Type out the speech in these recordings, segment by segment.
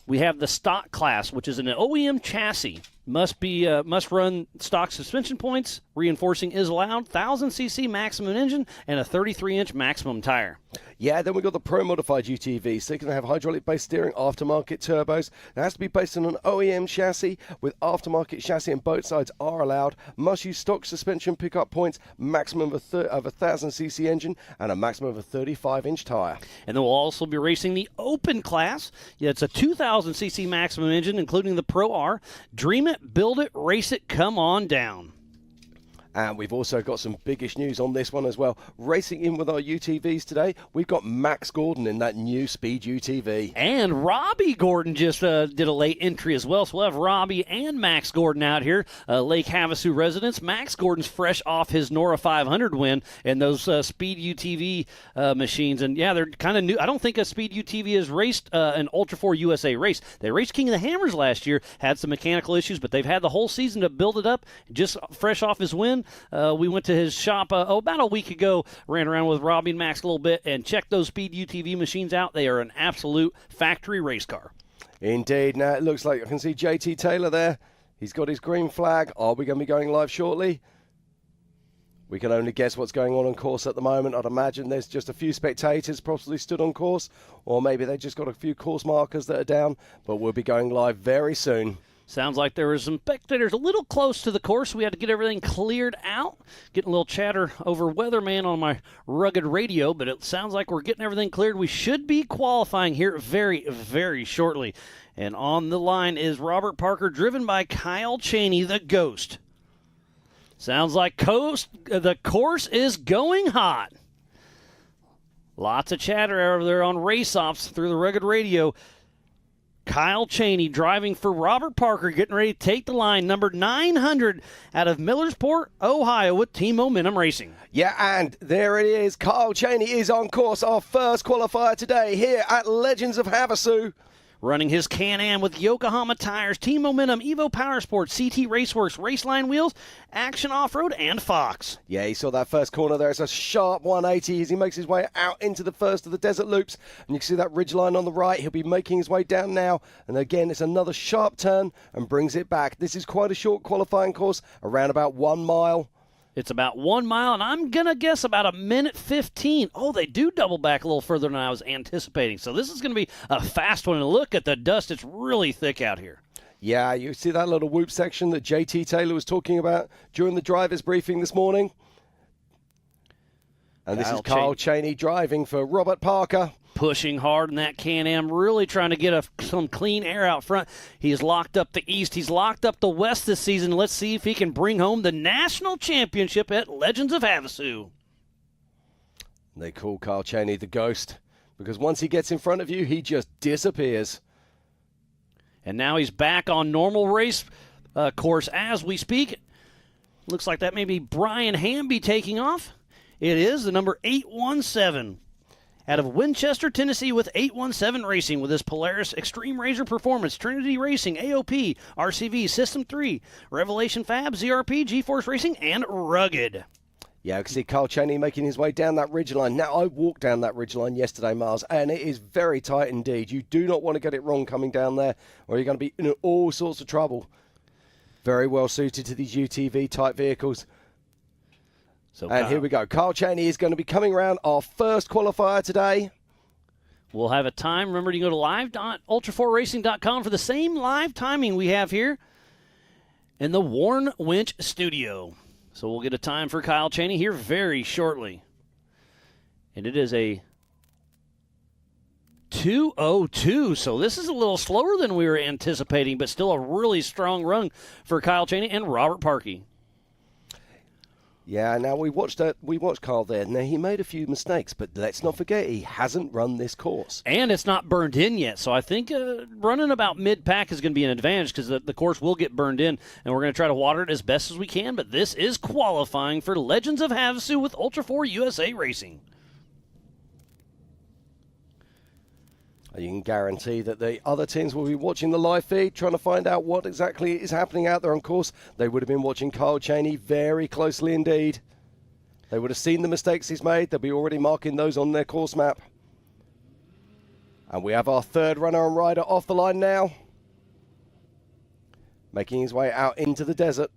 We have the stock class, which is an OEM chassis. Must run stock suspension points. Reinforcing is allowed. 1,000cc maximum engine and a 33-inch maximum tire. Yeah, then we've got the Pro Modified UTV. So you can have hydraulic-based steering, aftermarket turbos. It has to be based on an OEM chassis with aftermarket chassis, and both sides are allowed. Must use stock suspension pickup points, maximum of a 1,000cc engine, and a maximum of a 35-inch tire. And then we'll also be racing the Open class. Yeah, it's a 2,000cc maximum engine, including the Pro R. Dream it, build it, race it, come on down. And we've also got some biggish news on this one as well. Racing in with our UTVs today, we've got Max Gordon in that new Speed UTV. And Robbie Gordon just did a late entry as well. So we'll have Robbie and Max Gordon out here, Lake Havasu residents. Max Gordon's fresh off his Nora 500 win and those Speed UTV machines. And, yeah, they're kind of new. I don't think a Speed UTV has raced an Ultra4 USA race. They raced King of the Hammers last year, had some mechanical issues, but they've had the whole season to build it up. Just fresh off his win. We went to his shop about a week ago, ran around with Robbie and Max a little bit, and checked those Speed UTV machines out. They are an absolute factory race car. Indeed. Now it looks like I can see JT Taylor there. He's got his green flag. Are we going to be going live shortly? We can only guess what's going on course at the moment. I'd imagine there's just a few spectators possibly stood on course, or maybe they just got a few course markers that are down, but we'll be going live very soon. Sounds like there were some spectators a little close to the course. We had to get everything cleared out. Getting a little chatter over weatherman on my rugged radio, but it sounds like we're getting everything cleared. We should be qualifying here very, very shortly. And on the line is Robert Parker, driven by Kyle Cheney, the Ghost. Sounds like the course is going hot. Lots of chatter over there on race-offs through the rugged radio. Kyle Cheney driving for Robert Parker, getting ready to take the line, number 900 out of Millersport, Ohio, with Team Momentum Racing. Yeah, and there it is. Kyle Cheney is on course, our first qualifier today here at Legends of Havasu. Running his Can-Am with Yokohama tires, Team Momentum, Evo Powersports, CT Raceworks, Raceline wheels, Action Off-Road, and Fox. Yeah, he saw that first corner there. It's a sharp 180 as he makes his way out into the first of the desert loops. And you can see that ridgeline on the right. He'll be making his way down now. And again, it's another sharp turn and brings it back. This is quite a short qualifying course, around about 1 mile. It's about 1 mile, and I'm going to guess about a minute 15. Oh, they do double back a little further than I was anticipating. So this is going to be a fast one. And look at the dust. It's really thick out here. Yeah, you see that little whoop section that JT Taylor was talking about during the driver's briefing this morning? And this is Kyle Cheney driving for Robert Parker. Pushing hard in that Can-Am, really trying to get some clean air out front. He's locked up the East. He's locked up the West this season. Let's see if he can bring home the national championship at Legends of Havasu. They call Kyle Cheney the Ghost because once he gets in front of you, he just disappears. And now he's back on normal race course as we speak. Looks like that may be Brian Hamby taking off. It is the number 817. Out of Winchester, Tennessee, with 817 Racing with his Polaris Extreme Razor Performance, Trinity Racing, AOP, RCV, System 3, Revelation Fab, ZRP, G-Force Racing, and Rugged. Yeah, I can see Kyle Cheney making his way down that ridgeline. Now, I walked down that ridgeline yesterday, Miles, and it is very tight indeed. You do not want to get it wrong coming down there, or you're going to be in all sorts of trouble. Very well suited to these UTV-type vehicles. And here we go. Kyle Cheney is going to be coming around our first qualifier today. We'll have a time. Remember, you can go to live.ultra4racing.com for the same live timing we have here in the Warren Winch studio. So we'll get a time for Kyle Cheney here very shortly. And it is a 2:02. So this is a little slower than we were anticipating, but still a really strong run for Kyle Cheney and Robert Parkey. Yeah, now we watched Kyle there. Now, he made a few mistakes, but let's not forget he hasn't run this course. And it's not burned in yet, so I think running about mid-pack is going to be an advantage because the course will get burned in, and we're going to try to water it as best as we can, but this is qualifying for Legends of Havasu with Ultra4 USA Racing. You can guarantee that the other teams will be watching the live feed, trying to find out what exactly is happening out there on course. They would have been watching Kyle Cheney very closely indeed. They would have seen the mistakes he's made. They'll be already marking those on their course map. And we have our third runner and rider off the line now, making his way out into the desert.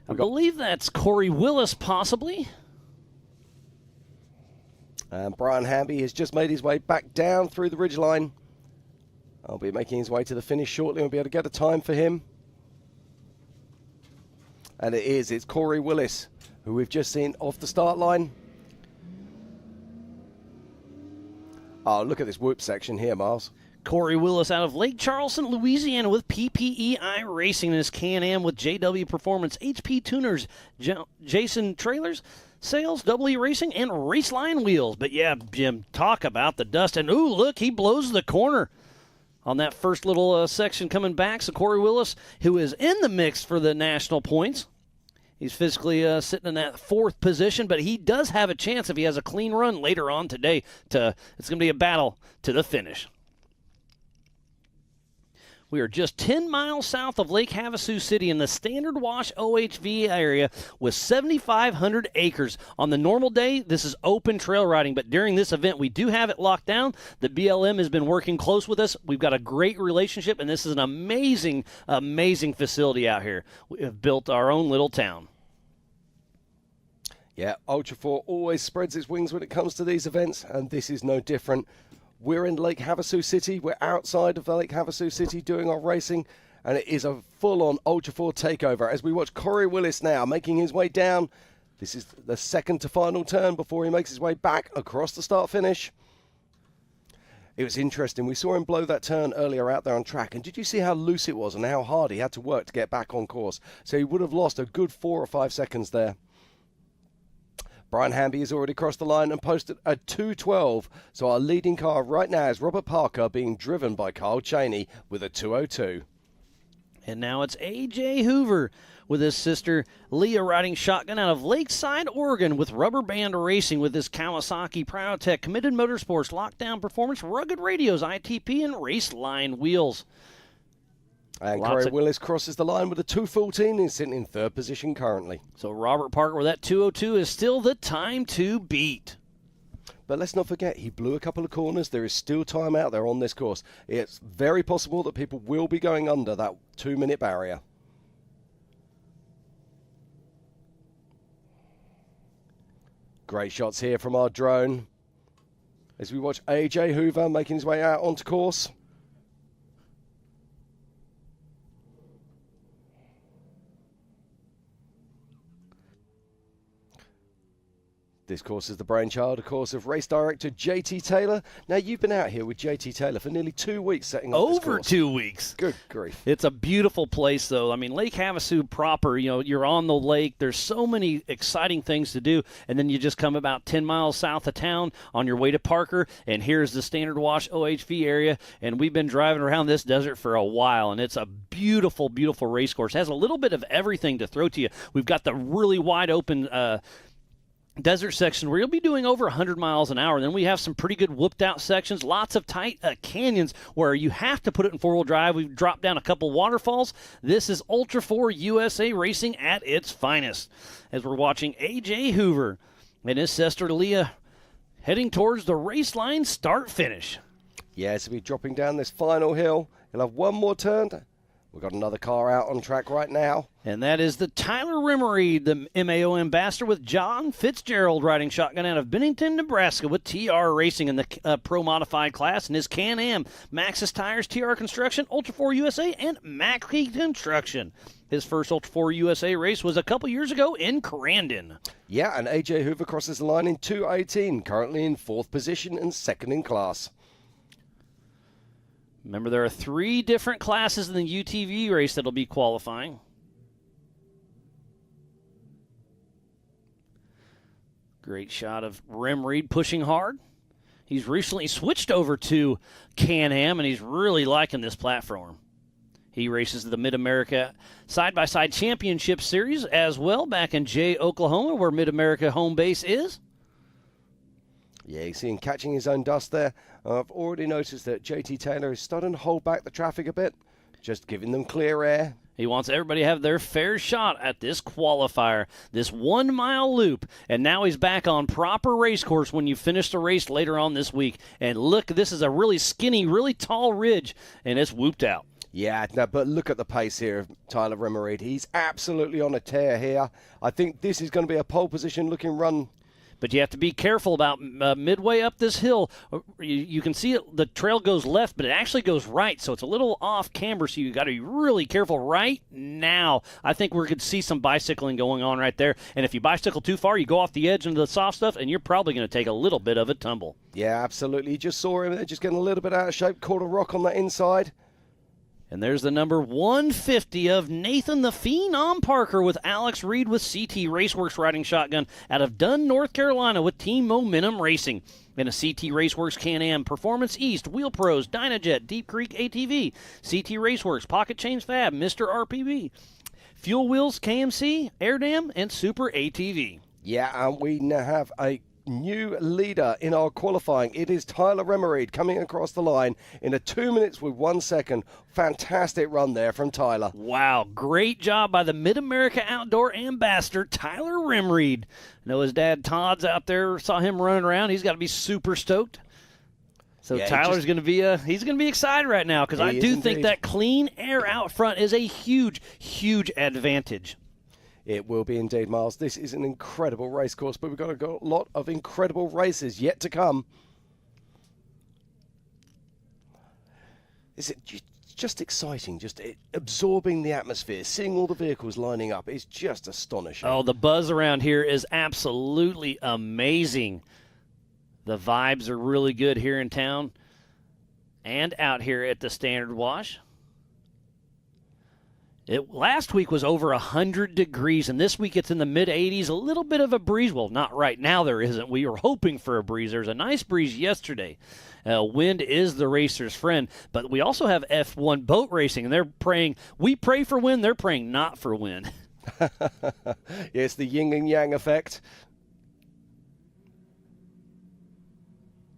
I believe that's Corey Willis, possibly. And Brian Hamby has just made his way back down through the ridgeline. I'll be making his way to the finish shortly. We'll be able to get a time for him. And it's Corey Willis, who we've just seen off the start line. Oh, look at this whoop section here, Miles. Corey Willis out of Lake Charleston, Louisiana with PPEI Racing in his Can-Am with JW Performance, HP Tuners, Jason Trailers, Sales, EE Racing, and Raceline Wheels. But yeah, Jim, talk about the dust. And ooh, look, he blows the corner on that first little section coming back. So Corey Willis, who is in the mix for the national points, he's physically sitting in that 4th position, but he does have a chance if he has a clean run later on today. It's going to be a battle to the finish. We are just 10 miles south of Lake Havasu City in the Standard Wash OHV area with 7,500 acres. On the normal day, this is open trail riding, but during this event, we do have it locked down. The BLM has been working close with us. We've got a great relationship, and this is an amazing, amazing facility out here. We have built our own little town. Yeah, Ultra4 always spreads its wings when it comes to these events, and this is no different. We're in Lake Havasu City. We're outside of Lake Havasu City doing our racing, and it is a full-on Ultra4 takeover as we watch Corey Willis now making his way down. This is the second to final turn before he makes his way back across the start-finish. It was interesting. We saw him blow that turn earlier out there on track, and did you see how loose it was and how hard he had to work to get back on course? So he would have lost a good 4 or 5 seconds there. Brian Hamby has already crossed the line and posted a 2:12. So our leading car right now is Robert Parker being driven by Kyle Cheney with a 2:02. And now it's A.J. Hoover with his sister Leah riding shotgun out of Lakeside, Oregon with Rubber Band Racing with his Kawasaki Prowtech, Committed Motorsports, Lockdown Performance, Rugged Radios, ITP, and Raceline Wheels. And Corey Willis crosses the line with a 2:14 and is sitting in 3rd position currently. So Robert Parker with that 2:02 is still the time to beat. But let's not forget, he blew a couple of corners. There is still time out there on this course. It's very possible that people will be going under that 2-minute barrier. Great shots here from our drone as we watch A.J. Hoover making his way out onto course. This course is the brainchild, of course, of race director J.T. Taylor. Now, you've been out here with J.T. Taylor for nearly 2 weeks setting up this course. Over 2 weeks. Good grief. It's a beautiful place, though. I mean, Lake Havasu proper, you're on the lake. There's so many exciting things to do. And then you just come about 10 miles south of town on your way to Parker, and here's the Standard Wash OHV area. And we've been driving around this desert for a while, and it's a beautiful, beautiful race course. It has a little bit of everything to throw to you. We've got the really wide open desert section where you'll be doing over 100 miles an hour. Then we have some pretty good whooped out sections, lots of tight canyons where you have to put it in 4-wheel drive. We've dropped down a couple waterfalls. This is Ultra4 USA Racing at its finest as we're watching A.J. Hoover and his sister Leah heading towards the race line start finish. Yeah, so we're dropping down this final hill. He'll have one more turn. We've got another car out on track right now. And that is the Tyler Rimmery, the MAO ambassador, with John Fitzgerald riding shotgun out of Bennington, Nebraska with TR Racing in the Pro Modified class and his Can-Am, Maxxis Tires, TR Construction, Ultra4 USA, and Mackie Construction. His first Ultra4 USA race was a couple years ago in Crandon. Yeah, and A.J. Hoover crosses the line in 2:18, currently in 4th position and 2nd in class. Remember, there are 3 different classes in the UTV race that'll be qualifying. Great shot of Rem Reed pushing hard. He's recently switched over to Can-Am, and he's really liking this platform. He races the Mid-America Side-by-Side Championship Series as well back in Jay, Oklahoma, where Mid-America home base is. Yeah, you see him catching his own dust there. I've already noticed that J.T. Taylor is starting to hold back the traffic a bit, just giving them clear air. He wants everybody to have their fair shot at this qualifier, this 1 mile loop. And now he's back on proper race course when you finish the race later on this week. And look, this is a really skinny, really tall ridge, and it's whooped out. Yeah, no, but look at the pace here of Tyler Remerid. He's absolutely on a tear here. I think this is going to be a pole position looking run. But you have to be careful about midway up this hill. You can see it, the trail goes left, but it actually goes right, so it's a little off camber, so you got to be really careful right now. I think we're going to see some bicycling going on right there, and if you bicycle too far, you go off the edge into the soft stuff, and you're probably going to take a little bit of a tumble. Yeah, absolutely. You just saw him there, just getting a little bit out of shape, caught a rock on that inside. And there's the number 150 of Nathan the Phenom Parker with Alex Reed with CT Raceworks riding shotgun out of Dunn, North Carolina with Team Momentum Racing. In a CT Raceworks Can-Am, Performance East, Wheel Pros, Dynajet, Deep Creek ATV, CT Raceworks, Pocket Chains Fab, Mr. RPV, Fuel Wheels, KMC, Air Dam, and Super ATV. Yeah, and we now have a new leader in our qualifying. It is Tyler Remerid coming across the line in a 2 minutes with 1 second. Fantastic run there from Tyler. Wow, great job by the Mid-America Outdoor Ambassador, Tyler Remerid. I know his dad Todd's out there, saw him running around. He's got to be super stoked. So yeah, Tyler's going to be he's going to be excited right now because I do think that clean air out front is a huge, huge advantage. It will be indeed, Miles. This is an incredible race course, but we've got a lot of incredible races yet to come. Is it just exciting, just absorbing the atmosphere, seeing all the vehicles lining up is just astonishing. Oh, the buzz around here is absolutely amazing. The vibes are really good here in town and out here at the Standard Wash. Last week was over 100 degrees, and this week it's in the mid-80s. A little bit of a breeze. Well, not right now there isn't. We were hoping for a breeze. There's a nice breeze yesterday. Wind is the racer's friend. But we also have F1 boat racing, and they're praying. We pray for wind. They're praying not for wind. It's the yin and yang effect.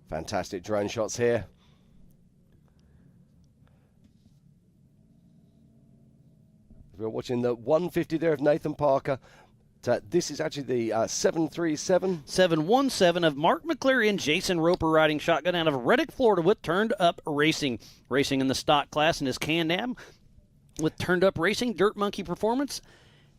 Fantastic drone shots here. We're watching the 150 there of Nathan Parker. This is actually the 737. 717 of Mark McCleary and Jason Roper riding shotgun out of Reddick, Florida with Turned Up Racing. Racing in the stock class in his Can-Am with Turned Up Racing, Dirt Monkey Performance,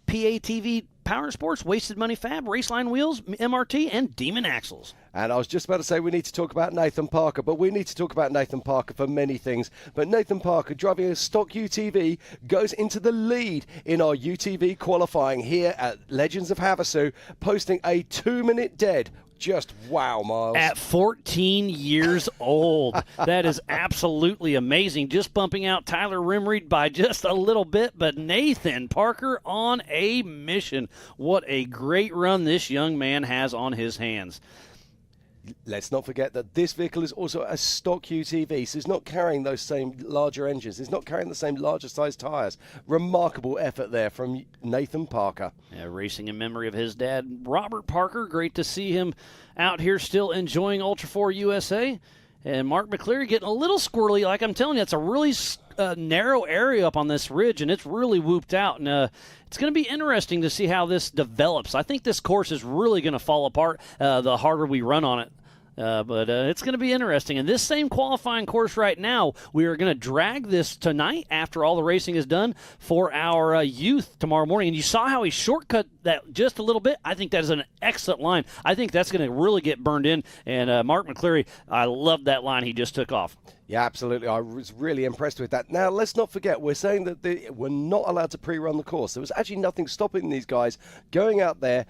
PATV Power Sports, Wasted Money Fab, Raceline Wheels, MRT, and Demon Axles. And I was just about to say we need to talk about Nathan Parker, but we need to talk about Nathan Parker for many things. But Nathan Parker, driving a stock UTV, goes into the lead in our UTV qualifying here at Legends of Havasu, posting a 2-minute dead. Just wow, Miles. At 14 years old. That is absolutely amazing. Just bumping out Tyler Remerid by just a little bit, but Nathan Parker on a mission. What a great run this young man has on his hands. Let's not forget that this vehicle is also a stock UTV, so it's not carrying those same larger engines. It's not carrying the same larger size tires. Remarkable effort there from Nathan Parker. Yeah, racing in memory of his dad, Robert Parker. Great to see him out here still enjoying Ultra4 USA. And Mark McCleary getting a little squirrely. Like I'm telling you, it's a really narrow area up on this ridge, and it's really whooped out. And it's going to be interesting to see how this develops. I think this course is really going to fall apart the harder we run on it. But it's going to be interesting. And this same qualifying course right now, we are going to drag this tonight after all the racing is done for our youth tomorrow morning. And you saw how he shortcut that just a little bit. I think that is an excellent line. I think that's going to really get burned in. And Mark McCleary, I love that line he just took off. Yeah, absolutely. I was really impressed with that. Now, let's not forget, we're saying that we're not allowed to pre-run the course. There was actually nothing stopping these guys going out there,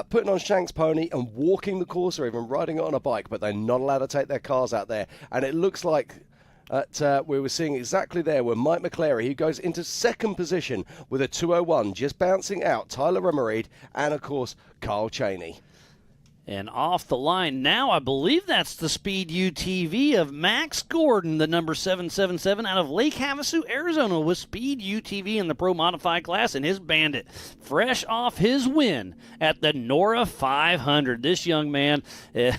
putting on Shank's pony and walking the course or even riding it on a bike, but they're not allowed to take their cars out there. And it looks like we were seeing exactly there where Mike McCleary, he goes into second position with a 2:01, just bouncing out Tyler Remerid and, of course, Carl Cheney. And off the line now, I believe that's the Speed UTV of Max Gordon, the number 777 out of Lake Havasu, Arizona, with Speed UTV in the Pro Modified class and his Bandit. Fresh off his win at the Nora 500. This young man,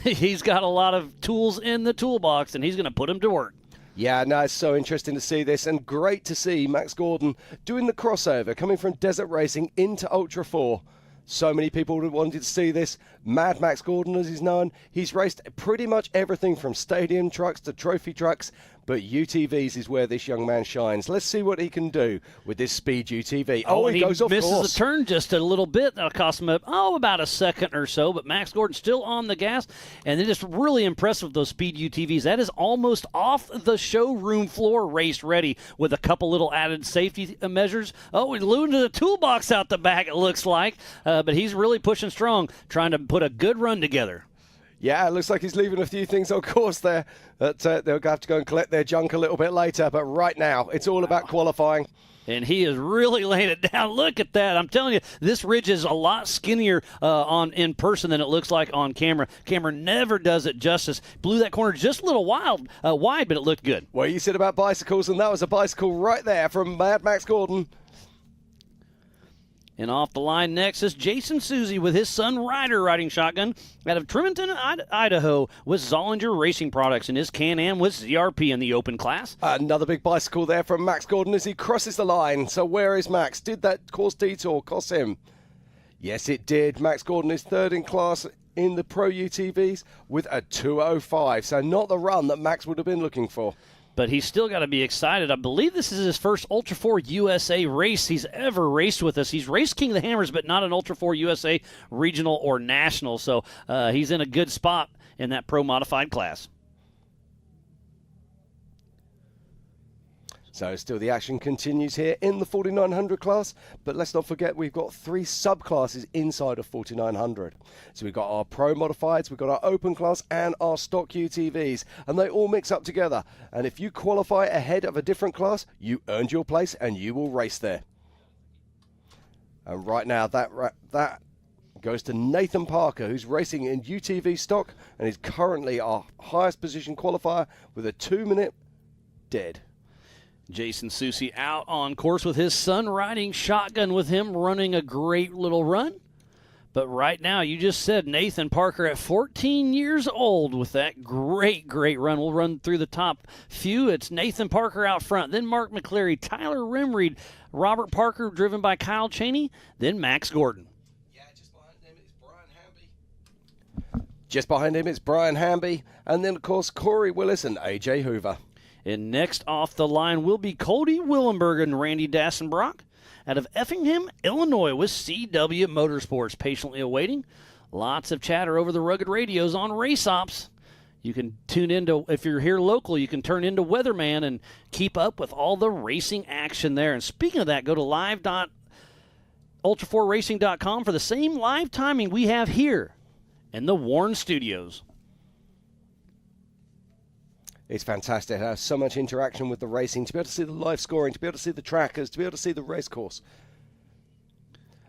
he's got a lot of tools in the toolbox, and he's going to put them to work. Yeah, no, it's so interesting to see this, and great to see Max Gordon doing the crossover, coming from desert racing into Ultra 4. So many people would have wanted to see this. Mad Max Gordon, as he's known, he's raced pretty much everything from stadium trucks to trophy trucks, but UTVs is where this young man shines. Let's see what he can do with this speed UTV. Oh, and he goes off misses course. the turn just a little bit. That'll cost him about a second or so, but Max Gordon still on the gas, and they're just really impressive with those speed UTVs. That is almost off the showroom floor, race ready with a couple little added safety measures. Oh, he's losing the toolbox out the back, it looks like, but he's really pushing strong, trying to put a good run together. Yeah, it looks like he's leaving a few things on course there. That they'll have to go and collect their junk a little bit later. But right now, it's all about qualifying. And he is really laying it down. Look at that. I'm telling you, this ridge is a lot skinnier in person than it looks like on camera. Camera never does it justice. Blew that corner just a little wide, but it looked good. Well, you said about bicycles, and that was a bicycle right there from Mad Max Gordon. And off the line next is Jason Susie with his son Ryder riding shotgun out of Tremonton, Idaho, with Zollinger Racing Products in his Can-Am with ZRP in the open class. Another big bicycle there from Max Gordon as he crosses the line. So where is Max? Did that course detour cost him? Yes, it did. Max Gordon is third in class in the Pro UTVs with a 2:05. So not the run that Max would have been looking for. But he's still got to be excited. I believe this is his first Ultra 4 USA race he's ever raced with us. He's raced King of the Hammers, but not an Ultra 4 USA regional or national. So he's in a good spot in that pro modified class. So still the action continues here in the 4900 class, but let's not forget we've got 3 subclasses inside of 4900. So we've got our pro modifieds, we've got our open class and our stock UTVs, and they all mix up together. And if you qualify ahead of a different class, you earned your place and you will race there. And right now that goes to Nathan Parker, who's racing in UTV stock and is currently our highest position qualifier with a 2-minute dead. Jason Susie out on course with his son riding shotgun with him, running a great little run. But right now, you just said Nathan Parker at 14 years old with that great run. We'll run through the top few. It's Nathan Parker out front, then Mark McCleary, Tyler Rimreed, Robert Parker driven by Kyle Cheney, then Max Gordon. Yeah, just behind him it's Brian Hamby. Just behind him it's Brian Hamby, and then of course Corey Willis and AJ Hoover. And next off the line will be Cody Willenberg and Randy Dassenbrock out of Effingham, Illinois with CW Motorsports patiently awaiting. Lots of chatter over the rugged radios on Race Ops. You can tune into, if you're here local, you can turn into Weatherman and keep up with all the racing action there. And speaking of that, go to live.ultra4racing.com for the same live timing we have here in the Warren Studios. It's fantastic. There's so much interaction with the racing, to be able to see the live scoring, to be able to see the trackers, to be able to see the race course.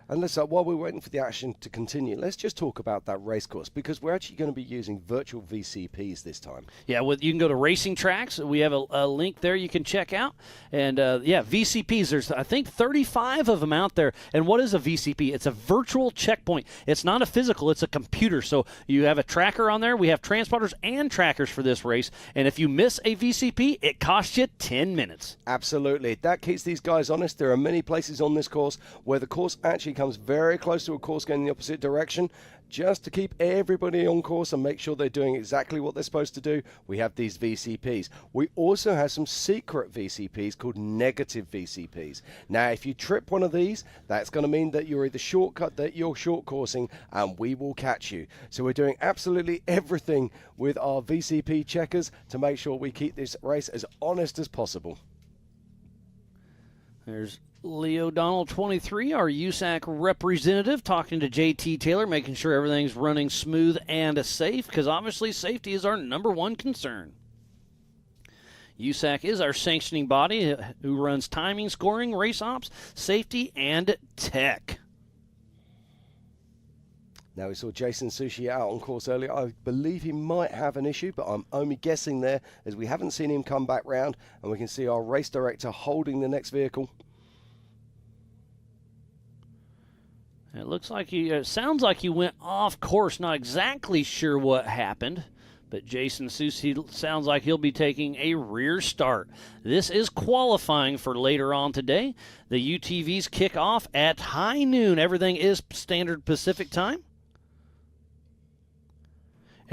And let's, while we're waiting for the action to continue, let's just talk about that race course, because we're actually going to be using virtual VCPs this time. Yeah, you can go to Racing Tracks. We have a link there you can check out. And, VCPs, there's, I think, 35 of them out there. And what is a VCP? It's a virtual checkpoint. It's not a physical. It's a computer. So you have a tracker on there. We have transponders and trackers for this race. And if you miss a VCP, it costs you 10 minutes. Absolutely. That keeps these guys honest. There are many places on this course where the course actually comes very close to a course going in the opposite direction. Just to keep everybody on course and make sure they're doing exactly what they're supposed to do, we have these VCPs. We also have some secret VCPs called negative VCPs. Now, if you trip one of these, that's going to mean that you're either shortcut, that you're short coursing, and we will catch you. So we're doing absolutely everything with our VCP checkers to make sure we keep this race as honest as possible. There's Leo Donald, 23, our USAC representative, talking to JT Taylor, making sure everything's running smooth and safe, because obviously safety is our number one concern. USAC is our sanctioning body who runs timing, scoring, race ops, safety, and tech. Now, we saw Jason Sushi out on course earlier. I believe he might have an issue, but I'm only guessing there as we haven't seen him come back round, and we can see our race director holding the next vehicle. It looks like sounds like he went off course. Not exactly sure what happened, But Jason Susi sounds like he'll be taking a rear start. This is qualifying for later on today. The UTVs kick off at high noon. Everything is standard Pacific time.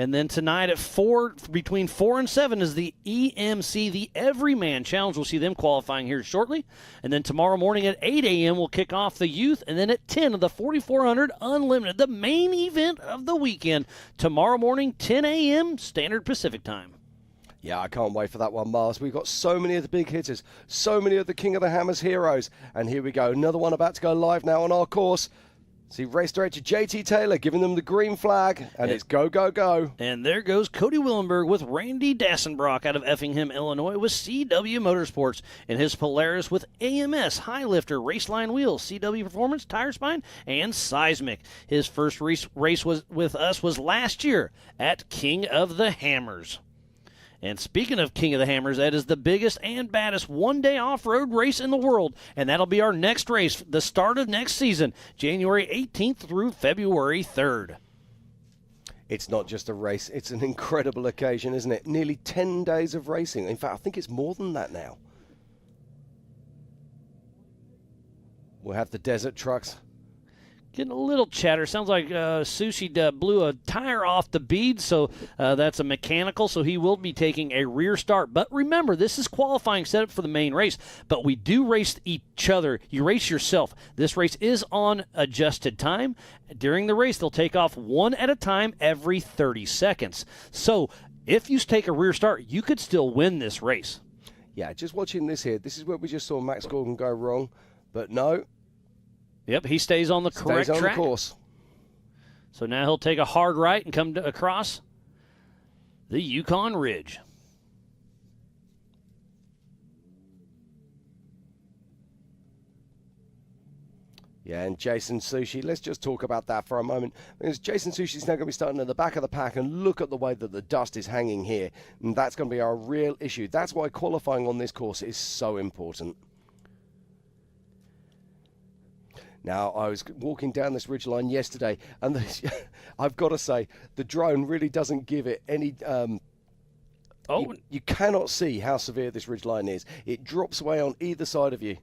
And then tonight at between 4 and 7 is the EMC, the Everyman Challenge. We'll see them qualifying here shortly. And then tomorrow morning at 8 a.m. we'll kick off the youth. And then at 10 of the 4400 Unlimited, the main event of the weekend. Tomorrow morning, 10 a.m. standard Pacific time. Yeah, I can't wait for that one, Mars. We've got so many of the big hitters, so many of the King of the Hammers heroes. And here we go, another one about to go live now on our course. See, race director JT Taylor giving them the green flag, and it's go, go, go. And there goes Cody Willenberg with Randy Dassenbrock out of Effingham, Illinois with CW Motorsports, and his Polaris with AMS, High Lifter, Raceline Wheels, CW Performance, Tire Spine, and Seismic. His first race with us was last year at King of the Hammers. And speaking of King of the Hammers, that is the biggest and baddest one-day off-road race in the world. And that'll be our next race, the start of next season, January 18th through February 3rd. It's not just a race, it's an incredible occasion, isn't it? Nearly 10 days of racing. In fact, I think it's more than that now. We'll have the desert trucks. Getting a little chatter. Sounds like Sushi blew a tire off the bead, so that's a mechanical, so he will be taking a rear start. But remember, this is qualifying setup for the main race, but we do race each other. You race yourself. This race is on adjusted time. During the race, they'll take off one at a time every 30 seconds. So if you take a rear start, you could still win this race. Yeah, just watching this here, this is where we just saw Max Gordon go wrong, but no. Yep, he stays on the correct track. Stays on the course. So now he'll take a hard right and come across the Yukon Ridge. Yeah, and Jason Sushi, let's just talk about that for a moment. Because Jason Sushi's now going to be starting at the back of the pack, and look at the way that the dust is hanging here. And that's going to be our real issue. That's why qualifying on this course is so important. Now, I was walking down this ridgeline yesterday, and I've got to say, the drone really doesn't give it any... You cannot see how severe this ridgeline is. It drops away on either side of you.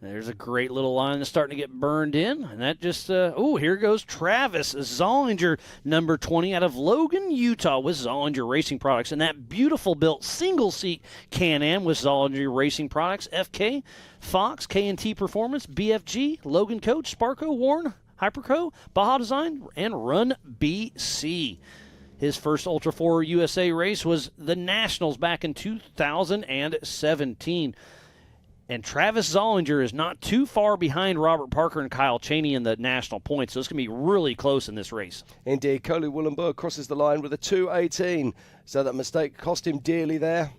There's a great little line that's starting to get burned in. And that just, here goes Travis Zollinger, number 20, out of Logan, Utah, with Zollinger Racing Products. And that beautiful built single-seat Can-Am with Zollinger Racing Products, FK, Fox, K&T Performance, BFG, Logan Coach, Sparco, Warren, Hyperco, Baja Design, and Run BC. His first Ultra4 USA race was the Nationals back in 2017. And Travis Zollinger is not too far behind Robert Parker and Kyle Chaney in the national points, so it's going to be really close in this race. Indeed, Cody Willenberg crosses the line with a 2:18, so that mistake cost him dearly there.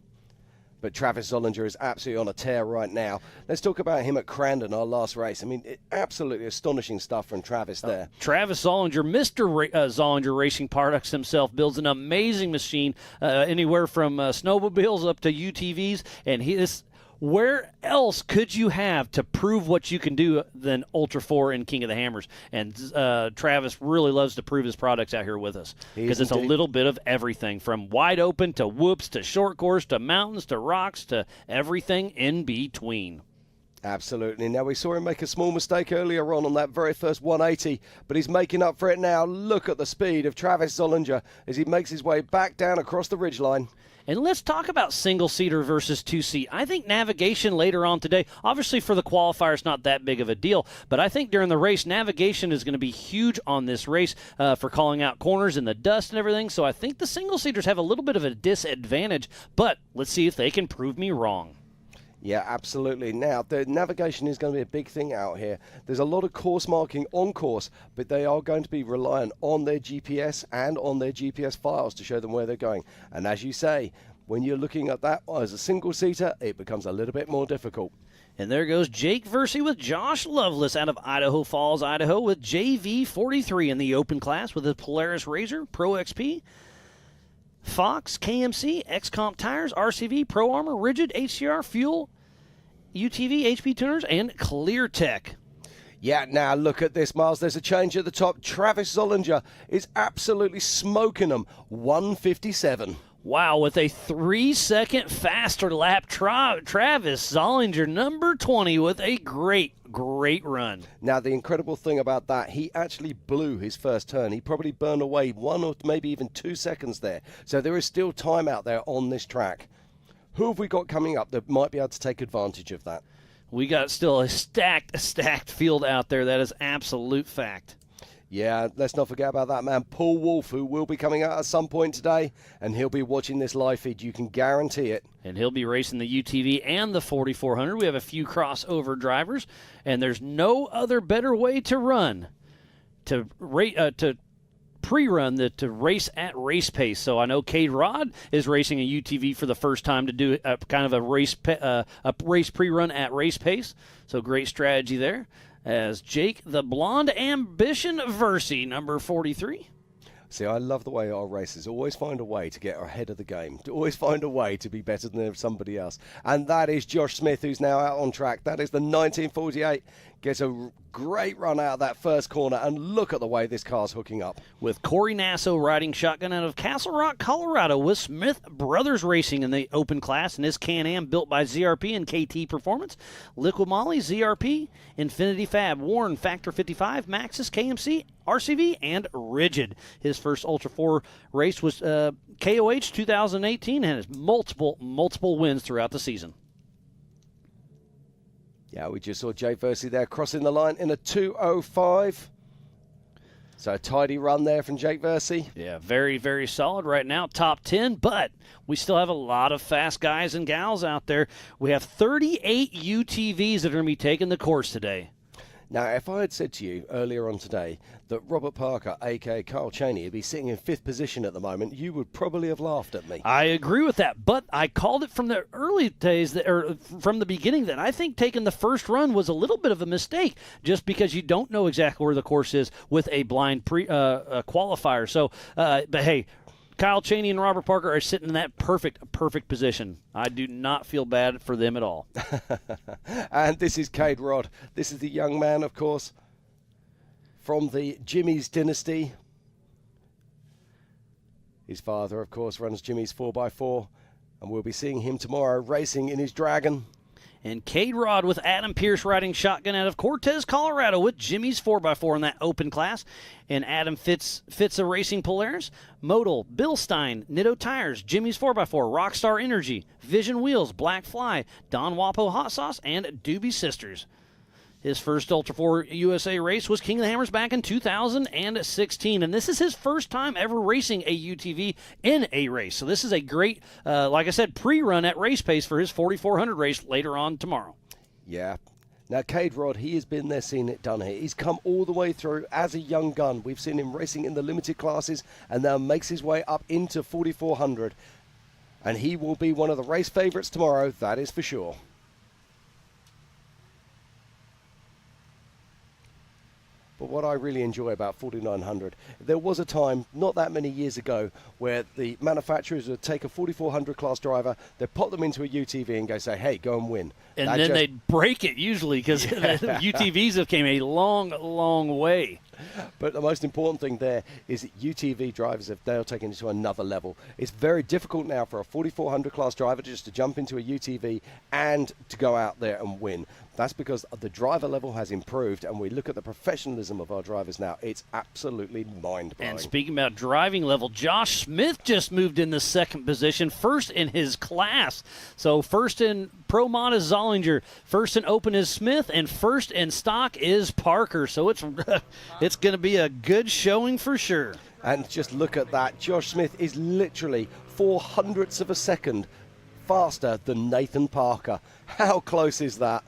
But Travis Zollinger is absolutely on a tear right now. Let's talk about him at Crandon, our last race. I mean, absolutely astonishing stuff from Travis there. Travis Zollinger, Mr. Zollinger Racing Products himself, builds an amazing machine, anywhere from snowmobiles up to UTVs, and where else could you have to prove what you can do than Ultra4 and King of the Hammers? And Travis really loves to prove his products out here with us because it's a little bit of everything, from wide open to whoops to short course to mountains to rocks to everything in between. Absolutely. Now, we saw him make a small mistake earlier on that very first 180, but he's making up for it now. Look at the speed of Travis Zollinger as he makes his way back down across the ridgeline. And let's talk about single-seater versus two-seat. I think navigation later on today, obviously for the qualifier, it's not that big of a deal, but I think during the race, navigation is going to be huge on this race for calling out corners and the dust and everything. So I think the single-seaters have a little bit of a disadvantage, but let's see if they can prove me wrong. Yeah, absolutely. Now, the navigation is going to be a big thing out here. There's a lot of course marking on course, but they are going to be reliant on their GPS and on their GPS files to show them where they're going. And as you say, when you're looking at that as a single-seater, it becomes a little bit more difficult. And there goes Jake Versey with Josh Lovelace out of Idaho Falls, Idaho, with JV43 in the open class with the Polaris Razor Pro XP. Fox, KMC, XComp Tires, RCV, Pro Armor, Rigid, HCR, Fuel, UTV, HP Tuners, and ClearTech. Yeah, now look at this, Miles. There's a change at the top. Travis Zollinger is absolutely smoking them. 157. Wow, with a 3-second faster lap, Travis Zollinger, number 20, with a great run. Now, the incredible thing about that, he actually blew his first turn. He probably burned away 1 or maybe even 2 seconds there. So there is still time out there on this track. Who have we got coming up that might be able to take advantage of that? We got still a stacked field out there. That is absolute fact. Yeah, let's not forget about that man, Paul Wolf, who will be coming out at some point today, and he'll be watching this live feed. You can guarantee it. And he'll be racing the UTV and the 4400. We have a few crossover drivers, and there's no other better way to run, to pre-run to race at race pace. So I know Cade Rod is racing a UTV for the first time to do a kind of a race pre-run at race pace. So great strategy there. As Jake the Blonde Ambition Versi, number 43. See, I love the way our racers always find a way to get ahead of the game, to always find a way to be better than somebody else. And that is Josh Smith, who's now out on track. That is the 1948. Gets a great run out of that first corner, and look at the way this car's hooking up. With Corey Nasso riding shotgun out of Castle Rock, Colorado, with Smith Brothers Racing in the open class, and his Can-Am built by ZRP and KT Performance. Liquid Molly, ZRP, Infinity Fab, Warren, Factor 55, Maxxis, KMC, RCV, and Rigid. His first Ultra 4 race was KOH 2018 and has multiple wins throughout the season. Yeah, we just saw Jay Versey there crossing the line in a 2:05. So a tidy run there from Jake Versey. Yeah, very, very solid right now, top 10, but we still have a lot of fast guys and gals out there. We have 38 UTVs that are going to be taking the course today. Now, if I had said to you earlier on today that Robert Parker, a.k.a. Carl Cheney, would be sitting in 5th position at the moment, you would probably have laughed at me. I agree with that, but I called it from the early days, or from the beginning, that I think taking the first run was a little bit of a mistake, just because you don't know exactly where the course is with a blind qualifier. So, but hey, Kyle Cheney and Robert Parker are sitting in that perfect position. I do not feel bad for them at all. And this is Cade Rod. This is the young man, of course, from the Jimmy's dynasty. His father, of course, runs Jimmy's 4x4, and we'll be seeing him tomorrow racing in his Dragon. And Cade Rod with Adam Pierce riding shotgun out of Cortez, Colorado, with Jimmy's 4x4 in that open class. And Adam fits a Racing Polaris, Modal, Bill Stein, Nitto Tires, Jimmy's 4x4, Rockstar Energy, Vision Wheels, Black Fly, Don Wapo Hot Sauce, and Doobie Sisters. His first Ultra 4 USA race was King of the Hammers back in 2016, and this is his first time ever racing a UTV in a race. So this is a great, like I said, pre-run at race pace for his 4400 race later on tomorrow. Yeah. Now, Cade Rod, he has been there, seen it, done it. He's come all the way through as a young gun. We've seen him racing in the limited classes and now makes his way up into 4400. And he will be one of the race favourites tomorrow, that is for sure. But what I really enjoy about 4900, there was a time not that many years ago where the manufacturers would take a 4400 class driver, they'd pop them into a UTV and go say, hey, go and win. And then they'd break it usually, because UTVs have came a long way. But the most important thing there is that UTV drivers have now taken it to another level. It's very difficult now for a 4400 class driver just to jump into a UTV and to go out there and win. That's because the driver level has improved, and we look at the professionalism of our drivers now. It's absolutely mind-blowing. And speaking about driving level, Josh Smith just moved in the second position, first in his class. So first in Pro Mod is Zollinger, first in Open is Smith, and first in stock is Parker. So it's going to be a good showing for sure. And just look at that. Josh Smith is literally 0.04 of a second faster than Nathan Parker. How close is that?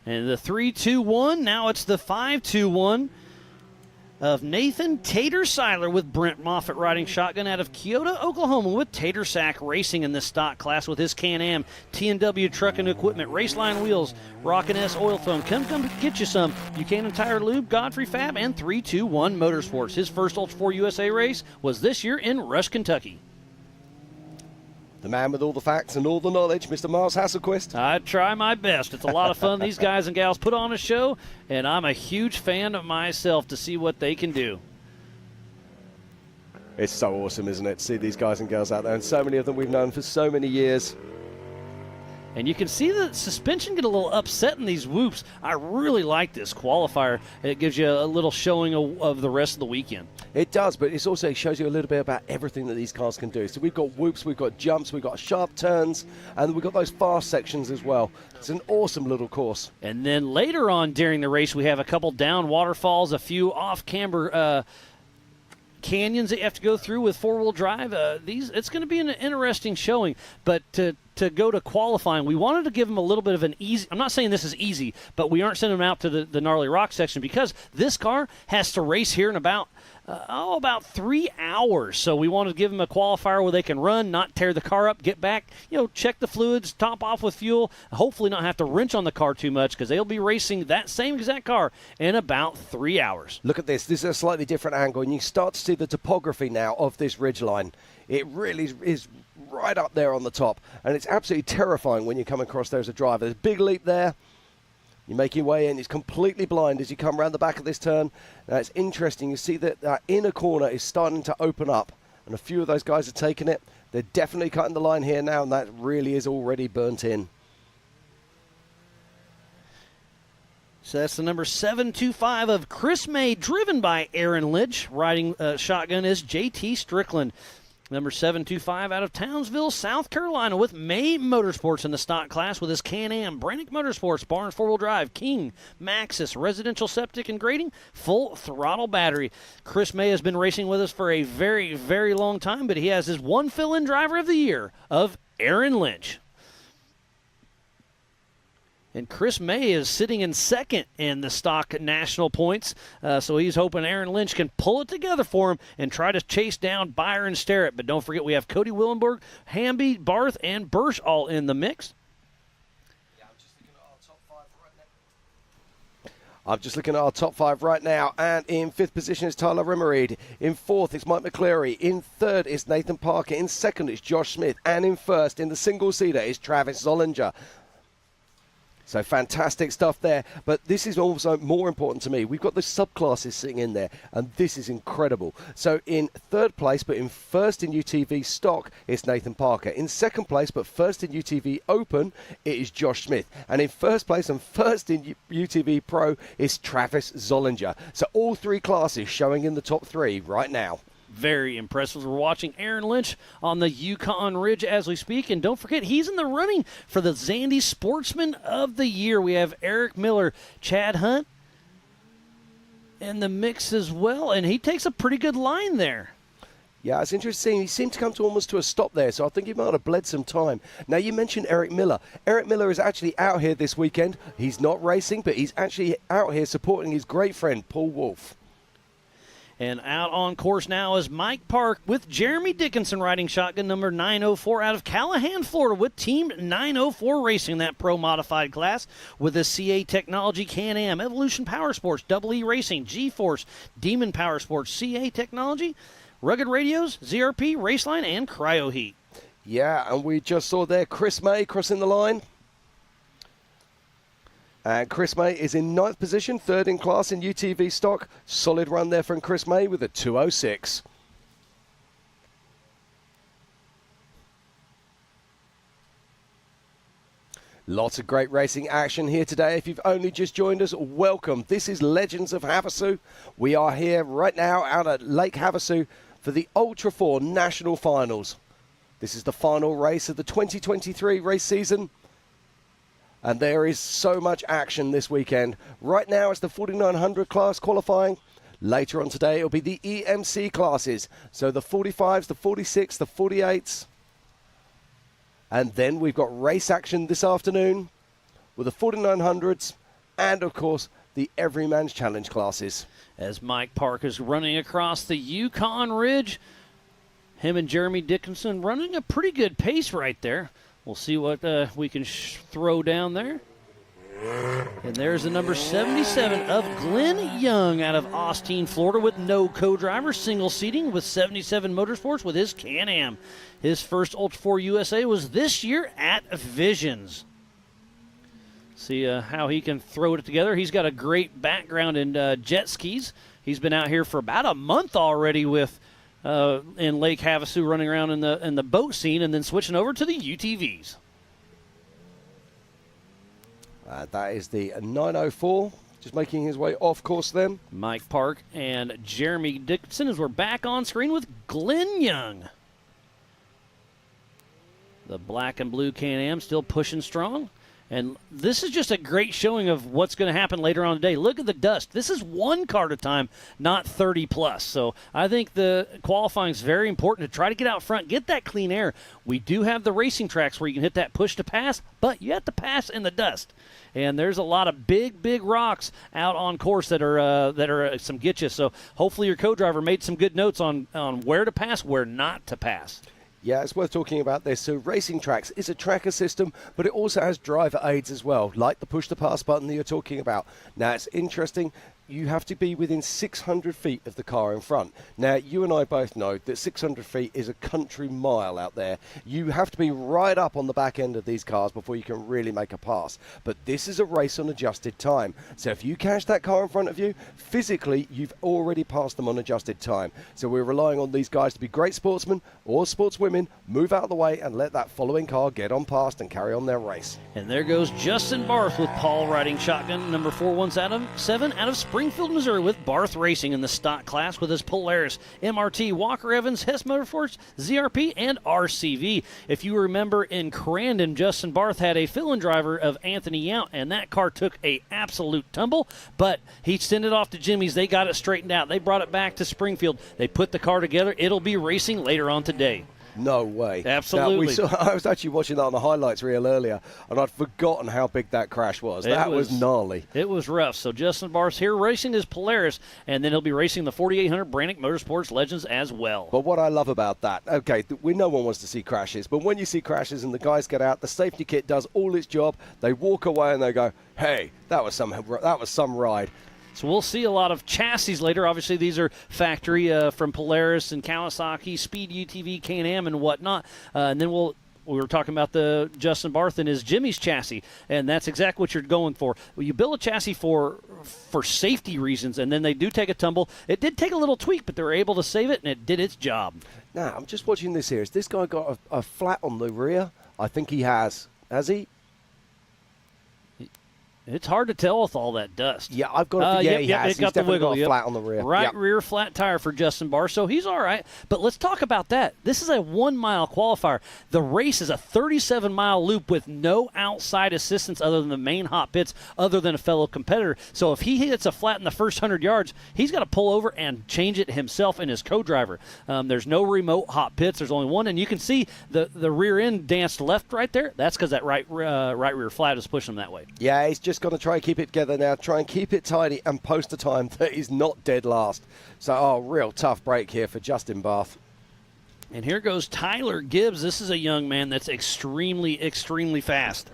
And the 3-2-1, now it's the 5-2-1 of Nathan Tater Seiler with Brent Moffitt riding shotgun out of Kyoto, Oklahoma, with Tater Sack racing in the stock class with his Can-Am, T&W truck and equipment, Raceline wheels, Rockin' S oil foam. Come get you some. Buchanan Tire Lube, Godfrey Fab, and 3-2-1 Motorsports. His first Ultra 4 USA race was this year in Rush, Kentucky. The man with all the facts and all the knowledge, Mr. Miles Hasselquist. I try my best. It's a lot of fun. These guys and gals put on a show, and I'm a huge fan of myself to see what they can do. It's so awesome, isn't it, to see these guys and girls out there, and so many of them we've known for so many years. And you can see the suspension get a little upset in these whoops. I really like this qualifier. It gives you a little showing of the rest of the weekend. It does, but it also shows you a little bit about everything that these cars can do. So we've got whoops, we've got jumps, we've got sharp turns, and we've got those fast sections as well. It's an awesome little course. And then later on during the race, we have a couple down waterfalls, a few off-camber canyons that you have to go through with four-wheel drive. It's going to be an interesting showing, but to go to qualifying, we wanted to give them a little bit of an easy. I'm not saying this is easy, but we aren't sending them out to the gnarly rock section because this car has to race here in about 3 hours. So we wanted to give them a qualifier where they can run, not tear the car up, get back, check the fluids, top off with fuel, hopefully not have to wrench on the car too much because they'll be racing that same exact car in about 3 hours. Look at this. This is a slightly different angle, and you start to see the topography now of this ridgeline. It really is right up there on the top, and it's absolutely terrifying when you come across there as a driver. There's a big leap there. You make your way in. It's completely blind as you come around the back of this turn. Now, it's interesting. You see that that inner corner is starting to open up, and a few of those guys are taking it. They're definitely cutting the line here now, and that really is already burnt in. So that's the number 725 of Chris May, driven by Aaron Lynch. Riding shotgun is JT Strickland. Number 725 out of Townsville, South Carolina, with May Motorsports in the stock class with his Can-Am, Brannick Motorsports, Barnes 4-wheel drive, King, Maxxis, residential septic and grading, full throttle battery. Chris May has been racing with us for a very, very long time, but he has his one fill-in driver of the year of Aaron Lynch. And Chris May is sitting in second in the stock national points, so he's hoping Aaron Lynch can pull it together for him and try to chase down Byron Starrett. But don't forget, we have Cody Willenberg, Hamby, Barth, and Bursch all in the mix. I'm just looking at our top five right now, and in fifth position is Tyler Rimmereed. In fourth is Mike McCleary. In third is Nathan Parker. In second is Josh Smith. And in first, in the single-seater, is Travis Zollinger. So fantastic stuff there, but this is also more important to me. We've got the subclasses sitting in there, and this is incredible. So in third place, but in first in UTV stock, it's Nathan Parker. In second place, but first in UTV Open, it is Josh Smith. And in first place and first in UTV Pro is Travis Zollinger. So all three classes showing in the top three right now. Very impressive. We're watching Aaron Lynch on the Yukon Ridge as we speak. And don't forget, he's in the running for the Zandy Sportsman of the Year. We have Eric Miller, Chad Hunt in the mix as well. And he takes a pretty good line there. Yeah, it's interesting. He seemed to come to almost to a stop there, so I think he might have bled some time. Now, you mentioned Eric Miller. Eric Miller is actually out here this weekend. He's not racing, but he's actually out here supporting his great friend, Paul Wolfe. And out on course now is Mike Park with Jeremy Dickinson riding shotgun number 904 out of Callahan, Florida, with Team 904 Racing, that pro modified class, with the CA Technology, Can-Am, Evolution Power Sports, Double E Racing, G-Force, Demon Power Sports, CA Technology, Rugged Radios, ZRP, Raceline, and Cryo Heat. Yeah, and we just saw there Chris May crossing the line. And Chris May is in 9th position, third in class in UTV stock. Solid run there from Chris May with a 2:06. Lots of great racing action here today. If you've only just joined us, welcome. This is Legends of Havasu. We are here right now out at Lake Havasu for the Ultra4 National Finals. This is the final race of the 2023 race season. And there is so much action this weekend. Right now it's the 4900 class qualifying. Later on today it'll be the EMC classes. So the 45s, the 46s, the 48s. And then we've got race action this afternoon with the 4900s and, of course, the Everyman's Challenge classes. As Mike Park is running across the Yukon Ridge, him and Jeremy Dickinson running a pretty good pace right there. We'll see what we can throw down there. And there's the number 77 of Glenn Young out of Austin, Florida, with no co-driver, single seating with 77 Motorsports with his Can-Am. His first Ultra4 USA was this year at Visions. See how he can throw it together. He's got a great background in jet skis. He's been out here for about a month already with in Lake Havasu, running around in the boat scene, and then switching over to the UTVs. That is the 904, just making his way off course then. Mike Park and Jeremy Dixon as we're back on screen with Glenn Young. The black and blue Can-Am still pushing strong. And this is just a great showing of what's going to happen later on today. Look at the dust. This is one car at a time, not 30 plus. So I think the qualifying is very important to try to get out front, get that clean air. We do have the racing tracks where you can hit that push to pass, but you have to pass in the dust. And there's a lot of big rocks out on course that are some get you. So hopefully your co-driver made some good notes on where to pass, where not to pass. Yeah, it's worth talking about this. So Racing Tracks is a tracker system, but it also has driver aids as well, like the push-to-pass button that you're talking about. Now, it's interesting. You have to be within 600 feet of the car in front. Now, you and I both know that 600 feet is a country mile out there. You have to be right up on the back end of these cars before you can really make a pass. But this is a race on adjusted time. So if you catch that car in front of you, physically, you've already passed them on adjusted time. So we're relying on these guys to be great sportsmen or sportswomen, move out of the way and let that following car get on past and carry on their race. And there goes Justin Barth with Paul riding shotgun, number 417 out of Springfield, Missouri, with Barth Racing in the stock class with his Polaris, MRT, Walker Evans, Hess Motorsports, ZRP, and RCV. If you remember in Crandon, Justin Barth had a fill-in driver of Anthony Yount, and that car took a absolute tumble, but he sent it off to Jimmy's. They got it straightened out. They brought it back to Springfield. They put the car together. It'll be racing later on today. No way. Absolutely. Now, I was actually watching that on the highlights reel earlier, and I'd forgotten how big that crash was. That was gnarly. It was rough. So Justin Barth's here racing his Polaris, and then he'll be racing the 4800 Brannick Motorsports Legends as well. But what I love about that, okay, we no one wants to see crashes, but when you see crashes and the guys get out, the safety kit does all its job. They walk away and they go, hey, that was some ride. So we'll see a lot of chassis later. Obviously, these are factory from Polaris and Kawasaki, Speed UTV, Can-Am, and whatnot. And then we were talking about the Justin Barth and his Jimmy's chassis, and that's exactly what you're going for. Well, you build a chassis for safety reasons, and then they do take a tumble. It did take a little tweak, but they were able to save it, and it did its job. Now, I'm just watching this here. Has this guy got a flat on the rear? I think he has. Has he? It's hard to tell with all that dust. Yeah, I've got he has. It's got He's the definitely wiggle. got a flat on the rear. Right rear flat tire for Justin Barr, so he's all right. But let's talk about that. This is a 1 mile qualifier. The race is a 37-mile loop with no outside assistance other than the main hot pits, other than a fellow competitor. So if he hits a flat in the first 100 yards, he's got to pull over and change it himself and his co-driver. There's no remote hot pits. There's only one, and you can see the rear end danced left right there. That's because that right rear flat is pushing him that way. Yeah, he's just going to try and keep it together now, try and keep it tidy and post a time that is not dead last. So, real tough break here for Justin Barth. And here goes Tyler Gibbs. This is a young man that's extremely, extremely fast.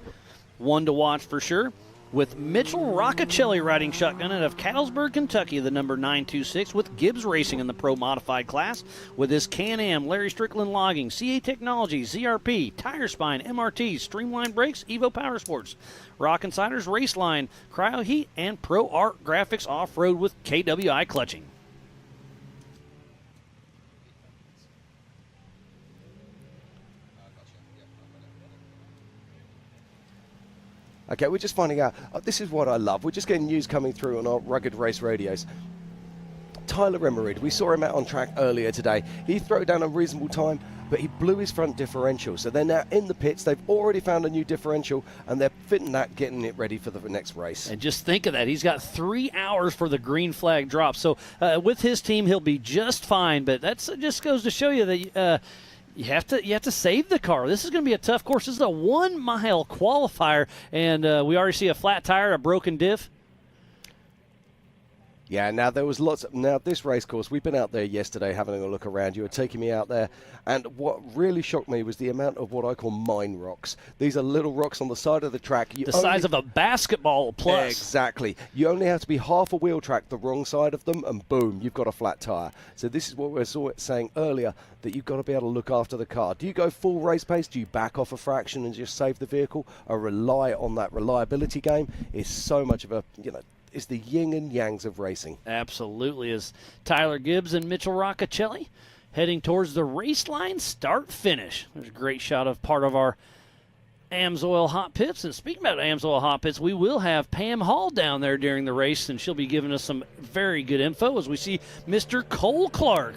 One to watch for sure. With Mitchell Roccacelli riding shotgun out of Cattlesburg, Kentucky, the number 926, with Gibbs Racing in the Pro Modified class, with his Can-Am, Larry Strickland Logging, CA Technologies, ZRP, Tire Spine, MRT, Streamline Brakes, Evo Power Sports, Rock Insiders, Raceline, Cryo Heat, and Pro Art Graphics Off-Road with KWI Clutching. Okay, we're just finding out. This is what I love. We're just getting news coming through on our Rugged Race radios. Tyler Emmerid, we saw him out on track earlier today. He threw down a reasonable time, but he blew his front differential. So they're now in the pits. They've already found a new differential, and they're fitting that, getting it ready for the next race. And just think of that. He's got 3 hours for the green flag drop. So with his team, he'll be just fine. But that just goes to show you that you have to save the car. This is going to be a tough course. This is a 1 mile qualifier, and we already see a flat tire, a broken diff. Yeah, now there was now this race course, we've been out there yesterday having a look around. You were taking me out there, and what really shocked me was the amount of what I call mine rocks. These are little rocks on the side of the track. The size of a basketball plus. Exactly. You only have to be half a wheel track the wrong side of them, and boom, you've got a flat tyre. So this is what we were saying earlier, that you've got to be able to look after the car. Do you go full race pace? Do you back off a fraction and just save the vehicle? Or rely on that reliability game? Is so much of a, it's the yin and yangs of racing. Absolutely. As Tyler Gibbs and Mitchell Roccacelli heading towards the race line start-finish. There's a great shot of part of our AMSOIL hot pits. And speaking about AMSOIL hot pits, we will have Pam Hall down there during the race, and she'll be giving us some very good info as we see Mr. Cole Clark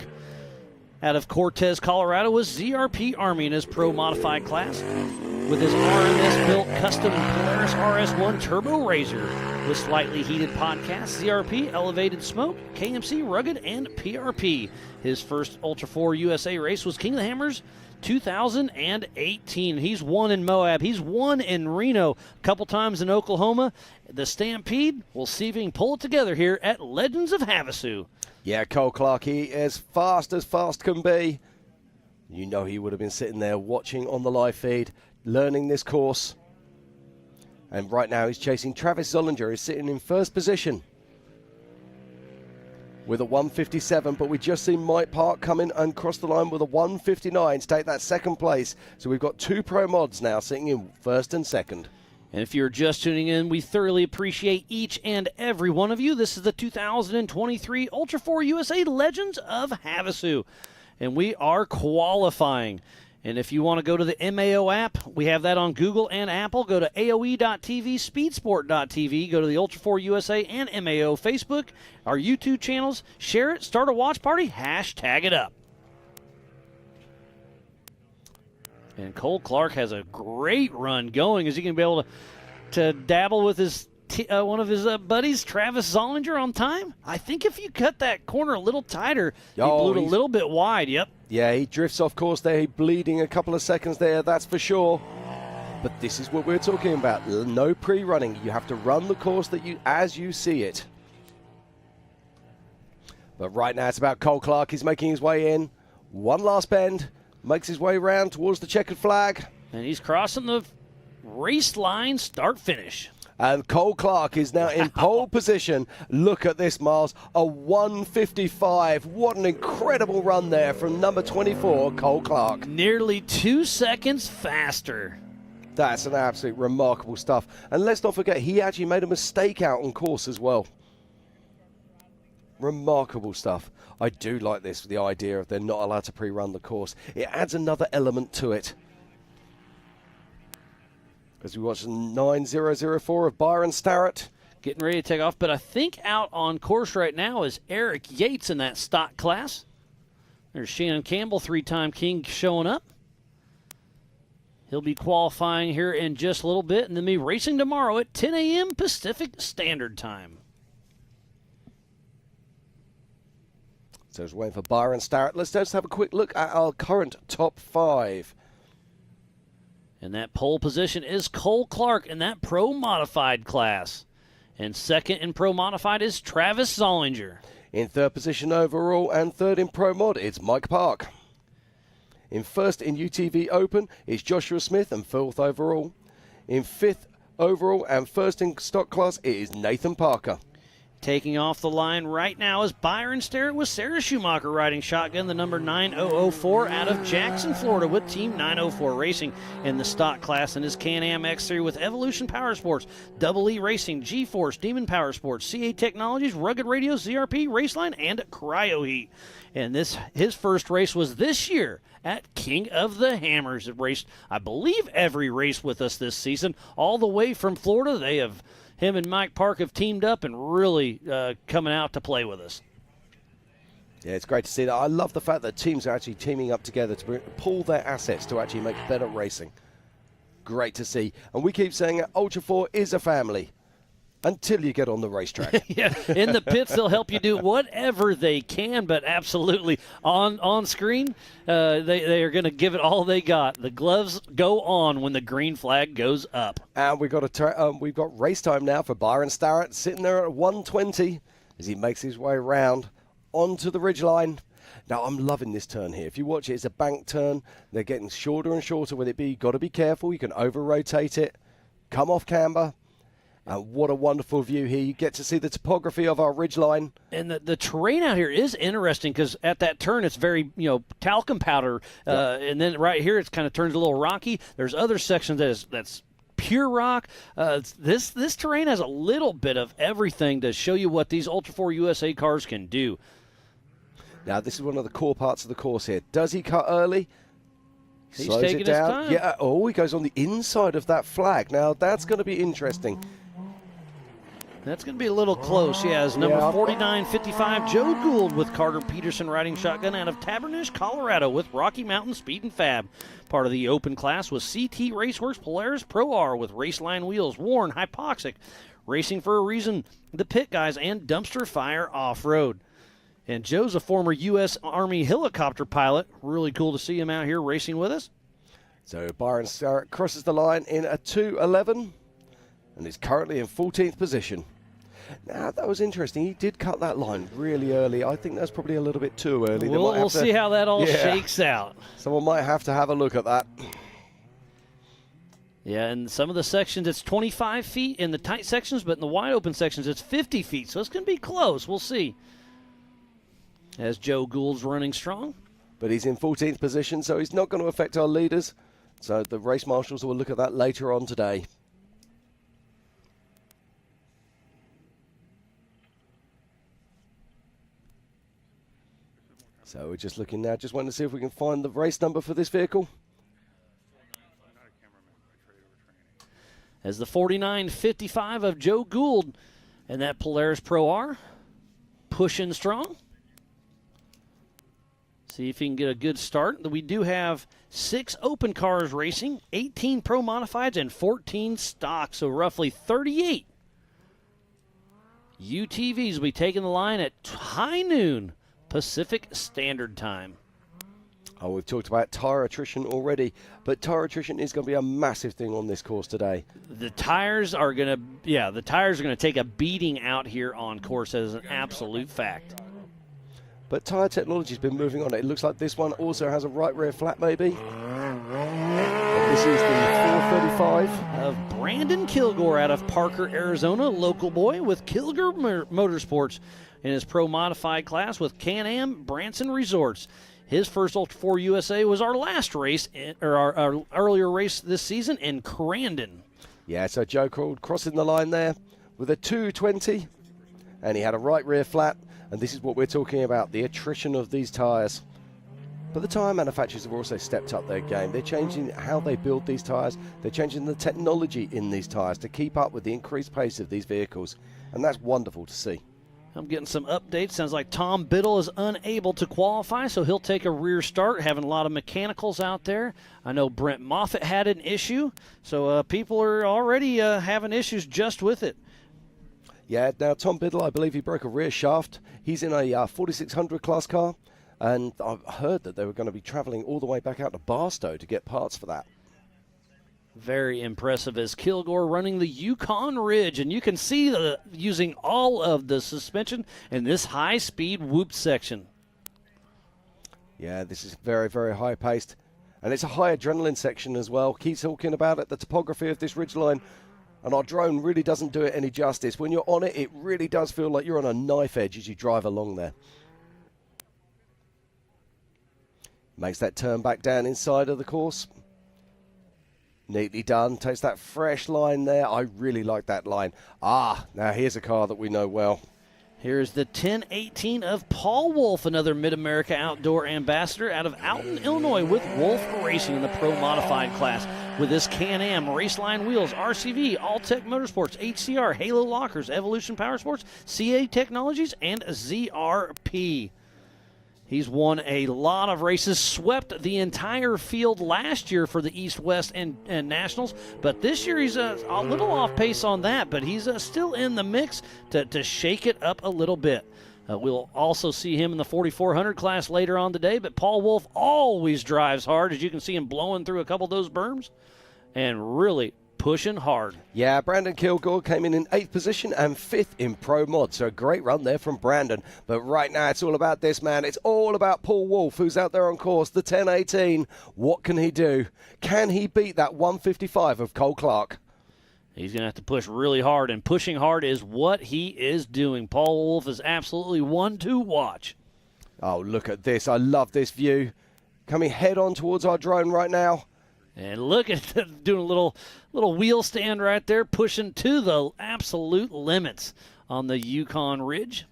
out of Cortez, Colorado, with ZRP Army in his Pro Modified class with his RMS-built custom Polaris RS1 Turbo Razor with slightly heated podcasts, ZRP, Elevated Smoke, KMC, Rugged, and PRP. His first Ultra4 USA race was King of the Hammers 2018. He's won in Moab. He's won in Reno, a couple times in Oklahoma. The Stampede, we'll see if he can pull it together here at Legends of Havasu. Yeah, Cole Clark, he is fast as fast can be. You know he would have been sitting there watching on the live feed, learning this course. And right now he's chasing Travis Zollinger. He's sitting in first position with a 157, but we just seen Mike Park come in and cross the line with a 159 to take that second place. So we've got two pro mods now sitting in first and second. And if you're just tuning in, we thoroughly appreciate each and every one of you. This is the 2023 Ultra4 USA Legends of Havasu, and we are qualifying. And if you want to go to the MAO app, we have that on Google and Apple. Go to AOE.TV, Speedsport.tv. Go to the Ultra4 USA and MAO Facebook, our YouTube channels. Share it, start a watch party, hashtag it up. And Cole Clark has a great run going. Is he going to be able to dabble with his one of his buddies, Travis Zollinger, on time? I think if you cut that corner a little tighter, he blew it a little bit wide. Yep. Yeah, he drifts off course there. He's bleeding a couple of seconds there, that's for sure. But this is what we're talking about. No pre-running. You have to run the course as you see it. But right now it's about Cole Clark. He's making his way in. One last bend. Makes his way around towards the checkered flag. And he's crossing the race line, start-finish. And Cole Clark is now in pole position. Look at this, Miles. A 155. What an incredible run there from number 24, Cole Clark. Nearly 2 seconds faster. That's an absolute remarkable stuff. And let's not forget, he actually made a mistake out on course as well. Remarkable stuff. I do like this, the idea of they're not allowed to pre-run the course. It adds another element to it. As we watch 9004 of Byron Starrett. Getting ready to take off, but I think out on course right now is Eric Yates in that stock class. There's Shannon Campbell, three-time king, showing up. He'll be qualifying here in just a little bit, and then be racing tomorrow at 10 a.m. Pacific Standard Time. So just waiting for Byron Starrett. Let's just have a quick look at our current top five. And that pole position is Cole Clark in that Pro Modified class. And second in Pro Modified is Travis Zollinger. In third position overall and third in Pro Mod, it's Mike Park. In first in UTV Open, it's Joshua Smith and fourth overall. In fifth overall and first in stock class, it is Nathan Parker. Taking off the line right now is Byron Starrett with Sarah Schumacher riding shotgun, the number 9004 out of Jackson, Florida, with Team 904 Racing in the stock class, and his Can-Am X3 with Evolution Power Sports, Double E Racing, G-Force, Demon Power Sports, CA Technologies, Rugged Radio, ZRP, Raceline, and Cryo Heat. And his first race was this year at King of the Hammers. It raced, I believe, every race with us this season, all the way from Florida. Him and Mike Park have teamed up and really coming out to play with us. Yeah, it's great to see that. I love the fact that teams are actually teaming up together to pull their assets to actually make better racing. Great to see. And we keep saying that Ultra4 is a family until you get on the racetrack. Yeah, in the pits, they'll help you do whatever they can, but absolutely on screen, they are going to give it all they got. The gloves go on when the green flag goes up. And we've got race time now for Byron Starrett, sitting there at 1:20. as he makes his way round onto the ridgeline. Now, I'm loving this turn here. If you watch it, it's a bank turn. They're getting shorter and shorter with it. You've got to be careful. You can over-rotate it, come off camber. And what a wonderful view here. You get to see the topography of our ridgeline. And the terrain out here is interesting because at that turn it's very, talcum powder. And then right here it kind of turns a little rocky. There's other sections that's pure rock. This terrain has a little bit of everything to show you what these Ultra4 USA cars can do. Now, this is one of the core parts of the course here. Does he cut early? He's Slows taking it down. his time. Yeah. Oh, he goes on the inside of that flag. Now, that's going to be interesting. That's going to be a little close, as number 4955, Joe Gould with Carter Peterson riding shotgun out of Tabernish, Colorado with Rocky Mountain Speed and Fab. Part of the open class was CT Raceworks Polaris Pro R with Raceline wheels, Warn, Hypoxic, Racing for a Reason, the Pit Guys, and Dumpster Fire Off-Road. And Joe's a former U.S. Army helicopter pilot. Really cool to see him out here racing with us. So Byron Starrett crosses the line in a 2:11 and is currently in 14th position. Now, that was interesting. He did cut that line really early. I think that's probably a little bit too early. We'll see how that all shakes out. Someone might have to have a look at that. Yeah, in some of the sections it's 25 feet in the tight sections, but in the wide open sections it's 50 feet. So it's going to be close. We'll see. As Joe Gould's running strong. But he's in 14th position, so he's not going to affect our leaders. So the race marshals will look at that later on today. So we're just looking now, just wanting to see if we can find the race number for this vehicle. As the 4955 of Joe Gould and that Polaris Pro R pushing strong. See if he can get a good start. We do have 6 open cars racing, 18 Pro Modifieds, and 14 stock, so roughly 38 UTVs will be taking the line at high noon Pacific Standard Time. Oh, we've talked about tire attrition already, but tire attrition is going to be a massive thing on this course today. The tires are going to take a beating out here on course as an absolute fact. But tire technology's been moving on. It looks like this one also has a right rear flat, maybe. This is the 435 of Brandon Kilgore out of Parker, Arizona, local boy with Kilgore Motorsports in his Pro Modified class with Can-Am Branson Resorts. His first Ultra4 USA was our last race, or our earlier race this season in Crandon. Yeah, so Joe Gould crossing the line there with a 220, and he had a right rear flat, and this is what we're talking about, the attrition of these tyres. But the tyre manufacturers have also stepped up their game. They're changing how they build these tyres. They're changing the technology in these tyres to keep up with the increased pace of these vehicles, and that's wonderful to see. I'm getting some updates. Sounds like Tom Biddle is unable to qualify, so he'll take a rear start, having a lot of mechanicals out there. I know Brent Moffitt had an issue, so people are already having issues just with it. Yeah, now Tom Biddle, I believe he broke a rear shaft. He's in a 4600 class car, and I've heard that they were going to be traveling all the way back out to Barstow to get parts for that. Very impressive as Kilgore running the Yukon Ridge, and you can see using all of the suspension in this high-speed whoop section. Yeah, this is very, very high-paced, and it's a high adrenaline section as well. Keep talking about it, the topography of this ridgeline, and our drone really doesn't do it any justice. When you're on it, it really does feel like you're on a knife edge as you drive along there. Makes that turn back down inside of the course. Neatly done. Takes that fresh line there. I really like that line. Now here's a car that we know well. Here's the 1018 of Paul Wolf, another Mid-America Outdoor Ambassador out of Alton, Illinois with Wolf Racing in the Pro Modified class. With this Can-Am, Raceline Wheels, RCV, Alltech Motorsports, HCR, Halo Lockers, Evolution Powersports, CA Technologies, and ZRP. He's won a lot of races, swept the entire field last year for the East, West, and Nationals. But this year he's a little off pace on that, but he's still in the mix to shake it up a little bit. We'll also see him in the 4400 class later on today, but Paul Wolf always drives hard, as you can see him blowing through a couple of those berms and really pushing hard. Yeah, Brandon Kilgore came in 8th position and 5th in Pro Mod, so a great run there from Brandon. But right now it's all about this man. It's all about Paul Wolf, who's out there on course, the 10:18. What can he do? Can he beat that 1:55 of Cole Clark? He's going to have to push really hard, and pushing hard is what he is doing. Paul Wolf is absolutely one to watch. Oh, look at this. I love this view. Coming head on towards our drone right now. And look at them doing a little wheel stand right there, pushing to the absolute limits on the Yukon Ridge.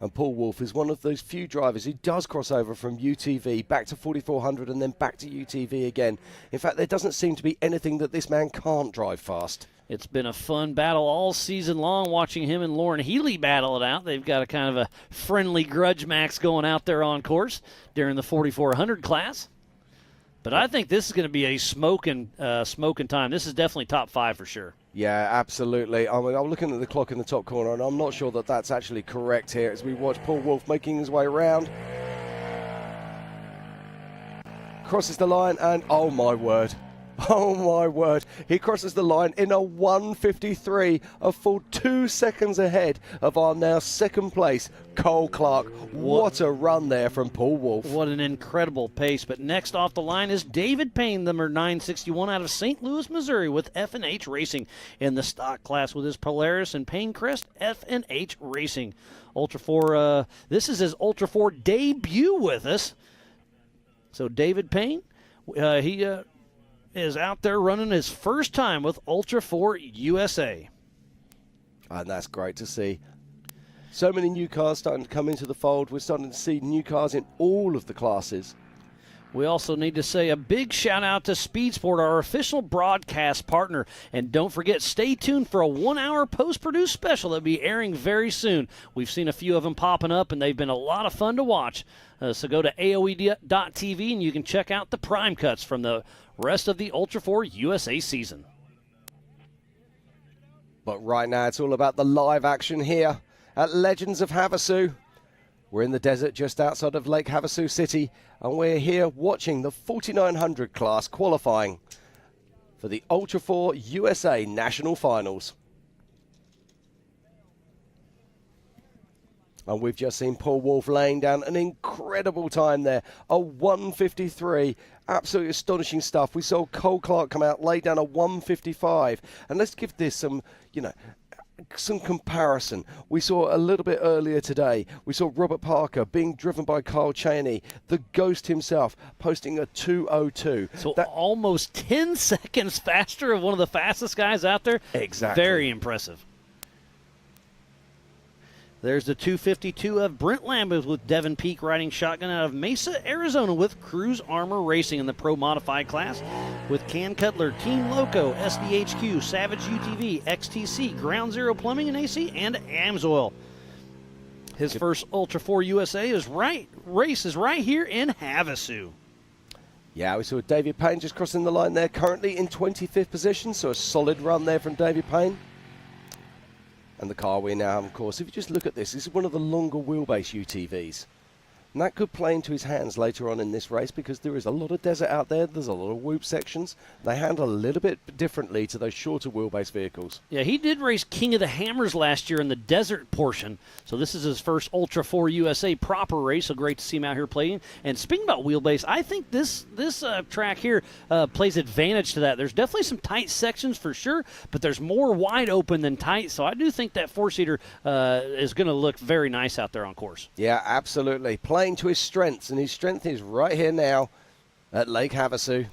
And Paul Wolf is one of those few drivers who does cross over from UTV back to 4400 and then back to UTV again. In fact, there doesn't seem to be anything that this man can't drive fast. It's been a fun battle all season long watching him and Lauren Healy battle it out. They've got a kind of a friendly grudge match going out there on course during the 4400 class. But I think this is going to be a smoking time. This is definitely top 5 for sure. Yeah, absolutely. I mean, I'm looking at the clock in the top corner, and I'm not sure that that's actually correct here as we watch Paul Wolf making his way around. Crosses the line, and oh my word. Oh my word, he crosses the line in a 1:53, a full 2 seconds ahead of our now second place, Cole Clark. What a run there from Paul Wolf. What an incredible pace. But next off the line is David Payne, number 961 out of St. Louis, Missouri, with F&H Racing in the stock class with his Polaris and Payne Crest. F&H Racing. Ultra4, this is his Ultra4 debut with us. So David Payne, he is out there running his first time with Ultra4 USA. And that's great to see. So many new cars starting to come into the fold. We're starting to see new cars in all of the classes. We also need to say a big shout out to Speed Sport, our official broadcast partner. And don't forget, stay tuned for a 1-hour post-produced special that will be airing very soon. We've seen a few of them popping up, and they've been a lot of fun to watch. So go to AOE.TV, and you can check out the prime cuts from the rest of the Ultra4 USA season. But right now, it's all about the live action here at Legends of Havasu. We're in the desert just outside of Lake Havasu City, and we're here watching the 4900 class qualifying for the Ultra4 USA National Finals. And we've just seen Paul Wolf laying down an incredible time there, a 1:53. Absolutely astonishing stuff. We saw Cole Clark come out, lay down a 1:55. And let's give this some, some comparison. We saw a little bit earlier today, we saw Robert Parker being driven by Kyle Cheney, the Ghost himself, posting a 2:02. So almost 10 seconds faster of one of the fastest guys out there. Exactly. Very impressive. There's the 252 of Brent Lambeth with Devin Peak riding shotgun out of Mesa, Arizona with Cruise Armor Racing in the Pro Modified class with Can Cutler, Team Loco, SDHQ, Savage UTV, XTC, Ground Zero Plumbing and AC, and Amsoil. His first Ultra4 USA race is right here in Havasu. Yeah, we saw David Payne just crossing the line there, currently in 25th position, so a solid run there from David Payne. And the car we now have, of course, if you just look at this is one of the longer wheelbase UTVs. And that could play into his hands later on in this race because there is a lot of desert out there. There's a lot of whoop sections. They handle a little bit differently to those shorter wheelbase vehicles. Yeah, he did race King of the Hammers last year in the desert portion. So this is his first Ultra4 USA proper race. So great to see him out here playing. And speaking about wheelbase, I think this track here plays advantage to that. There's definitely some tight sections for sure, but there's more wide open than tight. So I do think that four-seater is going to look very nice out there on course. Yeah, absolutely. Playing to his strengths, and his strength is right here now at Lake Havasu.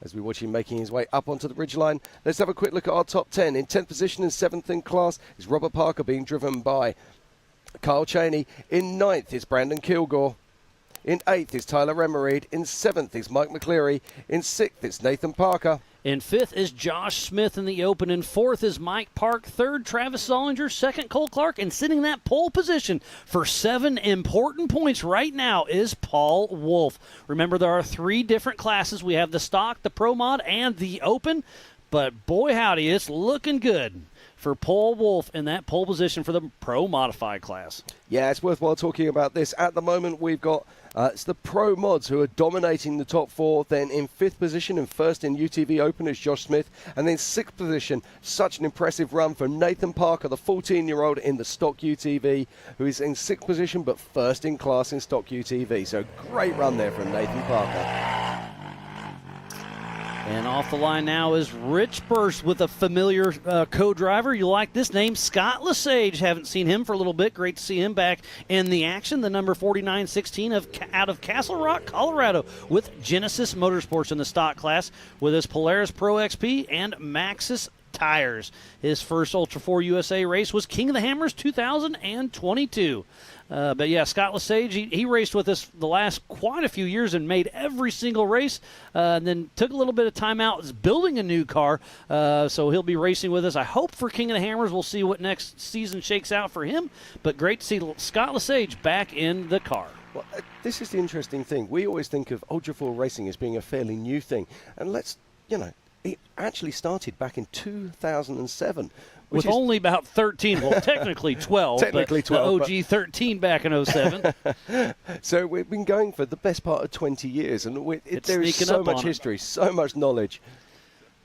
As we watch him making his way up onto the ridgeline, let's have a quick look at our top 10. In 10th position and 7th in class is Robert Parker being driven by Kyle Cheney. In 9th is Brandon Kilgore. In 8th is Tyler Remereed. In 7th is Mike McCleary. In 6th is Nathan Parker. In 5th is Josh Smith in the open. In 4th is Mike Park. 3rd, Travis Zollinger. 2nd, Cole Clark. And sitting in that pole position for 7 important points right now is Paul Wolf. Remember, there are 3 different classes. We have the stock, the pro mod, and the open. But boy howdy, it's looking good for Paul Wolf in that pole position for the Pro Modified class. Yeah, it's worthwhile talking about this. At the moment, we've got it's the Pro Mods who are dominating the top 4. Then in 5th position and first in UTV Open is Josh Smith. And then 6th position, such an impressive run from Nathan Parker, the 14-year-old in the stock UTV, who is in 6th position but first in class in stock UTV. So great run there from Nathan Parker. And off the line now is Rich Burst with a familiar co-driver. You like this name, Scott Lesage. Haven't seen him for a little bit. Great to see him back in the action. The number 4916 out of Castle Rock, Colorado, with Genesis Motorsports in the stock class with his Polaris Pro XP and Maxxis tires. His first Ultra4 USA race was King of the Hammers 2022. But yeah, Scott Lesage, he raced with us the last quite a few years and made every single race, and then took a little bit of time out, is building a new car, so he'll be racing with us. I hope for King of the Hammers. We'll see what next season shakes out for him, but great to see Scott Lesage back in the car. Well, this is the interesting thing. We always think of Ultra4 racing as being a fairly new thing, and it actually started back in 2007. With only about 13, well, technically 12, technically but 12, the OG 13 back in 07. So we've been going for the best part of 20 years, and there is so much history, so much knowledge.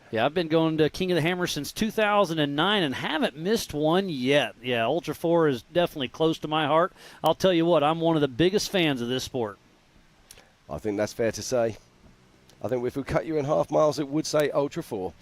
Yeah, I've been going to King of the Hammer since 2009 and haven't missed one yet. Yeah, Ultra4 is definitely close to my heart. I'll tell you what, I'm one of the biggest fans of this sport. I think that's fair to say. I think if we cut you in half miles, it would say Ultra4.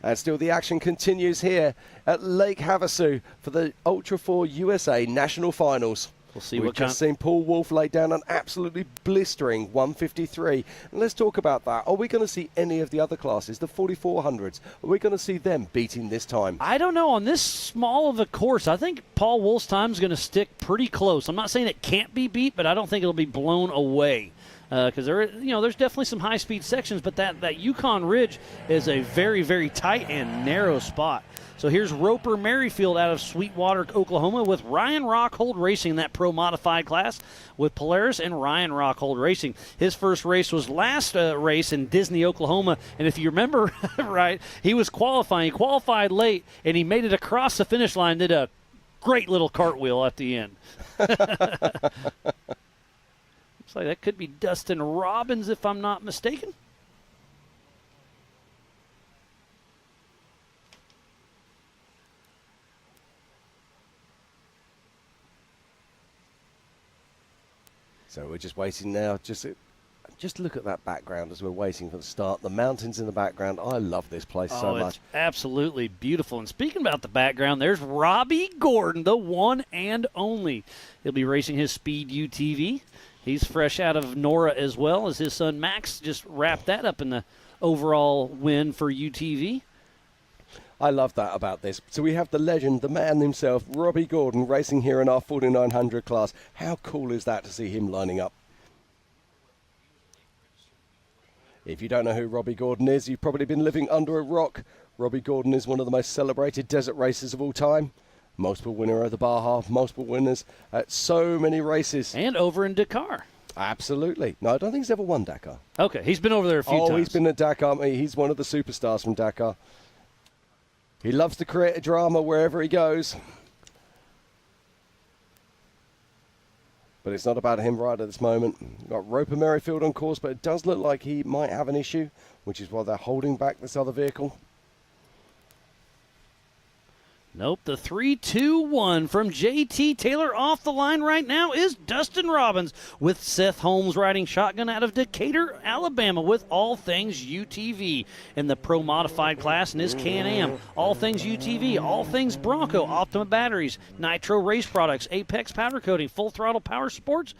And still the action continues here at Lake Havasu for the Ultra4 USA National Finals. We'll see. We've just seen Paul Wolf lay down an absolutely blistering 153. And let's talk about that. Are we going to see any of the other classes, the 4400s? Are we going to see them beating this time? I don't know. On this small of a course, I think Paul Wolf's time is going to stick pretty close. I'm not saying it can't be beat, but I don't think it'll be blown away. Because there's definitely some high-speed sections, but that Yukon Ridge is a very, very tight and narrow spot. So here's Roper Merrifield out of Sweetwater, Oklahoma, with Ryan Rockhold Racing in that Pro Modified class with Polaris and Ryan Rockhold Racing. His first race was last race in Disney, Oklahoma, and if you remember right, he was qualifying. He qualified late, and he made it across the finish line, did a great little cartwheel at the end. Looks like that could be Dustin Robbins, if I'm not mistaken. So we're just waiting now. Just look at that background as we're waiting for the start. The mountains in the background. I love this place so much. It's absolutely beautiful. And speaking about the background, there's Robbie Gordon, the one and only. He'll be racing his Speed UTV. He's fresh out of Nora as well, as his son Max just wrapped that up in the overall win for UTV. I love that about this. So we have the legend, the man himself, Robbie Gordon, racing here in our 4900 class. How cool is that to see him lining up? If you don't know who Robbie Gordon is, you've probably been living under a rock. Robbie Gordon is one of the most celebrated desert racers of all time. Multiple winner of the Baja, multiple winners at so many races. And over in Dakar. Absolutely. No, I don't think he's ever won Dakar. Okay, he's been over there a few times. Oh, he's been at Dakar. He's one of the superstars from Dakar. He loves to create a drama wherever he goes. But it's not about him right at this moment. We've got Roper Merrifield on course, but it does look like he might have an issue, which is why they're holding back this other vehicle. Nope, the 3-2-1 from JT Taylor off the line right now is Dustin Robbins with Seth Holmes riding shotgun out of Decatur, Alabama with all things UTV in the Pro Modified class and his Can-Am. All things UTV, all things Bronco, Optima batteries, Nitro race products, Apex powder coating, Full Throttle Power Sports.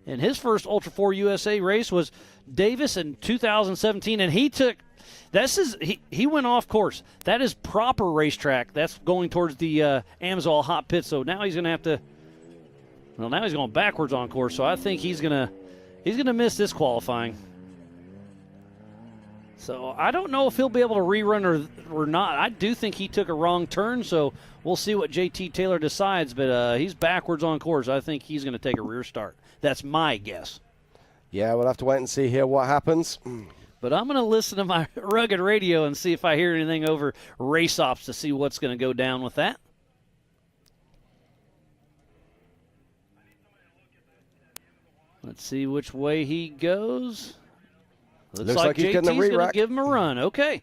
And his first Ultra4 USA race was Davis in 2017, and he went off course. That is proper racetrack. That's going towards the Amsoil hot pit. So now he's going to have to. Well, now he's going backwards on course. So I think he's gonna miss this qualifying. So I don't know if he'll be able to rerun or not. I do think he took a wrong turn. So we'll see what JT Taylor decides. But he's backwards on course. I think he's going to take a rear start. That's my guess. Yeah, we'll have to wait and see here what happens. But I'm going to listen to my rugged radio and see if I hear anything over race ops to see what's going to go down with that. Let's see which way he goes. Looks like he's JT's going to give him a run. Okay.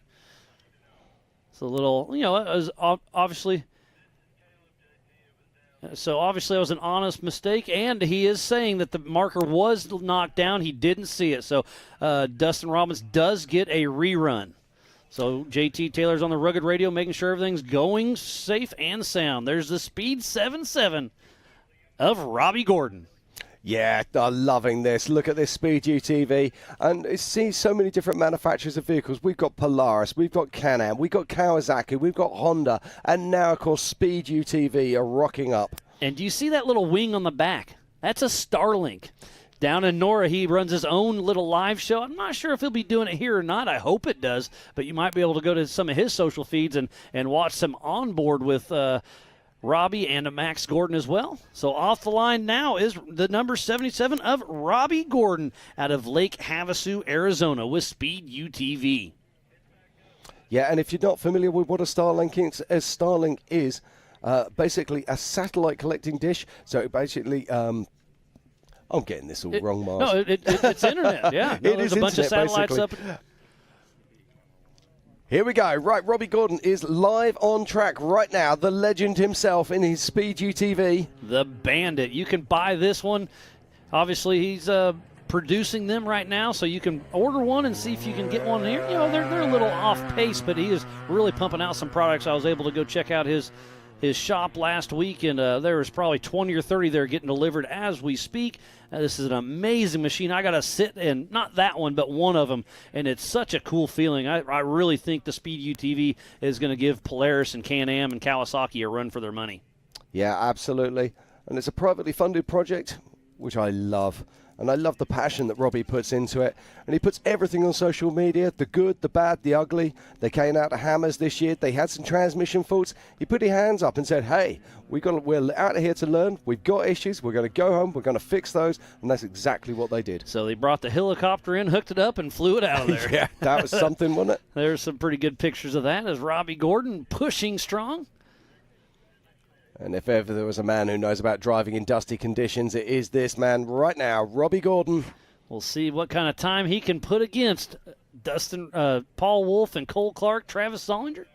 It's a little, it was obviously. So obviously it was an honest mistake, and he is saying that the marker was knocked down. He didn't see it. So Dustin Robbins does get a rerun. So JT Taylor's on the rugged radio making sure everything's going safe and sound. There's the Speed 7.7 of Robbie Gordon. Yeah, I'm loving this. Look at this Speed UTV. And it sees so many different manufacturers of vehicles. We've got Polaris, we've got Can-Am, we've got Kawasaki, we've got Honda, and now, of course, Speed UTV are rocking up. And do you see that little wing on the back? That's a Starlink. Down in Nora, he runs his own little live show. I'm not sure if he'll be doing it here or not. I hope it does. But you might be able to go to some of his social feeds and watch some onboard with Robbie and Max Gordon as well. So off the line now is the number 77 of Robbie Gordon out of Lake Havasu, Arizona with Speed UTV. Yeah, and if you're not familiar with what a Starlink is, basically a satellite collecting dish. So basically, I'm getting this all wrong, Mars. No, it's internet, yeah. No, there's a bunch of satellites basically up. Here we go. Right, Robbie Gordon is live on track right now. The legend himself in his Speed UTV. The Bandit. You can buy this one. Obviously, he's producing them right now, so you can order one and see if you can get one here. They're a little off pace, but he is really pumping out some products. I was able to go check out his shop last week, and there was probably 20 or 30 there getting delivered as we speak. This is an amazing machine. I got to sit in, not that one, but one of them, and it's such a cool feeling. I really think the Speed UTV is going to give Polaris and Can-Am and Kawasaki a run for their money. Yeah, absolutely. And it's a privately funded project, which I love. And I love the passion that Robbie puts into it. And he puts everything on social media, the good, the bad, the ugly. They came out to Hammers this year. They had some transmission faults. He put his hands up and said, hey, we're out here to learn. We've got issues. We're going to go home. We're going to fix those. And that's exactly what they did. So they brought the helicopter in, hooked it up, and flew it out of there. Yeah, that was something, wasn't it? There's some pretty good pictures of that as Robbie Gordon pushing strong. And if ever there was a man who knows about driving in dusty conditions, it is this man right now, Robbie Gordon. We'll see what kind of time he can put against Paul Wolf and Cole Clark, Travis Zollinger.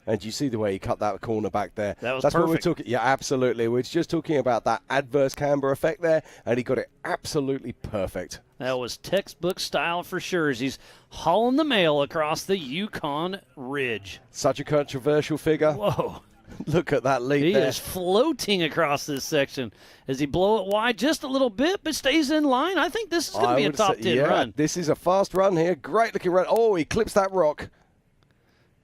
And you see the way he cut that corner back there. That's perfect. What we're talking. Yeah, absolutely. We're just talking about that adverse camber effect there, and he got it absolutely perfect. That was textbook style for sure as he's hauling the mail across the Yukon Ridge. Such a controversial figure. Whoa. Look at that lead there. He is floating across this section. Does he blow it wide just a little bit, but stays in line? I think this is going to be a top 10 run. This is a fast run here. Great looking run. Oh, he clips that rock.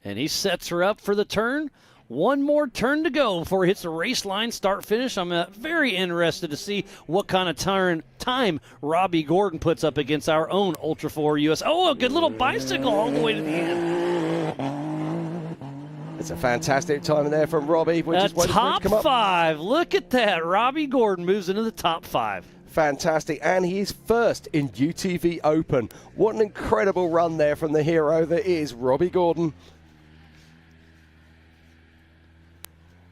And he sets her up for the turn. One more turn to go before he hits the race line, start finish. I'm very interested to see what kind of time Robbie Gordon puts up against our own Ultra4 US. Oh, a good little bicycle all the way to the end. It's a fantastic time in there from Robbie. We're just waiting for it to come up. Top 5. Look at that. Robbie Gordon moves into the top 5. Fantastic. And he's first in UTV Open. What an incredible run there from the hero that is Robbie Gordon.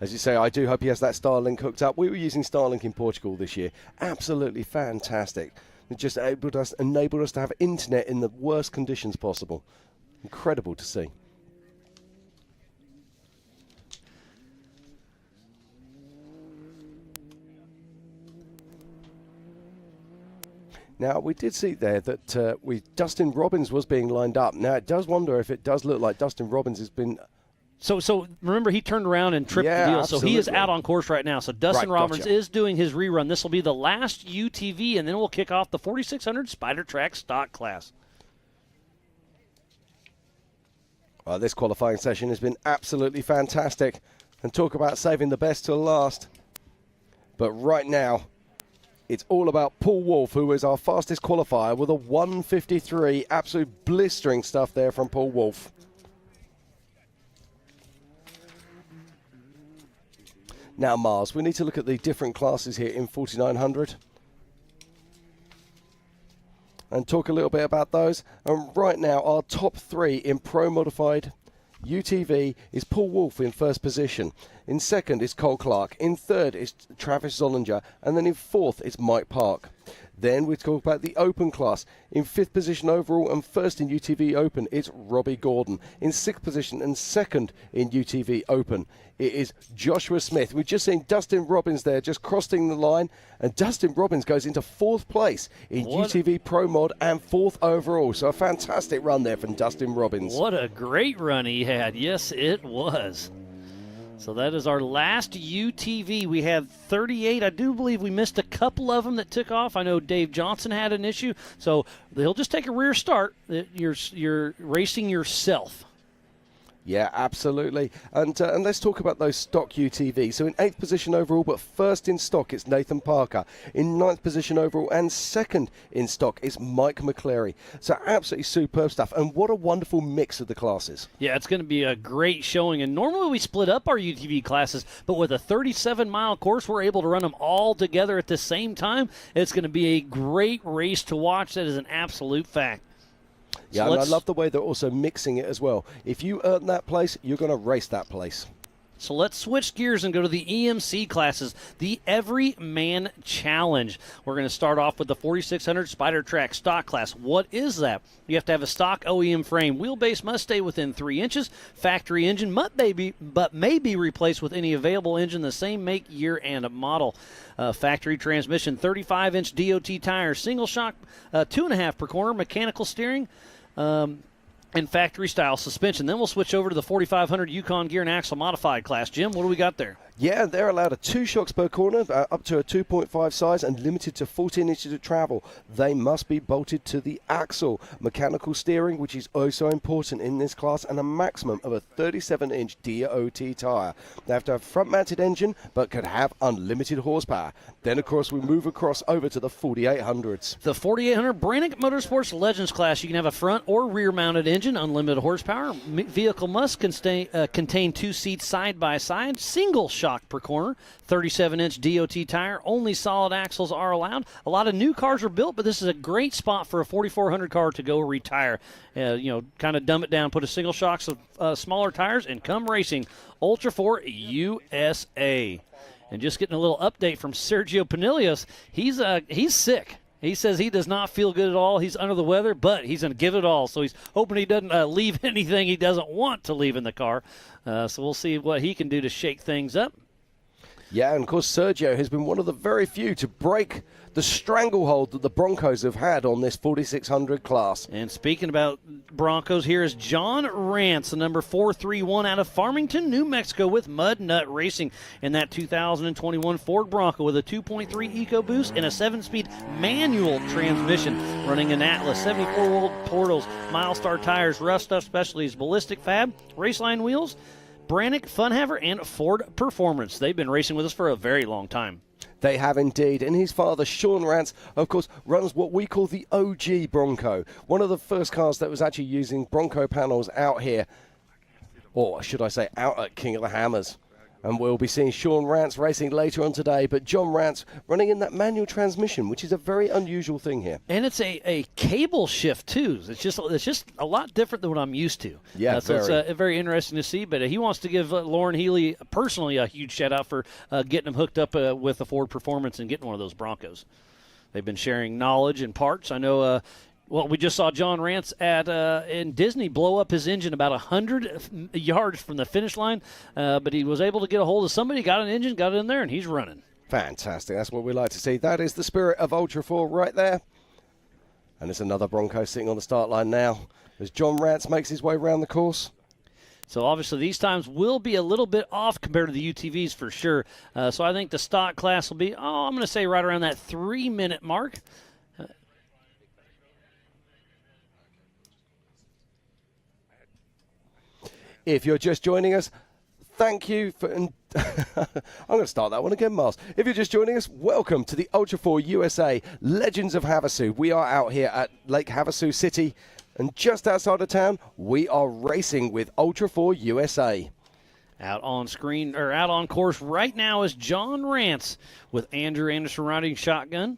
As you say, I do hope he has that Starlink hooked up. We were using Starlink in Portugal this year. Absolutely fantastic. It just enabled us to have internet in the worst conditions possible. Incredible to see. Now, we did see there that Dustin Robbins was being lined up. Now, it does wonder if it does look like Dustin Robbins has been... So remember, he turned around and tripped the deal. Absolutely. So he is out on course right now. So Dustin Robbins is doing his rerun. This will be the last UTV, and then we'll kick off the 4600 Spider Track stock class. Well, this qualifying session has been absolutely fantastic. And talk about saving the best till last. But right now, it's all about Paul Wolf, who is our fastest qualifier with a 1:53. Absolute blistering stuff there from Paul Wolf. Now, Mars, we need to look at the different classes here in 4900. and talk a little bit about those. And right now, our top 3 in Pro Modified UTV is Paul Wolf in first position. In second is Cole Clark. In third is Travis Zollinger. And then in fourth is Mike Park. Then we talk about the Open class. In fifth position overall and first in UTV Open, it's Robbie Gordon. In sixth position and second in UTV Open, it is Joshua Smith. We've just seen Dustin Robbins there just crossing the line, and Dustin Robbins goes into fourth place in UTV Pro Mod and fourth overall. So a fantastic run there from Dustin Robbins. What a great run he had. Yes, it was. So that is our last UTV. We had 38. I do believe we missed a couple of them that took off. I know Dave Johnson had an issue. So he'll just take a rear start. You're racing yourself. Yeah, absolutely. And let's talk about those stock UTVs. So in 8th position overall, but first in stock, it's Nathan Parker. In 9th position overall and second in stock is Mike McCleary. So absolutely superb stuff. And what a wonderful mix of the classes. Yeah, it's going to be a great showing. And normally we split up our UTV classes, but with a 37-mile course, we're able to run them all together at the same time. It's going to be a great race to watch. That is an absolute fact. Yeah, and I love the way they're also mixing it as well. If you earn that place, you're going to race that place. So let's switch gears and go to the EMC classes, the Everyman Challenge. We're going to start off with the 4600 Spider Track stock class. What is that? You have to have a stock OEM frame. Wheelbase must stay within 3 inches. Factory engine but may be replaced with any available engine the same make, year, and model. Factory transmission, 35-inch DOT tires, single shock, 2.5 per corner, mechanical steering, and factory-style suspension. Then we'll switch over to the 4500 Yukon Gear and Axle Modified class. Jim, what do we got there? Yeah, they're allowed 2 shocks per corner, up to a 2.5 size and limited to 14 inches of travel. They must be bolted to the axle. Mechanical steering, which is also important in this class, and a maximum of a 37-inch DOT tyre. They have to have a front-mounted engine, but could have unlimited horsepower. Then, of course, we move across over to the 4800s. The 4800 Brannick Motorsports Legends class. You can have a front or rear-mounted engine, unlimited horsepower. Vehicle must contain 2 seats side by side, single shock per corner, 37-inch DOT tire. Only solid axles are allowed. A lot of new cars are built, but this is a great spot for a 4400 car to go retire. Kind of dumb it down, put a single shocks of smaller tires, and come racing. Ultra4 USA. And just getting a little update from Sergio Pinillos. He's sick. He says he does not feel good at all. He's under the weather, but he's going to give it all. So he's hoping he doesn't leave anything he doesn't want to leave in the car. So we'll see what he can do to shake things up. Yeah, and of course Sergio has been one of the very few to break the stranglehold that the Broncos have had on this 4600 class. And speaking about Broncos, here is John Rance, the number 431 out of Farmington, New Mexico, with Mud Nut Racing in that 2021 Ford Bronco with a 2.3 EcoBoost and a 7-speed manual transmission, running an Atlas, 74-volt portals, Milestar tires, Rough Stuff Specialties, Ballistic Fab, Raceline wheels, Brannick, Funhaver, and Ford Performance. They've been racing with us for a very long time. They have indeed. And his father, Sean Rance, of course, runs what we call the OG Bronco. One of the first cars that was actually using Bronco panels out here, or should I say out at King of the Hammers. And we'll be seeing Sean Rance racing later on today, but John Rance running in that manual transmission, which is a very unusual thing here. And it's a cable shift, too. It's just a lot different than what I'm used to. Yeah, so it's very interesting to see, but he wants to give Lauren Healy personally a huge shout-out for getting him hooked up with the Ford Performance and getting one of those Broncos. They've been sharing knowledge and parts. I know we just saw John Rance in Disney blow up his engine about 100 yards from the finish line, but he was able to get a hold of somebody, got an engine, got it in there, and he's running. Fantastic. That's what we like to see. That is the spirit of Ultra4 right there. And it's another Bronco sitting on the start line now as John Rance makes his way around the course. So obviously these times will be a little bit off compared to the UTVs for sure. So I think the stock class will be, I'm going to say right around that 3-minute mark. If you're just joining us, thank you for... I'm going to start that one again, Miles. If you're just joining us, welcome to the Ultra4 USA Legends of Havasu. We are out here at Lake Havasu City, and just outside of town, we are racing with Ultra4 USA. Out on course right now is John Rance with Andrew Anderson riding shotgun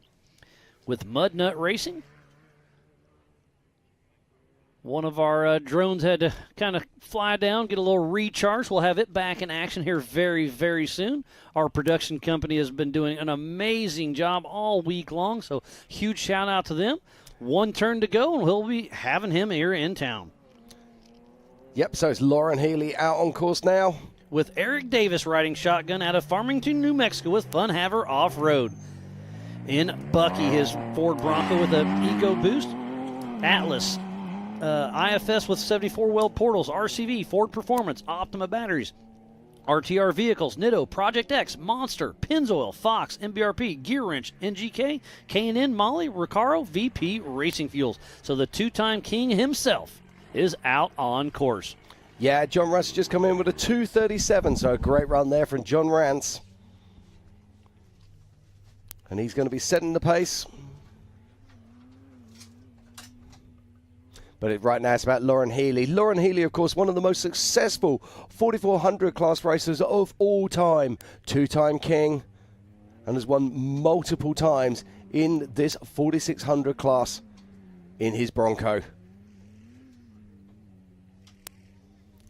with Mud Nut Racing. One of our drones had to kind of fly down, get a little recharge. We'll have it back in action here very, very soon. Our production company has been doing an amazing job all week long, so huge shout out to them. One turn to go, and we'll be having him here in town. Yep, so it's Lauren Healy out on course now. With Eric Davis riding shotgun out of Farmington, New Mexico with Fun Haver Off-Road. In Bucky, his Ford Bronco with an Eco Boost. Atlas. IFS with 74 weld portals, RCV, Ford Performance, Optima batteries, RTR vehicles, Nitto, Project X, Monster, Pennzoil, Fox, MBRP, Gear Wrench, NGK, K&N, Molly, Recaro, VP Racing Fuels. So the two-time king himself is out on course. Yeah, John Rance just come in with a 2:37, so a great run there from John Rance. And he's going to be setting the pace. But right now it's about Lauren Healy. Lauren Healy, of course, one of the most successful 4400 class racers of all time. Two-time king and has won multiple times in this 4600 class in his Bronco.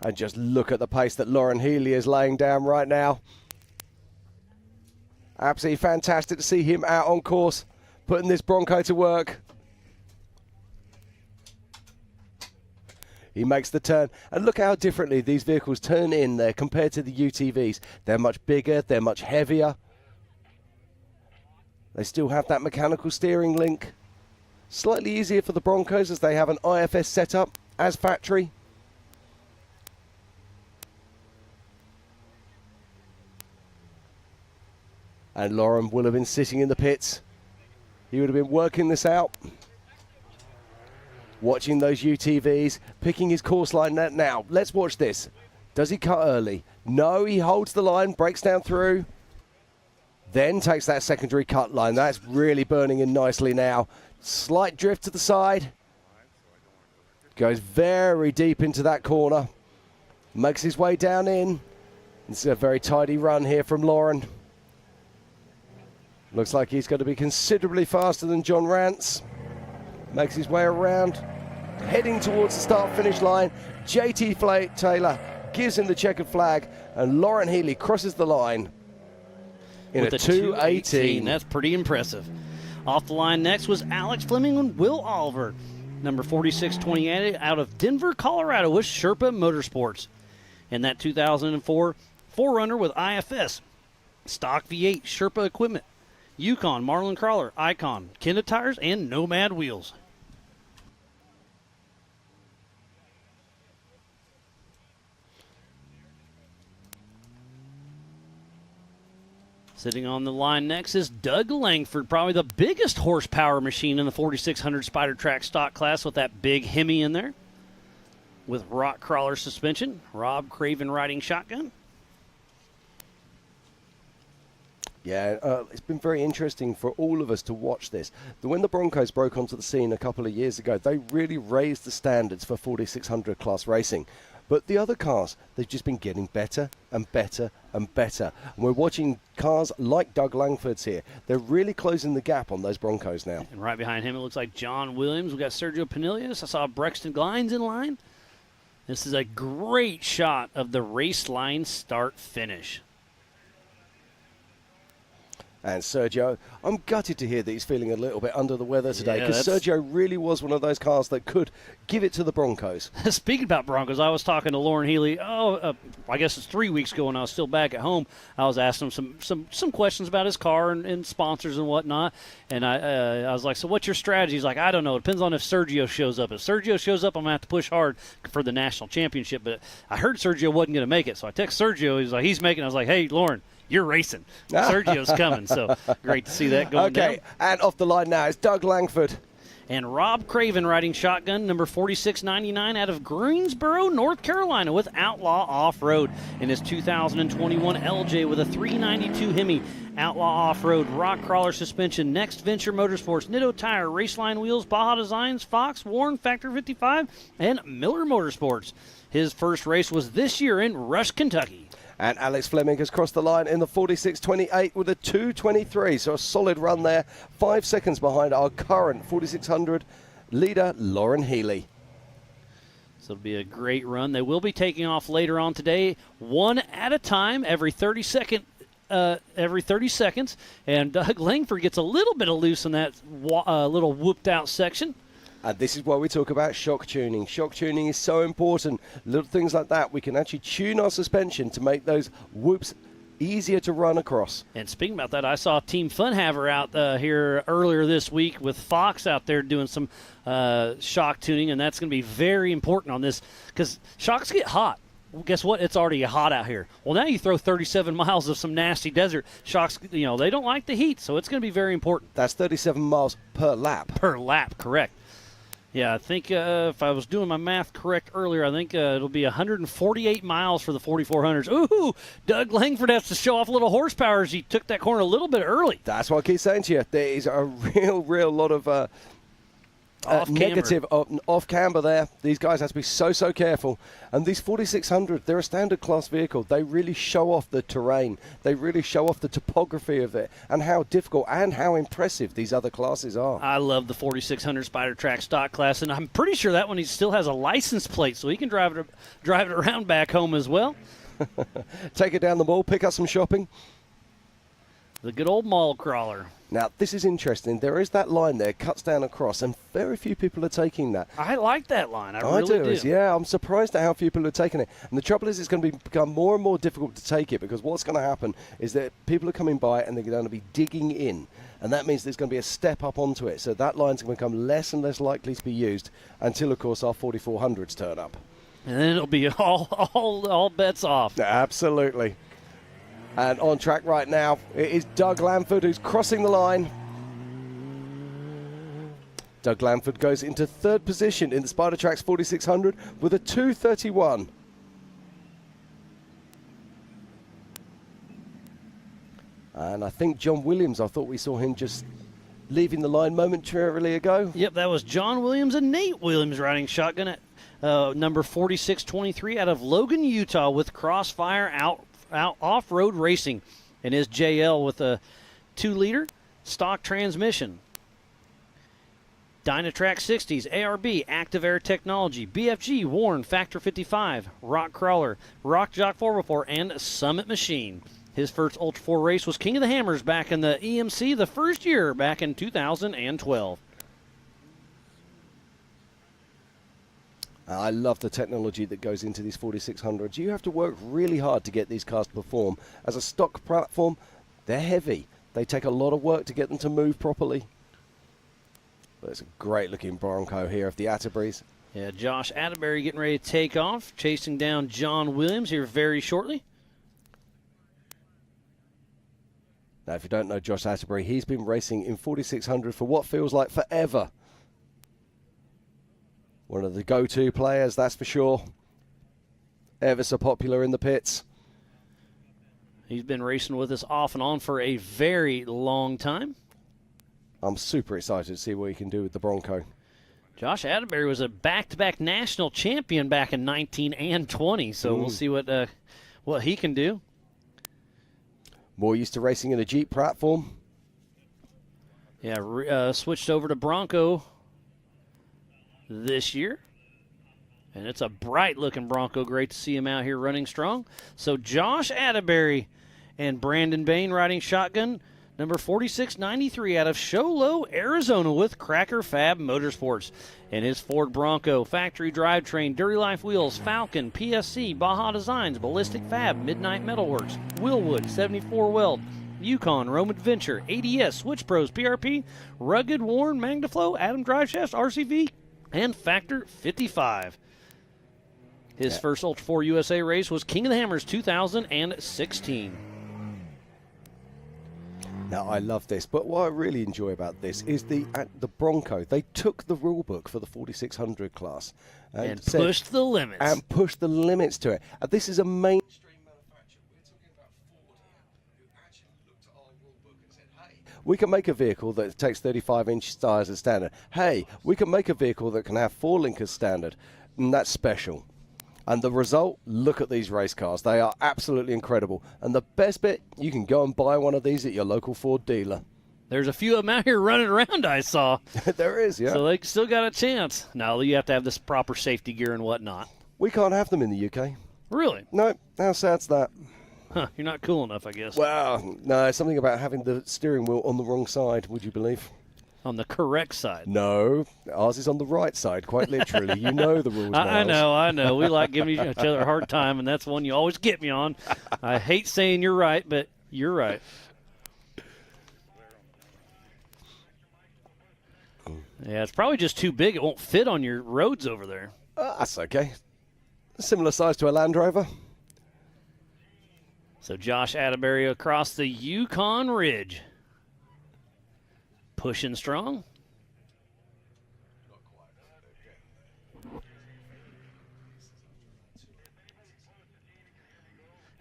And just look at the pace that Lauren Healy is laying down right now. Absolutely fantastic to see him out on course, putting this Bronco to work. He makes the turn, and look how differently these vehicles turn in there compared to the UTVs. They're much bigger, they're much heavier. They still have that mechanical steering link. Slightly easier for the Broncos as they have an IFS setup as factory. And Lauren will have been sitting in the pits. He would have been working this out. Watching those UTVs, picking his course line now. Let's watch this. Does he cut early? No, he holds the line, breaks down through, then takes that secondary cut line. That's really burning in nicely now. Slight drift to the side. Goes very deep into that corner. Makes his way down in. It's a very tidy run here from Lauren. Looks like he's going to be considerably faster than John Rance. Makes his way around, heading towards the start-finish line. JT Taylor gives him the checkered flag, and Lauren Healy crosses the line in with a 2:18. That's pretty impressive. Off the line next was Alex Fleming and Will Oliver, number 4628 out of Denver, Colorado with Sherpa Motorsports. And that 2004 4Runner with IFS, stock V8, Sherpa equipment, Yukon, Marlin Crawler, Icon, Kenda tires, and Nomad wheels. Sitting on the line next is Doug Langford, probably the biggest horsepower machine in the 4600 Spider Track stock class with that big Hemi in there. With rock crawler suspension, Rob Craven riding shotgun. Yeah, it's been very interesting for all of us to watch this. When the Broncos broke onto the scene a couple of years ago, they really raised the standards for 4600 class racing. But the other cars, they've just been getting better and better and better. And we're watching cars like Doug Langford's here. They're really closing the gap on those Broncos now. And right behind him, it looks like John Williams. We've got Sergio Pinillas. I saw Brexton Glines in line. This is a great shot of the race line start-finish. And Sergio, I'm gutted to hear that he's feeling a little bit under the weather today, because Sergio really was one of those cars that could give it to the Broncos. Speaking about Broncos, I was talking to Lauren Healy, I guess it's 3 weeks ago when I was still back at home. I was asking him some questions about his car and sponsors and whatnot. And I was like, so what's your strategy? He's like, I don't know. It depends on if Sergio shows up. If Sergio shows up, I'm going to have to push hard for the national championship. But I heard Sergio wasn't going to make it. So I text Sergio. He's like, he's making it. I was like, hey, Lauren, you're racing. Sergio's coming, so great to see that going down. Okay, and off the line now is Doug Langford. And Rob Craven riding shotgun, number 4699 out of Greensboro, North Carolina with Outlaw Off-Road. In his 2021 LJ with a 392 Hemi. Outlaw Off-Road, rock crawler suspension, Next Venture Motorsports, Nitto Tire, Raceline Wheels, Baja Designs, Fox, Warren, Factor 55, and Miller Motorsports. His first race was this year in Rush, Kentucky. And Alex Fleming has crossed the line in the 46.28 with a 2:23. So a solid run there. 5 seconds behind our current 4600 leader, Lauren Healy. So it'll be a great run. They will be taking off later on today, one at a time, every 30 seconds. And Doug Langford gets a little bit of loose in that little whooped out section. And this is why we talk about shock tuning. Shock tuning is so important. Little things like that, we can actually tune our suspension to make those whoops easier to run across. And speaking about that, I saw Team Funhaver out here earlier this week with Fox out there doing some shock tuning, and that's going to be very important on this because shocks get hot. Well, guess what? It's already hot out here. Well, now you throw 37 miles of some nasty desert. Shocks, they don't like the heat, so it's going to be very important. That's 37 miles per lap. Per lap, correct. Yeah, I think if I was doing my math correct earlier, I think it'll be 148 miles for the 4400s. Ooh, Doug Langford has to show off a little horsepower as he took that corner a little bit early. That's what I keep saying to you. There is a real lot of negative off camber there. These guys have to be so careful. And these 4600, they're a standard class vehicle. They really show off the terrain. They really show off the topography of it and how difficult and how impressive these other classes are. I love the 4600 Spider Track stock class, and I'm pretty sure that one he still has a license plate, so he can drive it around back home as well. Take it down the mall, pick up some shopping. The good old mall crawler. Now, this is interesting. There is that line there, cuts down across, and very few people are taking that. I like that line. I really do. Yeah, I'm surprised at how few people are taking it. And the trouble is it's going to become more and more difficult to take it because what's going to happen is that people are coming by and they're going to be digging in. And that means there's going to be a step up onto it. So that line's going to become less and less likely to be used until, of course, our 4400s turn up. And then it'll be all bets off. Absolutely. And on track right now, it is Doug Langford who's crossing the line. Doug Langford goes into third position in the Spider Tracks 4600 with a 2:31. And I think John Williams, I thought we saw him just leaving the line momentarily ago. Yep, that was John Williams and Nate Williams riding shotgun at number 4623 out of Logan, Utah with Crossfire out off-road racing, and his JL with a 2-liter stock transmission. Dynatrack 60s, ARB, Active Air Technology, BFG, Warren, Factor 55, Rock Crawler, Rock Jock 4x4, and Summit Machine. His first Ultra4 race was King of the Hammers back in the EMC the first year back in 2012. I love the technology that goes into these 4600s. You have to work really hard to get these cars to perform. As a stock platform, they're heavy. They take a lot of work to get them to move properly. But it's a great looking Bronco here of the Atterburys. Yeah, Josh Atterbury getting ready to take off, chasing down John Williams here very shortly. Now, if you don't know Josh Atterbury, he's been racing in 4600 for what feels like forever. One of the go-to players, that's for sure. Ever so popular in the pits. He's been racing with us off and on for a very long time. I'm super excited to see what he can do with the Bronco. Josh Atterbury was a back-to-back national champion back in 19 and 20, so we'll see what he can do. More used to racing in a Jeep platform. Yeah, switched over to Bronco this year. And it's a bright-looking Bronco. Great to see him out here running strong. So Josh Atterbury and Brandon Bain riding shotgun, number 4693 out of Show Low, Arizona with Cracker Fab Motorsports. And his Ford Bronco, factory drivetrain, Dirty Life Wheels, Falcon, PSC, Baja Designs, Ballistic Fab, Midnight Metalworks, Willwood, 74 Weld, Yukon, Rome Adventure, ADS, Switch Pros, PRP, Rugged, Warren, Magnaflow, Adam Driveshafts, RCV, and Factor 55. His first Ultra4 USA race was King of the Hammers 2016. Now, I love this, but what I really enjoy about this is the Bronco. They took the rule book for the 4600 class and pushed the limits. And pushed the limits to it. This is a mainstream manufacturer. We're talking about Ford here, who actually looked at our rule book and said, hey, we can make a vehicle that takes 35-inch tires as standard. Hey, we can make a vehicle that can have 4-link as standard. And that's special. And the result, look at these race cars. They are absolutely incredible. And the best bit, you can go and buy one of these at your local Ford dealer. There's a few of them out here running around, I saw. There is, yeah. So they still got a chance. No, you have to have this proper safety gear and whatnot. We can't have them in the UK. Really? No, how sad's that? Huh, you're not cool enough, I guess. Well, no, something about having the steering wheel on the wrong side, would you believe? On the correct side. No, ours is on the right side, quite literally. You know the rules, I Miles. know. We like giving each other a hard time, and that's one you always get me on. I hate saying you're right, but you're right. Yeah, it's probably just too big. It won't fit on your roads over there. That's okay. Similar size to a Land Rover. So Josh Atterbury across the Yukon Ridge. Pushing strong.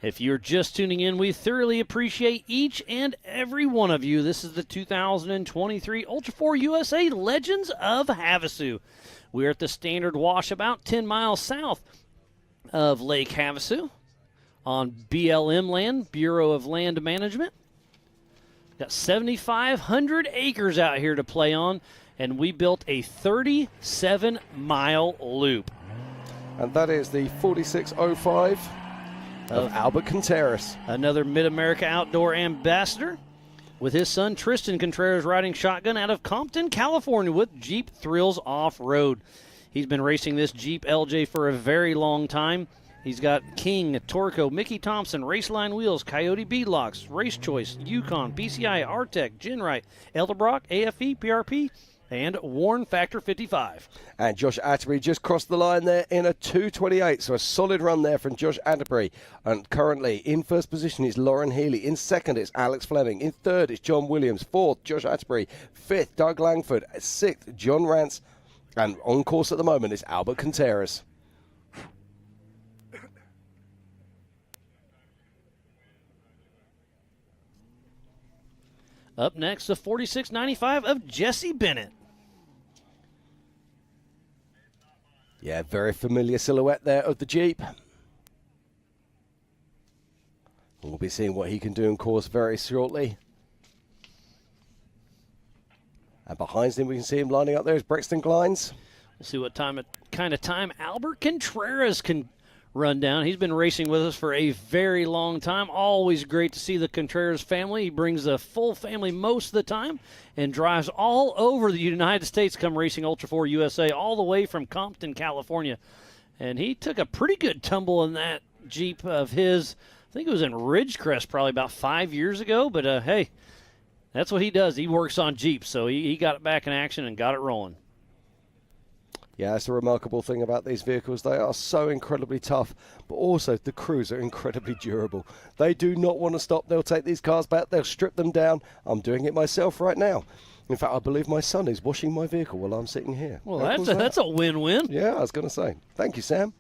If you're just tuning in, we thoroughly appreciate each and every one of you. This is the 2023 Ultra4 USA Legends of Havasu. We're at the Standard Wash about 10 miles south of Lake Havasu on BLM land, Bureau of Land Management. Got 7,500 acres out here to play on, and we built a 37-mile loop. And that is the 4605 of Albert Contreras. Another Mid-America Outdoor ambassador with his son Tristan Contreras riding shotgun out of Compton, California with Jeep Thrills Off-Road. He's been racing this Jeep LJ for a very long time. He's got King, Torco, Mickey Thompson, Raceline Wheels, Coyote Beadlocks, Race Choice, Yukon, PCI, Artec, Genrite, Elderbrock, AFE, PRP, and Warn Factor 55. And Josh Atterbury just crossed the line there in a 2:28, so a solid run there from Josh Atterbury. And currently in first position is Lauren Healy. In second, it's Alex Fleming. In third, it's John Williams. Fourth, Josh Atterbury. Fifth, Doug Langford. Sixth, John Rance. And on course at the moment is Albert Contreras. Up next, the 4695 of Jesse Bennett. Yeah, very familiar silhouette there of the Jeep. We'll be seeing what he can do in course very shortly. And behind him, we can see him lining up there is Brexton Glines. We'll see what kind of time Albert Contreras can run down. He's been racing with us for a very long time. Always great to see the Contreras family. He brings the full family most of the time and drives all over the United States come racing Ultra4 USA, all the way from Compton, California. And he took a pretty good tumble in that Jeep of his. I think it was in Ridgecrest probably about 5 years ago. But, hey, that's what he does. He works on Jeeps. So he got it back in action and got it rolling. Yeah, that's the remarkable thing about these vehicles. They are so incredibly tough, but also the crews are incredibly durable. They do not want to stop. They'll take these cars back. They'll strip them down. I'm doing it myself right now. In fact, I believe my son is washing my vehicle while I'm sitting here. Well, that's a win-win. Yeah, I was going to say. Thank you, Sam.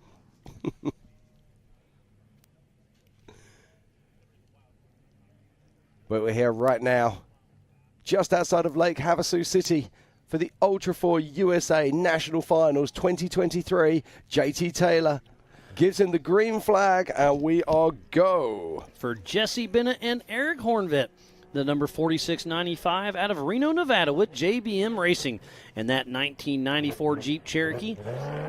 But we're here right now, just outside of Lake Havasu City, for the Ultra4 USA National Finals 2023. JT Taylor gives him the green flag, and we are go. For Jesse Bennett and Eric Hornvet, the number 4695 out of Reno, Nevada with JBM Racing. And that 1994 Jeep Cherokee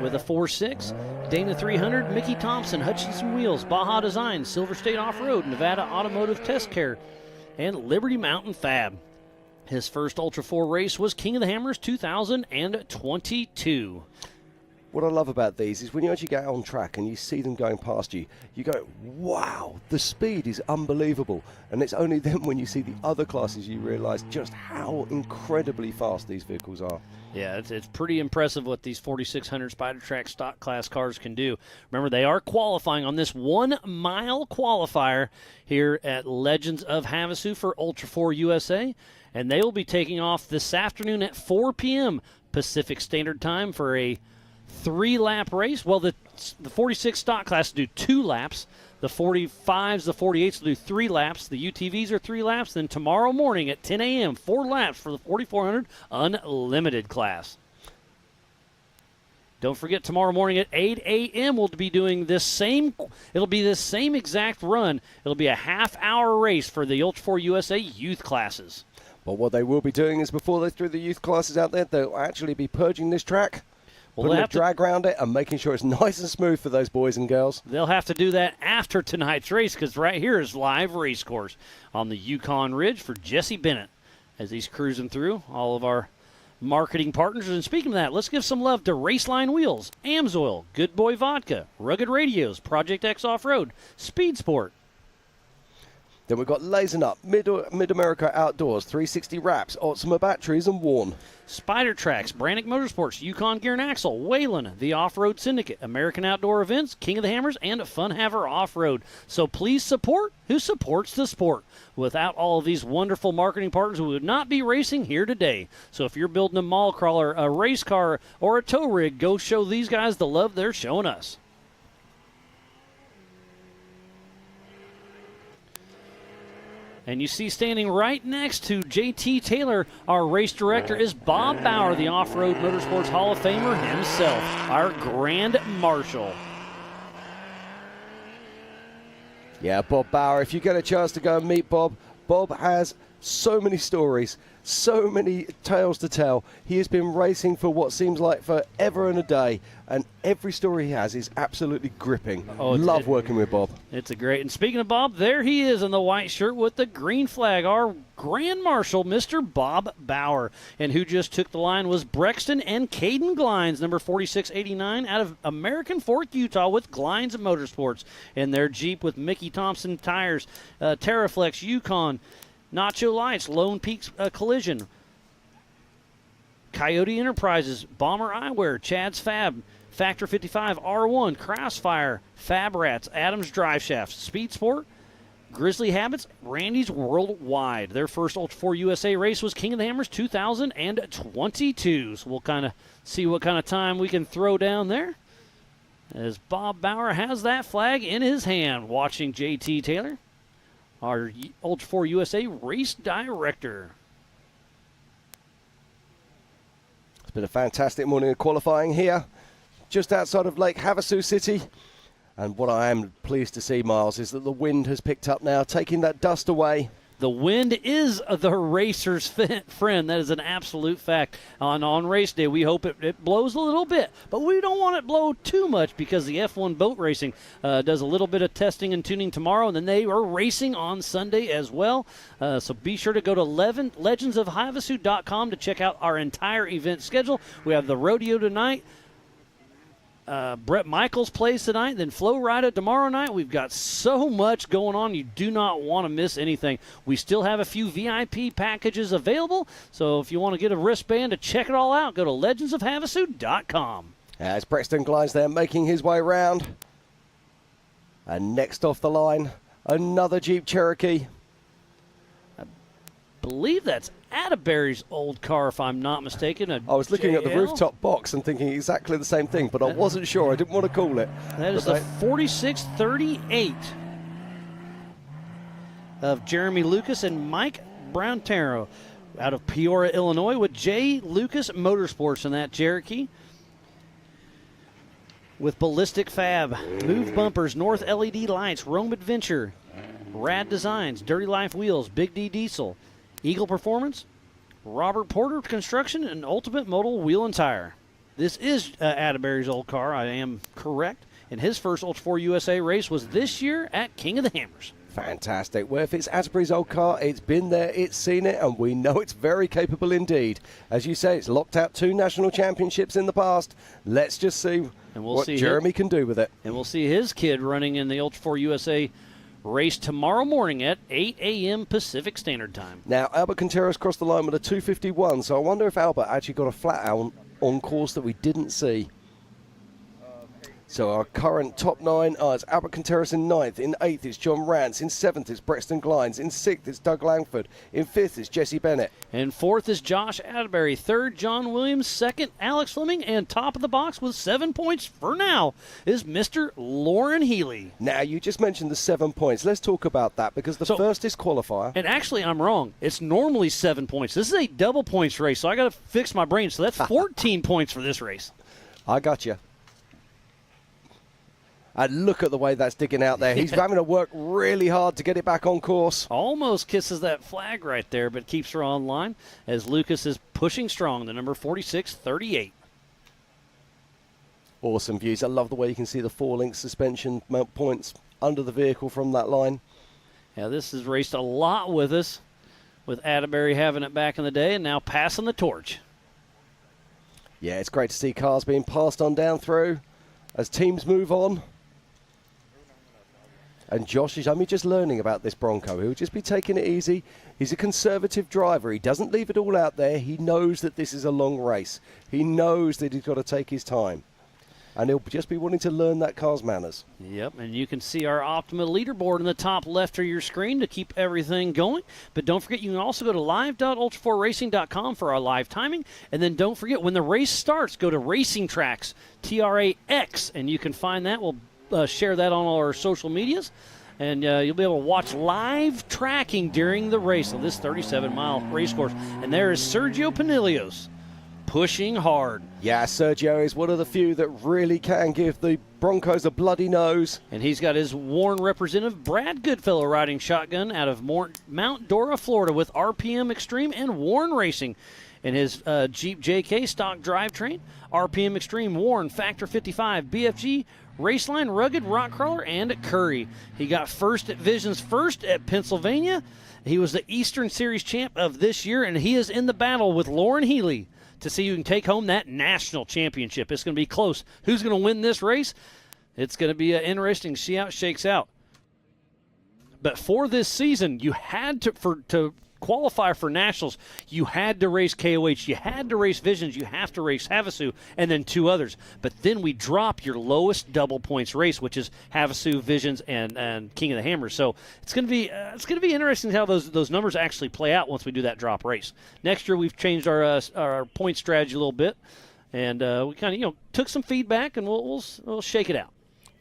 with a 4.6. Dana 300, Mickey Thompson, Hutchinson Wheels, Baja Design, Silver State Off-Road, Nevada Automotive Test Care, and Liberty Mountain Fab. His first Ultra4 race was King of the Hammers 2022. What I love about these is when you actually get on track and you see them going past you, you go, wow, the speed is unbelievable. And it's only then when you see the other classes you realize just how incredibly fast these vehicles are. Yeah, it's pretty impressive what these 4600 Spider-Track stock class cars can do. Remember, they are qualifying on this 1 mile qualifier here at Legends of Havasu for Ultra4 USA. And they will be taking off this afternoon at 4 p.m. Pacific Standard Time for a 3-lap race. Well, the 46 stock class will do 2 laps. The 45s, the 48s will do 3 laps. The UTVs are 3 laps. Then tomorrow morning at 10 a.m., 4 laps for the 4400 Unlimited class. Don't forget, tomorrow morning at 8 a.m. we'll be doing this same exact run. It'll be a half-hour race for the Ultra4 USA youth classes. But what they will be doing is before they throw the youth classes out there, they'll actually be purging this track, putting a drag around it and making sure it's nice and smooth for those boys and girls. They'll have to do that after tonight's race because right here is live race course on the Yukon Ridge for Jesse Bennett as he's cruising through all of our marketing partners. And speaking of that, let's give some love to Raceline Wheels, Amsoil, Good Boy Vodka, Rugged Radios, Project X Off-Road, Speed Sport. Then we've got Lazen Up, Mid-America Outdoors, 360 Wraps, Optima Batteries, and Warn. Spider Tracks, Brannick Motorsports, Yukon Gear and Axle, Whalen, The Off-Road Syndicate, American Outdoor Events, King of the Hammers, and Fun Haver Off-Road. So please support who supports the sport. Without all of these wonderful marketing partners, we would not be racing here today. So if you're building a mall crawler, a race car, or a tow rig, go show these guys the love they're showing us. And you see standing right next to JT Taylor, our race director, is Bob Bauer, the Off-Road Motorsports Hall of Famer himself, our Grand Marshal. Yeah, Bob Bauer, if you get a chance to go and meet Bob, Bob has so many stories, so many tales to tell. He has been racing for what seems like forever and a day, and every story he has is absolutely gripping. Love working with Bob. It's a great, and speaking of Bob, there he is in the white shirt with the green flag, our Grand Marshal, Mr. Bob Bauer. And who just took the line was Brexton and Caden Glines, number 4689, out of American Fork, Utah, with Glines Motorsports. And their Jeep with Mickey Thompson tires, Terraflex, Yukon, Nacho Lights, Lone Peaks Collision, Coyote Enterprises, Bomber Eyewear, Chad's Fab, Factor 55, R1, Crossfire, Fab Rats, Adams Drive Shafts, Speed Sport, Grizzly Habits, Randy's Worldwide. Their first Ultra4 USA race was King of the Hammers 2022. So we'll kind of see what kind of time we can throw down there as Bob Bauer has that flag in his hand, watching JT Taylor, our Ultra4 USA race director. It's been a fantastic morning of qualifying here, just outside of Lake Havasu City. And what I am pleased to see, Miles, is that the wind has picked up now, taking that dust away. The wind is the racer's friend. That is an absolute fact. On race day, we hope it blows a little bit, but we don't want it blow too much because the F1 boat racing does a little bit of testing and tuning tomorrow, and then they are racing on Sunday as well. So be sure to go to legendsofhavasu.com to check out our entire event schedule. We have the rodeo tonight. Brett Michaels plays tonight, then Flo Rida tomorrow night. We've got so much going on. You do not want to miss anything. We still have a few VIP packages available, so if you want to get a wristband to check it all out, go to legendsofhavasu.com. As Brexton glides there, making his way round. And next off the line, another Jeep Cherokee. I believe that's Atterbury's old car, if I'm not mistaken. I was looking at the rooftop box and thinking exactly the same thing, but I wasn't sure. I didn't want to call it. That is the 4638 of Jeremy Lucas and Mike Brontero out of Peoria, Illinois, with J. Lucas Motorsports in that Cherokee. With Ballistic Fab, Move Bumpers, North LED Lights, Rome Adventure, Rad Designs, Dirty Life Wheels, Big D Diesel, Eagle Performance, Robert Porter Construction, and Ultimate Modal Wheel and Tire. This is Atterbury's old car, I am correct. And his first Ultra4 USA race was this year at King of the Hammers. Fantastic. Well, if it's Atterbury's old car, it's been there, it's seen it, and we know it's very capable indeed. As you say, it's locked out 2 national championships in the past. Let's just see what Jeremy can do with it. And we'll see his kid running in the Ultra4 USA race tomorrow morning at 8 a.m. Pacific Standard Time. Now, Albert Quinteros crossed the line with a 2:51, so I wonder if Albert actually got a flat out on course that we didn't see. So our current top 9 is Albert Quinteros in 9th. In 8th is John Rance. In 7th is Brexton Glines. In 6th is Doug Langford. In 5th is Jesse Bennett. And 4th is Josh Atterbury. 3rd, John Williams. 2nd, Alex Fleming. And top of the box with 7 points for now is Mr. Lauren Healy. Now, you just mentioned the 7 points. Let's talk about that because the first is qualifier. And actually, I'm wrong. It's normally 7 points. This is a double points race, so I got to fix my brain. So that's 14 points for this race. I got you. And look at the way that's digging out there. He's having to work really hard to get it back on course. Almost kisses that flag right there, but keeps her on line as Lucas is pushing strong, the number 46-38. Awesome views. I love the way you can see the 4-link suspension points under the vehicle from that line. Yeah, this has raced a lot with us, with Atterbury having it back in the day and now passing the torch. Yeah, it's great to see cars being passed on down through as teams move on. And Josh is only just learning about this Bronco. He'll just be taking it easy. He's a conservative driver. He doesn't leave it all out there. He knows that this is a long race. He knows that he's got to take his time. And he'll just be wanting to learn that car's manners. Yep, and you can see our Optima leaderboard in the top left of your screen to keep everything going. But don't forget, you can also go to live.ultra4racing.com for our live timing. And then don't forget, when the race starts, go to Racing Tracks, TRAX, and you can find that. We'll share that on all our social medias, and you'll be able to watch live tracking during the race on this 37-mile race course. And there is Sergio Pinillos pushing hard. Yeah, Sergio is one of the few that really can give the Broncos a bloody nose. And he's got his Warren representative, Brad Goodfellow, riding shotgun out of Mount Dora, Florida, with RPM Extreme and Warren Racing. In his Jeep JK stock drivetrain, RPM Extreme, Warren, Factor 55, BFG, Raceline, Rugged, Rockcrawler, and Curry. He got first at Visions first at Pennsylvania. He was the Eastern Series champ of this year, and he is in the battle with Lauren Healy to see who can take home that national championship. It's going to be close. Who's going to win this race? It's going to be interesting to see how it shakes out. But for this season, you had to qualify for nationals, you had to race KOH, you had to race Visions, you have to race Havasu, and then 2 others. But then we drop your lowest double points race, which is Havasu, Visions, and King of the Hammers. So it's going to be interesting how those numbers actually play out once we do that drop race. Next year we've changed our point strategy a little bit, and we kind of took some feedback, and we'll shake it out.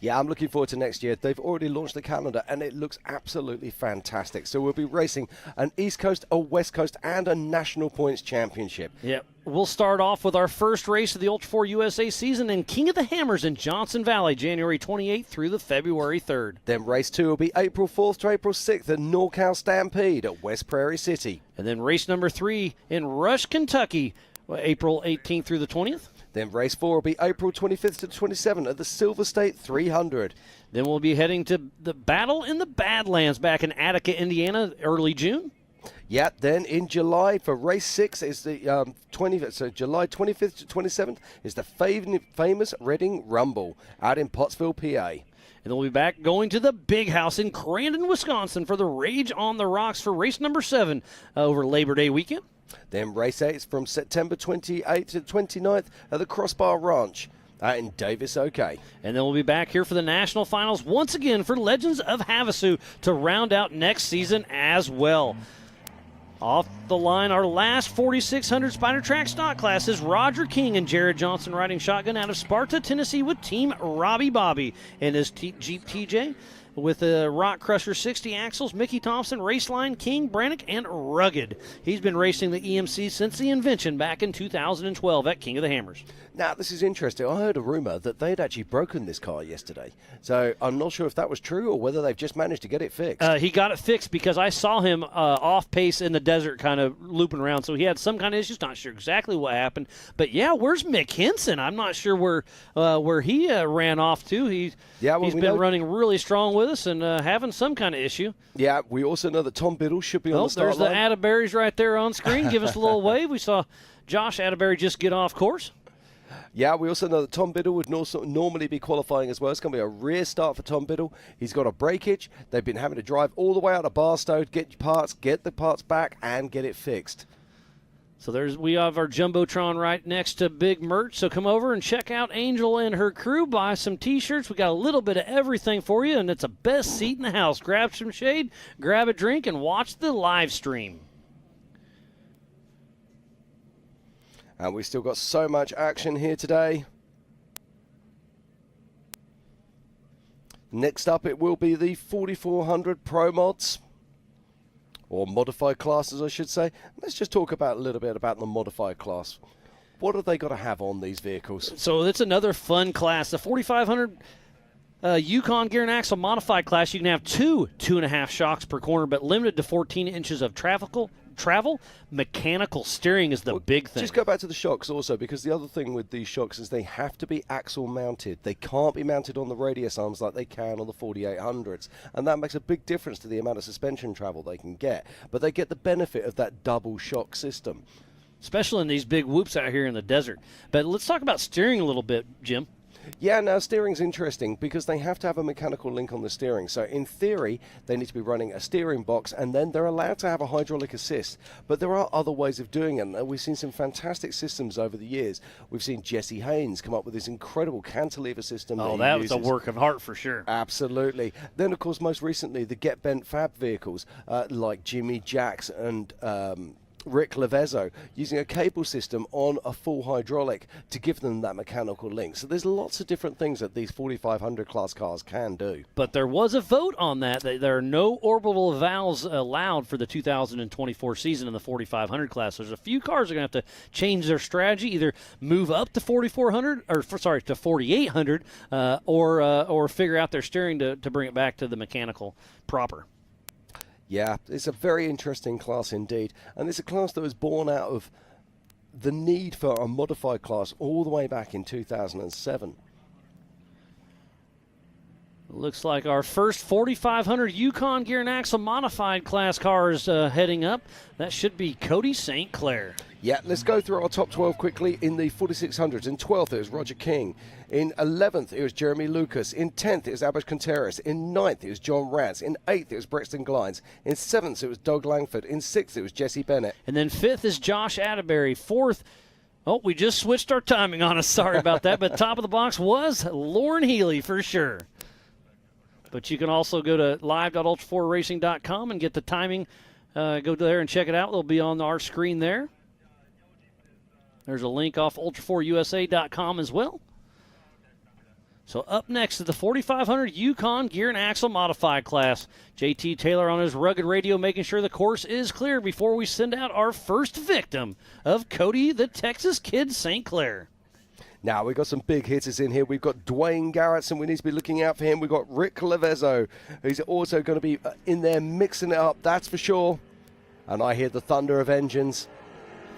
Yeah, I'm looking forward to next year. They've already launched the calendar, and it looks absolutely fantastic. So we'll be racing an East Coast, a West Coast, and a National Points Championship. Yep. We'll start off with our first race of the Ultra4 USA season in King of the Hammers in Johnson Valley, January 28th through the February 3rd. Then race 2 will be April 4th to April 6th at NorCal Stampede at West Prairie City. And then race number 3 in Rush, Kentucky, April 18th through the 20th. Then race 4 will be April 25th to 27th at the Silver State 300. Then we'll be heading to the Battle in the Badlands back in Attica, Indiana, early June. Yeah, then in July for race 6 is the July 25th to 27th is the famous Reading Rumble out in Pottsville, PA. And then we'll be back going to the Big House in Crandon, Wisconsin for the Rage on the Rocks for race number 7 over Labor Day weekend. Then race 8 is from September 28th to 29th at the Crossbar Ranch out in Davis, OK. And then we'll be back here for the national finals once again for Legends of Havasu to round out next season as well. Off the line, our last 4600 Spider Track stock class is Roger King and Jared Johnson riding shotgun out of Sparta, Tennessee with Team Robbie Bobby and his Jeep TJ. With the Rock Crusher 60 axles, Mickey Thompson, Raceline, King, Brannick, and Rugged. He's been racing the EMC since the invention back in 2012 at King of the Hammers. Now, this is interesting. I heard a rumor that they'd actually broken this car yesterday. So I'm not sure if that was true or whether they've just managed to get it fixed. He got it fixed because I saw him off pace in the desert kind of looping around. So he had some kind of issues. Not sure exactly what happened. But, yeah, where's Mick Henson? I'm not sure where he ran off to. He's been running really strong with us and having some kind of issue. Yeah, we also know that Tom Biddle should be on the start line. There's the Atterburys right there on screen. Give us a little wave. We saw Josh Atterbury just get off course. Yeah, we also know that Tom Biddle would normally be qualifying as well. It's going to be a rear start for Tom Biddle. He's got a breakage. They've been having to drive all the way out of Barstow, get the parts back, and get it fixed. So we have our Jumbotron right next to Big Merch. So come over and check out Angel and her crew. Buy some T-shirts. We got a little bit of everything for you, and it's a best seat in the house. Grab some shade, grab a drink, and watch the live stream. And we've still got so much action here today. Next up, it will be the 4400 Pro Mods. Or modified classes, I should say. Let's just talk a little bit about the modified class. What have they got to have on these vehicles? So it's another fun class. The 4500 Yukon Gear and Axle Modified class, you can have 2.5 shocks per corner, but limited to 14 inches of travel. Mechanical steering is the big thing. Just go back to the shocks also, because the other thing with these shocks is they have to be axle mounted. They can't be mounted on the radius arms like they can on the 4800s, and that makes a big difference to the amount of suspension travel they can get. But they get the benefit of that double shock system, especially in these big whoops out here in the desert. But let's talk about steering a little bit, Jim. Yeah, now steering's interesting because they have to have a mechanical link on the steering. So in theory, they need to be running a steering box, and then they're allowed to have a hydraulic assist. But there are other ways of doing it. And we've seen some fantastic systems over the years. We've seen Jesse Haynes come up with this incredible cantilever system. Oh, that was a work of art for sure. Absolutely. Then, of course, most recently, the Get Bent Fab vehicles like Jimmy Jacks and Rick Levezzo, using a cable system on a full hydraulic to give them that mechanical link. So there's lots of different things that these 4500 class cars can do. But there was a vote on that. There are no orbital valves allowed for the 2024 season in the 4500 class. There's a few cars that are going to have to change their strategy, either move up to 4400 or to 4800, or figure out their steering to bring it back to the mechanical proper. Yeah, it's a very interesting class indeed. And it's a class that was born out of the need for a modified class all the way back in 2007. Looks like our first 4500 Yukon Gear and Axle Modified class cars heading up. That should be Cody St. Clair. Yeah, let's go through our top 12 quickly. In the 4600s, in 12th it was Roger King. In 11th it was Jeremy Lucas. In 10th it was Abbas Contreras. In 9th it was John Rance. In 8th it was Brexton Glines. In 7th it was Doug Langford. In 6th it was Jesse Bennett. And then 5th is Josh Atterbury. 4th, we just switched our timing on us. Sorry about that. But top of the box was Lauren Healy for sure. But you can also go to live.ultra4racing.com and get the timing. Go there and check it out. It'll be on our screen there. There's a link off ultra4usa.com as well. So up next is the 4500 Yukon Gear and Axle Modified class. JT Taylor on his rugged radio making sure the course is clear before we send out our first victim of Cody the Texas Kid St. Clair. Now, we've got some big hitters in here. We've got Dwayne Garrettson. We need to be looking out for him. We've got Rick Levezzo, who's also going to be in there mixing it up, that's for sure. And I hear the thunder of engines.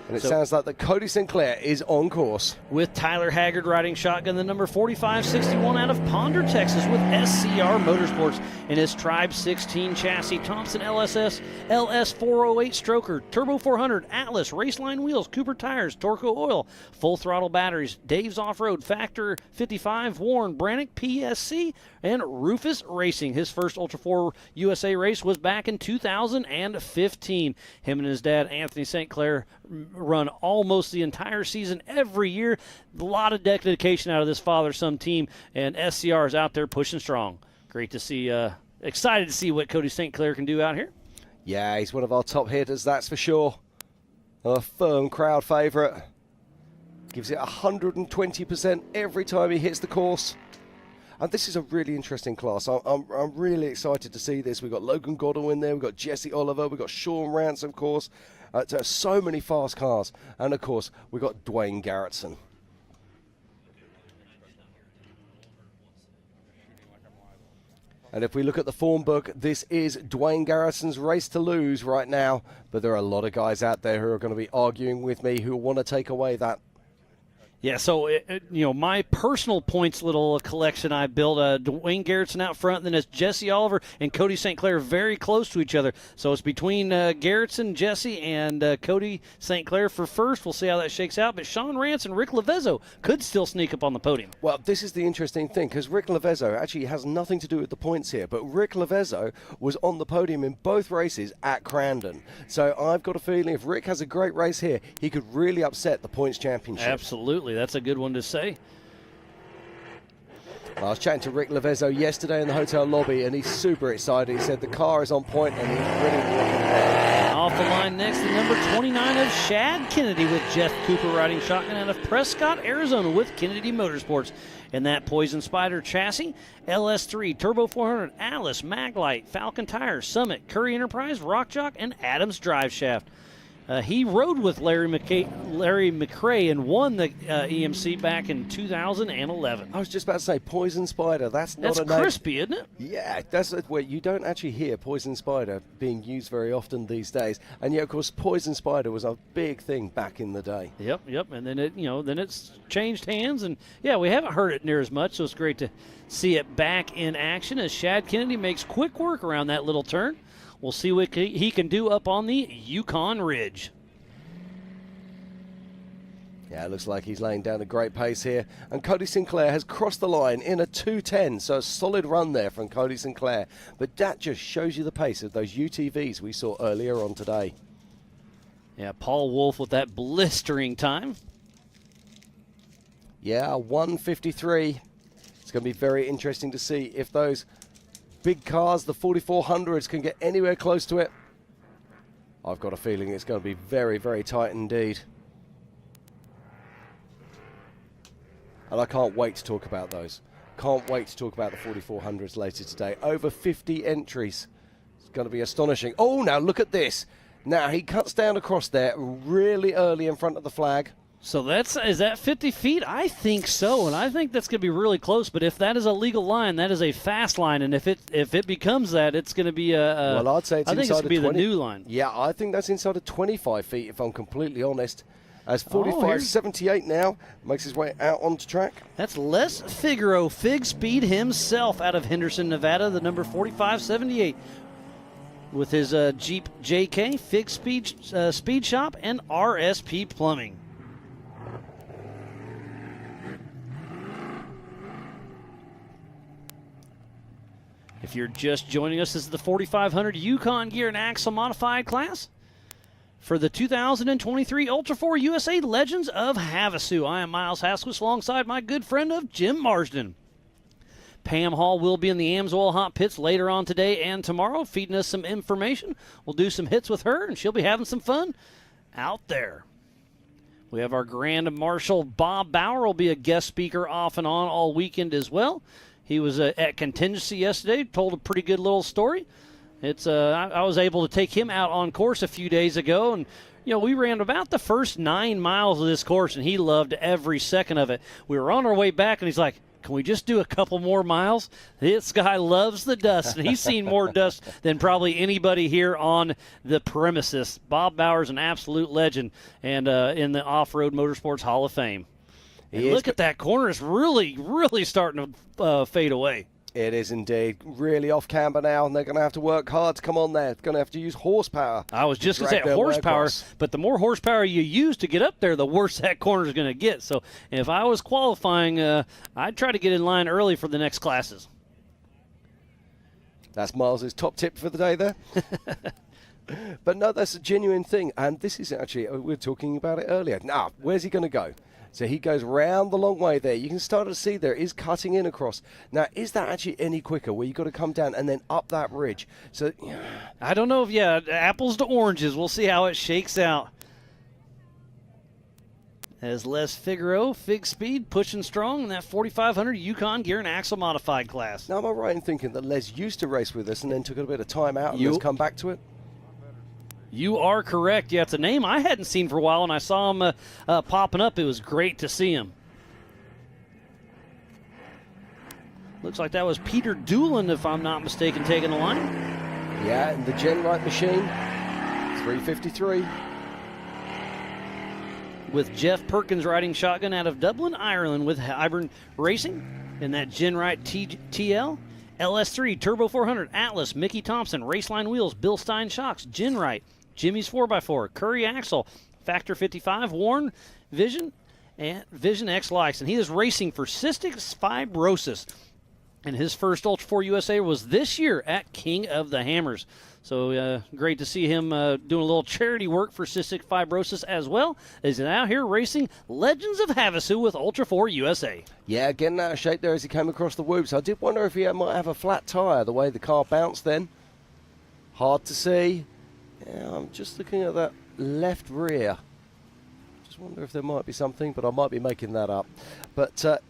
And it sounds like that Cody St. Clair is on course. With Tyler Haggard riding shotgun, the number 4561 out of Ponder, Texas, with SCR Motorsports in his Tribe 16 chassis. Thompson LS 408 stroker, Turbo 400, Atlas, Raceline wheels, Cooper tires, Torco oil, full throttle batteries, Dave's Off-Road, Factor 55, Warren, Brannick, PSC, and Rufus Racing. His first Ultra 4 USA race was back in 2015. Him and his dad, Anthony St. Clair, run almost the entire season every year. A lot of dedication out of this father-son team, and SCR is out there pushing strong. Great to see, excited to see what Cody St. Clair can do out here. Yeah, he's one of our top hitters, that's for sure. A firm crowd favourite. Gives it 120% every time he hits the course. And this is a really interesting class. I'm really excited to see this. We've got Logan Godwin there. We've got Jesse Oliver. We've got Sean Rance, of course. So many fast cars. And, of course, we've got Dwayne Garrettson. And if we look at the form book, this is Dwayne Garrettson's race to lose right now. But there are a lot of guys out there who are going to be arguing with me who want to take away that. Yeah, so, my personal points little collection I built, Dwayne Garrettson out front, and then it's Jesse Oliver and Cody St. Clair very close to each other. So it's between Garrettson, Jesse, and Cody St. Clair for first. We'll see how that shakes out. But Sean Rance and Rick Levezzo could still sneak up on the podium. Well, this is the interesting thing, because Rick Levezzo actually has nothing to do with the points here. But Rick Levezzo was on the podium in both races at Crandon. So I've got a feeling if Rick has a great race here, he could really upset the points championship. Absolutely. That's a good one to say. I was chatting to Rick Levezzo yesterday in the hotel lobby, and he's super excited. He said the car is on point, and he's really looking there. Off the line next, the number 29 of Shad Kennedy with Jeff Cooper riding shotgun out of Prescott, Arizona with Kennedy Motorsports. In that Poison Spider chassis, LS3, Turbo 400, Alice, Maglite, Falcon Tires, Summit, Curry Enterprise, Rock Jock, and Adams Drive Shaft. He rode with Larry McRae and won the EMC back in 2011. I was just about to say Poison Spider. That's not That's a name. crispy, isn't it? Yeah, that's where you don't actually hear Poison Spider being used very often these days. And yet, of course, Poison Spider was a big thing back in the day. Yep. And then then it's changed hands, and yeah, we haven't heard it near as much. So it's great to see it back in action as Shad Kennedy makes quick work around that little turn. We'll see what he can do up on the Yukon Ridge. Yeah, it looks like he's laying down a great pace here. And Cody Sinclair has crossed the line in a 2:10, so a solid run there from Cody Sinclair. But that just shows you the pace of those UTVs we saw earlier on today. Yeah, Paul Wolf with that blistering time. Yeah, 1:53. It's going to be very interesting to see if those big cars, the 4400s, can get anywhere close to it. I've got a feeling it's going to be very, very tight indeed. And I can't wait to talk about those. Can't wait to talk about the 4400s later today. Over 50 entries. It's going to be astonishing. Oh, now look at this. Now he cuts down across there really early in front of the flag. So is that 50 feet? I think so, and I think that's going to be really close. But if that is a legal line, that is a fast line, and if it becomes that, it's going to be well, I'd say it's I think inside it's going to be 20, the new line. Yeah, I think that's inside of 25 feet, if I'm completely honest. As 45.78 now makes his way out onto track. That's Les Figaro, Fig Speed himself, out of Henderson, Nevada, the number 4578. With his Jeep JK, Fig Speed Shop, and RSP Plumbing. If you're just joining us, this is the 4500 Yukon Gear and Axle Modified class for the 2023 Ultra4 USA Legends of Havasu. I am Miles Hasquis alongside my good friend of Jim Marsden. Pam Hall will be in the Amsoil Hot Pits later on today and tomorrow, feeding us some information. We'll do some hits with her, and she'll be having some fun out there. We have our Grand Marshal Bob Bauer will be a guest speaker off and on all weekend as well. He was at Contingency yesterday, told a pretty good little story. I was able to take him out on course a few days ago, and we ran about the first 9 miles of this course, and he loved every second of it. We were on our way back, and he's like, can we just do a couple more miles? This guy loves the dust, and he's seen more dust than probably anybody here on the premises. Bob Bauer's an absolute legend and in the Off-Road Motorsports Hall of Fame. Look at that corner. It's really, really starting to fade away. It is indeed. Really off camber now, and they're going to have to work hard to come on there. They're going to have to use horsepower. I was just going to say horsepower, but the more horsepower you use to get up there, the worse that corner is going to get. So if I was qualifying, I'd try to get in line early for the next classes. That's Miles' top tip for the day there. But no, that's a genuine thing. And this is actually, we were talking about it earlier. Now, where's he going to go? So he goes round the long way there. You can start to see there is cutting in across. Now, is that actually any quicker where you've got to come down and then up that ridge? So I don't know if, apples to oranges. We'll see how it shakes out. As Les Figaro, Fig Speed, pushing strong in that 4500 Yukon Gear and Axle Modified class. Now, am I right in thinking that Les used to race with us and then took a bit of time out and has come back to it? You are correct. Yeah, it's a name I hadn't seen for a while, and I saw him popping up. It was great to see him. Looks like that was Peter Doolin, if I'm not mistaken, taking the line. Yeah, and the Gen Right machine, 353. With Jeff Perkins riding shotgun out of Dublin, Ireland, with Hybern Racing in that Gen Right TL. LS3, Turbo 400, Atlas, Mickey Thompson, Raceline Wheels, Bill Stein Shocks, Gen Right, Jimmy's 4x4, Curry Axle, Factor 55, Warren Vision, and Vision X Likes. And he is racing for cystic fibrosis. And his first Ultra4 USA was this year at King of the Hammers. So great to see him doing a little charity work for cystic fibrosis as well. He's out here racing Legends of Havasu with Ultra4 USA. Yeah, getting out of shape there as he came across the whoops. I did wonder if he might have a flat tyre, the way the car bounced then. Hard to see. Yeah, I'm just looking at that left rear. Just wonder if there might be something, but I might be making that up. But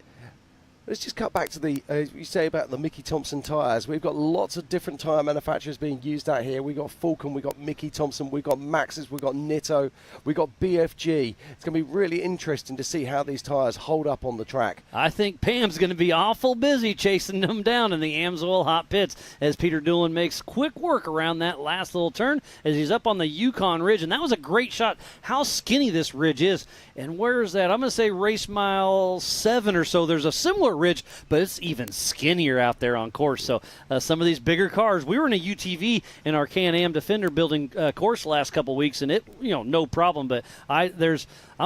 Let's just cut back to the, you say about the Mickey Thompson tyres. We've got lots of different tyre manufacturers being used out here. We've got Falcon, we've got Mickey Thompson, we've got Maxxis, we've got Nitto, we've got BFG. It's going to be really interesting to see how these tyres hold up on the track. I think Pam's going to be awful busy chasing them down in the Amsoil hot pits as Peter Doolan makes quick work around that last little turn as he's up on the Yukon Ridge. And that was a great shot. How skinny this ridge is. And where is that? I'm going to say race mile 7 or so. There's a similar ridge, but it's even skinnier out there on course. So some of these bigger cars, we were in a UTV in our Can-Am Defender building course the last couple weeks, and it, no problem. But I'm going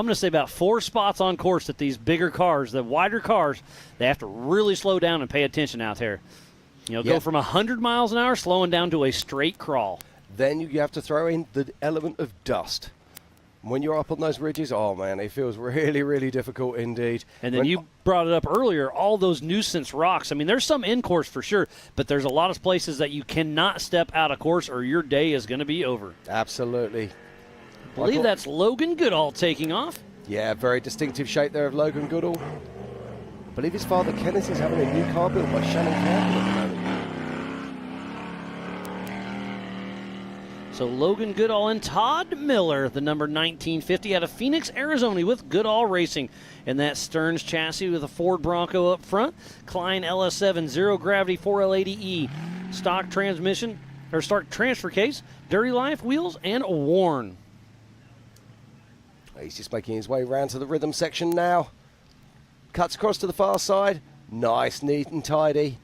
to say about 4 spots on course that these bigger cars, the wider cars, they have to really slow down and pay attention out there. Go from 100 miles an hour slowing down to a straight crawl. Then you have to throw in the element of dust. When you're up on those ridges, oh man, it feels really, really difficult indeed. And then you brought it up earlier, all those nuisance rocks. I mean, there's some in course for sure, but there's a lot of places that you cannot step out of course or your day is going to be over. Absolutely. I believe that's Logan Goodall taking off. Yeah, very distinctive shape there of Logan Goodall. I believe his father Kenneth is having a new car built by Shannon Campbell at the moment. So Logan Goodall and Todd Miller, the number 1950 out of Phoenix, Arizona, with Goodall Racing. And that Stearns chassis with a Ford Bronco up front. Klein LS7 zero gravity 4L80E stock transmission or stock transfer case, Dirty Life wheels, and worn. He's just making his way around to the rhythm section now. Cuts across to the far side. Nice, neat and tidy.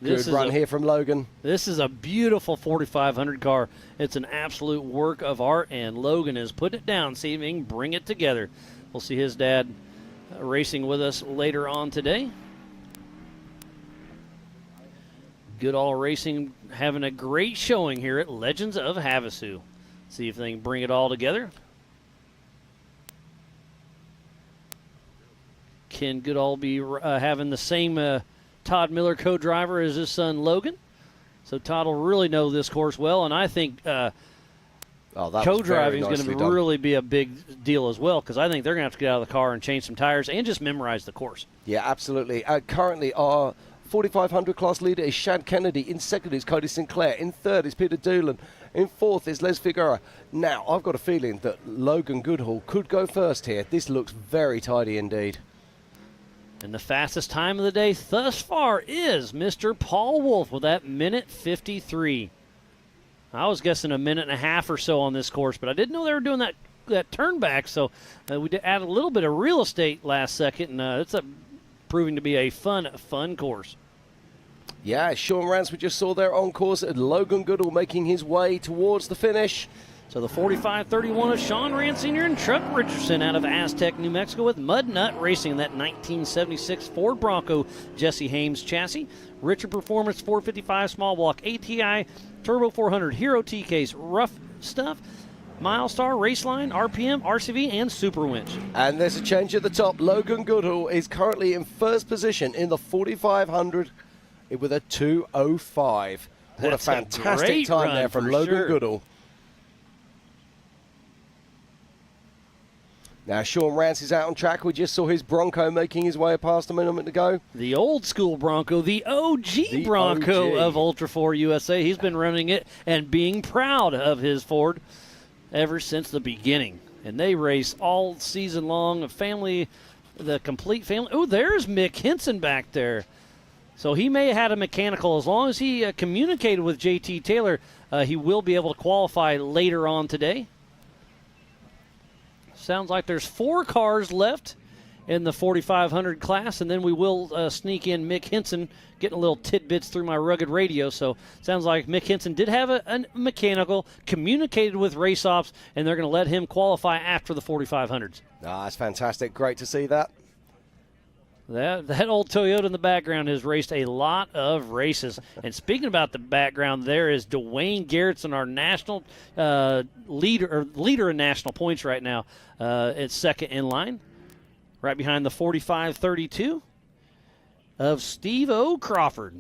Good run here from Logan. This is a beautiful 4500 car. It's an absolute work of art, and Logan has put it down, see if he can bring it together. We'll see his dad racing with us later on today. Goodall Racing having a great showing here at Legends of Havasu. See if they can bring it all together. Can Goodall be having the same Todd Miller co-driver as his son Logan? So Todd will really know this course well, and I think co-driving is going to really be a big deal as well, because I think they're going to have to get out of the car and change some tires and just memorize the course. Yeah, absolutely. Currently, our 4500 class leader is Shad Kennedy. In second is Cody Sinclair. In third is Peter Doolan. In fourth is Les Figueroa. Now, I've got a feeling that Logan Goodall could go first here. This looks very tidy indeed. And the fastest time of the day thus far is Mr. Paul Wolf with that minute 53. I was guessing a minute and a half or so on this course, but I didn't know they were doing that turn back, so we did add a little bit of real estate last second, and it's proving to be a fun course. Yeah, Sean Rance we just saw there on course, and Logan Goodall making his way towards the finish. So the 45-31 of Sean Rand Sr. and Chuck Richardson out of Aztec, New Mexico, with Mud Nut Racing in that 1976 Ford Bronco Jesse Hames chassis. Richard Performance 455 small block ATI Turbo 400 Hero T-Case rough stuff. Milestar, Raceline, RPM, RCV, and Super Winch. And there's a change at the top. Logan Goodall is currently in first position in the 4500 with a 2:05. What a fantastic time there from Logan Goodall. Now, Sean Rance is out on track. We just saw his Bronco making his way past a moment ago. The old school Bronco, the OG Bronco of Ultra4 USA. He's been running it and being proud of his Ford ever since the beginning. And they race all season long. The complete family. Oh, there's Mick Henson back there. So he may have had a mechanical. As long as he communicated with JT Taylor, he will be able to qualify later on today. Sounds like there's 4 cars left in the 4500 class, and then we will sneak in Mick Henson, getting a little tidbits through my rugged radio. So sounds like Mick Henson did have a mechanical, communicated with race ops, and they're going to let him qualify after the 4500s. That's fantastic. Great to see that. That old Toyota in the background has raced a lot of races. And speaking about the background, there is Dwayne Garrettson, our national leader in national points right now. It's second in line, right behind the 45-32 of Steve O. Crawford.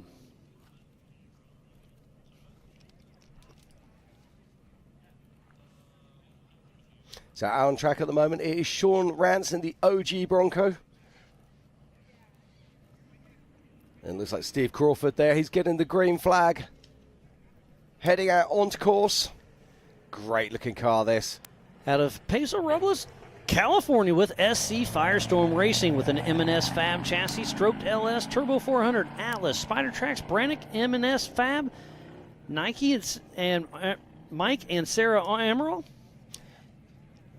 So out on track at the moment, it is Sean Rance in the OG Bronco. And it looks like Steve Crawford there. He's getting the green flag. Heading out onto course. Great looking car, this. Out of Paso Robles, California, with SC Firestorm Racing with an M&S Fab chassis, stroked LS, Turbo 400, Atlas, Spider Tracks, Brannick, M&S Fab, Nike, and Mike and Sarah Amaral.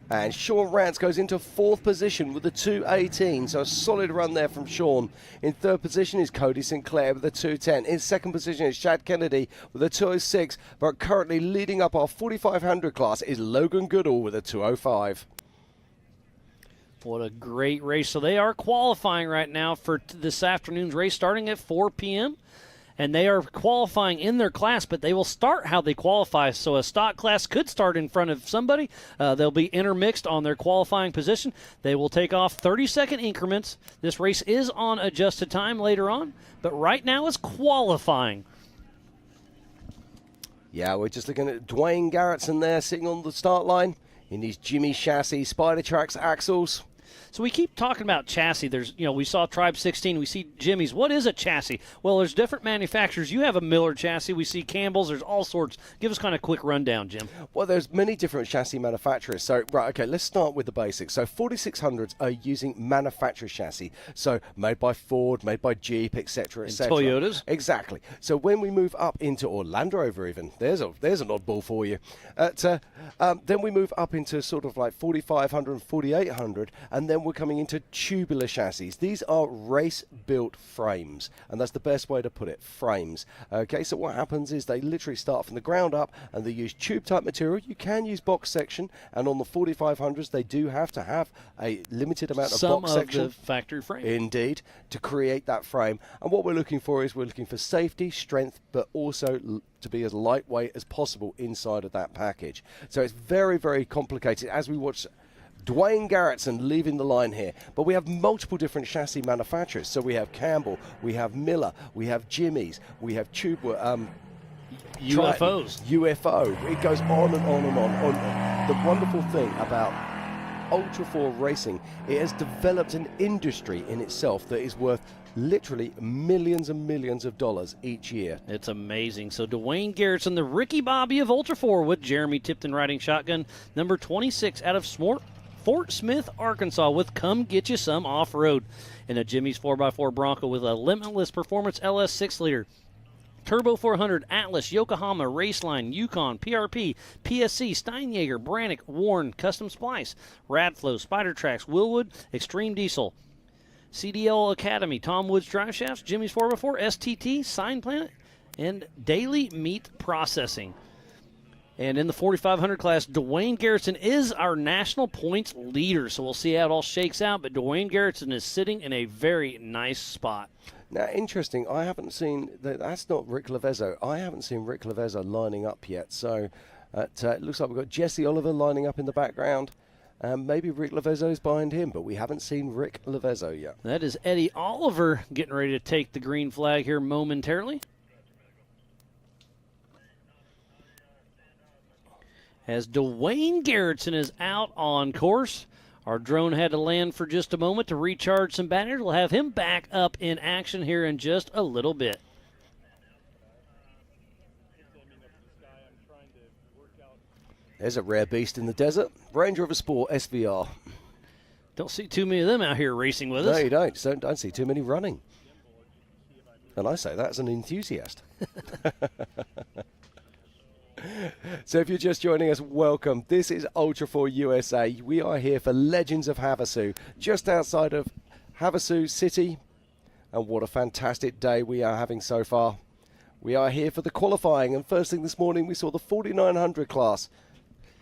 And Sean Rance goes into 4th position with the 218, so a solid run there from Sean. In 3rd position is Cody Sinclair with the 210. In 2nd position is Chad Kennedy with the 206, but currently leading up our 4500 class is Logan Goodall with a 205. What a great race. So they are qualifying right now for this afternoon's race starting at 4 p.m. And they are qualifying in their class, but they will start how they qualify. So a stock class could start in front of somebody. They'll be intermixed on their qualifying position. They will take off 30-second increments. This race is on adjusted time later on, but right now it's qualifying. Yeah, we're just looking at Dwayne Garrettson there sitting on the start line in his Jimmy chassis, Spider Tracks axles. So we keep talking about chassis. We saw Tribe 16. We see Jimmy's. What is a chassis? Well, there's different manufacturers. You have a Miller chassis. We see Campbell's. There's all sorts. Give us kind of a quick rundown, Jim. Well, there's many different chassis manufacturers. So, right, okay, let's start with the basics. So 4600s are using manufacturer chassis. So made by Ford, made by Jeep, etc., etc. Toyotas. Exactly. So when we move up into Land Rover even, there's an oddball for you. Then we move up into sort of like 4500 and 4800, and then we're coming into tubular chassis. These are race-built frames, and that's the best way to put it, frames. Okay, so what happens is they literally start from the ground up, and they use tube-type material. You can use box section, and on the 4500s, they do have to have a limited amount of box section. Some of the factory frame. Indeed, to create that frame. And what we're looking for is we're looking for safety, strength, but also to be as lightweight as possible inside of that package. So it's very, very complicated as we watch Dwayne Garrettson leaving the line here. But we have multiple different chassis manufacturers. So we have Campbell, we have Miller, we have Jimmy's, we have UFOs. UFO. It goes on and on and on. The wonderful thing about Ultra4 racing, it has developed an industry in itself that is worth literally millions and millions of dollars each year. It's amazing. So Dwayne Garrettson, the Ricky Bobby of Ultra4, with Jeremy Tipton riding shotgun, number 26 out of Fort Smith, Arkansas, with Come Get You Some Off-Road. In a Jimmy's 4x4 Bronco with a Limitless Performance LS 6-liter. Turbo 400, Atlas, Yokohama, Raceline, Yukon, PRP, PSC, Steinjager, Brannick, Warren, Custom Splice, Radflow, Spider Tracks, Willwood, Extreme Diesel, CDL Academy, Tom Woods Drive Shafts, Jimmy's 4x4, STT, Sign Planet, and Daily Meat Processing. And in the 4500 class, Dwayne Garrettson is our national points leader. So we'll see how it all shakes out. But Dwayne Garrettson is sitting in a very nice spot. Now, interesting, I haven't seen, that's not Rick Lavezzo. I haven't seen Rick Lavezzo lining up yet. So it looks like we've got Jesse Oliver lining up in the background. Maybe Rick Lavezzo is behind him, but we haven't seen Rick Lavezzo yet. That is Eddie Oliver getting ready to take the green flag here momentarily. As Dwayne Garrettson is out on course. Our drone had to land for just a moment to recharge some batteries. We'll have him back up in action here in just a little bit. There's a rare beast in the desert. Range Rover Sport SVR. Don't see too many of them out here racing with us. No, you don't. Don't see too many running. And I say that as an enthusiast. So if you're just joining us, welcome. This is Ultra4 USA. We are here for Legends of Havasu, just outside of Havasu City. And what a fantastic day we are having so far. We are here for the qualifying. And first thing this morning, we saw the 4900 class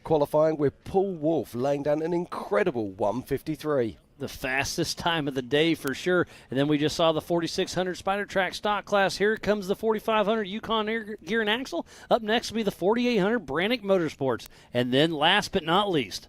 qualifying with Paul Wolf laying down an incredible 1:53. The fastest time of the day for sure. And then we just saw the 4600 Spider Track stock class. Here comes the 4500 Yukon Gear and Axle. Up next will be the 4800 Brannick Motorsports. And then last but not least,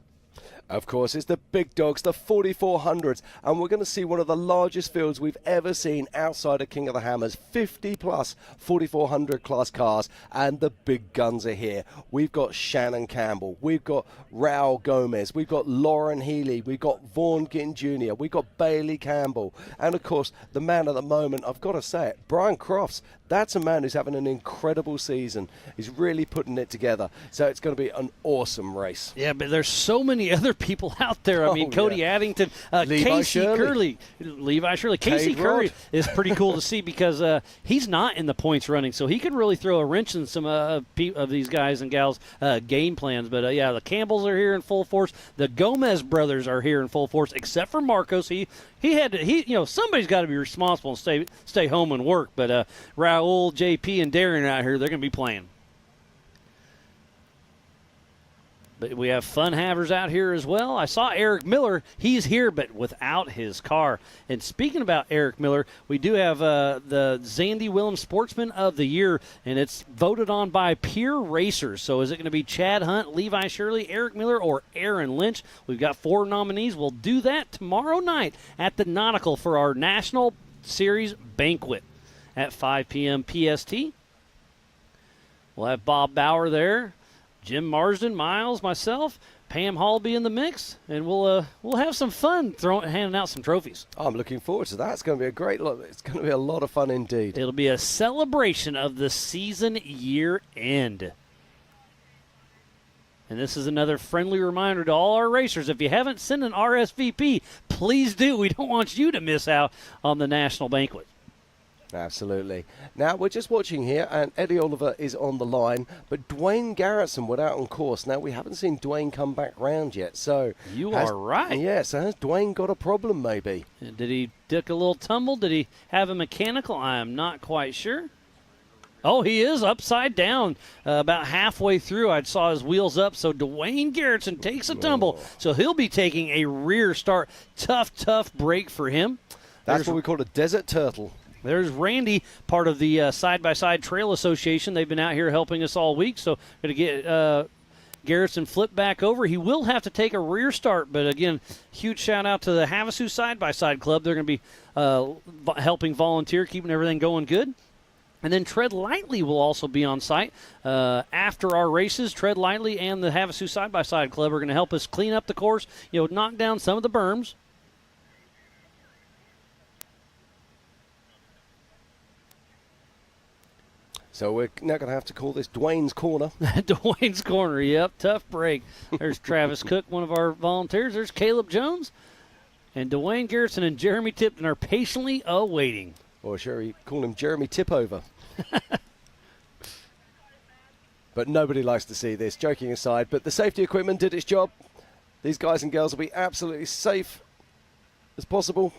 Of course, it's the big dogs, the 4400s, and we're going to see one of the largest fields we've ever seen outside of King of the Hammers. 50 plus 4400 class cars, and the big guns are here. We've got Shannon Campbell, we've got Raul Gomez, we've got Lauren Healy, we've got Vaughan Ginn Jr., we've got Bailey Campbell, and of course, the man at the moment, I've got to say it, Brian Crofts. That's a man who's having an incredible season. He's really putting it together. So it's going to be an awesome race. Yeah, but there's so many other people out there. I mean, Cody Addington, Casey Curley, Levi Shirley. Casey Curley is pretty cool to see because he's not in the points running, so he could really throw a wrench in some of these guys and gals' game plans. But yeah, the Campbells are here in full force. The Gomez brothers are here in full force, except for Marcos. He had to, somebody's got to be responsible and stay home and work. But Raul, JP, and Darren out here, they're going to be playing. But we have fun havers out here as well. I saw Eric Miller. He's here, but without his car. And speaking about Eric Miller, we do have the Zandy Willems Sportsman of the Year, and it's voted on by peer racers. So is it going to be Chad Hunt, Levi Shirley, Eric Miller, or Aaron Lynch? We've got 4 nominees. We'll do that tomorrow night at the Nautical for our National Series banquet at 5 p.m. PST. We'll have Bob Bauer there, Jim Marsden, Miles, myself, Pam Hall be in the mix, and we'll have some fun handing out some trophies. I'm looking forward to that. It's going to be a great lot. It's going to be a lot of fun indeed. It'll be a celebration of the season year end. And this is another friendly reminder to all our racers. If you haven't sent an RSVP, please do. We don't want you to miss out on the national banquet. Absolutely. Now, we're just watching here, and Eddie Oliver is on the line, but Dwayne Garrettson went out on course. Now, we haven't seen Dwayne come back round yet, so... You are right. Yeah, so has Dwayne got a problem, maybe? Did he take a little tumble? Did he have a mechanical? I am not quite sure. Oh, he is upside down about halfway through. I saw his wheels up, so Dwayne Garrettson takes a tumble, so he'll be taking a rear start. Tough break for him. That's what we call a desert turtle. There's Randy, part of the Side-by-Side Trail Association. They've been out here helping us all week, so going to get Garrettson flipped back over. He will have to take a rear start, but again, huge shout-out to the Havasu Side-by-Side Club. They're going to be helping volunteer, keeping everything going good. And then Tread Lightly will also be on site after our races. Tread Lightly and the Havasu Side-by-Side Club are going to help us clean up the course, knock down some of the berms. So we're now going to have to call this Dwayne's Corner. Dwayne's Corner, yep. Tough break. There's Travis Cook, one of our volunteers. There's Caleb Jones. And Dwayne Garrettson and Jeremy Tipton are patiently awaiting. Or sure, you call him Jeremy Tipover. But nobody likes to see this, joking aside. But the safety equipment did its job. These guys and girls will be absolutely safe as possible.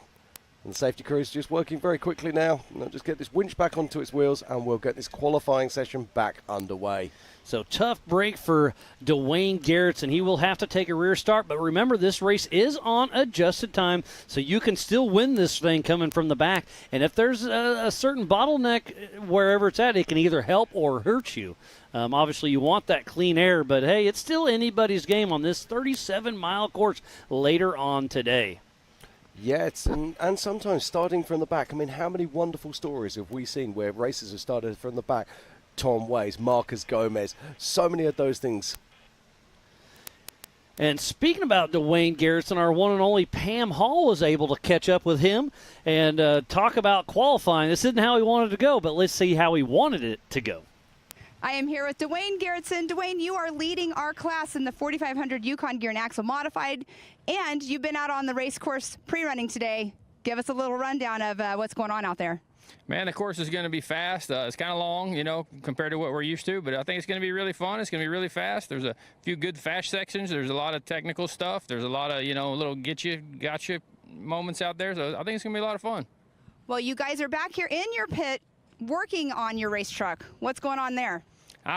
And the safety crew is just working very quickly now. And they'll just get this winch back onto its wheels, and we'll get this qualifying session back underway. So tough break for Dwayne Garrettson. He will have to take a rear start, but remember, this race is on adjusted time, so you can still win this thing coming from the back. And if there's a certain bottleneck wherever it's at, it can either help or hurt you. Obviously, you want that clean air, but hey, it's still anybody's game on this 37-mile course later on today. Yeah, and sometimes starting from the back. I mean, how many wonderful stories have we seen where races have started from the back? Tom Ways, Marcus Gomez, so many of those things. And speaking about Dwayne Garrettson, our one and only Pam Hall was able to catch up with him and talk about qualifying. This isn't how he wanted to go, but let's see how he wanted it to go. I am here with Dwayne Garrettson. Dwayne, you are leading our class in the 4500 Yukon Gear and Axle Modified, and you've been out on the race course pre-running today. Give us a little rundown of what's going on out there. Man, the course is going to be fast. It's kind of long, compared to what we're used to, but I think it's going to be really fun. It's going to be really fast. There's a few good fast sections. There's a lot of technical stuff. There's a lot of, little gotcha moments out there. So I think it's going to be a lot of fun. Well, you guys are back here in your pit working on your race truck. What's going on there?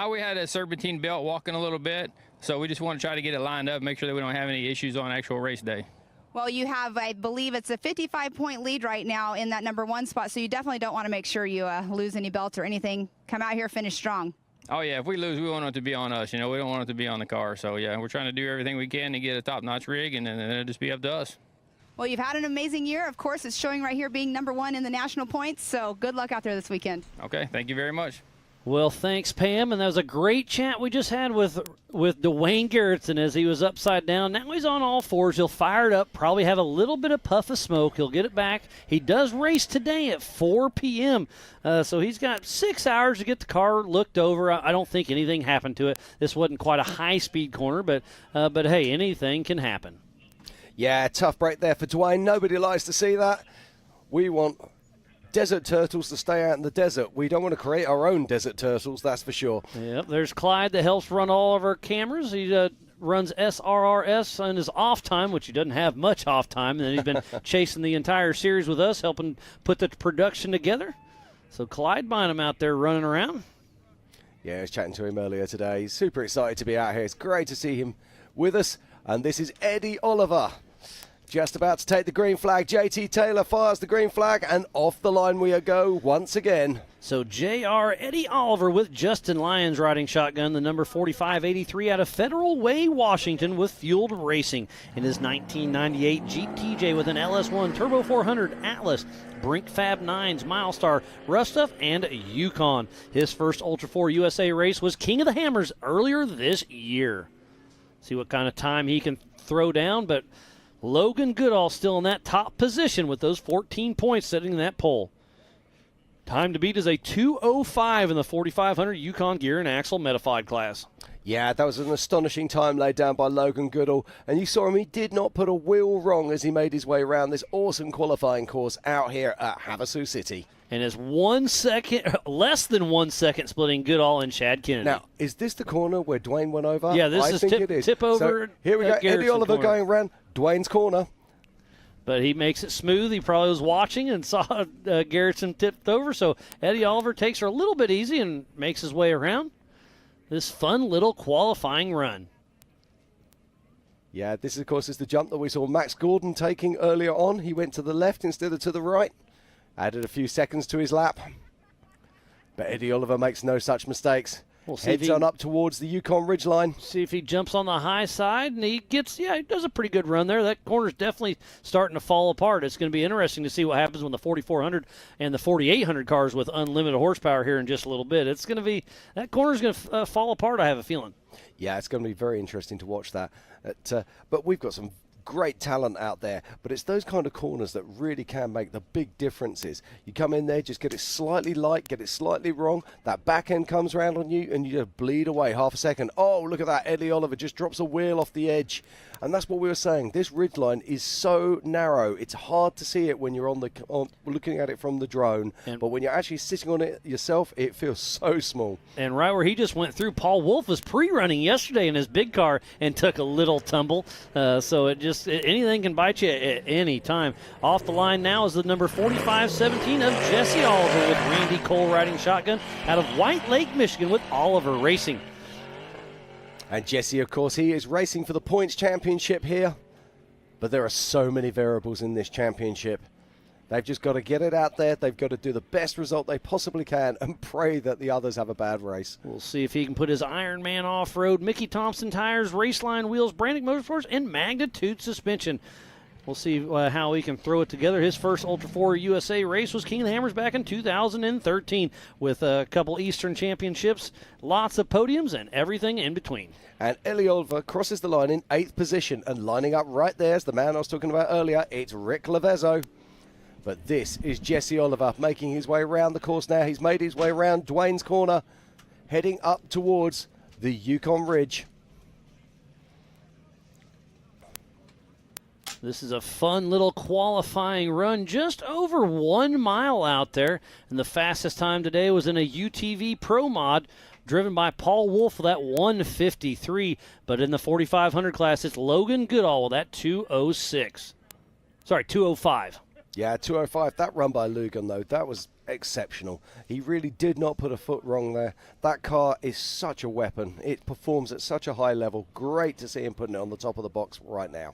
We had a serpentine belt walking a little bit, so we just want to try to get it lined up, make sure that we don't have any issues on actual race day. Well, you have, I believe it's a 55-point lead right now in that #1 spot, so you definitely don't want to make sure you lose any belts or anything. Come out here, finish strong. Oh, yeah, if we lose, we want it to be on us. We don't want it to be on the car. So, yeah, we're trying to do everything we can to get a top-notch rig, and then it'll just be up to us. Well, you've had an amazing year. Of course, it's showing right here being #1 in the national points, so good luck out there this weekend. Okay, thank you very much. Well, thanks, Pam. And that was a great chat we just had with Dwayne Garrettson as he was upside down. Now he's on all fours. He'll fire it up, probably have a little bit of puff of smoke. He'll get it back. He does race today at 4 p.m., so he's got 6 hours to get the car looked over. I don't think anything happened to it. This wasn't quite a high-speed corner, but hey, anything can happen. Yeah, tough break there for Dwayne. Nobody likes to see that. We want desert turtles to stay out in the desert. We don't want to create our own desert turtles, that's for sure. Yep, there's Clyde that helps run all of our cameras. He runs SRRS on his off time, which he doesn't have much off time. And then he's been chasing the entire series with us, helping put the production together. So Clyde Bynum out there running around. Yeah, I was chatting to him earlier today. He's super excited to be out here. It's great to see him with us. And this is Eddie Oliver. Just about to take the green flag. JT Taylor fires the green flag, and off the line we go once again. So JR Eddie Oliver with Justin Lyons riding shotgun, the number 4583 out of Federal Way, Washington, with Fueled Racing in his 1998 Jeep TJ with an LS1 Turbo 400 Atlas, Brink Fab 9s, Milestar, Rough Stuff, and Yukon. His first Ultra4 USA race was King of the Hammers earlier this year. See what kind of time he can throw down, but Logan Goodall still in that top position with those 14 points sitting in that pole. Time to beat is a 2:05 in the 4500 Yukon gear and axle modified class. Yeah, that was an astonishing time laid down by Logan Goodall. And you saw him, he did not put a wheel wrong as he made his way around this awesome qualifying course out here at Havasu City. And is 1 second, less than 1 second splitting Goodall and Chad Kennedy. Now, is this the corner where Dwayne went over? Yeah, this I is think tip, it is. tip over. So here we go, Eddie Oliver corner. going around Dwayne's corner. But he makes it smooth. He probably was watching and saw Garrettson tipped over. So Eddie Oliver takes her a little bit easy and makes his way around this fun little qualifying run. Yeah, this, of course, is the jump that we saw Max Gordon taking earlier on. He went to the left instead of to the right. Added a few seconds to his lap. But Eddie Oliver makes no such mistakes. We'll see Heads on up towards the Yukon ridgeline. See if he jumps on the high side, and he does a pretty good run there. That corner's definitely starting to fall apart. It's going to be interesting to see what happens when the 4400 and the 4800 cars with unlimited horsepower here in just a little bit. It's going to be, that corner's going to fall apart, I have a feeling. Yeah, it's going to be very interesting to watch that. But we've got some great talent out there, but it's those kind of corners that really can make the big differences. You come in there, just get it slightly light, get it slightly wrong, that back end comes around on you and you just bleed away half a second. Oh, look at that, Eddie Oliver just drops a wheel off the edge. And that's what we were saying, this ridgeline is so narrow, it's hard to see it when you're looking at it from the drone, but when you're actually sitting on it yourself, it feels so small. And right where he just went through, Paul Wolf was pre-running yesterday in his big car and took a little tumble, so anything can bite you at any time. Off the line now is the number 4517 of Jesse Oliver with Randy Cole riding shotgun out of White Lake, Michigan with Oliver Racing. And Jesse, of course, he is racing for the points championship here. But there are so many variables in this championship. They've just got to get it out there. They've got to do the best result they possibly can and pray that the others have a bad race. We'll see if he can put his Ironman off-road, Mickey Thompson tires, Raceline wheels, Brannick Motorsports, and Magnitude suspension. We'll see how he can throw it together. His first Ultra4 USA race was King of the Hammers back in 2013 with a couple Eastern Championships, lots of podiums, and everything in between. And Eddie Oliver crosses the line in 8th position, and lining up right there is the man I was talking about earlier. It's Rick Lavezzo. But this is Jesse Oliver making his way around the course now. He's made his way around Dwayne's corner, heading up towards the Yukon Ridge. This is a fun little qualifying run, just over 1 mile out there. And the fastest time today was in a UTV Pro Mod, driven by Paul Wolf with that 1:53. But in the 4500 class, it's Logan Goodall with that 2:06. Sorry, 2:05. Yeah, 2:05. That run by Logan, though, that was exceptional. He really did not put a foot wrong there. That car is such a weapon. It performs at such a high level. Great to see him putting it on the top of the box right now.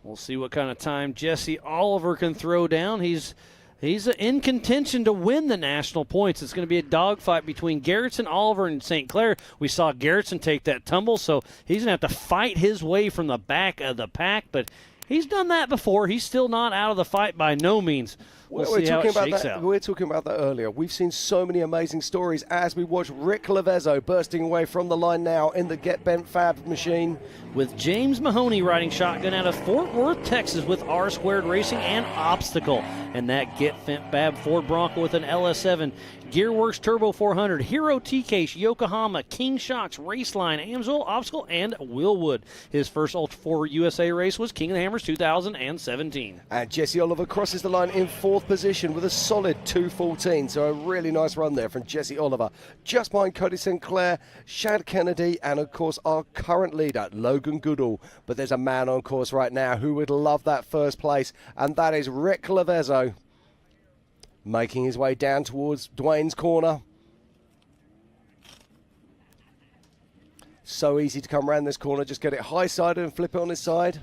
We'll see what kind of time Jesse Oliver can throw down. He's He's in contention to win the national points. It's going to be a dogfight between Garrettson, Oliver, and St. Clair. We saw Garrettson take that tumble, so he's going to have to fight his way from the back of the pack, but he's done that before. He's still not out of the fight by no means. We're talking about that earlier. We've seen so many amazing stories as we watch Rick Lavezzo bursting away from the line now in the Get Bent Fab machine. With James Mahoney riding shotgun out of Fort Worth, Texas with R-Squared Racing and Obstacle. And that Get Bent Fab Ford Bronco with an LS7. Gearworks Turbo 400, Hero T-Case, Yokohama, King Shocks, Raceline, Amsoil, Obstacle, and Willwood. His first Ultra4 USA race was King of the Hammers 2017. And Jesse Oliver crosses the line in fourth position with a solid 2:14. So a really nice run there from Jesse Oliver. Just behind Cody Sinclair, Shad Kennedy, and of course our current leader, Logan Goodall. But there's a man on course right now who would love that first place, and that is Rick Lavezzo, making his way down towards Dwayne's corner. So easy to come around this corner, just get it high-sided and flip it on his side.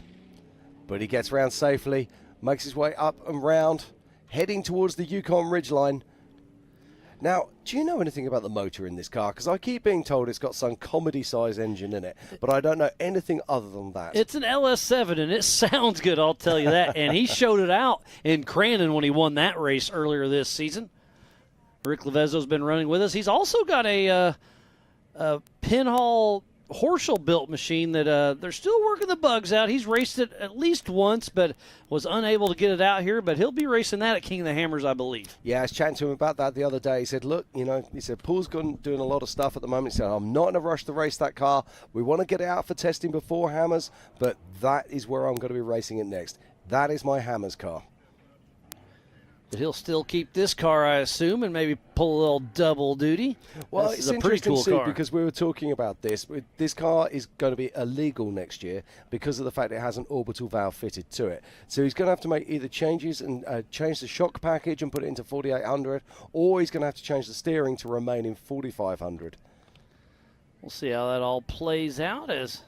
But he gets round safely, makes his way up and round, heading towards the Yukon Ridgeline. Now, do you know anything about the motor in this car? Because I keep being told it's got some comedy-size engine in it, but I don't know anything other than that. It's an LS7, and it sounds good, I'll tell you that. And he showed it out in Crandon when he won that race earlier this season. Rick Lavezzo's been running with us. He's also got a pinhole Horschel-built machine that they're still working the bugs out. He's raced it at least once, but was unable to get it out here. But he'll be racing that at King of the Hammers, I believe. Yeah, I was chatting to him about that the other day. He said, look, he said, Paul's doing a lot of stuff at the moment. He said, I'm not in a rush to race that car. We want to get it out for testing before Hammers, but that is where I'm going to be racing it next. That is my Hammers car. But he'll still keep this car, I assume, and maybe pull a little double duty. Well, this it's is a pretty interesting cool to see car. because we were talking about this. This car is going to be illegal next year because of the fact it has an orbital valve fitted to it. So he's going to have to make either changes and change the shock package and put it into 4800, or he's going to have to change the steering to remain in 4500. We'll see how that all plays out as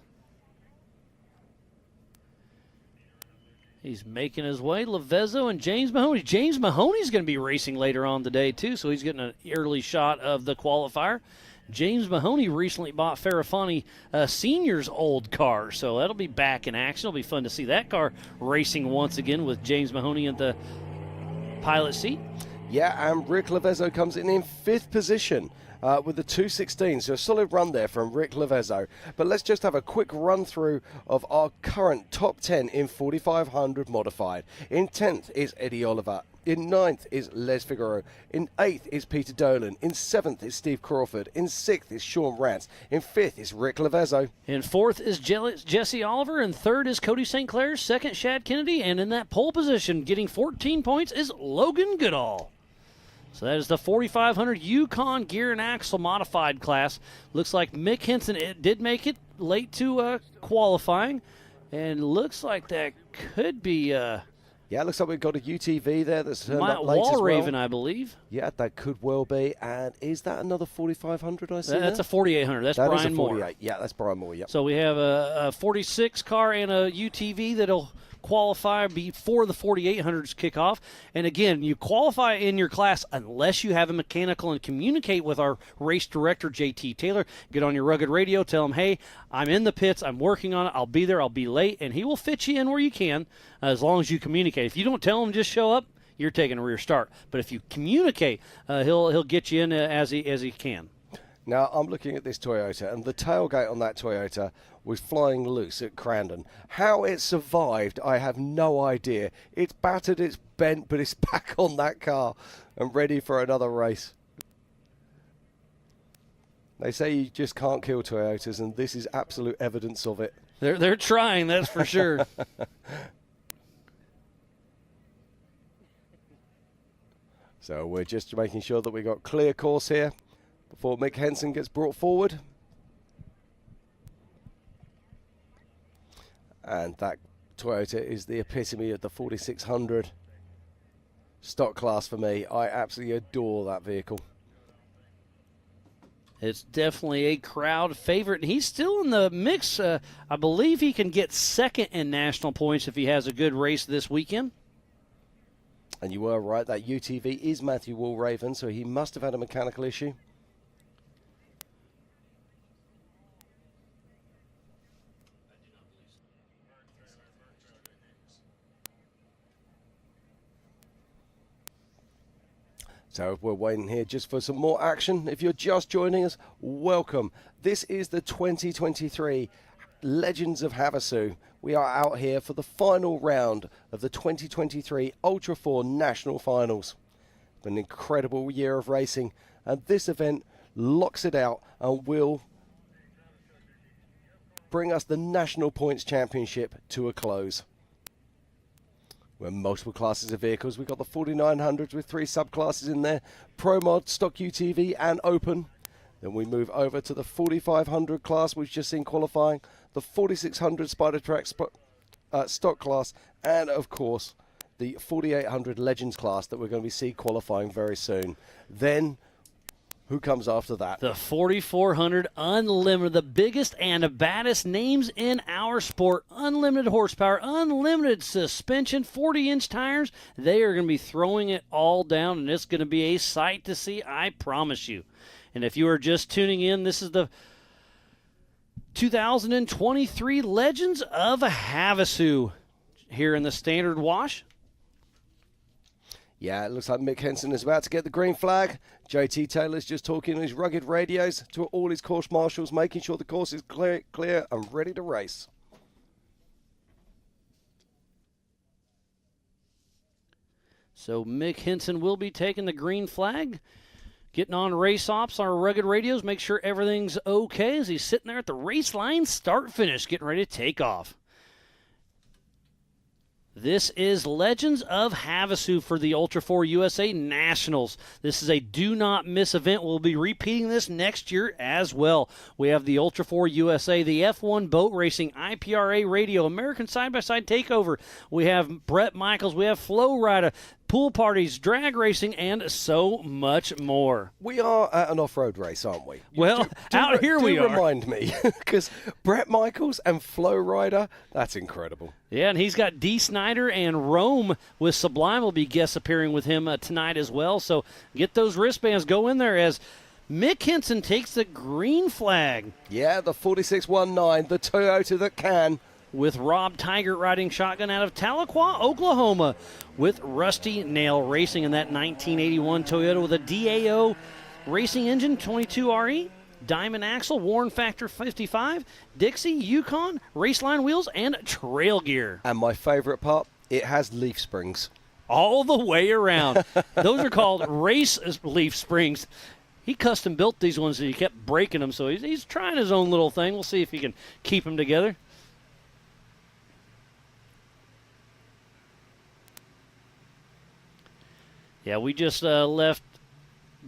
he's making his way. Lavezzo and James Mahoney. James Mahoney's going to be racing later on today, too, so he's getting an early shot of the qualifier. James Mahoney recently bought Farafani Sr.'s old car, so that'll be back in action. It'll be fun to see that car racing once again with James Mahoney at the pilot seat. Yeah, and Rick Lavezzo comes in fifth position. With the 2:16, so a solid run there from Rick Lavezzo. But let's just have a quick run through of our current top 10 in 4500 modified. In 10th is Eddie Oliver. In 9th is Les Figueroa. In 8th is Peter Dolan. In 7th is Steve Crawford. In 6th is Sean Rance. In 5th is Rick Lavezzo. In 4th is Jesse Oliver. In 3rd is Cody St. Clair. 2nd, Shad Kennedy. And in that pole position, getting 14 points, is Logan Goodall. So that is the 4500 Yukon Gear and Axle Modified class. Looks like Mick Henson did make it late to qualifying. And looks like that could be... yeah, it looks like we've got a UTV there that's turned up late as Walraven, well. I believe. Yeah, that could well be. And is that another 4500 I see That's there? a 4800. That's That Brian is a Moore. 48. Yeah, that's Brian Moore, yep. So we have a 46 car and a UTV that'll qualify before the 4800s kick off. And again, you qualify in your class unless you have a mechanical and communicate with our race director, JT Taylor. Get on your rugged radio, tell him, hey, I'm in the pits, I'm working on it, I'll be there, I'll be late, and he will fit you in where you can as long as you communicate. If you don't tell him just show up, you're taking a rear start. But if you communicate, he'll get you in as he can. Now, I'm looking at this Toyota, and the tailgate on that Toyota was flying loose at Crandon. How it survived, I have no idea. It's battered, it's bent, but it's back on that car and ready for another race. They say you just can't kill Toyotas, and this is absolute evidence of it. They're trying, that's for sure. So we're just making sure that we got clear course here before Mick Henson gets brought forward. And that Toyota is the epitome of the 4600 stock class for me. I absolutely adore that vehicle. It's definitely a crowd favorite. And he's still in the mix. I believe he can get second in national points if he has a good race this weekend. And you were right, that UTV is Matthew Woolraven, so he must have had a mechanical issue. So we're waiting here just for some more action. If you're just joining us, welcome. This is the 2023 Legends of Havasu. We are out here for the final round of the 2023 Ultra4 National Finals. It's been an incredible year of racing, and this event locks it out and will bring us the National Points Championship to a close. We're multiple classes of vehicles. We've got the 4900s with 3 subclasses in there, Pro Mod, Stock UTV and Open. Then we move over to the 4500 class, we've just seen qualifying, the 4600 Spider Track stock class, and of course the 4800 Legends class that we're going to see qualifying very soon. Then who comes after that? The 4400 Unlimited, the biggest and the baddest names in our sport. Unlimited horsepower, unlimited suspension, 40-inch tires. They are going to be throwing it all down, and it's going to be a sight to see, I promise you. And if you are just tuning in, this is the 2023 Legends of Havasu here in the Standard Wash. Yeah, it looks like Mick Henson is about to get the green flag. JT Taylor's just talking on his rugged radios to all his course marshals, making sure the course is clear and ready to race. So Mick Henson will be taking the green flag, getting on race ops on our rugged radios, make sure everything's okay as he's sitting there at the race line, start finish, getting ready to take off. This is Legends of Havasu for the Ultra4 USA Nationals. This is a do-not-miss event. We'll be repeating this next year as well. We have the Ultra4 USA, the F1 Boat Racing, IPRA Radio, American Side-by-Side Takeover. We have Brett Michaels. We have Flow Rider, pool parties, drag racing, and so much more. We are at an off-road race, aren't we? Well, out here we are. Remind me, because Brett Michaels and Flow Rider, that's incredible. Yeah, and he's got Dee Snyder and Rome with Sublime will be guest appearing with him tonight as well. So get those wristbands, go in there as Mick Henson takes the green flag. Yeah, the 4619, the Toyota that can. With Rob Tigert riding shotgun out of Tahlequah, Oklahoma, with Rusty Nail Racing in that 1981 Toyota with a DAO racing engine, 22RE, Diamond Axle, Warren Factor 55, Dixie, Yukon, Raceline wheels, and trail gear. And my favorite part, it has leaf springs. All the way around. Those are called race leaf springs. He custom built these ones and he kept breaking them, so he's trying his own little thing. We'll see if he can keep them together. Yeah, we just left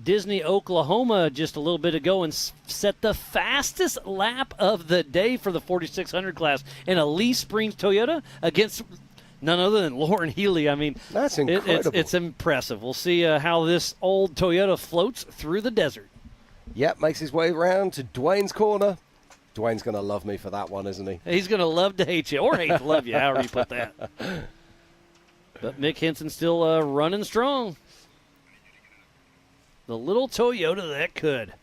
Disney, Oklahoma just a little bit ago and set the fastest lap of the day for the 4600 class in a Lee Springs Toyota against none other than Lauren Healy. I mean, that's incredible. It's impressive. We'll see how this old Toyota floats through the desert. Yep, makes his way around to Dwayne's corner. Dwayne's going to love me for that one, isn't he? He's going to love to hate you, or hate to love you, however you put that. But Mick Henson still running strong. The little Toyota that could.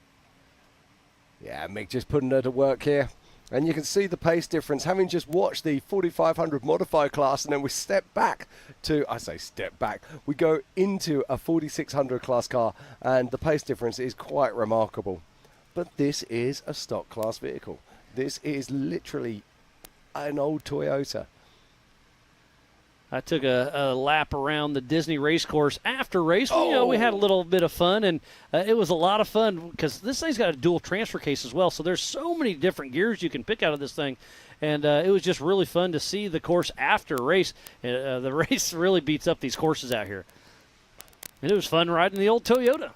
Yeah, Mick just putting her to work here. And you can see the pace difference, having just watched the 4500 modified class, and then we step back to, I say step back, we go into a 4600 class car, and the pace difference is quite remarkable. But this is a stock class vehicle. This is literally an old Toyota. I took a lap around the Disney race course after race. You know, we had a little bit of fun, and it was a lot of fun because this thing's got a dual transfer case as well. So there's so many different gears you can pick out of this thing, and it was just really fun to see the course after race. The race really beats up these courses out here, and it was fun riding the old Toyota.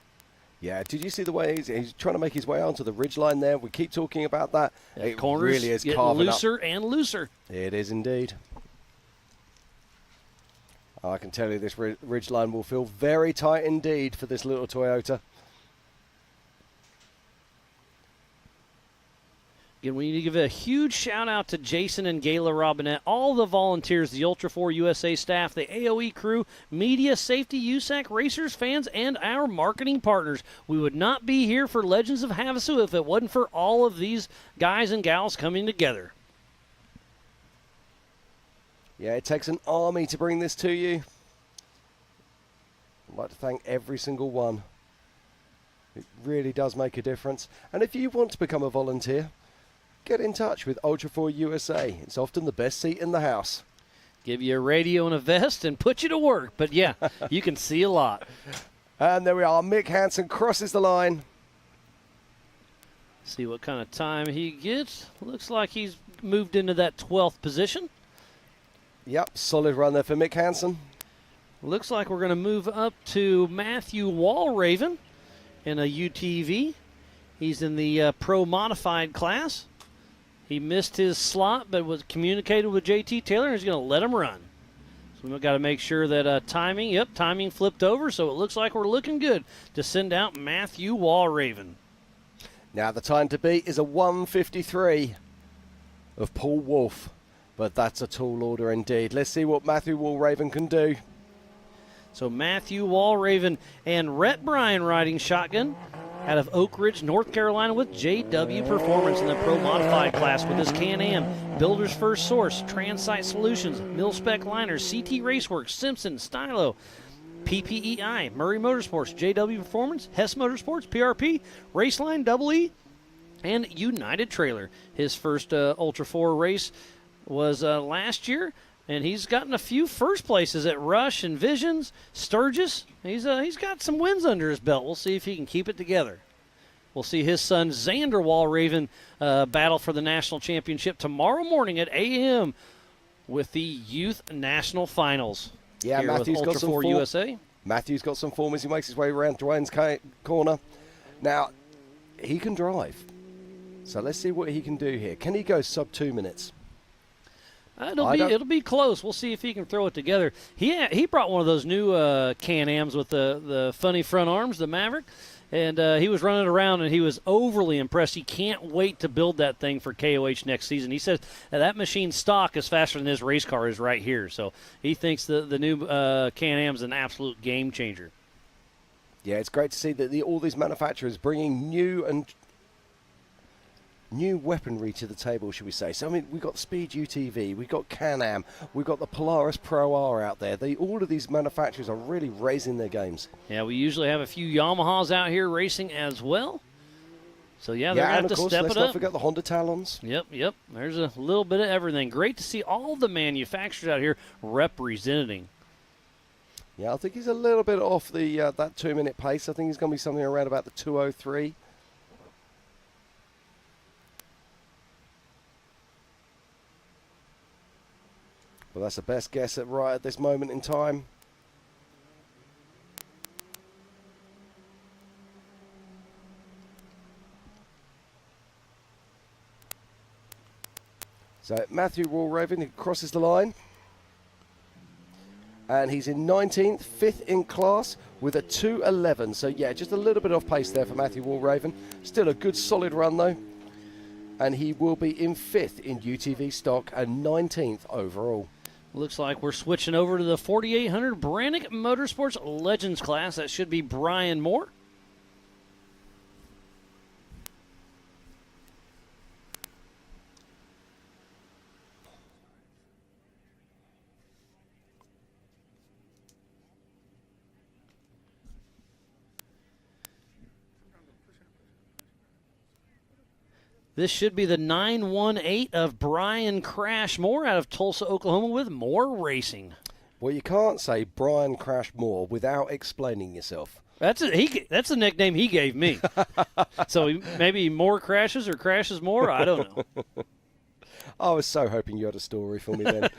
Yeah, did you see the way he's trying to make his way onto the ridgeline there? We keep talking about that. It corners really is getting carving looser up. and looser. It is indeed. I can tell you this ridge line will feel very tight indeed for this little Toyota. Again, we need to give a huge shout-out to Jason and Gayla Robinette, all the volunteers, the Ultra4 USA staff, the AOE crew, media, safety, USAC, racers, fans, and our marketing partners. We would not be here for Legends of Havasu if it wasn't for all of these guys and gals coming together. Yeah, it takes an army to bring this to you. I'd like to thank every single one. It really does make a difference. And if you want to become a volunteer, get in touch with Ultra4 USA. It's often the best seat in the house. Give you a radio and a vest and put you to work. But, yeah, you can see a lot. And there we are. Mick Hansen crosses the line. See what kind of time he gets. Looks like he's moved into that 12th position. Yep, solid run there for Mick Hansen. Looks like we're going to move up to Matthew Walraven in a UTV. He's in the Pro Modified class. He missed his slot, but was communicated with JT Taylor, and he's going to let him run. So we've got to make sure that timing flipped over, so it looks like we're looking good to send out Matthew Walraven. Now the time to beat is a 1:53 of Paul Wolf, but that's a tall order indeed. Let's see what Matthew Walraven can do. So Matthew Walraven and Rhett Bryan riding shotgun out of Oak Ridge, North Carolina with JW Performance in the Pro Modified class with his Can-Am, Builder's First Source, Transite Solutions, Mil-Spec Liners, CT Raceworks, Simpson, Stylo, PPEI, Murray Motorsports, JW Performance, Hess Motorsports, PRP, Raceline, Double E, and United Trailer. His first Ultra4 race was last year, and he's gotten a few first places at Rush and Visions, Sturgis. He's got some wins under his belt. We'll see if he can keep it together. We'll see his son Xander Walraven battle for the national championship tomorrow morning at 8 a.m. with the Youth National Finals. Yeah, Matthew's got some form. USA. Matthew's got some form as he makes his way around Dwayne's corner. Now, he can drive. So let's see what he can do here. Can he go sub 2 minutes? It'll be close. We'll see if he can throw it together. He brought one of those new Can-Ams with the funny front arms, the Maverick, and he was running around and he was overly impressed. He can't wait to build that thing for KOH next season. He says that machine's stock is faster than his race car is right here. So he thinks the new Can-Am's an absolute game changer. Yeah, it's great to see that all these manufacturers bringing new weaponry to the table, should we say. So, I mean, we've got Speed UTV, we've got Can-Am, we've got the Polaris Pro R out there. All of these manufacturers are really raising their games. Yeah, we usually have a few Yamahas out here racing as well. So, yeah, they're going to have to step it up. Let's not forget the Honda Talons. Yep. There's a little bit of everything. Great to see all the manufacturers out here representing. Yeah, I think he's a little bit off the that 2-minute pace. I think he's going to be something around about the 2:03. Well, that's the best guess right at this moment in time. So Matthew Walraven crosses the line. And he's in 19th, 5th in class with a 2:11. So, yeah, just a little bit off pace there for Matthew Walraven. Still a good solid run, though. And he will be in 5th in UTV stock and 19th overall. Looks like we're switching over to the 4800 Brannick Motorsports Legends class. That should be Brian Moore. This should be the 918 of Brian Crash Moore out of Tulsa, Oklahoma with Moore Racing. Well, you can't say Brian Crash Moore without explaining yourself. That's the nickname he gave me. So maybe Moore Crashes or Crashes More, I don't know. I was so hoping you had a story for me then.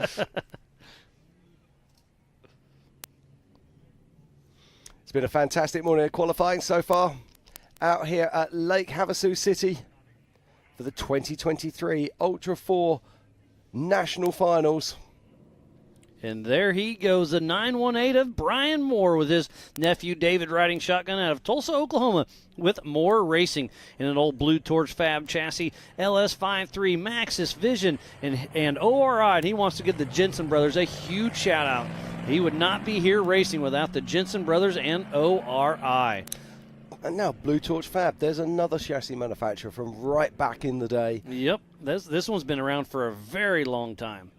It's been a fantastic morning of qualifying so far out here at Lake Havasu City for the 2023 Ultra4 National Finals. And there he goes, the 918 of Brian Moore with his nephew David riding shotgun out of Tulsa, Oklahoma with Moore Racing in an old Blue Torch Fab chassis, LS53, Maxxis, Vision, and ORI. And he wants to give the Jensen brothers a huge shout out. He would not be here racing without the Jensen brothers and ORI. And now Blue Torch Fab, there's another chassis manufacturer from right back in the day. Yep, this one's been around for a very long time.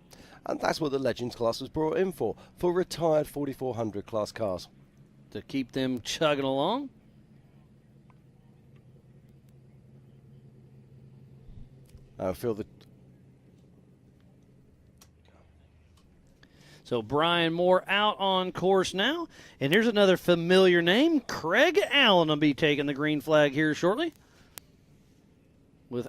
And that's what the Legends class was brought in for retired 4400 class cars. To keep them chugging along. I feel the... So Brian Moore out on course now. And here's another familiar name. Craig Allen will be taking the green flag here shortly. With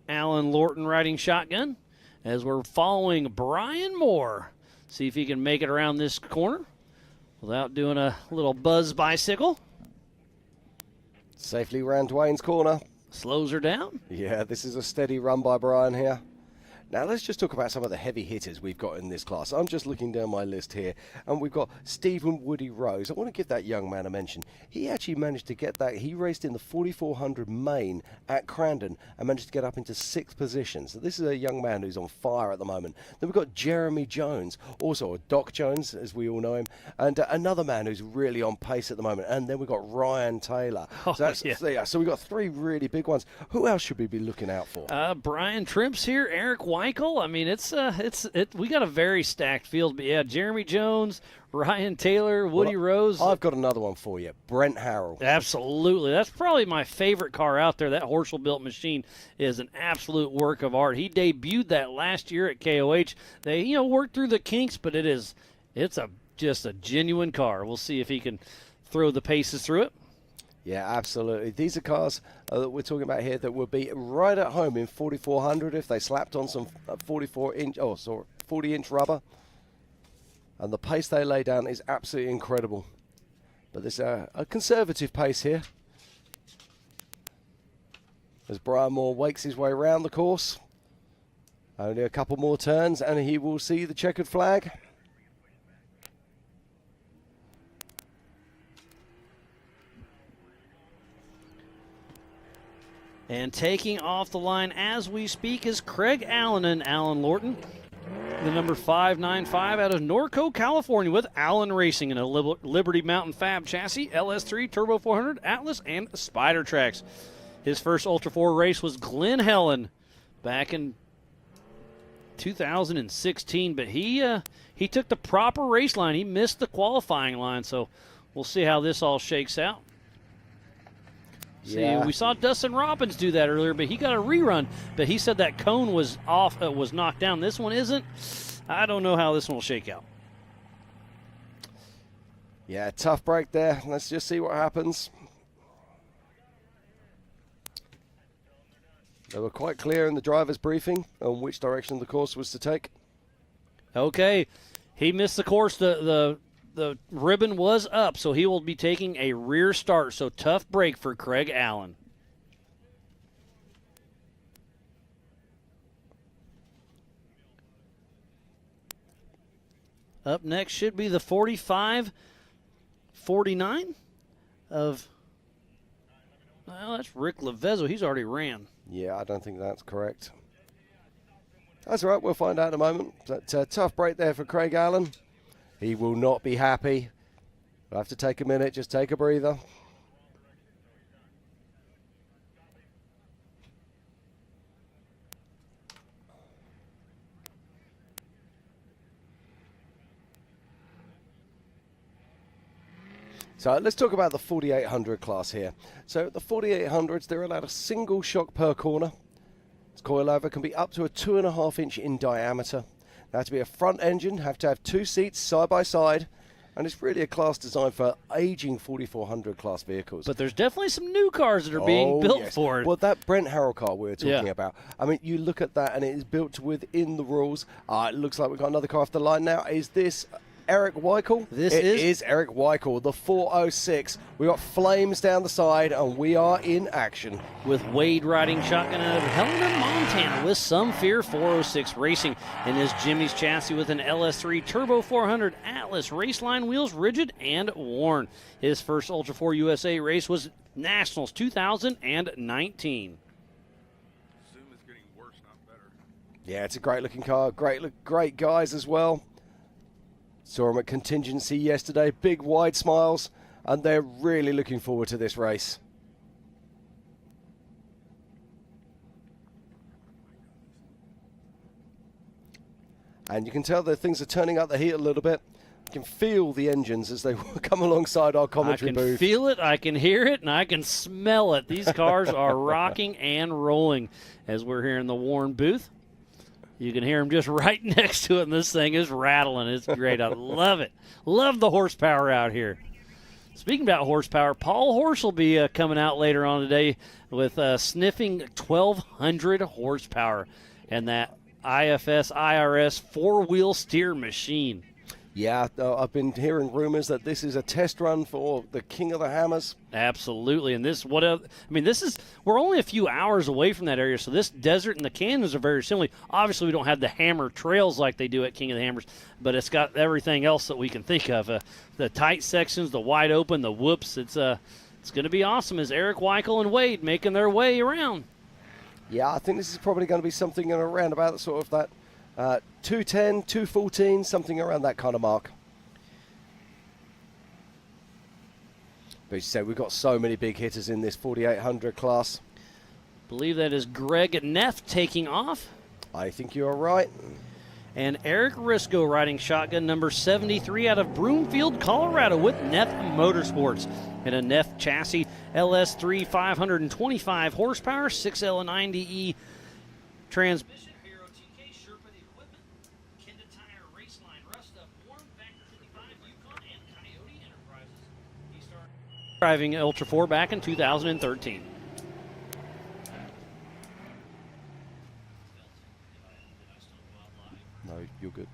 Alan Lorton riding shotgun. As we're following Brian Moore. See if he can make it around this corner without doing a little buzz bicycle. Safely round Dwayne's corner. Slows her down. Yeah, this is a steady run by Brian here. Now let's just talk about some of the heavy hitters we've got in this class. I'm just looking down my list here, and we've got Stephen Woody Rose. I want to give that young man a mention. He actually managed to get that. He raced in the 4400 main at Crandon and managed to get up into 6th position. So this is a young man who's on fire at the moment. Then we've got Jeremy Jones, also Doc Jones, as we all know him, and another man who's really on pace at the moment. And then we've got Ryan Taylor. Oh, so, yeah. So we've got 3 really big ones. Who else should we be looking out for? Brian Trimps here, Eric Michael. I mean, we got a very stacked field. But yeah, Jeremy Jones, Ryan Taylor, Woody Rose. I've got another one for you, Brent Harrell. Absolutely. That's probably my favorite car out there. That Horschel-built machine is an absolute work of art. He debuted that last year at KOH. They, worked through the kinks, but it's just a genuine car. We'll see if he can throw the paces through it. Yeah, absolutely. These are cars that we're talking about here that would be right at home in 4400 if they slapped on some 40-inch rubber. And the pace they lay down is absolutely incredible. But there's a conservative pace here. As Brian Moore wakes his way around the course. Only a couple more turns and he will see the checkered flag. And taking off the line as we speak is Craig Allen and Alan Lorton. The number 595 out of Norco, California with Allen Racing in a Liberty Mountain Fab chassis, LS3, Turbo 400, Atlas, and Spider Tracks. His first Ultra4 race was Glen Helen back in 2016, but he took the proper race line. He missed the qualifying line, so we'll see how this all shakes out. See, we saw Dustin Robbins do that earlier, but he got a rerun. But he said that cone was off, was knocked down. This one isn't. I don't know how this one will shake out. Yeah, tough break there. Let's just see what happens. They were quite clear in the driver's briefing on which direction the course was to take. Okay, he missed the course. The ribbon was up, so he will be taking a rear start. So tough break for Craig Allen. Up next should be the 45-49 of, well, that's Rick Lavezzo. He's already ran. Yeah, I don't think that's correct. That's all right. We'll find out in a moment. But, tough break there for Craig Allen. He will not be happy. We'll have to take a minute, just take a breather. So let's talk about the 4800 class here. So the 4800s, they're allowed a single shock per corner. This coilover can be up to a 2.5 inch in diameter. They have to be a front engine, have to have 2 seats side by side, and it's really a class designed for aging 4400 class vehicles. But there's definitely some new cars that are being built for it. Well, that Brent Harrell car we were talking about, I mean, you look at that and it is built within the rules. It looks like we've got another car off the line now. Is this Eric Weichel? This It is Eric Weichel, the 406. We got flames down the side, and we are in action. With Wade riding shotgun out of Helena, Montana with Some Fear 406 Racing in his Jimmy's chassis with an LS3 Turbo 400 Atlas Raceline wheels, rigid and worn. His first Ultra4 USA race was Nationals 2019. Yeah, it's a great-looking car. Great guys as well. Saw them at contingency yesterday. Big, wide smiles, and they're really looking forward to this race. And you can tell that things are turning up the heat a little bit. You can feel the engines as they come alongside our commentary booth. I can feel it, I can hear it, and I can smell it. These cars are rocking and rolling as we're here in the Warren booth. You can hear them just right next to it, and this thing is rattling. It's great. I love it. Love the horsepower out here. Speaking about horsepower, Paul Horse will be coming out later on today with sniffing 1,200 horsepower and that IFS IRS four-wheel steer machine. Yeah, I've been hearing rumors that this is a test run for the King of the Hammers. Absolutely, and we're only a few hours away from that area, so this desert and the canyons are very similar. Obviously, we don't have the hammer trails like they do at King of the Hammers, but it's got everything else that we can think of. The tight sections, the wide open, the whoops. It's going to be awesome as Eric Weichel and Wade making their way around. Yeah, I think this is probably going to be something around about sort of that 210, 214, something around that kind of mark. But you said we've got so many big hitters in this 4800 class. Believe that is Greg Neff taking off. I think you're right. And Eric Risco riding shotgun number 73 out of Broomfield, Colorado with Neff Motorsports. In a Neff chassis, LS3 525 horsepower, 6L90E transmission. Driving Ultra4 back in 2013. No, you're good.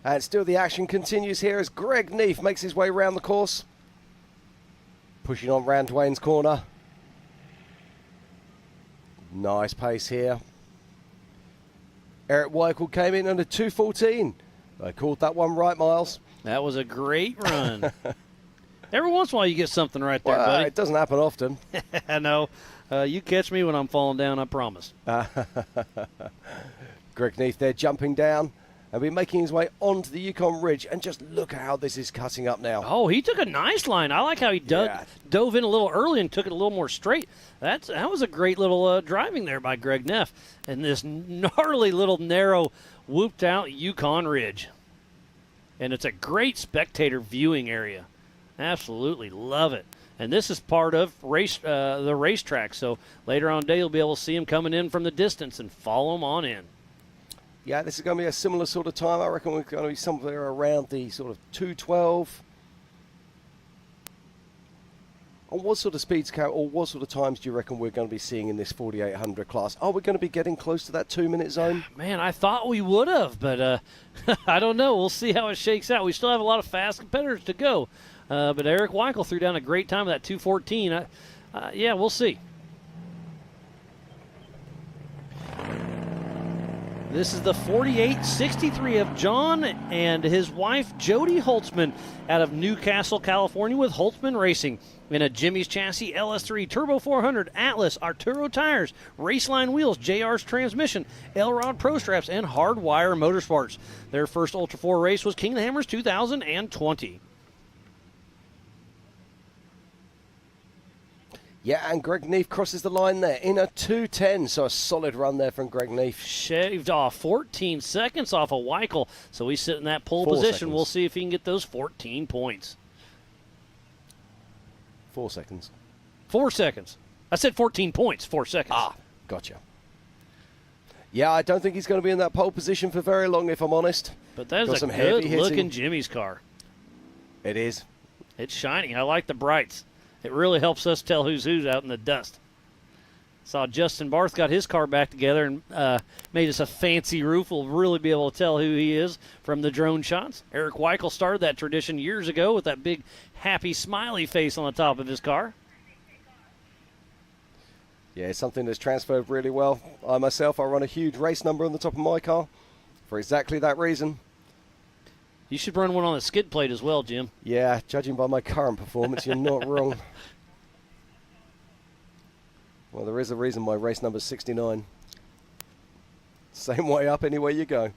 And still the action continues here as Greg Neef makes his way around the course. Pushing on round Dwayne's corner. Nice pace here. Eric Weichel came in under 214. I called that one right, Miles. That was a great run. Every once in a while you get something right there, buddy. It doesn't happen often. I know. You catch me when I'm falling down, I promise. Greg Neef there jumping down and be making his way onto the Yukon Ridge. And just look at how this is cutting up now. Oh, he took a nice line. I like how he dove in a little early and took it a little more straight. That was a great little driving there by Greg Neff. And this gnarly little narrow whooped out Yukon Ridge. And it's a great spectator viewing area. Absolutely love it. And this is part of the racetrack. So later on today, you'll be able to see him coming in from the distance and follow him on in. Yeah, this is going to be a similar sort of time. I reckon we're going to be somewhere around the sort of 212. And what sort of speeds or what sort of times do you reckon we're going to be seeing in this 4800 class? Are we going to be getting close to that 2-minute zone? Man, I thought we would have, but I don't know. We'll see how it shakes out. We still have a lot of fast competitors to go. But Eric Weichel threw down a great time at that 214. Yeah, we'll see. This is the 4863 of John and his wife, Jody Holtzman, out of Newcastle, California, with Holtzman Racing. In a Jimmy's chassis, LS3 Turbo 400, Atlas, Arturo tires, Raceline wheels, JR's transmission, L-Rod Pro Straps, and Hardwire Motorsports. Their first Ultra4 race was King of the Hammers 2020. Yeah, and Greg Neef crosses the line there in a 2:10, so a solid run there from Greg Neef. Shaved off 14 seconds off of Weichel, so he's sitting in that pole position. Seconds. We'll see if he can get those 14 points. 4 seconds. 4 seconds. I said 14 points, 4 seconds. Ah, gotcha. Yeah, I don't think he's going to be in that pole position for very long, if I'm honest. But that is a good-looking Jimmy's car. It is. It's shining. I like the brights. It really helps us tell who's out in the dust. Saw Justin Barth got his car back together and made us a fancy roof. We'll really be able to tell who he is from the drone shots. Eric Weichel started that tradition years ago with that big, happy, smiley face on the top of his car. Yeah, it's something that's transferred really well. I myself, I run a huge race number on the top of my car for exactly that reason. You should run one on the skid plate as well, Jim. Yeah, judging by my current performance, you're not wrong. Well, there is a reason my race number's 69. Same way up anywhere you go.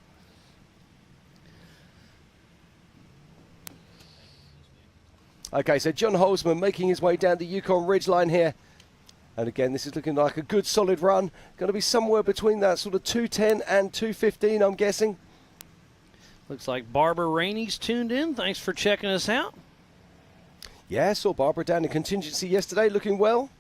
Okay, so John Holzman making his way down the Yukon Ridgeline here. And again, this is looking like a good solid run. Going to be somewhere between that sort of 210 and 215, I'm guessing. Looks like Barbara Rainey's tuned in. Thanks for checking us out. Yeah, saw Barbara down in contingency yesterday, looking well.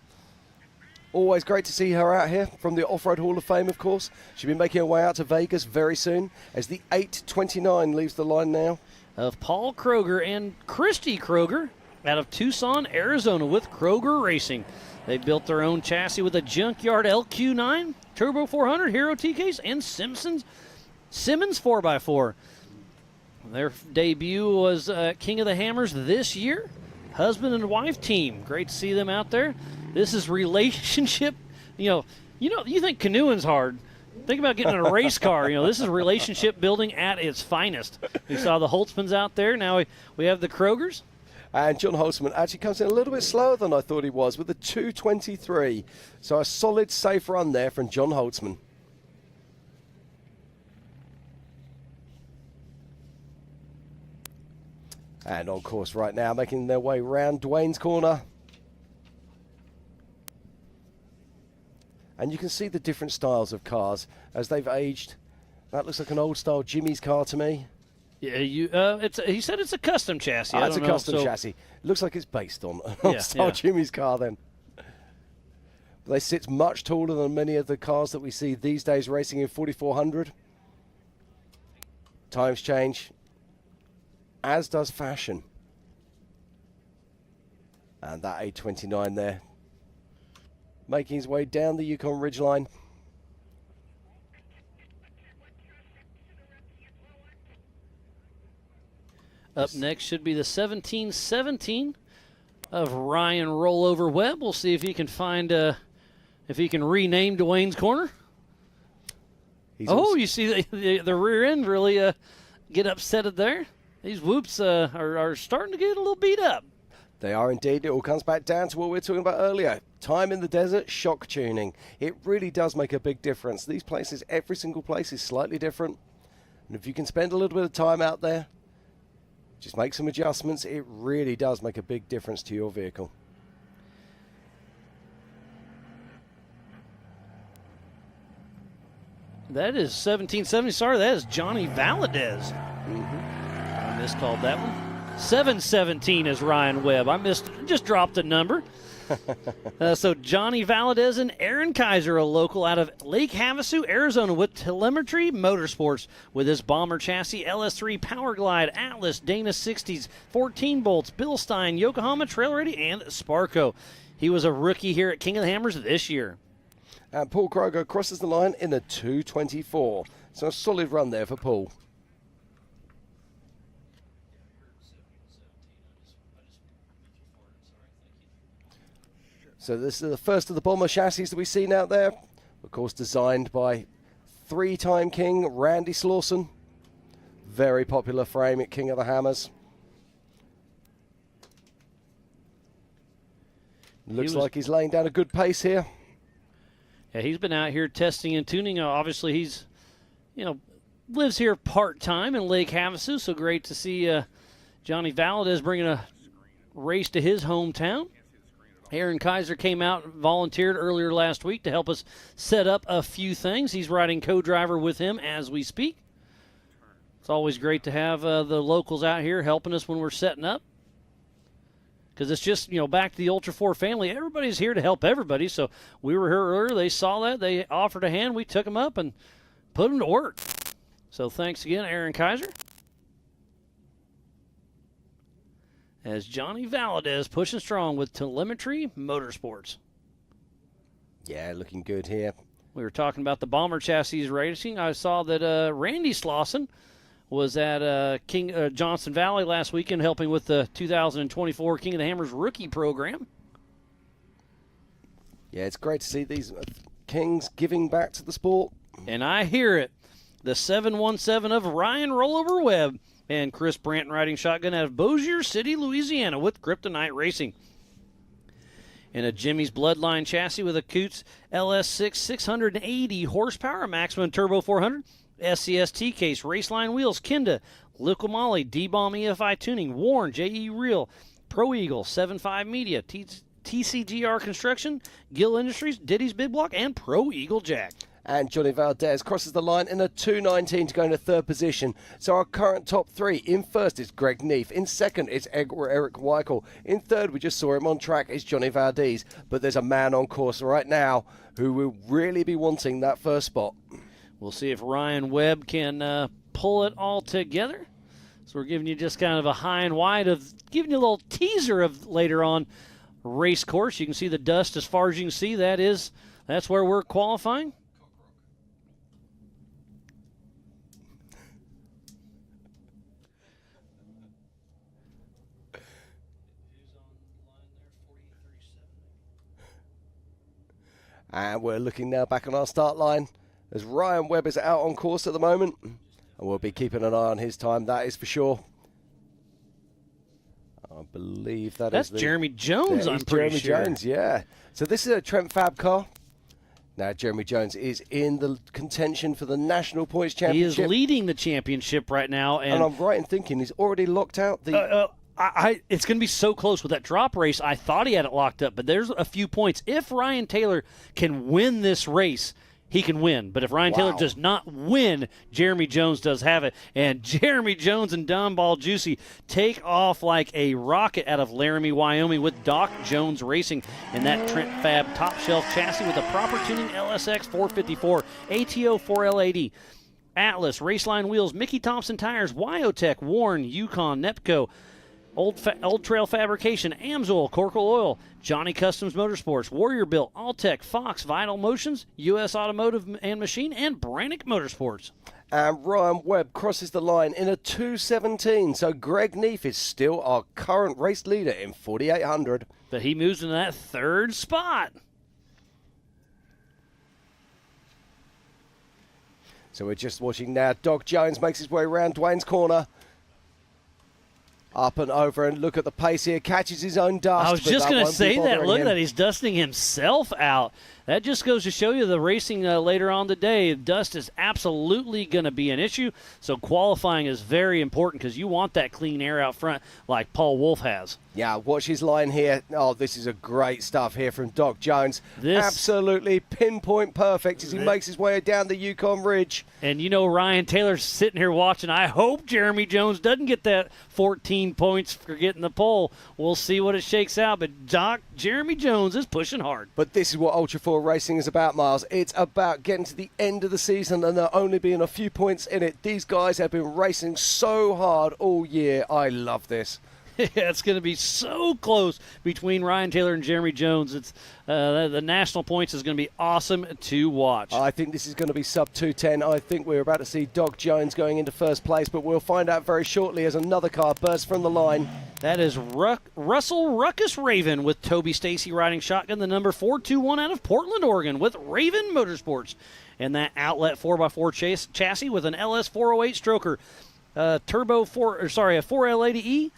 Always great to see her out here from the Off-Road Hall of Fame, of course. She'll be making her way out to Vegas very soon as the 829 leaves the line now. Of Paul Kroger and Christy Kroger out of Tucson, Arizona with Kroger Racing. They built their own chassis with a junkyard LQ9, Turbo 400, Hero TKs, and Simmons 4x4. Their debut was King of the Hammers this year. Husband and wife team. Great to see them out there. This is relationship. You think canoeing's hard. Think about getting in a race car. This is relationship building at its finest. We saw the Holtzmans out there. Now we have the Krogers. And John Holtzman actually comes in a little bit slower than I thought he was with a 223. So a solid, safe run there from John Holtzman. And on course right now, making their way round Dwayne's corner. And you can see the different styles of cars as they've aged. That looks like an old-style Jimmy's car to me. Yeah, he said it's a custom chassis. It's a custom chassis. It looks like it's based on an old-style Jimmy's car then. But they sit much taller than many of the cars that we see these days racing in 4400. Times change, as does fashion. And that 829 there, making his way down the Yukon Ridgeline. Up next should be the 1717 of Ryan Rollover Webb. We'll see if he can find, if he can rename Dwayne's corner. You see the rear end really get upsetted there. These whoops are starting to get a little beat up. They are indeed. It all comes back down to what we were talking about earlier. Time in the desert, shock tuning. It really does make a big difference. These places, every single place is slightly different. And if you can spend a little bit of time out there, just make some adjustments, it really does make a big difference to your vehicle. That is 1770. Sorry, that is Johnny Valadez. I miscalled that one. 717 is Ryan Webb. Just dropped a number. So Johnny Valadez and Aaron Kaiser, a local out of Lake Havasu, Arizona, with Telemetry Motorsports with his Bomber chassis, LS3, Power Glide, Atlas, Dana 60s, 14 bolts, Bill Stein, Yokohama Trail Ready, and Sparco. He was a rookie here at King of the Hammers this year. And Paul Kroger crosses the line in a 224. So a solid run there for Paul. So this is the first of the Bomber chassis that we've seen out there. Of course, designed by three-time king Randy Slauson. Very popular frame at King of the Hammers. Looks like he's laying down a good pace here. Yeah, he's been out here testing and tuning. Obviously, he's, lives here part-time in Lake Havasu, so great to see Johnny Valadez bringing a race to his hometown. Aaron Kaiser came out and volunteered earlier last week to help us set up a few things. He's riding co-driver with him as we speak. It's always great to have the locals out here helping us when we're setting up. Because it's just, back to the Ultra4 family. Everybody's here to help everybody. So we were here earlier. They saw that. They offered a hand. We took them up and put them to work. So thanks again, Aaron Kaiser. As Johnny Valadez pushing strong with Telemetry Motorsports. Yeah, looking good here. We were talking about the Bomber chassis racing. I saw that Randy Slauson was at Johnson Valley last weekend helping with the 2024 King of the Hammers rookie program. Yeah, it's great to see these Kings giving back to the sport. And I hear it. The 717 of Ryan Rollover Webb and Chris Branton riding shotgun out of Bossier City, Louisiana with Kryptonite Racing. In a Jimmy's Bloodline chassis with a Coots LS6 680 horsepower, Maximum Turbo 400, SCST case, Raceline wheels, Kenda, Liqui-Moly, D-Bomb EFI tuning, Warren, JE Reel, Pro Eagle, 7.5 Media, TCGR Construction, Gill Industries, Diddy's Big Block, and Pro Eagle Jack. And Johnny Valdez crosses the line in a 2.19 to go into third position. So our current top three. In first is Greg Neef. In second is Eric Weichel. In third, we just saw him on track, is Johnny Valdez. But there's a man on course right now who will really be wanting that first spot. We'll see if Ryan Webb can pull it all together. So we're giving you just kind of a high and wide of, giving you a little teaser of later on race course. You can see the dust as far as you can see. That's where we're qualifying. And we're looking now back on our start line as Ryan Webb is out on course at the moment. And we'll be keeping an eye on his time, that is for sure. I believe that's Jeremy Jones, I'm pretty sure. Jeremy Jones, yeah. So this is a Trent Fab car. Now Jeremy Jones is in the contention for the National Points Championship. He is leading the championship right now. And I'm right in thinking he's already locked out the... it's going to be so close with that drop race. I thought he had it locked up, but there's a few points. If Ryan Taylor can win this race, he can win. But if Ryan Taylor does not win, Jeremy Jones does have it. And Jeremy Jones and Don Ball Juicy take off like a rocket out of Laramie, Wyoming with Doc Jones Racing in that Trent Fab top shelf chassis with a proper tuning LSX 454, ATO 4L80. Atlas, Raceline Wheels, Mickey Thompson Tires, Wyotech, Warren, Yukon, Nepco, Old Trail Fabrication, Amsoil, Corkle Oil, Johnny Customs Motorsports, Warrior Built, Alltech, Fox, Vital Motions, U.S. Automotive and Machine, and Brannick Motorsports. And Ryan Webb crosses the line in a 2.17. So Greg Neef is still our current race leader in 4,800. But he moves into that third spot. So we're just watching now. Doc Jones makes his way around Dwayne's corner. Up and over, and look at the pace here. Catches his own dust. I was just going to say that. Look at that. He's dusting himself out. That just goes to show you the racing later on today. Dust is absolutely going to be an issue. So qualifying is very important because you want that clean air out front like Paul Wolf has. Yeah, watch his line here. Oh, this is a great stuff here from Doc Jones. Absolutely pinpoint perfect as he makes his way down the Yukon Ridge. And you know Ryan Taylor's sitting here watching. I hope Jeremy Jones doesn't get that 14 points for getting the pole. We'll see what it shakes out. But Jeremy Jones is pushing hard. But this is what Ultra4 racing is about, Miles. It's about getting to the end of the season and there only being a few points in it. These guys have been racing so hard all year. I love this. Yeah, it's going to be so close between Ryan Taylor and Jeremy Jones. It's the national points is going to be awesome to watch. I think this is going to be sub 2:10. I think we're about to see Doc Jones going into first place, but we'll find out very shortly as another car bursts from the line. That is Russell Ruckus Raven with Toby Stacy riding shotgun, the number 421 out of Portland, Oregon with Raven Motorsports. And that outlet 4x4 chassis with an LS 408 stroker, a 4L80E.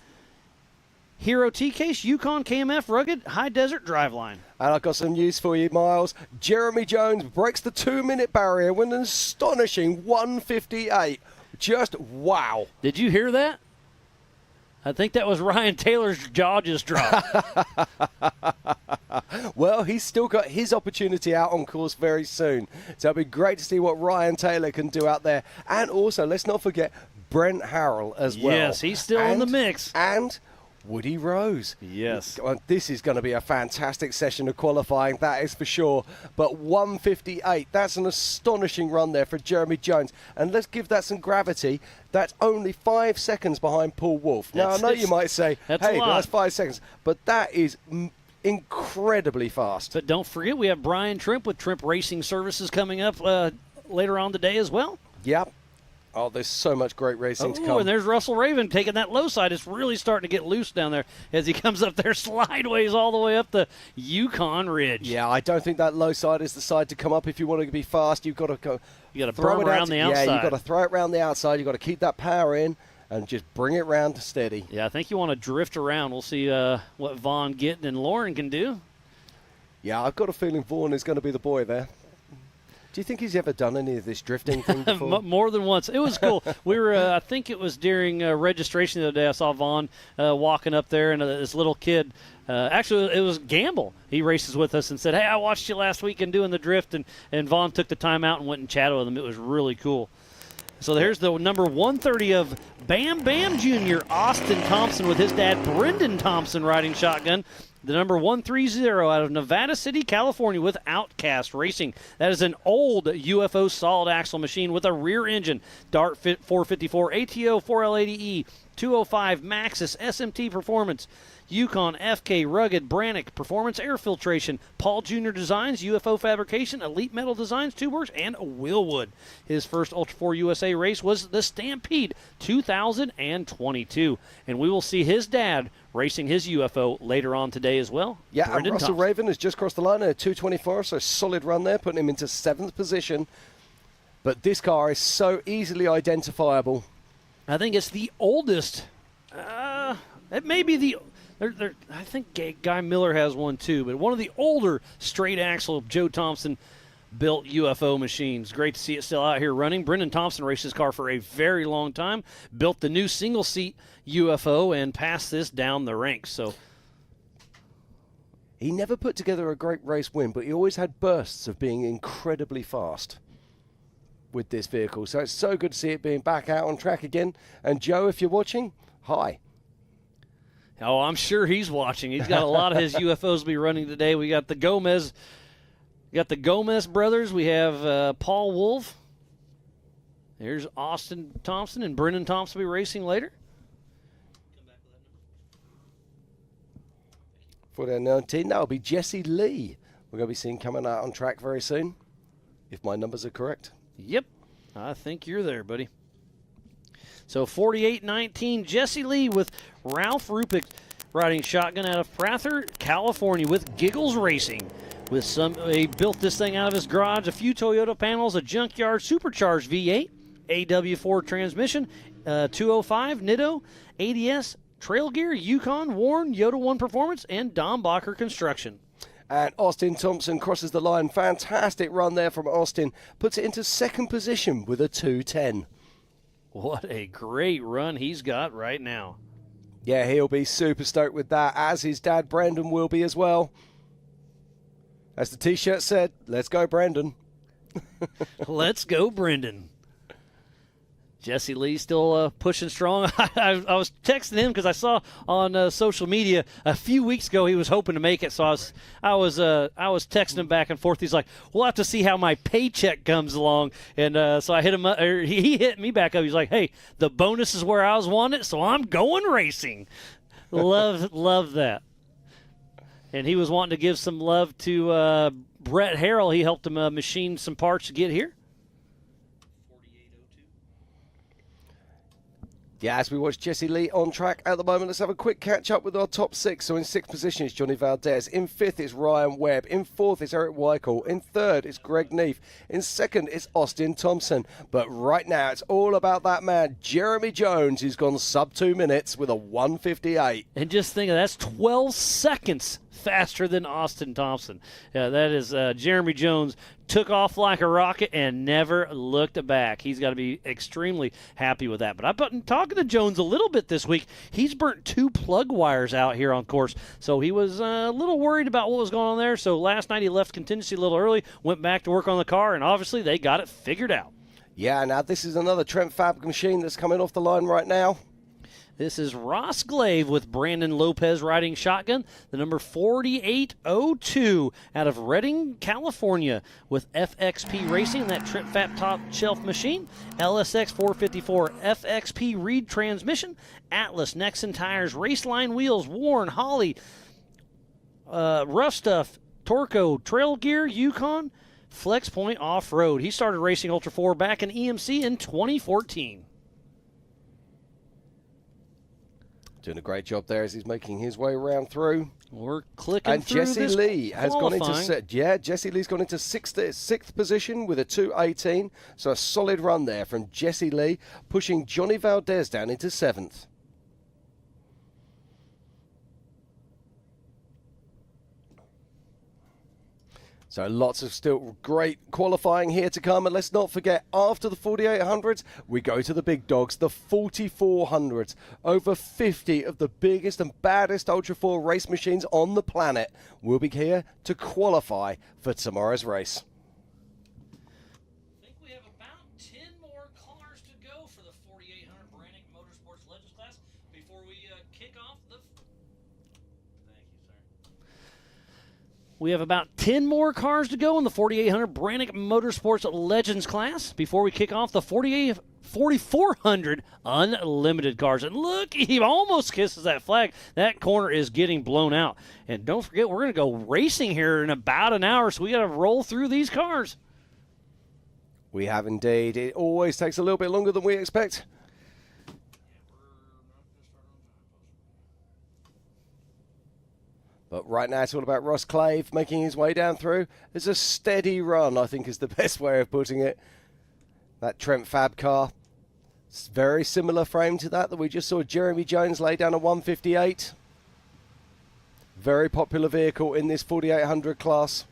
Hero T-Case, Yukon KMF Rugged High Desert Driveline. And I've got some news for you, Miles. Jeremy Jones breaks the 2-minute barrier with an astonishing 1:58. Just wow. Did you hear that? I think that was Ryan Taylor's jaw just dropped. Well, he's still got his opportunity out on course very soon. So it'll be great to see what Ryan Taylor can do out there. And also, let's not forget Brent Harrell as well. Yes, he's still in the mix. And Woody Rose. Yes. This is going to be a fantastic session of qualifying, that is for sure. But 1:58, that's an astonishing run there for Jeremy Jones. And let's give that some gravity. That's only 5 seconds behind Paul Wolf. Now, I know you might say, hey, but that's 5 seconds. But that is incredibly fast. But don't forget, we have Brian Trimp with Trimp Racing Services coming up later on today as well. Yep. Oh, there's so much great racing to come. And there's Russell Raven taking that low side. It's really starting to get loose down there as he comes up there slideways all the way up the Yukon Ridge. Yeah, I don't think that low side is the side to come up if you want to be fast. You've got to go. You got to throw it around the outside. Yeah, you've got to throw it around the outside. You've got to keep that power in and just bring it round to steady. Yeah, I think you want to drift around. We'll see what Vaughn Gittin and Lauren can do. Yeah, I've got a feeling Vaughan is going to be the boy there. Do you think he's ever done any of this drifting thing before? More than once. It was cool. We were, I think it was during registration the other day, I saw Vaughn walking up there, and this little kid, actually it was Gamble. He races with us and said, hey, I watched you last weekend doing the drift, and Vaughn took the time out and went and chatted with him. It was really cool. So there's the number 130 of Bam Bam Jr., Austin Thompson, with his dad, Brendan Thompson, riding shotgun. The number 130 out of Nevada City, California, with Outcast Racing. That is an old UFO solid axle machine with a rear engine. Dart 454, ATO 4L80E, 205 Maxxis SMT Performance, Yukon FK Rugged Brannick Performance Air Filtration, Paul Jr. Designs, UFO Fabrication, Elite Metal Designs, Tubeworks, and Willwood. His first Ultra4 USA race was the Stampede 2022. And we will see his dad racing his UFO later on today as well. Yeah, Brendan and Russell Thompson. Raven has just crossed the line at a 224, so solid run there, putting him into 7th position. But this car is so easily identifiable. I think it's the oldest. It may be the. I think Guy Miller has one too, but one of the older straight axle Joe Thompson built UFO machines. Great to see it still out here running. Brendan Thompson raced his car for a very long time, built the new single seat UFO, and passed this down the ranks. So he never put together a great race win, but he always had bursts of being incredibly fast with this vehicle. So it's so good to see it being back out on track again. And Joe, if you're watching, hi. Oh, I'm sure he's watching. He's got a lot of his UFOs to be running today. We got the Gomez brothers. We have Paul Wolf. There's Austin Thompson, and Brendan Thompson will be racing later. For their 19, that'll be Jesse Lee. We're going to be seeing coming out on track very soon, if my numbers are correct. Yep, I think you're there, buddy. So 48-19, Jesse Lee with Ralph Rupick riding shotgun out of Prather, California, with Giggles Racing. He built this thing out of his garage, a few Toyota panels, a junkyard supercharged V8, AW4 transmission, 205 Nitto, ADS, Trail Gear, Yukon, Warn, Yoda 1 Performance, and Dombacher Construction. And Austin Thompson crosses the line. Fantastic run there from Austin. Puts it into 2nd position with a 210. What a great run he's got right now. Yeah, he'll be super stoked with that, as his dad Brandon will be as well. As the T-shirt said, let's go, Brandon. Let's go, Brendan. Jesse Lee still pushing strong. I was texting him because I saw on social media a few weeks ago he was hoping to make it. So I was texting him back and forth. He's like, "We'll have to see how my paycheck comes along." And so I hit him up, or he hit me back up. He's like, "Hey, the bonus is where I was wanting it, so I'm going racing." Love that. And he was wanting to give some love to Brett Harrell. He helped him machine some parts to get here. Yeah, as we watch Jesse Lee on track at the moment, let's have a quick catch-up with our top 6. So in 6th position is Johnny Valdez. In 5th is Ryan Webb. In 4th is Eric Weichel. In 3rd is Greg Neef. In 2nd is Austin Thompson. But right now, it's all about that man, Jeremy Jones, who's gone sub 2 minutes with a 1:58. And just think of that's 12 seconds faster than Austin Thompson. Yeah, that is Jeremy Jones took off like a rocket and never looked back. He's got to be extremely happy with that. But I've been talking to Jones a little bit this week. He's burnt 2 plug wires out here on course, so he was a little worried about what was going on there. So last night he left contingency a little early, went back to work on the car, and obviously they got it figured out. Yeah, now this is another Trent Fab machine that's coming off the line right now. This is Ross Glaive with Brandon Lopez riding shotgun, the number 4802 out of Redding, California, with FXP Racing, that Trip Fat top shelf machine, LSX 454 FXP Reed transmission, Atlas Nexon tires, Raceline wheels, Warn, Holly, Rough Stuff, Torco, Trail Gear, Yukon, Flex Point Off-Road. He started racing Ultra 4 back in EMC in 2014. Doing a great job there as he's making his way around through. We're clicking and through Jesse this Lee has gone qualifying. into Jesse Lee's gone into sixth position with a 2:18. So a solid run there from Jesse Lee, pushing Johnny Valdez down into 7th. So lots of still great qualifying here to come. And let's not forget, after the 4800s, we go to the big dogs, the 4400s. Over 50 of the biggest and baddest Ultra 4 race machines on the planet will be here to qualify for tomorrow's race. I think we have about 10 more cars to go for the 4800 Brannick Motorsports Legends class before we kick off the... Thank you, sir. We have about 10 more cars to go in the 4800 Brannick Motorsports Legends class before we kick off the 4400 Unlimited cars. And look, he almost kisses that flag. That corner is getting blown out. And don't forget, we're going to go racing here in about an hour, so we got to roll through these cars. We have indeed. It always takes a little bit longer than we expect. But right now it's all about Ross Clave making his way down through. It's a steady run, I think is the best way of putting it. That Trent Fab car. It's very similar frame to that we just saw Jeremy Jones lay down a 158. Very popular vehicle in this 4800 class.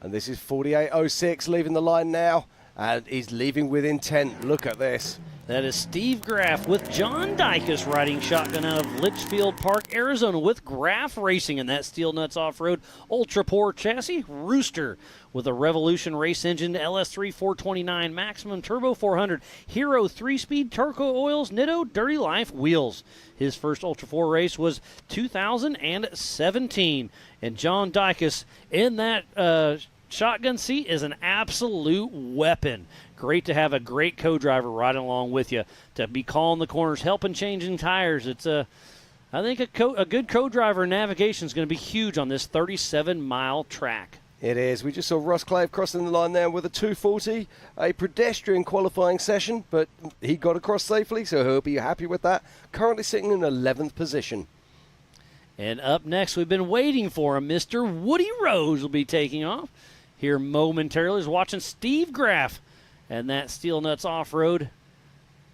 And this is 4806 leaving the line now. And he's leaving with intent. Look at this. That is Steve Graff with John Dykus riding shotgun out of Litchfield Park, Arizona with Graff Racing in that Steel Nuts Off-Road Ultra4 chassis. Rooster with a Revolution race engine, LS3 429 Maximum Turbo 400, Hero 3-speed Turco Oils, Nitto Dirty Life wheels. His first Ultra4 race was 2017. And John Dykus in that shotgun seat is an absolute weapon. Great to have a great co-driver riding along with you to be calling the corners, helping changing tires. It's I think a good co-driver navigation is going to be huge on this 37-mile track. It is. We just saw Ross Clave crossing the line there with a 240, a pedestrian qualifying session, but he got across safely, so he'll be happy with that. Currently sitting in 11th position. And up next, we've been waiting for him. Mr. Woody Rose will be taking off here momentarily. He's watching Steve Graff and that Steel Nuts Off-Road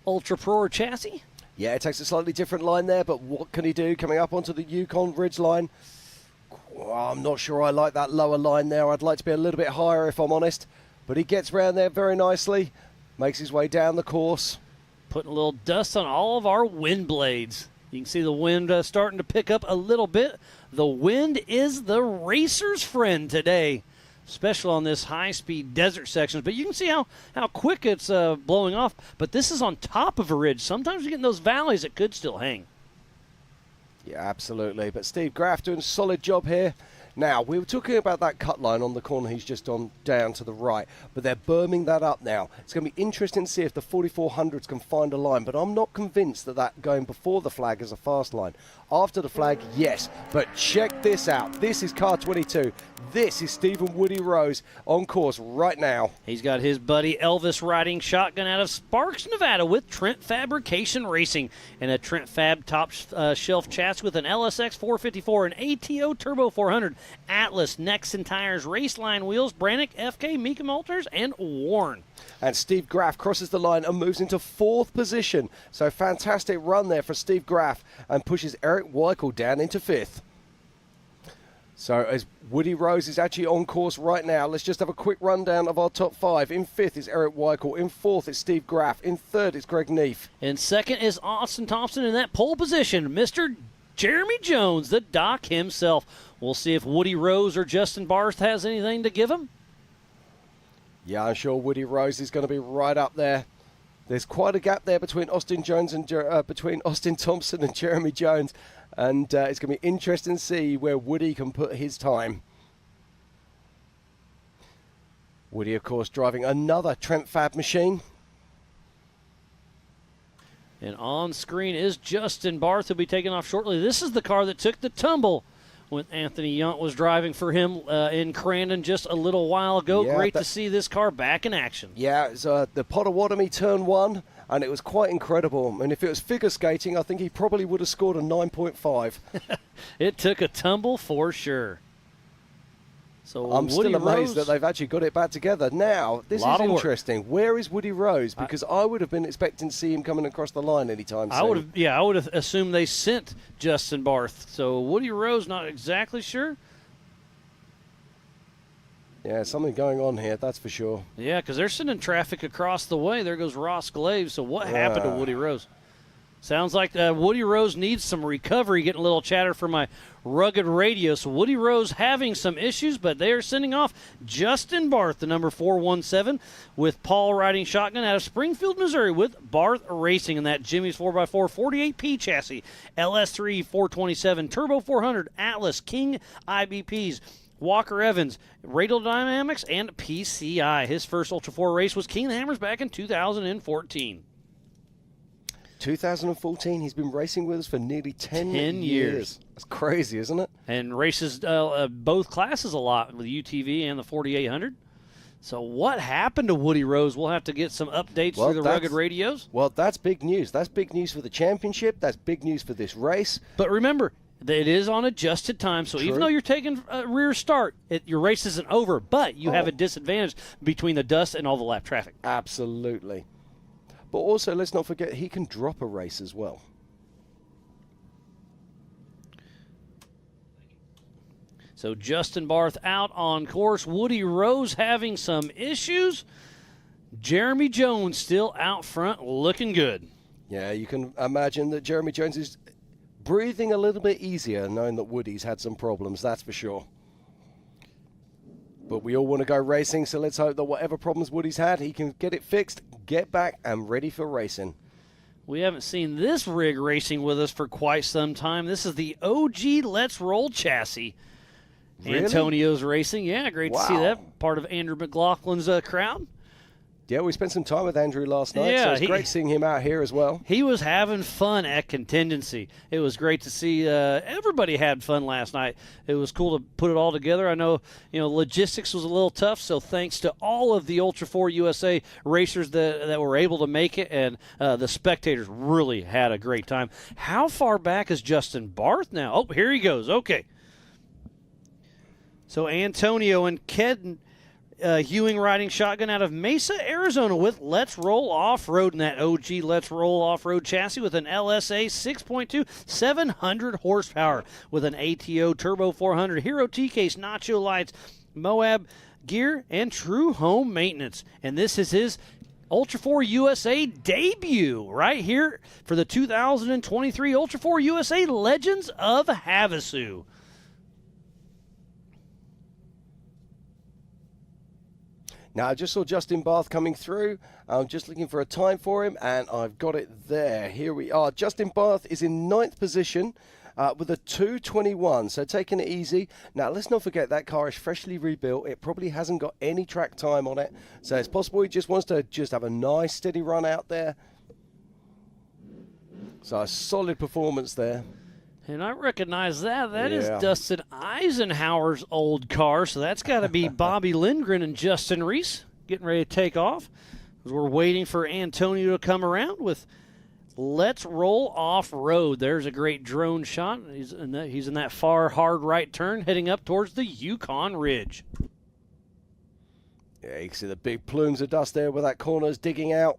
Ultra4 chassis. Yeah, it takes a slightly different line there, but what can he do coming up onto the Yukon Ridge line? Well, I'm not sure I like that lower line there. I'd like to be a little bit higher if I'm honest. But he gets round there very nicely, makes his way down the course. Putting a little dust on all of our wind blades. You can see the wind starting to pick up a little bit. The wind is the racer's friend today, especially on this high-speed desert sections. But you can see how quick it's blowing off. But this is on top of a ridge. Sometimes you get in those valleys, it could still hang. Yeah, absolutely. But Steve Graff doing a solid job here. Now, we were talking about that cut line on the corner he's just on down to the right, but they're berming that up now. It's going to be interesting to see if the 4400s can find a line, but I'm not convinced that going before the flag is a fast line. After the flag, yes, but check this out. This is car 22. This is Stephen Woody Rose on course right now. He's got his buddy Elvis riding shotgun out of Sparks, Nevada with Trent Fabrication Racing and a Trent Fab top shelf chassis with an LSX 454, an ATO Turbo 400, Atlas Nexen tires, Raceline wheels, Brannick, FK, Mika Malters, and Warren. And Steve Graff crosses the line and moves into 4th position. So fantastic run there for Steve Graff and pushes Eric Weichel down into 5th. So as Woody Rose is actually on course right now, let's just have a quick rundown of our top 5. In 5th is Eric Weichel. In 4th is Steve Graff. In 3rd is Greg Neef. In 2nd is Austin Thompson in that pole position. Mr. Jeremy Jones, the Doc himself. We'll see if Woody Rose or Justin Barth has anything to give him. Yeah, I'm sure Woody Rose is going to be right up there. There's quite a gap there between Austin Thompson and Jeremy Jones, and it's going to be interesting to see where Woody can put his time. Woody, of course, driving another Trent Fab machine. And on screen is Justin Barth, who'll be taking off shortly. This is the car that took the tumble when Anthony Yount was driving for him in Crandon just a little while ago. Yeah, Great to see this car back in action. Yeah, it's the Potawatomi Turn 1, and it was quite incredible. And if it was figure skating, I think he probably would have scored a 9.5. It took a tumble for sure. So I'm Woody still amazed Rose, that they've actually got it back together. Now, this is Lot of work. interesting. Where is Woody Rose? Because I would have been expecting to see him coming across the line anytime soon. I would have assumed they sent Justin Barth. So Woody Rose, not exactly sure. Yeah, something going on here, that's for sure. Yeah, because they're sending traffic across the way. There goes Ross Glaves. So what happened to Woody Rose? Sounds like Woody Rose needs some recovery. Getting a little chatter from my rugged radio. So Woody Rose having some issues, but they are sending off Justin Barth, the number 417, with Paul riding shotgun out of Springfield, Missouri, with Barth Racing in that Jimmy's 4x4 48P chassis, LS3 427, Turbo 400, Atlas, King IBPs, Walker Evans, Radial Dynamics, and PCI. His first Ultra 4 race was King of the Hammers back in 2014. 2014, he's been racing with us for nearly 10 years. That's crazy, isn't it? And races both classes a lot with the UTV and the 4800. So what happened to Woody Rose? We'll have to get some updates through the rugged radios. Well, that's big news. That's big news for the championship. That's big news for this race. But remember, it is on adjusted time, so even though you're taking a rear start, your race isn't over, but you have a disadvantage between the dust and all the lap traffic. Absolutely. But also, let's not forget, he can drop a race as well. So Justin Barth out on course. Woody Rose having some issues. Jeremy Jones still out front looking good. Yeah, you can imagine that Jeremy Jones is breathing a little bit easier knowing that Woody's had some problems, that's for sure. But we all want to go racing, so let's hope that whatever problems Woody's had, he can get it fixed, get back, and ready for racing. We haven't seen this rig racing with us for quite some time. This is the OG Let's Roll chassis. Really? Antonio's racing. Yeah, great to see that. Part of Andrew McLaughlin's crowd. Yeah, we spent some time with Andrew last night, so it's great seeing him out here as well. He was having fun at Contingency. It was great to see everybody had fun last night. It was cool to put it all together. I know, logistics was a little tough, so thanks to all of the Ultra4 USA racers that were able to make it, and the spectators really had a great time. How far back is Justin Barth now? Oh, here he goes. Okay. So Antonio and Ked Hewing riding shotgun out of Mesa, Arizona with Let's Roll Off-Road in that OG Let's Roll Off-Road chassis with an LSA 6.2, 700 horsepower with an ATO Turbo 400, Hero T-Case, Nacho Lights, Moab gear, and true home maintenance. And this is his Ultra4 USA debut right here for the 2023 Ultra4 USA Legends of Havasu. Now, I just saw Justin Barth coming through. I'm just looking for a time for him, and I've got it there. Here we are. Justin Barth is in 9th position with a 2:21, so taking it easy. Now, let's not forget that car is freshly rebuilt. It probably hasn't got any track time on it, so it's possible he just wants to have a nice, steady run out there. So a solid performance there. And I recognize that. That is Dustin Eisenhower's old car, so that's got to be Bobby Lindgren and Justin Reese getting ready to take off. We're waiting for Antonio to come around with Let's Roll Off-Road. There's a great drone shot. He's in that far, hard right turn heading up towards the Yukon Ridge. Yeah, you can see the big plumes of dust there where that corner's digging out.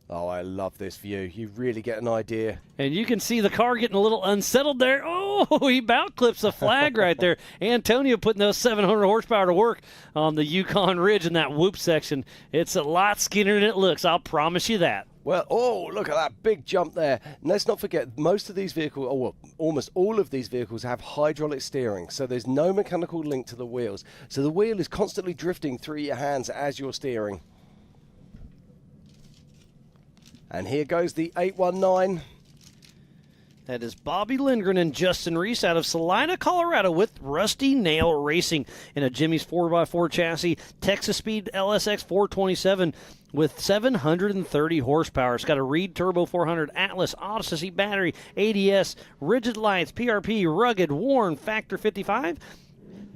Oh, I love this view. You really get an idea. And you can see the car getting a little unsettled there. Oh, he about clips a flag right there. Antonio putting those 700 horsepower to work on the Yukon Ridge in that whoop section. It's a lot skinnier than it looks, I'll promise you that. Well, oh, look at that big jump there. And let's not forget, most of these vehicles, almost all of these vehicles have hydraulic steering, so there's no mechanical link to the wheels. So the wheel is constantly drifting through your hands as you're steering. And here goes the 819. That is Bobby Lindgren and Justin Reese out of Salina, Colorado with Rusty Nail Racing in a Jimmy's 4x4 chassis, Texas Speed LSX 427 with 730 horsepower. It's got a Reed Turbo 400, Atlas, Odyssey battery, ADS, rigid lights, PRP, rugged, worn, Factor 55,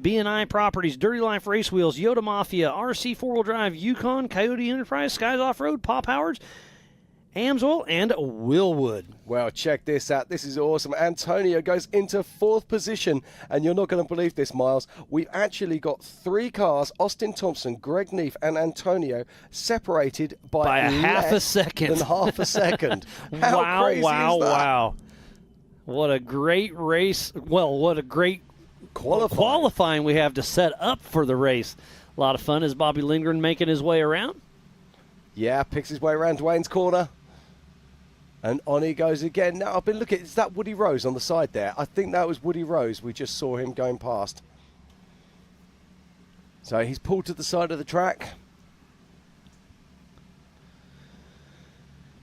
B&I Properties, Dirty Life Race Wheels, Yoda Mafia, RC 4-wheel drive, Yukon, Coyote Enterprise, Skies Off-Road, Pop Howards, Amsoil, and Willwood. Well, check this out. This is awesome. Antonio goes into 4th position, and you're not going to believe this, Miles. We've actually got 3 cars, Austin Thompson, Greg Neef, and Antonio, separated by a half a second. Than half a second. How wow, crazy wow, is that? wow. What a great race. Well, what a great qualifying we have to set up for the race. A lot of fun. Is Bobby Lindgren making his way around? Yeah, picks his way around Dwayne's corner. And on he goes again. Now, I've been looking. Is that Woody Rose on the side there? I think that was Woody Rose. We just saw him going past. So he's pulled to the side of the track.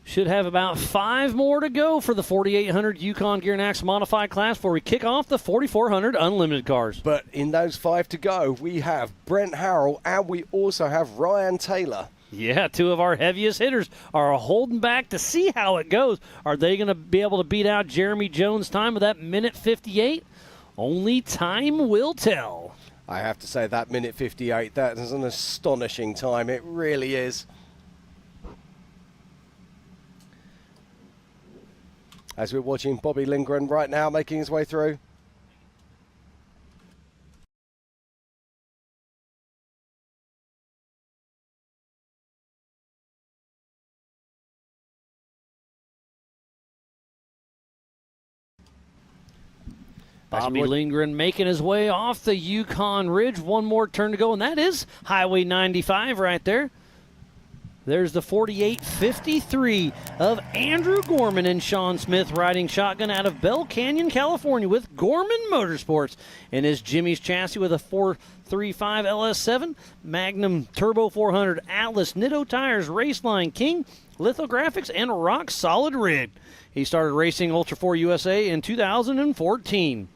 Should have about 5 more to go for the 4800 Yukon Gear and Axle Modified class before we kick off the 4400 Unlimited cars. But in those 5 to go, we have Brent Harrell and we also have Ryan Taylor. Yeah, 2 of our heaviest hitters are holding back to see how it goes. Are they going to be able to beat out Jeremy Jones' time of that minute 58? Only time will tell. I have to say that minute 58, that is an astonishing time. It really is. As we're watching Bobby Lindgren right now making his way through. Bobby Lindgren making his way off the Yukon Ridge. 1 more turn to go, and that is Highway 95 right there. There's the 4853 of Andrew Gorman and Sean Smith riding shotgun out of Bell Canyon, California with Gorman Motorsports in his Jimmy's chassis with a 435 LS7, Magnum Turbo 400, Atlas, Nitto Tires, Raceline, King, Lithographics, and Rock Solid Rig. He started racing Ultra4 USA in 2014.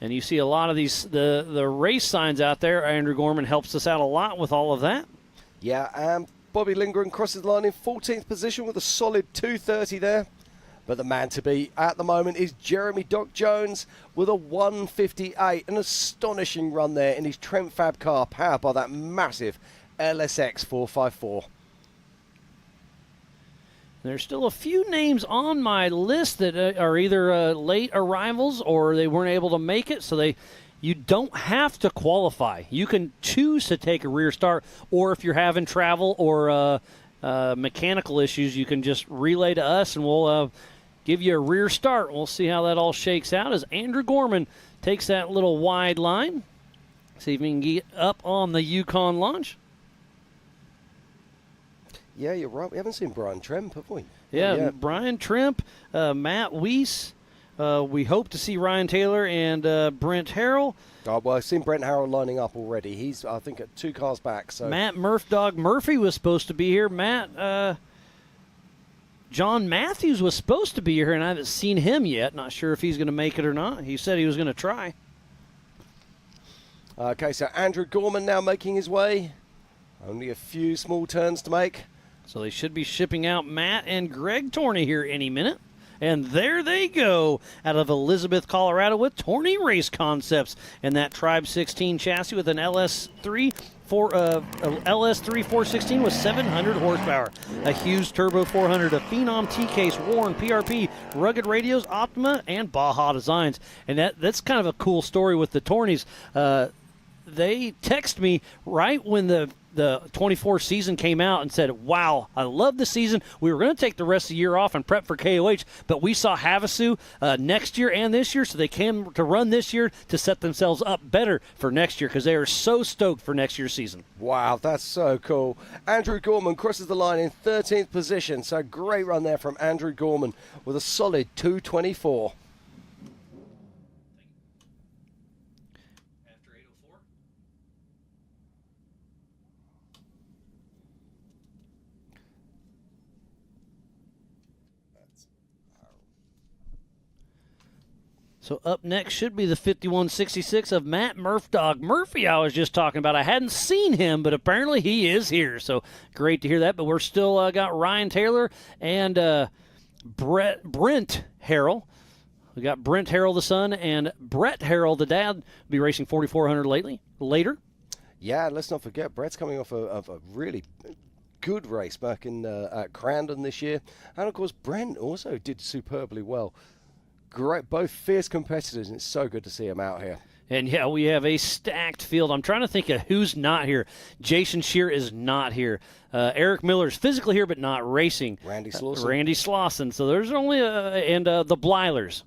And you see a lot of these, the race signs out there. Andrew Gorman helps us out a lot with all of that. Yeah, and Bobby Lindgren crosses the line in 14th position with a solid 230 there. But the man to beat at the moment is Jeremy Doc Jones with a 158. An astonishing run there in his Trent Fab car powered by that massive LSX 454. There's still a few names on my list that are either late arrivals or they weren't able to make it, so you don't have to qualify. You can choose to take a rear start, or if you're having travel or mechanical issues, you can just relay to us and we'll give you a rear start. We'll see how that all shakes out as Andrew Gorman takes that little wide line. See if we can get up on the Yukon launch. Yeah, you're right. We haven't seen Brian Tremp, have we? Yeah, Brian Tremp, Matt Weiss. We hope to see Ryan Taylor and Brent Harrell. Oh, well, I've seen Brent Harrell lining up already. He's, I think, at 2 cars back. So Matt Dog Murphy was supposed to be here. John Matthews was supposed to be here, and I haven't seen him yet. Not sure if he's going to make it or not. He said he was going to try. Okay, so Andrew Gorman now making his way. Only a few small turns to make. So they should be shipping out Matt and Greg Torney here any minute. And there they go out of Elizabeth, Colorado with Torney Race Concepts and that Tribe 16 chassis with an LS3 416 with 700 horsepower. A Hughes Turbo 400, a Phenom T-Case, Warren, PRP, rugged radios, Optima, and Baja Designs. And that's kind of a cool story with the Torneys. They text me right when the 24 season came out and said, wow, I love the season. We were going to take the rest of the year off and prep for KOH, but we saw Havasu next year and this year, so they came to run this year to set themselves up better for next year because they are so stoked for next year's season. Wow, that's so cool. Andrew Gorman crosses the line in 13th position, so great run there from Andrew Gorman with a solid 224. So up next should be the 5166 of Matt Murph Dog Murphy I was just talking about. I hadn't seen him, but apparently he is here. So great to hear that. But we're still got Ryan Taylor and Brent Harrell. We got Brent Harrell, the son, and Brett Harrell, the dad, will be racing 4,400 later. Yeah, let's not forget, Brett's coming off of a really good race back in at Crandon this year. And, of course, Brent also did superbly well. Great, both fierce competitors, and it's so good to see them out here. And, yeah, we have a stacked field. I'm trying to think of who's not here. Jason Shear is not here. Eric Miller's physically here but not racing. Randy Slauson. Randy Slauson. So there's only the Blylers.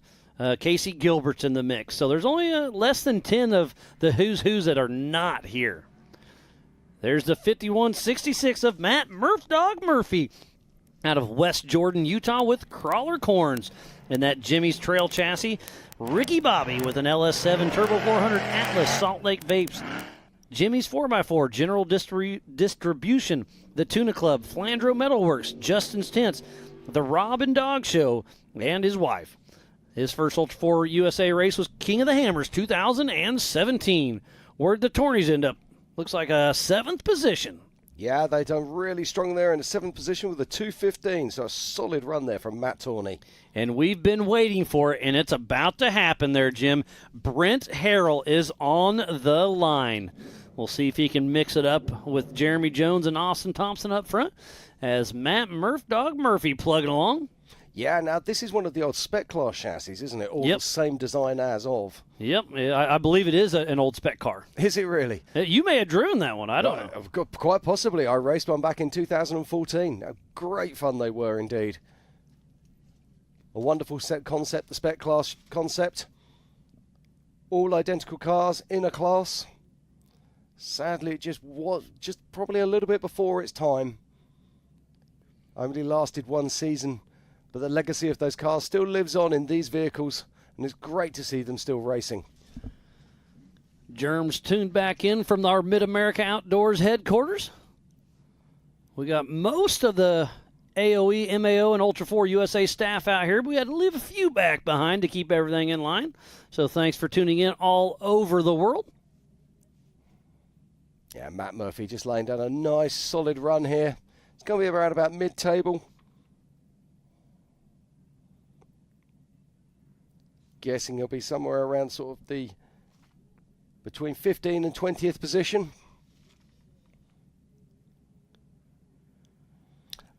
Casey Gilbert's in the mix. So there's only less than 10 of the who's that are not here. There's the 5166 of Matt Murph Dog Murphy out of West Jordan, Utah with crawler corns. And that Jimmy's Trail chassis, Ricky Bobby with an LS7 Turbo 400 Atlas Salt Lake Vapes. Jimmy's 4x4 General Distribution, the Tuna Club, Flandro Metalworks, Justin's Tents, the Rob and Dog Show, and his wife. His first Ultra4 USA race was King of the Hammers 2017. Where'd the Tornies end up? Looks like a 7th position. Yeah, they done really strong there in the 7th position with a 2:15, so a solid run there from Matt Torney. And we've been waiting for it, and it's about to happen there, Jim. Brent Harrell is on the line. We'll see if he can mix it up with Jeremy Jones and Austin Thompson up front as Matt Murph Dog Murphy plugging along. Yeah, now this is one of the old spec class chassis, isn't it? All the same design as of. Yep, I believe it is an old spec car. Is it really? You may have driven that one. I don't know. Quite possibly. I raced one back in 2014. Great fun they were indeed. A wonderful set concept, the spec class concept. All identical cars in a class. Sadly, it just was probably a little bit before its time. Only lasted one season, but the legacy of those cars still lives on in these vehicles, and it's great to see them still racing. Germs tuned back in from our Mid-America Outdoors headquarters. We got most of the AOE, MAO, and Ultra4 USA staff out here. We had to leave a few back behind to keep everything in line. So thanks for tuning in all over the world. Yeah, Matt Murphy just laying down a nice solid run here. It's going to be around about mid-table. Guessing he'll be somewhere around sort of the between 15th and 20th position.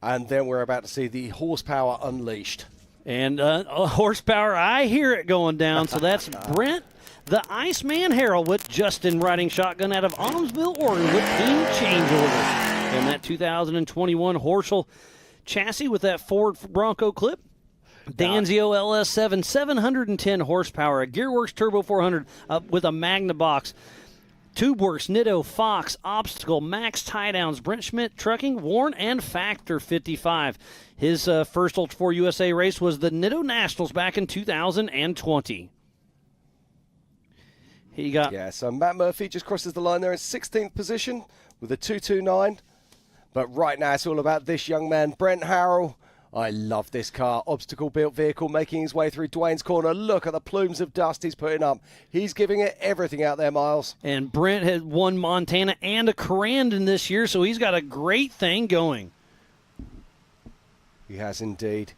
And then we're about to see the horsepower unleashed. And horsepower, I hear it going down. So that's Brent, the Iceman Harrell with Justin riding shotgun out of Autumnsville, Oregon with team changeover. And that 2021 Horschel chassis with that Ford Bronco clip. Danzio LS7, 710 horsepower, a Gearworks Turbo 400 with a Magna box. TubeWorks, Nitto, Fox, Obstacle, Max Tie-Downs, Brent Schmidt Trucking, Warren, and Factor 55. His first Ultra4 USA race was the Nitto Nationals back in 2020. So Matt Murphy just crosses the line there in 16th position with a 229. But right now it's all about this young man, Brent Harrell. I love this car. Obstacle-built vehicle making his way through Dwayne's corner. Look at the plumes of dust he's putting up. He's giving it everything out there, Miles. And Brent has won Montana and a Crandon this year, so he's got a great thing going. He has indeed.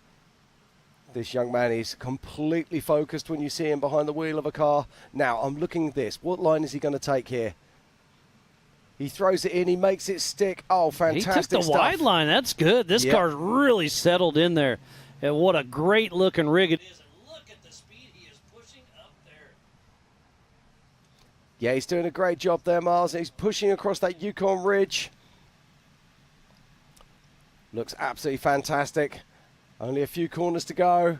This young man is completely focused when you see him behind the wheel of a car. Now, I'm looking at this. What line is he going to take here? He throws it in. He makes it stick. Oh, fantastic He took the stuff. wide line. That's good. This car's really settled in there. And what a great-looking rig it is. And look at the speed he is pushing up there. Yeah, he's doing a great job there, Miles. He's pushing across that Yukon Ridge. Looks absolutely fantastic. Only a few corners to go.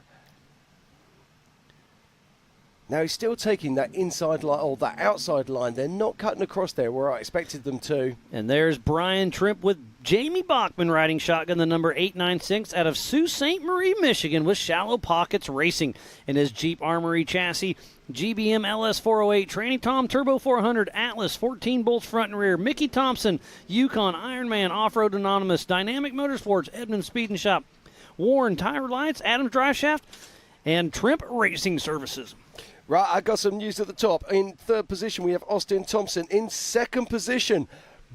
Now he's still taking that inside line or that outside line. They're not cutting across there where I expected them to. And there's Brian Trimp with Jamie Bachman riding shotgun, the number 896 out of Sault Ste. Marie, Michigan with Shallow Pockets Racing in his Jeep Armory chassis. GBM LS 408, Tranny Tom Turbo 400, Atlas, 14 bolts front and rear, Mickey Thompson, Yukon, Ironman, Off-Road Anonymous, Dynamic Motorsports, Edmund Speed and Shop, Warren Tire Lights, Adams Drive Shaft, and Trimp Racing Services. Right, I got some news at the top. In third position, we have Austin Thompson. In second position,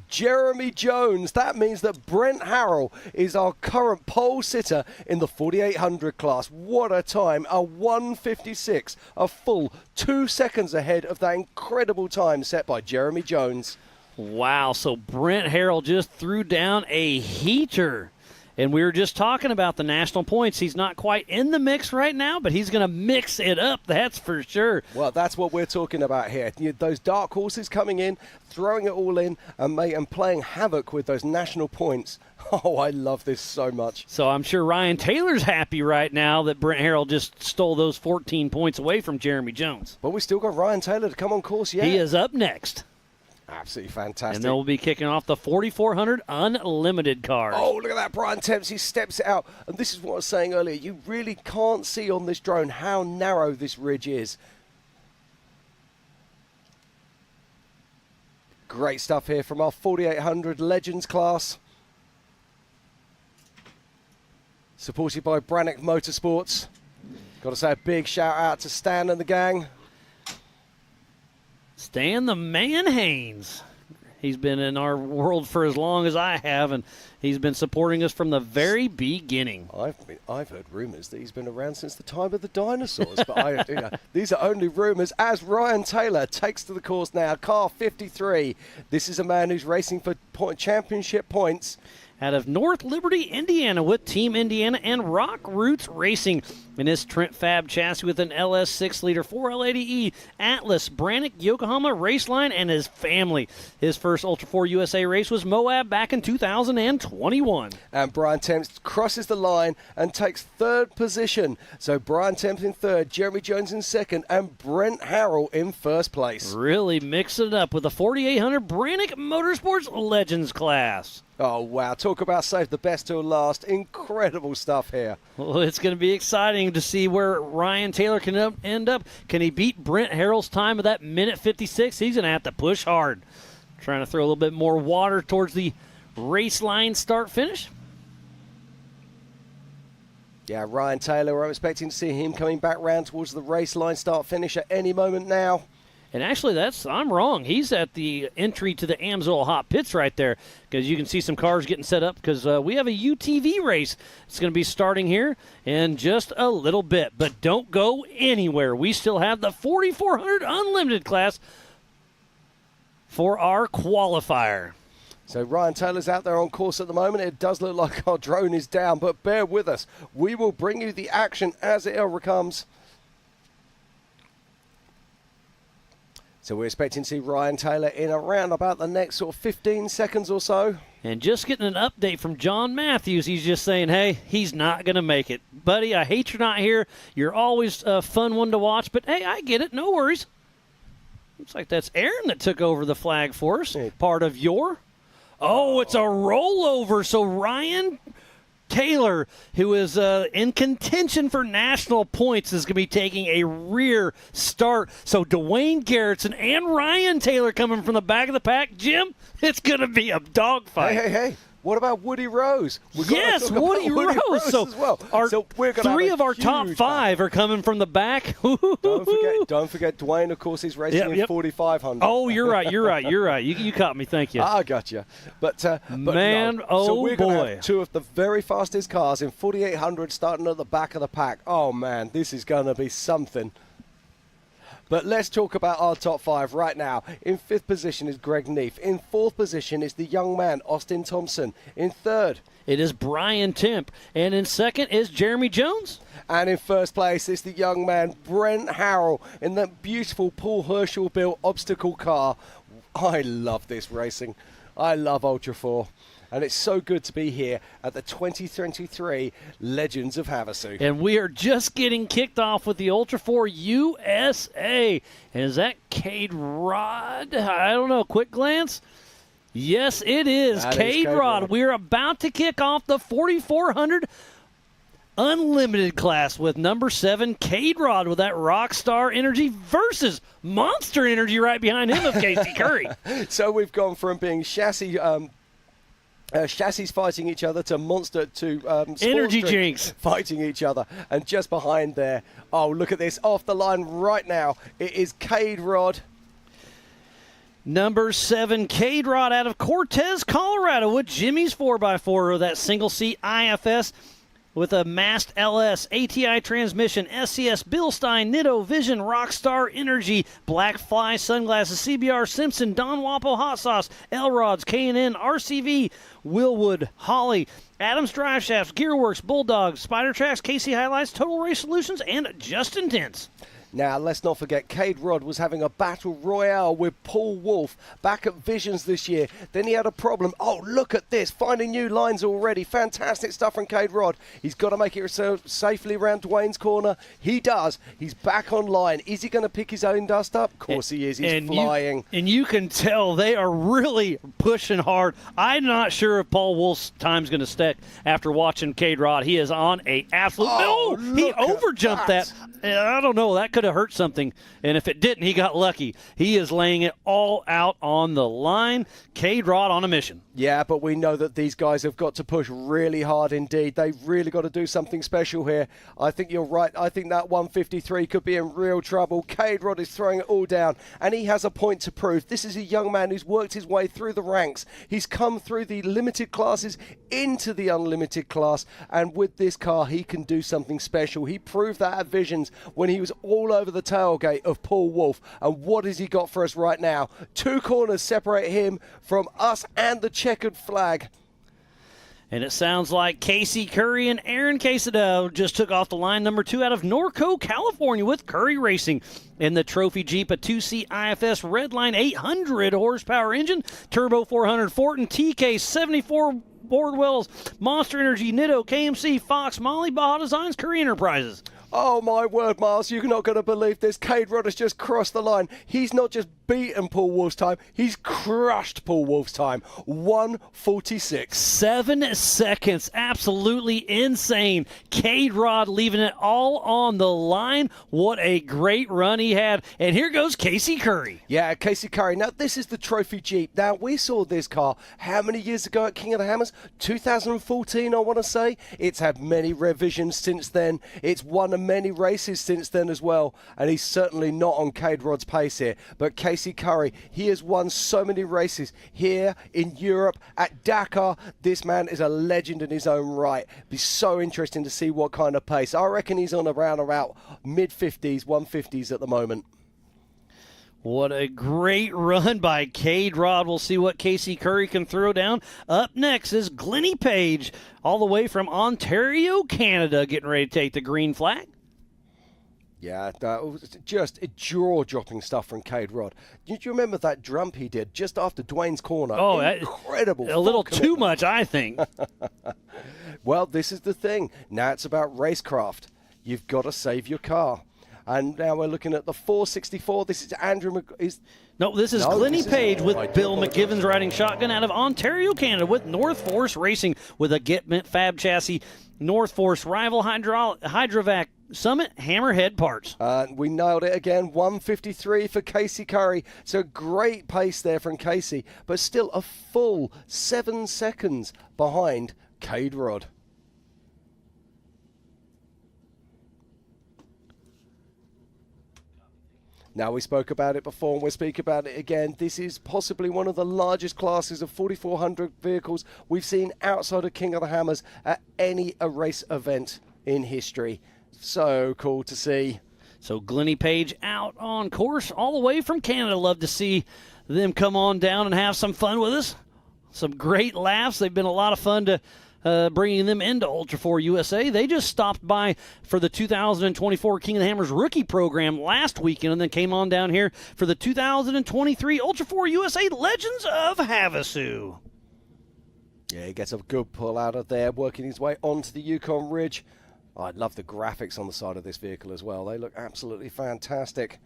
Jeremy Jones. That means that Brent Harrell is our current pole sitter in the 4800 class. What a time, a 1:56, a full 2 seconds ahead of that incredible time set by Jeremy Jones. Wow, so Brent Harrell just threw down a heater. And we were just talking about the national points. He's not quite in the mix right now, but he's going to mix it up, that's for sure. Well, that's what we're talking about here. Those dark horses coming in, throwing it all in, and playing havoc with those national points. Oh, I love this so much. So I'm sure Ryan Taylor's happy right now that Brent Harrell just stole those 14 points away from Jeremy Jones. But we still got Ryan Taylor to come on course yet. He is up next. Absolutely fantastic. And then we'll be kicking off the 4,400 Unlimited cars. Oh, look at that, Brian Temps. He steps it out. And this is what I was saying earlier. You really can't see on this drone how narrow this ridge is. Great stuff here from our 4,800 Legends class. Supported by Brannock Motorsports. Got to say a big shout out to Stan and the gang. Stan the Man Haynes. He's been in our world for as long as I have, and he's been supporting us from the very beginning. I've heard rumors that he's been around since the time of the dinosaurs, but these are only rumors. As Ryan Taylor takes to the course now, car 53. This is a man who's racing for championship points. Out of North Liberty, Indiana, with Team Indiana and Rock Roots Racing in his Trent Fab chassis with an LS 6-liter 4L80E Atlas Brannock Yokohama Raceline and his family. His first Ultra4 USA race was Moab back in 2021. And Brian Temps crosses the line and takes third position. So Brian Temps in third, Jeremy Jones in second, and Brent Harrell in first place. Really mix it up with the 4,800 Brannock Motorsports Legends class. Oh, wow. Talk about save the best till last. Incredible stuff here. Well, it's going to be exciting to see where Ryan Taylor can end up. Can he beat Brent Harrell's time of that minute 56? He's going to have to push hard. Trying to throw a little bit more water towards the race line start-finish. Yeah, Ryan Taylor, I'm expecting to see him coming back round towards the race line start-finish at any moment now. And actually, I'm wrong. He's at the entry to the Amsoil Hot Pits right there, because you can see some cars getting set up, because we have a UTV race. It's going to be starting here in just a little bit. But don't go anywhere. We still have the 4,400 Unlimited class for our qualifier. So Ryan Taylor's out there on course at the moment. It does look like our drone is down, but bear with us. We will bring you the action as it ever comes. So we're expecting to see Ryan Taylor in around about the next sort of 15 seconds or so. And just getting an update from John Matthews. He's just saying, hey, he's not going to make it. Buddy, I hate you're not here. You're always a fun one to watch, but hey, I get it. No worries. Looks like that's Aaron that took over the flag for us. Yeah. Part of your... Oh, it's a rollover. So Ryan Taylor, who is in contention for national points, is going to be taking a rear start. So Dwayne Garrettson and Ryan Taylor coming from the back of the pack. Jim, it's going to be a dogfight. Hey. What about Woody Rose? Yes, Woody Rose. So as well. We're three of our top five are coming from the back. Don't forget Dwayne, of course, is racing in 4,500. Oh, you're right. You caught me. Thank you. I got you. But man, no. So we're boy. going to have two of the very fastest cars in 4,800 starting at the back of the pack. Oh, man, this is going to be something. But let's talk about our top five right now. In fifth position is Greg Neef. In fourth position is the young man, Austin Thompson. In third, it is Brian Temp. And in second is Jeremy Jones. And in first place is the young man, Brent Harrell, in that beautiful Paul Herschel-built obstacle car. I love this racing. I love Ultra4. And it's so good to be here at the 2023 Legends of Havasu. And we are just getting kicked off with the Ultra4 USA. And is that Cade Rod? I don't know. Quick glance. Yes, it is. Cade Rod. We're about to kick off the 4,400 Unlimited class with number 7, Cade Rod, with that Rockstar Energy versus Monster Energy right behind him of Casey Curry. So we've gone from being chassis chassis fighting each other to monster to Energy Sports drinks fighting each other. And just behind there, oh, look at this, off the line right now, it is Cade Rod. Number 7, Cade Rod out of Cortez, Colorado with Jimmy's 4x4, that single seat IFS with a Mast LS, ATI transmission, SCS, Bilstein, Nitto, Vision, Rockstar Energy, Black Fly sunglasses, CBR, Simpson, Don Wapo Hot Sauce, L-Rods, K&N, RCV, Willwood, Holly, Adams Drive Shafts, Gearworks, Bulldog, Spider Tracks, KC Highlights, Total Race Solutions, and Just Intense. Now, let's not forget, Cade Rod was having a battle royale with Paul Wolf back at Visions this year. Then he had a problem. Oh, look at this, finding new lines already. Fantastic stuff from Cade Rod. He's got to make it safely around Dwayne's corner. He does. He's back online. Is he going to pick his own dust up? Of course he is. He's flying. And you can tell they are really pushing hard. I'm not sure if Paul Wolf's time's going to stick after watching Cade Rod. He is on a absolute... Oh, no! He overjumped that. I don't know. That could have hurt something. And if it didn't, he got lucky. He is laying it all out on the line. Cade Rod on a mission. Yeah, but we know that these guys have got to push really hard indeed. They've really got to do something special here. I think you're right. I think that 153 could be in real trouble. Cade Rod is throwing it all down, and he has a point to prove. This is a young man who's worked his way through the ranks. He's come through the limited classes into the unlimited class, and with this car, he can do something special. He proved that at Visions when he was all over the tailgate of Paul Wolf. And what has he got for us right now? 2 corners separate him from us and the checkered flag. And it sounds like Casey Curry and Aaron Quesada just took off the line. Number 2 out of Norco, California with Curry Racing. In the Trophy Jeep, a 2C IFS Redline 800 horsepower engine, Turbo 400 Fortin, TK 74 Boardwells, Monster Energy, Nitto, KMC, Fox, Molly, Baja Designs, Curry Enterprises. Oh, my word, Miles, you're not going to believe this. Cade Rod has just crossed the line. He's not just beaten Paul Wolf's time, he's crushed Paul Wolf's time. 1:46. 7 seconds. Absolutely insane. Cade Rod leaving it all on the line. What a great run he had. And here goes Casey Curry. Yeah, Casey Curry. Now, this is the Trophy Jeep. Now, we saw this car how many years ago at King of the Hammers? 2014, I want to say. It's had many revisions since then. It's won many races since then as well, and he's certainly not on Cade Rod's pace here. But Casey Curry, he has won so many races here in Europe, at Dakar. This man is a legend in his own right. Be so interesting to see what kind of pace. I reckon he's on around about mid-50s, 150s at the moment. What a great run by Cade Rod. We'll see what Casey Curry can throw down. Up next is Glennie Page, all the way from Ontario, Canada, getting ready to take the green flag. Yeah, that was just jaw-dropping stuff from Cade Rod. Do you remember that jump he did just after Dwayne's corner? Oh, incredible. A little too much, I think. Well, this is the thing. Now it's about racecraft. You've got to save your car. And now we're looking at the 464. This is Andrew This is Glennie Page with Bill McGivens riding shotgun out of Ontario, Canada with North Force Racing with a Get Fab chassis, North Force Rival Hydrovac Summit Hammerhead parts. We nailed it again. 1:53 for Casey Curry. So great pace there from Casey, but still a full 7 seconds behind Cade Rod. Now, we spoke about it before and we'll speak about it again. This is possibly one of the largest classes of 4,400 vehicles we've seen outside of King of the Hammers at any race event in history. So cool to see. So Glennie Page out on course all the way from Canada. Love to see them come on down and have some fun with us. Some great laughs. They've been a lot of fun to bringing them into Ultra4 USA. They just stopped by for the 2024 King of the Hammers rookie program last weekend and then came on down here for the 2023 Ultra4 USA Legends of Havasu. Yeah, he gets a good pull out of there, working his way onto the Yukon Ridge. I love the graphics on the side of this vehicle as well. They look absolutely fantastic.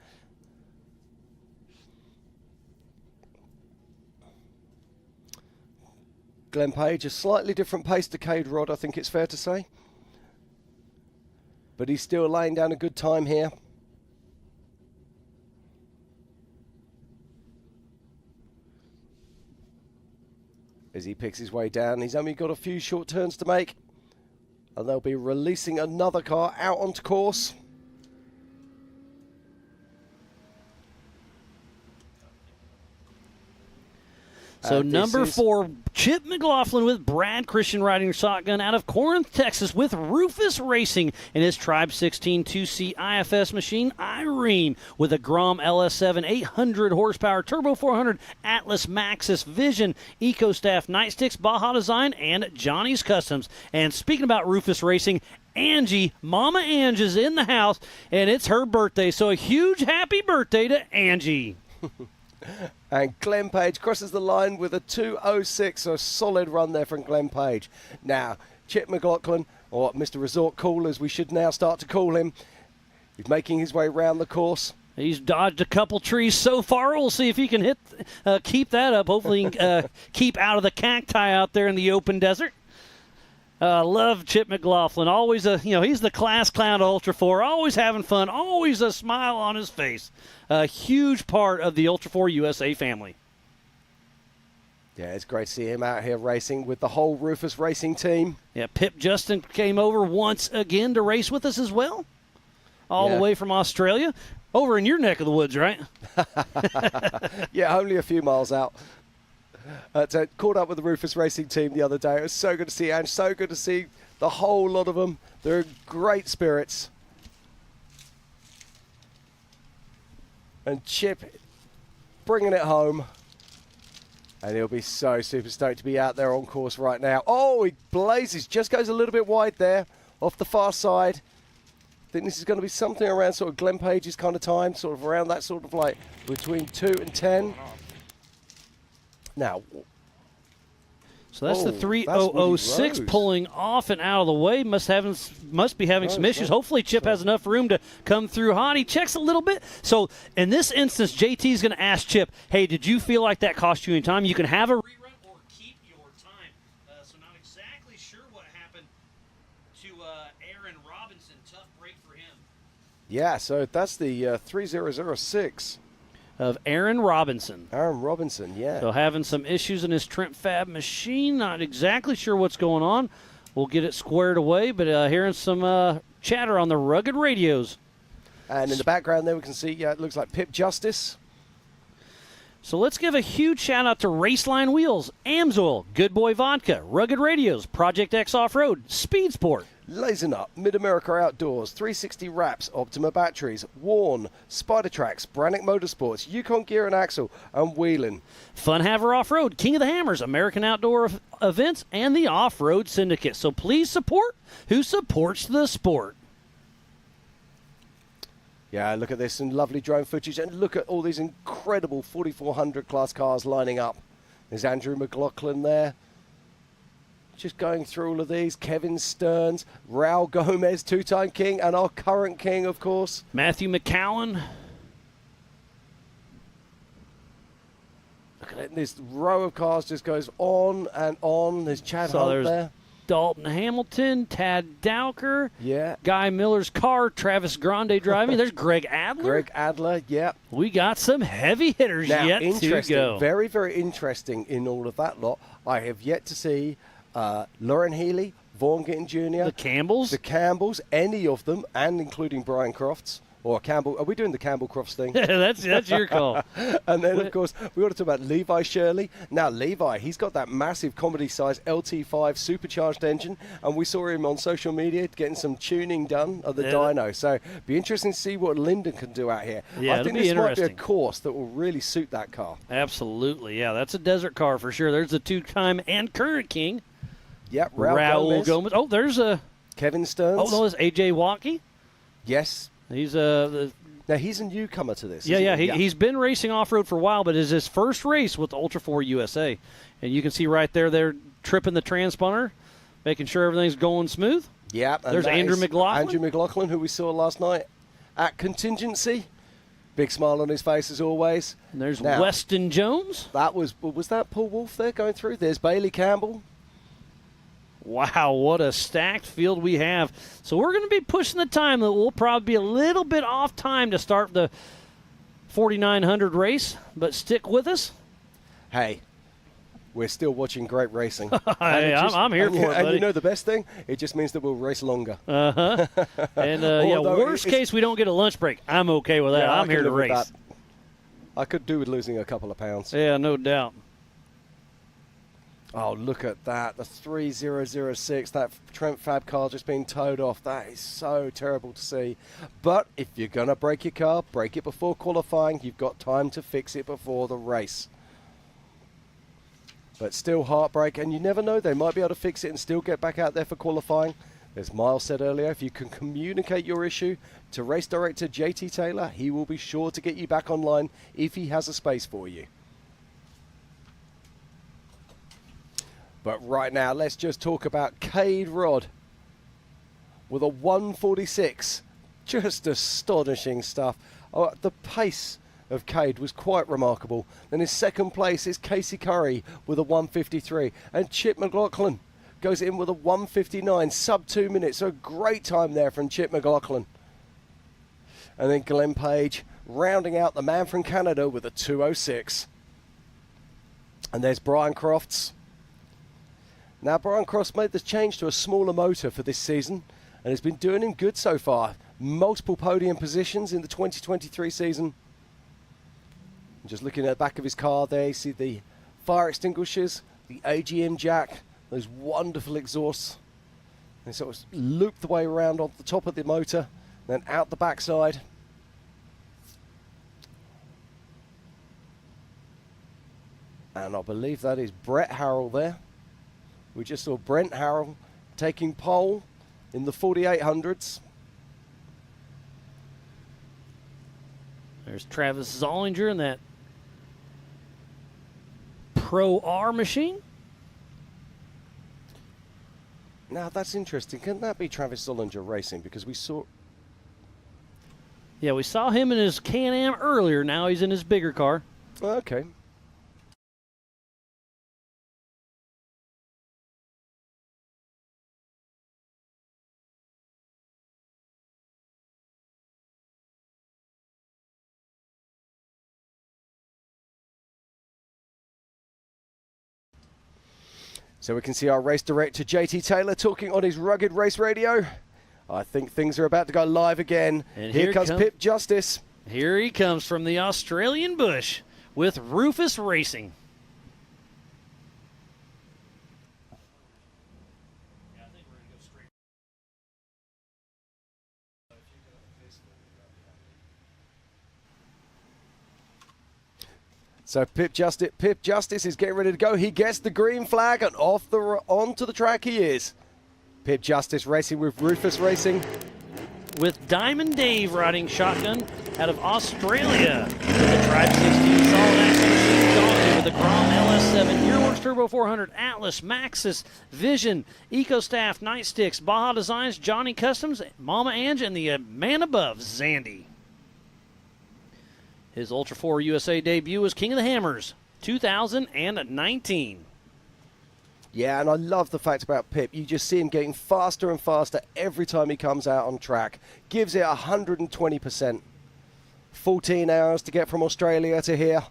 Glenn Page, a slightly different pace to Cade Rod, I think it's fair to say. But he's still laying down a good time here. as he picks his way down. He's only got a few short turns to make, and they'll be releasing another car out onto course. So number 4, Chip McLaughlin with Brad Christian riding shotgun out of Corinth, Texas, with Rufus Racing in his Tribe 16 2C IFS machine. Irene with a Grom LS7 800 horsepower Turbo 400 Atlas Maxxis Vision EcoStaff Nightsticks Baja Design and Johnny's Customs. And speaking about Rufus Racing, Angie, Mama Ange is in the house, and it's her birthday. So a huge happy birthday to Angie. And Glenn Page crosses the line with a 2:06, so a solid run there from Glenn Page. Now, Chip McLaughlin, or Mr. Resort Cool, as we should now start to call him, he's making his way around the course. He's dodged a couple trees so far. We'll see if he can keep that up. Hopefully he can keep out of the cacti out there in the open desert. Love Chip McLaughlin. Always he's the class clown of Ultra4. Always having fun. Always a smile on his face. A huge part of the Ultra4 USA family. Yeah, it's great to see him out here racing with the whole Rufus Racing team. Yeah, Pip Justin came over once again to race with us as well. All the way from Australia. Over in your neck of the woods, right? Yeah, only a few miles out. So caught up with the Rufus Racing team the other day. It was so good to see Ange, so good to see the whole lot of them. They're in great spirits. And Chip bringing it home. And he'll be so super stoked to be out there on course right now. Oh, he blazes, just goes a little bit wide there off the far side. I think this is going to be something around sort of Glenn Page's kind of time, sort of around that sort of like between 2 and 10. Now, so that's the 3006 pulling off and out of the way. Must be having some issues. Hopefully Chip has enough room to come through hot. He checks a little bit. So in this instance, JT is going to ask Chip, hey, did you feel like that cost you any time? You can have a rerun or keep your time. So not exactly sure what happened to Aaron Robinson. Tough break for him. Yeah, so that's the 3006. Of Aaron Robinson. Aaron Robinson, yeah. So having some issues in his Trent Fab machine. Not exactly sure what's going on. We'll get it squared away, but hearing some chatter on the rugged radios. And in the background there we can see, it looks like Pip Justice. So let's give a huge shout out to Raceline Wheels, Amsoil, Good Boy Vodka, Rugged Radios, Project X Off-Road, Speed Sport, Lazen Up, Mid-America Outdoors, 360 Wraps, Optima Batteries, Warn, Spider Tracks, Brannick Motorsports, Yukon Gear and Axle, and Wheeling. Fun Haver Off-Road, King of the Hammers, American Outdoor Events, and the Off-Road Syndicate. So please support who supports the sport. Yeah, look at this and lovely drone footage, and look at all these incredible 4400 class cars lining up. There's Andrew McLaughlin there. Just going through all of these. Kevin Stearns, Raul Gomez, two-time king, and our current king, of course. Matthew McCowan. Look at it. This row of cars just goes on and on. There's Chad Hunt there. Dalton Hamilton, Tad Dowker. Yeah. Guy Miller's car, Travis Grande driving. There's Greg Adler. Greg Adler, yeah. We got some heavy hitters yet to go. Very, very interesting in all of that lot. I have yet to see Lauren Healy, Vaughan Gittin Jr. The Campbells, any of them, and including Brian Crofts. Or Campbell. Are we doing the Campbell Crofts thing? that's your call. And then, of course, we want to talk about Levi Shirley. Now, Levi, he's got that massive comedy-size LT5 supercharged engine, and we saw him on social media getting some tuning done of the dyno. So, be interesting to see what Lyndon can do out here. Yeah, I think this might be a course that will really suit that car. Absolutely, yeah. That's a desert car for sure. There's the two-time and current king. Yep, Raul Gomez. Oh, there's a Kevin Stearns. Oh, no, there's AJ Watkey. Yes. He's now he's a newcomer to this. He's been racing off-road for a while, but it's his first race with Ultra4 USA. And you can see right there, they're tripping the transponder, making sure everything's going smooth. Yeah. There's Andrew McLaughlin. Andrew McLaughlin, who we saw last night at Contingency. Big smile on his face as always. And there's Weston Jones. Was that Paul Wolf there going through? There's Bailey Campbell. Wow, what a stacked field we have. So we're going to be pushing the time. We'll probably be a little bit off time to start the 4900 race, but stick with us. Hey, we're still watching great racing. Hey, I'm here for it, And buddy. you know the best thing? It just means that we'll race longer. And Although worst case, we don't get a lunch break. I'm okay with that. Yeah, I I'm can here to live with race. that. I could do with losing a couple of pounds. Yeah, no doubt. Oh, look at that. The 3006, that Trent Fab car just being towed off. That is so terrible to see. But if you're going to break your car, break it before qualifying. You've got time to fix it before the race. But still heartbreak, and you never know. They might be able to fix it and still get back out there for qualifying. As Miles said earlier, if you can communicate your issue to race director JT Taylor, he will be sure to get you back online if he has a space for you. But right now, let's just talk about Cade Rod with a 146. Just astonishing stuff. Oh, the pace of Cade was quite remarkable. Then in second place is Casey Curry with a 153. And Chip McLaughlin goes in with a 159, sub 2 minutes. So a great time there from Chip McLaughlin. And then Glenn Page rounding out the man from Canada with a 206. And there's Brian Crofts. Now, Brian Crofts made the change to a smaller motor for this season and has been doing him good so far. Multiple podium positions in the 2023 season. Just looking at the back of his car there, you see the fire extinguishers, the AGM jack, those wonderful exhausts. They sort of loop the way around on the top of the motor, then out the backside. And I believe that is Brett Harrell there. We just saw Brent Harrell taking pole in the 4800s. There's Travis Zollinger in that Pro R machine. Now that's interesting. Can that be Travis Zollinger racing? Because we saw... Yeah, we saw him in his Can-Am earlier. Now he's in his bigger car. Okay. So we can see our race director, JT Taylor, talking on his rugged race radio. I think things are about to go live again. And here comes Pip Justice. Here he comes from the Australian bush with Rufus Racing. So Pip Justice is getting ready to go. He gets the green flag and onto the track he is. Pip Justice racing with Rufus Racing. With Diamond Dave riding shotgun out of Australia. With the Tribe 16 solid axle machine Donkey with the Grom LS7, Gearworks Turbo 400, Atlas, Maxxis, Vision, EcoStaff, Nightsticks, Baja Designs, Johnny Customs, Mama Ange, and the man above, Zandy. His Ultra4 USA debut was King of the Hammers, 2019. Yeah, and I love the fact about Pip. You just see him getting faster and faster every time he comes out on track. Gives it 120%. 14 hours to get from Australia to here.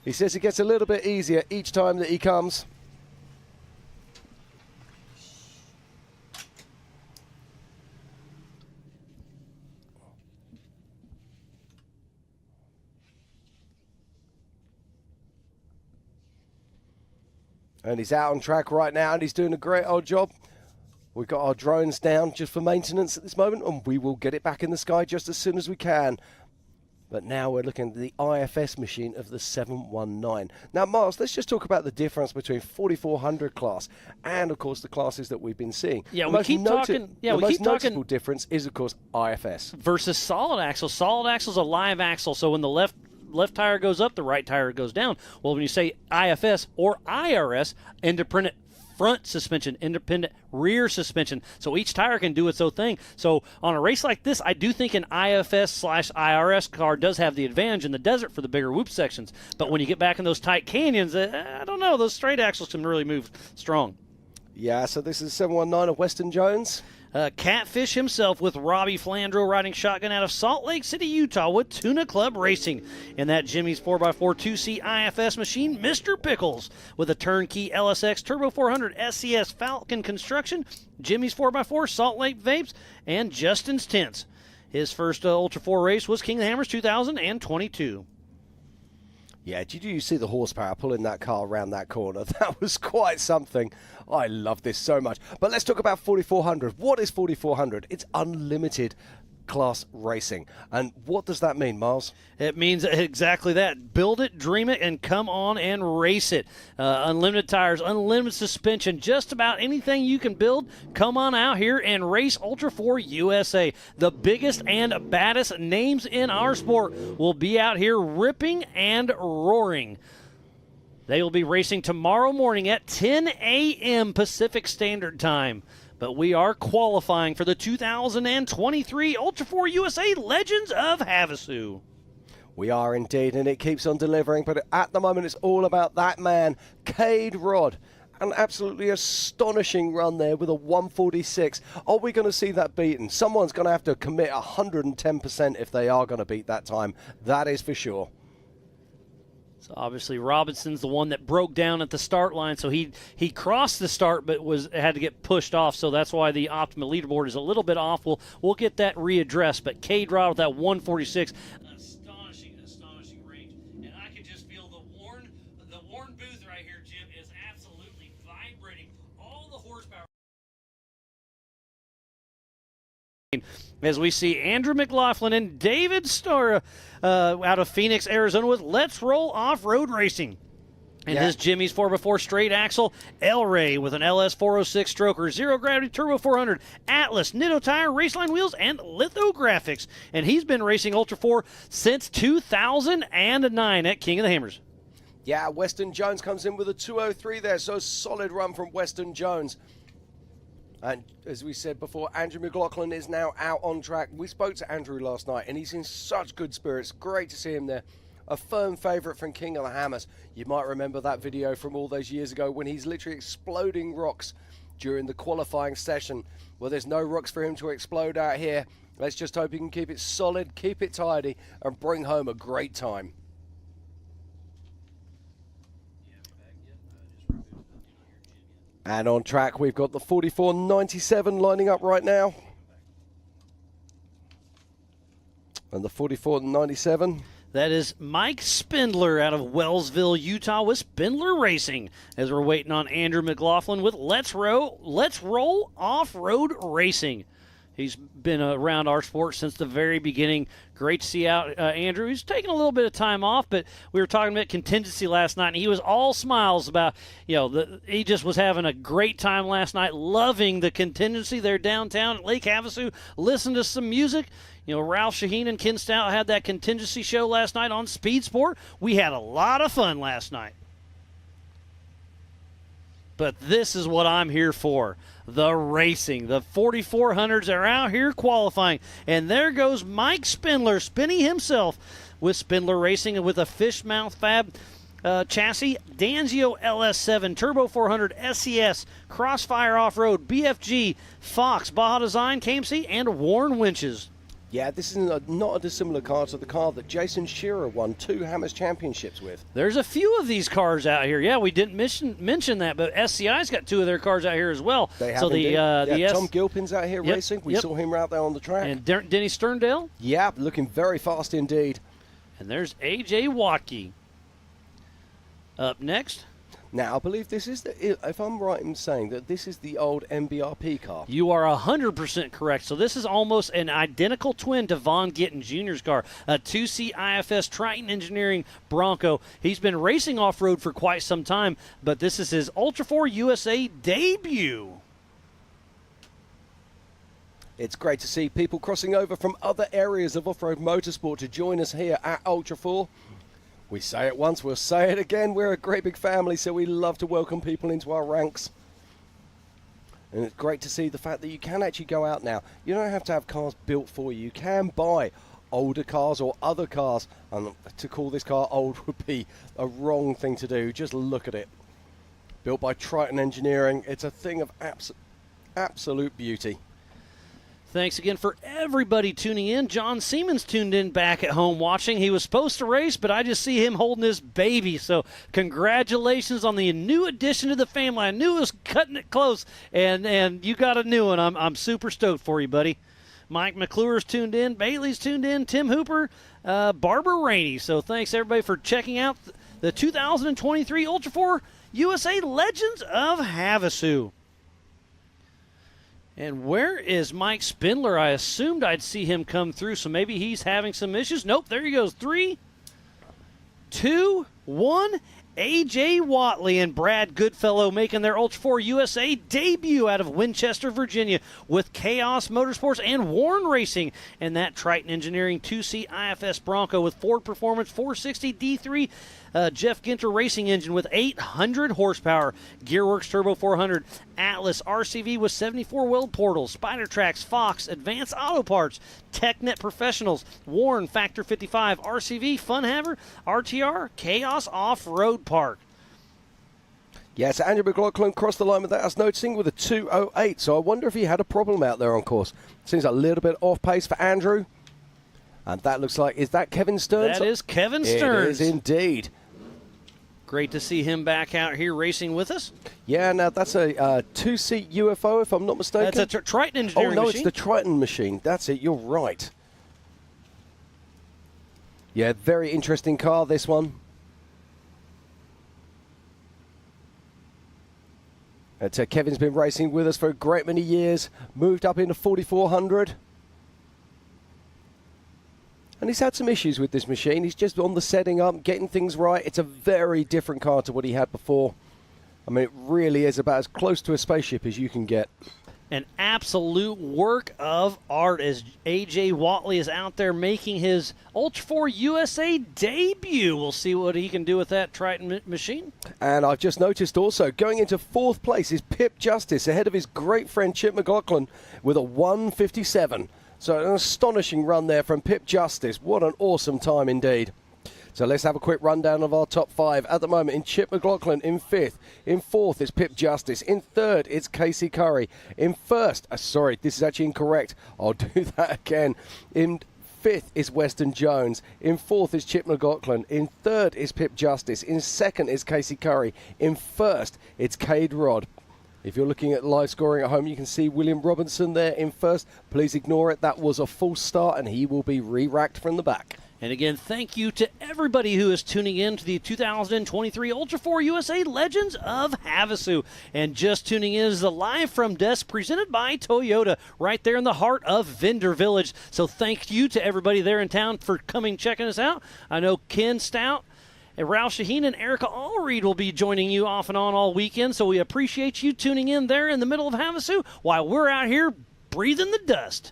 He says it gets a little bit easier each time that he comes. And he's out on track right now, and he's doing a great old job. We've got our drones down just for maintenance at this moment, and we will get it back in the sky just as soon as we can. But now we're looking at the IFS machine of the 719. Now, Miles, let's just talk about the difference between 4400 class and, of course, the classes that we've been seeing. Yeah, the we keep talking. Yeah, the we most keep talking. noticeable difference is, of course, IFS Versus solid axle. Solid axle is a live axle, so when the left tire goes up, the right tire goes down. Well, when you say IFS or IRS, independent front suspension, independent rear suspension, so each tire can do its own thing. So on a race like this, I do think an IFS/IRS car does have the advantage in the desert for the bigger whoop sections. But when you get back in those tight canyons, I don't know, those straight axles can really move strong. Yeah, so this is 719 of Weston Jones. Catfish himself with Robbie Flandreau riding shotgun out of Salt Lake City, Utah with Tuna Club Racing. In that Jimmy's 4x4 2C IFS machine, Mr. Pickles with a turnkey LSX Turbo 400 SCS Falcon Construction, Jimmy's 4x4 Salt Lake Vapes, and Justin's Tents. His first Ultra 4 race was King of the Hammers 2022. Yeah, did you see the horsepower pulling that car around that corner? That was quite something. I love this so much. But let's talk about 4400. What is 4400? It's unlimited class racing. And what does that mean, Miles? It means exactly that. Build it, dream it, and come on and race it. Unlimited tires, unlimited suspension, just about anything you can build. Come on out here and race Ultra 4 USA. The biggest and baddest names in our sport will be out here ripping and roaring. They will be racing tomorrow morning at 10 a.m. Pacific Standard Time. But we are qualifying for the 2023 Ultra 4 USA Legends of Havasu. We are indeed, and it keeps on delivering. But at the moment, it's all about that man, Cade Rod. An absolutely astonishing run there with a 146. Are we going to see that beaten? Someone's going to have to commit 110% if they are going to beat that time. That is for sure. So obviously Robinson's the one that broke down at the start line, so he crossed the start but had to get pushed off, so that's why the Optima leaderboard is a little bit off. We'll get that readdressed, but Cade Rod with that 146, astonishing range, and I can just feel the Warren booth right here, Jim, is absolutely vibrating. All the horsepower. As we see Andrew McLaughlin and David Starr out of Phoenix, Arizona with Let's Roll Off-Road Racing. And his Jimmy's 4x4 straight axle, El Rey with an LS 406 stroker, Zero Gravity Turbo 400, Atlas, Nitto Tire, Raceline Wheels, and Lithographics. And he's been racing Ultra 4 since 2009 at King of the Hammers. Yeah, Weston Jones comes in with a 203 there, so a solid run from Weston Jones. And as we said before, Andrew McLaughlin is now out on track. We spoke to Andrew last night, and he's in such good spirits. Great to see him there. A firm favourite from King of the Hammers. You might remember that video from all those years ago when he's literally exploding rocks during the qualifying session. Well, there's no rocks for him to explode out here. Let's just hope he can keep it solid, keep it tidy, and bring home a great time. And on track, we've got the 4497 lining up right now. And the 4497. That is Mike Spindler out of Wellsville, Utah with Spindler Racing. As we're waiting on Andrew McLaughlin with Let's Roll Off-Road Racing. He's been around our sport since the very beginning. Great to see out Andrew. He's taking a little bit of time off, but we were talking about contingency last night, and he was all smiles about, he just was having a great time last night, loving the contingency there downtown at Lake Havasu, listening to some music. Ralph Shaheen and Ken Stout had that contingency show last night on Speed Sport. We had a lot of fun last night. But this is what I'm here for, the racing. The 4400s are out here qualifying. And there goes Mike Spindler, spinning himself with Spindler Racing and with a Fishmouth Fab chassis, Danzio LS7, Turbo 400, SCS, Crossfire Off-Road, BFG, Fox, Baja Design, KMC, and Warren winches. Yeah, this is not a dissimilar car to the car that Jason Shearer won 2 Hammers Championships with. There's a few of these cars out here. Yeah, we didn't mention that, but SCI's got 2 of their cars out here as well. They have so Tom Gilpin's out here racing. We saw him out there on the track. And Denny Sterndale? Yeah, looking very fast indeed. And there's A.J. Watke. Up next. Now, I believe this is if I'm right in saying that this is the old MBRP car. You are 100% correct. So this is almost an identical twin to Von Gittin Jr.'s car, a 2C IFS Triton Engineering Bronco. He's been racing off-road for quite some time, but this is his Ultra 4 USA debut. It's great to see people crossing over from other areas of off-road motorsport to join us here at Ultra 4. We say it once, we'll say it again. We're a great big family, so we love to welcome people into our ranks. And it's great to see the fact that you can actually go out now. You don't have to have cars built for you. You can buy older cars or other cars. And to call this car old would be a wrong thing to do. Just look at it. Built by Triton Engineering. It's a thing of absolute beauty. Thanks again for everybody tuning in. John Siemens tuned in back at home watching. He was supposed to race, but I just see him holding his baby. So congratulations on the new addition to the family. I knew it was cutting it close, and you got a new one. I'm super stoked for you, buddy. Mike McClure's tuned in. Bailey's tuned in. Tim Hooper, Barbara Rainey. So thanks, everybody, for checking out the 2023 Ultra4 USA Legends of Havasu. And where is Mike Spindler? I assumed I'd see him come through, so maybe he's having some issues. Nope, there he goes. 3, 2, 1. A.J. Watley and Brad Goodfellow making their Ultra4 USA debut out of Winchester, Virginia, with Chaos Motorsports and Warren Racing and that Triton Engineering 2C IFS Bronco with Ford Performance 460 D3 Jeff Ginter Racing engine with 800 horsepower, Gearworks Turbo 400, Atlas RCV with 74 weld portals, Spider Tracks, Fox, Advanced Auto Parts, TechNet Professionals, Warren Factor 55, RCV, Funhaver, RTR, Chaos Off-Road Park. Yes, Andrew McLaughlin crossed the line without us noticing with a 2:08, so I wonder if he had a problem out there on course. Seems a little bit off pace for Andrew. And that looks like, is that Kevin Stearns? That is Kevin Stearns. It is indeed. Great to see him back out here racing with us. Yeah, now that's a two-seat UFO, if I'm not mistaken. That's a Triton Engineering machine. Oh, no, machine. it's the Triton machine. That's it, you're right. Yeah, very interesting car, this one. Kevin's been racing with us for a great many years, moved up into 4400. And he's had some issues with this machine. He's just on the setting up, getting things right. It's a very different car to what he had before. I mean, it really is about as close to a spaceship as you can get. An absolute work of art as A.J. Watley is out there making his Ultra4 USA debut. We'll see what he can do with that Triton machine. And I've just noticed also, going into 4th place is Pip Justice, ahead of his great friend Chip McLaughlin with a 1:57. So an astonishing run there from Pip Justice. What an awesome time indeed. So let's have a quick rundown of our top 5. At the moment, in Chip McLaughlin in 5th. In 4th is Pip Justice. In 3rd, it's Casey Curry. In 1st, sorry, this is actually incorrect. I'll do that again. In 5th is Weston Jones. In 4th is Chip McLaughlin. In 3rd is Pip Justice. In 2nd is Casey Curry. In 1st, it's Cade Rod. If you're looking at live scoring at home, you can see William Robinson there in 1st. Please ignore it. That was a false start, and he will be re-racked from the back. And again, thank you to everybody who is tuning in to the 2023 Ultra4 USA Legends of Havasu. And just tuning in is the Live from Desk presented by Toyota right there in the heart of Vendor Village. So thank you to everybody there in town for coming checking us out. I know Ken Stout, Ralph Shaheen, and Erica Allreed will be joining you off and on all weekend, so we appreciate you tuning in there in the middle of Havasu while we're out here breathing the dust.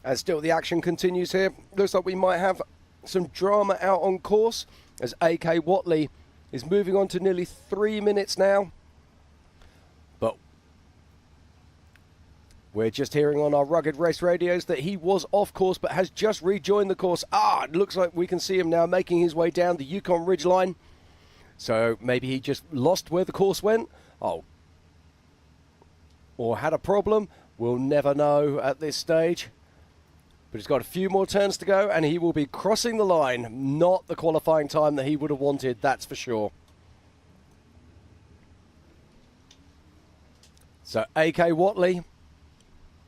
And still the action continues here. Looks like we might have some drama out on course as A.K. Watley is moving on to nearly 3 minutes now. But we're just hearing on our Rugged Race radios that he was off course but has just rejoined the course. It looks like we can see him now making his way down the Yukon Ridgeline. So maybe he just lost where the course went. Or had a problem. We'll never know at this stage. But he's got a few more turns to go and he will be crossing the line. Not the qualifying time that he would have wanted, that's for sure. So A.K. Watley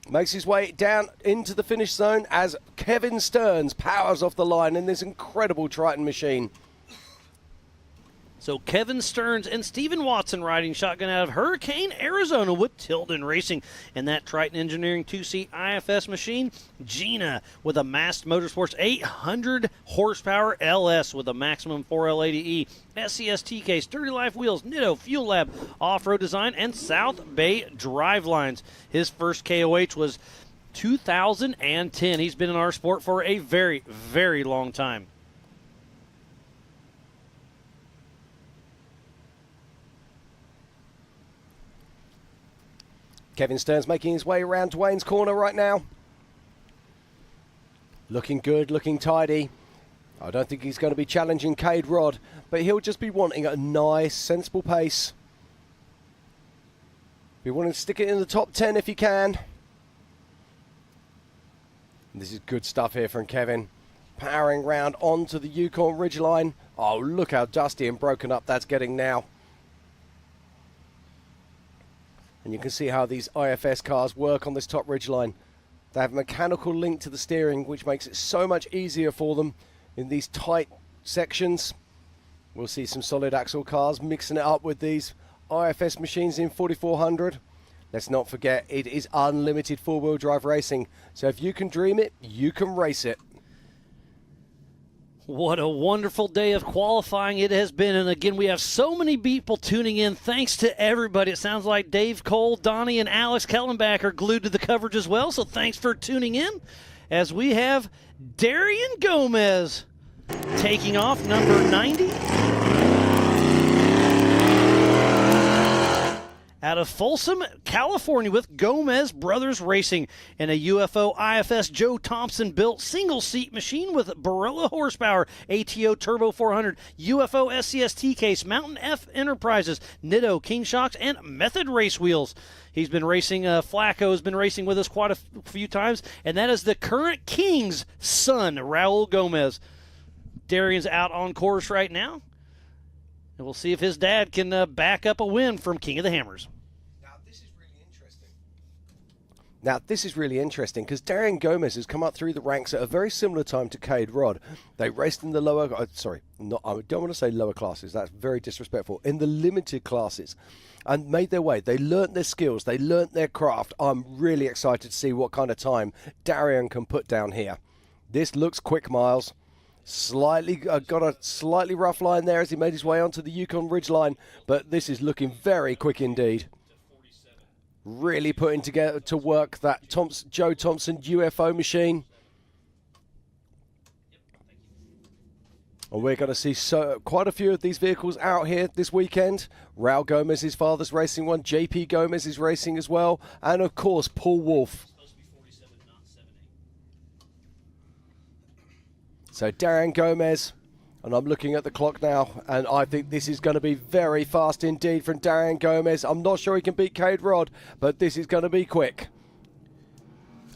makes his way down into the finish zone as Kevin Stearns powers off the line in this incredible Triton machine. So Kevin Stearns and Stephen Watson riding shotgun out of Hurricane, Arizona with Tilden Racing. And that Triton Engineering 2C IFS machine, Gina with a Mast Motorsports 800 horsepower LS with a maximum 4L80E, SCS TK, Sturdy Life Wheels, Nitto, Fuel Lab, Off-Road Design, and South Bay Drivelines. His first KOH was 2010. He's been in our sport for a very, very long time. Kevin Stearns making his way around Dwayne's corner right now. Looking good, looking tidy. I don't think he's going to be challenging Cade Rod, but he'll just be wanting a nice, sensible pace. Be wanting to stick it in the top 10 if he can. This is good stuff here from Kevin. Powering round onto the Yukon ridgeline. Oh, look how dusty and broken up that's getting now. And you can see how these IFS cars work on this top ridgeline. They have a mechanical link to the steering, which makes it so much easier for them in these tight sections. We'll see some solid axle cars mixing it up with these IFS machines in 4400. Let's not forget, it is unlimited four-wheel drive racing. So if you can dream it, you can race it. What a wonderful day of qualifying it has been. And again, we have so many people tuning in. Thanks to everybody. It sounds like Dave Cole, Donnie, and Alex Kellenbach are glued to the coverage as well. So thanks for tuning in as we have Darian Gomez taking off, number 90. Out of Folsom, California, with Gomez Brothers Racing and a UFO IFS Joe Thompson built single-seat machine with Barilla horsepower, ATO Turbo 400, UFO SCST case, Mountain F Enterprises, Nitto, King Shocks, and Method race wheels. He's been racing, Flacco has been racing with us quite a few times, and that is the current King's son, Raul Gomez. Darian's out on course right now. And we'll see if his dad can back up a win from King of the Hammers. Now, this is really interesting because Darian Gomez has come up through the ranks at a very similar time to Cade Rod. They raced in the lower, I don't want to say lower classes, that's very disrespectful, in the limited classes, and made their way. They learnt their skills, they learnt their craft. I'm really excited to see what kind of time Darian can put down here. This looks quick, Miles. Got a slightly rough line there as he made his way onto the Yukon ridgeline, but this is looking very quick indeed. Really putting together to work that Joe Thompson UFO machine. And we're going to see quite a few of these vehicles out here this weekend. Raul Gomez, his father's racing one. JP Gomez is racing as well. And of course, Paul Wolf. So Darian Gomez, and I'm looking at the clock now, and I think this is going to be very fast indeed from Darian Gomez. I'm not sure he can beat Cade Rod, but this is going to be quick.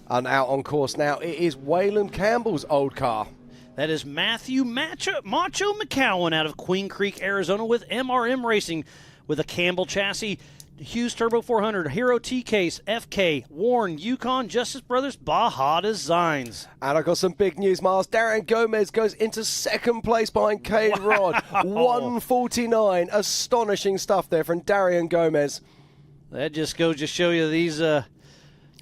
And out on course now, it is Waylon Campbell's old car. That is Matthew Macho McCowan out of Queen Creek, Arizona, with MRM Racing with a Campbell chassis. Hughes Turbo 400, Hero T-Case, FK, Warren, Yukon, Justice Brothers, Baja Designs. And I've got some big news, Miles. Darian Gomez goes into second place behind Cade Rod. 149. Astonishing stuff there from Darian Gomez. That just goes to show you these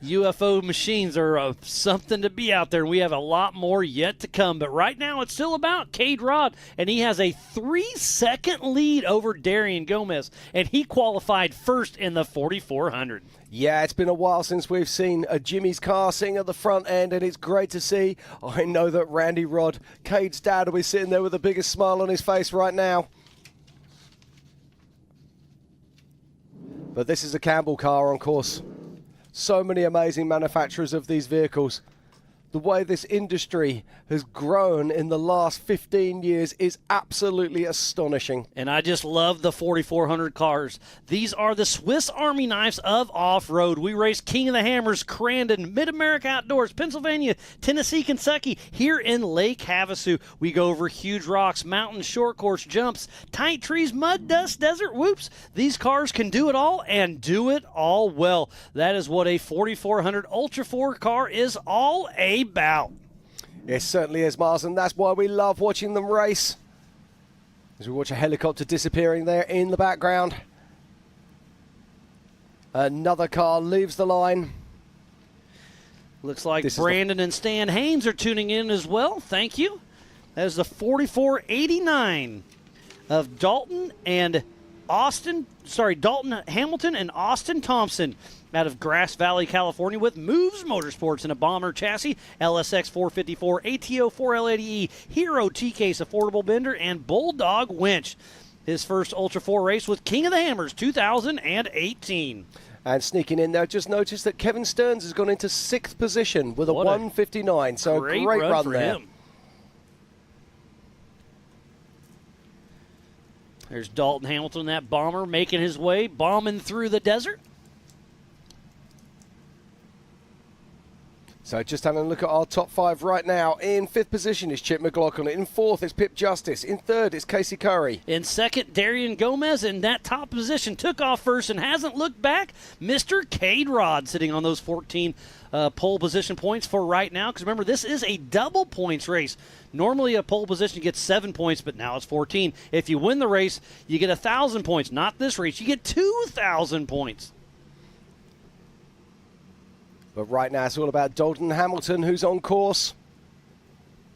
UFO machines are something to be out there, and we have a lot more yet to come. But right now, it's still about Cade Rod, and he has a 3-second lead over Darian Gomez, and he qualified first in the 4400. Yeah, it's been a while since we've seen a Jimmy's car sitting at the front end, and it's great to see. I know that Randy Rod, Cade's dad, will be sitting there with the biggest smile on his face right now. But this is a Campbell car on course. So many amazing manufacturers of these vehicles. The way this industry has grown in the last 15 years is absolutely astonishing. And I just love the 4400 cars. These are the Swiss Army knives of off-road. We race King of the Hammers, Crandon, Mid-America Outdoors, Pennsylvania, Tennessee, Kentucky. Here in Lake Havasu, we go over huge rocks, mountains, short course jumps, tight trees, mud, dust, desert, whoops. These cars can do it all and do it all well. That is what a 4400 Ultra4 car is all about. It certainly is, Miles, and that's why we love watching them race. As we watch a helicopter disappearing there in the background. Another car leaves the line. Looks like Brandon and Stan Haynes are tuning in as well. Thank you. That is the 4489 of Dalton Hamilton and Austin Thompson out of Grass Valley, California, with Moves Motorsports in a bomber chassis, LSX 454, ATO 4L80E, Hero T-Case affordable bender, and Bulldog winch. His first Ultra 4 race with King of the Hammers 2018. And sneaking in there, just noticed that Kevin Stearns has gone into 6th position with a 159. So great great run for there. Him. There's Dalton Hamilton, that bomber, making his way, bombing through the desert. So just having a look at our top 5 right now. In 5th position is Chip McLaughlin. In 4th is Pip Justice. In 3rd is Casey Curry. In 2nd, Darian Gomez in that top position. Took off first and hasn't looked back. Mr. Cade Rod sitting on those 14 pole position points for right now. Because remember, this is a double points race. Normally a pole position gets 7 points, but now it's 14. If you win the race, you get 1,000 points. Not this race. You get 2,000 points. But right now it's all about Dalton Hamilton, who's on course.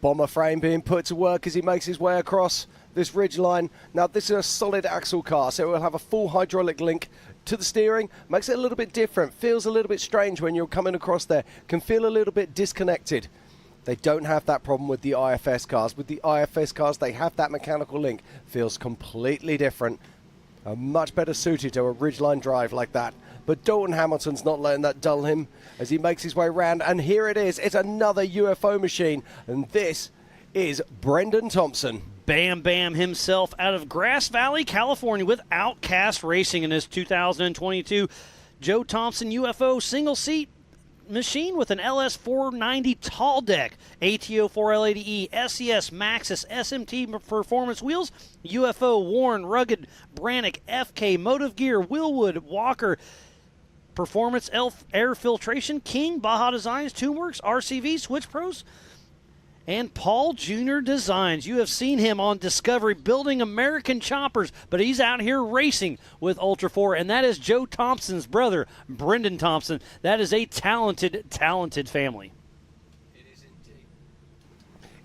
Bomber frame being put to work as he makes his way across this ridgeline. Now this is a solid axle car, so it will have a full hydraulic link to the steering. Makes it a little bit different. Feels a little bit strange when you're coming across there. Can feel a little bit disconnected. They don't have that problem with the IFS cars. With the IFS cars, they have that mechanical link. Feels completely different. Much better suited to a ridgeline drive like that. But Dalton Hamilton's not letting that dull him as he makes his way around. And here it is. It's another UFO machine. And this is Brendan Thompson. Bam Bam himself out of Grass Valley, California with Outcast Racing in his 2022 Joe Thompson UFO single seat machine with an LS 490 tall deck, ATO 4L80E, SES, Maxxis, SMT performance wheels, UFO, Warren, Rugged, Brannick, FK, Motive Gear, Willwood, Walker, Performance, Air Filtration, King, Baja Designs, Tuneworks, RCV, Switch Pros, and Paul Jr. Designs. You have seen him on Discovery building American choppers, but he's out here racing with Ultra4, and that is Joe Thompson's brother, Brendan Thompson. That is a talented, talented family.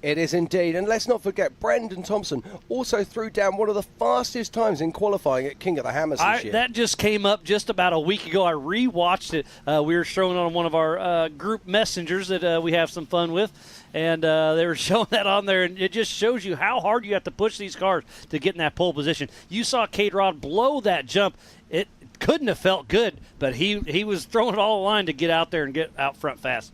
It is indeed. And let's not forget, Brendan Thompson also threw down one of the fastest times in qualifying at King of the Hammers this year. That just came up just about a week ago. I rewatched it. We were showing it on one of our group messengers that we have some fun with. And they were showing that on there, and it just shows you how hard you have to push these cars to get in that pole position. You saw Cade Rod blow that jump. It couldn't have felt good, but he was throwing it all the line to get out there and get out front fast.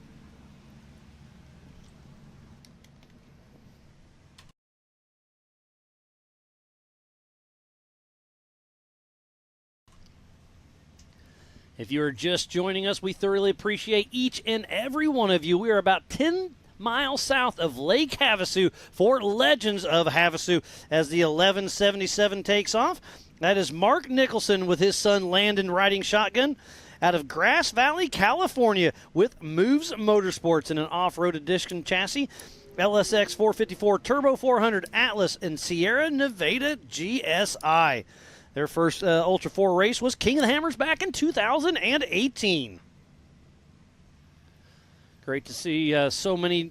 If you are just joining us, we thoroughly appreciate each and every one of you. We are about 10 miles south of Lake Havasu for Legends of Havasu as the 1177 takes off. That is Mark Nicholson with his son Landon riding shotgun out of Grass Valley, California with Moves Motorsports in an off-road edition chassis. LSX 454 Turbo 400 Atlas and Sierra Nevada GSI. Their first Ultra4 race was King of the Hammers back in 2018. Great to see so many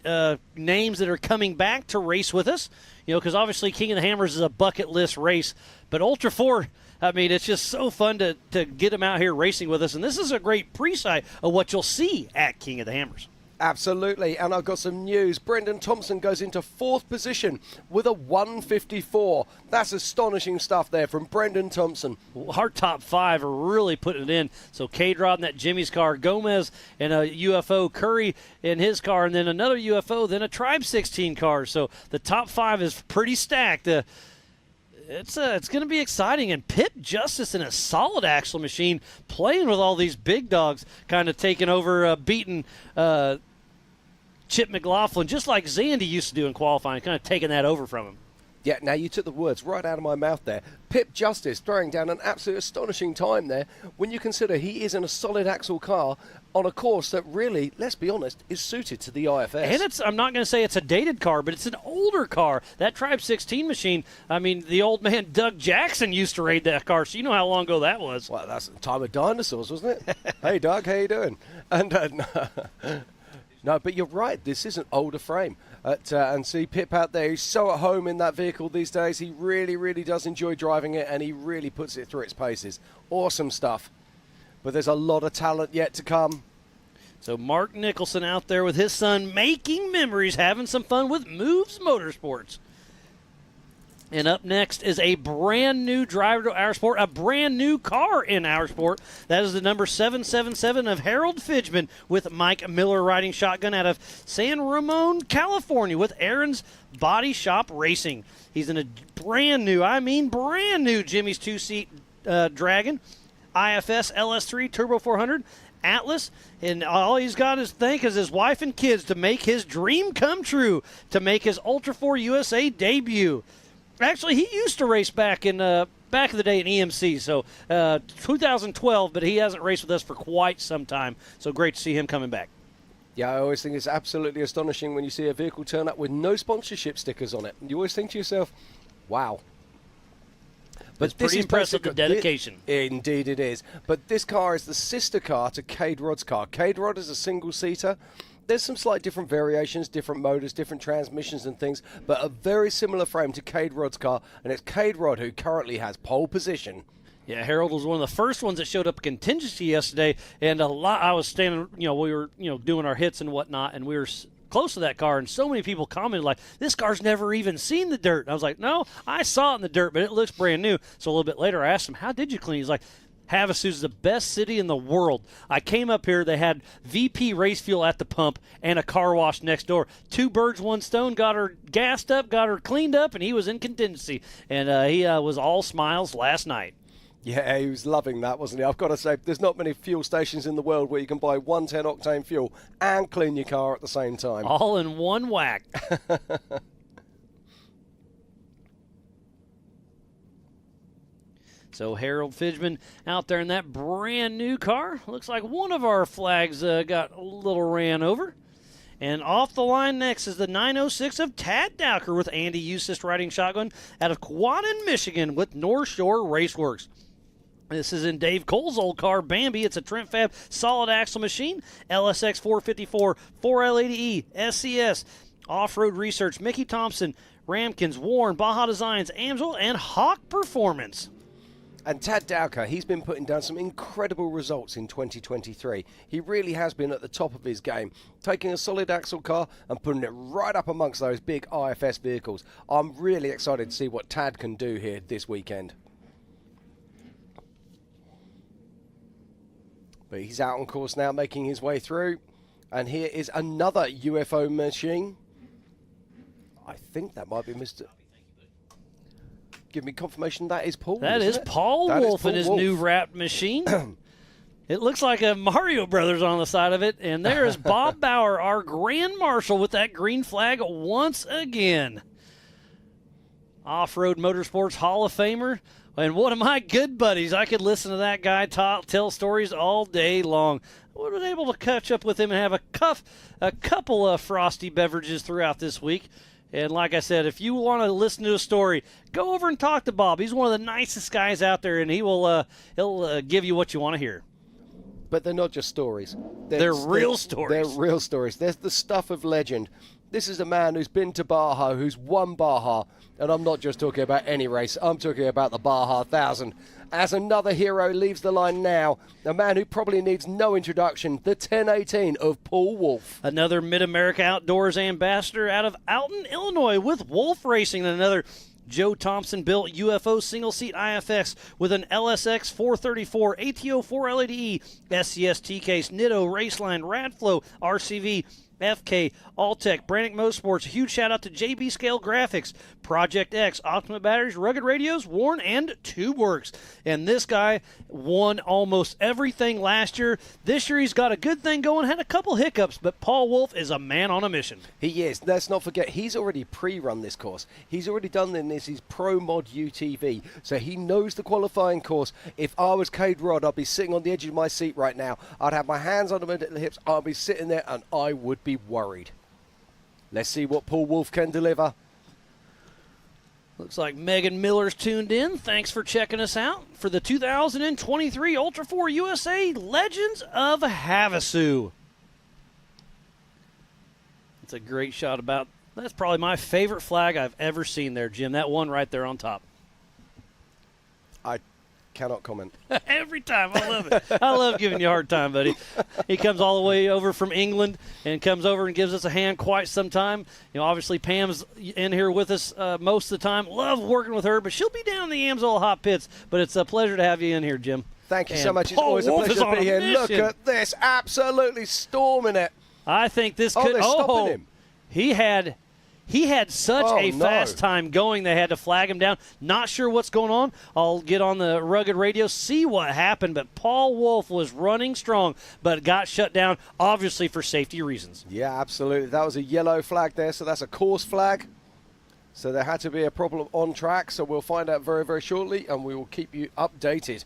names that are coming back to race with us. You know, because obviously King of the Hammers is a bucket list race. But Ultra4, I mean, it's just so fun to get them out here racing with us. And this is a great pre-sight of what you'll see at King of the Hammers. Absolutely, and I've got some news. Brendan Thompson goes into 4th position with a 154. That's astonishing stuff there from Brendan Thompson. Our top 5 are really putting it in. So Cade Rod in that Jimmy's car, Gomez in a UFO, Curry in his car, and then another UFO, then a Tribe 16 car. So the top 5 is pretty stacked. It's going to be exciting. And Pip Justice in a solid axle machine playing with all these big dogs, kind of taking over, beating Chip McLaughlin, just like Zandy used to do in qualifying, kind of taking that over from him. Yeah, now you took the words right out of my mouth there. Pip Justice throwing down an absolute astonishing time there when you consider he is in a solid axle car on a course that really, let's be honest, is suited to the IFS. And I'm not going to say it's a dated car, but it's an older car. That Tribe 16 machine, I mean, the old man Doug Jackson used to raid that car, so you know how long ago that was. Well, that's the time of dinosaurs, wasn't it? Hey, Doug, how you doing? And no, but you're right. This is an older frame. And see Pip out there. He's so at home in that vehicle these days. He really, really does enjoy driving it, and he really puts it through its paces. Awesome stuff. But there's a lot of talent yet to come. So Mark Nicholson out there with his son making memories, having some fun with Moves Motorsports. And up next is a brand new driver to our sport, a brand new car in our sport. That is the number 777 of Harold Fidgeman with Mike Miller riding shotgun out of San Ramon, California with Aaron's Body Shop Racing. He's in a brand new Jimmy's two-seat Dragon, IFS LS3 Turbo 400, Atlas, and all he's got to thank is his wife and kids to make his dream come true, to make his Ultra4 USA debut. Actually, he used to race back in the day in EMC, so 2012, but he hasn't raced with us for quite some time. So great to see him coming back. Yeah, I always think it's absolutely astonishing when you see a vehicle turn up with no sponsorship stickers on it. You always think to yourself, wow. But it's pretty impressive, the dedication. Indeed it is. But this car is the sister car to Cade Rod's car. Cade Rod is a single-seater. There's some slight different variations, different motors, different transmissions and things, but a very similar frame to Cade Rod's car, and it's Cade Rod who currently has pole position. Yeah, Harold was one of the first ones that showed up contingency yesterday, and I was standing, we were, doing our hits and whatnot, and we were close to that car, and so many people commented like, this car's never even seen the dirt. And I was like, no, I saw it in the dirt, but it looks brand new. So a little bit later, I asked him, how did you clean? He's like, Havasu is the best city in the world. I came up here, they had VP race fuel at the pump and a car wash next door. 2 birds, 1 stone, got her gassed up, got her cleaned up, and he was in contingency. And he was all smiles last night. Yeah, he was loving that, wasn't he? I've got to say, there's not many fuel stations in the world where you can buy 110-octane fuel and clean your car at the same time. All in one whack. So Harold Fidgeman out there in that brand new car. Looks like one of our flags got a little ran over. And off the line next is the 906 of Tad Dowker with Andy Eustace riding shotgun out of Quanon, Michigan with North Shore Raceworks. This is in Dave Cole's old car, Bambi. It's a Trent Fab solid axle machine, LSX 454, 4L80E, SCS, Off-Road Research, Mickey Thompson, Ramkins, Warren, Baja Designs, Amsel, and Hawk Performance. And Tad Dowker, he's been putting down some incredible results in 2023. He really has been at the top of his game, taking a solid axle car and putting it right up amongst those big IFS vehicles. I'm really excited to see what Tad can do here this weekend. But he's out on course now, making his way through. And here is another UFO machine. I think that might be Mr. Give me confirmation that is Paul. That is Paul Wolf in his new wrapped machine. It looks like a Mario Brothers on the side of it. And there is Bob Bauer, our Grand Marshal, with that green flag once again. Off-Road Motorsports Hall of Famer. And one of my good buddies. I could listen to that guy tell stories all day long. I was able to catch up with him and have a couple of frosty beverages throughout this week. And like I said, if you want to listen to a story, go over and talk to Bob. He's one of the nicest guys out there, and he'll give you what you want to hear. But they're not just stories. They're real stories. They're real stories. There's the stuff of legend. This is a man who's been to Baja, who's won Baja. And I'm not just talking about any race. I'm talking about the Baja 1000. As another hero leaves the line now, a man who probably needs no introduction, the 1018 of Paul Wolf. Another Mid-America Outdoors ambassador out of Alton, Illinois with Wolf Racing. And another Joe Thompson-built UFO single-seat IFX with an LSX 434, ATO 4L80E, SCS T-Case, Nitto, Raceline, Radflow, RCV, FK, Alltech, Brannick Motorsports. A huge shout out to JB Scale Graphics, Project X, Optima Batteries, Rugged Radios, Warren, and TubeWorks. And this guy won almost everything last year. This year he's got a good thing going, had a couple hiccups, but Paul Wolf is a man on a mission. He is. Let's not forget, he's already pre-run this course. He's already done his Pro Mod UTV, so he knows the qualifying course. If I was Cade Rod, I'd be sitting on the edge of my seat right now. I'd have my hands on the hips. I'd be sitting there, and I would be worried. Let's see what Paul Wolf can deliver. Looks like Megan Miller's tuned in. Thanks for checking us out for the 2023 Ultra4 USA Legends of Havasu. It's a great shot about. That's probably my favorite flag I've ever seen there, Jim. That one right there on top. Cannot comment. Every time. I love it. I love giving you a hard time, buddy. He comes all the way over from England and comes over and gives us a hand quite some time. You know, obviously Pam's in here with us most of the time. Love working with her, but she'll be down in the Amsoil hot pits. But it's a pleasure to have you in here, Jim. Thank you And so much. It's Paul always a Wolf pleasure is to on be a here. Look mission. at this. Absolutely storming it. I think this Oh, could. they're stopping him. He had such Oh, a no. fast time going, they had to flag him down. Not sure what's going on. I'll get on the rugged radio, see what happened. But Paul Wolf was running strong, but got shut down, obviously for safety reasons. Yeah, absolutely. That was a yellow flag there, so that's a course flag. So there had to be a problem on track, so we'll find out very, very shortly, and we will keep you updated.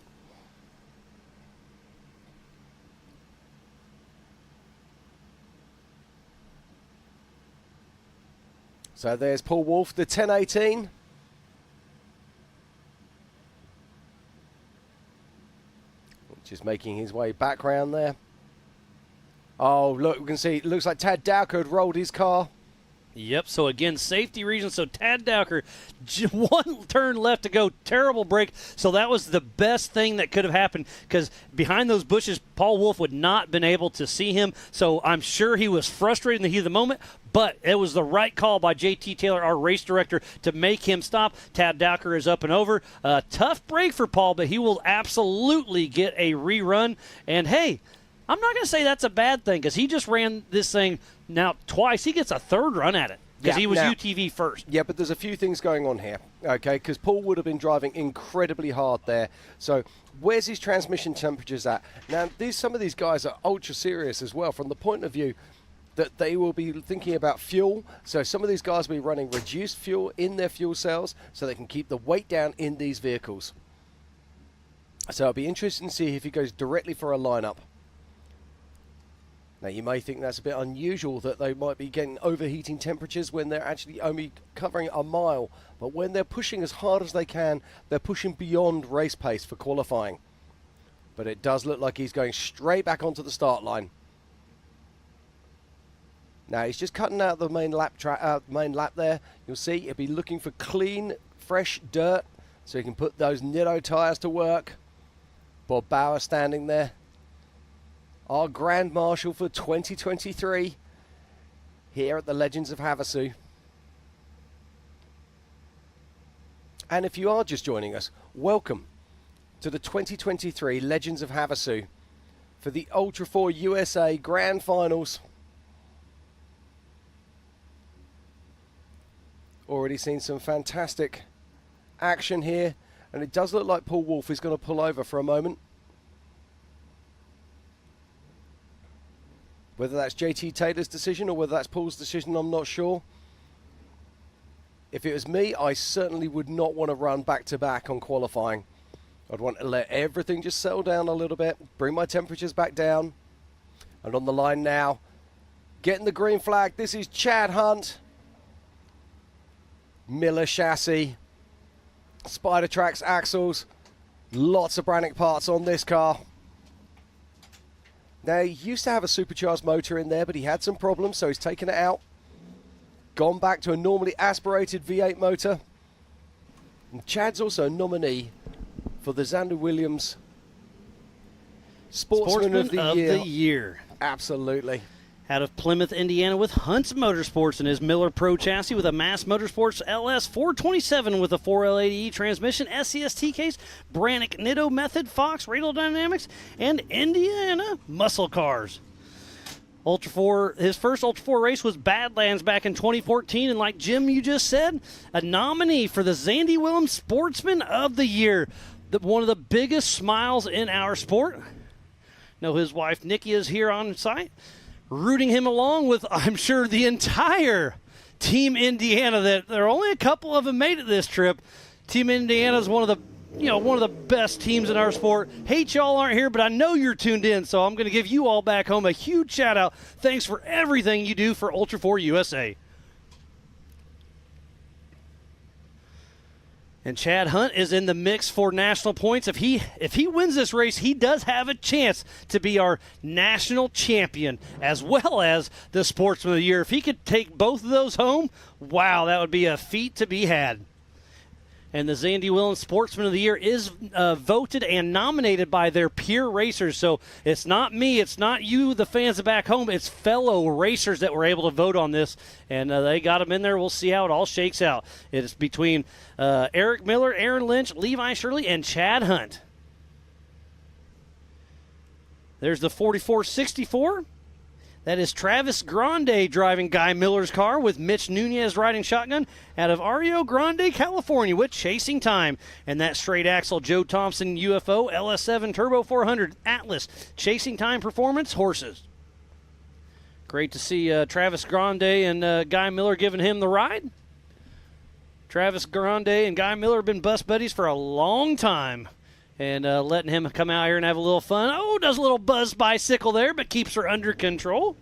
So there's Paul Wolf, the 1018. Just making his way back round there. Oh, look, we can see, it looks like Tad Dowker had rolled his car. Yep, so again, safety reasons. So Tad Dowker, one turn left to go, terrible break. So that was the best thing that could have happened because behind those bushes, Paul Wolf would not been able to see him. So I'm sure he was frustrated in the heat of the moment, but it was the right call by JT Taylor, our race director, to make him stop. Tad Dowker is up and over. Tough break for Paul, but he will absolutely get a rerun. And hey, I'm not going to say that's a bad thing because he just ran this thing now twice. He gets a third run at it because he was UTV first. Yeah, but there's a few things going on here, okay, because Paul would have been driving incredibly hard there. So where's his transmission temperatures at? Now, some of these guys are ultra serious as well from the point of view that they will be thinking about fuel. So some of these guys will be running reduced fuel in their fuel cells so they can keep the weight down in these vehicles. So it'll be interesting to see if he goes directly for a lineup. Now, you may think that's a bit unusual that they might be getting overheating temperatures when they're actually only covering a mile. But when they're pushing as hard as they can, they're pushing beyond race pace for qualifying. But it does look like he's going straight back onto the start line. Now, he's just cutting out the main lap there. You'll see he'll be looking for clean, fresh dirt so he can put those Nitto tyres to work. Bob Bauer standing there. Our Grand Marshal for 2023 here at the Legends of Havasu. And if you are just joining us, welcome to the 2023 Legends of Havasu for the Ultra4 USA Grand Finals. Already seen some fantastic action here, and it does look like Paul Wolf is going to pull over for a moment. Whether that's JT Taylor's decision or whether that's Paul's decision, I'm not sure. If it was me, I certainly would not want to run back-to-back on qualifying. I'd want to let everything just settle down a little bit, bring my temperatures back down. And on the line now, getting the green flag, this is Chad Hunt. Miller chassis, Spider Tracks axles, lots of Brannick parts on this car. Now, he used to have a supercharged motor in there, but he had some problems, so he's taken it out. Gone back to a normally aspirated V8 motor. And Chad's also a nominee for the Xander Williams Sportsman of the Year. Absolutely. Out of Plymouth, Indiana, with Hunt's Motorsports and his Miller Pro chassis with a Mass Motorsports LS 427 with a 4L80E transmission, SCST case, Brannick Nitto Method, Fox Radial Dynamics, and Indiana Muscle Cars. Ultra4, his first Ultra4 race was Badlands back in 2014, and like Jim, you just said, a nominee for the Xandy Williams Sportsman of the Year. One of the biggest smiles in our sport. Know his wife Nikki is here on site, rooting him along with, I'm sure, the entire Team Indiana. That there are only a couple of them made it this trip. Team Indiana is one of the best teams in our sport. Hate y'all aren't here, but I know you're tuned in, so I'm going to give you all back home a huge shout out. Thanks for everything you do for Ultra4 USA. And Chad Hunt is in the mix for national points. If he wins this race, he does have a chance to be our national champion as well as the Sportsman of the Year. If he could take both of those home, wow, that would be a feat to be had. And the Zandy Willen Sportsman of the Year is voted and nominated by their peer racers. So it's not me, it's not you, the fans back home. It's fellow racers that were able to vote on this. And they got them in there. We'll see how it all shakes out. It's between Eric Miller, Aaron Lynch, Levi Shirley, and Chad Hunt. There's the 4464. That is Travis Grande driving Guy Miller's car with Mitch Nunez riding shotgun out of Rio Grande, California with Chasing Time. And that straight axle Joe Thompson UFO LS7 Turbo 400 Atlas Chasing Time Performance horses. Great to see Travis Grande and Guy Miller giving him the ride. Travis Grande and Guy Miller have been bus buddies for a long time. And letting him come out here and have a little fun. Oh, does a little buzz bicycle there, but keeps her under control.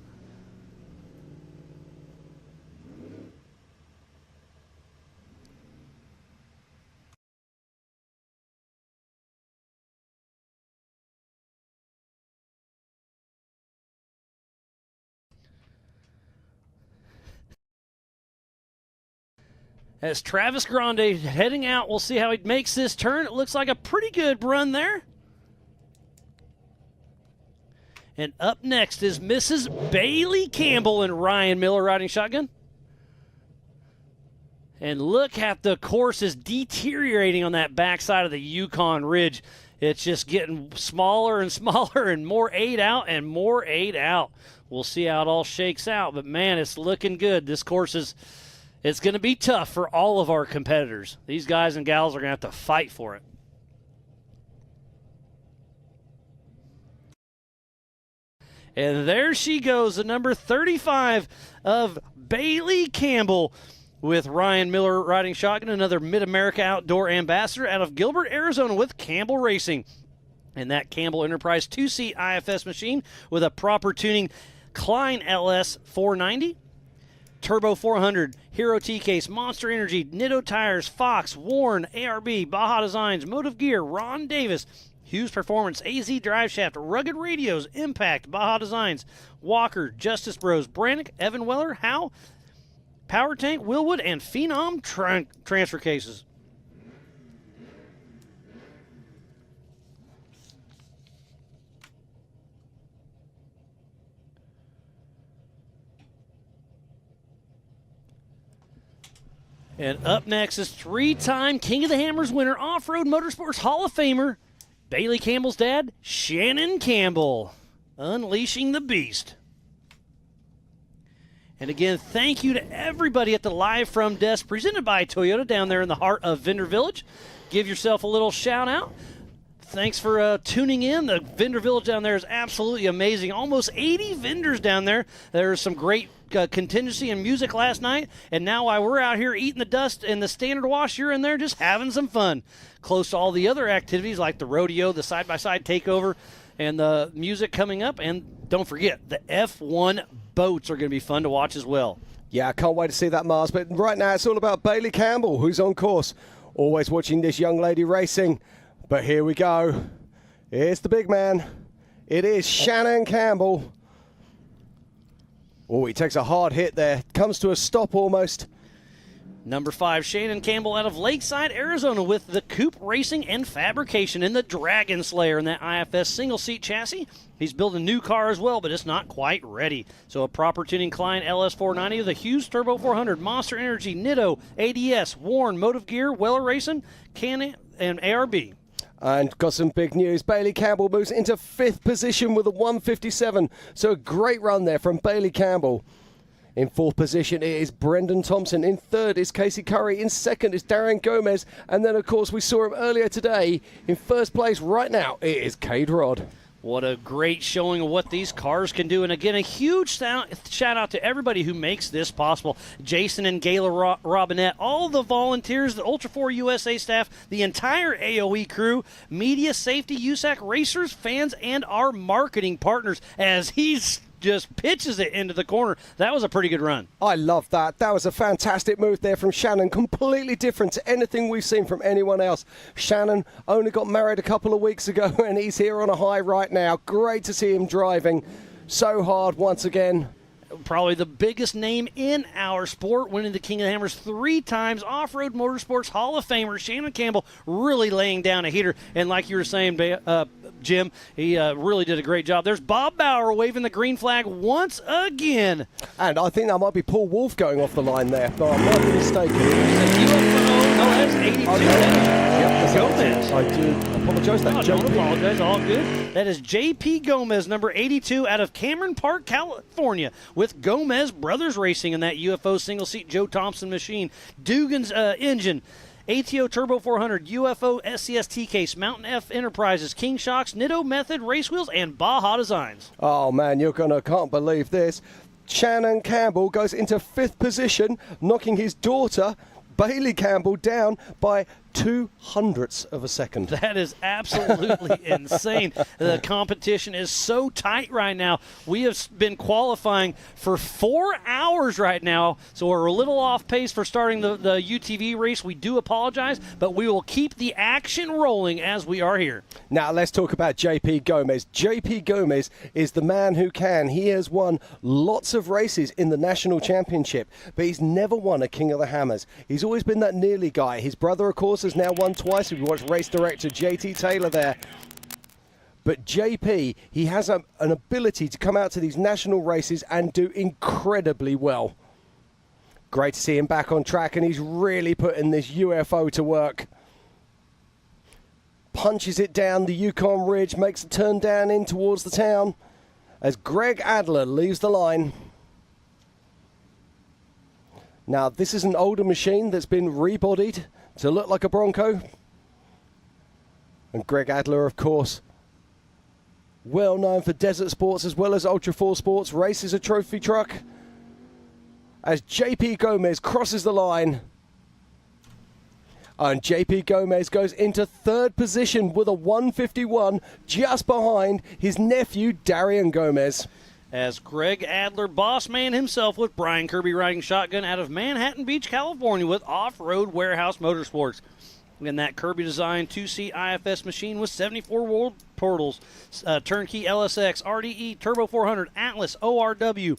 As Travis Grande heading out, we'll see how he makes this turn. It looks like a pretty good run there. And up next is Mrs. Bailey Campbell and Ryan Miller riding shotgun. And look at the course is deteriorating on that backside of the Yukon Ridge. It's just getting smaller and smaller and more 8 out and more 8 out. We'll see how it all shakes out. But, man, it's looking good. This course is... It's going to be tough for all of our competitors. These guys and gals are going to have to fight for it. And there she goes, the number 35 of Bailey Campbell with Ryan Miller riding shotgun, another Mid-America Outdoor Ambassador out of Gilbert, Arizona with Campbell Racing. And that Campbell Enterprise 2-seat IFS machine with a proper tuning Klein LS 490. Turbo 400, Hero T-Case, Monster Energy, Nitto Tires, Fox, Warren, ARB, Baja Designs, Motive Gear, Ron Davis, Hughes Performance, AZ Drive Shaft, Rugged Radios, Impact, Baja Designs, Walker, Justice Bros, Brannick, Evan Weller, Howe, Power Tank, Willwood, and Phenom transfer cases. And up next is 3-time King of the Hammers winner, Off-Road Motorsports Hall of Famer, Bailey Campbell's dad, Shannon Campbell, unleashing the beast. And again, thank you to everybody at the Live From desk presented by Toyota down there in the heart of Vendor Village. Give yourself a little shout out. Thanks for tuning in. The Vendor Village down there is absolutely amazing. Almost 80 vendors down there. There's some great contingency and music last night, and now while we're out here eating the dust and the standard wash, you're in there just having some fun. Close to all the other activities like the rodeo, the side-by-side takeover, and the music coming up. And don't forget, the F1 boats are going to be fun to watch as well. Yeah, I can't wait to see that, Mars. But right now it's all about Bailey Campbell, who's on course. Always watching this young lady racing. But here we go. Here's the big man. It is Shannon Campbell. Oh, he takes a hard hit there. Comes to a stop almost. Number 5, Shannon Campbell out of Lakeside, Arizona with the Coupe Racing and Fabrication in the Dragon Slayer in that IFS single-seat chassis. He's building a new car as well, but it's not quite ready. So a proper tuning Klein LS490 with a Hughes Turbo 400, Monster Energy, Nitto, ADS, Warren, Motive Gear, Weller Racing, Canon, and ARB. And got some big news. Bailey Campbell moves into 5th position with a 157. So a great run there from Bailey Campbell. In 4th position, it is Brendan Thompson. In 3rd is Casey Curry. In 2nd is Darren Gomez. And then, of course, we saw him earlier today. In 1st place right now, it is Cade Rod. What a great showing of what these cars can do. And again, a huge shout out to everybody who makes this possible. Jason and Gayla Robinette, all the volunteers, the Ultra4 USA staff, the entire AOE crew, media, safety, USAC, racers, fans, and our marketing partners as he's just pitches it into the corner. That was a pretty good run. I love that. That was a fantastic move there from Shannon. Completely different to anything we've seen from anyone else. Shannon only got married a couple of weeks ago and he's here on a high right now. Great to see him driving so hard once again. probably the biggest name in our sport, winning the King of the Hammers 3 times. Off-Road Motorsports Hall of Famer Shannon Campbell really laying down a heater. And like you were saying, Jim, he really did a great job. There's Bob Bauer waving the green flag once again. And I think that might be Paul Wolf going off the line there, but I might be mistaken. No, that's 82. Yep, Gomez. I do apologize. Don't apologize. All good. That is J.P. Gomez, number 82, out of Cameron Park, California, with Gomez Brothers Racing in that UFO single-seat Joe Thompson machine. Dugan's engine. ATO Turbo 400, UFO SCS T-Case, Mountain F Enterprises, King Shocks, Nitto Method Race Wheels, and Baja Designs. Oh, man, can't believe this. Shannon Campbell goes into 5th position, knocking his daughter, Bailey Campbell, down by 0.02 of a second. That is absolutely insane. The competition is so tight right now. We have been qualifying for 4 hours right now, so we're a little off pace for starting the UTV race. We do apologize, but we will keep the action rolling as we are here. Now let's talk about JP Gomez. JP Gomez is the man who can. He has won lots of races in the national championship, but he's never won a King of the Hammers. He's always been that nearly guy. His brother, of course, has now won twice. We've watched race director JT Taylor there. But JP, he has an ability to come out to these national races and do incredibly well. Great to see him back on track, and he's really putting this UFO to work. Punches it down the Yukon Ridge, makes a turn down in towards the town as Greg Adler leaves the line. Now, this is an older machine that's been rebodied to look like a Bronco. And Greg Adler, of course, well known for desert sports as well as Ultra4 sports, races a trophy truck. As JP Gomez crosses the line. And JP Gomez goes into 3rd position with a 151, just behind his nephew, Darian Gomez. As Greg Adler, boss man himself, with Brian Kirby riding shotgun out of Manhattan Beach, California, with Off-Road Warehouse Motorsports. In that Kirby-designed 2-seat IFS machine with 74 world portals, turnkey LSX, RDE, Turbo 400, Atlas, ORW,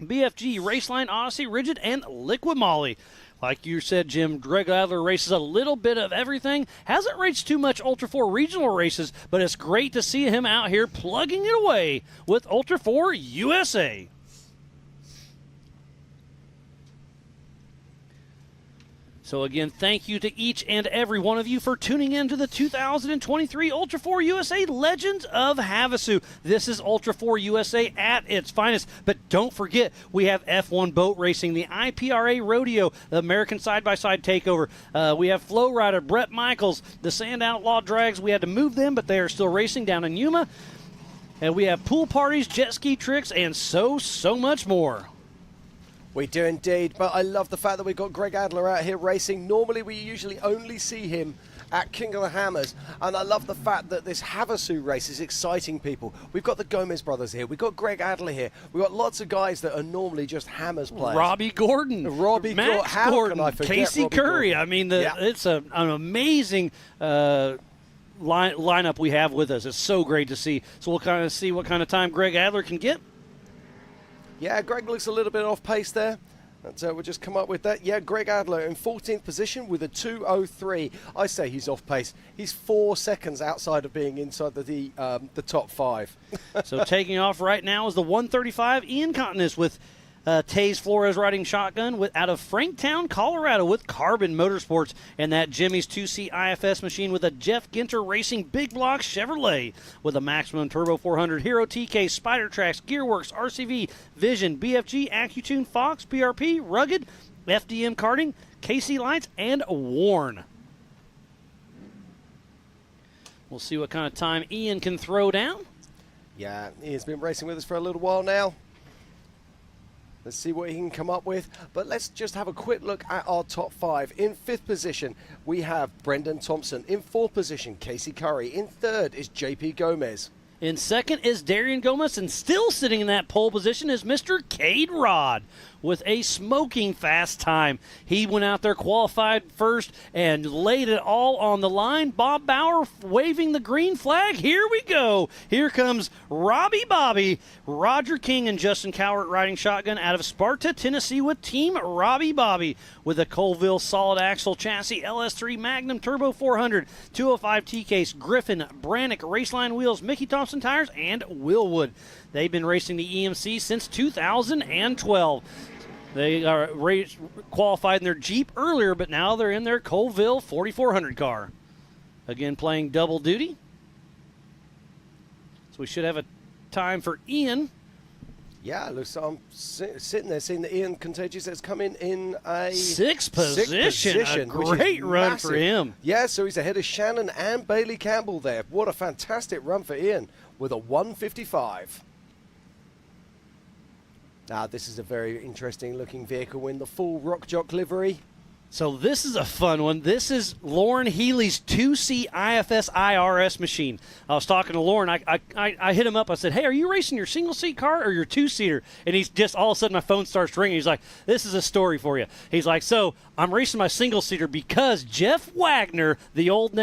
BFG, Raceline, Odyssey, Rigid, and Liquid Moly. Like you said, Jim, Greg Adler races a little bit of everything. Hasn't raced too much Ultra4 regional races, but it's great to see him out here plugging it away with Ultra4 USA. So again, thank you to each and every one of you for tuning in to the 2023 Ultra4 USA Legends of Havasu. This is Ultra4 USA at its finest. But don't forget, we have F1 boat racing, the IPRA Rodeo, the American Side-by-Side Takeover. We have Flow Rider, Brett Michaels, the Sand Outlaw Drags. We had to move them, but they are still racing down in Yuma. And we have pool parties, jet ski tricks, and so much more. We do indeed, but I love the fact that we've got Greg Adler out here racing. Normally we usually only see him at King of the Hammers, and I love the fact that this Havasu race is exciting people. We've got the Gomez brothers here, we've got Greg Adler here, we've got lots of guys that are normally just Hammers players. Robbie Gordon, Max Gordon, Casey Curry. Gordon? I mean, it's an amazing lineup we have with us. It's so great to see. So we'll kind of see what kind of time Greg Adler can get. Yeah, Greg looks a little bit off pace there. We'll just come up with that. Yeah, Greg Adler in 14th position with a 2:03. I say he's off pace. He's 4 seconds outside of being inside the top 5. So taking off right now is the 135 Ian Continus with Taze Flores riding shotgun out of Franktown, Colorado, with Carbon Motorsports, and that Jimmy's 2-seat IFS machine with a Jeff Ginter Racing Big Block Chevrolet with a Maximum Turbo 400, Hero TK, Spider Tracks, Gearworks, RCV, Vision, BFG, AccuTune, Fox, PRP, Rugged, FDM Karting, KC Lights, and Warn. We'll see what kind of time Ian can throw down. Yeah, Ian's been racing with us for a little while now. Let's see what he can come up with. But let's just have a quick look at our top 5. In 5th position, we have Brendan Thompson. In 4th position, Casey Curry. In 3rd is JP Gomez. In 2nd is Darian Gomez, and still sitting in that pole position is Mr. Cade Rod with a smoking fast time. He went out there, qualified first, and laid it all on the line. Bob Bauer waving the green flag. Here we go. Here comes Robbie Bobby. Roger King and Justin Cowart riding shotgun out of Sparta, Tennessee with Team Robbie Bobby with a Colville solid axle chassis, LS3 Magnum Turbo 400, 205 T-Case, Griffin, Brannick, Raceline wheels, Mickey Thompson tires, and Willwood. They've been racing the EMC since 2012. They are qualified in their Jeep earlier, but now they're in their Colville 4400 car. Again, playing double duty. So we should have a time for Ian. Yeah, looks. I'm sitting there seeing that Ian Contagious has come in a sixth position. A great run for him. Yeah, so he's ahead of Shannon and Bailey Campbell there. What a fantastic run for Ian with a 155. Now, this is a very interesting looking vehicle in the full Rock Jock livery. So this is a fun one. This is Lauren Healy's 2C IFS IRS machine. I was talking to Lauren. I hit him up. I said, hey, are you racing your single-seat car or your two-seater? And he's just, all of a sudden, my phone starts ringing. He's like, this is a story for you. He's like, so I'm racing my single-seater because Jeff Wagner, the old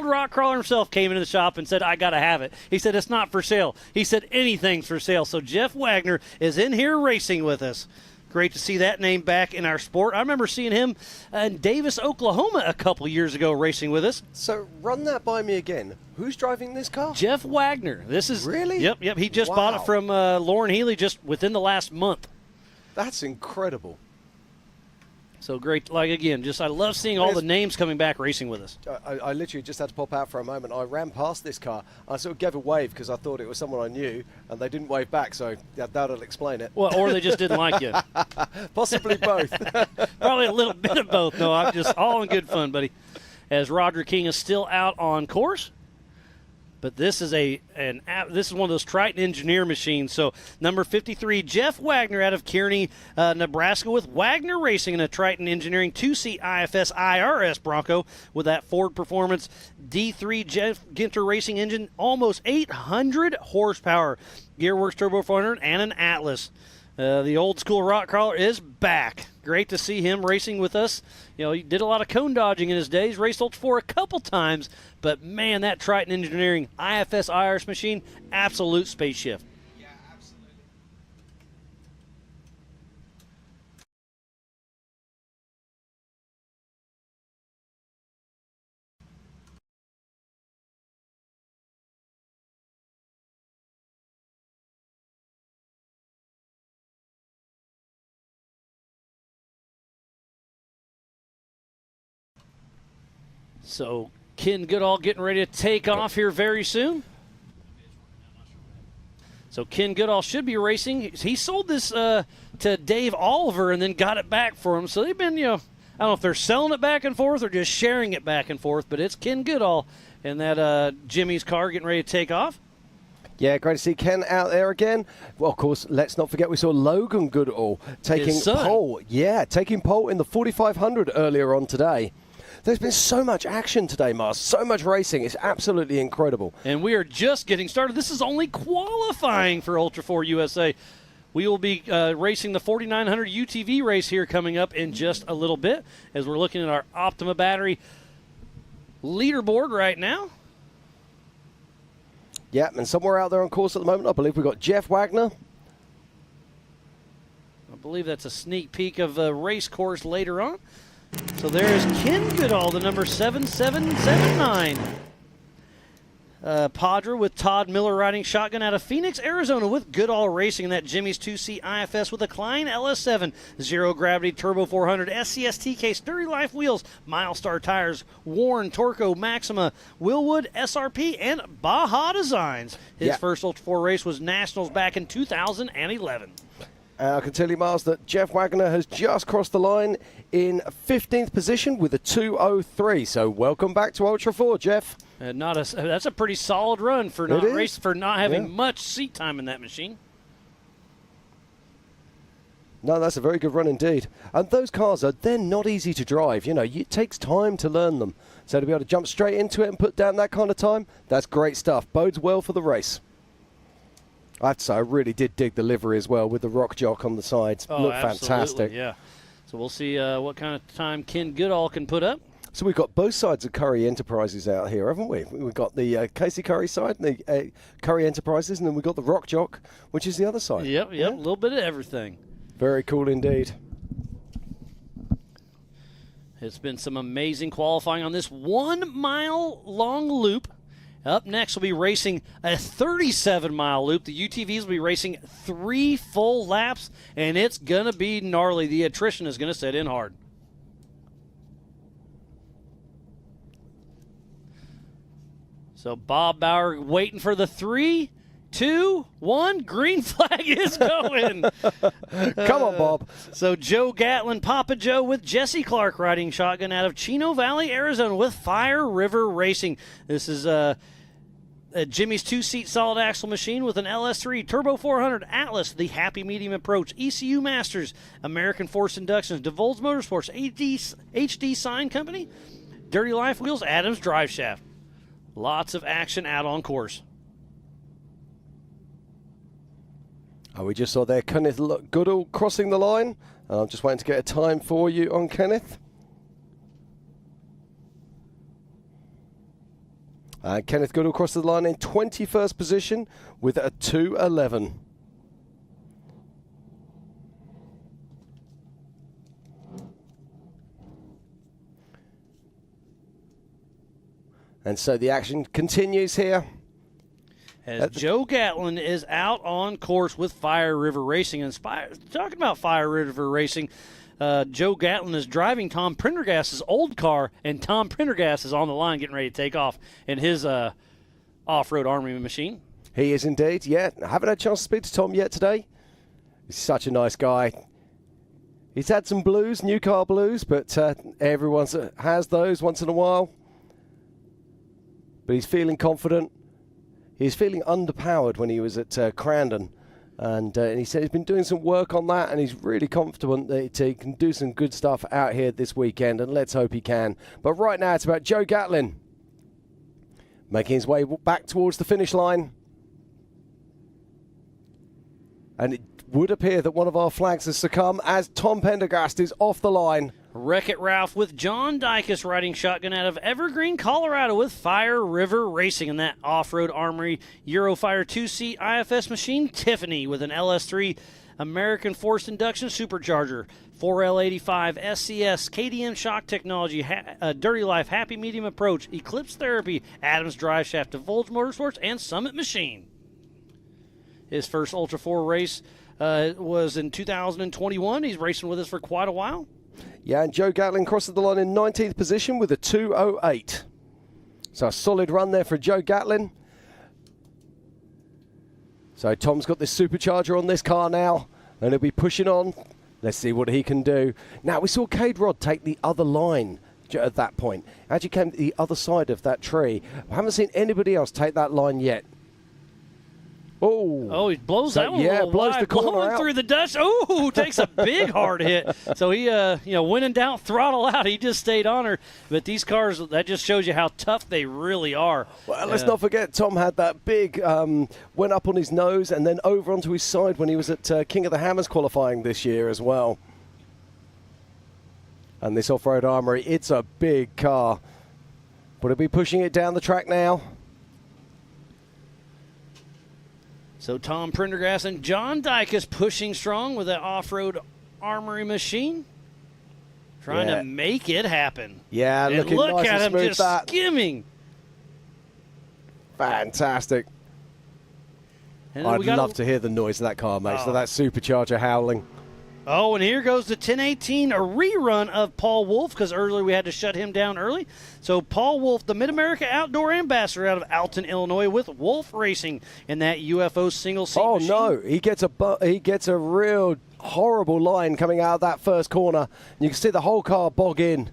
rock crawler himself, came into the shop and said, I got to have it. He said, it's not for sale. He said, anything's for sale. So Jeff Wagner is in here racing with us. Great to see that name back in our sport. I remember seeing him in Davis, Oklahoma a couple years ago racing with us. So run that by me again. Who's driving this car? Jeff Wagner. This is really? Yep. He just bought it from Lauren Healy just within the last month. That's incredible. So great. Like, again, I love seeing all the names coming back racing with us. I literally just had to pop out for a moment. I ran past this car. I sort of gave a wave because I thought it was someone I knew, and they didn't wave back, so that'll explain it. Well, or they just didn't like you. Possibly both. Probably a little bit of both. No, I'm just all in good fun, buddy. As Roger King is still out on course. But this is one of those Triton Engineer machines. So number 53, Jeff Wagner out of Kearney, Nebraska, with Wagner Racing in a Triton Engineering 2C IFS IRS Bronco with that Ford Performance D3 Jeff Ginter Racing engine, almost 800 horsepower, Gearworks Turbo 400, and an Atlas. The old school rock crawler is back. Great to see him racing with us. You know, he did a lot of cone dodging in his days, raced Ultra4 a couple times, but man, that Triton Engineering IFS IRS machine, absolute spaceship. Yeah, absolutely. So Ken Goodall getting ready to take off here very soon. So Ken Goodall should be racing. He sold this to Dave Oliver and then got it back for him. So they've been, I don't know if they're selling it back and forth or just sharing it back and forth, but it's Ken Goodall in that Jimmy's car getting ready to take off. Yeah, great to see Ken out there again. Well, of course, let's not forget we saw Logan Goodall taking pole. Yeah, taking pole in the 4500 earlier on today. There's been so much action today, Mars. So much racing. It's absolutely incredible. And we are just getting started. This is only qualifying for Ultra4 USA. We will be racing the 4900 UTV race here coming up in just a little bit as we're looking at our Optima battery leaderboard right now. Yeah, and somewhere out there on course at the moment, I believe we've got Jeff Wagner. I believe that's a sneak peek of the race course later on. So there's Ken Goodall, the number 7779. Padre with Todd Miller riding shotgun out of Phoenix, Arizona with Goodall Racing in that Jimmy's 2C IFS with a Klein LS7, Zero Gravity Turbo 400, SCST case, Dirty Life wheels, Milestar tires, Warren, Torco, Maxima, Willwood, SRP, and Baja Designs. His first Ultra4 race was Nationals back in 2011. I can tell you, Miles, that Jeff Wagner has just crossed the line in 15th position with a 2:03. So welcome back to Ultra4, Jeff. That's a pretty solid run for not having much seat time in that machine. No, that's a very good run indeed. And those cars they're not easy to drive. It takes time to learn them. So to be able to jump straight into it and put down that kind of time, that's great stuff. Bodes well for the race. I have to say, I really did dig the livery as well with the rock jock on the sides. Oh, Looked absolutely, fantastic. yeah. So we'll see what kind of time Ken Goodall can put up. So we've got both sides of Curry Enterprises out here, haven't we? We've got the Casey Curry side, and the Curry Enterprises, and then we've got the rock jock, which is the other side. Yep, a little bit of everything. Very cool indeed. It's been some amazing qualifying on this 1 mile long loop. Up next, we'll be racing a 37-mile loop. The UTVs will be racing 3 full laps, and it's going to be gnarly. The attrition is going to set in hard. So Bob Bauer waiting for the 3, 2, 1. Green flag is going. Come on, Bob. So Joe Gatlin, Papa Joe with Jesse Clark riding shotgun out of Chino Valley, Arizona with Fire River Racing. This is Jimmy's 2-seat solid axle machine with an LS3, Turbo 400, Atlas, the Happy Medium Approach, ECU Masters, American Force Inductions, DeVolds Motorsports, HD Sign Company, Dirty Life Wheels, Adams Drive Shaft. Lots of action out on course. Oh, we just saw there Kenneth Goodall crossing the line. I'm just waiting to get a time for you on Kenneth. Kenneth Goodall crossed the line in 21st position with a 2:11. And so the action continues here. As Joe Gatlin is out on course with Fire River Racing. And talking about Fire River Racing, Joe Gatlin is driving Tom Prendergast's old car, and Tom Prendergast is on the line getting ready to take off in his off-road army machine. He is indeed, yeah. I haven't had a chance to speak to Tom yet today. He's such a nice guy. He's had some blues, new car blues, but everyone has those once in a while. But he's feeling confident. He was feeling underpowered when he was at Crandon. And he said he's been doing some work on that, and he's really confident that he can do some good stuff out here this weekend, and let's hope he can. But right now it's about Joe Gatlin making his way back towards the finish line. And it would appear that one of our flags has succumbed as Tom Pendergast is off the line. Wreck-It Ralph with John Dykus riding shotgun out of Evergreen, Colorado with Fire River Racing. And that off-road armory Eurofire 2-seat IFS machine, Tiffany with an LS3 American Force Induction Supercharger, 4L85 SCS, KDM Shock Technology, Dirty Life, Happy Medium Approach, Eclipse Therapy, Adams Drive Shaft, DeVolds Motorsports, and Summit Machine. His first Ultra4 race was in 2021. He's racing with us for quite a while. Yeah, and Joe Gatlin crosses the line in 19th position with a 2:08. So a solid run there for Joe Gatlin. So Tom's got this supercharger on this car now, and he'll be pushing on. Let's see what he can do. Now, we saw Cade Rod take the other line at that point. Actually came to the other side of that tree. I haven't seen anybody else take that line yet. Oh, he blows that one a little blows wide, the corner blowing out. through the dust. Oh, takes a big hard hit. So he, when in doubt, throttle out. He just stayed on her. But these cars, that just shows you how tough they really are. Well, let's not forget, Tom had that big, went up on his nose and then over onto his side when he was at King of the Hammers qualifying this year as well. And this off-road armory, it's a big car. But he'll be pushing it down the track now. So Tom Prendergast and John Dykus pushing strong with that off-road armory machine. Trying to make it happen. Yeah, and looking look nice at and him smooth just that. skimming. Fantastic. And then I'd love to hear the noise of that car, mate. So that supercharger howling. Oh, and here goes the 1018, a rerun of Paul Wolf, because earlier we had to shut him down early. So Paul Wolf, the Mid-America Outdoor Ambassador out of Alton, Illinois, with Wolf Racing in that UFO single-seat machine. No, he gets a real horrible line coming out of that first corner. You can see the whole car bog in.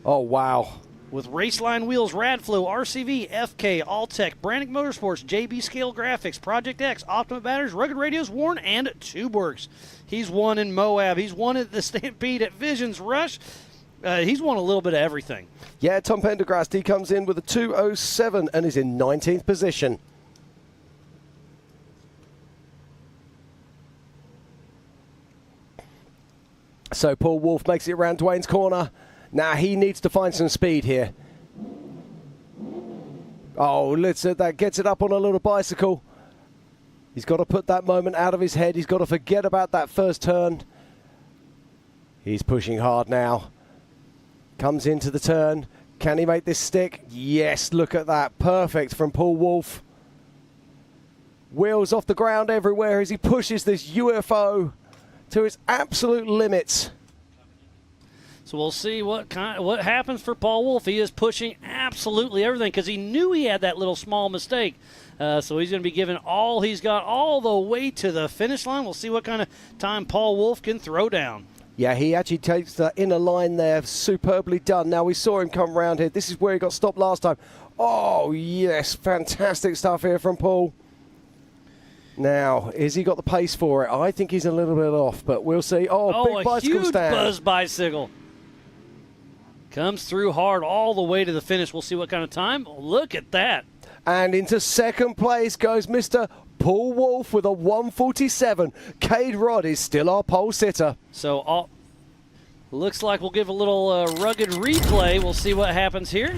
Oh, wow. With Raceline Wheels, Radflow, RCV, FK, Alltech, Brannick Motorsports, JB Scale Graphics, Project X, Optima Batteries, Rugged Radios, Warren, and TubeWorks. He's won in Moab. He's won at the Stampede at Visions Rush. He's won a little bit of everything. Yeah, Tom Pendergrast, he comes in with a 2:07 and is in 19th position. So Paul Wolf makes it around Dwayne's corner. Now he needs to find some speed here. Oh, that gets it up on a little bicycle. He's got to put that moment out of his head. He's got to forget about that first turn. He's pushing hard now. Comes into the turn. Can he make this stick? Yes, look at that. Perfect from Paul Wolf. Wheels off the ground everywhere as he pushes this UFO to its absolute limits. So we'll see what happens for Paul Wolf. He is pushing absolutely everything because he knew he had that little small mistake. So he's going to be giving all he's got all the way to the finish line. We'll see what kind of time Paul Wolf can throw down. Yeah, he actually takes the inner line there. Superbly done. Now, we saw him come around here. This is where he got stopped last time. Oh, yes. Fantastic stuff here from Paul. Now, has he got the pace for it? I think he's a little bit off, but we'll see. Oh, big bicycle huge stand. Buzz bicycle. Comes through hard all the way to the finish. We'll see what kind of time. Look at that. And into second place goes Mr. Paul Wolf with a 1:47. Cade Rod is still our pole sitter. So looks like we'll give a little rugged replay. We'll see what happens here.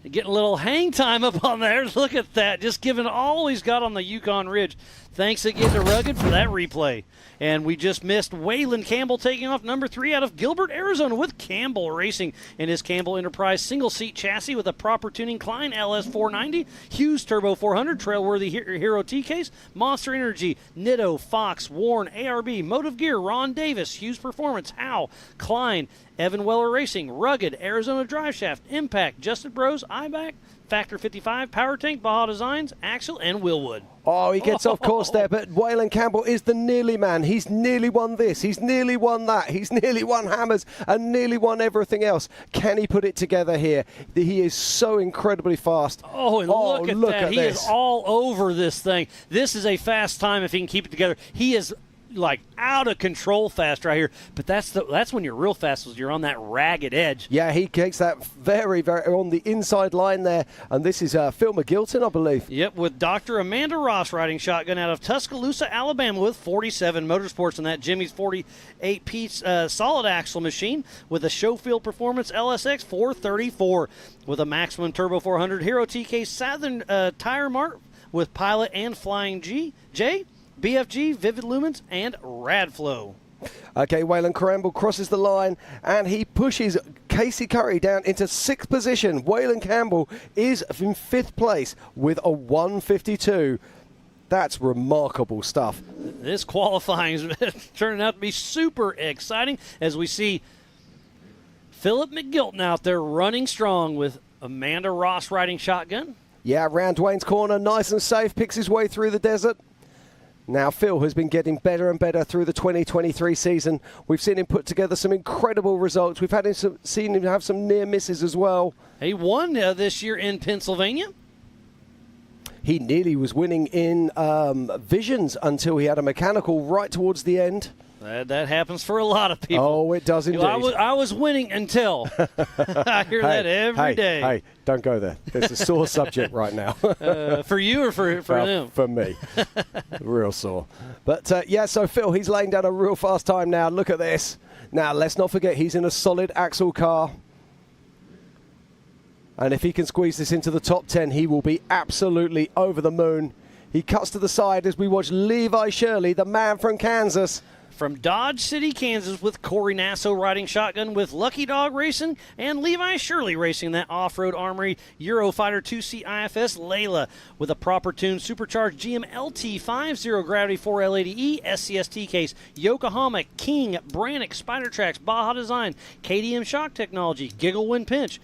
Getting a little hang time up on there. Look at that. Just giving all he's got on the Yukon Ridge. Thanks again to Rugged for that replay. And we just missed Waylon Campbell taking off number 3 out of Gilbert, Arizona with Campbell Racing in his Campbell Enterprise single-seat chassis with a proper tuning Klein LS 490, Hughes Turbo 400, Trailworthy Hero T-Case, Monster Energy, Nitto, Fox, Warren, ARB, Motive Gear, Ron Davis, Hughes Performance, Howe, Klein, Evan Weller Racing, Rugged, Arizona Drive Shaft, Impact, Justin Bros, IBAC, Factor 55, Power Tank, Baja Designs, Axel, and Willwood. Oh, he gets off course there, but Waylon Campbell is the nearly man. He's nearly won this. He's nearly won that. He's nearly won hammers and nearly won everything else. Can he put it together here? He is so incredibly fast. Oh, and look at that. He is all over this thing. This is a fast time if he can keep it together. He is like out of control fast right here, but that's when you're real fast, is you're on that ragged edge. Yeah, he takes that very, very on the inside line there, and this is Phil McGilton, I believe. Yep, with Dr. Amanda Ross riding shotgun out of Tuscaloosa, Alabama with 47 Motorsports and that Jimmy's 48-piece solid axle machine with a Showfield Performance LSX 434 with a Maximum Turbo 400 Hero TK Southern Tire Mart with Pilot and Flying J, BFG, Vivid Lumens, and Radflow. Okay, Waylon Campbell crosses the line, and he pushes Casey Curry down into 6th position. Waylon Campbell is in 5th place with a 1:52. That's remarkable stuff. This qualifying is turning out to be super exciting as we see Philip McGilton out there running strong with Amanda Ross riding shotgun. Yeah, round Dwayne's corner, nice and safe, picks his way through the desert. Now, Phil has been getting better and better through the 2023 season. We've seen him put together some incredible results. We've seen him have some near misses as well. He won this year in Pennsylvania. He nearly was winning in Visions until he had a mechanical right towards the end. That happens for a lot of people. Oh, it does indeed. I was winning until. I hear that every day. Hey, don't go there. There's a sore subject right now. For you or for them? For me. Real sore. But, yeah, so Phil, he's laying down a real fast time now. Look at this. Now, let's not forget, he's in a solid axle car. And if he can squeeze this into the top 10, he will be absolutely over the moon. He cuts to the side as we watch Levi Shirley, the man from Kansas. From Dodge City, Kansas, with Corey Nasso riding shotgun with Lucky Dog Racing and Levi Shirley racing that Off-Road Armory Eurofighter 2C IFS Layla with a proper tuned supercharged GM LT5 Zero Gravity 4L80E SCST case, Yokohama King Brannick Spider Tracks Baja Design, KDM Shock Technology, Giggle Wind Pinch,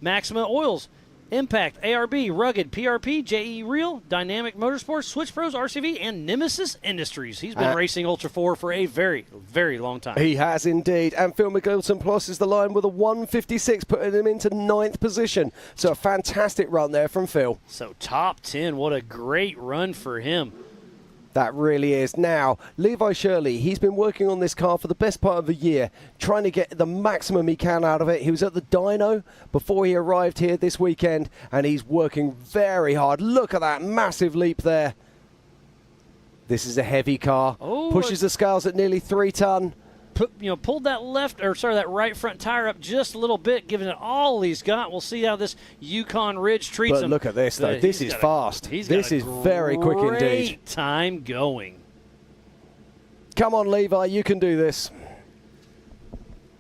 Maxima Oils, Impact, ARB, Rugged, PRP, JE Reel, Dynamic Motorsports, Switch Pros, RCV, and Nemesis Industries. He's been racing Ultra4 for a very, very long time. He has indeed. And Phil McGilton crosses the line with a 1:56, putting him into 9th position. So a fantastic run there from Phil. So top 10, what a great run for him. That really is. Now, Levi Shirley, he's been working on this car for the best part of the year, trying to get the maximum he can out of it. He was at the dyno before he arrived here this weekend, and he's working very hard. Look at that massive leap there. This is a heavy car. Oh, pushes the scales at nearly 3 ton. pulled that right front tire up just a little bit, giving it all he's got. We'll see how this Yukon Ridge treats him. But look at this, though. This is fast. This is very quick indeed. Great time going. Come on, Levi, you can do this.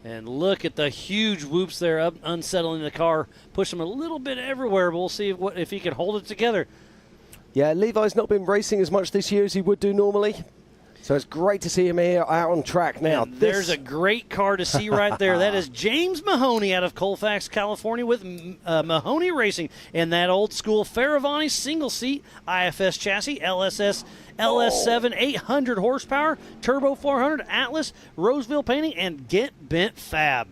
And look at the huge whoops there, unsettling the car, push him a little bit everywhere. But we'll see if he can hold it together. Yeah, Levi's not been racing as much this year as he would do normally. So it's great to see him here out on track now. There's a great car to see right there. That is James Mahoney out of Colfax, California with Mahoney Racing in that old school Faravani single seat IFS chassis, LS7 800 horsepower, Turbo 400 Atlas, Roseville painting, and Get Bent Fab.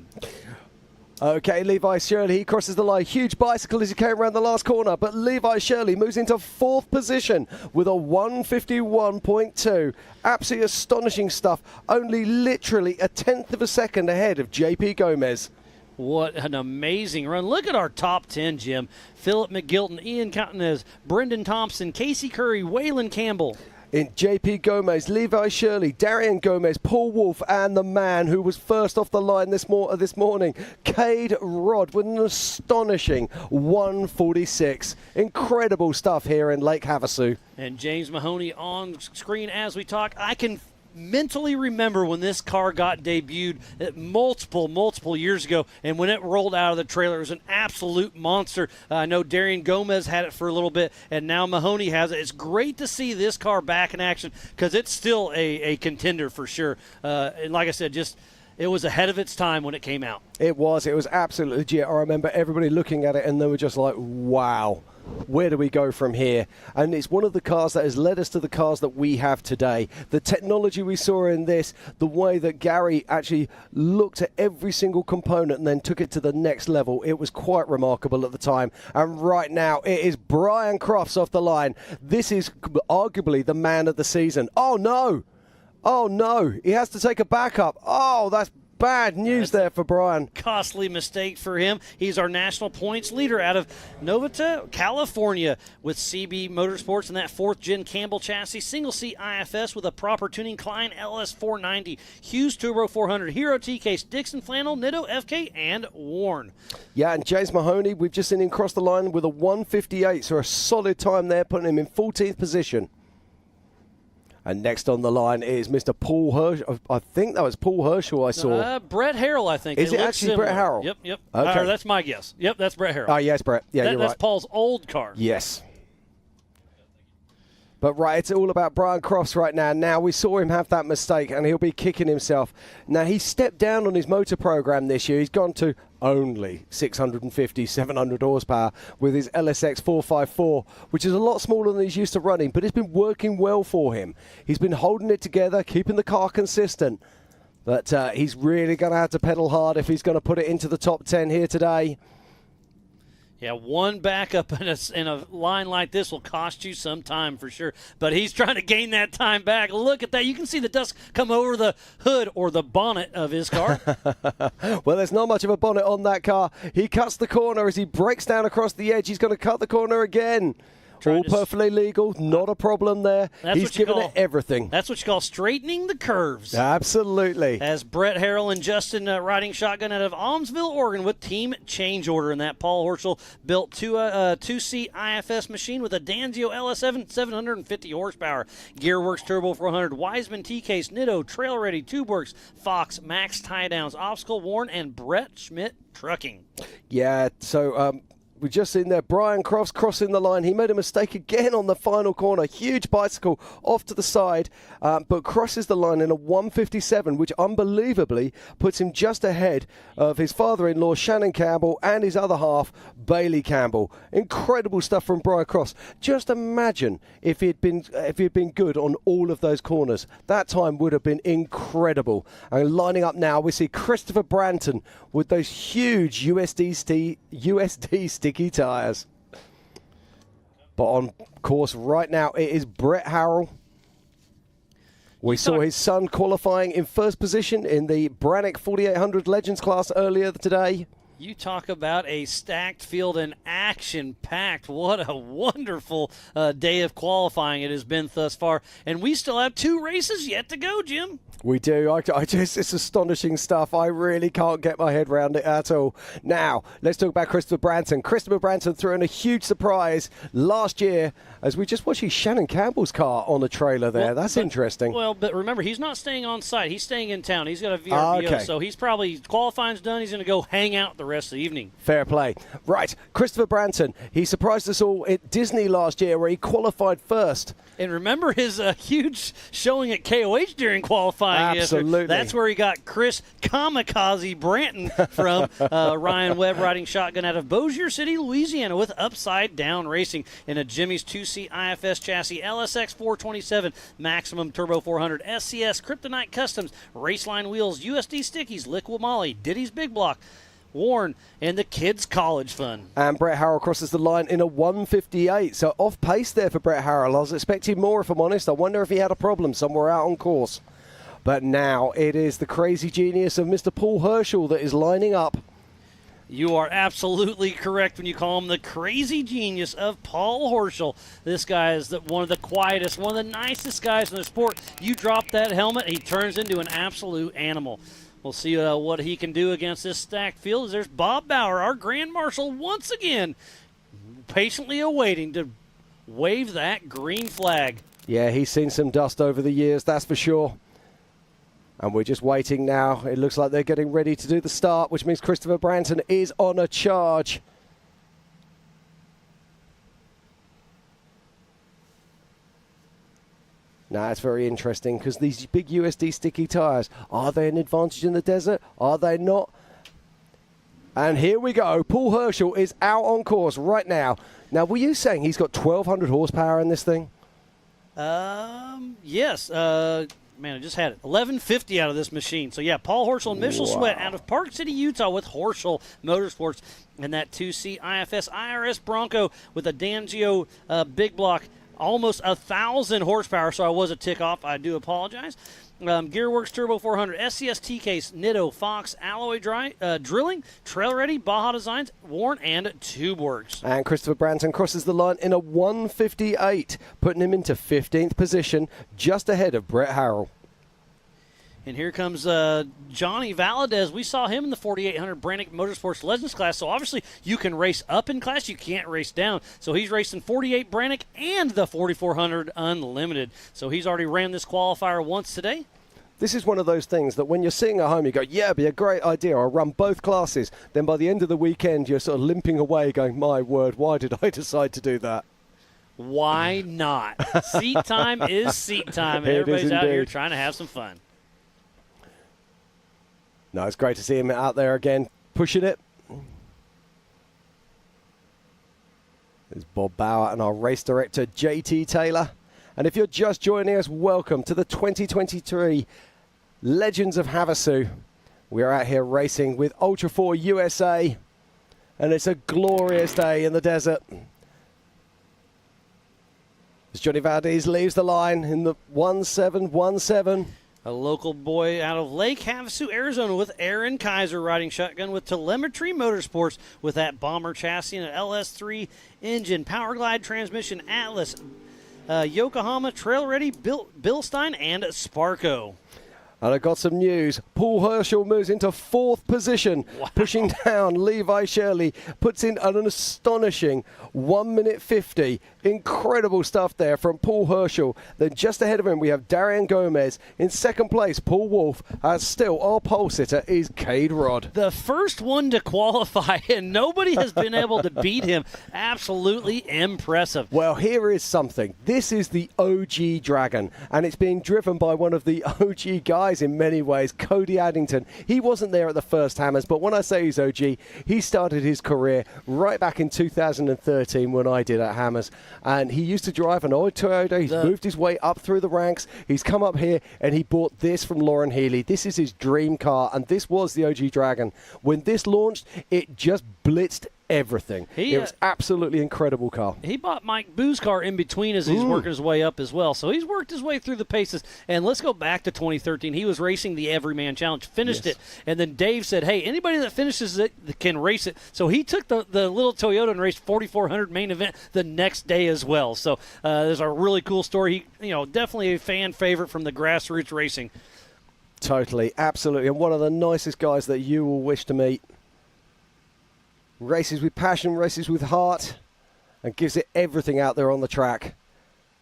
Okay, Levi Shirley, he crosses the line. Huge bicycle as he came around the last corner, but Levi Shirley moves into 4th position with a 151.2. Absolutely astonishing stuff. Only literally a 1/10 of a second ahead of JP Gomez. What an amazing run. Look at our top 10, Jim. Philip McGilton, Ian Cottonez, Brendan Thompson, Casey Curry, Waylon Campbell. In JP Gomez, Levi Shirley, Darian Gomez, Paul Wolfe, and the man who was first off the line this morning, Cade Rodd, with an astonishing 146. Incredible stuff here in Lake Havasu. And James Mahoney on screen as we talk. I can mentally remember when this car got debuted multiple years ago, and when it rolled out of the trailer, it was an absolute monster. I know Darian Gomez had it for a little bit, and now Mahoney has it. It's great to see this car back in action because it's still a contender for sure. And like I said, it was ahead of its time when it came out. It was absolutely legit. I remember everybody looking at it and they were just like, wow, where do we go from here? And it's one of the cars that has led us to the cars that we have today. The technology we saw in this, the way that Gary actually looked at every single component and then took it to the next level, it was quite remarkable at the time. And right now, it is Brian Crofts off the line. This is arguably the man of the season. Oh, no. Oh, no. He has to take a backup. Oh, that's bad news there for Brian. Costly mistake for him. He's our national points leader out of Novata, California, with CB Motorsports and that 4th-gen Campbell chassis, single-seat IFS with a proper tuning, Klein LS490, Hughes Turbo 400, Hero T-Case, Dixon Flannel, Nitto, FK, and Warn. Yeah, and James Mahoney, we've just seen him cross the line with a 158, so a solid time there, putting him in 14th position. And next on the line is Mr. Paul Herschel. I think that was Paul Herschel I saw. Brett Harrell, I think. Is it actually similar. Brett Harrell? Yep. Okay. That's my guess. Yep, that's Brett Harrell. Oh, yes, Brett. Yeah, you're right. That's Paul's old car. Yes. But right, it's all about Brian Crofts right now. Now, we saw him have that mistake, and he'll be kicking himself. Now, he stepped down on his motor program this year. He's gone to only 650, 700 horsepower with his LSX 454, which is a lot smaller than he's used to running, but it's been working well for him. He's been holding it together, keeping the car consistent. But he's really going to have to pedal hard if he's going to put it into the top 10 here today. Yeah, one backup in a line like this will cost you some time for sure. But he's trying to gain that time back. Look at that. You can see the dust come over the hood or the bonnet of his car. Well, there's not much of a bonnet on that car. He cuts the corner as he breaks down across the edge. He's going to cut the corner again. All perfectly legal, not a problem there. He's given it everything. That's what you call straightening the curves. Absolutely. As Brett Harrell and Justin riding shotgun out of Almsville, Oregon with team change order. And that Paul Herschel built two-seat IFS machine with a Danzio LS7 750 horsepower. Gearworks Turbo 400, Wiseman T-Case, Nitto, Trail Ready, TubeWorks, Fox, Max Tie-Downs, Obstacle Warn, and Brett Schmidt Trucking. Yeah, so we've just seen there Brian Crofts crossing the line. He made a mistake again on the final corner. Huge bicycle off to the side, but crosses the line in a 157, which unbelievably puts him just ahead of his father-in-law, Shannon Campbell, and his other half, Bailey Campbell. Incredible stuff from Brian Crofts. Just imagine if he'd been good on all of those corners. That time would have been incredible. And lining up now, we see Christopher Branton with those huge USD sticky tires. But on course right now, it is Brett Harrell. We saw his son qualifying in first position in the Brannick 4800 Legends class earlier today. You talk about a stacked field and action-packed. What a wonderful day of qualifying it has been thus far. And we still have 2 races yet to go, Jim. We do. I just, it's astonishing stuff. I really can't get my head around it at all. Now, let's talk about Christopher Branson. Christopher Branson threw in a huge surprise last year as we just watched Shannon Campbell's car on the trailer there. That's interesting. Well, but remember, he's not staying on site. He's staying in town. He's got a VRBO, okay. So he's probably, qualifying's done. He's going to go hang out the rest of the evening. Fair play. Right, Christopher Branson. He surprised us all at Disney last year where he qualified first. And remember his huge showing at KOH during qualifying. Absolutely. That's where he got Chris Kamikaze Branton from. Ryan Webb riding shotgun out of Bossier City, Louisiana with Upside Down Racing in a Jimmy's 2C IFS chassis, LSX 427, Maximum Turbo 400, SCS, Kryptonite Customs, Raceline Wheels, USD Stickies, Liquid Molly, Diddy's Big Block, Warren, and the Kids College Fund. And Brett Harrell crosses the line in a 158. So off pace there for Brett Harrell. I was expecting more, if I'm honest. I wonder if he had a problem somewhere out on course. But now it is the crazy genius of Mr. Paul Herschel that is lining up. You are absolutely correct when you call him the crazy genius of Paul Herschel. This guy is one of the quietest, one of the nicest guys in the sport. You drop that helmet, he turns into an absolute animal. We'll see what he can do against this stacked field. There's Bob Bauer, our Grand Marshal, once again, patiently awaiting to wave that green flag. Yeah, he's seen some dust over the years, that's for sure. And we're just waiting now. It looks like they're getting ready to do the start, which means Christopher Branson is on a charge. Now, it's very interesting because these big USD sticky tyres, are they an advantage in the desert? Are they not? And here we go. Paul Herschel is out on course right now. Now, were you saying he's got 1,200 horsepower in this thing? Yes. Man, I just had it. 1150 out of this machine. So, yeah, Paul Herschel and Mitchell Sweat out of Park City, Utah with Herschel Motorsports and that 2C IFS IRS Bronco with a Dangio Big Block. Almost 1,000 horsepower, so I was a tick off. I do apologize. Gearworks Turbo 400, SCS T-Case, Nitto, Fox, Alloy Drilling, Trail Ready, Baja Designs, Warren, and TubeWorks. And Christopher Branson crosses the line in a 158, putting him into 15th position, just ahead of Brett Harrell. And here comes Johnny Valadez. We saw him in the 4,800 Brannick Motorsports Legends class. So obviously you can race up in class. You can't race down. So he's racing 48 Brannick and the 4,400 Unlimited. So he's already ran this qualifier once today. This is one of those things that when you're sitting at home, you go, yeah, it'd be a great idea. I'll run both classes. Then by the end of the weekend, you're sort of limping away going, my word, why did I decide to do that? Why not? Seat time is seat time. And everybody's out here trying to have some fun. No, it's great to see him out there again, pushing it. There's Bob Bauer and our race director, JT Taylor. And if you're just joining us, welcome to the 2023 Legends of Havasu. We're out here racing with Ultra4 USA, and it's a glorious day in the desert. As Johnny Valdez leaves the line in the 1717. A local boy out of Lake Havasu, Arizona with Aaron Kaiser riding shotgun with Telemetry Motorsports with that bomber chassis and an LS3 engine, Power Glide transmission, Atlas, Yokohama, Trail Ready, Bilstein, and Sparco. And I got some news. Paul Herschel moves into 4th position, pushing down Levi Shirley, puts in an astonishing 1 minute 50. Incredible stuff there from Paul Herschel. Then just ahead of him, we have Darian Gomez. In 2nd place, Paul Wolf. Still, our pole sitter is Cade Rod. The first one to qualify, and nobody has been able to beat him. Absolutely impressive. Well, here is something. This is the OG Dragon, and it's being driven by one of the OG guys in many ways, Cody Addington. He wasn't there at the first Hammers, but when I say he's OG, he started his career right back in 2013 when I did at Hammers. And he used to drive an old Toyota. He's moved his way up through the ranks. He's come up here and he bought this from Lauren Healy. This is his dream car, and this was the OG Dragon. When this launched, it just blitzed everything. It was absolutely incredible car. He bought Mike Boo's car in between as he's working his way up as well. So he's worked his way through the paces. And let's go back to 2013. He was racing the Everyman Challenge, finished it, and then Dave said, hey, anybody that finishes it can race it. So he took the little Toyota and raced 4,400 main event the next day as well. So there's a really cool story. He, definitely a fan favorite from the grassroots racing. Totally, absolutely, and one of the nicest guys that you will wish to meet. Races with passion, races with heart, and gives it everything out there on the track.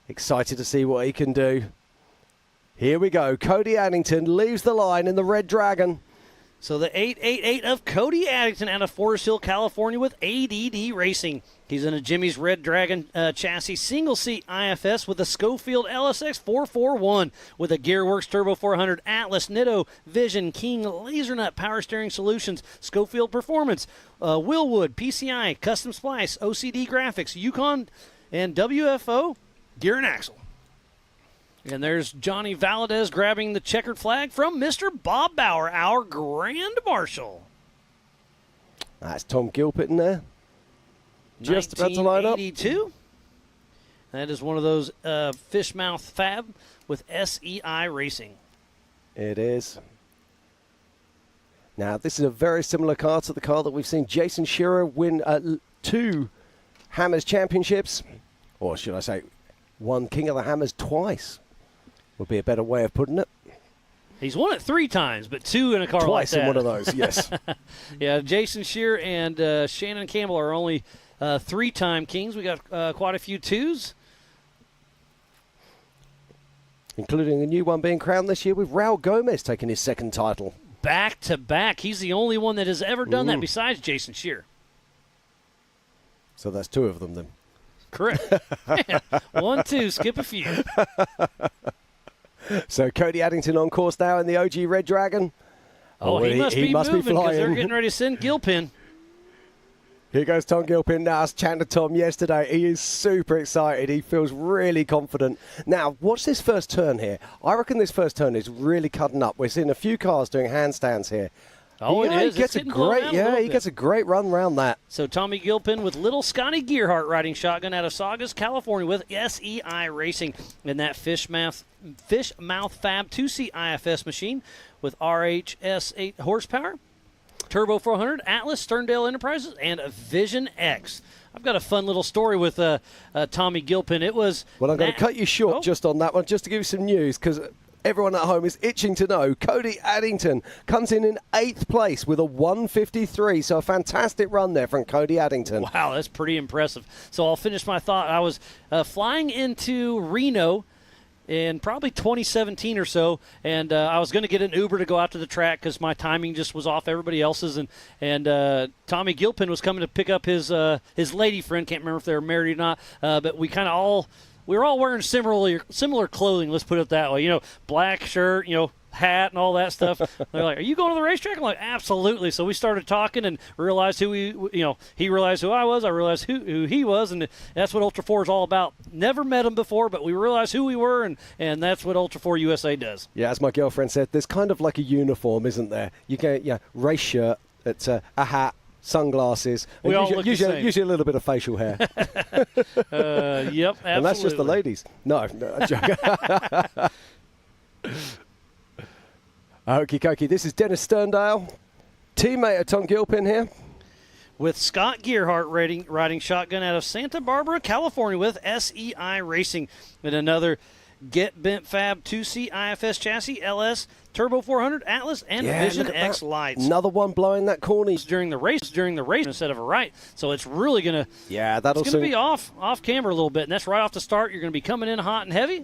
Excited to see what he can do. Here we go. Cody Addington leaves the line in the Red Dragon. So the 888 of Cody Addington out of Forest Hill, California with ADD Racing. He's in a Jimmy's Red Dragon chassis, single-seat IFS with a Schofield LSX 441 with a Gearworks Turbo 400, Atlas, Nitto, Vision, King, LaserNut, Power Steering Solutions, Schofield Performance, Willwood, PCI, Custom Splice, OCD Graphics, Yukon, and WFO Gear and Axle. And there's Johnny Valadez grabbing the checkered flag from Mr. Bob Bauer, our Grand Marshal. That's Tom Gilpin there. Just about to line up. 1982. That is one of those Fishmouth Fab with SEI Racing. It is. Now, this is a very similar car to the car that we've seen Jason Shearer win 2 Hammers championships. Or should I say, won King of the Hammers twice. Would be a better way of putting it. He's won it 3 times, but 2 in a car Twice like that. in one of those, yes. Yeah, Jason Shearer and Shannon Campbell are only 3-time kings. We got quite a few 2s. Including a new one being crowned this year with Raul Gomez taking his 2nd title. Back to back. He's the only one that has ever done that besides Jason Shearer. So that's 2 of them then. Correct. 1, 2, skip a few. So Cody Addington on course now in the OG Red Dragon. Oh, he must be moving because they're flying. getting ready to send Gilpin. Here goes Tom Gilpin now. I was chatting to Tom yesterday. He is super excited. He feels really confident. Now, watch this first turn here. I reckon this first turn is really cutting up. We're seeing a few cars doing handstands here. Oh, yeah, it is. He gets he gets a great run around that. So Tommy Gilpin with little Scotty Gearhart riding shotgun out of Saugus, California with SEI Racing in that Fishmouth Fab 2C IFS machine with RHS 8 horsepower, Turbo 400, Atlas, Sterndale Enterprises, and a Vision X. I've got a fun little story with Tommy Gilpin. It was... Well, I'm going to cut you short just on that one, just to give you some news, because everyone at home is itching to know. Cody Addington comes in 8th place with a 153, so a fantastic run there from Cody Addington. Wow, that's pretty impressive. So I'll finish my thought. I was flying into Reno in probably 2017 or so, and I was going to get an Uber to go out to the track because my timing just was off everybody else's, and Tommy Gilpin was coming to pick up his lady friend. Can't remember if they were married or not, but we kind of we were all wearing similar clothing, let's put it that way. You know, black shirt, hat and all that stuff. They're like, "Are you going to the racetrack?" I'm like, "Absolutely." So we started talking and realized who he realized who I was. I realized who he was, and that's what Ultra4 is all about. Never met him before, but we realized who we were, and that's what Ultra4 USA does. Yeah, as my girlfriend said, there's kind of like a uniform, isn't there? You get race shirt, it's a hat, sunglasses, we all look the same. Usually a little bit of facial hair. Yep, absolutely. And that's just the ladies. No, I'm joking. Okie dokie, this is Dennis Sterndale, teammate of Tom Gilpin here. With Scott Gearhart riding shotgun out of Santa Barbara, California with SEI Racing. And another Get Bent Fab 2C IFS chassis, LS, Turbo 400, Atlas, and Vision X lights. Another one blowing that corny. During the race instead of a right. So it's really going to be off camber a little bit. And that's right off the start. You're going to be coming in hot and heavy.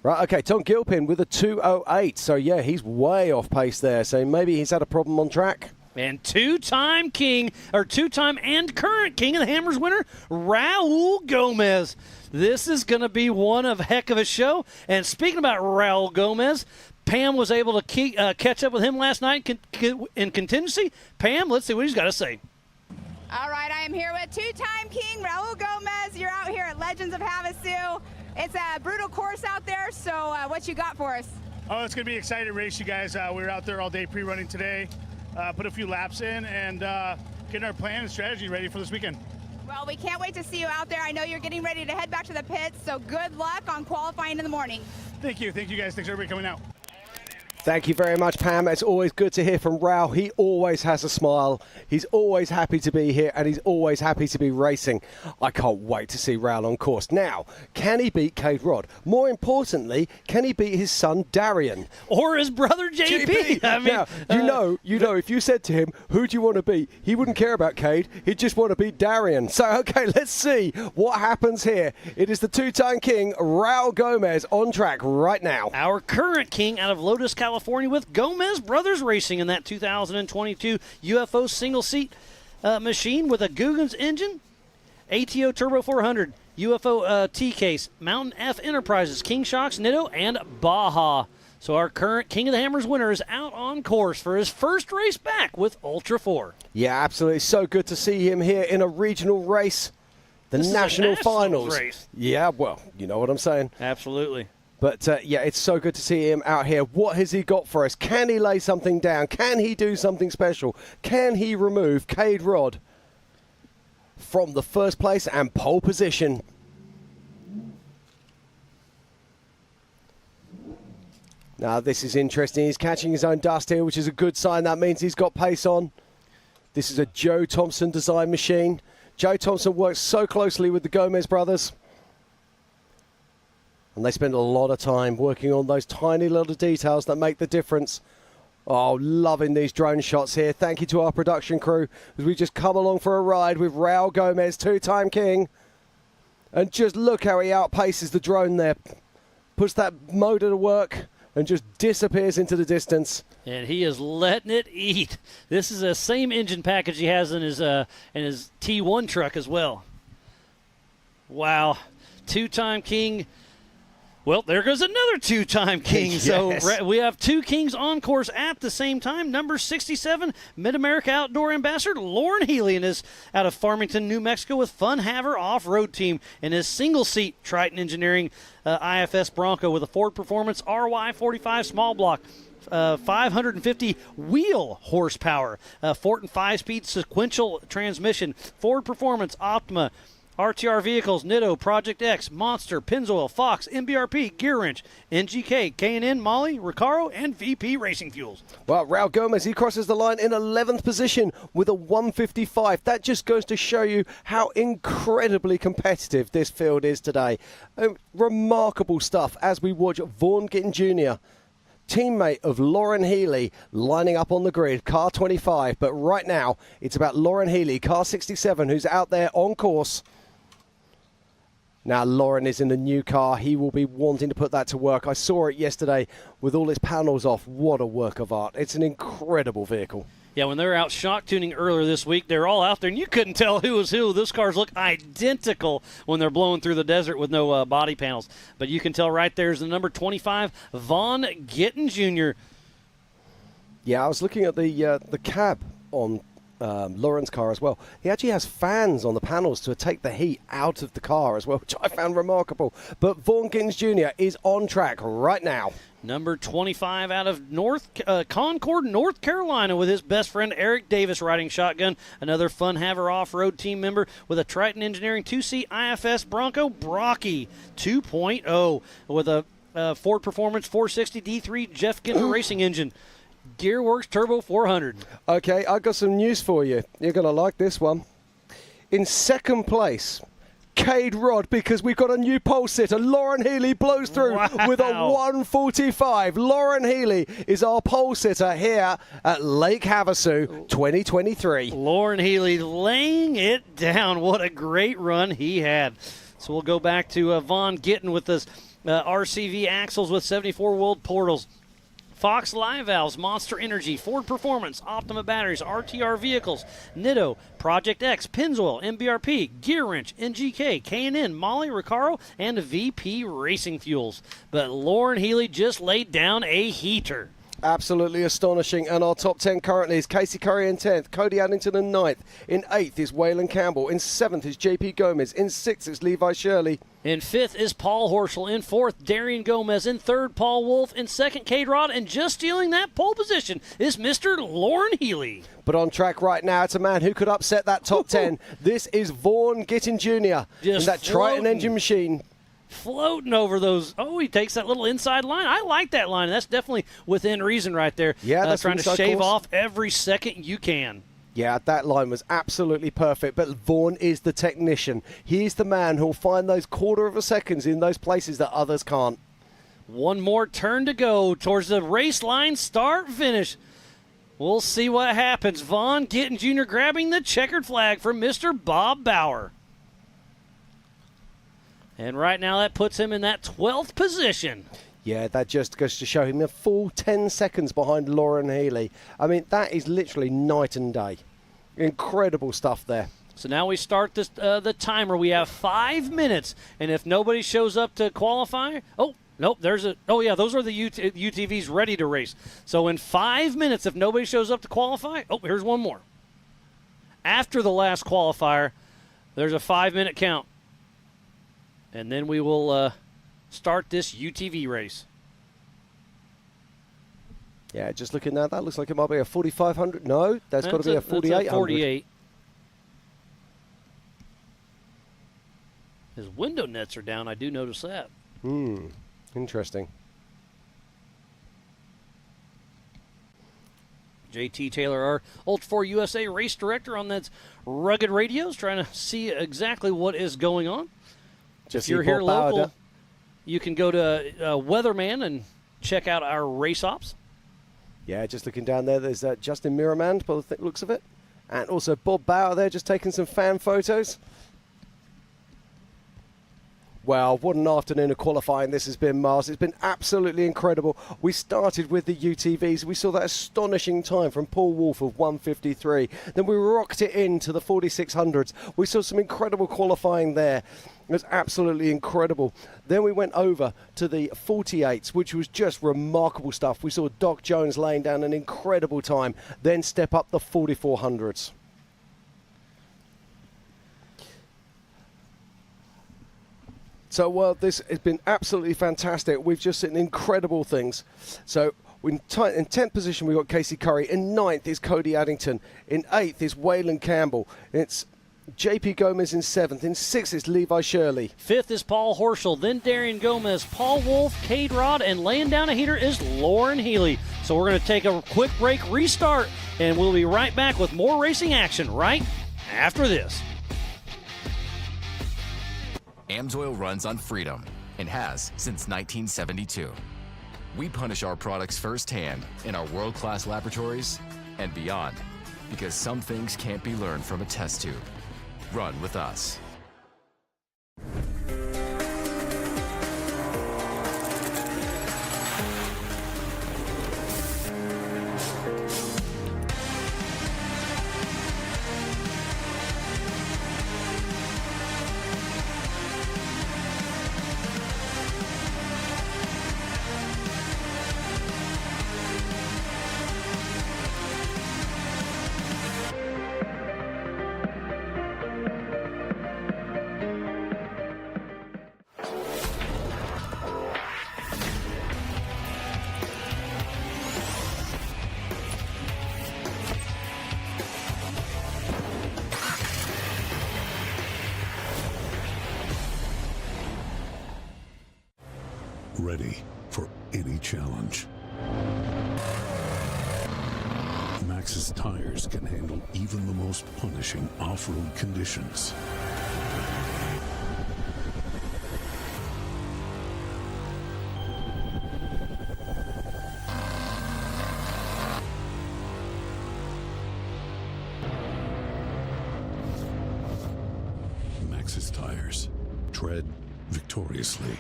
Right, okay, Tom Gilpin with a 2:08. So, yeah, he's way off pace there. So maybe he's had a problem on track. And two-time and current King of the Hammers winner, Raul Gomez. This is going to be one of a heck of a show. And speaking about Raul Gomez, Pam was able to catch up with him last night in contingency. Pam, let's see what he's got to say. All right, I am here with two-time King Raul Gomez. You're out here at Legends of Havasu. It's a brutal course out there, so what you got for us? Oh, it's going to be an exciting race, you guys. We were out there all day pre-running today, put a few laps in, and getting our plan and strategy ready for this weekend. Well, we can't wait to see you out there. I know you're getting ready to head back to the pits, so good luck on qualifying in the morning. Thank you, guys. Thanks, everybody, coming out. Thank you very much, Pam. It's always good to hear from Raul. He always has a smile. He's always happy to be here, and he's always happy to be racing. I can't wait to see Raul on course. Now, can he beat Cade Rod? More importantly, can he beat his son, Darian? Or his brother, JP. I mean, now, you know, if you said to him, who do you want to beat? He wouldn't care about Cade. He'd just want to beat Darian. So, okay, let's see what happens here. It is the two-time king, Raul Gomez, on track right now. Our current king out of Lotus, California, with Gomez Brothers Racing in that 2022 UFO single-seat machine with a Guggen's engine, ATO Turbo 400, UFO T-Case, Mountain F Enterprises, King Shocks, Nitto, and Baja. So our current King of the Hammers winner is out on course for his first race back with Ultra4. Yeah, absolutely. So good to see him here in a regional race. The national finals. Race. Yeah, well, you know what I'm saying. Absolutely. But, yeah, it's so good to see him out here. What has he got for us? Can he lay something down? Can he do something special? Can he remove Cade Rod from the first place and pole position? Now, this is interesting. He's catching his own dust here, which is a good sign. That means he's got pace on. This is a Joe Thompson design machine. Joe Thompson works so closely with the Gomez brothers. And they spend a lot of time working on those tiny little details that make the difference. Oh, loving these drone shots here. Thank you to our production crew as we just come along for a ride with Raul Gomez, two-time king. And just look how he outpaces the drone there. Puts that motor to work and just disappears into the distance. And he is letting it eat. This is the same engine package he has in his T1 truck as well. Wow. Two-time king. Well, there goes another two-time king. Yes. So we have two kings on course at the same time. Number 67, Mid-America Outdoor Ambassador Lauren Healy and is out of Farmington, New Mexico with Fun Haver Off-Road Team in his single-seat Triton Engineering IFS Bronco with a Ford Performance RY45 small block. 550 wheel horsepower, Fortin 5-speed sequential transmission, Ford Performance, Optima, RTR vehicles, Nitto, Project X, Monster, Pennzoil, Fox, MBRP, Gear Wrench, NGK, K&N, Molly, Recaro, and VP Racing Fuels. Well, Raul Gomez, he crosses the line in 11th position with a 155. That just goes to show you how incredibly competitive this field is today. Remarkable stuff as we watch Vaughn Gittin Jr., teammate of Lauren Healy, lining up on the grid, car 25. But right now, it's about Lauren Healy, car 67, who's out there on course. Now, Lauren is in the new car. He will be wanting to put that to work. I saw it yesterday with all its panels off. What a work of art. It's an incredible vehicle. Yeah, when they were out shock tuning earlier this week, they were all out there, and you couldn't tell who was who. Those cars look identical when they're blowing through the desert with no body panels. But you can tell right there's the number 25, Vaughn Gittin Jr. Yeah, I was looking at the cab on Lauren's car as well. He actually has fans on the panels to take the heat out of the car as well, which I found remarkable. But Vaughn Gittin Jr. is on track right now. Number 25 out of Concord, North Carolina, with his best friend Eric Davis riding shotgun. Another Fun Haver off-road team member with a Triton Engineering 2C IFS Bronco Brocky 2.0 with a Ford Performance 460 D3 Jeff Ginter racing engine. Gearworks Turbo 400. Okay, I've got some news for you. You're going to like this one. In second place, Cade Rod, because we've got a new pole sitter. Lauren Healy blows through with a 145. Lauren Healy is our pole sitter here at Lake Havasu 2023. Lauren Healy laying it down. What a great run he had. So we'll go back to Vaughn Gittin with this RCV axles with 74-wheel portals. Fox Live Valves, Monster Energy, Ford Performance, Optima Batteries, RTR Vehicles, Nitto, Project X, Pennzoil, MBRP, Gear Wrench, NGK, K&N, Molly, Recaro, and VP Racing Fuels. But Lauren Healy just laid down a heater. Absolutely astonishing. And our top 10 currently is Casey Curry in 10th, Cody Addington in 9th. In 8th is Waylon Campbell. In 7th is JP Gomez. In 6th is Levi Shirley. In 5th is Paul Horschel. In 4th, Darian Gomez. In 3rd, Paul Wolf. In 2nd, Cade Rod. And just stealing that pole position is Mr. Lauren Healy. But on track right now, it's a man who could upset that top 10. This is Vaughn Gittin Jr. Just in that Triton floating. engine machine. floating over those. Oh, he takes that little inside line. I like that line. That's definitely within reason right there. Yeah, that's trying to inside shave course. off every second you can. Yeah, that line was absolutely perfect, but Vaughn is the technician. He's the man who'll find those quarter of a seconds in those places that others can't. One more turn to go towards the race line, start, finish. We'll see what happens. Vaughn Gittin Jr. grabbing the checkered flag from Mr. Bob Bauer. And right now that puts him in that 12th position. Yeah, that just goes to show him a full 10 seconds behind Lauren Healy. I mean, that is literally night and day. Incredible stuff there. So now we start this the timer. We have 5 minutes, and if nobody shows up to qualify, oh, nope, those are the UTVs ready to race. So in 5 minutes, if nobody shows up to qualify, oh, here's one more. After the last qualifier, there's a 5-minute count. And then we will start this UTV race. Yeah, just looking at that, looks like it might be a 4,500. No, that's got to be a 4,800. 48. His window nets are down. I do notice that. Interesting. JT Taylor, our Ultra4 USA race director on that rugged radios, trying to see exactly what is going on. Just if you're here local, you can go to Weatherman and check out our race ops. Yeah, just looking down there, there's Justin Miramand, by the looks of it. And also Bob Bauer there, just taking some fan photos. Well, what an afternoon of qualifying this has been, Mars. It's been absolutely incredible. We started with the UTVs. We saw that astonishing time from Paul Wolf of 1:53. Then we rocked it into the 4600s. We saw some incredible qualifying there. It was absolutely incredible. Then we went over to the 48s, which was just remarkable stuff. We saw Doc Jones laying down an incredible time. Then step up the 4400s. So, well, this has been absolutely fantastic. We've just seen incredible things. So, in 10th position, we've got Casey Curry. In 9th is Cody Addington. In 8th is Waylon Campbell. It's JP Gomez in 7th. In 6th is Levi Shirley. 5th is Paul Horschel. Then Darian Gomez, Paul Wolf, Cade Rod, and laying down a heater is Lauren Healy. So we're going to take a quick break, restart, and we'll be right back with more racing action right after this. AMSOIL runs on freedom and has since 1972. We punish our products firsthand in our world-class laboratories and beyond, because some things can't be learned from a test tube. Run with us. Ready for any challenge. Maxxis tires can handle even the most punishing off-road conditions. Maxxis tires. Tread victoriously.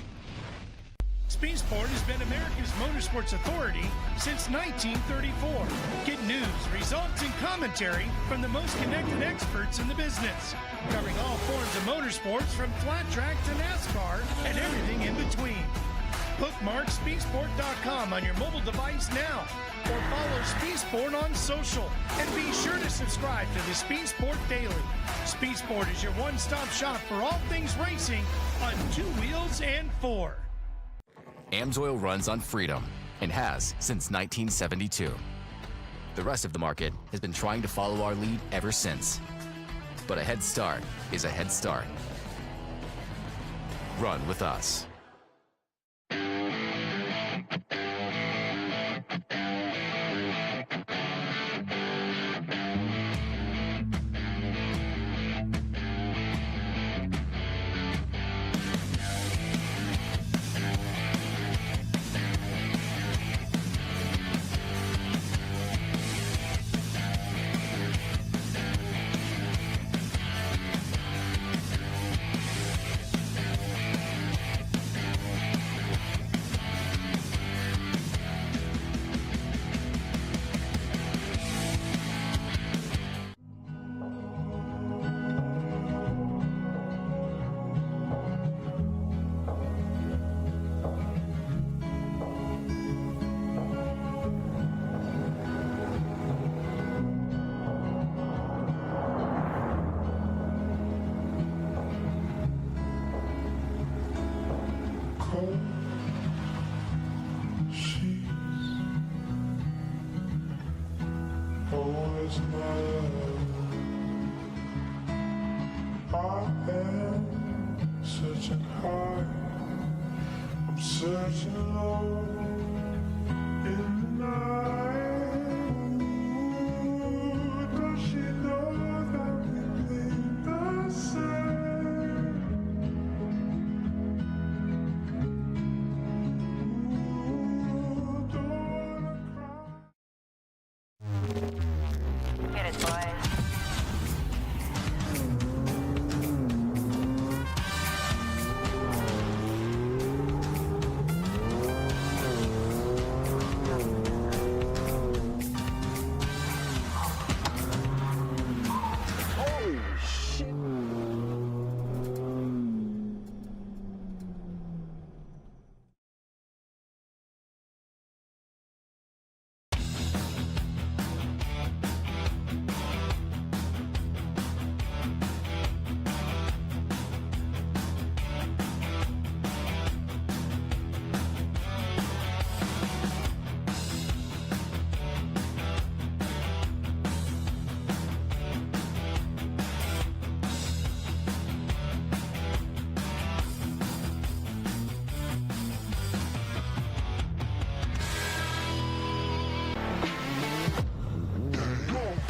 Speed Sport has been America's motorsports authority since 1934. Get news, results, and commentary from the most connected experts in the business, covering all forms of motorsports from flat track to NASCAR and everything in between. Bookmark speedsport.com on your mobile device now, or follow Speed Sport on social, and be sure to subscribe to the Speed Sport Daily. Speed Sport is your one-stop shop for all things racing on 2 wheels and 4. AMSOIL runs on freedom and has since 1972. The rest of the market has been trying to follow our lead ever since. But a head start is a head start. Run with us.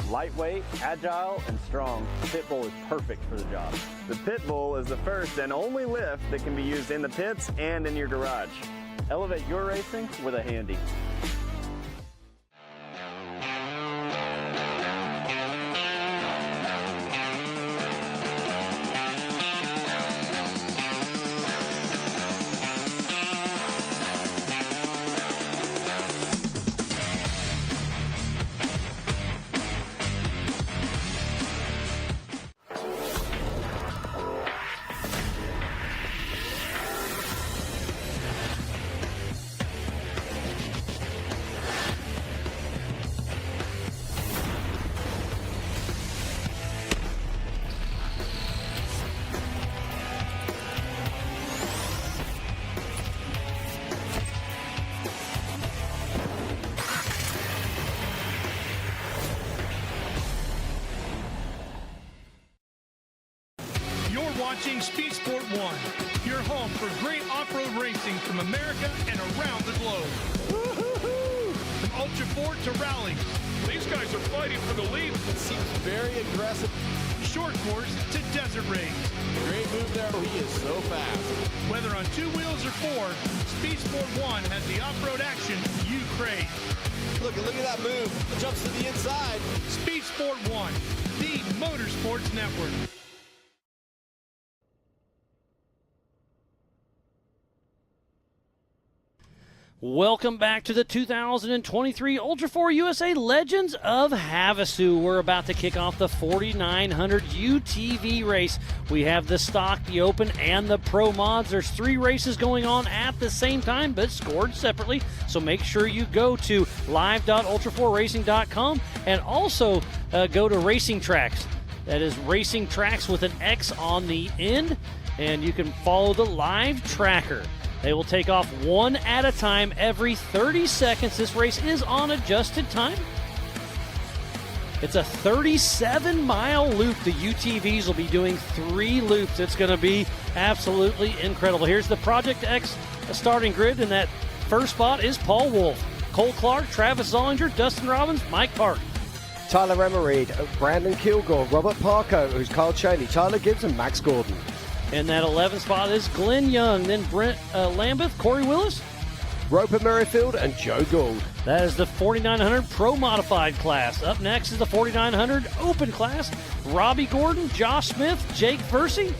Lightweight, agile, and strong, the Pit Bull is perfect for the job. The Pit Bull is the first and only lift that can be used in the pits and in your garage. Elevate your racing with a Handy. Watching Speed Sport 1, your home for great off-road racing from America and around the globe. Woo-hoo-hoo! From Ultra4 to rallies. These guys are fighting for the lead. It seems very aggressive. Short course to desert race. Great move there. He is so fast. Whether on 2 wheels or 4, Speed Sport 1 has the off-road action you crave. Look at that move. It jumps to the inside. Speed Sport 1, the Motorsports Network. Welcome back to the 2023 Ultra4 USA Legends of Havasu. We're about to kick off the 4900 UTV race. We have the stock, the open, and the pro mods. There's 3 races going on at the same time, but scored separately. So make sure you go to live.ultra4racing.com and also go to Racing Tracks. That is Racing Tracks with an X on the end, and you can follow the live tracker. They will take off one at a time every 30 seconds. This race is on adjusted time. It's a 37-mile loop. The UTVs will be doing 3 loops. It's going to be absolutely incredible. Here's the Project X starting grid, and that first spot is Paul Wolf, Cole Clark, Travis Zollinger, Dustin Robbins, Mike Park. Tyler Emery, Brandon Kilgore, Robert Parker, who's Kyle Cheney, Tyler Gibbs, and Max Gordon. And that 11th spot is Glenn Young, then Brent Lambeth, Corey Willis, Roper Merrifield, and Joe Gould. That is the 4900 Pro Modified class. Up next is the 4900 Open class. Robbie Gordon, Josh Smith, Jake Versey,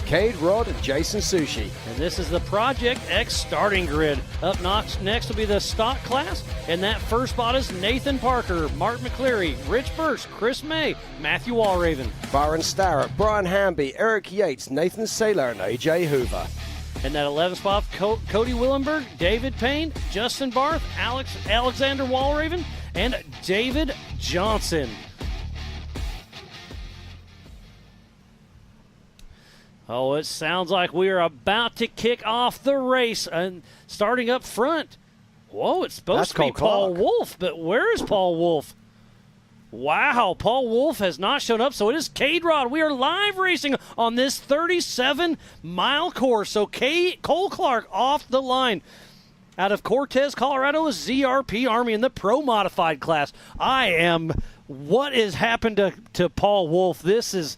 Cade Rod, and Jason Sushi. and this is the Project X starting grid. Up next will be the stock class, and that first spot is Nathan Parker, Mark McCleary, Rich Burst, Chris May, Matthew Walraven. Byron Starrett, Brian Hamby, Eric Yates, Nathan Saylor, and AJ Hoover. And that 11th spot, Cody Willenberg, David Payne, Justin Barth, Alexander Walraven, and David Johnson. Oh, it sounds like we are about to kick off the race. And starting up front, whoa, it's supposed to be Paul Wolf, but where is Paul Wolf? Wow, Paul Wolf has not shown up, so it is Cade Rod. We are live racing on this 37-mile course. So Cole Clark off the line. Out of Cortez, Colorado is ZRP Army in the Pro Modified class. What has happened to Paul Wolf? This is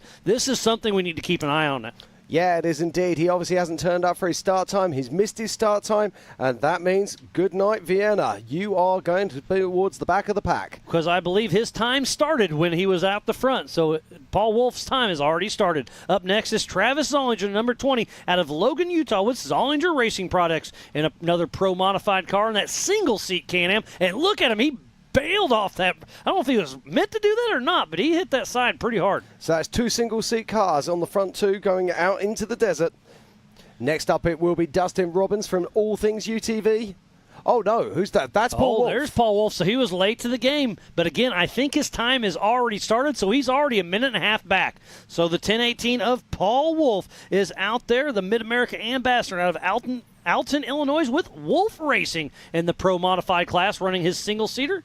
something we need to keep an eye on. Yeah, it is indeed. He obviously hasn't turned up for his start time. He's missed his start time, and that means good night, Vienna. You are going to be towards the back of the pack. Because I believe his time started when he was out the front. So Paul Wolf's time has already started. Up next is Travis Zollinger, number 20, out of Logan, Utah, with Zollinger Racing Products in another Pro Modified car in that single-seat Can-Am. And look at him. He bailed off that. I don't know if he was meant to do that or not, but he hit that side pretty hard. So that's 2 single-seat cars on the front 2 going out into the desert. Next up, it will be Dustin Robbins from All Things UTV. Oh, no. Who's that? That's Paul Wolf. There's Paul Wolf. So he was late to the game. But again, I think his time has already started, so he's already a minute and a half back. So the 1018 of Paul Wolf is out there, the Mid-America ambassador out of Alton, Illinois, with Wolf Racing in the Pro Modified class, running his single-seater.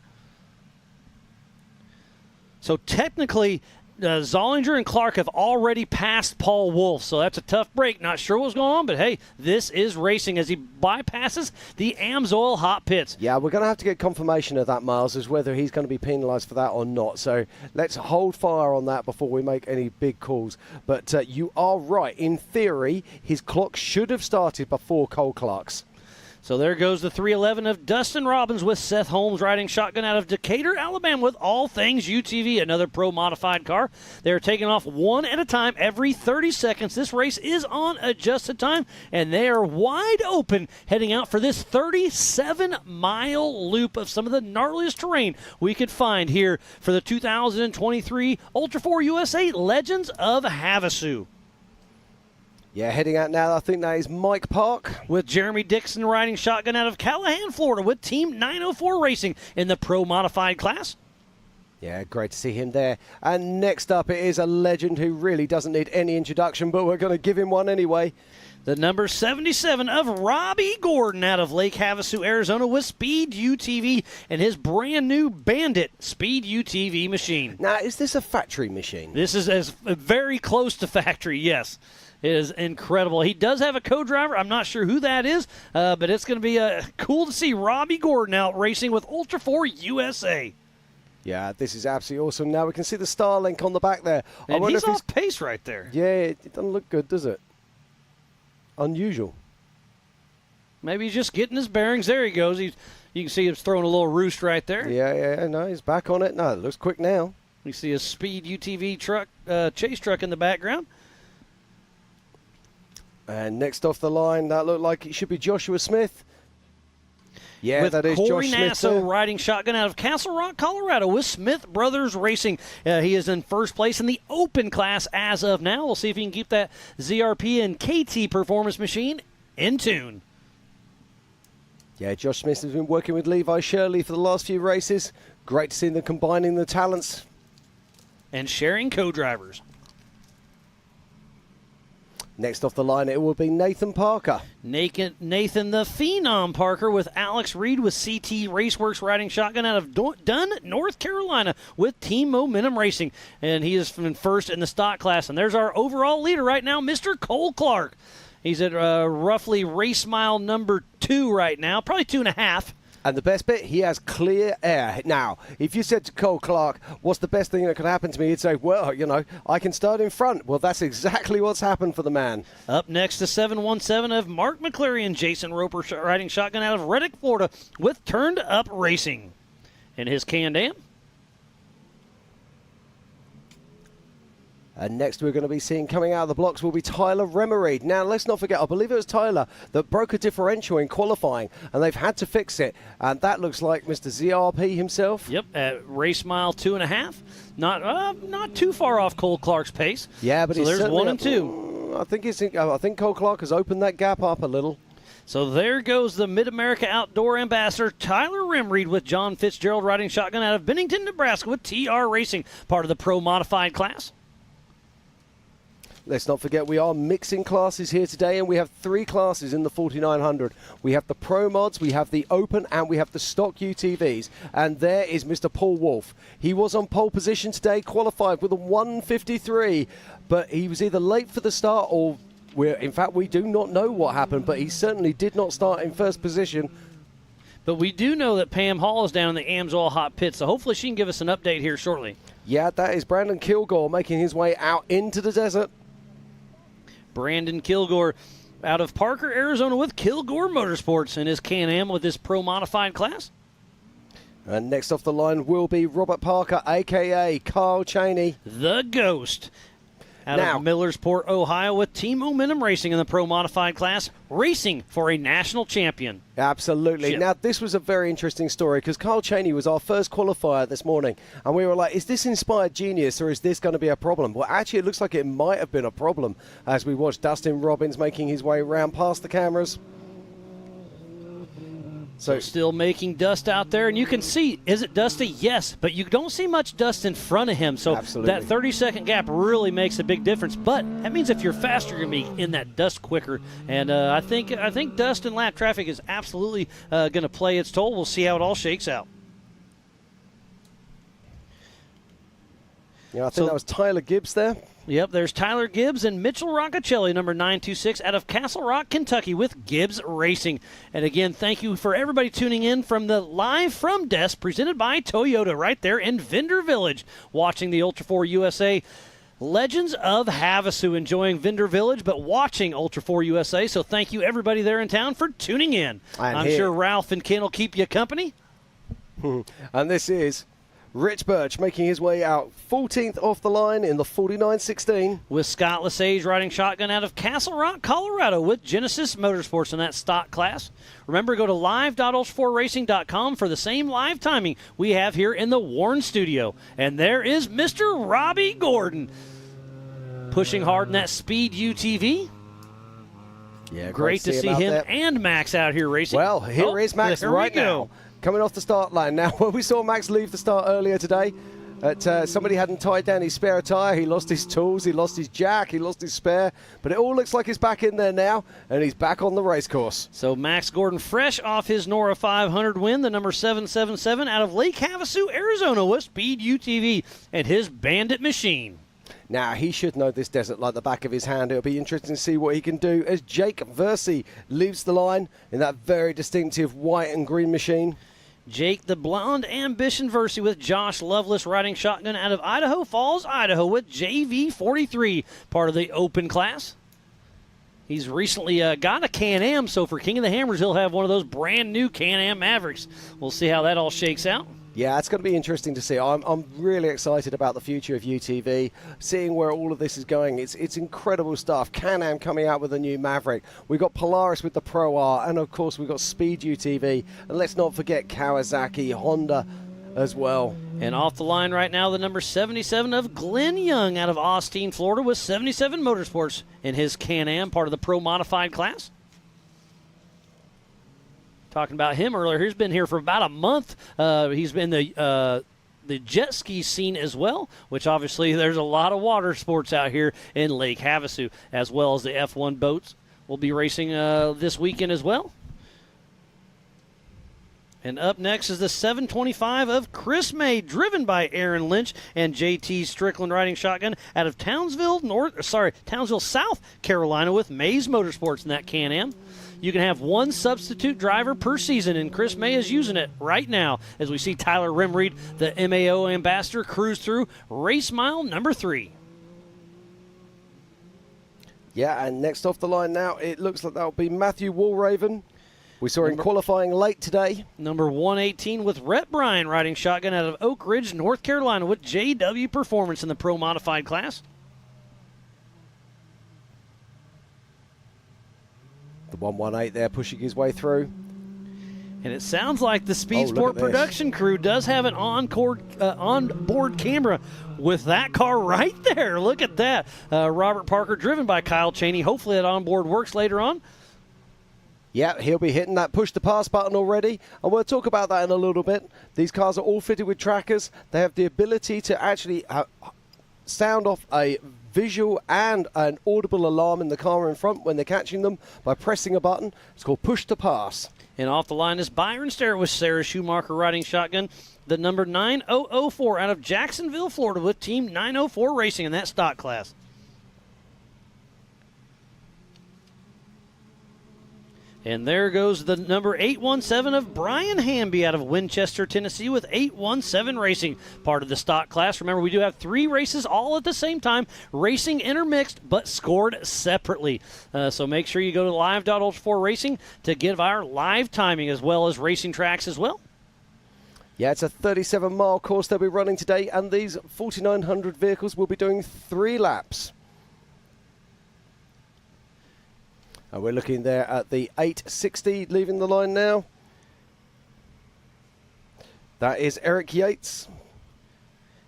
So technically, Zollinger and Clark have already passed Paul Wolf, so that's a tough break. Not sure what's going on, but hey, this is racing as he bypasses the Amsoil hot pits. Yeah, we're going to have to get confirmation of that, Miles, as whether he's going to be penalised for that or not. So let's hold fire on that before we make any big calls. But you are right. In theory, his clock should have started before Cole Clark's. So there goes the 311 of Dustin Robbins with Seth Holmes riding shotgun out of Decatur, Alabama with All Things UTV, another Pro Modified car. They're taking off one at a time every 30 seconds. This race is on adjusted time, and they are wide open heading out for this 37-mile loop of some of the gnarliest terrain we could find here for the 2023 Ultra4 USA Legends of Havasu. Yeah, heading out now, I think that is Mike Park. With Jeremy Dixon riding shotgun out of Callahan, Florida, with Team 904 Racing in the Pro Modified class. Yeah, great to see him there. And next up, it is a legend who really doesn't need any introduction, but we're going to give him one anyway. The number 77 of Robbie Gordon out of Lake Havasu, Arizona, with Speed UTV and his brand new Bandit Speed UTV machine. Now, is this a factory machine? This is very close to factory, yes. It is incredible. He does have a co-driver. I'm not sure who that is, but it's going to be cool to see Robbie Gordon out racing with Ultra4 USA. Yeah, this is absolutely awesome. Now we can see the Starlink on the back there. And he's off pace right there. Yeah, it doesn't look good, does it? Unusual. Maybe he's just getting his bearings. There he goes. You can see he's throwing a little roost right there. Yeah, no, he's back on it. No, it looks quick now. You see a Speed UTV truck, chase truck in the background. And next off the line, that looked like it should be Joshua Smith. Yeah, with that is Corey Josh Smith Nasso riding shotgun out of Castle Rock, Colorado, with Smith Brothers Racing. He is in first place in the open class as of now. We'll see if he can keep that ZRP and KT performance machine in tune. Yeah, Josh Smith has been working with Levi Shirley for the last few races. Great to see them combining the talents. And sharing co-drivers. Next off the line, it will be Nathan Parker. Nathan the Phenom Parker with Alex Reed with CT Raceworks riding shotgun out of Dunn, North Carolina with Team Momentum Racing. And he is in first in the stock class. And there's our overall leader right now, Mr. Cole Clark. He's at roughly race mile number 2 right now, probably 2.5. And the best bit, he has clear air. Now, if you said to Cole Clark, what's the best thing that could happen to me? He'd say, well, I can start in front. Well, that's exactly what's happened for the man. Up next to 717 of Mark McCleary and Jason Roper riding shotgun out of Reddick, Florida with Turned Up Racing. And his Can-Am. And next we're going to be seeing coming out of the blocks will be Tyler Remery. Now, let's not forget, I believe it was Tyler that broke a differential in qualifying, and they've had to fix it. And that looks like Mr. ZRP himself. Yep, at race mile 2.5. Not too far off Cole Clark's pace. Yeah, but so there's 1 and 2. I think Cole Clark has opened that gap up a little. So there goes the Mid-America Outdoor Ambassador, Tyler Remery, with John Fitzgerald riding shotgun out of Bennington, Nebraska with TR Racing, part of the Pro Modified class. Let's not forget we are mixing classes here today, and we have 3 classes in the 4900. We have the Pro Mods, we have the Open, and we have the Stock UTVs. And there is Mr. Paul Wolf. He was on pole position today, qualified with a 1:53, but he was either late for the start or, in fact, we do not know what happened, but he certainly did not start in first position. But we do know that Pam Hall is down in the Amsoil Hot Pit, so hopefully she can give us an update here shortly. Yeah, that is Brandon Kilgore making his way out into the desert. Brandon Kilgore out of Parker, Arizona with Kilgore Motorsports in his Can-Am with his Pro Modified class. And next off the line will be Robert Parker, a.k.a. Carl Cheney. The Ghost. Out of Millersport, Ohio with Team Momentum Racing in the Pro Modified class, racing for a national champion. Absolutely. Now, this was a very interesting story because Carl Cheney was our first qualifier this morning. And we were like, is this inspired genius or is this going to be a problem? Well, actually, it looks like it might have been a problem as we watched Dustin Robbins making his way around past the cameras. So still making dust out there, and you can see, is it dusty? Yes, but you don't see much dust in front of him. So that 30-second gap really makes a big difference. But that means if you're faster, you're going to be in that dust quicker. And I think dust and lap traffic is absolutely going to play its toll. We'll see how it all shakes out. Yeah, I think that was Tyler Gibbs there. Yep, there's Tyler Gibbs and Mitchell Roccacelli, number 926, out of Castle Rock, Kentucky, with Gibbs Racing. And again, thank you for everybody tuning in from the Live from Desk, presented by Toyota, right there in Vendor Village, watching the Ultra4 USA Legends of Havasu, enjoying Vendor Village, but watching Ultra4 USA. So thank you, everybody there in town, for tuning in. I'm sure Ralph and Ken will keep you company. And this is Rich Birch making his way out 14th off the line in the 49-16. With Scott Lesage riding shotgun out of Castle Rock, Colorado with Genesis Motorsports in that stock class. Remember, go to live.ultra4racing.com for the same live timing we have here in the Warren studio. And there is Mr. Robbie Gordon pushing hard in that Speed UTV. Yeah, great to see him and Max out here racing. Well, here is Max right now, coming off the start line. Now, when we saw Max leave the start earlier today, somebody hadn't tied down his spare tyre. He lost his tools, he lost his jack, he lost his spare. But it all looks like he's back in there now, and he's back on the race course. So Max Gordon, fresh off his Nora 500 win, the number 777 out of Lake Havasu, Arizona, with Speed UTV and his Bandit machine. Now, he should know this desert like the back of his hand. It'll be interesting to see what he can do as Jake Versey leaves the line in that very distinctive white and green machine. Jake the Blonde Ambition Versey with Josh Lovelace riding shotgun out of Idaho Falls, Idaho with JV43, part of the Open class. He's recently got a Can-Am, so for King of the Hammers, he'll have one of those brand new Can-Am Mavericks. We'll see how that all shakes out. Yeah, it's going to be interesting to see. I'm really excited about the future of UTV, seeing where all of this is going. It's incredible stuff. Can-Am coming out with a new Maverick. We've got Polaris with the Pro R, and of course we've got Speed UTV. And let's not forget Kawasaki, Honda as well. And off the line right now, the number 77 of Glenn Young out of Austin, Florida, with 77 Motorsports in his Can-Am, part of the Pro Modified class. Talking about him earlier, he's been here for about a month. He's been the the jet ski scene as well, which obviously there's a lot of water sports out here in Lake Havasu, as well as the F1 boats will be racing this weekend as well. And up next is the 725 of Chris May, driven by Aaron Lynch and JT Strickland riding shotgun out of Townsville, South Carolina with Mays Motorsports in that Can-Am. You can have one substitute driver per season, and Chris May is using it right now as we see Tyler Rimreed, the MAO ambassador, cruise through race mile number 3. Yeah, and next off the line now, it looks like that'll be Matthew Walraven. We saw him qualifying late today. Number 118 with Rhett Bryan riding shotgun out of Oak Ridge, North Carolina with JW Performance in the Pro Modified class. The 118 there pushing his way through. And it sounds like the Speed Sport production crew does have an onboard camera with that car right there. Look at that. Robert Parker driven by Kyle Cheney. Hopefully that onboard works later on. Yeah, he'll be hitting that push-to-pass button already, and we'll talk about that in a little bit. These cars are all fitted with trackers. They have the ability to actually sound off a visual and an audible alarm in the car in front when they're catching them by pressing a button. It's called push-to-pass. And off the line is Byron Sterrett with Sarah Schumacher riding shotgun. The number 9004 out of Jacksonville, Florida with Team 904 Racing in that stock class. And there goes the number 817 of Brian Hamby out of Winchester, Tennessee with 817 Racing, part of the stock class. Remember, we do have 3 races all at the same time, racing intermixed but scored separately. So make sure you go to live.ultra4 Racing to get our live timing as well as racing tracks as well. Yeah, it's a 37-mile course they'll be running today, and these 4,900 vehicles will be doing 3 laps. And we're looking there at the 860 leaving the line now. That is Eric Yates.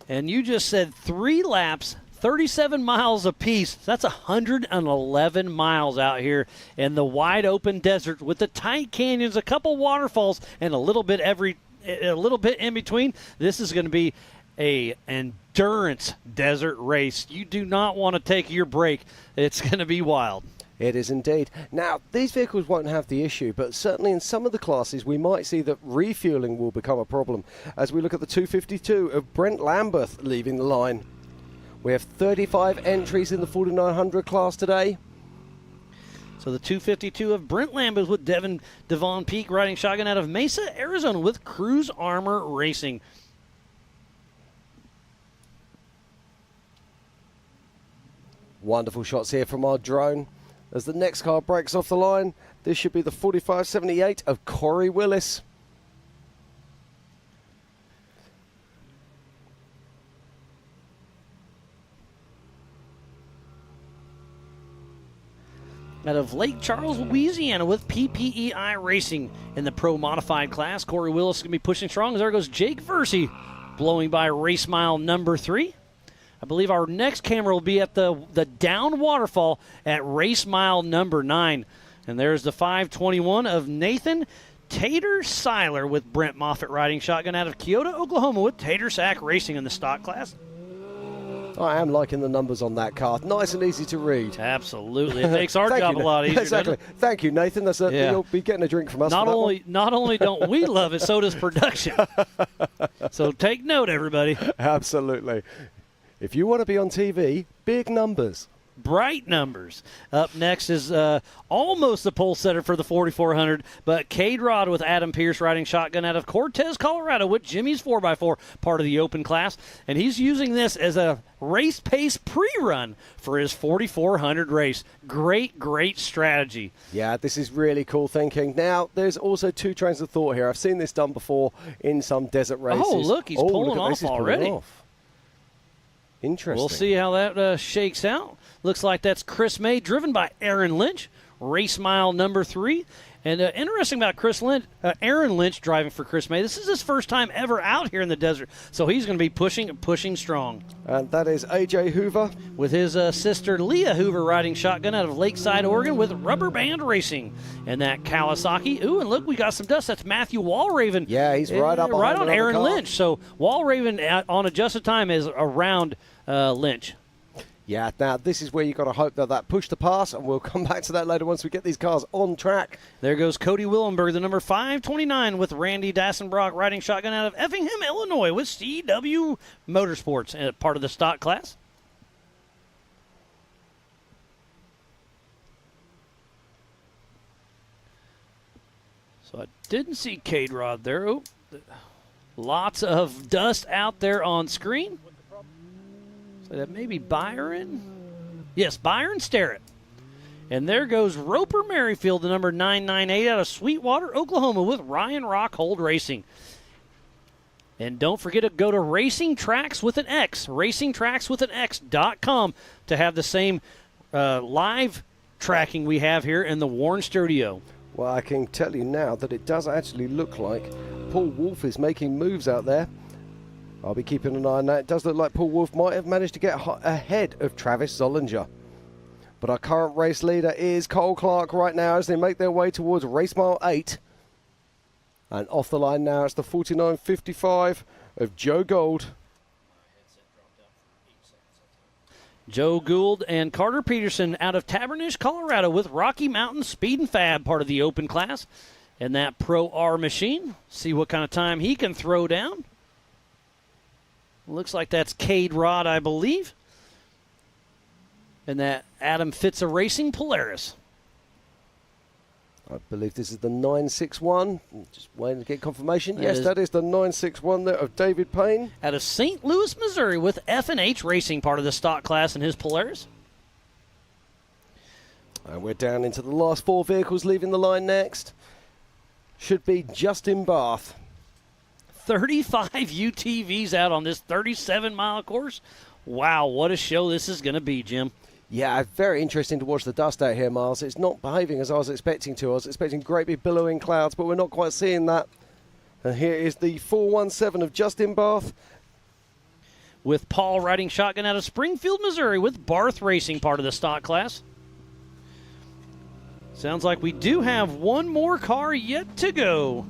And you just said 3 laps, 37 miles apiece. That's 111 miles out here in the wide open desert with the tight canyons, a couple waterfalls, and a little bit in between. This is going to be an endurance desert race. You do not want to take your break. It's going to be wild. It is indeed. Now, these vehicles won't have the issue, but certainly in some of the classes we might see that refueling will become a problem as we look at the 252 of Brent Lambeth leaving the line. We have 35 entries in the 4900 class today. So the 252 of Brent Lambeth with Devon Peak riding shotgun out of Mesa, Arizona with Cruise Armor Racing. Wonderful shots here from our drone. As the next car breaks off the line, this should be the 4578 of Corey Willis. Out of Lake Charles, Louisiana with PPEI Racing in the Pro Modified class. Corey Willis is going to be pushing strong. There goes Jake Versey blowing by race mile number 3. I believe our next camera will be at the down waterfall at race mile number 9. And there's the 521 of Nathan Tater Seiler with Brent Moffitt riding shotgun out of Kyoto, Oklahoma with Tater Sack Racing in the stock class. I am liking the numbers on that car. Nice and easy to read. Absolutely. It makes our job a lot easier. Exactly. Thank you, Nathan. You'll be getting a drink from us. Not only don't we love it, so does production. So take note, everybody. Absolutely. If you want to be on TV, big numbers. Bright numbers. Up next is almost the pole setter for the 4400, but Cade Rod with Adam Pierce riding shotgun out of Cortez, Colorado with Jimmy's 4x4, part of the open class. And he's using this as a race pace pre-run for his 4400 race. Great strategy. Yeah, this is really cool thinking. Now, there's also 2 trains of thought here. I've seen this done before in some desert races. Oh, look, he's pulling off already. Interesting. We'll see how that shakes out. Looks like that's Chris May, driven by Aaron Lynch. Race mile number 3. And interesting about Aaron Lynch driving for Chris May. This is his first time ever out here in the desert, so he's going to be pushing strong. And that is A.J. Hoover. With his sister Leah Hoover riding shotgun out of Lakeside, Oregon with Rubber Band Racing. And that Kawasaki. Ooh, and look, we got some dust. That's Matthew Walraven. Yeah, he's right up right behind on another Aaron car. Lynch. So Walraven on adjusted time is around Lynch. Yeah, now this is where you've got to hope that push to pass, and we'll come back to that later once we get these cars on track. There goes Cody Willenberg, the number 529, with Randy Dassenbrock riding shotgun out of Effingham, Illinois, with CW Motorsports, part of the stock class. So I didn't see Cade Rod there. Oh, lots of dust out there on screen. So that may be Byron. Yes, Byron Starrett. And there goes Roper Merrifield, the number 998 out of Sweetwater, Oklahoma, with Ryan Rockhold Racing. And don't forget to go to Racing Tracks with an X, racingtrackswithanx.com, to have the same live tracking we have here in the Warren Studio. Well, I can tell you now that it does actually look like Paul Wolf is making moves out there. I'll be keeping an eye on that. It does look like Paul Wolf might have managed to get ahead of Travis Zollinger. But our current race leader is Cole Clark right now as they make their way towards race mile 8. And off the line now, it's the 49.55 of Joe Gould. Joe Gould and Carter Peterson out of Tabernish, Colorado, with Rocky Mountain Speed and Fab, part of the open class. And that Pro R machine, see what kind of time he can throw down. Looks like that's Cade Rod, I believe. And that Adam Fitza Racing Polaris. I believe this is the 961. Just waiting to get confirmation. That is the 961 there of David Payne. Out of St. Louis, Missouri, with F&H Racing, part of the stock class in his Polaris. And we're down into the last 4 vehicles leaving the line next. Should be Justin Barth. 35 UTVs out on this 37-mile course. Wow, what a show this is going to be, Jim. Yeah, very interesting to watch the dust out here, Miles. It's not behaving as I was expecting to. I was expecting great big billowing clouds, but we're not quite seeing that. And here is the 417 of Justin Barth. With Paul riding shotgun out of Springfield, Missouri, with Barth Racing, part of the stock class. Sounds like we do have one more car yet to go.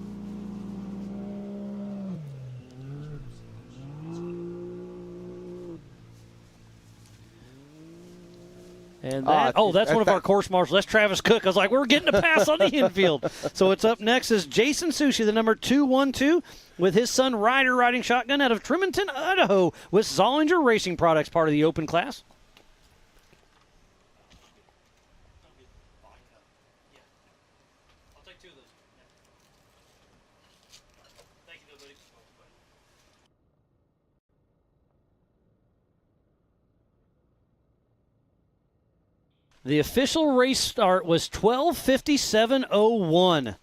And that, that's one of our course marshals. That's Travis Cook. I was like, we're getting a pass on the infield. So it's up next is Jason Sushi, the number 212, with his son Ryder riding shotgun out of Tremonton, Idaho, with Zollinger Racing Products, part of the open class. The official race start was 12:57:01.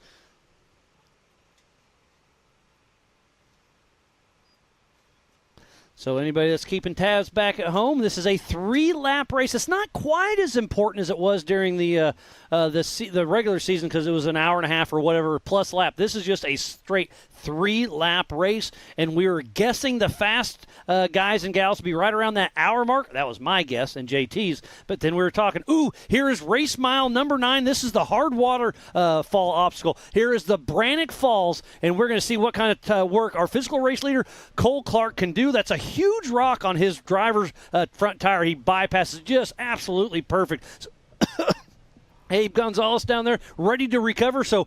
So anybody that's keeping tabs back at home, this is a 3-lap race. It's not quite as important as it was during the regular season because it was an hour and a half or whatever plus lap. This is just a straight 3-lap race, and we were guessing the fast guys and gals to be right around that hour mark. That was my guess and JT's. But then we were talking, here is race mile number 9. This is the hard water fall obstacle. Here is the Brannock Falls, and we're going to see what kind of work our physical race leader, Cole Clark, can do. That's a huge rock on his driver's front tire. He bypasses just absolutely perfect. So Abe Gonzalez down there ready to recover. So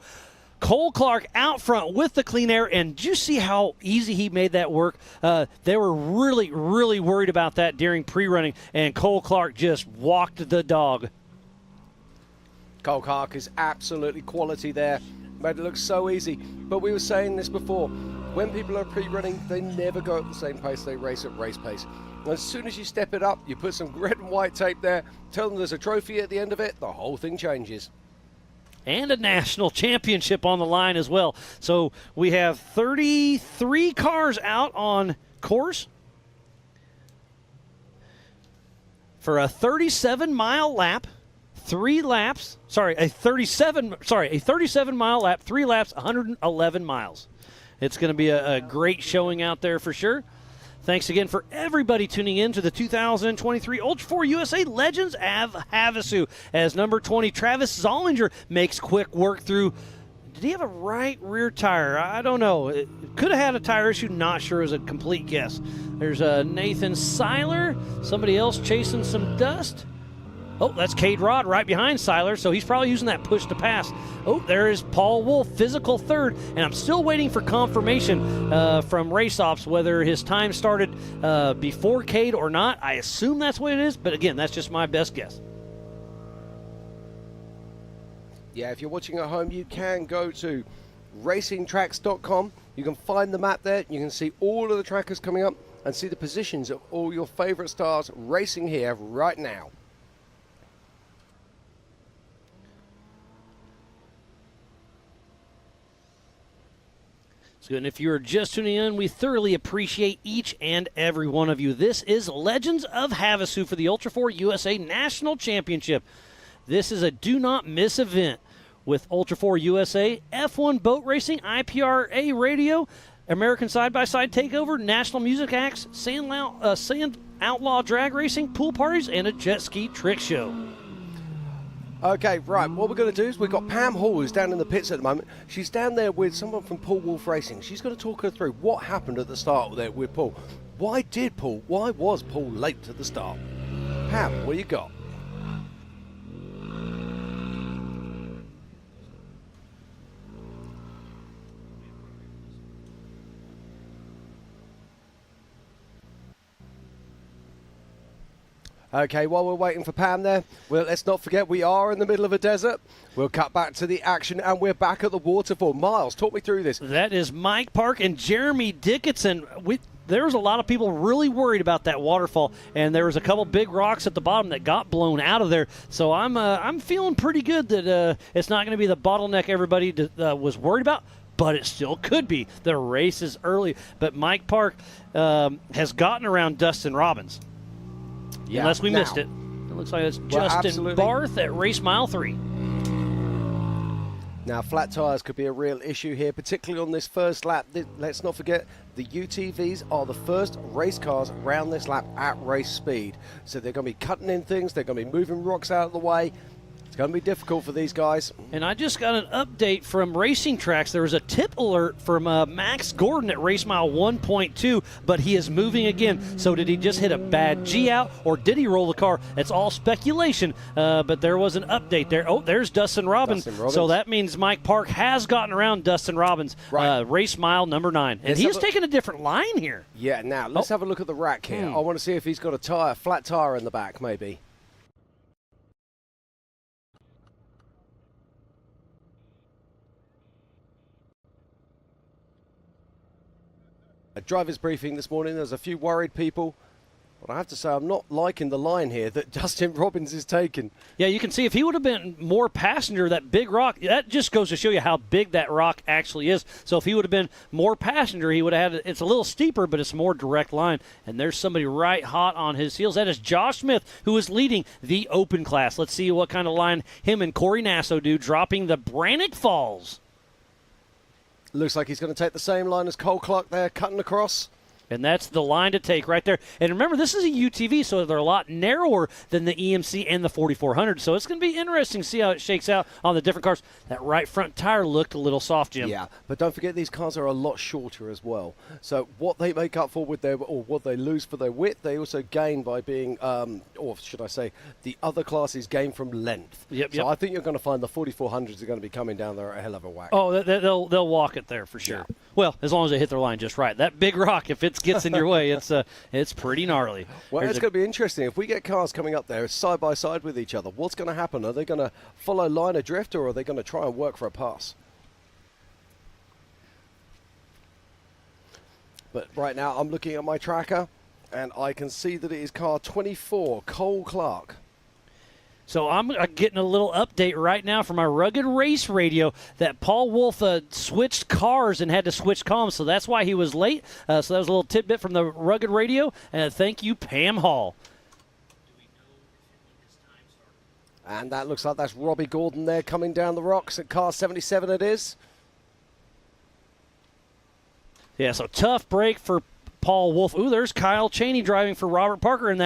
Cole Clark out front with the clean air, and did you see how easy he made that work? They were really, really worried about that during pre-running, and Cole Clark just walked the dog. Cole Clark is absolutely quality there. Made it look so easy. But we were saying this before. When people are pre-running, they never go at the same pace they race at race pace. And as soon as you step it up, you put some red and white tape there, tell them there's a trophy at the end of it, the whole thing changes. And a national championship on the line as well. So we have 33 cars out on course for a 37-mile lap, 3 laps. A 37-mile lap, 3 laps, 111 miles. It's going to be a great showing out there for sure. Thanks again for everybody tuning in to the 2023 Ultra4 USA Legends of Havasu as number 20 Travis Zollinger makes quick work through. Did he have a right rear tire? I don't know. It could have had a tire issue. Not sure. It was a complete guess. There's Nathan Seiler. Somebody else chasing some dust. Oh, that's Cade Rod right behind Seiler, so he's probably using that push to pass. Oh, there is Paul Wolf, physical third, and I'm still waiting for confirmation from Race Ops whether his time started before Cade or not. I assume that's what it is, but again, that's just my best guess. Yeah, if you're watching at home, you can go to racingtracks.com. You can find the map there. You can see all of the trackers coming up and see the positions of all your favorite stars racing here right now. And if you're just tuning in, we thoroughly appreciate each and every one of you. This is Legends of Havasu for the Ultra4 USA National Championship. This is a do-not-miss event with Ultra4 USA, F1 Boat Racing, IPRA Radio, American Side-by-Side Takeover, National Music Acts, Sand Outlaw Drag Racing, pool parties, and a jet ski trick show. Okay, right, what we're going to do is we've got Pam Hall, who's down in the pits at the moment. She's down there with someone from Paul Wolf Racing. She's going to talk her through what happened at the start there with Paul. Why was Paul late to the start? Pam, what do you got? Okay, while we're waiting for Pam there, well, let's not forget we are in the middle of a desert. We'll cut back to the action, and we're back at the waterfall. Miles, talk me through this. That is Mike Park and Jeremy Dickinson. There was a lot of people really worried about that waterfall, and there was a couple big rocks at the bottom that got blown out of there. So I'm feeling pretty good that it's not going to be the bottleneck everybody was worried about. But it still could be. The race is early. But Mike Park has gotten around Dustin Robbins. Yeah, unless we missed it. It looks like it's Justin Barth at race mile 3. Now, flat tyres could be a real issue here, particularly on this first lap. Let's not forget, the UTVs are the first race cars around this lap at race speed. So they're going to be cutting in things. They're going to be moving rocks out of the way. It's going to be difficult for these guys. And I just got an update from Racing Tracks. There was a tip alert from Max Gordon at race mile 1.2, but he is moving again. So did he just hit a bad G out, or did he roll the car? It's all speculation, but there was an update there. Oh, there's Dustin Robbins. So that means Mike Park has gotten around Dustin Robbins, right. Race mile number 9. And he's taking a different line here. Yeah, now let's have a look at the rack here. I want to see if he's got a flat tire in the back, maybe. A driver's briefing this morning, there's a few worried people. But I have to say, I'm not liking the line here that Dustin Robbins is taking. Yeah, you can see if he would have been more passenger, that big rock, that just goes to show you how big that rock actually is. So if he would have been more passenger, he would have had, it's a little steeper, but it's a more direct line. And there's somebody right hot on his heels. That is Josh Smith, who is leading the open class. Let's see what kind of line him and Corey Nasso do, dropping the Brannock Falls. Looks like he's going to take the same line as Cole Clark there, cutting across. And that's the line to take right there. And remember, this is a UTV, so they're a lot narrower than the EMC and the 4400. So it's going to be interesting to see how it shakes out on the different cars. That right front tire looked a little soft, Jim. Yeah, but don't forget these cars are a lot shorter as well. So what they make up for with their, or what they lose for their width, they also gain by being, or should I say, the other classes gain from length. So I think you're going to find the 4400s are going to be coming down there a hell of a whack. Oh, they'll walk it there for sure. Yeah. Well, as long as they hit their line just right. That big rock, if it gets in your way, it's pretty gnarly. Well, it's going to be interesting. If we get cars coming up there side by side with each other, what's going to happen? Are they going to follow line of drift, or are they going to try and work for a pass? But right now, I'm looking at my tracker, and I can see that it is car 24, Cole Clark. So I'm getting a little update right now from my Rugged Race Radio that Paul Wolf switched cars and had to switch comms, so that's why he was late. So that was a little tidbit from the Rugged Radio, and thank you, Pam Hall. And that looks like that's Robbie Gordon there coming down the rocks at car 77 it is. Yeah, so tough break for Paul Wolf. Ooh, there's Kyle Chaney driving for Robert Parker, and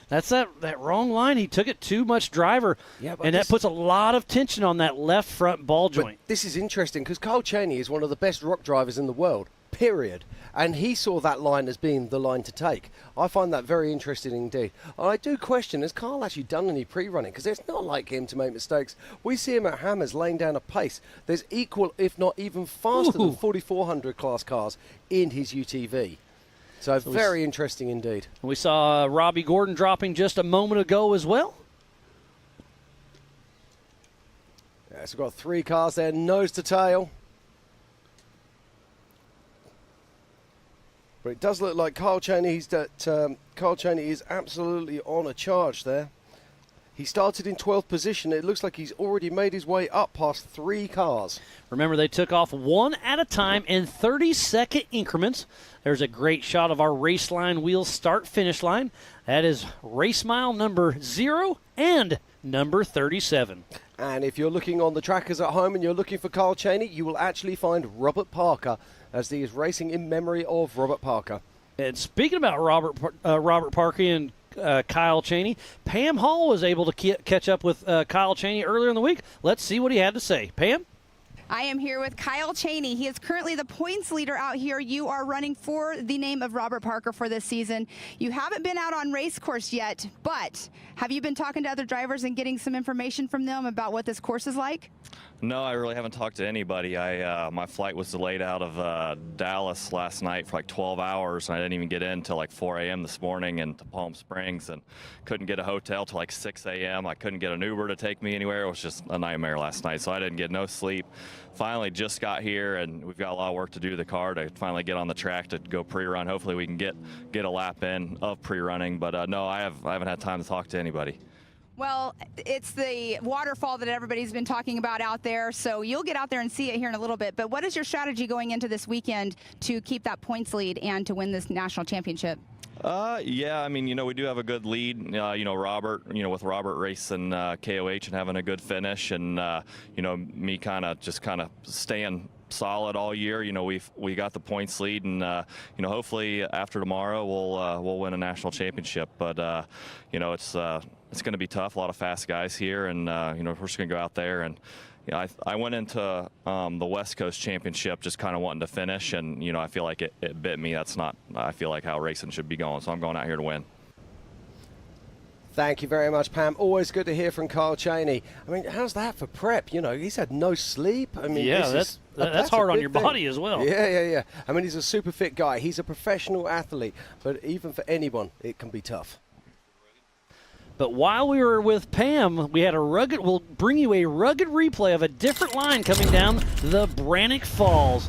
that's that wrong line. He took it too much driver, and that puts a lot of tension on that left front ball joint. But this is interesting because Kyle Chaney is one of the best rock drivers in the world, period. And he saw that line as being the line to take. I find that very interesting indeed. And I do question, has Kyle actually done any pre-running? Because it's not like him to make mistakes. We see him at Hammers laying down a pace. There's equal, if not even faster than 4,400 class cars in his UTV. So very interesting indeed. We saw Robbie Gordon dropping just a moment ago as well. Yeah, so we've got 3 cars there, nose to tail. But it does look like Kyle Chaney is absolutely on a charge there. He started in 12th position. It looks like he's already made his way up past 3 cars. Remember, they took off one at a time in 30-second increments. There's a great shot of our race line wheel start-finish line. That is race mile number 0 and number 37. And if you're looking on the trackers at home and you're looking for Kyle Chaney, you will actually find Robert Parker, as he is racing in memory of Robert Parker. And speaking about Robert Parker and Kyle Chaney, Pam Hall was able to catch up with Kyle Chaney earlier in the week. Let's see what he had to say. Pam? I am here with Kyle Chaney. He is currently the points leader out here. You are running for the name of Robert Parker for this season. You haven't been out on race course yet, but have you been talking to other drivers and getting some information from them about what this course is like? No, I really haven't talked to anybody. My flight was delayed out of Dallas last night for like 12 hours, and I didn't even get in until like 4 a.m. this morning into Palm Springs, and couldn't get a hotel till like 6 a.m. I couldn't get an Uber to take me anywhere. It was just a nightmare last night, so I didn't get no sleep. Finally just got here, and we've got a lot of work to do to the car to finally get on the track to go pre-run. Hopefully we can get a lap in of pre-running, but no, I haven't had time to talk to anybody. Well, it's the waterfall that everybody's been talking about out there, so you'll get out there and see it here in a little bit. But what is your strategy going into this weekend to keep that points lead and to win this national championship? Yeah, I mean, we do have a good lead. Robert, with Robert racing KOH and having a good finish, and me kind of staying solid all year. We got the points lead, and hopefully after tomorrow we'll win a national championship. But it's going to be tough. A lot of fast guys here, and we're just going to go out there and. I went into the West Coast Championship just kind of wanting to finish, and I feel like it bit me. That's not, I feel like, how racing should be going. So I'm going out here to win. Thank you very much, Pam. Always good to hear from Kyle Chaney. I mean, how's that for prep? He's had no sleep. I mean, yeah, that's hard on your body as well. Yeah. I mean, he's a super fit guy. He's a professional athlete, but even for anyone, it can be tough. But while we were with Pam, we had we'll bring you a rugged replay of a different line coming down the Brannock Falls.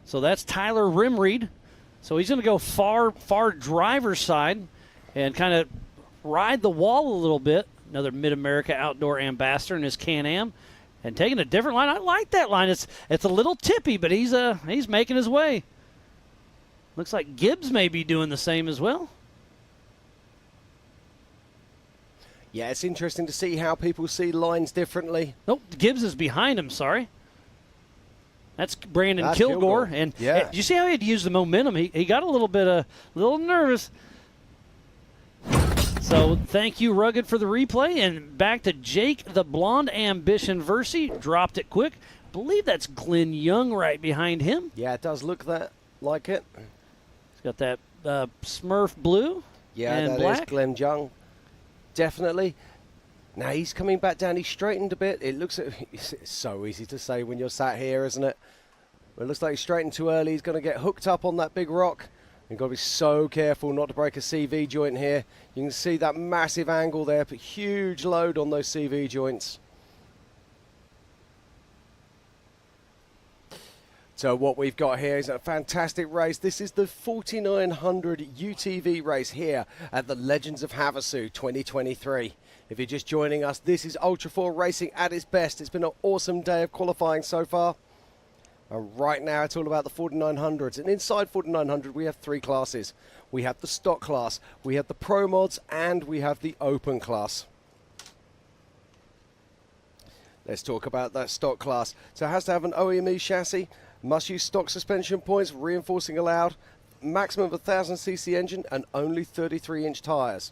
So that's Tyler Rimreed. So he's going to go far driver's side and kind of ride the wall a little bit. Another Mid-America Outdoor Ambassador in his Can-Am. And taking a different line. I like that line. It's a little tippy, but he's making his way. Looks like Gibbs may be doing the same as well. Yeah, it's interesting to see how people see lines differently. Nope, Gibbs is behind him, sorry. That's Brandon Kilgore. And yeah. You see how he had to use the momentum? He got a little nervous. So thank you, Rugged, for the replay. And back to Jake, the Blonde Ambition Versi. Dropped it quick. I believe that's Glenn Young right behind him. Yeah, it does look like it. He's got that Smurf blue and black. That is Glenn Young. Definitely. Now he's coming back down. He's straightened a bit. It's so easy to say when you're sat here, isn't it? But it looks like he's straightened too early. He's going to get hooked up on that big rock. You've got to be so careful not to break a CV joint here. You can see that massive angle there, but huge load on those CV joints. So what we've got here is a fantastic race. This is the 4900 UTV race here at the Legends of Havasu 2023. If you're just joining us, this is Ultra4 racing at its best. It's been an awesome day of qualifying so far. And right now it's all about the 4900s. And inside 4900 we have 3 classes. We have the stock class, we have the Pro Mods, and we have the open class. Let's talk about that stock class. So it has to have an OEME chassis, must use stock suspension points, reinforcing allowed, maximum of 1000cc engine, and only 33-inch tyres.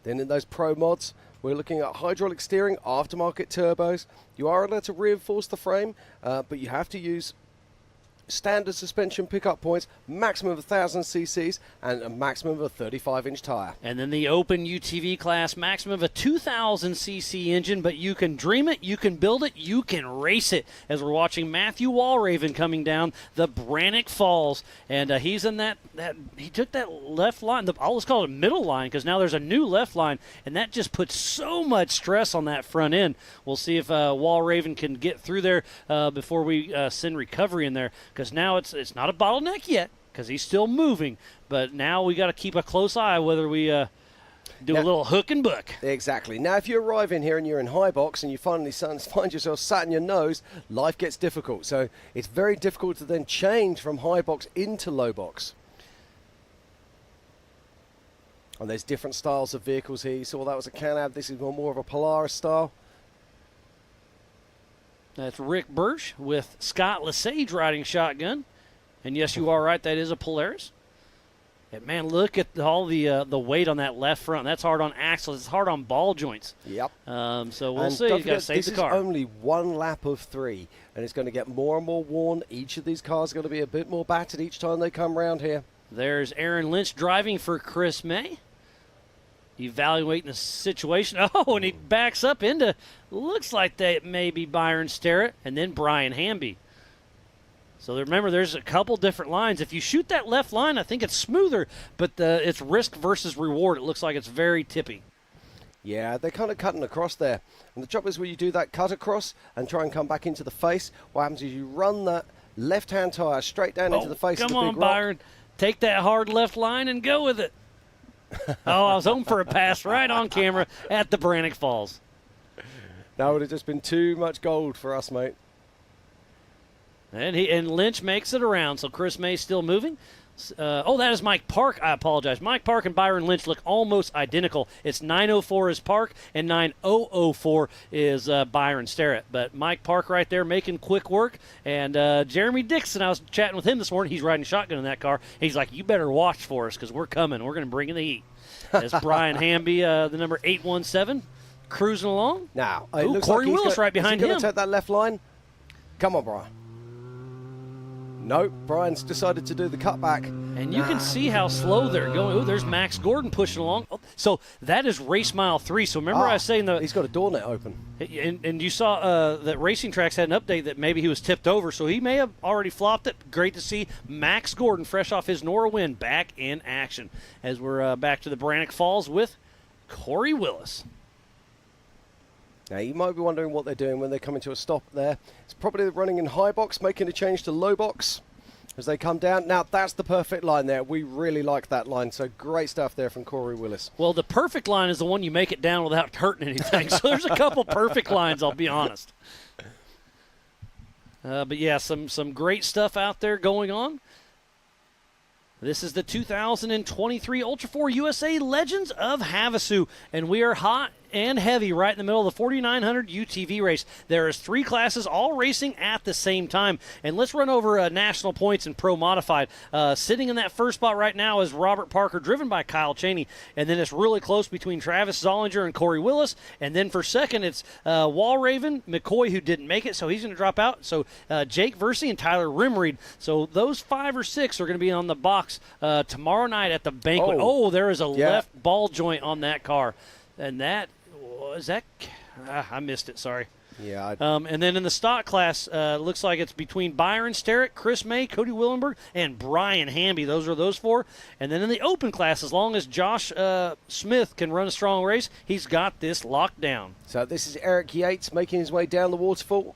Then in those Pro Mods, we're looking at hydraulic steering, aftermarket turbos. You are allowed to reinforce the frame, but you have to use standard suspension pickup points, maximum of 1000 cc's, and a maximum of a 35-inch tyre. And then the open UTV class, maximum of a 2000 cc engine, but you can dream it, you can build it, you can race it. As we're watching Matthew Walraven coming down the Brannock Falls, and he's in that he took that left line, I'll just call it a middle line, because now there's a new left line, and that just puts so much stress on that front end. We'll see if Walraven can get through there before we send recovery in there, because now it's not a bottleneck yet, because he's still moving, but now we got to keep a close eye whether we do a little hook and book. Exactly. Now, if you arrive in here and you're in high box and you finally find yourself sat in your nose, life gets difficult. So it's very difficult to then change from high box into low box. And there's different styles of vehicles here. You saw that was a Can-Ab. This is more of a Polaris style. That's Rick Birch with Scott Lesage riding shotgun. And yes, you are right, that is a Polaris. And man, look at all the weight on that left front. That's hard on axles. It's hard on ball joints. Yep. So we'll see. You've got to save the car. This is only one lap of 3, and it's going to get more and more worn. Each of these cars are going to be a bit more battered each time they come around here. There's Aaron Lynch driving for Chris May. Evaluating the situation. Oh, and he backs up into, looks like that may be Byron Starrett, and then Brian Hamby. So remember, there's a couple different lines. If you shoot that left line, I think it's smoother, but it's risk versus reward. It looks like it's very tippy. Yeah, they're kind of cutting across there. And the trouble is when you do that cut across and try and come back into the face, what happens is you run that left-hand tire straight down into the face of the big rock. Come on, Byron. Take that hard left line and go with it. Oh, I was hoping for a pass right on camera at the Brannock Falls. That would have just been too much gold for us, mate. And Lynch makes it around, so Chris May's still moving. That is Mike Park. I apologize. Mike Park and Byron Lynch look almost identical. It's 904 is Park and 9004 is Byron Starrett. But Mike Park right there making quick work. And Jeremy Dixon, I was chatting with him this morning. He's riding shotgun in that car. He's like, you better watch for us because we're coming. We're going to bring in the heat. As Brian Hamby, the number 817, cruising along. Now, Corey Willis right behind him. Is he going to take that left line? Come on, Brian. No, Brian's decided to do the cutback. And you can see how slow they're going. Oh, there's Max Gordon pushing along. Oh, so that is race mile 3. So remember I was saying he's got a door net open. And you saw that Racing Tracks had an update that maybe he was tipped over, so he may have already flopped it. Great to see Max Gordon, fresh off his Nora win, back in action as we're back to the Brannock Falls with Corey Willis. Now, you might be wondering what they're doing when they're coming to a stop there. It's probably running in high box, making a change to low box as they come down. Now, that's the perfect line there. We really like that line, so great stuff there from Corey Willis. Well, the perfect line is the one you make it down without hurting anything. So there's a couple perfect lines, I'll be honest. But, yeah, some great stuff out there going on. This is the 2023 Ultra4 USA Legends of Havasu, and we are hot and heavy right in the middle of the 4900 UTV race. There is 3 classes all racing at the same time. And let's run over national points and pro modified. Sitting in that first spot right now is Robert Parker, driven by Kyle Cheney. And then it's really close between Travis Zollinger and Corey Willis. And then for second, it's Walraven, McCoy, who didn't make it, so he's going to drop out. So Jake Versey and Tyler Rimreed. So those 5 or 6 are going to be on the box tomorrow night at the banquet. Oh, there is a left ball joint on that car. And that was that. I missed it. Sorry. Yeah. And then in the stock class, looks like it's between Byron Starrett, Chris May, Cody Willenberg, and Brian Hamby. Those are those 4. And then in the open class, as long as Josh Smith can run a strong race, he's got this locked down. So this is Eric Yates making his way down the waterfall.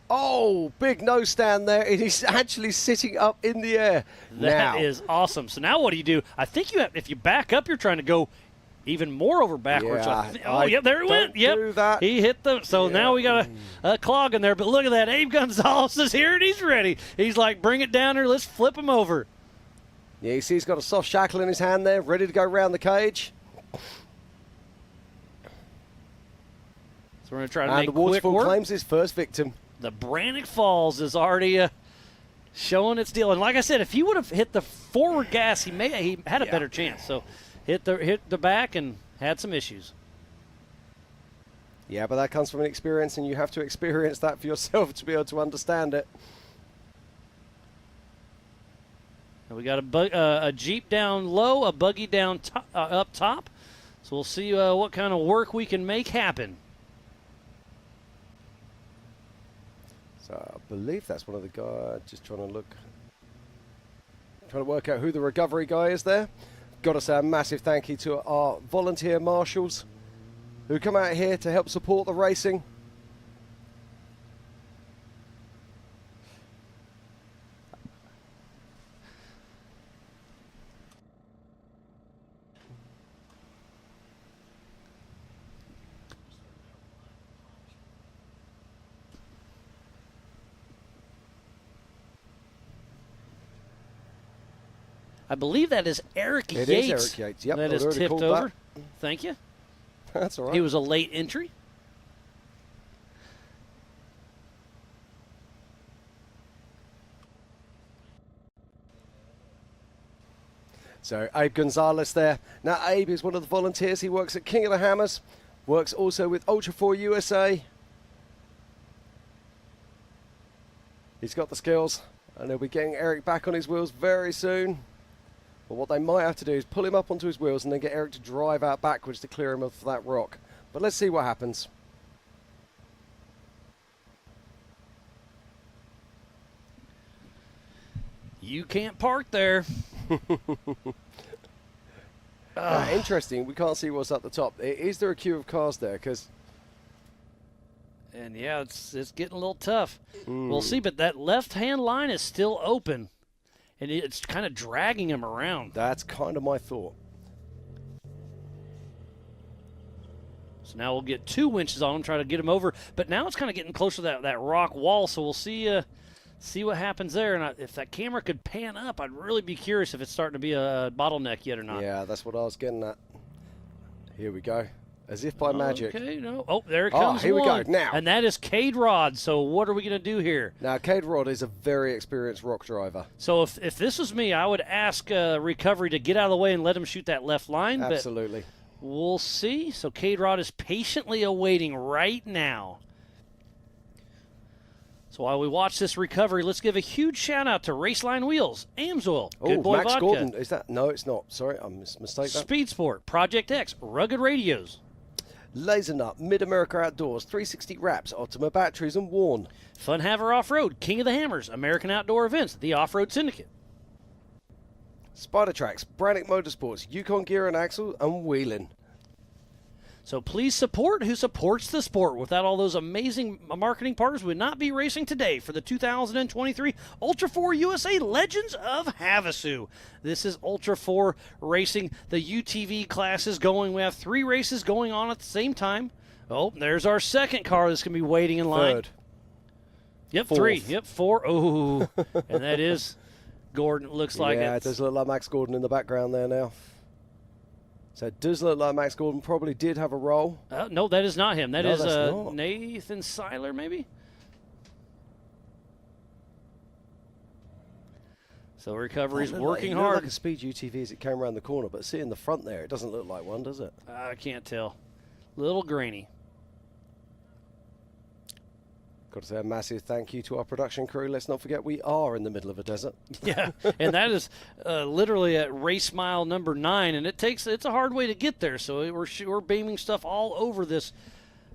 Oh, big nose stand there. It is actually sitting up in the air. That is awesome. So now what do? I think you have, if you back up, you're trying to go even more over backwards. Yeah, Yep, there it went. do Yep, that. he hit the. So now we got a clog in there. But look at that. Abe Gonzalez is here and he's ready. He's like, bring it down here. Let's flip him over. Yeah, you see he's got a soft shackle in his hand there, ready to go around the cage. So we're going to try to And make the quick waterfall work. claims his first victim. The Brannock Falls is already showing its deal. And like I said, if he would have hit the forward gas, he had a better chance. So hit the back and had some issues. Yeah, but that comes from an experience, and you have to experience that for yourself to be able to understand it. And we got a Jeep down low, a buggy down up top. So we'll see what kind of work we can make happen. So I believe that's one of the guys. Just trying to work out who the recovery guy is there. Got to say a massive thank you to our volunteer marshals who come out here to help support the racing. I believe that is Eric Yates. It is Eric Yates. Yep, that I'd is already tipped called over. that. Thank you. That's all right. He was a late entry. So Abe Gonzalez there. Now Abe is one of the volunteers. He works at King of the Hammers. Works also with Ultra4 USA. He's got the skills, and they'll be getting Eric back on his wheels very soon. But what they might have to do is pull him up onto his wheels and then get Eric to drive out backwards to clear him of that rock. But let's see what happens. You can't park there. Interesting. We can't see what's at the top. Is there a queue of cars there? Because And yeah, it's getting a little tough. We'll see, but that left-hand line is still open, and it's kind of dragging him around. that's kind of my thought. So now we'll get 2 winches on him, try to get him over. But now it's kind of getting close to that rock wall, so we'll see what happens there. And if that camera could pan up, I'd really be curious if it's starting to be a bottleneck yet or not. Yeah, that's what I was getting at. Here we go. As if by magic. Okay, no. Oh, there it comes. Here we go, one. now. And that is Cade Rod. So what are we going to do here? Now, Cade Rod is a very experienced rock driver. So if this was me, I would ask Recovery to get out of the way and let him shoot that left line. Absolutely. But we'll see. So Cade Rod is patiently awaiting right now. So while we watch this recovery, let's give a huge shout-out to Raceline Wheels, Amsoil, Good Boy Max Vodka, Gordon. Is that? No, it's not. Sorry, I mistake that. Speed Sport, Project X, Rugged Radios, Laser Nut, Mid-America Outdoors, 360 Wraps, Optima Batteries, and Warn. Fun Haver Off-Road, King of the Hammers, American Outdoor Events, the Off-Road Syndicate. Spider Tracks, Brannock Motorsports, Yukon Gear and Axle, and Wheeling. So please support who supports the sport. Without all those amazing marketing partners, we would not be racing today for the 2023 Ultra4 USA Legends of Havasu. This is Ultra4 racing. The UTV class is going. We have 3 races going on at the same time. Oh, there's our second car that's going to be waiting in line. Third. Yep, Fourth. 3. Yep, 4. Oh, and that is Gordon. It looks like Yeah, it does look like Max Gordon in the background there now. So it does look like Max Gordon probably did have a role. No, that is not him. That No, is that's not. Nathan Seiler, maybe? So Recovery's working It looked hard. like a speed UTV as it came around the corner, but see in the front there, it doesn't look like one, does it? I can't tell. Little grainy. Got to say a massive thank you to our production crew. Let's not forget we are in the middle of a desert. Yeah, and that is literally at race mile number 9, and it's a hard way to get there. So we're beaming stuff all over this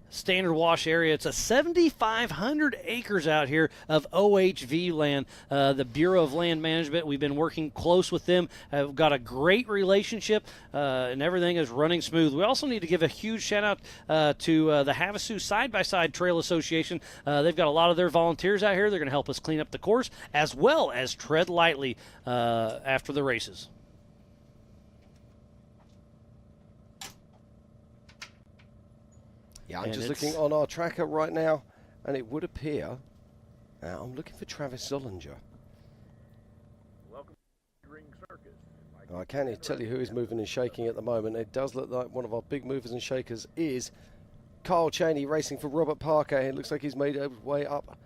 standard wash area. It's a 7,500 acres out here of OHV land, the Bureau of Land Management. We've been working close with them. Have got a great relationship, and everything is running smooth. We also need to give a huge shout out to the Havasu Side-by-Side Trail Association. They've got a lot of their volunteers out here. They're going to help us clean up the course as well as tread lightly after the races. Yeah, I'm And just it's- looking on our tracker right now, and it would appear. I'm looking for Travis Zollinger. I can't even tell you who is moving and shaking at the moment. It does look like one of our big movers and shakers is Kyle Cheney racing for Robert Parker. It looks like he's made his way up.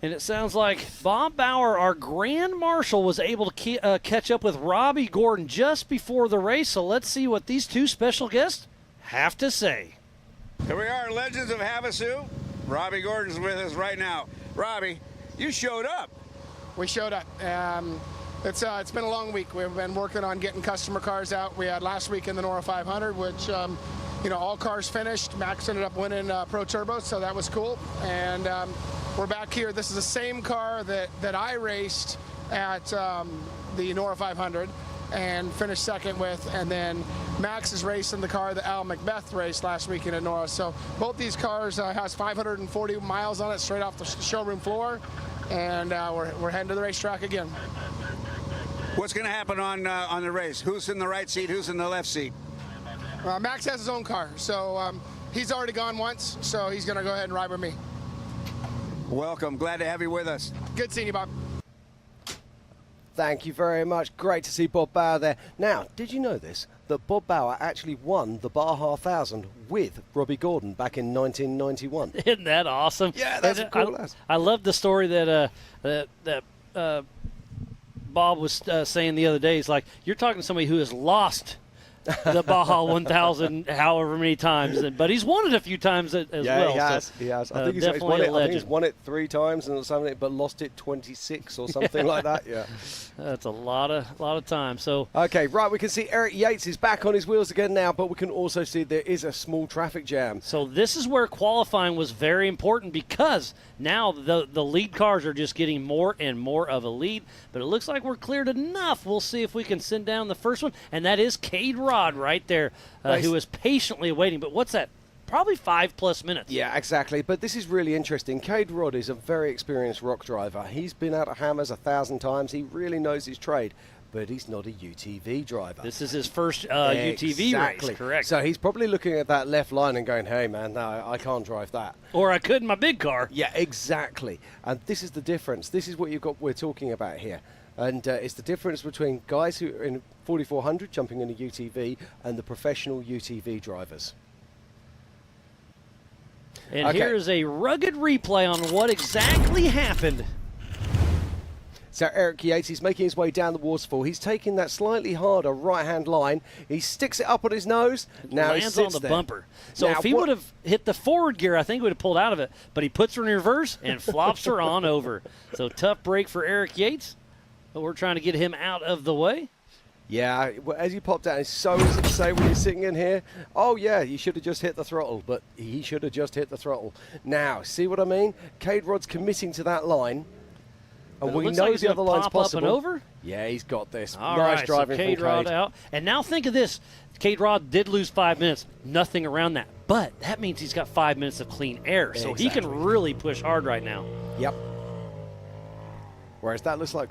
And it sounds like Bob Bauer, our Grand Marshal, was able to catch up with Robbie Gordon just before the race. So let's see what these two special guests have to say. Here we are, Legends of Havasu. Robbie Gordon's with us right now. Robbie, you showed up. We showed up. It's been a long week. We've been working on getting customer cars out. We had last week in the Nora 500, which, all cars finished. Max ended up winning Pro Turbo, so that was cool. And we're back here. This is the same car that I raced at the Nora 500 and finished second with, and then Max is racing the car that Al Macbeth raced last weekend at Nora. So both these cars has 540 miles on it straight off the showroom floor, and we're heading to the racetrack again. What's going to happen on the race? Who's in the right seat? Who's in the left seat? Max has his own car, so he's already gone once, so he's going to go ahead and ride with me. Welcome. Glad to have you with us. Good seeing you, Bob. Thank you very much. Great to see Bob Bauer there. Now, did you know this? That Bob Bauer actually won the Baja 1000 with Robbie Gordon back in 1991. Isn't that awesome? Yeah, that's cool. I love the story that Bob was saying the other day. He's like, you're talking to somebody who has lost the Baja 1000 however many times, but he's won it a few times as well. Yeah, he has. So, he has. I think he's won it 3 times and something, but lost it 26 or something like that. Yeah, that's a lot of time. So okay, right, we can see Eric Yates is back on his wheels again now, but we can also see there is a small traffic jam. So this is where qualifying was very important, because now the lead cars are just getting more and more of a lead, but it looks like we're cleared enough. We'll see if we can send down the first one, and that is Cade Rod right there, Nice. who is patiently waiting. But what's that? Probably 5+ minutes. Yeah, exactly. But this is really interesting. Cade Rod is a very experienced rock driver. He's been out of hammers 1,000 times. He really knows his trade, but he's not a UTV driver. This is his first UTV race, correct. So he's probably looking at that left line and going, hey, man, no, I can't drive that. Or I could in my big car. Yeah, exactly. And this is the difference. This is what we're talking about here. And it's the difference between guys who are in 4400 jumping in a UTV and the professional UTV drivers. And Okay. here's a rugged replay on what exactly happened. So Eric Yates, he's making his way down the waterfall. He's taking that slightly harder right-hand line. He sticks it up on his nose. Now he Lands sits on the there. bumper. So Now, if he what- would have hit the forward gear, I think he would have pulled out of it. But he puts her in reverse and flops her on over. So tough break for Eric Yates. But we're trying to get him out of the way. Yeah, as you popped out, it's so easy to say when you're sitting in here, oh yeah, you should have just hit the throttle, but he should have just hit the throttle. Now, see what I mean? Cade Rod's committing to that line, and But it we looks know like he's the gonna other line's pop up possible. and over. Yeah, he's got this. All nice right, driving so from Cade Rod Cade. out. And now think of this. Cade Rod did lose 5 minutes. Nothing around that. But that means he's got 5 minutes of clean air. So he can Exactly. really push hard right now. Yep. Whereas that looks like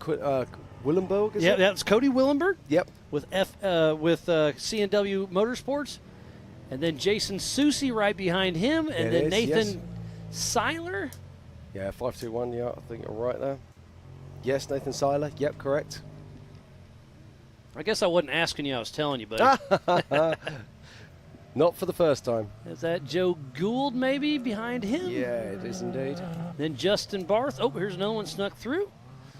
Willenberg, is Yeah, it? that's Cody Willenberg. Yep. With C&W Motorsports, and then Jason Susi right behind him, and It then is, Nathan Seiler. Yeah, 521, yeah, I think you're right there. Yes, Nathan Seiler, yep, correct. I guess I wasn't asking you, I was telling you, buddy. Not for the first time. Is that Joe Gould maybe behind him? Yeah, it is indeed. Then Justin Barth. Oh, here's another one snuck through.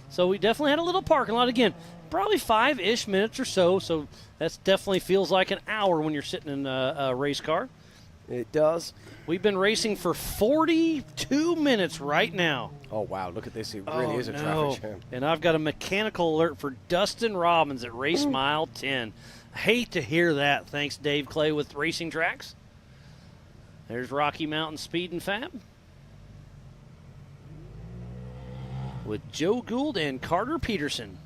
So we definitely had a little parking lot again. Probably 5-ish minutes or so. So that definitely feels like an hour when you're sitting in a race car. It does. We've been racing for 42 minutes right now. Oh, wow, look at this. It really is a no. traffic jam. And I've got a mechanical alert for Dustin Robbins at race mile 10. I hate to hear that. Thanks, Dave Clay with Racing Tracks. There's Rocky Mountain Speed and Fab with Joe Gould and Carter Peterson.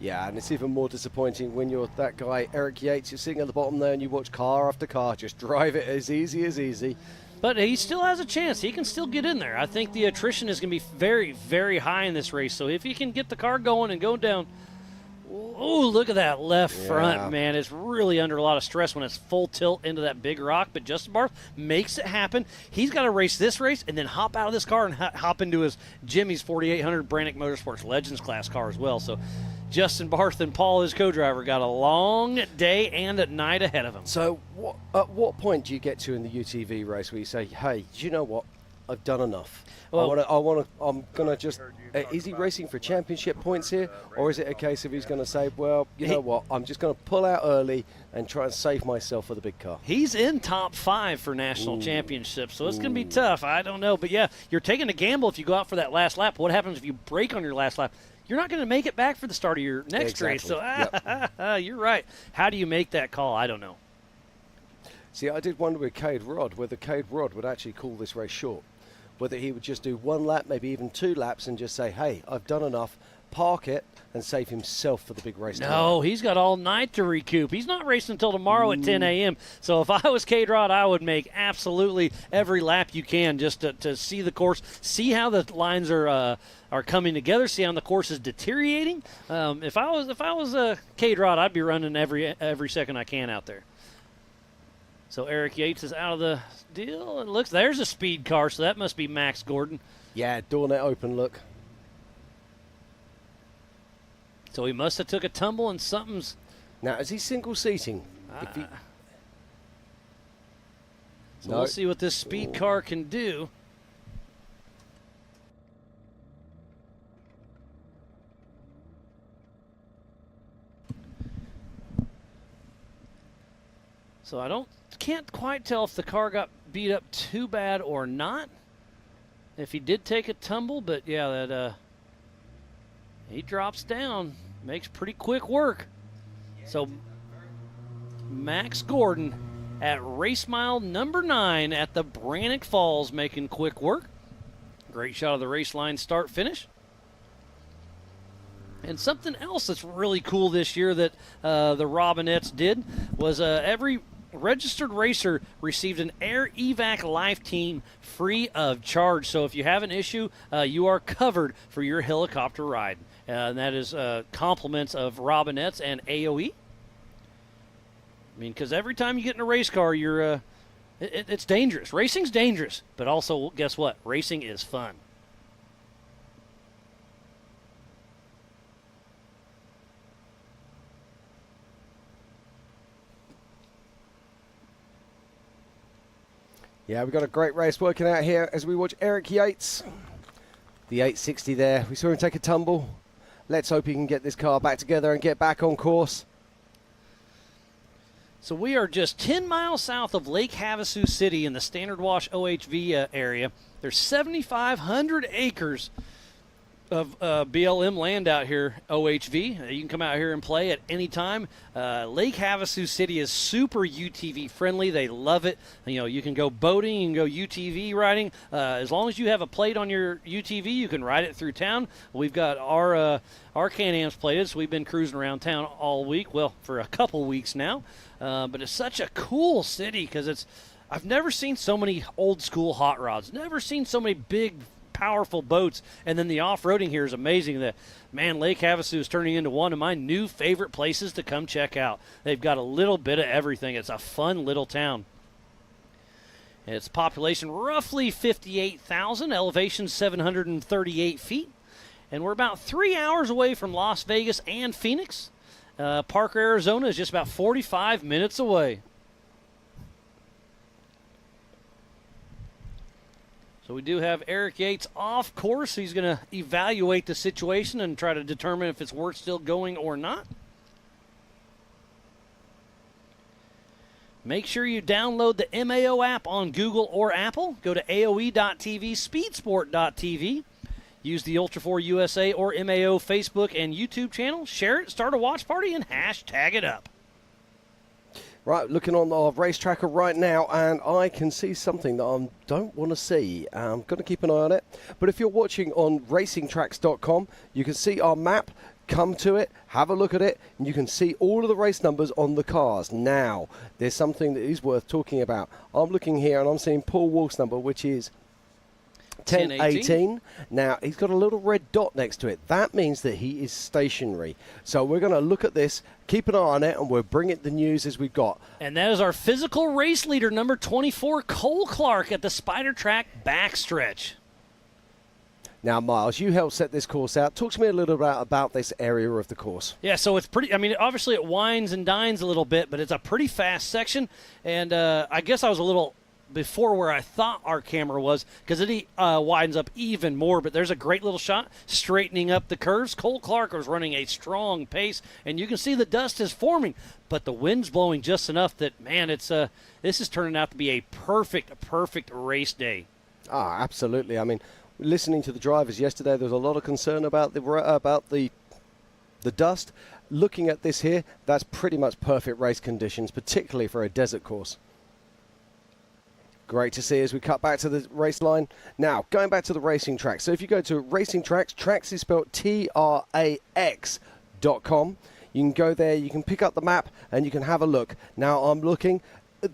Yeah, and it's even more disappointing when you're that guy, Eric Yates, you're sitting at the bottom there and you watch car after car just drive it as easy. But he still has a chance. He can still get in there. I think the attrition is going to be very, very high in this race. So if he can get the car going and go down, oh, look at that left front, man. It's really under a lot of stress when it's full tilt into that big rock. But Justin Barth makes it happen. He's got to race this race and then hop out of this car and hop into his Jimmy's 4800 Brannick Motorsports Legends class car as well. So Justin Barth and Paul, his co-driver, got a long day and a night ahead of him. So at what point do you get to in the UTV race where you say, hey, do you know what? I've done enough. Well, I'm going to just... is he racing for championship points here? Or is it a case of he's going to say, well, you know what? I'm just going to pull out early and try and save myself for the big car. He's in top 5 for national championships, so it's going to be tough. I don't know. But, yeah, you're taking a gamble if you go out for that last lap. What happens if you break on your last lap? You're not going to make it back for the start of your next race. So, you're right. How do you make that call? I don't know. See, I did wonder with Cade Rod whether Cade Rod would actually call this race short. Whether he would just do 1 lap, maybe even 2 laps, and just say, hey, I've done enough, park it, and save himself for the big race. No, he's got all night to recoup. He's not racing until tomorrow at 10 a.m. So if I was Cade Rod, I would make absolutely every lap you can just to see the course, see how the lines are coming together, see how the course is deteriorating. If I was Cade Rod, I'd be running every second I can out there. So Eric Yates is out of the deal. And looks, there's a speed car, so that must be Max Gordon. Yeah, door net open, look. So he must have took a tumble and something's... Now, is he single seating? So we'll see what this speed car can do. So I can't quite tell if the car got beat up too bad or not. If he did take a tumble, but yeah, that he drops down, makes pretty quick work. So Max Gordon at race mile number 9 at the Brannick Falls making quick work. Great shot of the race line start finish. And something else that's really cool this year that the Robinettes did was every registered racer received an Air Evac Life Team free of charge. So if you have an issue, you are covered for your helicopter ride. And that is compliments of Robinettes and AOE. I mean, because every time you get in a race car, you're it's dangerous. Racing's dangerous, but also, guess what? Racing is fun. Yeah, we've got a great race working out here as we watch Eric Yates. The 860 there. We saw him take a tumble. Let's hope he can get this car back together and get back on course. So we are just 10 miles south of Lake Havasu City in the Standard Wash OHV area. There's 7,500 acres of BLM land out here, OHV. You can come out here and play at any time. Lake Havasu City is super UTV friendly. They love it. You know, you can go boating, you can go UTV riding. As long as you have a plate on your UTV, you can ride it through town. We've got our Can-Ams plated, so we've been cruising around town all week. Well, for a couple weeks now. But it's such a cool city because I've never seen so many old school hot rods. Never seen so many big, powerful boats, and then the off-roading here is amazing. That man, Lake Havasu is turning into one of my new favorite places to come check out. They've got a little bit of everything. It's a fun little town. Its population roughly 58,000, elevation 738 feet, and we're about 3 hours away from Las Vegas and Phoenix. Parker, Arizona is just about 45 minutes away. So we do have Eric Yates off course. He's going to evaluate the situation and try to determine if it's worth still going or not. Make sure you download the MAO app on Google or Apple. Go to AOE.TV, speedsport.tv. Use the Ultra4 USA or MAO Facebook and YouTube channel. Share it, start a watch party, and hashtag it up. Right, looking on our race tracker right now, and I can see something that I don't want to see. I'm going to keep an eye on it. But if you're watching on racingtracks.com, you can see our map come to it, have a look at it, and you can see all of the race numbers on the cars. Now, there's something that is worth talking about. I'm looking here and I'm seeing Paul Wolf's number, which is 1018. Now, he's got a little red dot next to it. That means that he is stationary. So we're going to look at this, keep an eye on it, and we'll bring it the news as we've got. And that is our physical race leader, number 24, Cole Clark, at the Spider Track backstretch. Now, Miles, you helped set this course out. Talk to me a little about this area of the course. Yeah, so it's pretty, I mean, obviously it winds and dines a little bit, but it's a pretty fast section. And I guess I was a little before where I thought our camera was, because it widens up even more. But there's a great little shot straightening up the curves. Cole Clark was running a strong pace, and you can see the dust is forming, but the wind's blowing just enough that, man, this is turning out to be a perfect race day. Ah, absolutely. I mean, listening to the drivers yesterday, there was a lot of concern about the dust. Looking at this here, that's pretty much perfect race conditions, particularly for a desert course. Great to see as we cut back to the race line. Now, going back to the racing track. So if you go to Racing Tracks, Tracks is spelled TRAX.com. You can go there, you can pick up the map, and you can have a look. Now, I'm looking.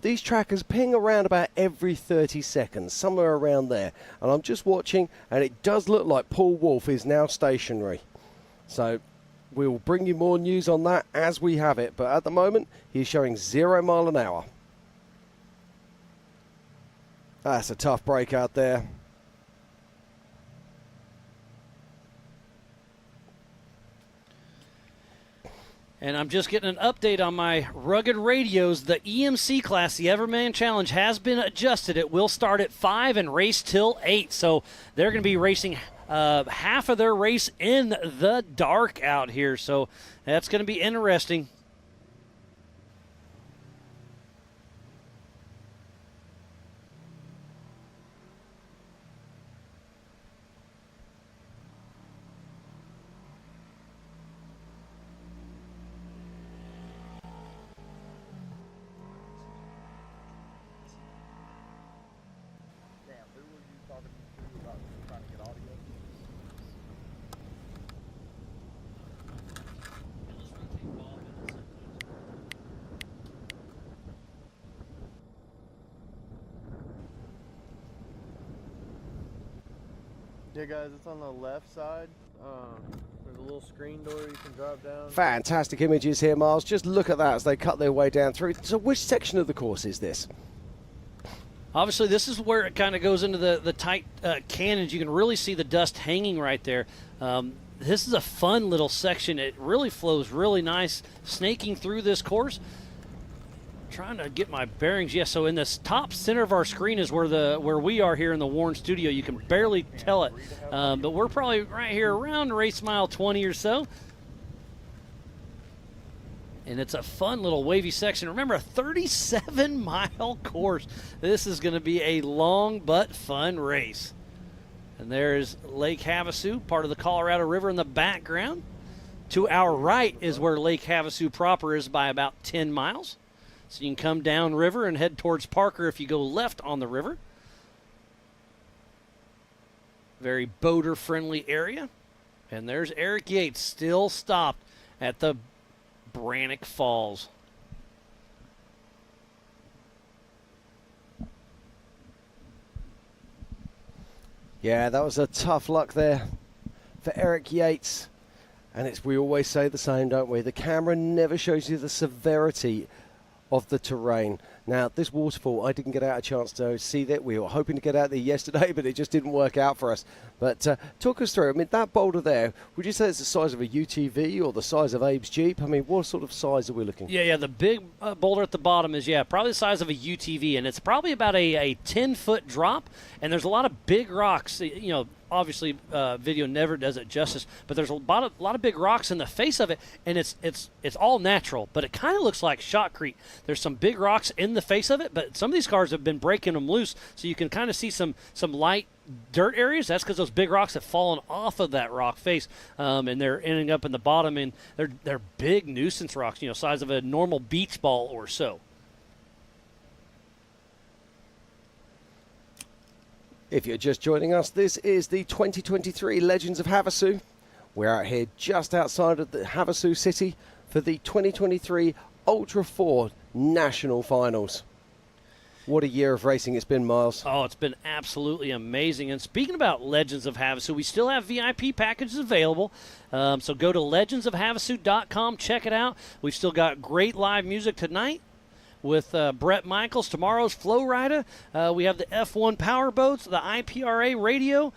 These trackers ping around about every 30 seconds, somewhere around there. And I'm just watching, and it does look like Paul Wolf is now stationary. So we'll bring you more news on that as we have it. But at the moment, he's showing 0 mile an hour. That's a tough break out there. And I'm just getting an update on my rugged radios. The EMC class, the Everman Challenge, has been adjusted. It will start at 5 and race till 8. So they're going to be racing half of their race in the dark out here. So that's going to be interesting. Yeah, guys, it's on the left side. There's a little screen door you can drop down. Fantastic images here, Miles. Just look at that as they cut their way down through. So which section of the course is this? Obviously, this is where it kind of goes into the tight canyons. You can really see the dust hanging right there. This is a fun little section. It really flows really nice, snaking through this course. Trying to get my bearings. Yes, so in this top center of our screen is where we are here in the Warren studio. You can barely tell it, but we're probably right here around race mile 20 or so. And it's a fun little wavy section. Remember, a 37-mile course. This is going to be a long but fun race. And there's Lake Havasu, part of the Colorado River in the background. To our right is where Lake Havasu proper is by about 10 miles. So you can come down river and head towards Parker if you go left on the river. Very boater-friendly area. And there's Eric Yates still stopped at the Brannock Falls. Yeah, that was a tough luck there for Eric Yates. And we always say the same, don't we? The camera never shows you the severity of the terrain. Now, this waterfall, I didn't get out a chance to see that. We were hoping to get out there yesterday, but it just didn't work out for us. But talk us through. I mean, that boulder there, would you say it's the size of a UTV or the size of Abe's Jeep? I mean, what sort of size are we looking? Yeah, the big boulder at the bottom is, probably the size of a UTV, and it's probably about a 10-foot drop, and there's a lot of big rocks, obviously video never does it justice, but there's a lot of big rocks in the face of it, and it's all natural, but it kind of looks like shotcrete. There's some big rocks in the face of it, but some of these cars have been breaking them loose, so you can kind of see some light dirt areas. That's because those big rocks have fallen off of that rock face, and they're ending up in the bottom, and they're big nuisance rocks, size of a normal beach ball or so. If you're just joining us, this is the 2023 Legends of Havasu. We're out here just outside of the Havasu City for the 2023 Ultra4 National Finals. What a year of racing it's been, Miles. Oh, it's been absolutely amazing. And speaking about Legends of Havasu, we still have VIP packages available. So go to legendsofhavasu.com, check it out. We've still got great live music tonight with Brett Michaels. Tomorrow's Flow Rider. We have the F1 Power Boats, the IPRA Radio,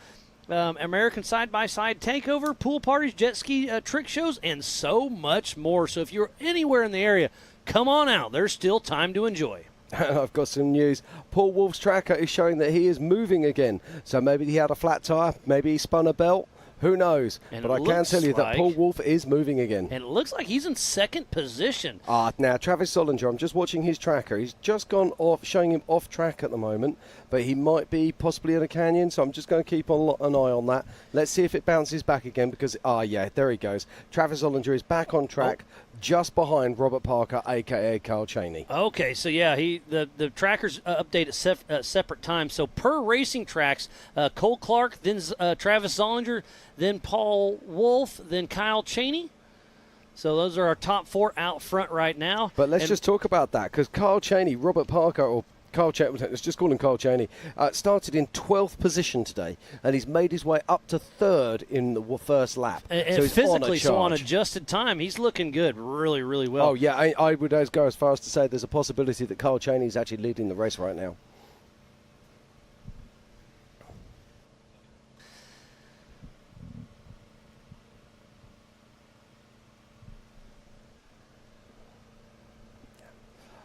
American Side-by-Side Takeover, pool parties, jet ski trick shows, and so much more. So if you're anywhere in the area, come on out. There's still time to enjoy. I've got some news. Paul Wolf's tracker is showing that he is moving again. So maybe he had a flat tyre, maybe he spun a belt. Who knows? And but I can tell you that Paul Wolf is moving again. And it looks like he's in second position. Now, Travis Solinger, I'm just watching his tracker. He's just gone off, showing him off track at the moment, but he might be possibly in a canyon, so I'm just going to keep an eye on that. Let's see if it bounces back again because, yeah, there he goes. Travis Solinger is back on track, just behind Robert Parker, a.k.a. Carl Cheney. Okay, so yeah, the trackers update at separate times. So per racing tracks, Cole Clark, then Travis Solinger, then Paul Wolf, then Kyle Cheney. So those are our top four out front right now. But let's just talk about that because Carl Cheney, Robert Parker, or Carl Cheney, let's just call him Carl Cheney, started in 12th position today, and he's made his way up to third in the first lap. And so he's physically, so on adjusted time, he's looking good, really, really well. Oh, yeah, I would go as far as to say there's a possibility that Carl Cheney is actually leading the race right now.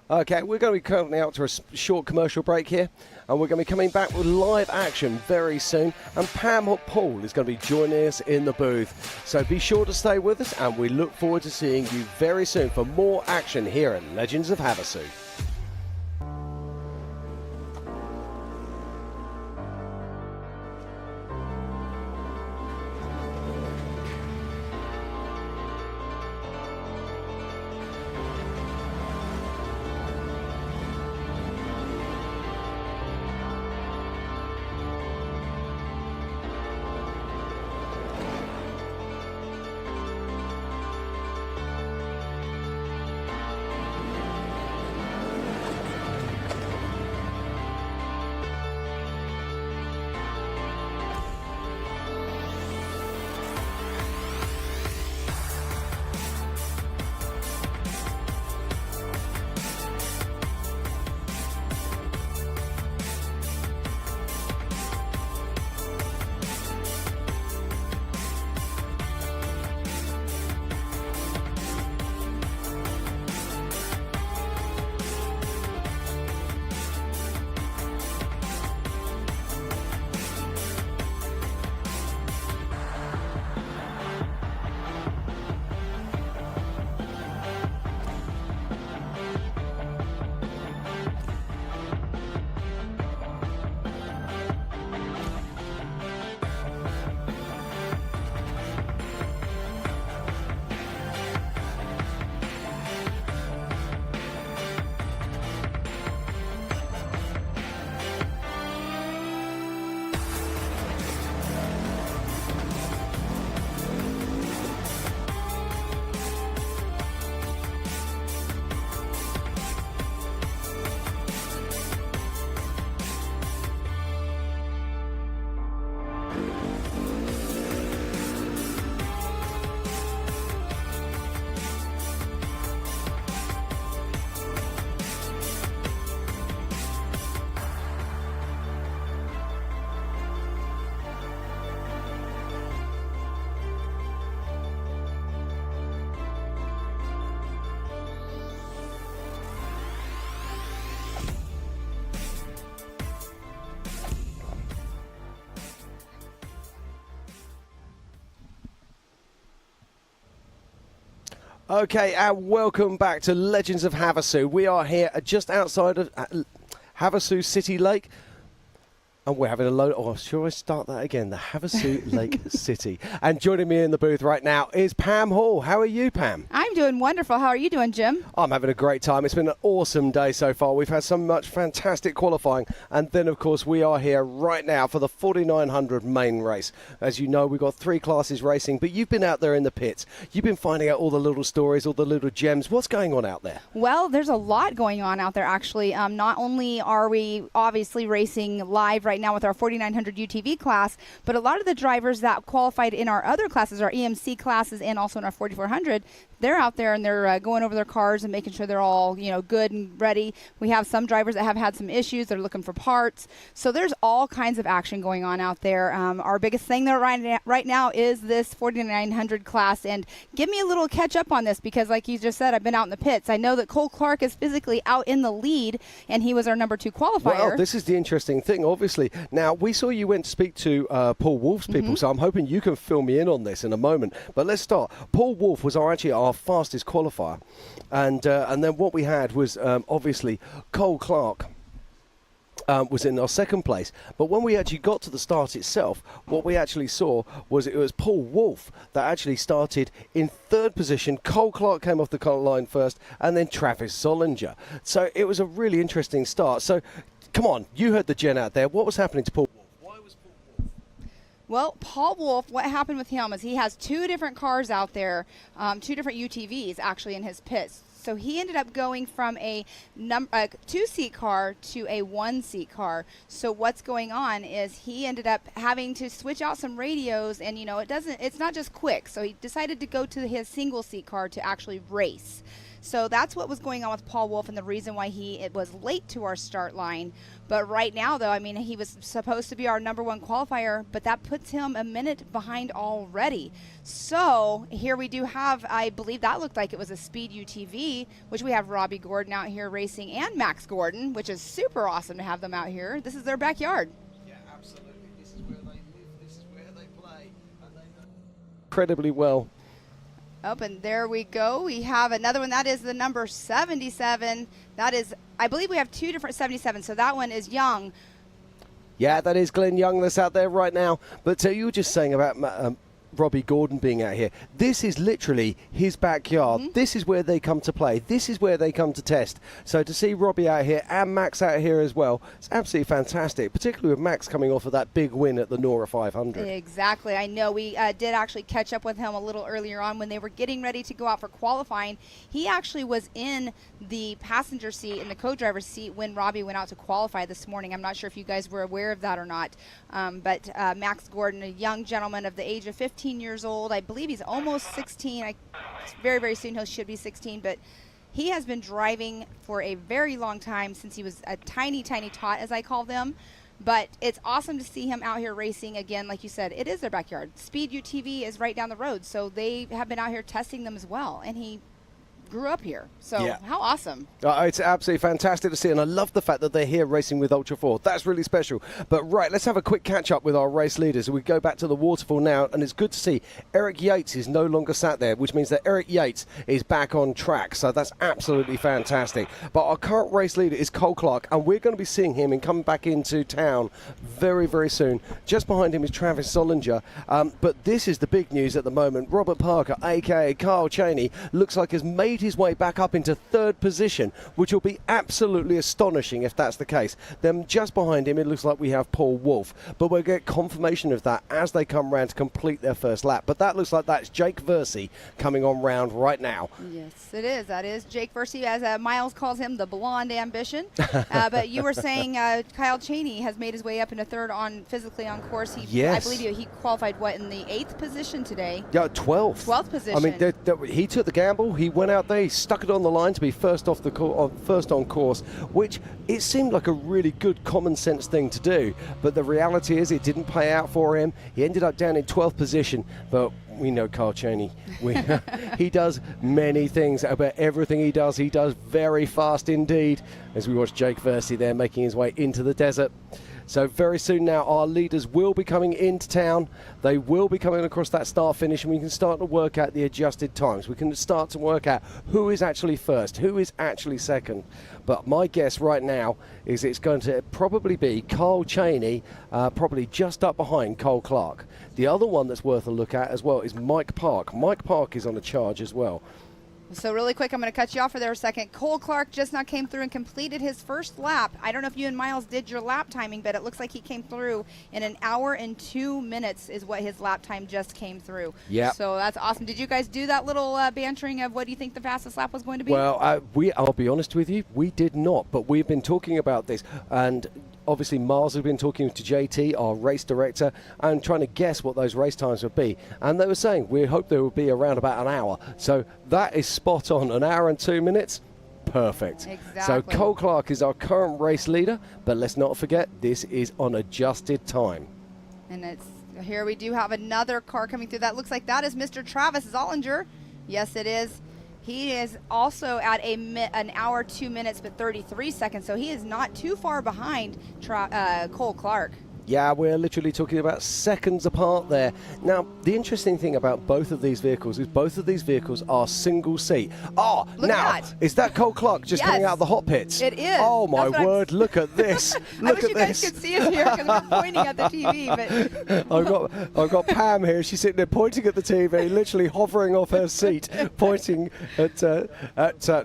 Okay, we're going to be coming out to a short commercial break here, and we're going to be coming back with live action very soon, and Pam Paul is going to be joining us in the booth. So be sure to stay with us, and we look forward to seeing you very soon for more action here at Legends of Havasu. Okay, and welcome back to Legends of Havasu. We are here just outside of Havasu City Lake. And we're having a load. Oh, sure, I start that again. The Havasu Lake City. And joining me in the booth right now is Pam Hall. How are you, Pam? I'm doing wonderful. How are you doing, Jim? I'm having a great time. It's been an awesome day so far. We've had so much fantastic qualifying. And then, of course, we are here right now for the 4900 main race. As you know, we've got 3 classes racing, but you've been out there in the pits. You've been finding out all the little stories, all the little gems. What's going on out there? Well, there's a lot going on out there, actually. Not only are we obviously racing live right now with our 4900 UTV class, but a lot of the drivers that qualified in our other classes, our EMC classes, and also in our 4400, they're out there and they're going over their cars and making sure they're all, good and ready. We have some drivers that have had some issues. They're looking for parts. So there's all kinds of action going on out there. Our biggest thing there right now is this 4900 class. And give me a little catch up on this because, like you just said, I've been out in the pits. I know that Cole Clark is physically out in the lead, and he was our number 2 qualifier. Well, this is the interesting thing, obviously. Now, we saw you went to speak to Paul Wolf's people, so I'm hoping you can fill me in on this in a moment. But let's start. Paul Wolf was actually our fastest qualifier, and then what we had was obviously Cole Clark was in our second place. But when we actually got to the start itself, what we actually saw was it was Paul Wolf that actually started in 3rd position. Cole Clark came off the line first, and then Travis Zollinger. So it was a really interesting start. So come on, you heard the gen out there. What was happening to Paul Wolf? Why was Paul Wolf? Well, Paul Wolf, what happened with him is he has 2 different cars out there, 2 different UTVs actually in his pits. So he ended up going from a 2-seat car to a 1-seat car. So what's going on is he ended up having to switch out some radios, and it's not just quick. So he decided to go to his single-seat car to actually race. So that's what was going on with Paul Wolf and the reason why it was late to our start line. But right now, though, he was supposed to be our number 1 qualifier, but that puts him a minute behind already. So here we do have, I believe that looked like it was a speed UTV, which we have Robbie Gordon out here racing, and Max Gordon, which is super awesome to have them out here. This is their backyard. Yeah, absolutely. This is where they live. This is where they play. And they know incredibly well. Oh, and there we go. We have another one. That is the number 77. That is, I believe we have 2 different 77. So that one is Young. Yeah, that is Glenn Young that's out there right now. But you were just saying about Robbie Gordon being out here. This is literally his backyard. This is where they come to play. This is where they come to test. So to see Robbie out here and Max out here as well, it's absolutely fantastic, particularly with Max coming off of that big win at the Nora 500. Exactly. I know we did actually catch up with him a little earlier on when they were getting ready to go out for qualifying. He actually was in the passenger seat, in the co-driver's seat, when Robbie went out to qualify this morning. I'm not sure if you guys were aware of that or not, but Max Gordon, a young gentleman of the age of 15 years old. I believe he's almost 16. Very, very soon he should be 16, but he has been driving for a very long time, since he was a tiny, tiny tot, as I call them. But it's awesome to see him out here racing again. Like you said, it is their backyard. Speed UTV is right down the road, so they have been out here testing them as well. And he grew up here. So yeah. How awesome. It's absolutely fantastic to see, and I love the fact that they're here racing with Ultra4. That's really special. But right, let's have a quick catch up with our race leaders. We go back to the waterfall now, and it's good to see Eric Yates is no longer sat there, which means that Eric Yates is back on track. So that's absolutely fantastic. But our current race leader is Cole Clark, and we're going to be seeing him and coming back into town very, very soon. Just behind him is Travis Zollinger. But this is the big news at the moment. Robert Parker, a.k.a. Carl Cheney, looks like has made his way back up into 3rd position, which will be absolutely astonishing if that's the case. Then just behind him, it looks like we have Paul Wolf, but we'll get confirmation of that as they come round to complete their first lap. But that looks like that's Jake Versey coming on round right now. Yes, it is. That is Jake Versey, as Miles calls him, the blonde ambition. But you were saying Kyle Cheney has made his way up into 3rd physically on course. Yes. I believe he qualified, in the 8th position today? Yeah, 12th. 12th position. He took the gamble. He went out there, he stuck it on the line to be first on course, which it seemed like a really good common sense thing to do. But the reality is it didn't pay out for him. He ended up down in 12th position, but we know Carl Cheney. He does many things, but everything he does very fast indeed. As we watch Jake Versey there making his way into the desert. So very soon now, our leaders will be coming into town. They will be coming across that start finish, and we can start to work out the adjusted times. We can start to work out who is actually first, who is actually second. But my guess right now is it's going to probably be Carl Cheney, probably just up behind Cole Clark. The other one that's worth a look at as well is Mike Park. Mike Park is on a charge as well. So really quick, I'm going to cut you off for there a second. Cole Clark just now came through and completed his first lap. I don't know if you and Miles did your lap timing, but it looks like he came through in 1 hour and 2 minutes is what his lap time just came through. Yeah. So that's awesome. Did you guys do that little bantering of what do you think the fastest lap was going to be? Well, I'll be honest with you, we did not, but we've been talking about this, and obviously Miles has been talking to JT, our race director, and trying to guess what those race times would be. And they were saying we hope they would be around about an hour. So that is spot on. 1 hour and 2 minutes. Perfect. Exactly. So Cole Clark is our current race leader, but let's not forget this is on adjusted time. And here we do have another car coming through. That looks like that is Mr. Travis Zollinger. Yes, it is. He is also at 1 hour, 2 minutes, but 33 seconds. So he is not too far behind Cole Clark. Yeah, we're literally talking about seconds apart there. Now, the interesting thing about both of these vehicles is both of these vehicles are single seat. Oh, look now, at that. Is that Cole Clark just coming out of the hot pits? It is. Oh, my word, look at this. Look I wish you guys could see us here because we're pointing at the TV. But I've got Pam here. She's sitting there pointing at the TV, literally hovering off her seat, pointing at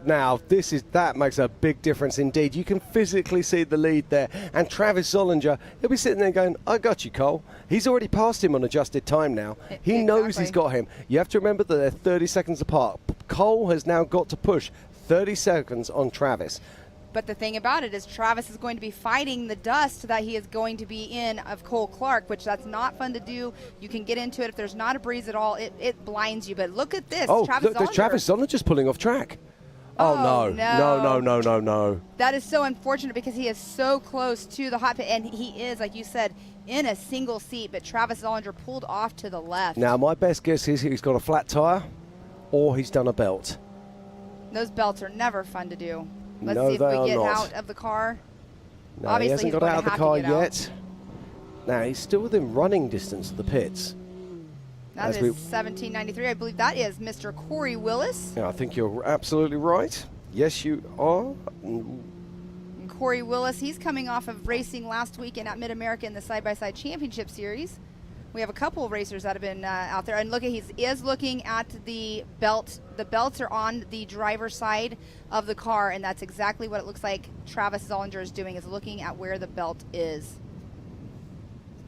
now. That makes a big difference indeed. You can physically see the lead there. And Travis Zollinger, he'll be sitting there going, I got you, Cole. He's already passed him on adjusted time now. He knows he's got him. You have to remember that they're 30 seconds apart. Cole has now got to push 30 seconds on Travis. But the thing about it is Travis is going to be fighting the dust that he is going to be in of Cole Clark, which that's not fun to do. You can get into it. If there's not a breeze at all, it blinds you. But look at this. Oh, Travis look, Travis Zollinger's pulling off track. Oh, no. That is so unfortunate because he is so close to the hot pit, and he is, like you said, in a single seat, but Travis Zollinger pulled off to the left. Now, my best guess is he's got a flat tire or he's done a belt. Those belts are never fun to do. Let's No, see if they we are get not. out of the car. No, Obviously, he hasn't he's got going out of to the have car to get out. yet. Now, he's still within running distance of the pits. That is 1793. I believe that is Mr. Corey Willis. Yeah, I think you're absolutely right. Yes, you are. And Corey Willis, he's coming off of racing last weekend at Mid-America in the Side-by-Side Championship Series. We have a couple of racers that have been out there. And look, he is looking at the belt. The belts are on the driver's side of the car, and that's exactly what it looks like Travis Zollinger is doing, is looking at where the belt is.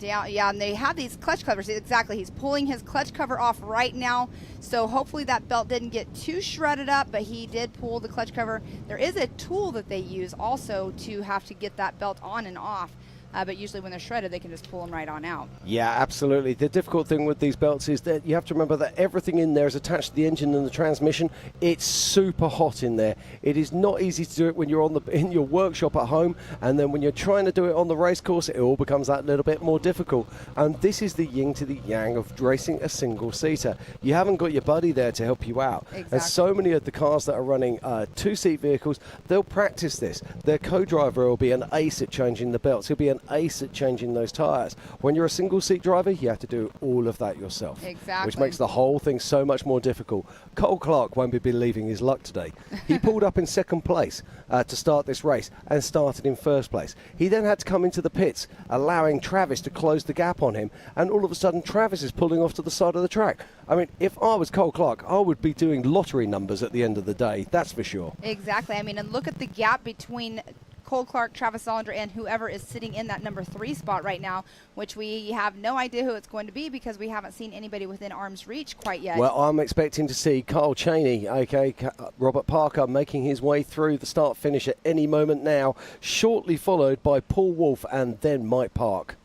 Down, yeah, and they have these clutch covers. Exactly, he's pulling his clutch cover off right now. So hopefully that belt didn't get too shredded up, but he did pull the clutch cover. There is a tool that they use also to have to get that belt on and off. But usually when they're shredded, they can just pull them right on out. Yeah, absolutely. The difficult thing with these belts is that you have to remember that everything in there is attached to the engine and the transmission. It's super hot in there. It is not easy to do it when you're in your workshop at home, and then when you're trying to do it on the race course, it all becomes that little bit more difficult. And this is the yin to the yang of racing a single-seater. You haven't got your buddy there to help you out. Exactly. And so many of the cars that are running two-seat vehicles, they'll practice this. Their co-driver will be an ace at changing the belts. He'll be an ace at changing those tires. When you're a single seat driver, you have to do all of that yourself. Exactly. Which makes the whole thing so much more difficult. Cole Clark won't be believing his luck today. He pulled up in second place to start this race and started in first place. He then had to come into the pits, allowing Travis to close the gap on him, and all of a sudden Travis is pulling off to the side of the track. I mean, if I was Cole Clark, I would be doing lottery numbers at the end of the day, that's for sure. Exactly. I mean, and look at the gap between Cole Clark, Travis Zollinger, and whoever is sitting in that number 3 spot right now, which we have no idea who it's going to be because we haven't seen anybody within arm's reach quite yet. Well, I'm expecting to see Carl Cheney, aka Robert Parker, making his way through the start-finish at any moment now, shortly followed by Paul Wolfe and then Mike Park.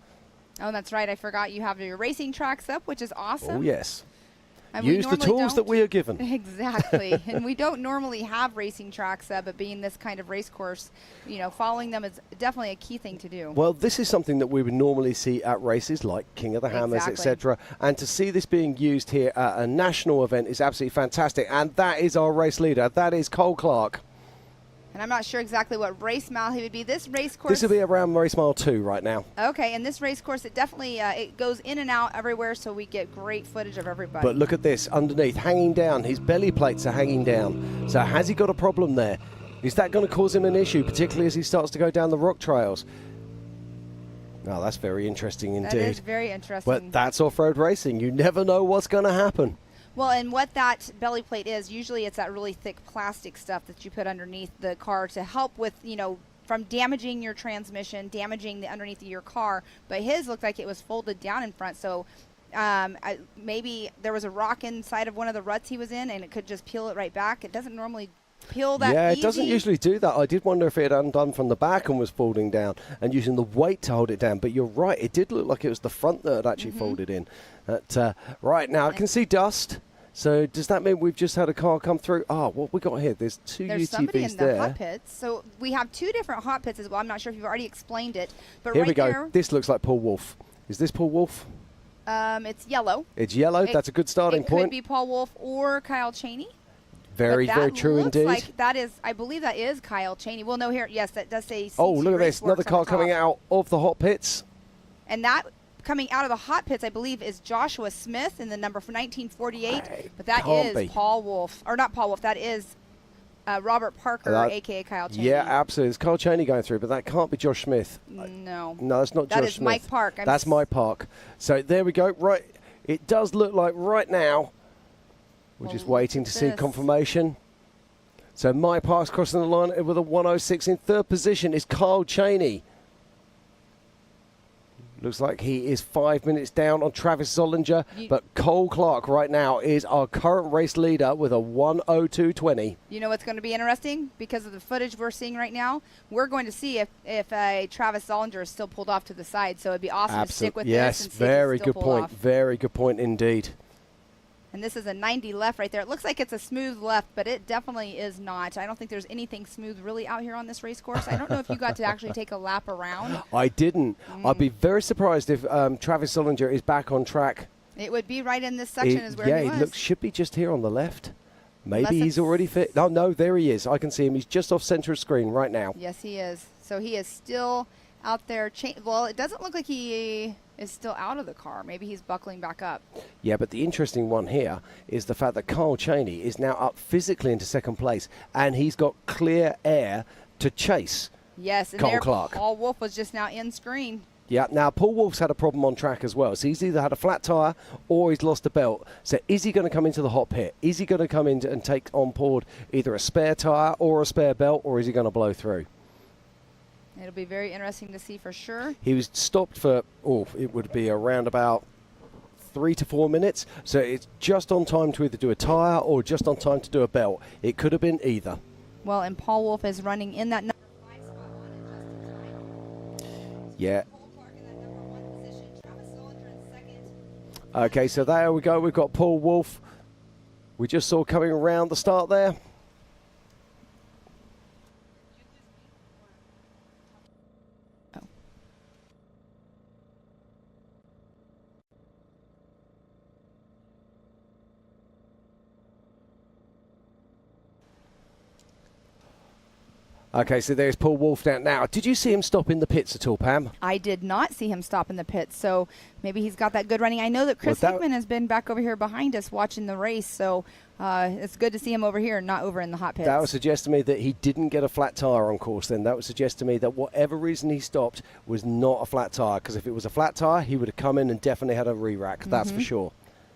Oh, that's right. I forgot you have your racing tracks up, which is awesome. Oh, yes. And use the tools that we are given. Exactly. And we don't normally have racing tracks, but being this kind of race course, you know, following them is definitely a key thing to do. Well, this is something that we would normally see at races like King of the Hammers, etc. And to see this being used here at a national event is absolutely fantastic. And that is our race leader. That is Cole Clark. And I'm not sure exactly what race mile he would be. This race course. This will be around race mile 2 right now. Okay, and this race course, it definitely it goes in and out everywhere, so we get great footage of everybody. But look at this, underneath, hanging down. His belly plates are hanging down. So has he got a problem there? Is that going to cause him an issue, particularly as he starts to go down the rock trails? Oh, that's very interesting indeed. That is very interesting. But that's off-road racing. You never know what's going to happen. Well, and what that belly plate is, usually it's that really thick plastic stuff that you put underneath the car to help with, from damaging your transmission, damaging the underneath of your car. But his looked like it was folded down in front, so maybe there was a rock inside of one of the ruts he was in, and it could just peel it right back. It doesn't normally peel that Yeah, easy. it doesn't usually do that. I did wonder if it had undone from the back and was folding down and using the weight to hold it down. But you're right, it did look like it was the front that had actually folded in. Right now, I can see dust. So does that mean we've just had a car come through? What we got here? There's There's UTVs somebody in the there. hot pits. So we have 2 different hot pits as well. I'm not sure if you've already explained it, but Here right we go. there, This looks like Paul Wolf. Is this Paul Wolf? it's yellow. It's yellow. That's a good starting It point. could be Paul Wolf or Kyle Cheney. Very, But very that true looks indeed. Like that is, I believe that is Kyle Cheney. Well, no, here, yes, that does say. Oh, CT look at this. Raceworks Another on car the coming top. out of the hot pits. And that coming out of the hot pits, I believe, is Joshua Smith in the number for 1948. But that can't is be. Paul Wolf, or not Paul Wolf. That is Robert Parker, a.k.a. Kyle Cheney. Yeah, absolutely. It's Kyle Cheney going through, but that can't be Josh Smith. No. No, that's not That Josh is Smith. Mike Park. That's Mike Park. So there we go. Right. It does look like right now we're just waiting to see this. confirmation. So Mike Park's crossing the line with a 106. In third position is Kyle Cheney. Looks like he is 5 minutes down on Travis Zollinger, but Cole Clark right now is our current race leader with a 1:02.20. You know what's going to be interesting? Because of the footage we're seeing right now, we're going to see if Travis Zollinger is still pulled off to the side. So it'd be awesome to stick with Yes, this and see if very he's still good pulled point. off. Very good point indeed. And this is a 90 left right there. It looks like it's a smooth left, but it definitely is not. I don't think there's anything smooth really out here on this race course. I don't know if you got to actually take a lap around. I didn't. I'd be very surprised if Travis Zollinger is back on track. It would be right in this section is where he was. Looks should be just here on the left. Maybe Unless he's already fit. Oh, no, there he is. I can see him. He's just off center of screen right now. Yes, he is. So he is still out there. Well, it doesn't look like he is still out of the car. Maybe he's buckling back up. Yeah, but the interesting one here is the fact that Kyle Cheney is now up physically into second place, and he's got clear air to chase. Yes, and Cole there Clark. Paul Wolf was just now in screen. Yeah, now Paul Wolf's had a problem on track as well. So he's either had a flat tyre or he's lost a belt. So is he going to come into the hot pit? Is he going to come in and take on board either a spare tyre or a spare belt, or is he going to blow through? It'll be very interesting to see for sure. He was stopped for, it would be around about 3 to 4 minutes. So it's just on time to either do a tyre or just on time to do a belt. It could have been either. Well, and Paul Wolf is running in that number 5 spot on it just in time. Yeah. Cole Clark in that number 1 position. Travis Zollinger in second. Okay, so there we go. We've got Paul Wolf. We just saw coming around the start there. Okay, so there's Paul Wolf down now. Did you see him stop in the pits at all, Pam? I did not see him stop in the pits, so maybe he's got that good running. I know that Chris Hickman has been back over here behind us watching the race, so it's good to see him over here, not over in the hot pits. That would suggest to me that he didn't get a flat tyre on course then. That would suggest to me that whatever reason he stopped was not a flat tyre, because if it was a flat tyre, he would have come in and definitely had a re-rack, that's for sure.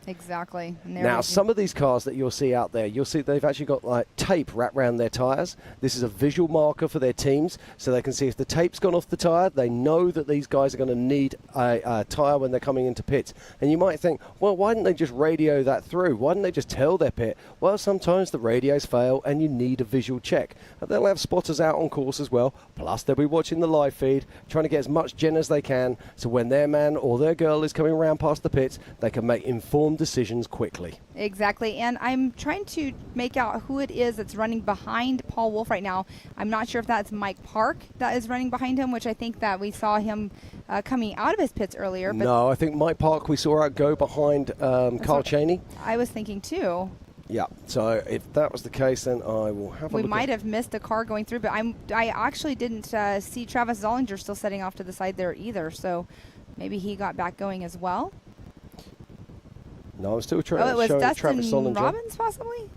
Exactly. Now, some of these cars that you'll see out there, you'll see they've actually got like tape wrapped around their tyres. This is a visual marker for their teams, so they can see if the tape's gone off the tyre, they know that these guys are going to need a tyre when they're coming into pits. And you might think, well, why didn't they just radio that through? Why didn't they just tell their pit? Well, sometimes the radios fail and you need a visual check. And they'll have spotters out on course as well, plus they'll be watching the live feed, trying to get as much gen as they can, so when their man or their girl is coming around past the pits, they can make informed decisions quickly. Exactly, and I'm trying to make out who it is that's running behind Paul Wolf right now. I'm not sure if that's Mike Park that is running behind him, which I think that we saw him coming out of his pits earlier. But no, I think Mike Park we saw out go behind Kyle Cheney. I was thinking too. Yeah, so if that was the case, then I will have a look. We might have missed a car going through, but I actually didn't see Travis Zollinger still setting off to the side there either, so maybe he got back going as well. No, I'm still trying it was showing Dustin Travis Zollinger. Robbins, possibly?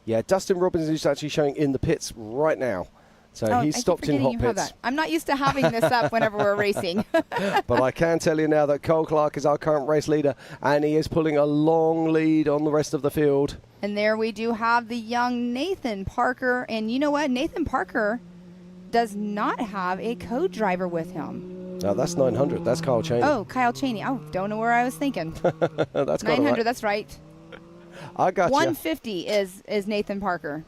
Yeah, Dustin Robbins is actually showing in the pits right now. So he's stopped in hot pits. I'm not used to having this up whenever we're racing. But I can tell you now that Cole Clark is our current race leader, and he is pulling a long lead on the rest of the field. And there we do have the young Nathan Parker. And you know what? Nathan Parker does not have a co-driver with him. No, that's 900. That's Kyle Cheney. Oh, Kyle Cheney. Oh, don't know where I was thinking. That's 900, right. That's right. I got 150 is Nathan Parker.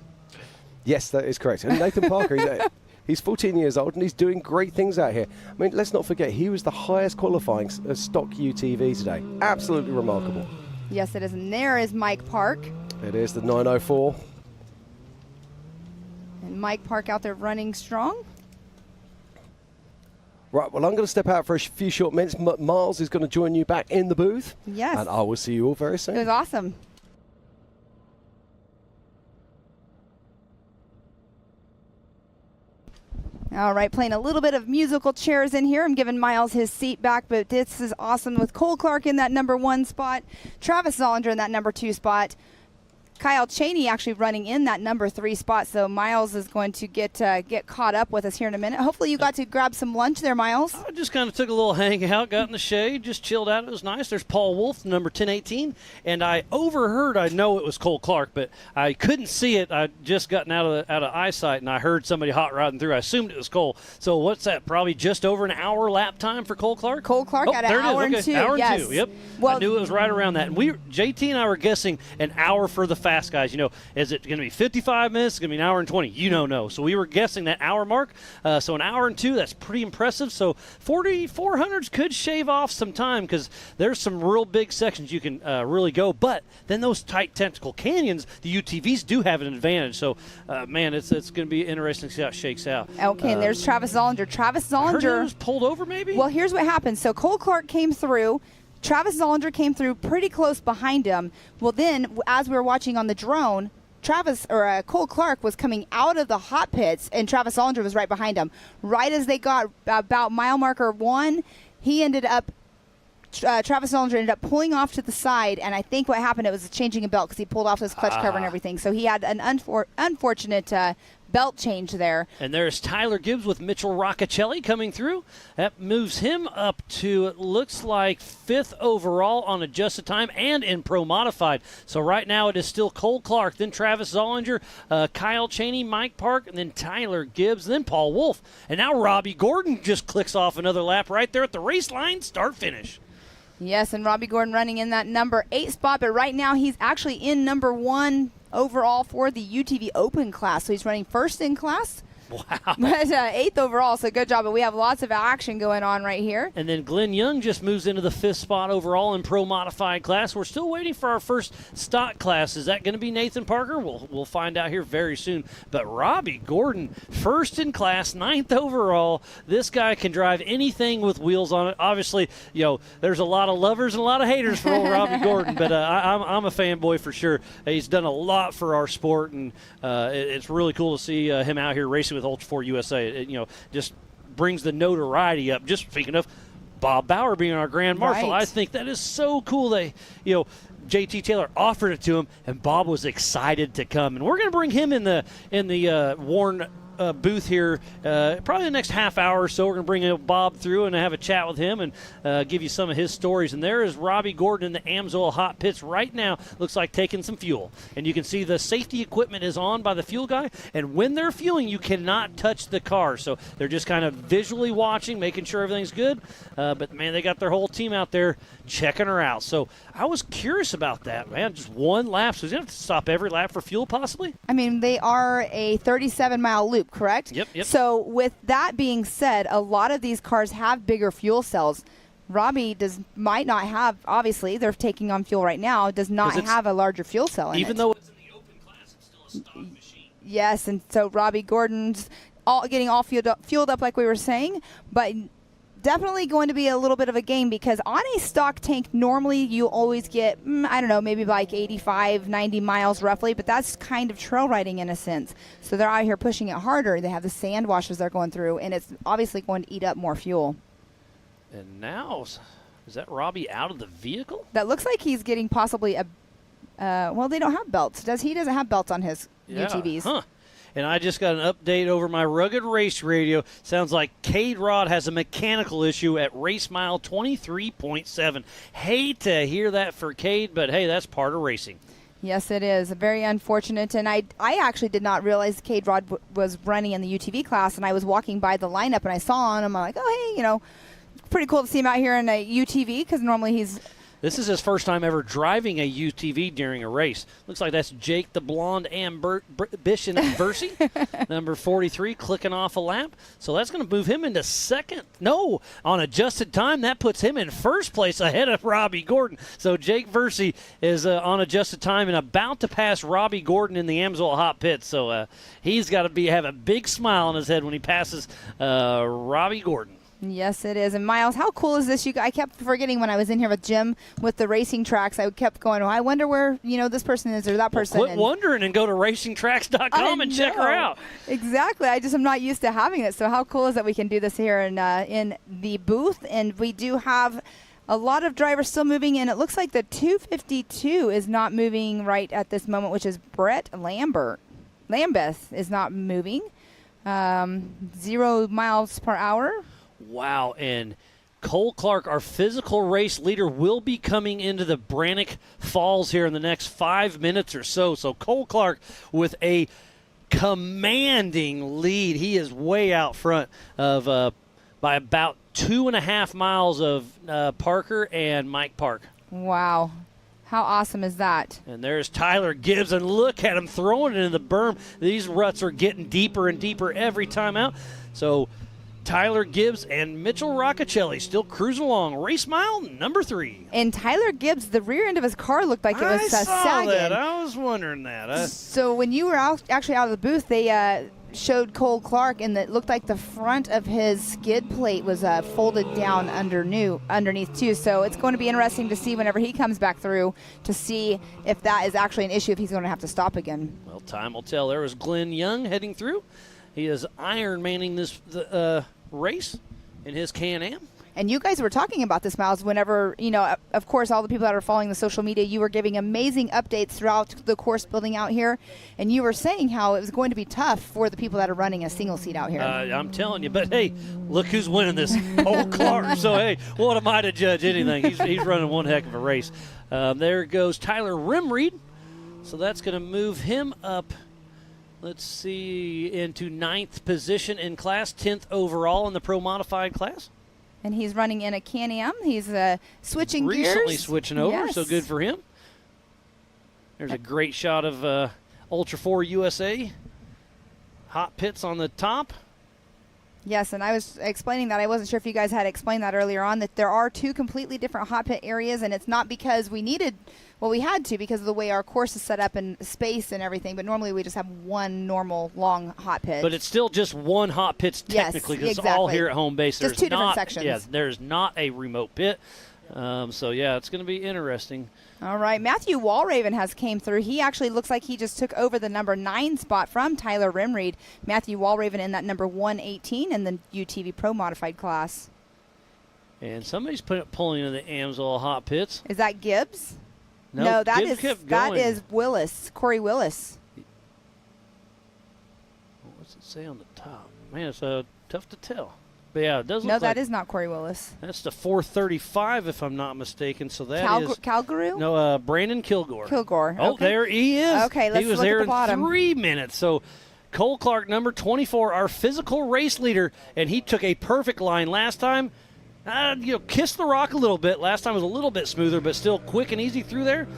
Yes, that is correct. And Nathan Parker, he's 14 years old and he's doing great things out here. I mean, let's not forget, he was the highest qualifying stock UTV today. Absolutely remarkable. Yes, it is. And there is Mike Park. It is the 904. And Mike Park out there running strong. Right, well, I'm going to step out for a few short minutes. Miles is going to join you back in the booth. Yes. And I will see you all very soon. It was awesome. All right, playing a little bit of musical chairs in here. I'm giving Miles his seat back, but this is awesome with Cole Clark in that number 1 spot, Travis Zollinger in that number 2 spot, Kyle Cheney actually running in that number 3 spot, so Miles is going to get caught up with us here in a minute. Hopefully you got to grab some lunch there, Miles. I just kind of took a little hangout, got in the shade, just chilled out. It was nice. There's Paul Wolf, number 1018, and I overheard. I know it was Cole Clark, but I couldn't see it. I just gotten out of eyesight, and I heard somebody hot rodding through. I assumed it was Cole. So what's that? Probably just over an hour lap time for Cole Clark. Cole Clark at an hour and 2. Hour yes. and 2. Yep. Well, I knew it was right around that. And JT and I were guessing an hour for the fast guys. You know, is it going to be 55 minutes? It's going to be an hour and 20. You don't know. So we were guessing that hour mark. So an hour and 2, that's pretty impressive. So 4,400s could shave off some time because there's some real big sections you can really go. But then those tight technical canyons, the UTVs do have an advantage. So, man, it's going to be interesting to see how it shakes out. Okay, and there's Travis Zollinger. Travis Zollinger. I heard he was pulled over maybe? Well, here's what happened. So Cole Clark came through. Travis Zollinger came through pretty close behind him. Well, then, as we were watching on the drone, Cole Clark was coming out of the hot pits, and Travis Zollinger was right behind him. Right as they got about mile marker 1, Travis Zollinger ended up pulling off to the side, and I think what happened, it was changing a belt because he pulled off his clutch cover and everything. So he had an unfortunate belt change there. And there's Tyler Gibbs with Mitchell Roccacelli coming through. That moves him up to, it looks like, 5th overall on adjusted time and in Pro Modified. So right now it is still Cole Clark, then Travis Zollinger, Kyle Cheney, Mike Park, and then Tyler Gibbs, then Paul Wolf. And now Robbie Gordon just clicks off another lap right there at the race line, start-finish. Yes, and Robbie Gordon running in that number 8 spot, but right now he's actually in number 1 overall for the UTV Open class. So he's running first in class. Wow. But 8th overall, so good job. But we have lots of action going on right here. And then Glenn Young just moves into the 5th spot overall in Pro Modified class. We're still waiting for our first stock class. Is that going to be Nathan Parker? We'll find out here very soon. But Robbie Gordon, first in class, 9th overall. This guy can drive anything with wheels on it. Obviously, there's a lot of lovers and a lot of haters for old Robbie Gordon, but I'm a fanboy for sure. He's done a lot for our sport, and it's really cool to see him out here racing with Ultra4 USA. It, just brings the notoriety up. Just speaking of Bob Bauer being our Grand Marshal, right. I think that is so cool that, JT Taylor offered it to him, and Bob was excited to come. And we're going to bring him in the Warren booth here probably the next half hour or so. We're going to bring Bob through and have a chat with him and give you some of his stories. And there is Robbie Gordon in the Amsoil hot pits right now. Looks like taking some fuel. And you can see the safety equipment is on by the fuel guy. And when they're fueling, you cannot touch the car. So they're just kind of visually watching, making sure everything's good. But, man, they got their whole team out there checking her out. So I was curious about that, man. Just one lap. So he's going to have to stop every lap for fuel possibly? I mean, they are a 37-mile loop, correct? Yep. So with that being said, a lot of these cars have bigger fuel cells. Robbie might not have, obviously, they're taking on fuel right now, does not have a larger fuel cell in it. Even though it's in the open class, it's still a stock machine. Yes, and so Robbie Gordon's getting all fueled up like we were saying, but definitely going to be a little bit of a game because on a stock tank, normally you always get, I don't know, maybe like 85, 90 miles roughly, but that's kind of trail riding in a sense. So they're out here pushing it harder. They have the sand washes they're going through, and it's obviously going to eat up more fuel. And now, is that Robbie out of the vehicle? That looks like he's getting possibly a, well, they don't have belts. He doesn't have belts on his UTVs. Huh. And I just got an update over my Rugged Race radio. Sounds like Cade Rod has a mechanical issue at race mile 23.7. Hate to hear that for Cade, but hey, that's part of racing. Yes, it is. Very unfortunate. And I actually did not realize Cade Rod was running in the UTV class, and I was walking by the lineup, and I saw him. I'm like, oh, hey, pretty cool to see him out here in a UTV because normally he's... This is his first time ever driving a UTV during a race. Looks like that's Jake the Blonde and Bishan Versey, number 43, clicking off a lap. So that's going to move him into second. No, on adjusted time, that puts him in first place ahead of Robbie Gordon. So Jake Versey is on adjusted time and about to pass Robbie Gordon in the Amsoil hot pits. So he's got to have a big smile on his head when he passes Robbie Gordon. Yes, it is. And Miles, how cool is this? I kept forgetting when I was in here with Jim with the racing tracks. I kept going, I wonder where this person is or that person. Quit wondering and go to racingtracks.com and check her out. Exactly. I'm not used to having it. So how cool is that we can do this here in the booth? And we do have a lot of drivers still moving in. It looks like the 252 is not moving right at this moment, which is Brett Lambeth is not moving. 0 miles per hour. Wow, and Cole Clark, our physical race leader, will be coming into the Brannock Falls here in the next 5 minutes or so. So Cole Clark with a commanding lead. He is way out front of by about 2.5 miles of Parker and Mike Park. Wow. How awesome is that? And there's Tyler Gibbs, and look at him throwing it in the berm. These ruts are getting deeper and deeper every time out. So Tyler Gibbs and Mitchell Roccacelli still cruising along. Race mile number 3. And Tyler Gibbs, the rear end of his car looked like it was sagging. I saw that. I was wondering that. So when you were actually out of the booth, they showed Cole Clark, and it looked like the front of his skid plate was folded down underneath too. So it's going to be interesting to see whenever he comes back through to see if that is actually an issue, if he's going to have to stop again. Well, time will tell. There was Glenn Young heading through. He is Iron Manning this race in his Can-Am. And you guys were talking about this, Miles, whenever, of course, all the people that are following the social media, you were giving amazing updates throughout the course building out here. And you were saying how it was going to be tough for the people that are running a single seat out here. I'm telling you. But, hey, look who's winning this. Cole Clark. So, hey, what am I to judge anything? He's running one heck of a race. There goes Tyler Rimreed. So that's going to move him up, let's see, into 9th position in class, 10th overall in the Pro Modified class. And he's running in a Can-Am. He's switching gears. Recently switching over, yes. So good for him. There's a great shot of Ultra4 USA. Hot pits on the top. Yes, and I was explaining that. I wasn't sure if you guys had explained that earlier on, that there are 2 completely different hot pit areas, and it's not because we needed, well, we had to because of the way our course is set up and space and everything, but normally we just have one normal long hot pit. But it's still just one hot pit technically, because it's all here at home base. Just 2 different sections. Yeah, there's not a remote pit. So, yeah, it's going to be interesting. All right, Matthew Walraven has came through. He actually looks like he just took over the number 9 spot from Tyler Rimreed. Matthew Walraven in that number 118 in the UTV Pro Modified class. And somebody's pulling in the Amsoil hot pits. Is that Gibbs? No, that Gibbs is Willis, Corey Willis. What's it say on the top? Man, it's tough to tell. But yeah, it does look No, like that is not Corey Willis. That's the 435, if I'm not mistaken. So that is Calgary? No, Brandon Kilgore. Oh, okay. There he is. Okay, let's he was look there at the bottom. in 3 minutes. So Cole Clark, number 24, our physical race leader, and he took a perfect line last time. Kissed the rock a little bit. Last time was a little bit smoother, but still quick and easy through there.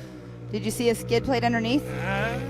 Did you see a skid plate underneath?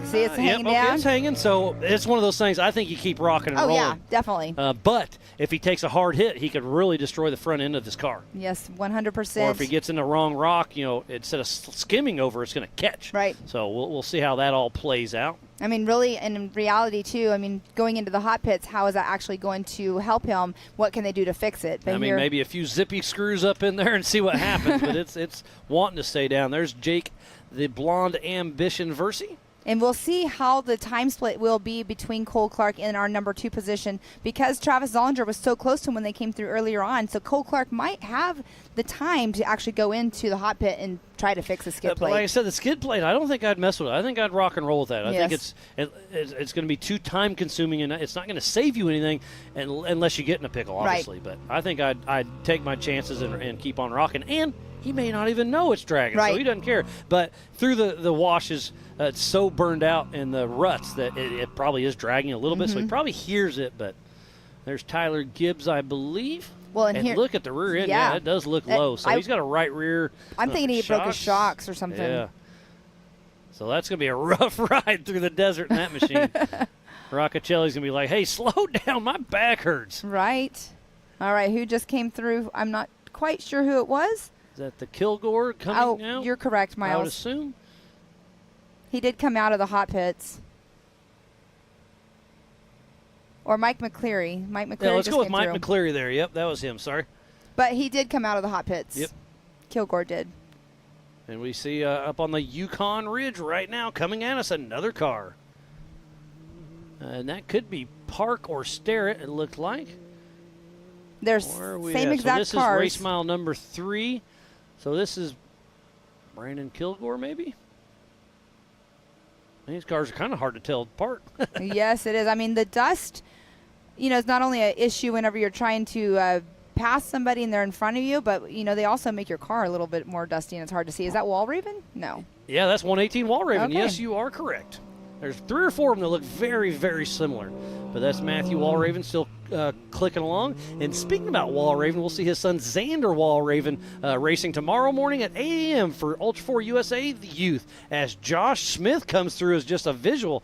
See, it's hanging down? Okay, it's hanging, so it's one of those things. I think you keep rocking and rolling. Oh, yeah, definitely. But if he takes a hard hit, he could really destroy the front end of his car. Yes, 100%. Or if he gets in the wrong rock, instead of skimming over, it's going to catch. Right. So we'll see how that all plays out. I mean, really, and in reality, too, I mean, going into the hot pits, how is that actually going to help him? What can they do to fix it? But I mean, maybe a few zippy screws up in there and see what happens, but it's wanting to stay down. There's Jake, the blonde ambition Versi. And we'll see how the time split will be between Cole Clark in our number 2 position because Travis Zollinger was so close to him when they came through earlier on. So Cole Clark might have the time to actually go into the hot pit and try to fix the skid plate. But like I said, the skid plate, I don't think I'd mess with it. I think I'd rock and roll with that. I think it's going to be too time consuming and it's not going to save you anything unless you get in a pickle, obviously. Right. But I think I'd take my chances and keep on rocking. And he may not even know it's dragging, so he doesn't care. But through the washes, it's so burned out in the ruts that it probably is dragging a little bit, so he probably hears it. But there's Tyler Gibbs, I believe. Well, and here, look at the rear end. Yeah, it does look low. So he's got a right rear. I'm thinking he broke his shocks or something. Yeah. So that's going to be a rough ride through the desert in that machine. Roccacelli's going to be like, hey, slow down. My back hurts. Right. All right. Who just came through? I'm not quite sure who it was. Is that the Kilgore coming out? Oh, you're correct, Miles. I would assume. He did come out of the hot pits. Or Mike McCleary. Mike McCleary. Yeah, let's go with Mike through. McCleary there. Yep, that was him. Sorry. But he did come out of the hot pits. Yep. Kilgore did. And we see up on the Yukon Ridge right now coming at us another car. And that could be Park or Starrett, it looked like. There's same exact cars. So this cars. is race mile number 3. So this is Brandon Kilgore, maybe? These cars are kind of hard to tell apart. Yes, it is. I mean, the dust, is not only an issue whenever you're trying to pass somebody and they're in front of you, but, they also make your car a little bit more dusty and it's hard to see. Is that Walraven? No. Yeah, that's 118 Walraven. Okay. Yes, you are correct. There's 3 or 4 of them that look very, very similar. But that's Matthew Walraven still clicking along. And speaking about Walraven, we'll see his son Xander Walraven racing tomorrow morning at 8 a.m. for Ultra4 USA the Youth as Josh Smith comes through as just a visual.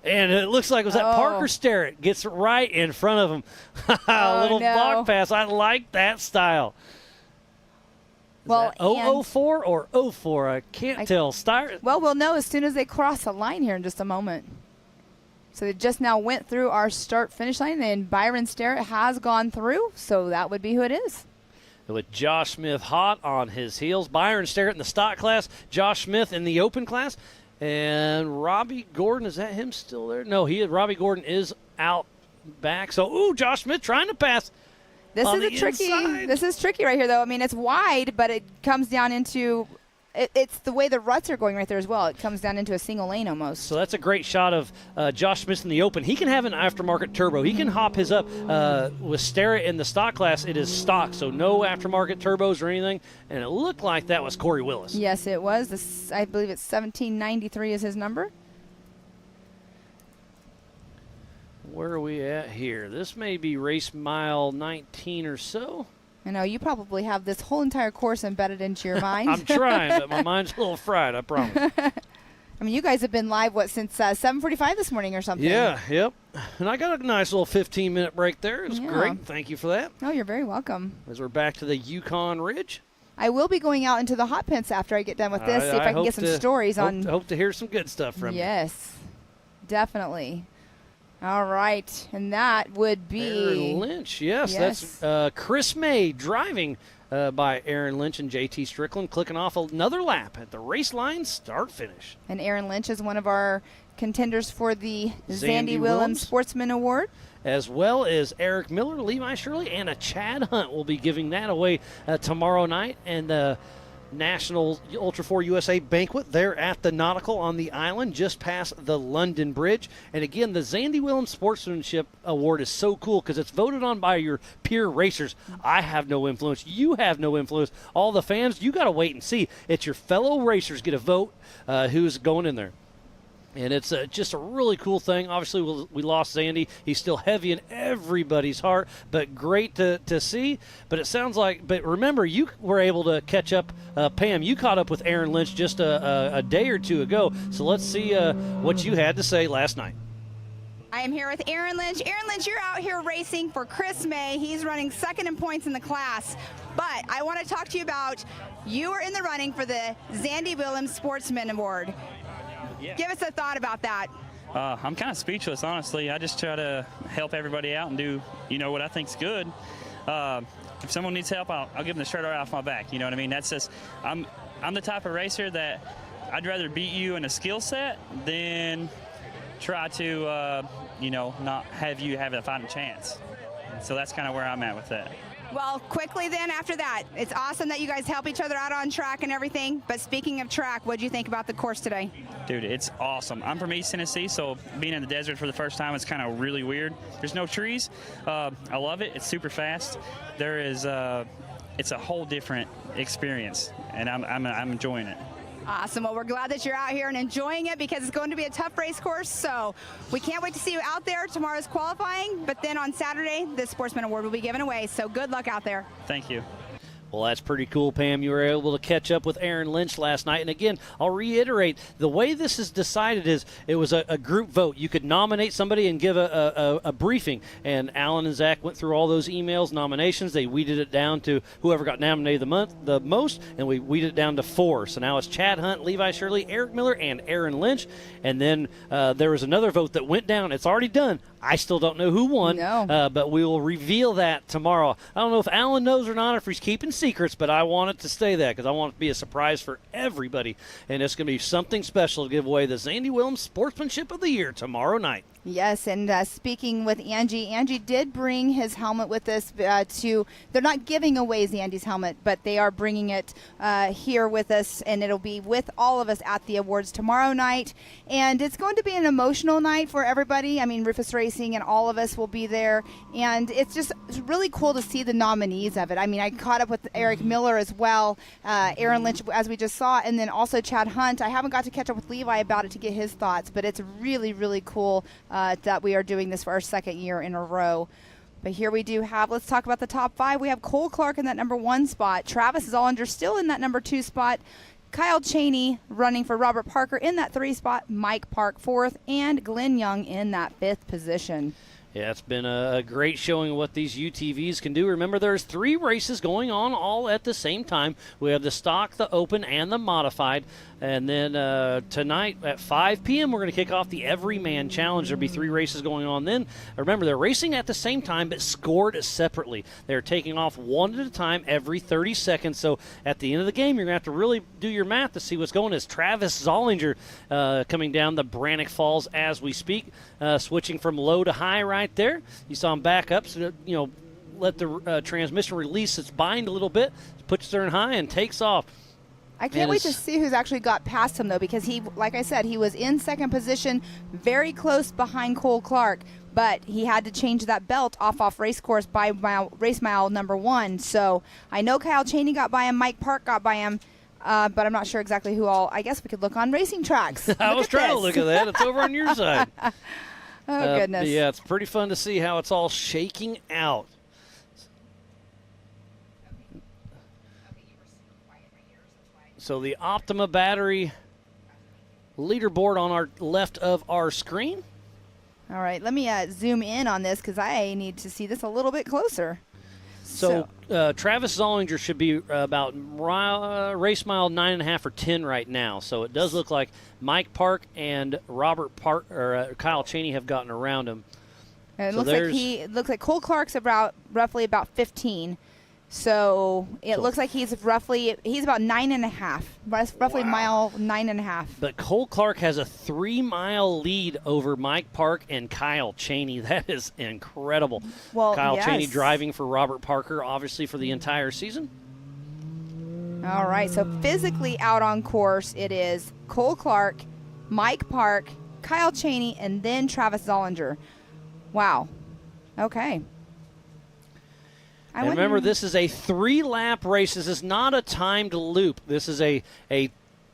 And it looks like it was that Parker Starrett gets right in front of him. A little block pass. I like that style. Well, 004 or 04? I can't tell. Well, we'll know as soon as they cross the line here in just a moment. So they just now went through our start-finish line, and Byron Starrett has gone through, so that would be who it is. With Josh Smith hot on his heels. Byron Starrett in the stock class, Josh Smith in the open class, and Robbie Gordon, is that him still there? No, Robbie Gordon is out back. So, Josh Smith trying to pass. This is tricky right here, though. I mean, it's wide, but it comes down into it's the way the ruts are going right there as well. It comes down into a single lane almost. So that's a great shot of Josh Smith in the open. He can have an aftermarket turbo. He can hop his up with Starrett in the stock class. It is stock, so no aftermarket turbos or anything. And it looked like that was Corey Willis. Yes, it was. I believe it's 1793 is his number. Where are we at here? This may be race mile 19 or so. I know, you probably have this whole entire course embedded into your mind. I'm trying, but my mind's a little fried, I promise. I mean, you guys have been live, since 7:45 this morning or something? Yeah, yep. And I got a nice little 15-minute break there. It was great. Thank you for that. Oh, you're very welcome. As we're back to the Yukon Ridge. I will be going out into the hot pits after I get done with this, see if I can get some stories on. Hope to hear some good stuff from you. Yes, definitely. All right, and that would be Aaron Lynch. Yes. That's Chris May driving by Aaron Lynch and JT Strickland, clicking off another lap at the race line, start-finish. And Aaron Lynch is one of our contenders for the Zandy Willems Sportsman Award. As well as Eric Miller, Levi Shirley, and a Chad Hunt will be giving that away tomorrow night. And the National Ultra4 USA banquet there at the Nautical on the island just past the London Bridge. And again, the Zandy Willems Sportsmanship Award is so cool because it's voted on by your peer racers. I have no influence. You have no influence. All the fans, you got to wait and see. It's your fellow racers get a vote who's going in there. And it's just a really cool thing. Obviously, we lost Zandy. He's still heavy in everybody's heart, but great to see. But it sounds like – but remember, you were able to catch up. Pam, you caught up with Aaron Lynch just a day or two ago. So let's see what you had to say last night. I am here with Aaron Lynch. Aaron Lynch, you're out here racing for Chris May. He's running second in points in the class. But I want to talk to you about you are in the running for the Zandy Willems Sportsman Award. Yeah. Give us a thought about that. I'm kind of speechless, honestly. I just try to help everybody out and do, what I think's good. If someone needs help, I'll give them the shirt right off my back. You know what I mean? That's just, I'm the type of racer that I'd rather beat you in a skill set than try to, not have you have a fighting chance. So that's kind of where I'm at with that. Well, quickly then after that, it's awesome that you guys help each other out on track and everything. But speaking of track, what do you think about the course today? Dude, it's awesome. I'm from East Tennessee, so being in the desert for the first time is kind of really weird. There's no trees. I love it. It's super fast. It's a whole different experience, and I'm enjoying it. Awesome. Well, we're glad that you're out here and enjoying it because it's going to be a tough race course. So we can't wait to see you out there. Tomorrow's qualifying, but then on Saturday, the Sportsman Award will be given away. So good luck out there. Thank you. Well, that's pretty cool, Pam. You were able to catch up with Aaron Lynch last night. And again, I'll reiterate, the way this is decided is it was a group vote. You could nominate somebody and give a briefing. And Alan and Zach went through all those emails, nominations. They weeded it down to whoever got nominated the most, and we weeded it down to 4. So now it's Chad Hunt, Levi Shirley, Eric Miller, and Aaron Lynch. And then there was another vote that went down. It's already done. I still don't know who won, but we will reveal that tomorrow. I don't know if Alan knows or not, if he's keeping secrets, but I want it to stay that because I want it to be a surprise for everybody. And it's going to be something special to give away the Zandy Willems Sportsmanship of the Year tomorrow night. Yes, and speaking with Angie did bring his helmet with us they're not giving away Zandy's helmet, but they are bringing it here with us, and it'll be with all of us at the awards tomorrow night. And it's going to be an emotional night for everybody. I mean, Rufus Racing and all of us will be there, and it's really cool to see the nominees of it. I mean, I caught up with Eric Miller as well, Aaron Lynch, as we just saw, and then also Chad Hunt. I haven't got to catch up with Levi about it to get his thoughts, but it's really, really cool that we are doing this for our second year in a row. But here we do have, let's talk about the top 5. We have Cole Clark in that number 1 spot. Travis Zollinger still in that number 2 spot. Kyle Cheney running for Robert Parker in that 3 spot. Mike Park 4th, and Glenn Young in that 5th position. Yeah, it's been a great showing of what these UTVs can do. Remember, there's 3 races going on all at the same time. We have the stock, the open, and the modified. And then tonight at 5 p.m., we're going to kick off the Everyman Challenge. There'll be 3 races going on then. Remember, they're racing at the same time but scored separately. They're taking off one at a time every 30 seconds. So at the end of the game, you're going to have to really do your math to see what's going on. As Travis Zollinger coming down the Brannock Falls as we speak, switching from low to high right there. You saw him back up, so, let the transmission release its bind a little bit, puts her in high and takes off. I can't wait to see who's actually got past him, though, because he, like I said, he was in second position, very close behind Cole Clark, but he had to change that belt off race course by race mile number 1. So I know Kyle Cheney got by him, Mike Park got by him, but I'm not sure exactly who all. I guess we could look on Racing Tracks. I was trying to look at that. It's over on your side. Oh, goodness. Yeah, it's pretty fun to see how it's all shaking out. So the Optima battery leaderboard on our left of our screen. All right, let me zoom in on this because I need to see this a little bit closer. So Travis Zollinger should be about race mile 9.5 or 10 right now. So it does look like Mike Park and Robert Park or Kyle Cheney have gotten around him. And it looks like Cole Clark's roughly about 15. So it looks like he's about 9.5, roughly mile 9.5. But Cole Clark has a 3-mile lead over Mike Park and Kyle Cheney. That is incredible. Well, Kyle yes. Cheney driving for Robert Parker, obviously for the entire season. All right, so physically out on course, it is Cole Clark, Mike Park, Kyle Cheney, and then Travis Zollinger. Wow. Okay. And remember, this is a 3-lap race. This is not a timed loop. This is a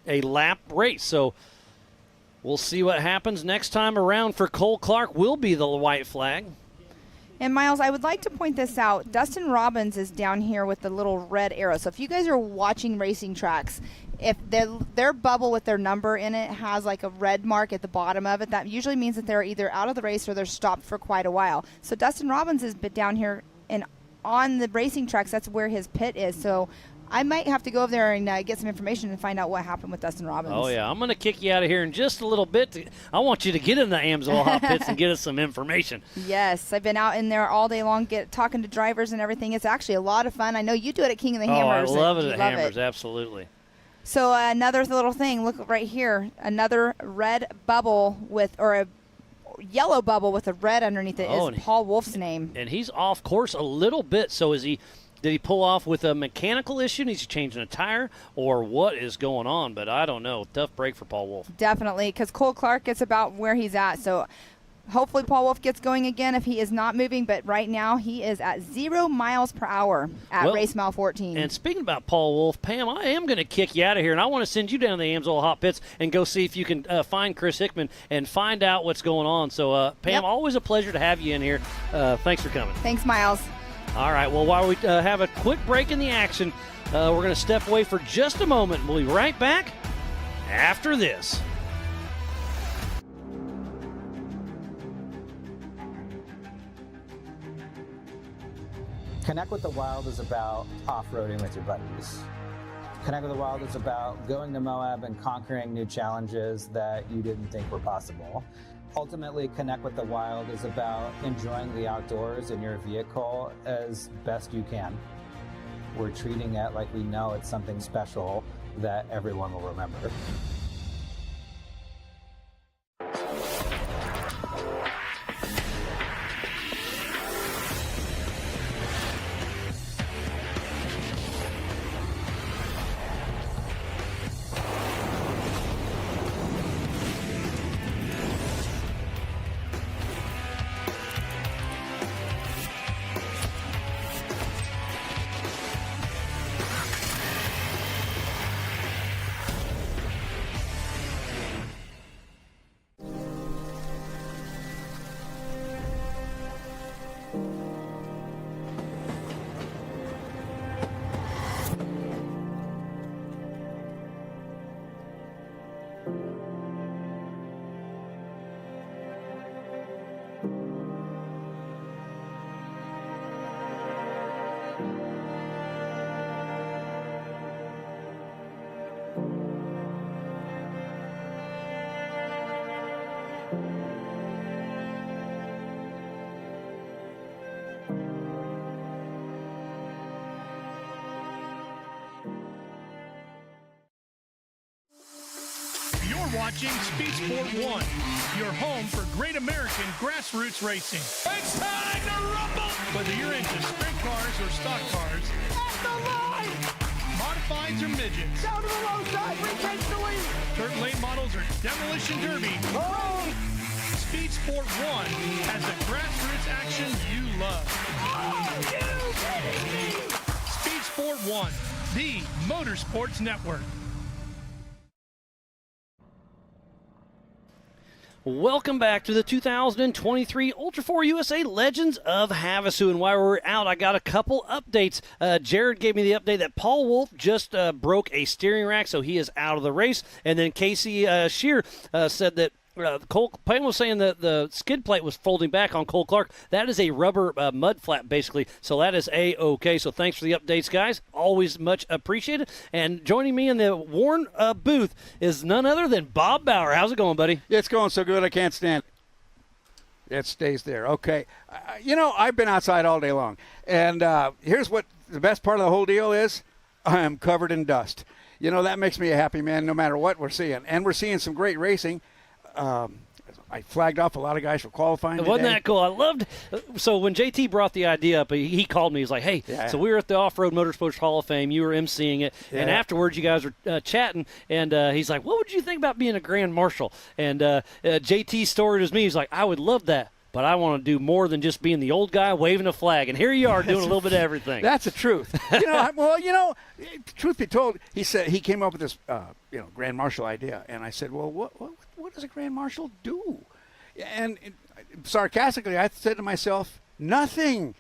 lap race. So we'll see what happens next time around. For Cole Clark will be the white flag. And, Miles, I would like to point this out. Dustin Robbins is down here with the little red arrow. So if you guys are watching Racing Tracks, if their bubble with their number in it has like a red mark at the bottom of it, that usually means that they're either out of the race or they're stopped for quite a while. So Dustin Robbins is down here on the Racing Tracks. That's where his pit is. So I might have to go over there and get some information and find out what happened with Dustin Robbins. Oh, yeah. I'm going to kick you out of here in just a little bit. I want you to get in the Amsoil hot pits and get us some information. Yes, I've been out in there all day long talking to drivers and everything. It's actually a lot of fun. I know you do it at King of the Hammers. Oh, I love it at Hammers, absolutely. So another little thing, look right here, another red bubble or a yellow bubble with a red underneath it is Paul Wolf's name. And he's off course a little bit, so did he pull off with a mechanical issue? Needs he changing a tire? Or what is going on? But I don't know. Tough break for Paul Wolf. Definitely, because Cole Clark gets about where he's at. So hopefully Paul Wolf gets going again if he is not moving. But right now he is at 0 miles per hour at race mile 14. And speaking about Paul Wolf, Pam, I am going to kick you out of here. And I want to send you down to the Amsoil hot pits and go see if you can find Chris Hickman and find out what's going on. So, Pam, always a pleasure to have you in here. Thanks for coming. Thanks, Miles. All right, well, while we have a quick break in the action, we're going to step away for just a moment. We'll be right back after this. Connect with the Wild is about off-roading with your buddies. Connect with the Wild is about going to Moab and conquering new challenges that you didn't think were possible. Ultimately, Connect with the Wild is about enjoying the outdoors in your vehicle as best you can. We're treating it like we know it's something special that everyone will remember. Watching Speed Sport 1, your home for great American grassroots racing. It's time to rumble! Whether you're into sprint cars or stock cars, at the line! Modifieds or midgets, down to the low side, retake the lead! Dirt late models or demolition derby. Oh! Speed Sport 1 has the grassroots action you love. Are you kidding me? Speed Sport 1, the Motorsports Network. Welcome back to the 2023 Ultra4 USA Legends of Havasu. And while we're out, I got a couple updates. Jared gave me the update that Paul Wolf just broke a steering rack, so he is out of the race. And then Casey Shear said that Payne was saying that the skid plate was folding back on Cole Clark. That is a rubber mud flap, basically. So that is A-OK. So thanks for the updates, guys. Always much appreciated. And joining me in the Warren booth is none other than Bob Bauer. How's it going, buddy? It's going so good I can't stand it. It stays there. Okay. I've been outside all day long. And here's what the best part of the whole deal is. I am covered in dust. That makes me a happy man no matter what we're seeing. And we're seeing some great racing. I flagged off a lot of guys for qualifying today. Wasn't that cool? I loved so when JT brought the idea up, he called me. He's like, hey, so we were at the Off-Road Motorsports Hall of Fame. You were emceeing it. Yeah. And afterwards, you guys were chatting. And he's like, what would you think about being a Grand Marshal? And JT's story was me. He's like, I would love that. But I want to do more than just being the old guy waving a flag. And here you are doing a little bit of everything. That's the truth. Truth be told, he said he came up with this, Grand Marshal idea. And I said, well, what does a Grand Marshal do? And sarcastically, I said to myself, nothing.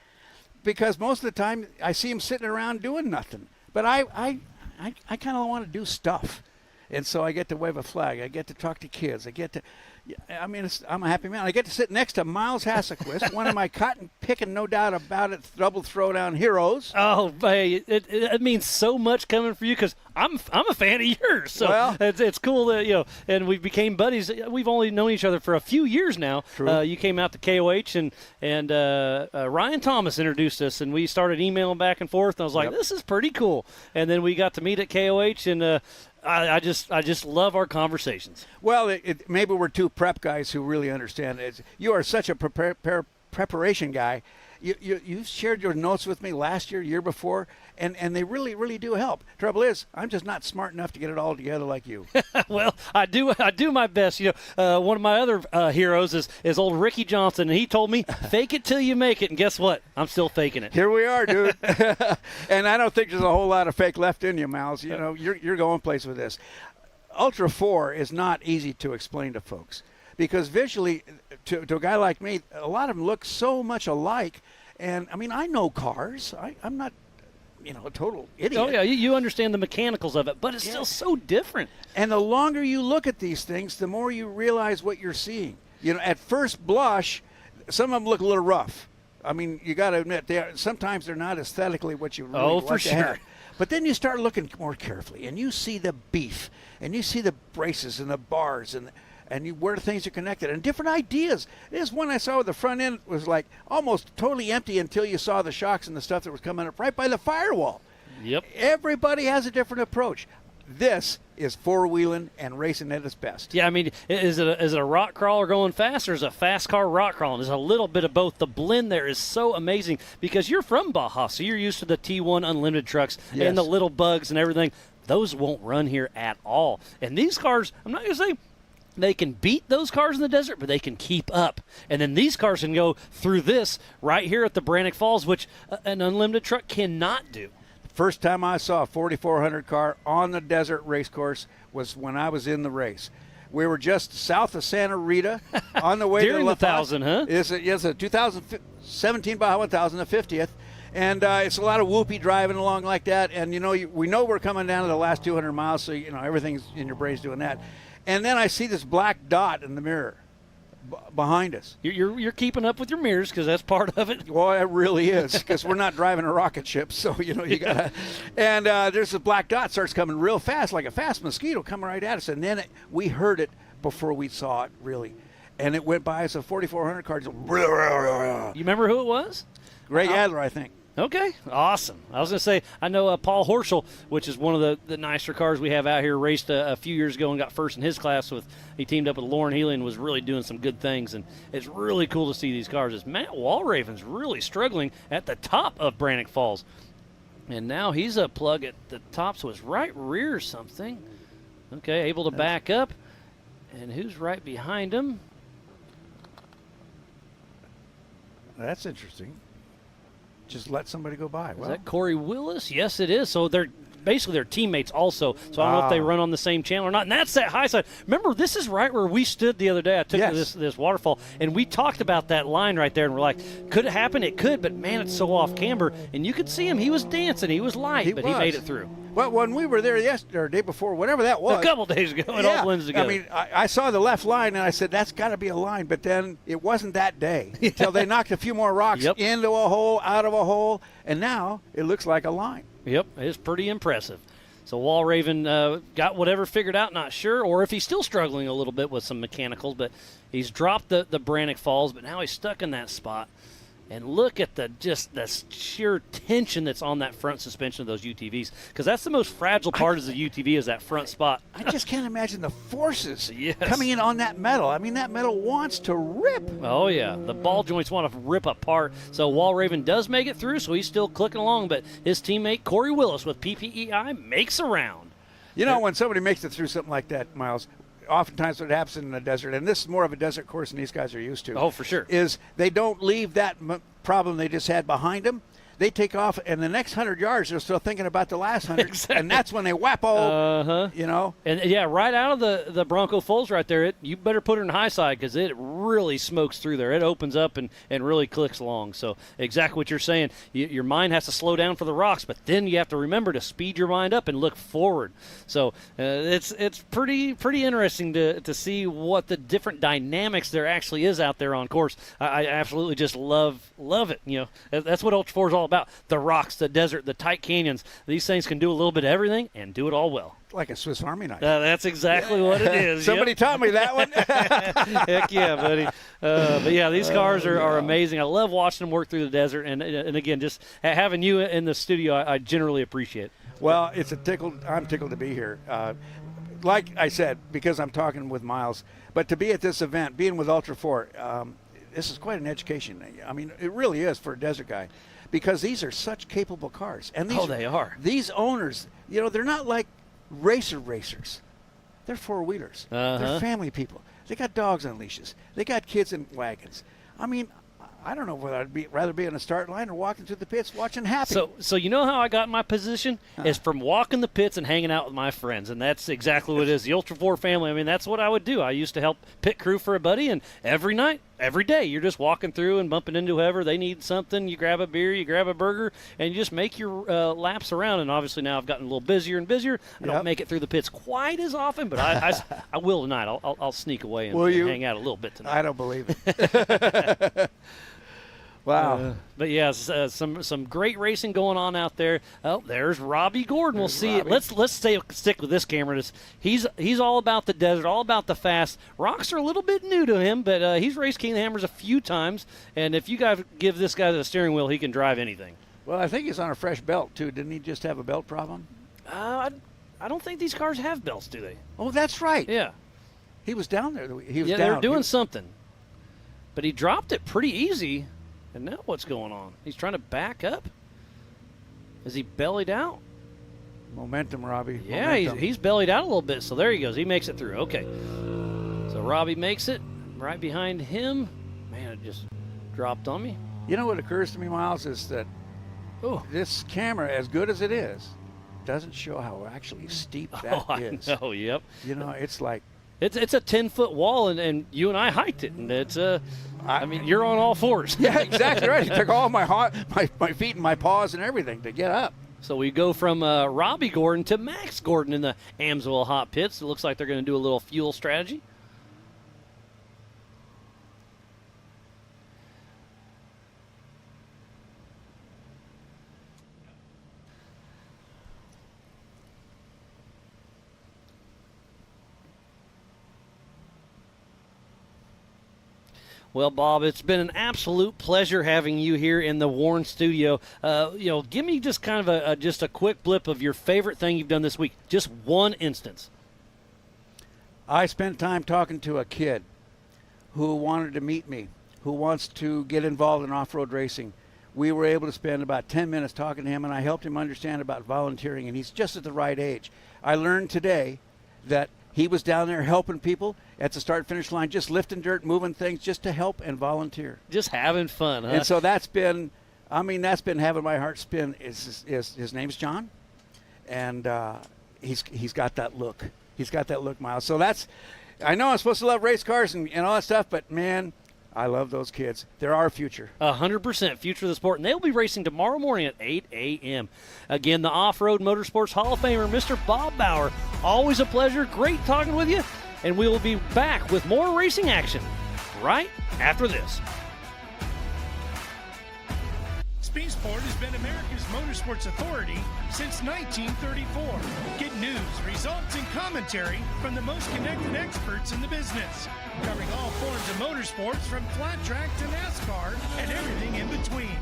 Because most of the time, I see him sitting around doing nothing. But I kind of want to do stuff. And so I get to wave a flag. I get to talk to kids. I get to, Yeah, I mean, I'm a happy man. I get to sit next to Miles Hasselquist, one of my cotton-picking, no doubt about it, double throwdown heroes. Oh, hey, it means so much coming for you because I'm a fan of yours. So well, it's cool that, and we became buddies. We've only known each other for a few years now. True. You came out to KOH, and Ryan Thomas introduced us, and we started emailing back and forth. And I was like, this is pretty cool. And then we got to meet at KOH, and I just love our conversations. Well, maybe we're two prep guys who really understand it. You are such a preparation guy. You shared your notes with me last year before, and they really, really do help. Trouble is, I'm just not smart enough to get it all together like you. Well, I do my best. One of my other heroes is old Ricky Johnson, and he told me, fake it till you make it. And guess what? I'm still faking it. Here we are, dude. And I don't think there's a whole lot of fake left in you, Miles. You're going places with this. Ultra4 is not easy to explain to folks because visually, to a guy like me, a lot of them look so much alike. And, I mean, I know cars. I'm not, a total idiot. Oh, yeah, you understand the mechanicals of it, but it's still so different. And the longer you look at these things, the more you realize what you're seeing. At first blush, some of them look a little rough. I mean, you got to admit, sometimes they're not aesthetically what you really want for to sure. have. But then you start looking more carefully, and you see the beef, and you see the braces and the bars, and where things are connected, and different ideas. This one I saw with the front end was like almost totally empty until you saw the shocks and the stuff that was coming up right by the firewall. Yep. Everybody has a different approach. This is four-wheeling and racing at its best. Yeah, I mean, is it a rock crawler going fast, or is it a fast car rock crawling? There's a little bit of both. The blend there is so amazing because you're from Baja, so you're used to the T1 Unlimited trucks and the little bugs and everything. Those won't run here at all. And these cars, I'm not going to say they can beat those cars in the desert, but they can keep up. And then these cars can go through this right here at the Brannock Falls, which an Unlimited truck cannot do. First time I saw a 4400 car on the desert race course was when I was in the race. We were just south of Santa Rita on the way During to La the 1,000, huh? It's a 2017 Baja 1000, the 50th. And it's a lot of whoopee driving along like that. And, we know we're coming down to the last 200 miles, so, everything's in your brain's doing that. And then I see this black dot in the mirror behind us. You're keeping up with your mirrors because that's part of it. Well, it really is because we're not driving a rocket ship, so you gotta. And there's a black dot starts coming real fast, like a fast mosquito coming right at us, and then we heard it before we saw it really, and it went by us a 4400 car. You remember who it was? Greg Adler, I think. Okay, awesome. I was going to say, I know Paul Horschel, which is one of the nicer cars we have out here, raced a few years ago and got first in his class. He teamed up with Lauren Healy and was really doing some good things, and it's really cool to see these cars. As Matt Walraven's really struggling at the top of Brannock Falls, and now he's a plug at the top, so his right rear something. Okay, able to back up, and who's right behind him? That's interesting. Just let somebody go by. Is that Corey Willis? Yes, it is. So they're basically their teammates also. So I don't know if they run on the same channel or not. And that's that high side. Remember, this is right where we stood the other day. I took this waterfall, and we talked about that line right there, and we're like, could it happen? It could, but, man, it's so off camber. And you could see him. He was dancing. He was light, but he made it through. Well, when we were there yesterday or day before, whatever that was. A couple days ago, it all blends together. I mean, I saw the left line, and I said, that's got to be a line. But then it wasn't that day until they knocked a few more rocks into a hole, out of a hole, and now it looks like a line. Yep, it's pretty impressive. So Walraven got whatever figured out, not sure, or if he's still struggling a little bit with some mechanicals, but he's dropped the Brannock Falls, but now he's stuck in that spot. And look at the sheer tension that's on that front suspension of those UTVs, because that's the most fragile part of the UTV is that front spot. I just can't imagine the forces coming in on that metal. I mean, that metal wants to rip. Oh, yeah. The ball joints want to rip apart. So Walraven does make it through, so he's still clicking along, but his teammate Corey Willis with PPEI makes a round. When somebody makes it through something like that, Miles, oftentimes what happens in the desert, and this is more of a desert course than these guys are used to. Oh, for sure. Is they don't leave that problem they just had behind them. they take off, and the next 100 yards, they're still thinking about the last 100, Exactly. and that's when they whap all, you know. And, yeah, right out of the Bronco folds right there, you better put it in high side because it really smokes through there. It opens up and really clicks along. So exactly what you're saying. Your mind has to slow down for the rocks, but then you have to remember to speed your mind up and look forward. So it's pretty interesting to see what the different dynamics there actually is out there on course. I absolutely just love it. You know, that's what Ultra4 is all about. The rocks, the desert, the tight canyons. These things can do a little bit of everything and do it all well. Like a Swiss Army knife. That's exactly what it is. Somebody taught me that one. Heck yeah, buddy. But yeah, these cars are amazing. I love watching them work through the desert, and again, just having you in the studio, I generally appreciate. Well, I'm tickled to be here. Like I said, because I'm talking with Miles, but to be at this event, being with Ultra4, this is quite an education. I mean, it really is for a desert guy, because these are such capable cars. And they are. These owners, you know, they're not like racers. They're four-wheelers. They're family people. They got dogs on leashes. They got kids in wagons. I mean, I don't know whether I'd rather be on the start line or walking through the pits watching Happy. So you know how I got in my position is from walking the pits and hanging out with my friends, and that's exactly what it is. The Ultra4 family. I mean, that's what I would do. I used to help pit crew for a buddy, and every night, every day, you're just walking through and bumping into whoever. They need something. You grab a beer, you grab a burger, and you just make your laps around. And obviously now I've gotten a little busier and busier. I don't make it through the pits quite as often, but I will tonight. I'll sneak away and hang out a little bit tonight. I don't believe it. Wow. But yeah, some great racing going on out there. Oh, there's Robbie Gordon. We'll see it. Let's stick with this camera. He's all about the desert, all about the fast. Rocks are a little bit new to him, but he's raced King of the Hammers a few times. And if you guys give this guy the steering wheel, he can drive anything. Well, I think he's on a fresh belt too. Didn't he just have a belt problem? I don't think these cars have belts, do they? Oh, that's right. Yeah. He was down there. He was down. They're doing something. But he dropped it pretty easy. And now what's going on? He's trying to back up? Is he bellied out? Momentum, Robbie. Yeah, he's bellied out a little bit. So there he goes. He makes it through. Okay. So Robbie makes it. Right behind him. Man, it just dropped on me. You know what occurs to me, Miles, is that this camera, as good as it is, doesn't show how actually steep that is. Oh, yep. You know, it's like... It's a 10-foot wall, and you and I hiked it, and it's I mean, you're on all fours. Yeah, exactly right. It took all my feet and my paws and everything to get up. So we go from Robbie Gordon to Max Gordon in the Amsoil Hot Pits. It looks like they're going to do a little fuel strategy. Well, Bob, it's been an absolute pleasure having you here in the Warren studio. Give me just kind of just a quick blip of your favorite thing you've done this week. Just one instance. I spent time talking to a kid who wanted to meet me, who wants to get involved in off-road racing. We were able to spend about 10 minutes talking to him, and I helped him understand about volunteering, and he's just at the right age. I learned today that he was down there helping people at the start-finish line, just lifting dirt, moving things, just to help and volunteer. Just having fun, huh? And so that's been having my heart spin. His name's John, and he's got that look. He's got that look, Miles. So I know I'm supposed to love race cars and all that stuff, but, man, I love those kids. They're our future. 100% future of the sport. And they'll be racing tomorrow morning at 8 a.m. Again, the Off-Road Motorsports Hall of Famer, Mr. Bob Bauer. Always a pleasure. Great talking with you. And we will be back with more racing action right after this. Spaceport has been America's motorsports authority since 1934. Get news, results, and commentary from the most connected experts in the business, covering all forms of motorsports from flat track to NASCAR and everything in between.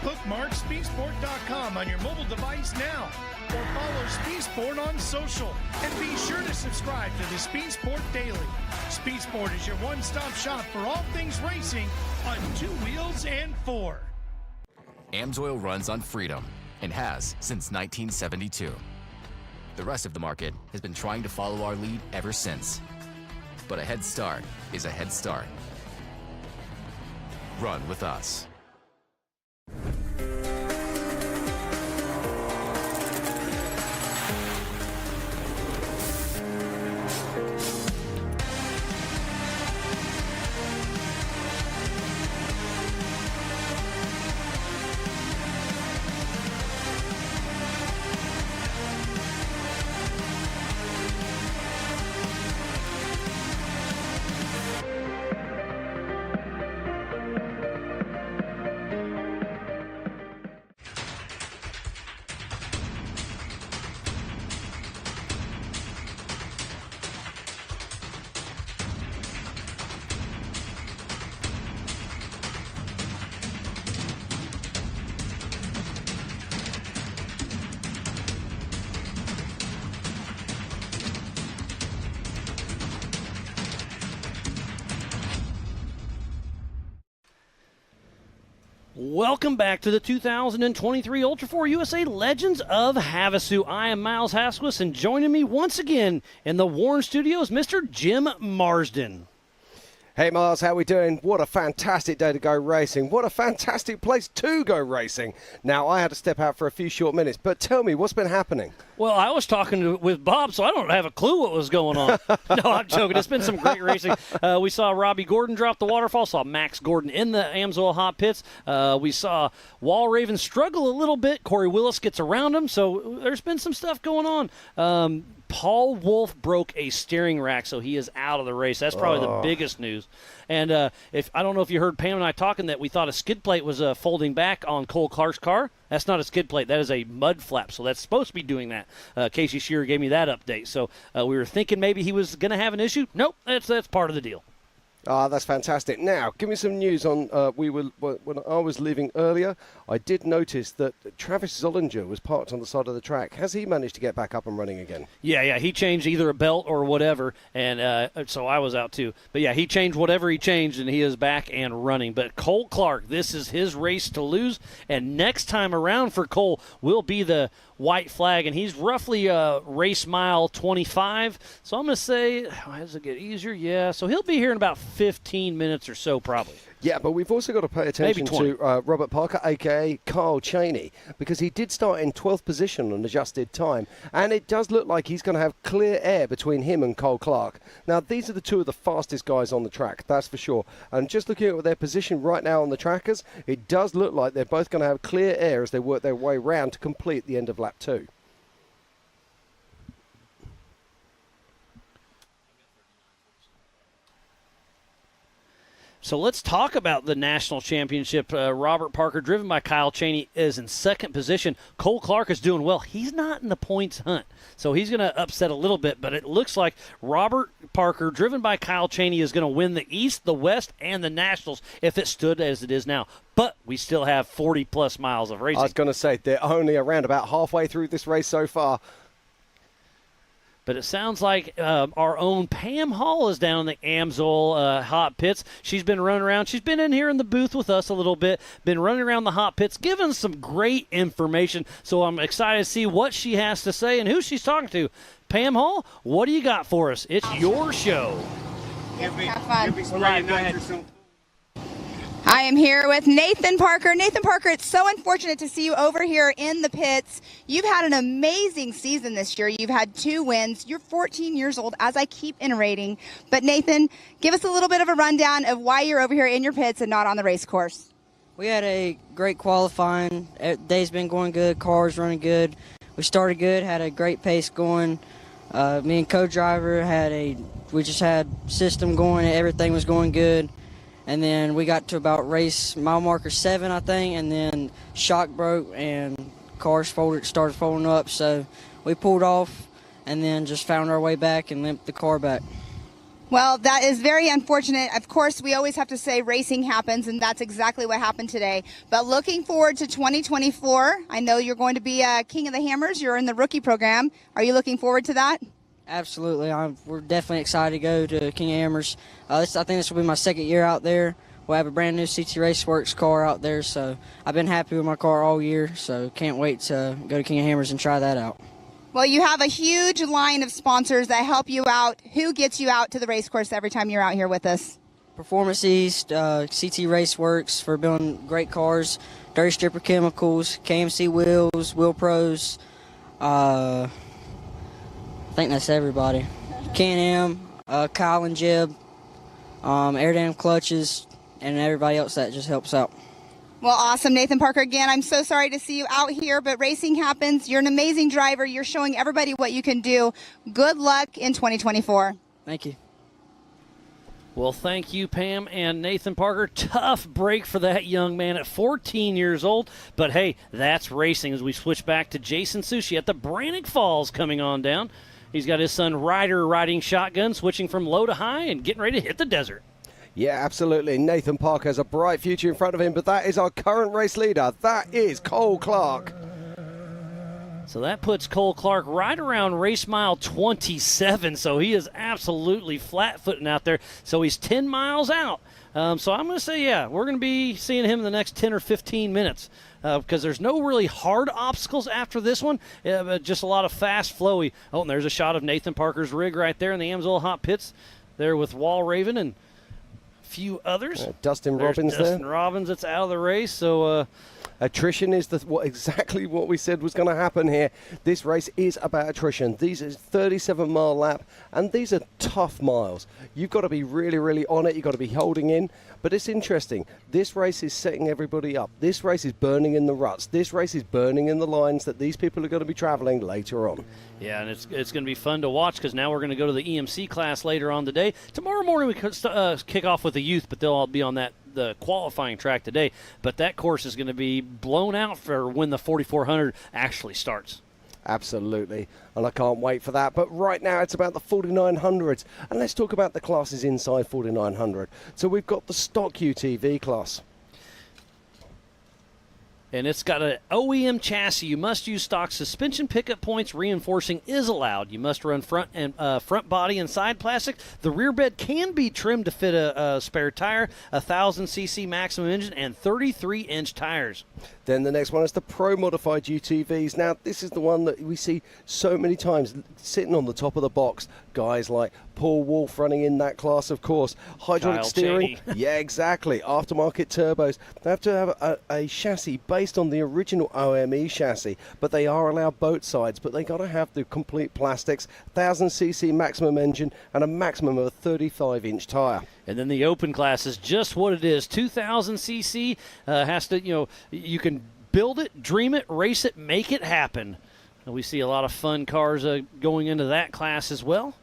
Bookmark Spaceport.com on your mobile device now, or follow Spaceport on social, and be sure to subscribe to the Spaceport Daily. Spaceport is your one-stop shop for all things racing on 2 wheels and 4. Amsoil runs on freedom and has since 1972. The rest of the market has been trying to follow our lead ever since. But a head start is a head start. Run with us. Welcome back to the 2023 Ultra4 USA Legends of Havasu. I am Miles Hasquis, and joining me once again in the Warren Studios, Mr. Jim Marsden. Hey Miles, how we doing? What a fantastic day to go racing. What a fantastic place to go racing. Now, I had to step out for a few short minutes, but tell me, what's been happening? Well, I was talking with Bob, so I don't have a clue what was going on. No, I'm joking. It's been some great racing. We saw Robbie Gordon drop the waterfall, saw Max Gordon in the Amsoil hot pits. We saw Wall Raven struggle a little bit. Corey Willis gets around him, so there's been some stuff going on. Paul Wolf broke a steering rack, so he is out of the race. That's probably the biggest news. And if I don't know if you heard Pam and I talking that we thought a skid plate was folding back on Cole Clark's car. That's not a skid plate. That is a mud flap, so that's supposed to be doing that. Casey Shearer gave me that update. So we were thinking maybe he was going to have an issue. Nope, that's part of the deal. That's fantastic. Now, give me some news on, when I was leaving earlier, I did notice that Travis Zollinger was parked on the side of the track. Has he managed to get back up and running again? Yeah, he changed either a belt or whatever, and so I was out too. But yeah, he changed whatever he changed, and he is back and running. But Cole Clark, this is his race to lose, and next time around for Cole will be the white flag, and he's roughly race mile 25. So I'm going to say, does it get easier? Yeah, so he'll be here in about 15 minutes or so probably. Yeah, but we've also got to pay attention to Robert Parker, a.k.a. Carl Cheney, because he did start in 12th position on adjusted time, and it does look like he's going to have clear air between him and Cole Clark. Now, these are the two of the fastest guys on the track, that's for sure. And just looking at their position right now on the trackers, it does look like they're both going to have clear air as they work their way round to complete the end of lap 2. So let's talk about the national championship. Robert Parker, driven by Kyle Cheney, is in second position. Cole Clark is doing well. He's not in the points hunt, so he's going to upset a little bit. But it looks like Robert Parker, driven by Kyle Cheney, is going to win the East, the West, and the Nationals if it stood as it is now. But we still have 40-plus miles of racing. I was going to say, they're only around about halfway through this race so far. But it sounds like our own Pam Hall is down in the Amsoil hot pits. She's been running around. She's been in here in the booth with us a little bit, been running around the hot pits, giving us some great information. So I'm excited to see what she has to say and who she's talking to. Pam Hall, what do you got for us? It's your show. Have fun. I am here with Nathan Parker. Nathan Parker, it's so unfortunate to see you over here in the pits. You've had an amazing season this year. You've had 2 wins. You're 14 years old, as I keep iterating. But Nathan, give us a little bit of a rundown of why you're over here in your pits and not on the race course. We had a great qualifying. Day's been going good. Car's running good. We started good, had a great pace going. Me and co-driver we just had system going. Everything was going good. And then we got to about race mile marker 7, I think, and then shock broke and cars started folding up. So we pulled off and then just found our way back and limped the car back. Well, that is very unfortunate. Of course, we always have to say racing happens, and that's exactly what happened today. But looking forward to 2024, I know you're going to be King of the Hammers. You're in the rookie program. Are you looking forward to that? Absolutely. We're definitely excited to go to King of Hammers. I think this will be my second year out there. We'll have a brand new CT Raceworks car out there, so I've been happy with my car all year, so can't wait to go to King of Hammers and try that out. Well, you have a huge line of sponsors that help you out. Who gets you out to the race course every time you're out here with us? Performance East, CT Raceworks for building great cars, Dirty Stripper Chemicals, KMC Wheels, Wheel Pros, I think that's everybody. Can-Am, Kyle and Jeb, Airdam Clutches, and everybody else that just helps out. Well, awesome. Nathan Parker, again, I'm so sorry to see you out here, but racing happens. You're an amazing driver. You're showing everybody what you can do. Good luck in 2024. Thank you. Well, thank you, Pam and Nathan Parker. Tough break for that young man at 14 years old. But, hey, that's racing as we switch back to Jason Sushi at the Brannock Falls coming on down. He's got his son Ryder riding shotgun, switching from low to high and getting ready to hit the desert. Yeah, absolutely. Nathan Parker has a bright future in front of him, but that is our current race leader. That is Cole Clark. So that puts Cole Clark right around race mile 27. So he is absolutely flat-footing out there. So he's 10 miles out. So I'm going to say, yeah, we're going to be seeing him in the next 10 or 15 minutes because there's no really hard obstacles after this one, but just a lot of fast, flowy. Oh, and there's a shot of Nathan Parker's rig right there in the Amsoil Hot Pits there with Wall Raven and a few others. Dustin There's Robbins Dustin there. Robbins that's out of the race. So attrition is exactly what we said was going to happen here. This race is about attrition. These are 37-mile lap, and these are tough miles. You've got to be really, really on it. You've got to be holding in. But it's interesting. This race is setting everybody up. This race is burning in the ruts. This race is burning in the lines that these people are going to be traveling later on. yeah, and it's going to be fun to watch because now we're going to go to the EMC class later on today. Tomorrow morning we could kick off with the youth, but they'll all be on the qualifying track today. But that course is going to be blown out for when the 4400 actually starts. Absolutely, and I can't wait for that. But right now it's about the 4900s, and let's talk about the classes inside 4900. So we've got the stock UTV class. And it's got an OEM chassis. You must use stock suspension pickup points. Reinforcing is allowed. You must run front body and side plastic. The rear bed can be trimmed to fit a spare tire, 1,000cc maximum engine, and 33-inch tires. Then the next one is the Pro Modified UTVs. Now, this is the one that we see so many times sitting on the top of the box. Guys like Paul Wolf running in that class, of course. Hydraulic Kyle steering. Cheney. Yeah, exactly. Aftermarket turbos. They have to have a chassis based on the original OME chassis, but they are allowed boat sides, but they got to have the complete plastics, 1,000cc maximum engine, and a maximum of a 35-inch tire. And then the open class is just what it is. 2,000cc has to, you can build it, dream it, race it, make it happen. And we see a lot of fun cars going into that class as well.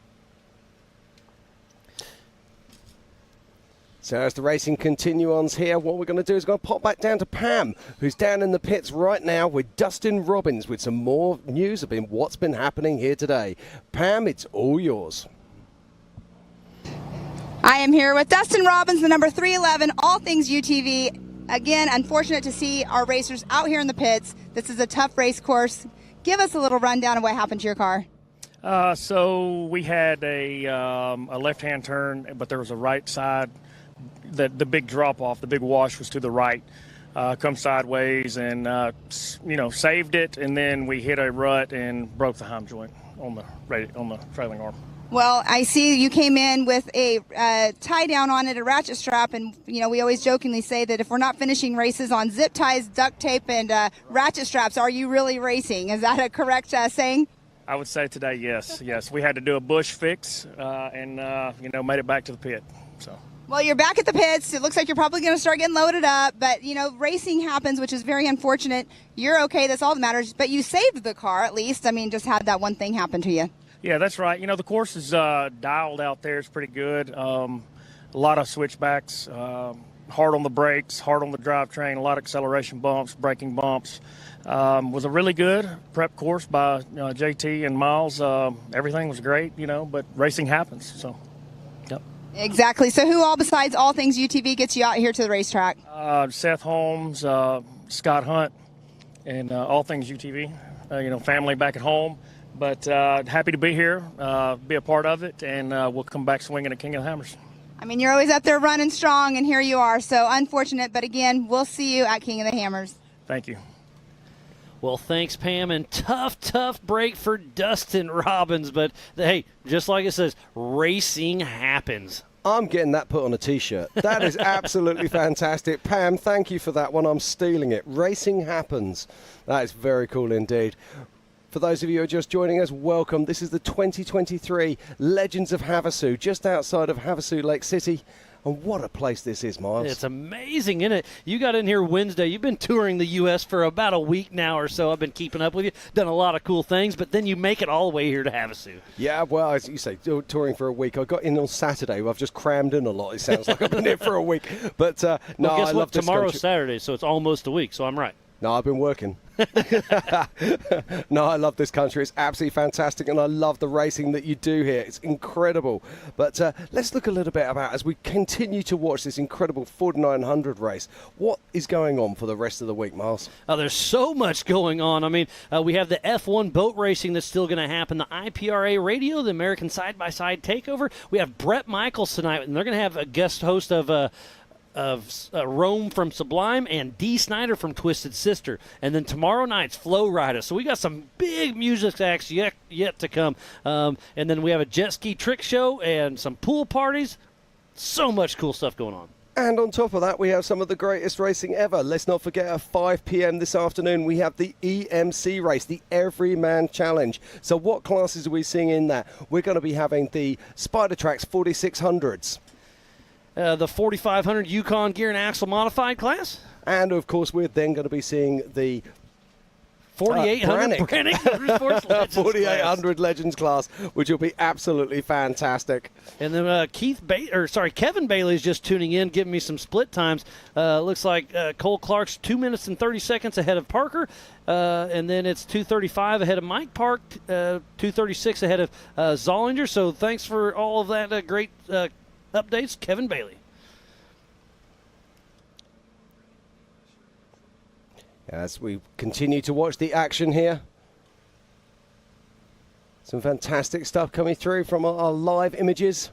So as the racing continues here, what we're going to do is going to pop back down to Pam, who's down in the pits right now with Dustin Robbins with some more news about what's been happening here today. Pam, it's all yours. I am here with Dustin Robbins, the number 311, All Things UTV. Again, unfortunate to see our racers out here in the pits. This is a tough race course. Give us a little rundown of what happened to your car. So we had a left-hand turn, but there was a right side. The big drop-off, the big wash was to the right. Come sideways and, saved it, and then we hit a rut and broke the heim joint on the trailing arm. Well, I see you came in with a tie down on it, a ratchet strap, and we always jokingly say that if we're not finishing races on zip ties, duct tape, and ratchet straps, are you really racing? Is that a correct saying? I would say today, yes. We had to do a bush fix and made it back to the pit. So. Well, you're back at the pits. It looks like you're probably going to start getting loaded up, but racing happens, which is very unfortunate. You're okay. That's all that matters. But you saved the car at least. I mean, just had that one thing happen to you. Yeah, that's right. The course is dialed out there. It's pretty good. A lot of switchbacks, hard on the brakes, hard on the drivetrain, a lot of acceleration bumps, braking bumps. Was a really good prep course by JT and Miles. Everything was great, but racing happens. So, yep. Exactly. So who all besides All Things UTV gets you out here to the racetrack? Seth Holmes, Scott Hunt, and All Things UTV. Family back at home. But happy to be here, be a part of it, and we'll come back swinging at King of the Hammers. I mean, you're always up there running strong, and here you are. So unfortunate, but again, we'll see you at King of the Hammers. Thank you. Well, thanks, Pam, and tough break for Dustin Robbins. But, hey, just like it says, racing happens. I'm getting that put on a T-shirt. That is absolutely fantastic. Pam, thank you for that one. I'm stealing it. Racing happens. That is very cool indeed. For those of you who are just joining us, welcome. This is the 2023 Legends of Havasu, just outside of Havasu Lake City. And what a place this is, Miles. It's amazing, isn't it? You got in here Wednesday. You've been touring the U.S. for about a week now or so. I've been keeping up with you, done a lot of cool things, but then you make it all the way here to Havasu. Yeah, well, as you say, touring for a week. I got in on Saturday. I've just crammed in a lot. It sounds like I've been here for a week. But, no, well, guess I what? love this Tomorrow's country. Saturday, so it's almost a week, so I'm right. No, I've been working. No, I love this country. It's absolutely fantastic, and I love the racing that you do here. It's incredible. But let's look a little bit about, as we continue to watch this incredible 4900 race, what is going on for the rest of the week, Miles? Oh, there's so much going on. I mean, we have the F1 boat racing that's still going to happen, the IPRA radio, the American Side-by-Side Takeover. We have Brett Michaels tonight, and they're going to have a guest host of Rome from Sublime and Dee Snider from Twisted Sister. And then tomorrow night's Flow Rider. So we got some big music acts yet to come. And then we have a jet ski trick show and some pool parties. So much cool stuff going on. And on top of that, we have some of the greatest racing ever. Let's not forget at 5 p.m. this afternoon, we have the EMC race, the Everyman Challenge. So what classes are we seeing in that? We're going to be having the Spider Tracks 4600s. The 4500 Yukon Gear and Axle Modified class. And, of course, we're then going to be seeing the 4800 Brannick 4800 Legends class, which will be absolutely fantastic. And then Kevin Bailey is just tuning in, giving me some split times. Looks like Cole Clark's 2 minutes and 30 seconds ahead of Parker, and then it's 2:35 ahead of Mike Park, 2:36 ahead of Zollinger. So thanks for all of that great updates, Kevin Bailey. As we continue to watch the action here, some fantastic stuff coming through from our live images.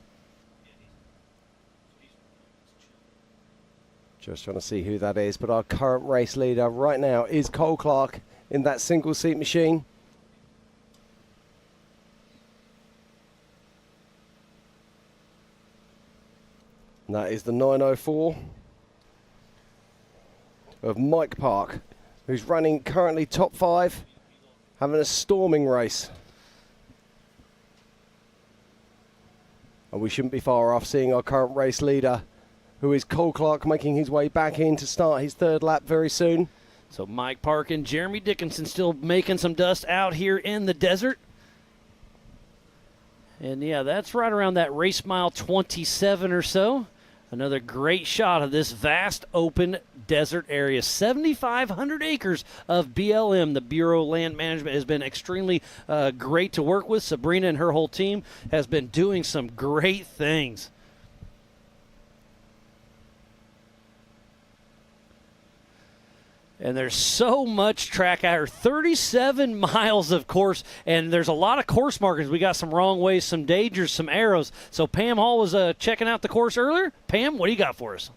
Just trying to see who that is, but our current race leader right now is Cole Clark in that single seat machine. And that is the 904 of Mike Park, who's running currently top 5, having a storming race. And we shouldn't be far off seeing our current race leader, who is Cole Clark, making his way back in to start his third lap very soon. So Mike Park and Jeremy Dickinson still making some dust out here in the desert. And yeah, that's right around that race mile 27 or so. Another great shot of this vast open desert area. 7,500 acres of BLM. The Bureau of Land Management has been extremely great to work with. Sabrina and her whole team has been doing some great things. And there's so much track out here, 37 miles of course, and there's a lot of course markers. We got some wrong ways, some dangers, some arrows. So Pam Hall was checking out the course earlier. Pam, what do you got for us?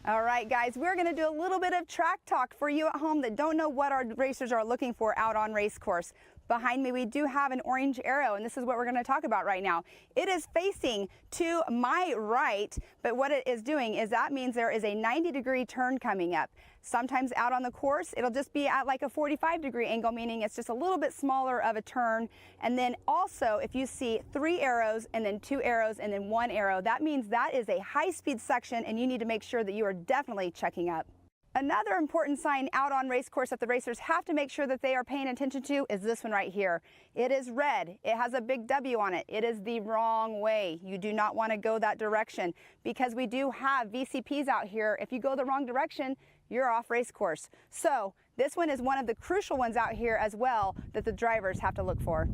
All right, guys, we're going to do a little bit of track talk for you at home that don't know what our racers are looking for out on race course. Behind me, we do have an orange arrow, and this is what we're going to talk about right now. It is facing to my right, but what it is doing is that means there is a 90-degree turn coming up. Sometimes out on the course, it'll just be at like a 45-degree angle, meaning it's just a little bit smaller of a turn. And then also, if you see 3 arrows and then 2 arrows and then 1 arrow, that means that is a high-speed section, and you need to make sure that you are definitely checking up. Another important sign out on race course that the racers have to make sure that they are paying attention to is this one right here. It is red. It has a big W on it. It is the wrong way. You do not want to go that direction because we do have VCPs out here. If you go the wrong direction, you're off race course. So this one is one of the crucial ones out here as well that the drivers have to look for.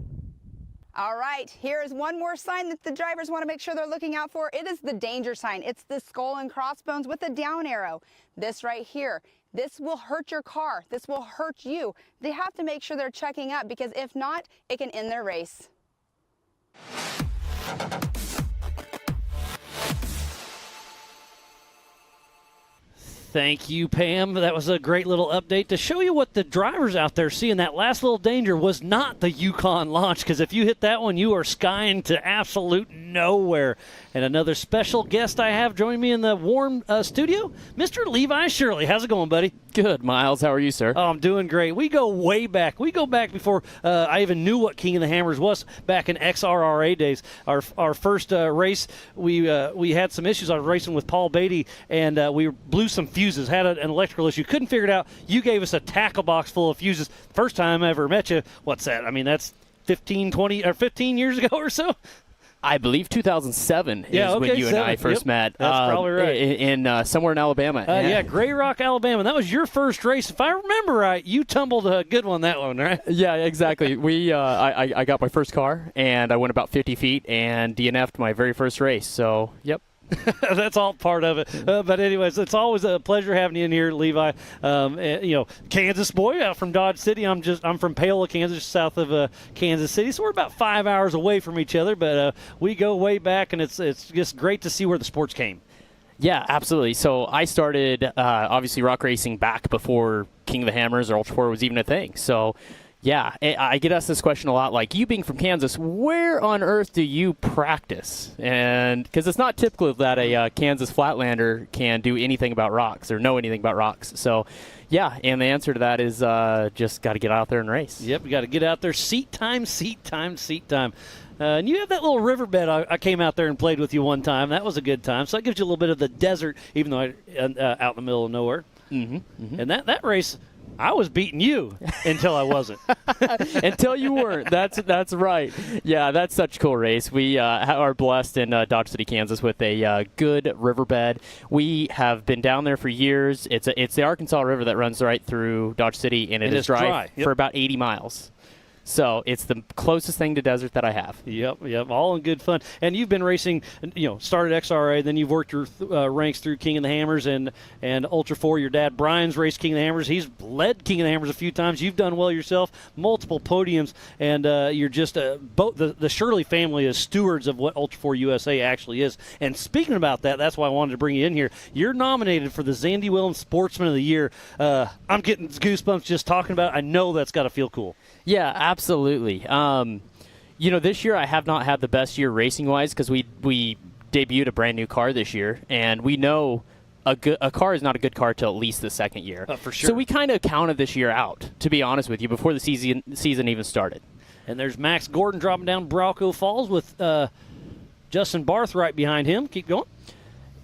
All right, here's one more sign that the drivers want to make sure they're looking out for. It is the danger sign. It's the skull and crossbones with the down arrow. This right here. This will hurt your car. This will hurt you. They have to make sure they're checking up because if not, it can end their race. Thank you, Pam. That was a great little update to show you what the drivers out there see. And that last little danger was not the Yukon launch, because if you hit that one, you are skying to absolute nowhere. And another special guest I have joining me in the warm studio, Mr. Levi Shirley. How's it going, buddy? Good, Miles. How are you, sir? Oh, I'm doing great. We go way back. We go back before I even knew what King of the Hammers was, back in XRRA days. Our first race, we had some issues. I was racing with Paul Beatty, and we blew some fuses, had an electrical issue. Couldn't figure it out. You gave us a tackle box full of fuses. First time I ever met you. What's that? I mean, that's 15 years ago or so. I believe 2007 is Yeah, okay, when you and I first met. That's probably right. In somewhere in Alabama. Yeah, Grey Rock, Alabama. That was your first race. If I remember right, you tumbled a good one that one, right? Yeah, exactly. I got my first car, and I went about 50 feet and DNF'd my very first race. So, yep. That's all part of it. But anyways, it's always a pleasure having you in here, Levi. Kansas boy out from Dodge City. I'm from Paola, Kansas, south of Kansas City. So we're about 5 hours away from each other, but we go way back, and it's just great to see where the sports came. Yeah, absolutely. So I started, obviously, rock racing back before King of the Hammers or Ultra4 was even a thing. So, yeah, I get asked this question a lot, like, you being from Kansas, where on earth do you practice? And because it's not typical that a Kansas Flatlander can do anything about rocks or know anything about rocks. So, yeah, and the answer to that is just got to get out there and race. Yep, you got to get out there. Seat time. And you have that little riverbed. I came out there and played with you one time. That was a good time. So that gives you a little bit of the desert, even though out in the middle of nowhere. Mm-hmm. And that race, I was beating you until I wasn't. Until you weren't. That's right. Yeah, that's such a cool race. We are blessed in Dodge City, Kansas with a good riverbed. We have been down there for years. It's the Arkansas River that runs right through Dodge City, and it is dry. Yep. For about 80 miles. So it's the closest thing to desert that I have. Yep, all in good fun. And you've been racing, started XRA, then you've worked your ranks through King of the Hammers and Ultra4. Your dad, Brian's raced King of the Hammers. He's led King of the Hammers a few times. You've done well yourself, multiple podiums, and you're just both the Shirley family is stewards of what Ultra4 USA actually is. And speaking about that, that's why I wanted to bring you in here. You're nominated for the Zandy Williams Sportsman of the Year. I'm getting goosebumps just talking about it. I know that's got to feel cool. Yeah, absolutely. This year I have not had the best year racing-wise because we debuted a brand-new car this year, and we know a car is not a good car till at least the second year. For sure. So we kind of counted this year out, to be honest with you, before the season even started. And there's Max Gordon dropping down Brauco Falls with Justin Barth right behind him. Keep going.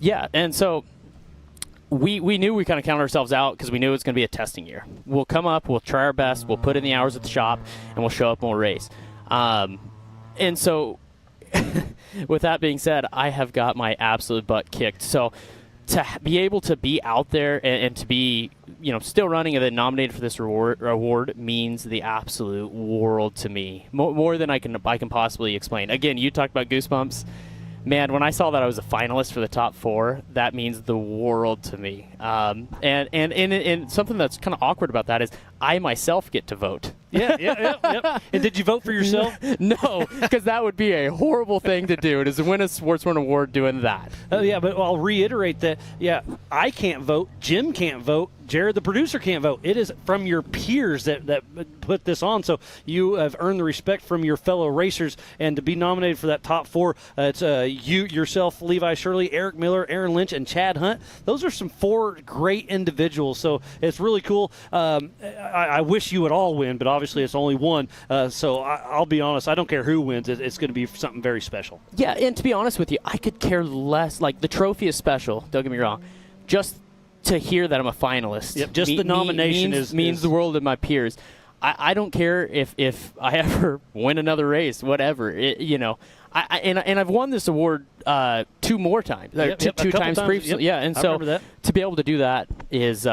Yeah, and so we knew we kind of counted ourselves out because we knew it was going to be a testing year. We'll come up, we'll try our best, we'll put in the hours at the shop, and we'll show up and we'll race. And so with that being said, I have got my absolute butt kicked. So to be able to be out there and to be still running and then nominated for this award means the absolute world to me, more than I can possibly explain. Again, you talked about goosebumps. Man, when I saw that I was a finalist for the top 4, that means the world to me. And something that's kind of awkward about that is I myself get to vote. Yeah. And did you vote for yourself? No, because that would be a horrible thing to do. It is to win a Sportsman Award doing that. But I'll reiterate that, I can't vote. Jim can't vote. Jared, the producer, can't vote. It is from your peers that put this on. So you have earned the respect from your fellow racers. And to be nominated for that top 4, it's you, yourself, Levi Shirley, Eric Miller, Aaron Lynch, and Chad Hunt. Those are some 4 great individuals. So it's really cool. I wish you would all win, but obviously it's only one. So I'll be honest. I don't care who wins. It's going to be something very special. Yeah, and to be honest with you, I could care less. Like, the trophy is special. Don't get me wrong. Just to hear that I'm a finalist. Yep, just the nomination means the world to my peers. I don't care if I ever win another race, whatever. And I've won this award 2 more times, two times previously. Yep. And I so remember that. To be able to do that is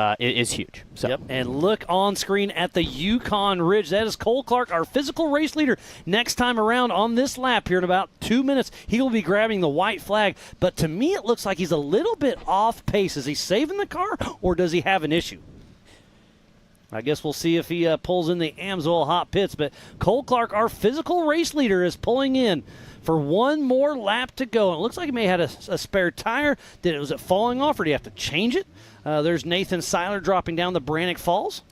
huge. So. Yep. And look on screen at the Yukon Ridge. That is Cole Clark, our physical race leader. Next time around on this lap here in about 2 minutes, he will be grabbing the white flag. But to me, it looks like he's a little bit off pace. Is he saving the car, or does he have an issue? I guess we'll see if he pulls in the Amsoil hot pits. But Cole Clark, our physical race leader, is pulling in for one more lap to go. And it looks like he may have had a spare tire. Was it falling off, or do you have to change it? There's Nathan Seiler dropping down the Brannock Falls.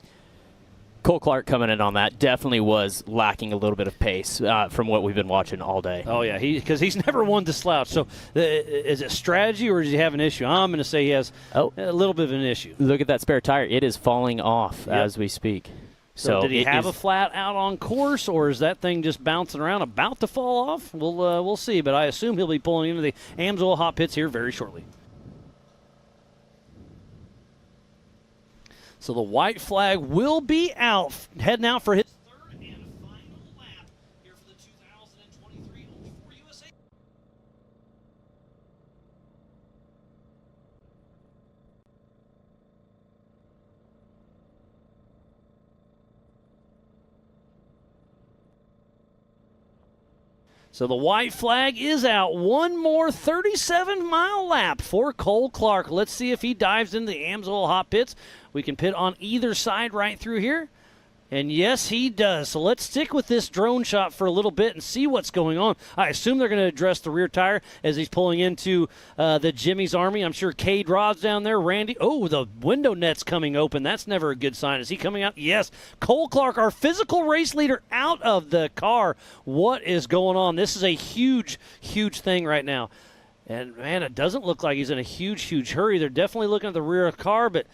Cole Clark coming in on that definitely was lacking a little bit of pace from what we've been watching all day. Oh, yeah, because he's never one to slouch. So is it strategy, or does he have an issue? I'm going to say he has a little bit of an issue. Look at that spare tire. It is falling off as we speak. So did he have a flat out on course, or is that thing just bouncing around about to fall off? We'll see, but I assume he'll be pulling into the Amsoil hot pits here very shortly. So the white flag will be out, heading out for his third and final lap here for the 2023 Ultra4 USA. So the white flag is out. One more 37-mile lap for Cole Clark. Let's see if he dives into the Amsoil hot pits. We can pit on either side right through here. And yes, he does. So let's stick with this drone shot for a little bit and see what's going on. I assume they're going to address the rear tire as he's pulling into the Jimmy's Army. I'm sure Cade Rod's down there. Randy. Oh, the window net's coming open. That's never a good sign. Is he coming out? Yes. Cole Clark, our physical race leader, out of the car. What is going on? This is a huge, huge thing right now. And, man, it doesn't look like he's in a huge, huge hurry. They're definitely looking at the rear of the car, but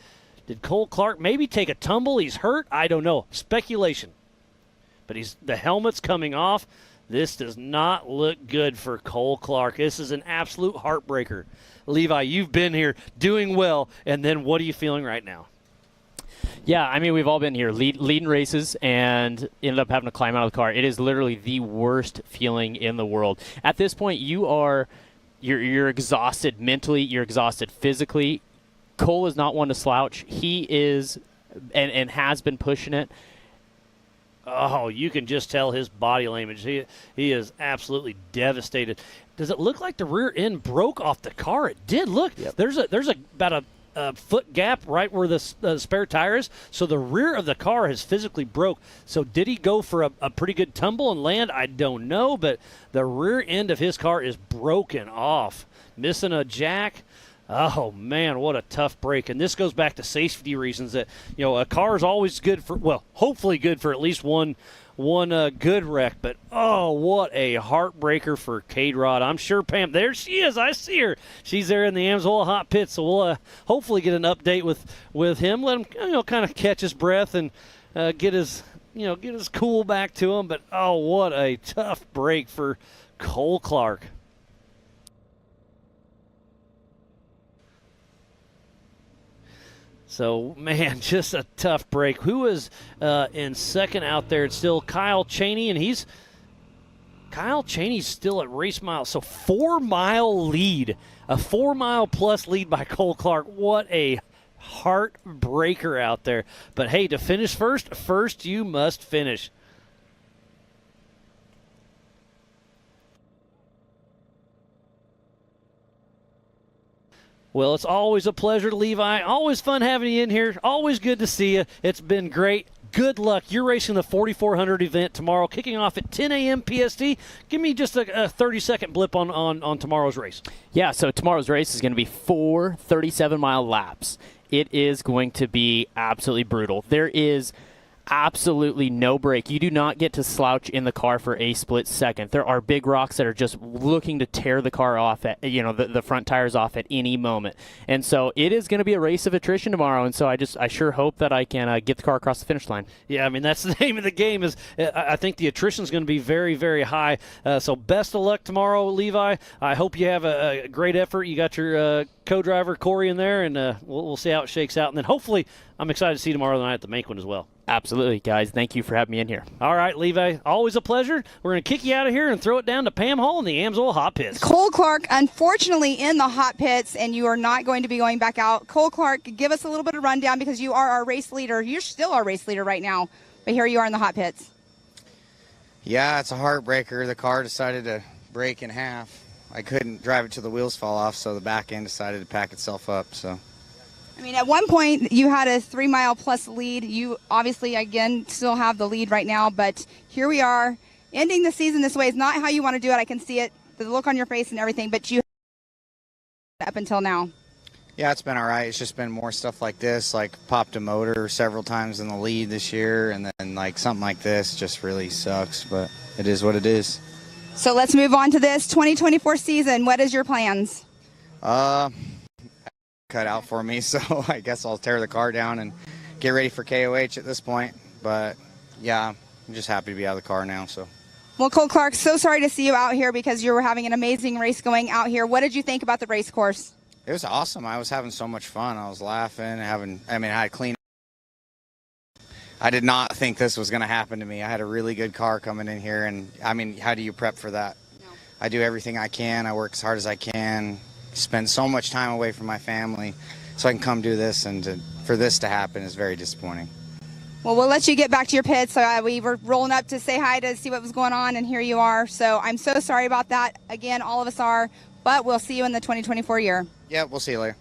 did Cole Clark maybe take a tumble? He's hurt? I don't know. Speculation. But the helmet's coming off. This does not look good for Cole Clark. This is an absolute heartbreaker. Levi, you've been here doing well, and then what are you feeling right now? Yeah, I mean, we've all been here leading races and ended up having to climb out of the car. It is literally the worst feeling in the world. At this point, you're exhausted mentally. You're exhausted physically. Cole is not one to slouch. He is and has been pushing it. Oh, you can just tell his body language. He is absolutely devastated. Does it look like the rear end broke off the car? It did. Look, yep. There's about a foot gap right where the spare tire is. So the rear of the car has physically broke. So did he go for a pretty good tumble and land? I don't know, but the rear end of his car is broken off, missing a jack. Oh, man, what a tough break. And this goes back to safety reasons that, a car is always good for, well, hopefully good for at least one good wreck. But, oh, what a heartbreaker for Cade Rod. I'm sure Pam, there she is. I see her. She's there in the Amsoil hot pit. So we'll hopefully get an update with him. Let him, kind of catch his breath and get his cool back to him. But, oh, what a tough break for Cole Clark. So, man, just a tough break. Who is in second out there? It's still Kyle Cheney, and Kyle Cheney's still at race mile. So 4-mile lead, a 4-mile plus lead by Cole Clark. What a heartbreaker out there. But, hey, to finish first you must finish. Well, it's always a pleasure, Levi. Always fun having you in here. Always good to see you. It's been great. Good luck. You're racing the 4400 event tomorrow, kicking off at 10 a.m. PST. Give me just a 30-second blip on tomorrow's race. Yeah, so tomorrow's race is going to be 4 37-mile laps. It is going to be absolutely brutal. There is absolutely no break. You do not get to slouch in the car for a split second. There are big rocks that are just looking to tear the car off at, the front tires off at any moment. And so it is going to be a race of attrition tomorrow. And so I sure hope that I can get the car across the finish line. Yeah, I mean, that's the name of the game. Is I think the attrition is going to be very, very high. So best of luck tomorrow, Levi. I hope you have a great effort. You got your co-driver Corey in there, and we'll see how it shakes out. And then hopefully I'm excited to see you tomorrow night at the Make one as well. Absolutely, guys. Thank you for having me in here. All right, Levi, always a pleasure. We're going to kick you out of here and throw it down to Pam Hall in the Amsoil hot pits. Cole Clark, unfortunately, in the hot pits, and you are not going to be going back out. Cole Clark, give us a little bit of rundown because you are our race leader. You're still our race leader right now, but here you are in the hot pits. Yeah, it's a heartbreaker. The car decided to break in half. I couldn't drive it till the wheels fall off, so the back end decided to pack itself up. So, I mean, at one point you had a 3-mile plus lead. You obviously, again, still have the lead right now, but here we are. Ending the season this way is not how you want to do it. I can see it, the look on your face and everything, but you up until now. Yeah, it's been all right. It's just been more stuff like this, like popped a motor several times in the lead this year, and then like something like this just really sucks, but it is what it is. So let's move on to this 2024 season. What is your plans? Cut out for me, so I guess I'll tear the car down and get ready for KOH at this point. But yeah, I'm just happy to be out of the car now. So. Well, Cole Clark, so sorry to see you out here because you were having an amazing race going out here. What did you think about the race course? It was awesome. I was having so much fun. I was laughing, I had clean. I did not think this was going to happen to me. I had a really good car coming in here, and I mean, how do you prep for that? No. I do everything I can. I work as hard as I can, spend so much time away from my family so I can come do this, and for this to happen is very disappointing. Well, we'll let you get back to your pits. We were rolling up to say hi to see what was going on, and here you are. So I'm so sorry about that. Again, all of us are, but we'll see you in the 2024 year. Yeah, we'll see you later.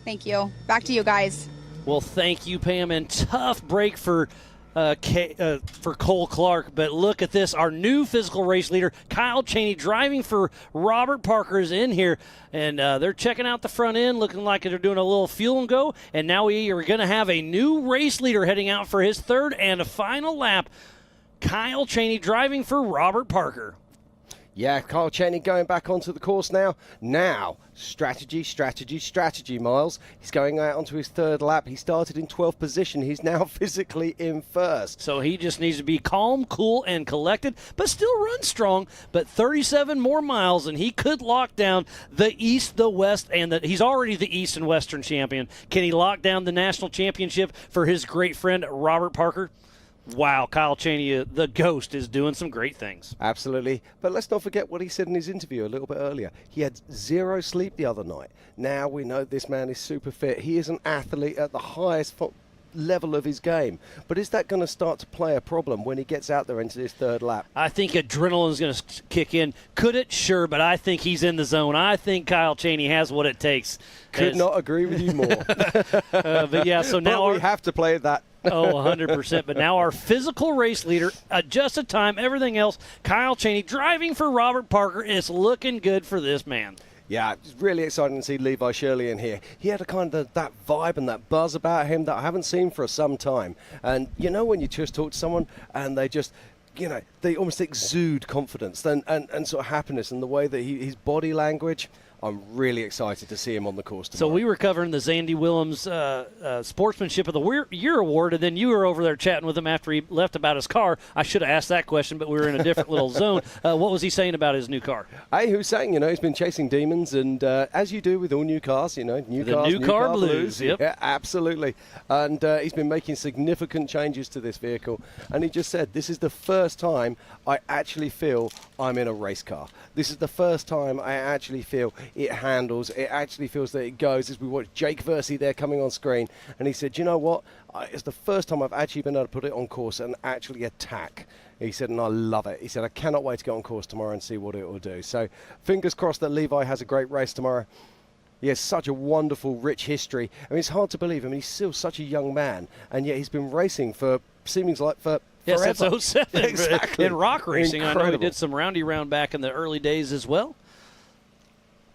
Thank you. Back to you guys. Well, thank you, Pam, and tough break for Cole Clark. But look at this. Our new physical race leader, Kyle Cheney, driving for Robert Parker, is in here. And they're checking out the front end, looking like they're doing a little fuel and go. And now we are going to have a new race leader heading out for his third and final lap. Kyle Cheney driving for Robert Parker. Yeah, Kyle Cheney going back onto the course now. Now, strategy, Miles. He's going out onto his third lap. He started in 12th position. He's now physically in first. So he just needs to be calm, cool, and collected, but still run strong. But 37 more miles, and he could lock down the East, the West, and he's already the East and Western champion. Can he lock down the national championship for his great friend, Robert Parker? Wow, Kyle Cheney, the ghost, is doing some great things. Absolutely. But let's not forget what he said in his interview a little bit earlier. He had 0 sleep the other night. Now we know this man is super fit. He is an athlete at the highest level of his game. But is that going to start to play a problem when he gets out there into his third lap? I think adrenaline is going to kick in. Could it? Sure, but I think he's in the zone. I think Kyle Cheney has what it takes. Could not agree with you more. But yeah, so now we have to play that. 100%. But now our physical race leader, adjusted time, everything else, Kyle Cheney driving for Robert Parker. Is looking good for this man. Yeah, it's really exciting to see Levi Shirley in here. He had a kind of that vibe and that buzz about him that I haven't seen for some time. And you know when you just talk to someone and they just, they almost exude confidence and sort of happiness, and the way that his body language, I'm really excited to see him on the course tomorrow. So we were covering the Zandy Willems Sportsmanship of the Year Award, and then you were over there chatting with him after he left about his car. I should have asked that question, but we were in a different little zone. What was he saying about his new car? Hey, who's saying, he's been chasing demons, and as you do with all new cars, new car blues. Yep. Yeah, absolutely. And he's been making significant changes to this vehicle, and he just said, this is the first time I actually feel I'm in a race car. This is the first time I actually feel it handles, it actually feels that it goes, as we watch Jake Versey there coming on screen. And he said, you know what, it's the first time I've actually been able to put it on course and actually attack. He said, and I love it. He said, I cannot wait to go on course tomorrow and see what it will do. So fingers crossed that Levi has a great race tomorrow. He has such a wonderful, rich history. I mean, it's hard to believe. I mean, he's still such a young man, and yet he's been racing for, seems like for Yes, forever. that's 07 exactly. in rock racing. Incredible. I know he did some roundy round back in the early days as well.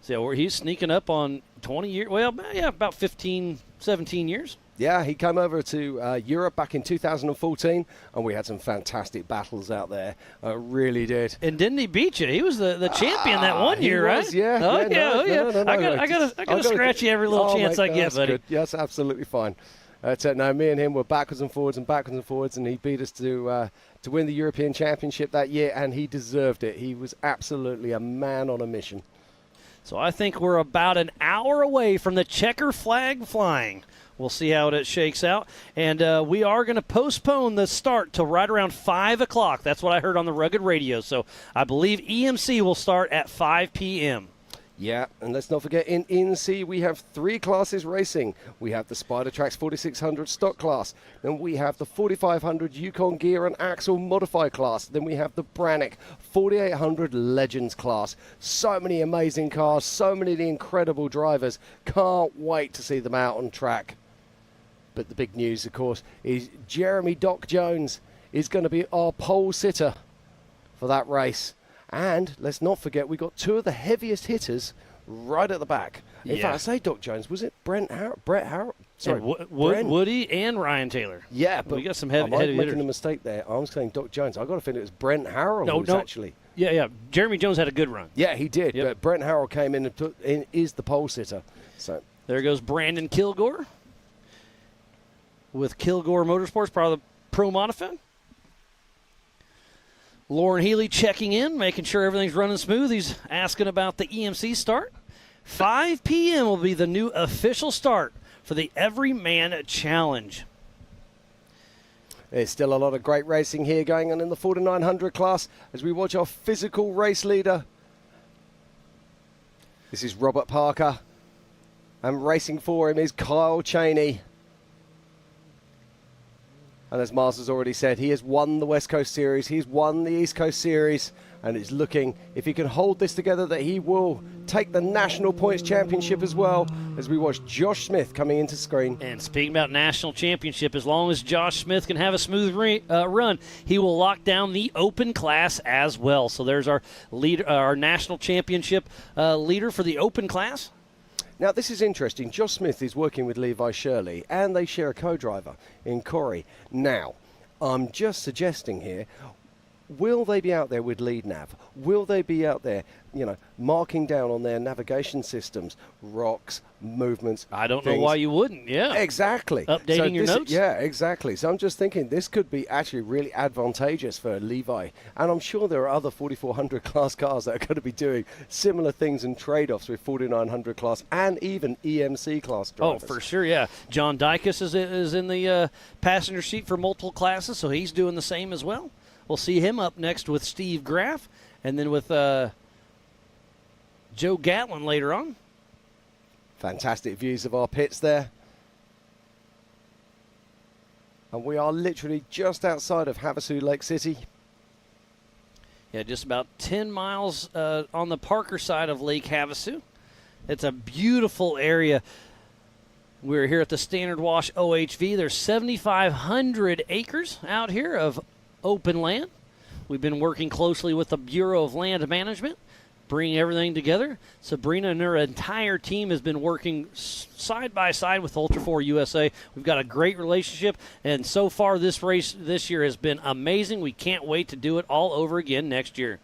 So he's sneaking up on 20 years. Well, yeah, about 15, 17 years. Yeah, he came over to Europe back in 2014, and we had some fantastic battles out there. Really did. And didn't he beat you? He was the champion that one year, right? Yeah. Oh, yeah. No. I got to scratch you every little chance I get, buddy. Good. Yes, absolutely fine. No, me and him were backwards and forwards, and he beat us to win the European Championship that year, and he deserved it. He was absolutely a man on a mission. So I think we're about an hour away from the checker flag flying. We'll see how it shakes out. And we are going to postpone the start till right around 5 o'clock. That's what I heard on the Rugged Radio. So I believe EMC will start at 5 p.m. Yeah, and let's not forget, in ENC we have 3 classes racing. We have the Spider Tracks 4600 stock class. Then we have the 4500 Yukon Gear and Axle Modify class. Then we have the Brannick 4800 Legends class. So many amazing cars, so many incredible drivers. Can't wait to see them out on track. But the big news, of course, is Jeremy Doc Jones is going to be our pole sitter for that race. And let's not forget, we got 2 of the heaviest hitters right at the back. In fact, I say Doc Jones, was it Brett Harrell? Sorry, Woody and Ryan Taylor. Yeah, but we got some heavy I'm hitters. making a mistake there. I'm saying Doc Jones. I've got to think it was Brent Harrell actually. Yeah. Jeremy Jones had a good run. Yeah, he did. Yep. But Brent Harrell came in and is the pole sitter. So there goes Brandon Kilgore with Kilgore Motorsports, part of the Pro Modify. Lauren Healy checking in, making sure everything's running smooth. He's asking about the EMC start. 5 p.m. will be the new official start for the Everyman Challenge. There's still a lot of great racing here going on in the 4900 class as we watch our physical race leader. This is Robert Parker, and racing for him is Kyle Cheney. And as Mars has already said, he has won the West Coast Series, he's won the East Coast Series, and it's looking, if he can hold this together, that he will take the National Points Championship as well, as we watch Josh Smith coming into screen. And speaking about National Championship, as long as Josh Smith can have a smooth run, he will lock down the Open class as well. So there's our leader, our National Championship leader for the Open class. Now, this is interesting. Josh Smith is working with Levi Shirley, and they share a co-driver in Corey. Now, I'm just suggesting here, will they be out there with lead nav? Will they be out there, marking down on their navigation systems, rocks, movements? I don't know why you wouldn't, yeah. Exactly. Updating your notes? Yeah, exactly. So I'm just thinking this could be actually really advantageous for Levi. And I'm sure there are other 4400 class cars that are going to be doing similar things and trade-offs with 4900 class and even EMC class drivers. Oh, for sure, yeah. John Dykus is in the passenger seat for multiple classes, so he's doing the same as well. We'll see him up next with Steve Graff, and then with Joe Gatlin later on. Fantastic views of our pits there. And we are literally just outside of Havasu Lake City. Yeah, just about 10 miles on the Parker side of Lake Havasu. It's a beautiful area. We're here at the Standard Wash OHV. There's 7,500 acres out here of open land. We've been working closely with the Bureau of Land Management, bringing everything together. Sabrina and her entire team has been working side by side with Ultra4 USA. We've got a great relationship, and so far this race this year has been amazing. We can't wait to do it all over again next year.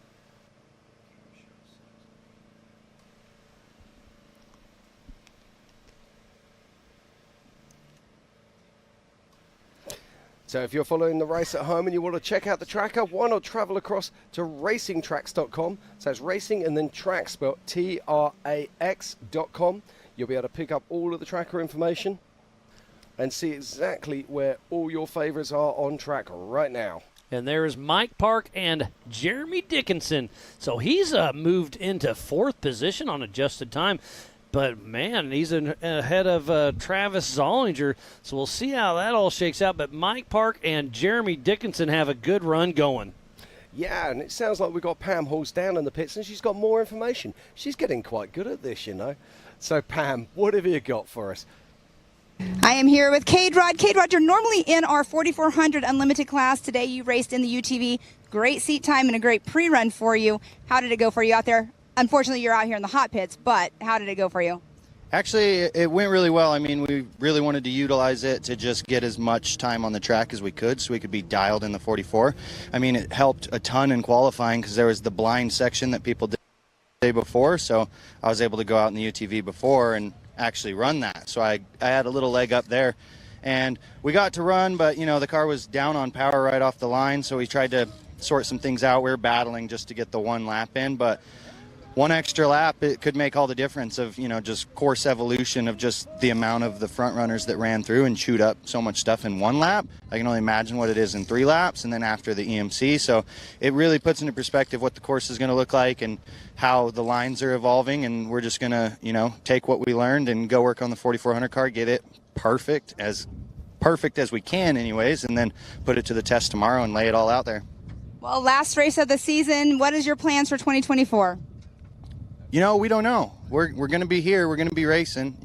So if you're following the race at home and you want to check out the tracker, why not travel across to racingtracks.com. So it's racing and then tracks, spelled TRAX.com. You'll be able to pick up all of the tracker information and see exactly where all your favorites are on track right now. And there's Mike Park and Jeremy Dickinson. So he's moved into fourth position on adjusted time. But, man, he's ahead of Travis Zollinger, so we'll see how that all shakes out. But Mike Park and Jeremy Dickinson have a good run going. Yeah, and it sounds like we've got Pam Halls down in the pits, and she's got more information. She's getting quite good at this, So, Pam, what have you got for us? I am here with Cade Rod. Cade Rod, you're normally in our 4400 Unlimited class. Today you raced in the UTV. Great seat time and a great pre-run for you. How did it go for you out there? Unfortunately, you're out here in the hot pits, but how did it go for you? Actually, it went really well. I mean, we really wanted to utilize it to just get as much time on the track as we could so we could be dialed in the 44. I mean, it helped a ton in qualifying because there was the blind section that people did the day before, so I was able to go out in the UTV before and actually run that. So I had a little leg up there. And we got to run, but, the car was down on power right off the line, so we tried to sort some things out. We were battling just to get the one lap in, but one extra lap, it could make all the difference of, just course evolution of just the amount of the front runners that ran through and chewed up so much stuff in one lap. I can only imagine what it is in 3 laps and then after the EMC. So it really puts into perspective what the course is going to look like and how the lines are evolving. And we're just going to, take what we learned and go work on the 4400 car, get it perfect as we can anyways, and then put it to the test tomorrow and lay it all out there. Well, last race of the season, what is your plans for 2024? We don't know. We're going to be here. We're going to be racing.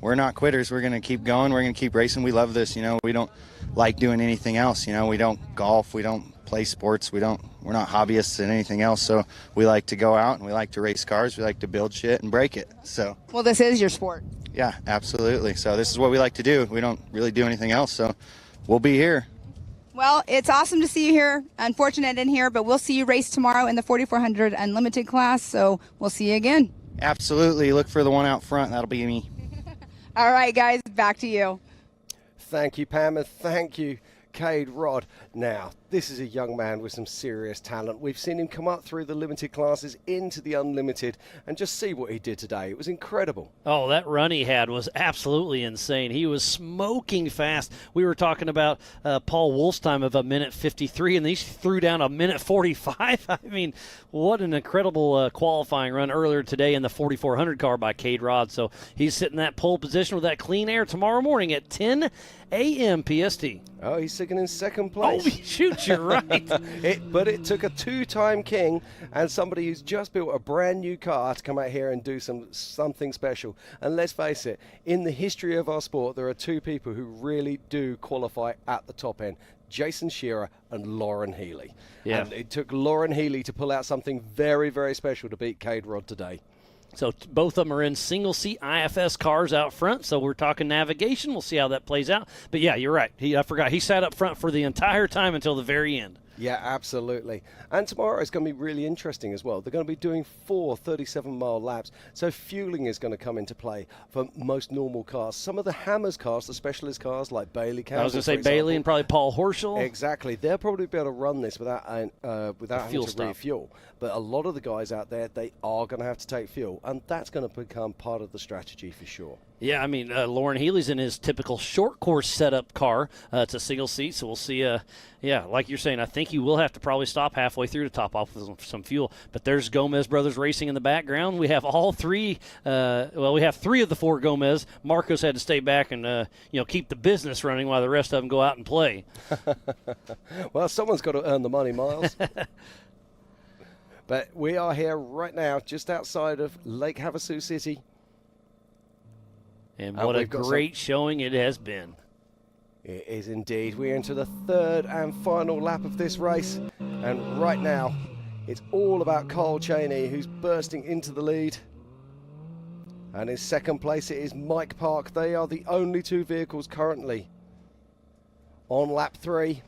We're not quitters. We're going to keep going. We're going to keep racing. We love this. We don't like doing anything else. We don't golf. We don't play sports. We're not hobbyists in anything else. So we like to go out and we like to race cars. We like to build shit and break it. So. Well, this is your sport. Yeah, absolutely. So this is what we like to do. We don't really do anything else. So we'll be here. Well, it's awesome to see you here. Unfortunate in here, but we'll see you race tomorrow in the 4400 Unlimited class, so we'll see you again. Absolutely. Look for the one out front. That'll be me. All right, guys, back to you. Thank you, Pam, and thank you, Cade Rod. Now, This is a young man with some serious talent. We've seen him come up through the limited classes into the unlimited and just see what he did today. It was incredible. Oh, that run he had was absolutely insane. He was smoking fast. We were talking about Paul Wolf's time of 1:53, and he threw down 1:45. I mean, what an incredible qualifying run earlier today in the 4400 car by Cade Rod. So he's sitting in that pole position with that clean air tomorrow morning at 10 a.m. PST. Oh, he's sitting in second place. Oh, shoot, you're right. But it took a two-time king and somebody who's just built a brand new car to come out here and do something special. And let's face it, in the history of our sport, there are two people who really do qualify at the top end. Jason Shearer and Lauren Healy. Yeah. And it took Lauren Healy to pull out something very, very special to beat Cade Rod today. So both of them are in single-seat IFS cars out front, so we're talking navigation. We'll see how that plays out. But, yeah, you're right. I forgot. He sat up front for the entire time until the very end. Yeah, absolutely. And tomorrow is going to be really interesting as well. They're going to be doing 4 37-mile laps, so fueling is going to come into play for most normal cars. Some of the Hammers cars, the specialist cars like Bailey Campbell, I was going to say Bailey and probably Paul Horschel. Exactly. They'll probably be able to run this without having to refuel. But a lot of the guys out there, they are going to have to take fuel, and that's going to become part of the strategy for sure. Yeah, I mean, Lauren Healy's in his typical short course setup car. It's a single seat, so we'll see. Yeah, like you're saying, I think he will have to probably stop halfway through to top off with some fuel. But there's Gomez Brothers Racing in the background. We have all three. We have 3 of the 4 Gomez. Marcos had to stay back and keep the business running while the rest of them go out and play. Well, someone's got to earn the money, Miles. But we are here right now, just outside of Lake Havasu City. And what a great showing it has been. It is indeed. We're into the 3rd and final lap of this race. And right now, it's all about Kyle Cheney, who's bursting into the lead. And in second place, it is Mike Park. They are the only 2 vehicles currently on lap 3.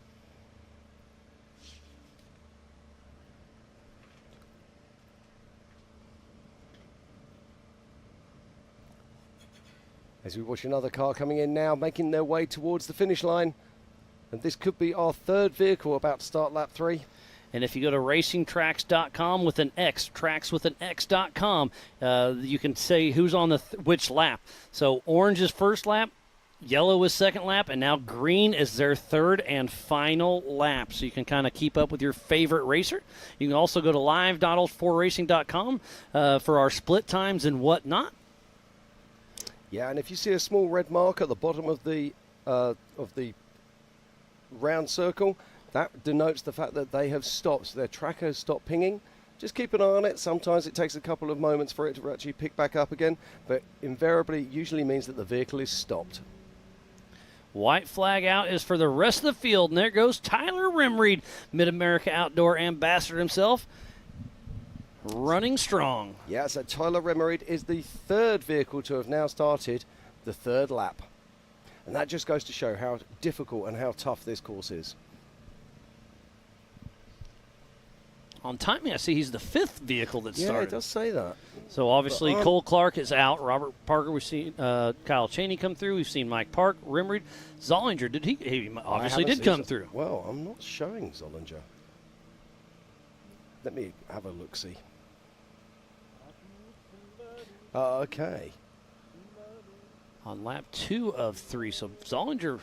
As we watch another car coming in now, making their way towards the finish line. And this could be our 3rd vehicle about to start lap 3. And if you go to racingtracks.com with an X, trackswithanx.com, you can say who's on which lap. So orange is first lap, yellow is second lap, and now green is their 3rd and final lap. So you can kind of keep up with your favorite racer. You can also go to live.ultra4racing.com for our split times and whatnot. Yeah, and if you see a small red mark at the bottom of the round circle, that denotes the fact that they have stopped. So their tracker has stopped pinging. Just keep an eye on it. Sometimes it takes a couple of moments for it to actually pick back up again, but invariably it usually means that the vehicle is stopped. White flag out is for the rest of the field, and there goes Tyler Rimreed, Mid-America Outdoor Ambassador himself. Running strong. Yeah, so Tyler Remerid is the 3rd vehicle to have now started the 3rd lap. And that just goes to show how difficult and how tough this course is. On timing, I see he's the 5th vehicle that started. Yeah, it does say that. So obviously Cole Clark is out. Robert Parker, we've seen Kyle Cheney come through. We've seen Mike Park, Rimreed. Zollinger, he obviously did come through. Well, I'm not showing Zollinger. Let me have a look-see. Okay. On lap 2 of 3. So Zollinger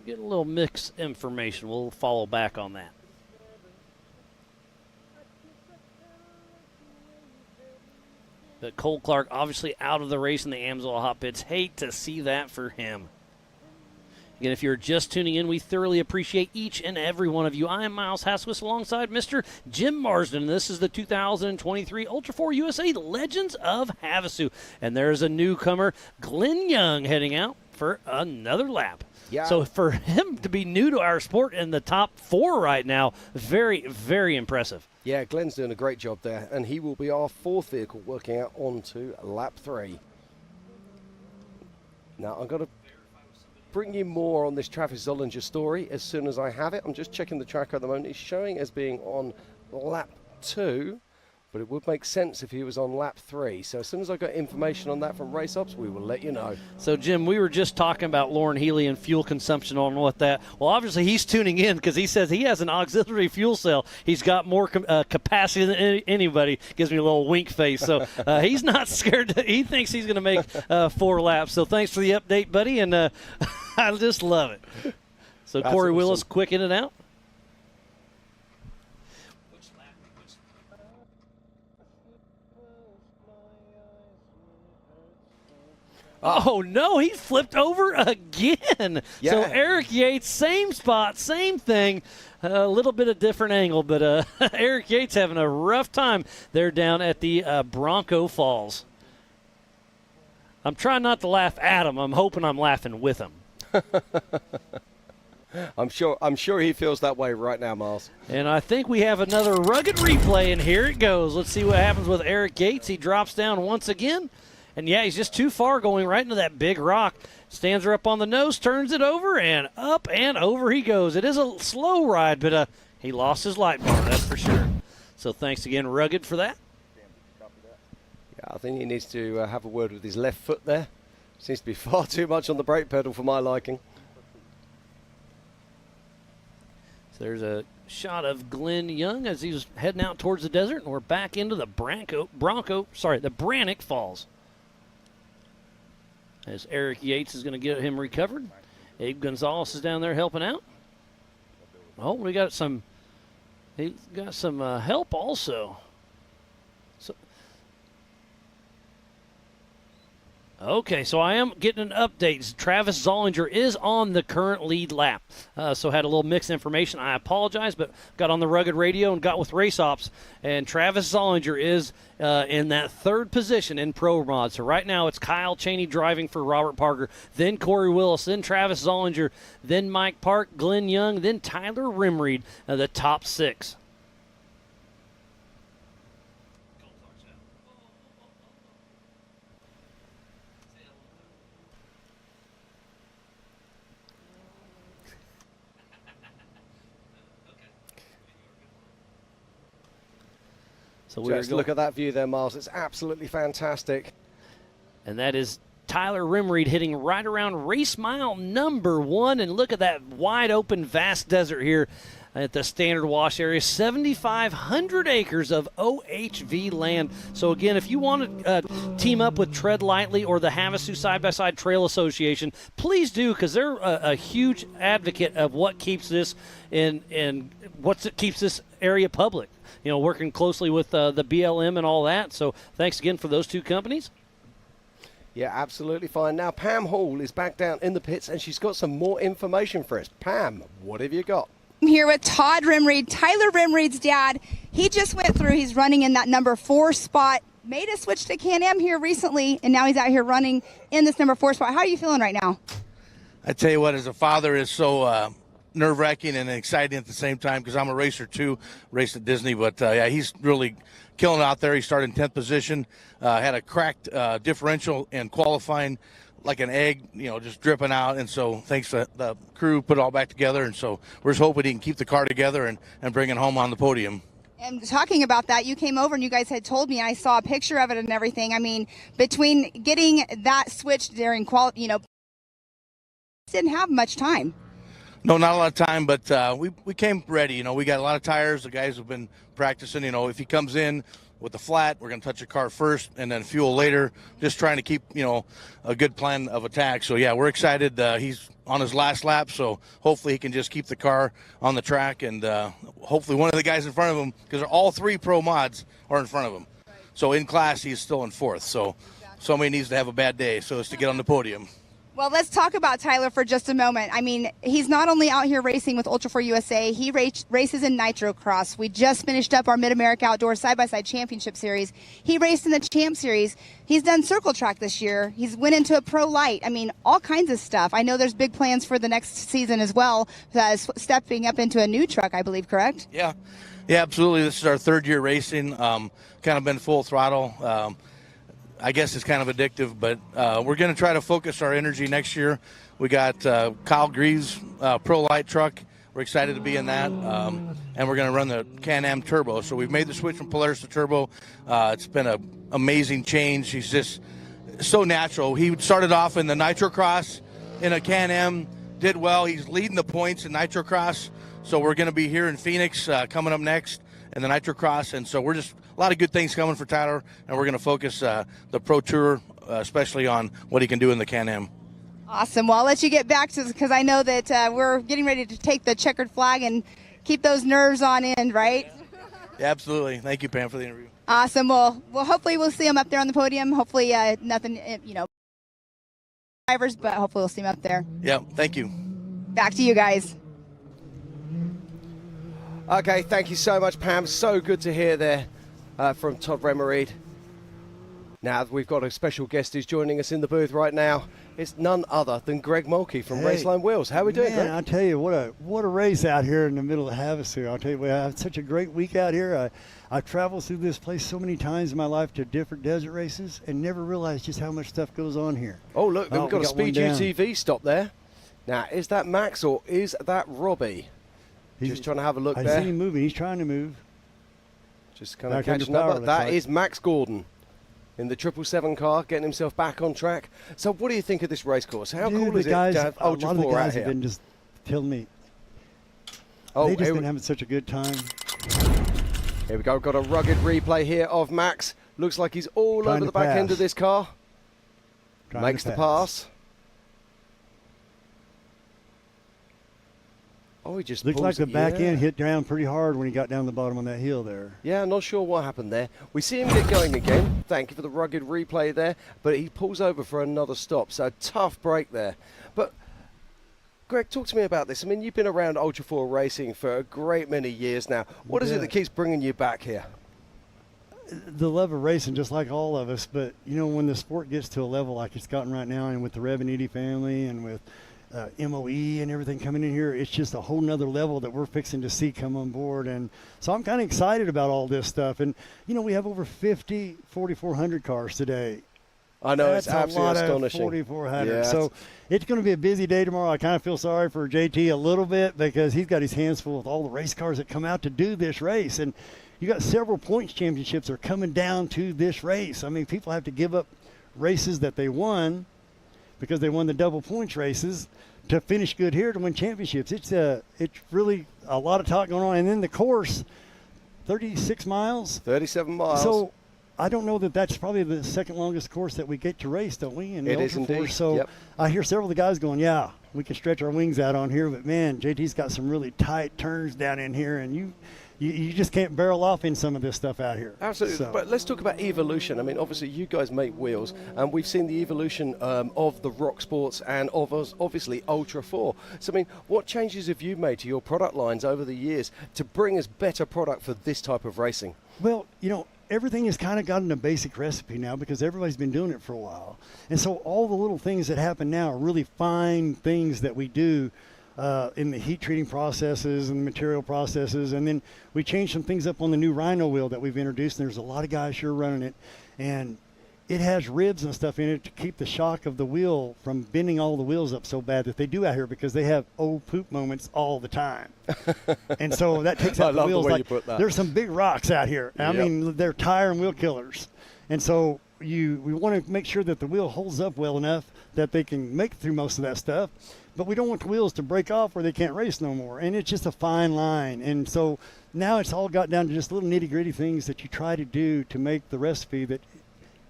getting a little mixed information. We'll follow back on that. But Cole Clark obviously out of the race in the Amsoil hot pits. Hate to see that for him. Again, if you're just tuning in, we thoroughly appreciate each and every one of you. I am Miles Haswis alongside Mr. Jim Marsden. This is the 2023 Ultra4 USA Legends of Havasu. And there's a newcomer, Glenn Young, heading out for another lap. Yeah. So for him to be new to our sport in the top 4 right now, very, very impressive. Yeah, Glenn's doing a great job there, and he will be our 4th vehicle working out onto lap 3. Now, I'm going to bring you more on this Travis Zollinger story as soon as I have it. I'm just checking the tracker at the moment. It's showing as being on lap 2, but it would make sense if he was on lap 3. So as soon as I got information on that from Race Ops, we will let you know. So, Jim, we were just talking about Lauren Healy and fuel consumption on what that. Well, obviously he's tuning in because he says he has an auxiliary fuel cell. He's got more capacity than anybody. Gives me a little wink face. So he's not scared. He thinks he's going to make 4 laps. So thanks for the update, buddy, and I just love it. So That's Corey awesome. Willis quick in and out. Oh, no, he flipped over again. Yeah. So Eric Yates, same spot, same thing, a little bit of different angle, but Eric Yates having a rough time there down at the Bronco Falls. I'm trying not to laugh at him. I'm hoping I'm laughing with him. I'm sure he feels that way right now, Miles. And I think we have another rugged replay, and here it goes. Let's see what happens with Eric Yates. He drops down once again. And, yeah, he's just too far going right into that big rock. Stands her up on the nose, turns it over, and up and over he goes. It is a slow ride, but he lost his light bar, that's for sure. So thanks again, Rugged, for that. Yeah, I think he needs to have a word with his left foot there. Seems to be far too much on the brake pedal for my liking. So there's a shot of Glenn Young as he's heading out towards the desert, and we're back into the the Brannock Falls. As Eric Yates is going to get him recovered. Abe Gonzalez is down there helping out. Oh, we got some. He got some help also. Okay, so I am getting an update. Travis Zollinger is on the current lead lap. So had a little mixed information. I apologize, but got on the Rugged Radio and got with Race Ops. And Travis Zollinger is in that 3rd position in Pro Mod. So right now it's Kyle Chaney driving for Robert Parker, then Corey Willis, then Travis Zollinger, then Mike Park, Glenn Young, then Tyler Rimreed, the top 6. So Just look at that view there, Miles. It's absolutely fantastic. And that is Tyler Rimreed hitting right around race mile number 1. And look at that wide open, vast desert here at the Standard Wash area. 7,500 acres of OHV land. So, again, if you want to team up with Tread Lightly or the Havasu Side-by-Side Trail Association, please do, because they're a huge advocate of what keeps this keeps this area public. You know, working closely with the BLM and all that. So thanks again for those 2 companies. Yeah, absolutely fine. Now, Pam Hall is back down in the pits, and she's got some more information for us. Pam, what have you got? I'm here with Todd Rimreed, Tyler Rimreed's dad. He just went through. He's running in that number 4 spot. Made a switch to Can-Am here recently, and now he's out here running in this number 4 spot. How are you feeling right now? I tell you what, as a father, is so nerve-wracking and exciting at the same time because I'm a racer too, raced at Disney. But yeah, he's really killing it out there. He started in 10th position, had a cracked differential in qualifying, like an egg, just dripping out. And so thanks to the crew, put it all back together. And so we're just hoping he can keep the car together and bring it home on the podium. And talking about that, you came over and you guys had told me, and I saw a picture of it and everything. I mean, between getting that switched during quality, didn't have much time. No, not a lot of time, but we came ready. We got a lot of tires. The guys have been practicing. If he comes in with the flat, we're going to touch the car first and then fuel later. Just trying to keep, a good plan of attack. So, yeah, we're excited. He's on his last lap, so hopefully he can just keep the car on the track. And hopefully one of the guys in front of him, because all 3 pro mods are in front of him. So in class, he's still in 4th. So somebody needs to have a bad day so as to get on the podium. Well, let's talk about Tyler for just a moment. I mean, he's not only out here racing with Ultra4 USA, he races in Nitro Cross. We just finished up our Mid-America Outdoor Side-by-Side Championship Series. He raced in the Champ Series. He's done Circle Track this year. He's went into a Pro Light. I mean, all kinds of stuff. I know there's big plans for the next season as well, stepping up into a new truck, I believe, correct? Yeah, absolutely. This is our 3rd year racing. Kind of been full throttle. I guess it's kind of addictive, but we're going to try to focus our energy next year. We got Kyle Greaves' Pro Light truck. We're excited to be in that, and we're going to run the Can-Am Turbo. So we've made the switch from Polaris to Turbo. It's been an amazing change. He's just so natural. He started off in the Nitro Cross in a Can-Am, did well. He's leading the points in Nitro Cross. So we're going to be here in Phoenix coming up next in the Nitro Cross. And so we're just a lot of good things coming for Tyler, and we're going to focus the Pro Tour, especially on what he can do in the Can-Am. Awesome. Well, I'll let you get back to, because I know that we're getting ready to take the checkered flag and keep those nerves on end, right? Yeah, absolutely. Thank you, Pam, for the interview. Awesome. Well, hopefully we'll see him up there on the podium. Hopefully nothing, drivers, but hopefully we'll see him up there. Yeah, thank you. Back to you guys. Okay, thank you so much, Pam. So good to hear there from Todd Remereed. Now we've got a special guest who's joining us in the booth right now. It's none other than Greg Mulkey from Raceline Wheels. How are we doing, Greg? I'll tell you, what a race out here in the middle of Havasu. I'll tell you, we had such a great week out here. I've traveled through this place so many times in my life to different desert races and never realized just how much stuff goes on here. Oh, look, we've got a Speed UTV stop there. Now, is that Max or is that Robbie? Just trying to have a look there. I see him moving. He's trying to move. Just kind of catching up. That is Max Gordon in the 777 car, getting himself back on track. So what do you think of this race course? How cool is it to have Ultra4 out here? A lot of the guys have been just telling me. They've just been having such a good time. Here we go. Got a rugged replay here of Max. Looks like he's all over the back end of this car. Makes the pass. Oh, he just looked like the back end hit down pretty hard when he got down the bottom on that hill there. Yeah, not sure what happened there. We see him get going again. Thank you for the rugged replay there. But he pulls over for another stop. So tough break there. But Greg, talk to me about this. I mean, you've been around Ultra4 racing for a great many years now. What is it that keeps bringing you back here? The love of racing, just like all of us. But, when the sport gets to a level like it's gotten right now, and with the Revaniti family and with MOE and everything coming in here, it's just a whole nother level that we're fixing to see come on board. And so I'm kind of excited about all this stuff. And, we have over 50 4,400 cars today. I know, it's absolutely astonishing. 4,400. Yeah, so it's going to be a busy day tomorrow. I kind of feel sorry for JT a little bit because he's got his hands full with all the race cars that come out to do this race. And you got several points championships that are coming down to this race. I mean, people have to give up races that they won because they won the double points races to finish good here to win championships. It's really a lot of talk going on. And then the course, 36 miles. 37 miles. So I don't know that that's probably the second longest course that we get to race, don't we? It is indeed. So I hear several of the guys going, yeah, we can stretch our wings out on here. But, man, JT's got some really tight turns down in here. And you just can't barrel off in some of this stuff out here. Absolutely. So. But let's talk about evolution. I mean, obviously, you guys make wheels, and we've seen the evolution of the Rock Sports and of us, obviously, Ultra4. So, I mean, what changes have you made to your product lines over the years to bring us better product for this type of racing? Well, everything has kind of gotten a basic recipe now because everybody's been doing it for a while. And so all the little things that happen now are really fine things that we do in the heat treating processes and the material processes. And then we changed some things up on the new Rhino wheel that we've introduced. And there's a lot of guys here running it. And it has ribs and stuff in it to keep the shock of the wheel from bending all the wheels up so bad that they do out here because they have old poop moments all the time. And so that takes out the wheels. The way you put that. There's some big rocks out here. I mean, they're tire and wheel killers. And so we want to make sure that the wheel holds up well enough that they can make it through most of that stuff. But we don't want the wheels to break off where they can't race no more. And it's just a fine line. And so now it's all got down to just little nitty-gritty things that you try to do to make the recipe that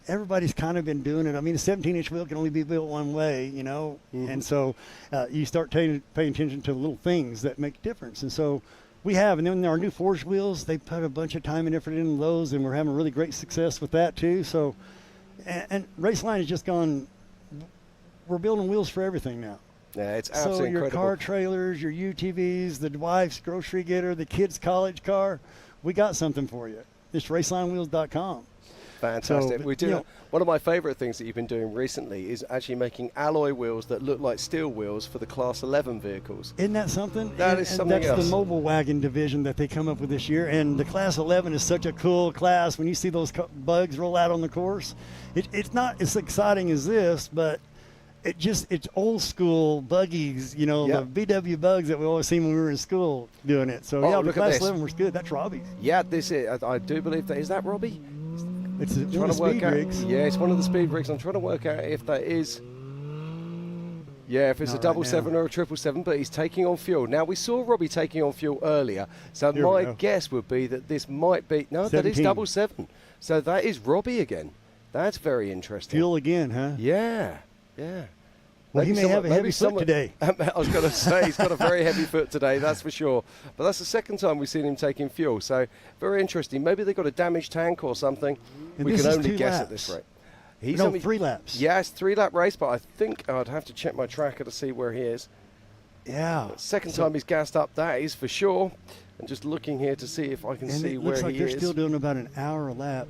everybody's kind of been doing it. I mean, a 17-inch wheel can only be built one way, Mm-hmm. And so you start paying attention to the little things that make a difference. And so we have. And then our new forged wheels, they put a bunch of time and effort into those, and we're having really great success with that too. So, and Raceline has just gone, we're building wheels for everything now. Yeah, it's absolutely incredible. So your car trailers, your UTVs, the wife's grocery getter, the kid's college car, we got something for you. It's racelinewheels.com. Fantastic. So, We do. One of my favorite things that you've been doing recently is actually making alloy wheels that look like steel wheels for the Class 11 vehicles. Isn't that something? That is something else. That's the mobile wagon division that they come up with this year. And the Class 11 is such a cool class. When you see those bugs roll out on the course, it's not as exciting as this, but it's old school buggies, the VW bugs that we always seen when we were in school doing it. So the look at class this. 11 was good. That's Robbie's. Yeah, this is. I do believe that is that Robbie. It's one Trying of to the work speed out. rigs. Yeah, it's one of the speed rigs. I'm trying to work out if that is. Yeah, if it's Not a double right seven now. or a 777, but he's taking on fuel. Now, we saw Robbie taking on fuel earlier, so Here we my go. guess would be that this might be... No, that is 17. 777. So that is Robbie again. That's very interesting. Fuel again, huh? Yeah. Well, he may have a heavy foot today. I was going to say, he's got a very heavy foot today, that's for sure. But that's the second time we've seen him taking fuel, so very interesting. Maybe they've got a damaged tank or something. And we this can is only 2 guess laps. at this rate. No, 3 laps. Yeah, it's 3-lap race, but I think I'd have to check my tracker to see where he is. Yeah. Second time he's gassed up, that is for sure. And just looking here to see if I can And see it where looks like he they're is. still doing about an hour a lap.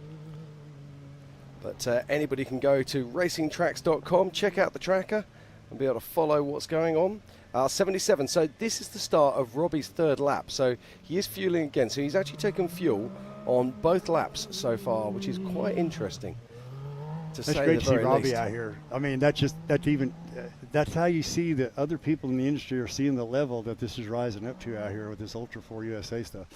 But anybody can go to racingtracks.com, check out the tracker, and be able to follow what's going on. 77, so this is the start of Robbie's 3rd lap. So he is fueling again. So he's actually taken fuel on both laps so far, which is quite interesting. That's great to see Robbie out here. I mean, that's how you see that other people in the industry are seeing the level that this is rising up to out here with this Ultra4 USA stuff.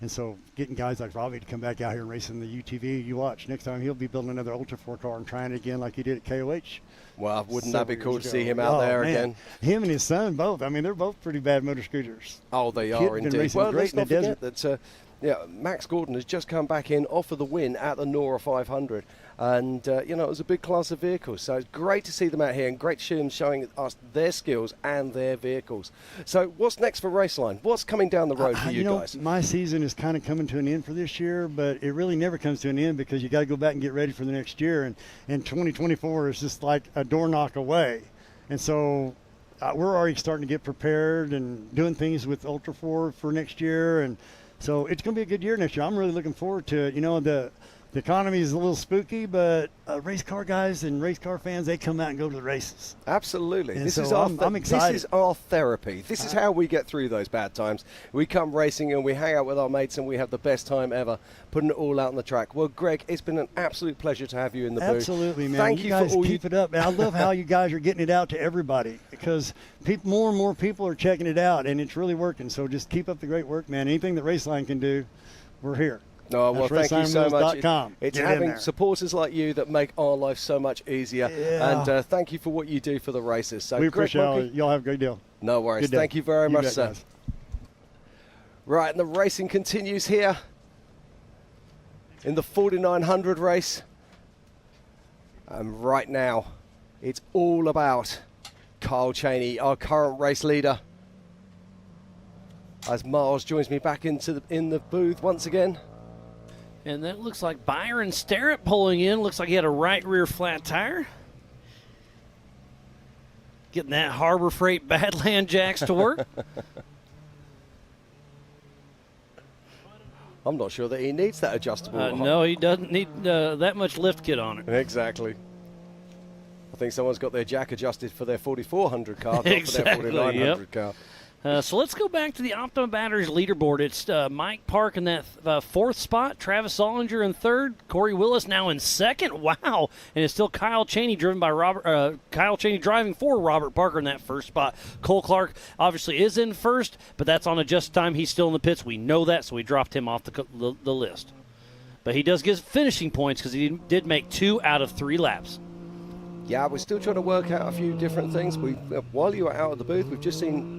And so getting guys like Robbie to come back out here and racing the UTV, you watch. Next time he'll be building another Ultra4 car and trying it again like he did at KOH. Well, wouldn't that be cool to see him out out there man. again? Him and his son both. I mean, they're both pretty bad motor scooters. Oh, they Kid are been indeed. racing Well, great let's in the not forget that Max Gordon has just come back in off of the win at the Nora 500. And, it was a big class of vehicles. So it's great to see them out here and great to see them showing us their skills and their vehicles. So what's next for Raceline? What's coming down the road for you guys? My season is kind of coming to an end for this year, but it really never comes to an end because you got to go back and get ready for the next year. And 2024 is just like a door knock away. And so we're already starting to get prepared and doing things with Ultra4 for next year. And so it's going to be a good year next year. I'm really looking forward to it. The economy is a little spooky, but race car guys and race car fans, they come out and go to the races. Absolutely. And This so is I'm excited. This is our therapy. This is how we get through those bad times. We come racing and we hang out with our mates and we have the best time ever, putting it all out on the track. Well, Greg, it's been an absolute pleasure to have you in the booth. Absolutely, man. Thank you you guys for all keep it up. And I love how you guys are getting it out to everybody because more and more people are checking it out, and it's really working. So just keep up the great work, man. Anything that Raceline can do, we're here. No, well, thank you so much. RacelineWheels.com. It's Get in having there. supporters like you that make our life so much easier. Yeah. And thank you for what you do for the racers. So, We Greg appreciate Monkey, y'all have a great deal. no worries. Good day. Thank you very You much, bet, sir. guys. Right, and the racing continues here in the 4900 race. And right now, it's all about Kyle Cheney, our current race leader. As Miles joins me back in the booth once again. And that looks like Byron Starrett pulling in. Looks like he had a right rear flat tire. Getting that Harbor Freight Badland Jacks to work. I'm not sure that he needs that adjustable. No, he doesn't need that much lift kit on it. Exactly. I think someone's got their jack adjusted for their 4400 car, not Exactly, for their 4900 yep. car. So let's go back to the Optima Batteries leaderboard. It's Mike Park in that 4th spot, Travis Sollinger in 3rd, Corey Willis now in 2nd. Wow! And it's still Kyle Cheney driven by Kyle Cheney driving for Robert Parker in that 1st spot. Cole Clark obviously is in 1st, but that's on adjusted time. He's still in the pits. We know that, so we dropped him off the list. But he does get finishing points because he did make 2 out of 3 laps. Yeah, we're still trying to work out a few different things. While you were out of the booth, we've just seen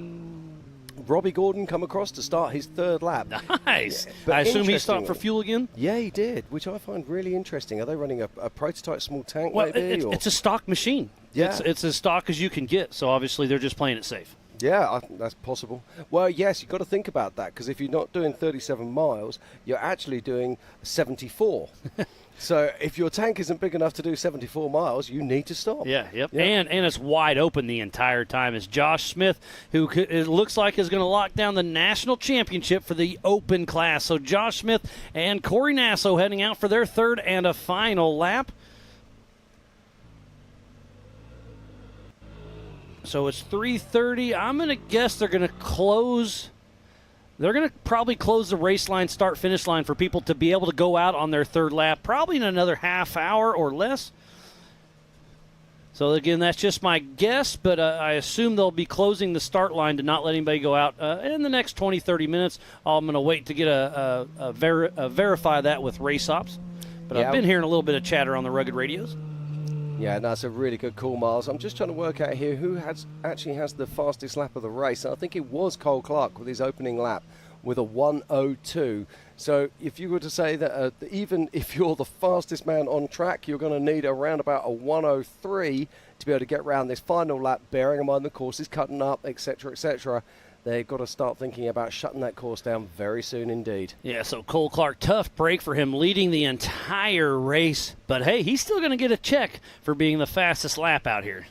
Robbie Gordon come across to start his 3rd lap. Nice. But I assume he stopped for fuel again? Yeah, he did, which I find really interesting. Are they running a prototype small tank Well, maybe? it's a stock machine. Yeah. It's as stock as you can get, so obviously they're just playing it safe. Yeah, that's possible. Well, yes, you've got to think about that because if you're not doing 37 miles, you're actually doing 74. So if your tank isn't big enough to do 74 miles, you need to stop. Yeah, yep. And it's wide open the entire time. It's Josh Smith, who it looks like is going to lock down the national championship for the open class. So Josh Smith and Corey Nasso heading out for their 3rd and a final lap. So it's 3:30. I'm going to guess they're going to close. They're going to probably close the race line, start, finish line for people to be able to go out on their 3rd lap, probably in another half hour or less. So, again, that's just my guess, but I assume they'll be closing the start line to not let anybody go out in the next 20, 30 minutes. I'm going to wait to get verify that with race ops. But I've been hearing a little bit of chatter on the rugged radios. Yeah, that's a really good call, Miles. I'm just trying to work out here who actually has the fastest lap of the race. I think it was Cole Clark with his opening lap with a 1:02. So if you were to say that even if you're the fastest man on track, you're going to need around about a 1:03 to be able to get around this final lap, bearing in mind the course is cutting up, etc., etc. They've got to start thinking about shutting that course down very soon indeed. Yeah, so Cole Clark, tough break for him, leading the entire race. But, hey, he's still going to get a check for being the fastest lap out here.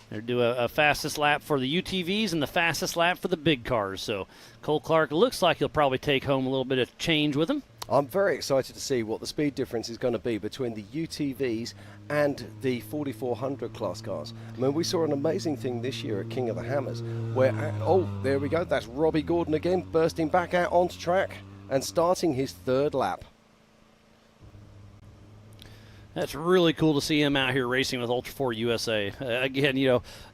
They're doing a fastest lap for the UTVs and the fastest lap for the big cars. So Cole Clark looks like he'll probably take home a little bit of change with him. I'm very excited to see what the speed difference is going to be between the UTVs and the 4400 class cars. I mean, we saw an amazing thing this year at King of the Hammers where, there we go, that's Robbie Gordon again, bursting back out onto track and starting his third lap. That's really cool to see him out here racing with Ultra4 USA. Again,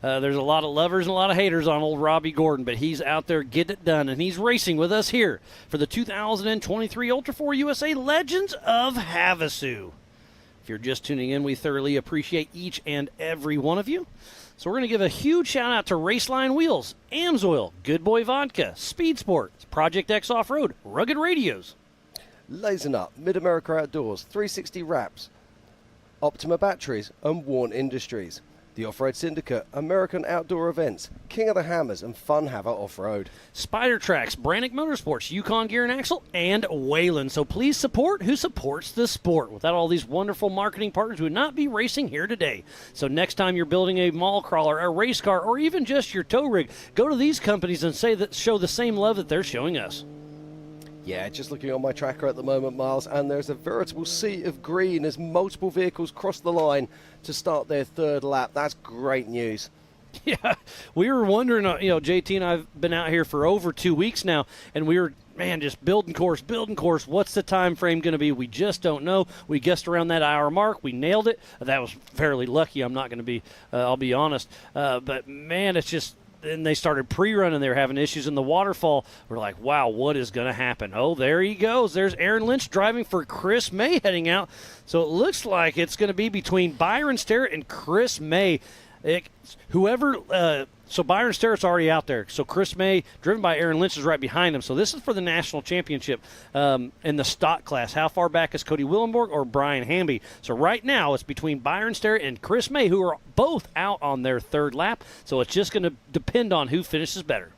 there's a lot of lovers and a lot of haters on old Robbie Gordon, but he's out there getting it done, and he's racing with us here for the 2023 Ultra4 USA Legends of Havasu. If you're just tuning in, we thoroughly appreciate each and every one of you. So we're going to give a huge shout-out to Raceline Wheels, Amsoil, Good Boy Vodka, Speed Sports, Project X Off-Road, Rugged Radios, Laser Nut, Mid-America Outdoors, 360 Wraps, Optima Batteries, and Warn Industries. The Off-Road Syndicate, American Outdoor Events, King of the Hammers, and Fun Haver Off-Road. Spider Tracks, Brannick Motorsports, Yukon Gear and Axle, and Wayland. So please support who supports the sport. Without all these wonderful marketing partners, we would not be racing here today. So next time you're building a mall crawler, a race car, or even just your tow rig, go to these companies and show the same love that they're showing us. Yeah, just looking on my tracker at the moment, Miles, and there's a veritable sea of green as multiple vehicles cross the line to start their third lap. That's great news. Yeah, we were wondering, JT and I've been out here for over 2 weeks now, and we were, just building course. What's the time frame going to be? We just don't know. We guessed around that hour mark. We nailed it. That was fairly lucky. I'm not going to be, I'll be honest. But, man, it's just... And they started pre-running. They were having issues in the waterfall. We're like, wow, what is going to happen? Oh, there he goes. There's Aaron Lynch driving for Chris May heading out. So it looks like it's going to be between Byron Sterrett and Chris May. So Byron Sterrett's already out there. So Chris May, driven by Aaron Lynch, is right behind him. So this is for the national championship in the stock class. How far back is Cody Willenborg or Brian Hamby? So right now it's between Byron Sterrett and Chris May, who are both out on their third lap. So it's just going to depend on who finishes better.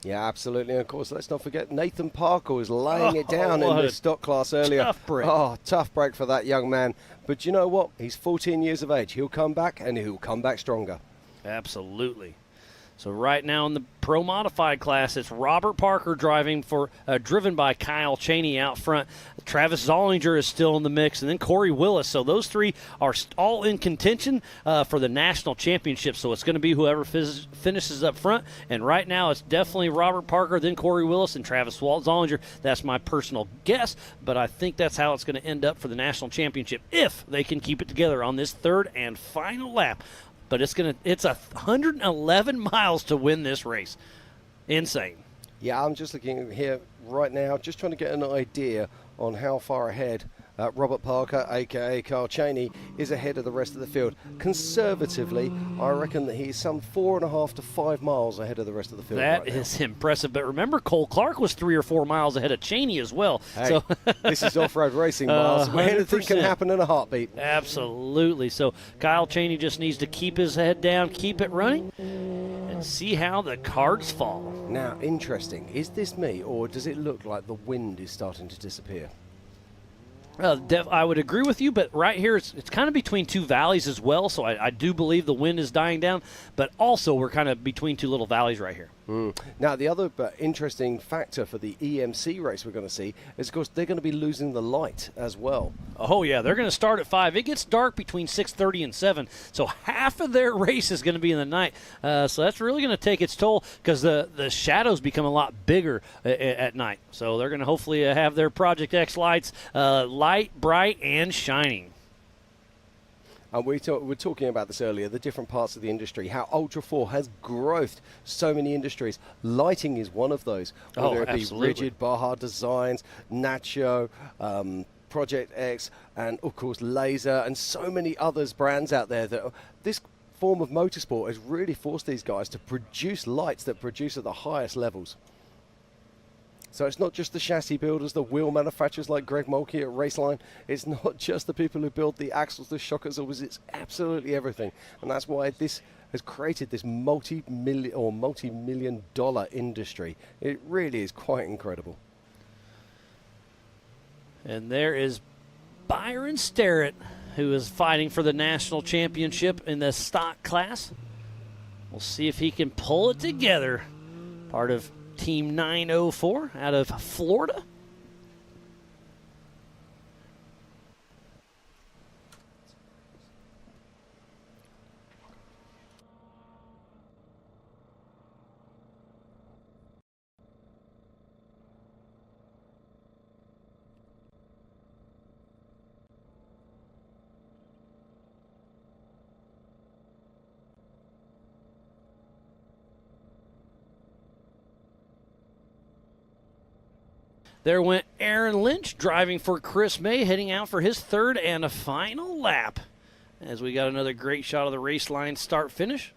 Yeah, absolutely. And of course, let's not forget Nathan Parker was laying it down in the stock class earlier. Tough break. Oh, tough break for that young man. But you know what? He's 14 years of age. He'll come back, and he'll come back stronger. Absolutely. So right now in the Pro Modified class, it's Robert Parker driven by Kyle Cheney out front. Travis Zollinger is still in the mix, and then Corey Willis. So those three are all in contention for the national championship. So it's going to be whoever finishes up front. And right now it's definitely Robert Parker, then Corey Willis, and Travis Zollinger. That's my personal guess, but I think that's how it's going to end up for the national championship if they can keep it together on this third and final lap. But it's 111 miles to win this race. Insane. Yeah, I'm just looking here right now, just trying to get an idea on how far ahead Robert Parker, a.k.a. Kyle Cheney, is ahead of the rest of the field. Conservatively, I reckon that he's some 4.5 to 5 miles ahead of the rest of the field. That is impressive. But remember, Cole Clark was 3 or 4 miles ahead of Cheney as well. Hey, so this is off-road racing, Miles. Anything can happen in a heartbeat. Absolutely. So Kyle Cheney just needs to keep his head down, keep it running, and see how the cards fall. Now, interesting. Is this me, or does it look like the wind is starting to disappear? I would agree with you, but right here it's kind of between two valleys as well, so I do believe the wind is dying down, but also we're kind of between two little valleys right here. Now, the other interesting factor for the EMC race we're going to see is, of course, they're going to be losing the light as well. Oh, yeah, they're going to start at 5. It gets dark between 6:30 and 7, so half of their race is going to be in the night. So that's really going to take its toll because the shadows become a lot bigger at night. So they're going to hopefully have their Project X lights light, bright, and shining. And we were talking about this earlier, the different parts of the industry, how Ultra4 has growthed so many industries. Lighting is one of those, whether it be absolutely. Rigid, Baja Designs, Nacho, Project X, and of course Laser, and so many others brands out there that this form of motorsport has really forced these guys to produce lights that produce at the highest levels. So it's not just the chassis builders, the wheel manufacturers like Greg Mulkey at Raceline. It's not just the people who build the axles, the shock absorbers. It's absolutely everything. And that's why this has created this multi-million dollar industry. It really is quite incredible. And there is Byron Starrett, who is fighting for the national championship in the stock class. We'll see if he can pull it together. Part of Team 904 out of Florida. There went Aaron Lynch driving for Chris May, heading out for his third and a final lap. As we got another great shot of the race line start-finish.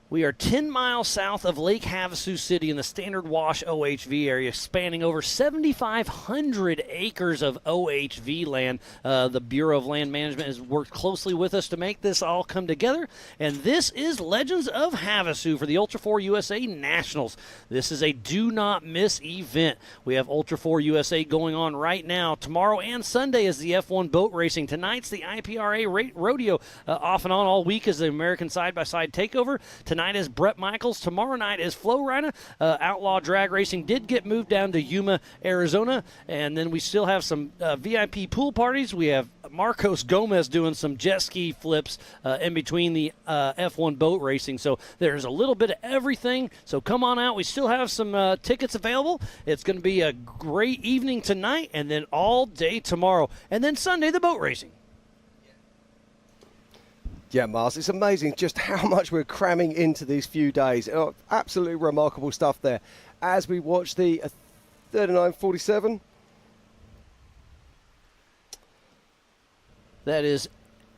We are 10 miles south of Lake Havasu City in the Standard Wash OHV area, spanning over 7,500 acres of OHV land. The Bureau of Land Management has worked closely with us to make this all come together. And this is Legends of Havasu for the Ultra4 USA Nationals. This is a do-not-miss event. We have Ultra4 USA going on right now. Tomorrow and Sunday is the F1 boat racing. Tonight's the IPRA rodeo. Off and on all week is the American side-by-side takeover. Tonight is Brett Michaels. Tomorrow night is Flo Rida. Outlaw Drag Racing did get moved down to Yuma, Arizona. And then we still have some VIP pool parties. We have Marcos Gomez doing some jet ski flips in between the F1 boat racing. So there's a little bit of everything. So come on out. We still have some tickets available. It's going to be a great evening tonight and then all day tomorrow. And then Sunday, the boat racing. Yeah, Mars, it's amazing just how much we're cramming into these few days. Oh, absolutely remarkable stuff there. As we watch the 39.47. That is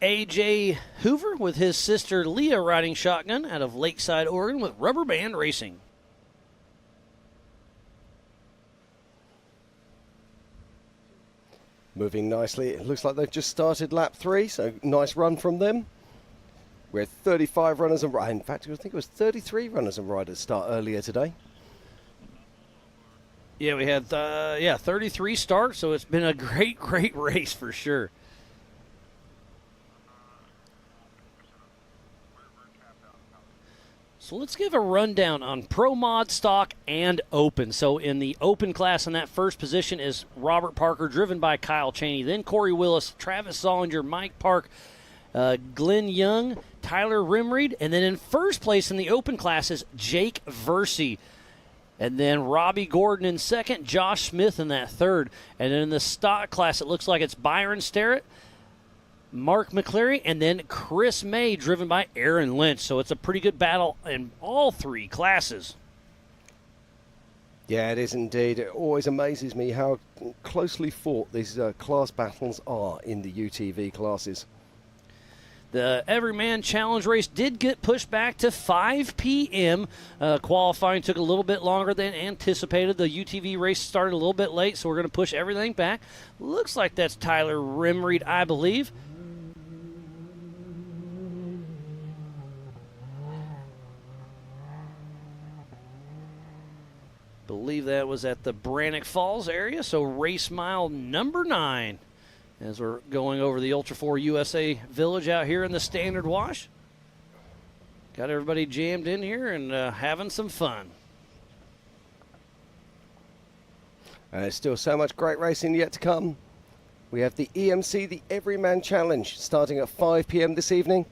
A.J. Hoover with his sister Leah riding shotgun out of Lakeside, Oregon with Rubber Band Racing. Moving nicely. It looks like they've just started lap 3, so nice run from them. We had 35 runners and riders. In fact, I think it was 33 runners and riders start earlier today. Yeah, we had 33 starts, so it's been a great race for sure. So let's give a rundown on Pro Mod, Stock, and Open. So in the Open class, in that first position is Robert Parker, driven by Kyle Chaney. Then Corey Willis, Travis Zollinger, Mike Park, Glenn Young, Tyler Rimreed, and then in first place in the Open class is Jake Versey. And then Robbie Gordon in second, Josh Smith in that third. And then in the stock class, it looks like it's Byron Starrett, Mark McCleary, and then Chris May, driven by Aaron Lynch. So it's a pretty good battle in all three classes. Yeah, it is indeed. It always amazes me how closely fought these class battles are in the UTV classes. The Everyman Challenge race did get pushed back to 5 p.m. Qualifying took a little bit longer than anticipated. The UTV race started a little bit late, so we're going to push everything back. Looks like that's Tyler Rimreed, I believe. Believe that was at the Brannock Falls area, so race mile number 9. As we're going over the Ultra4 USA Village out here in the Standard Wash. Got everybody jammed in here and having some fun. There's still so much great racing yet to come. We have the EMC, the Everyman Challenge, starting at 5 p.m. this evening.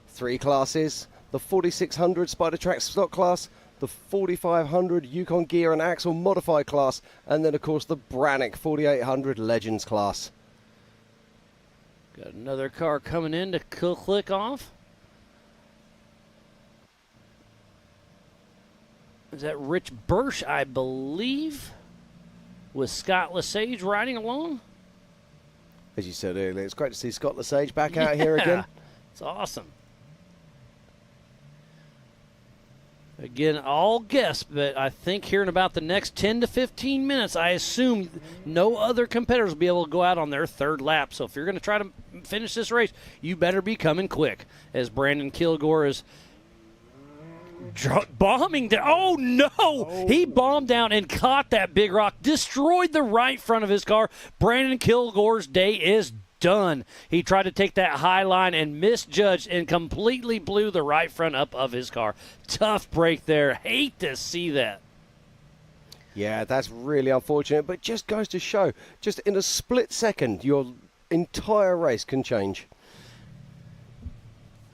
3 classes, the 4600 Spider Track stock class, the 4500 Yukon Gear and Axle Modified class, and then, of course, the Brannick 4800 Legends class. Got another car coming in to click off. Is that Rich Bursch, I believe, with Scott Lesage riding along? As you said earlier, it's great to see Scott Lesage back out here again. It's awesome. Again, all guess, but I think here in about the next 10 to 15 minutes, I assume no other competitors will be able to go out on their third lap. So if you're going to try to finish this race, you better be coming quick, as Brandon Kilgore is bombing down. Oh, no! He bombed down and caught that big rock, destroyed the right front of his car. Brandon Kilgore's day is done. He tried to take that high line and misjudged and completely blew the right front up of his car. Tough break there. Hate to see that. Yeah, that's really unfortunate, but just goes to show, just in a split second, your entire race can change.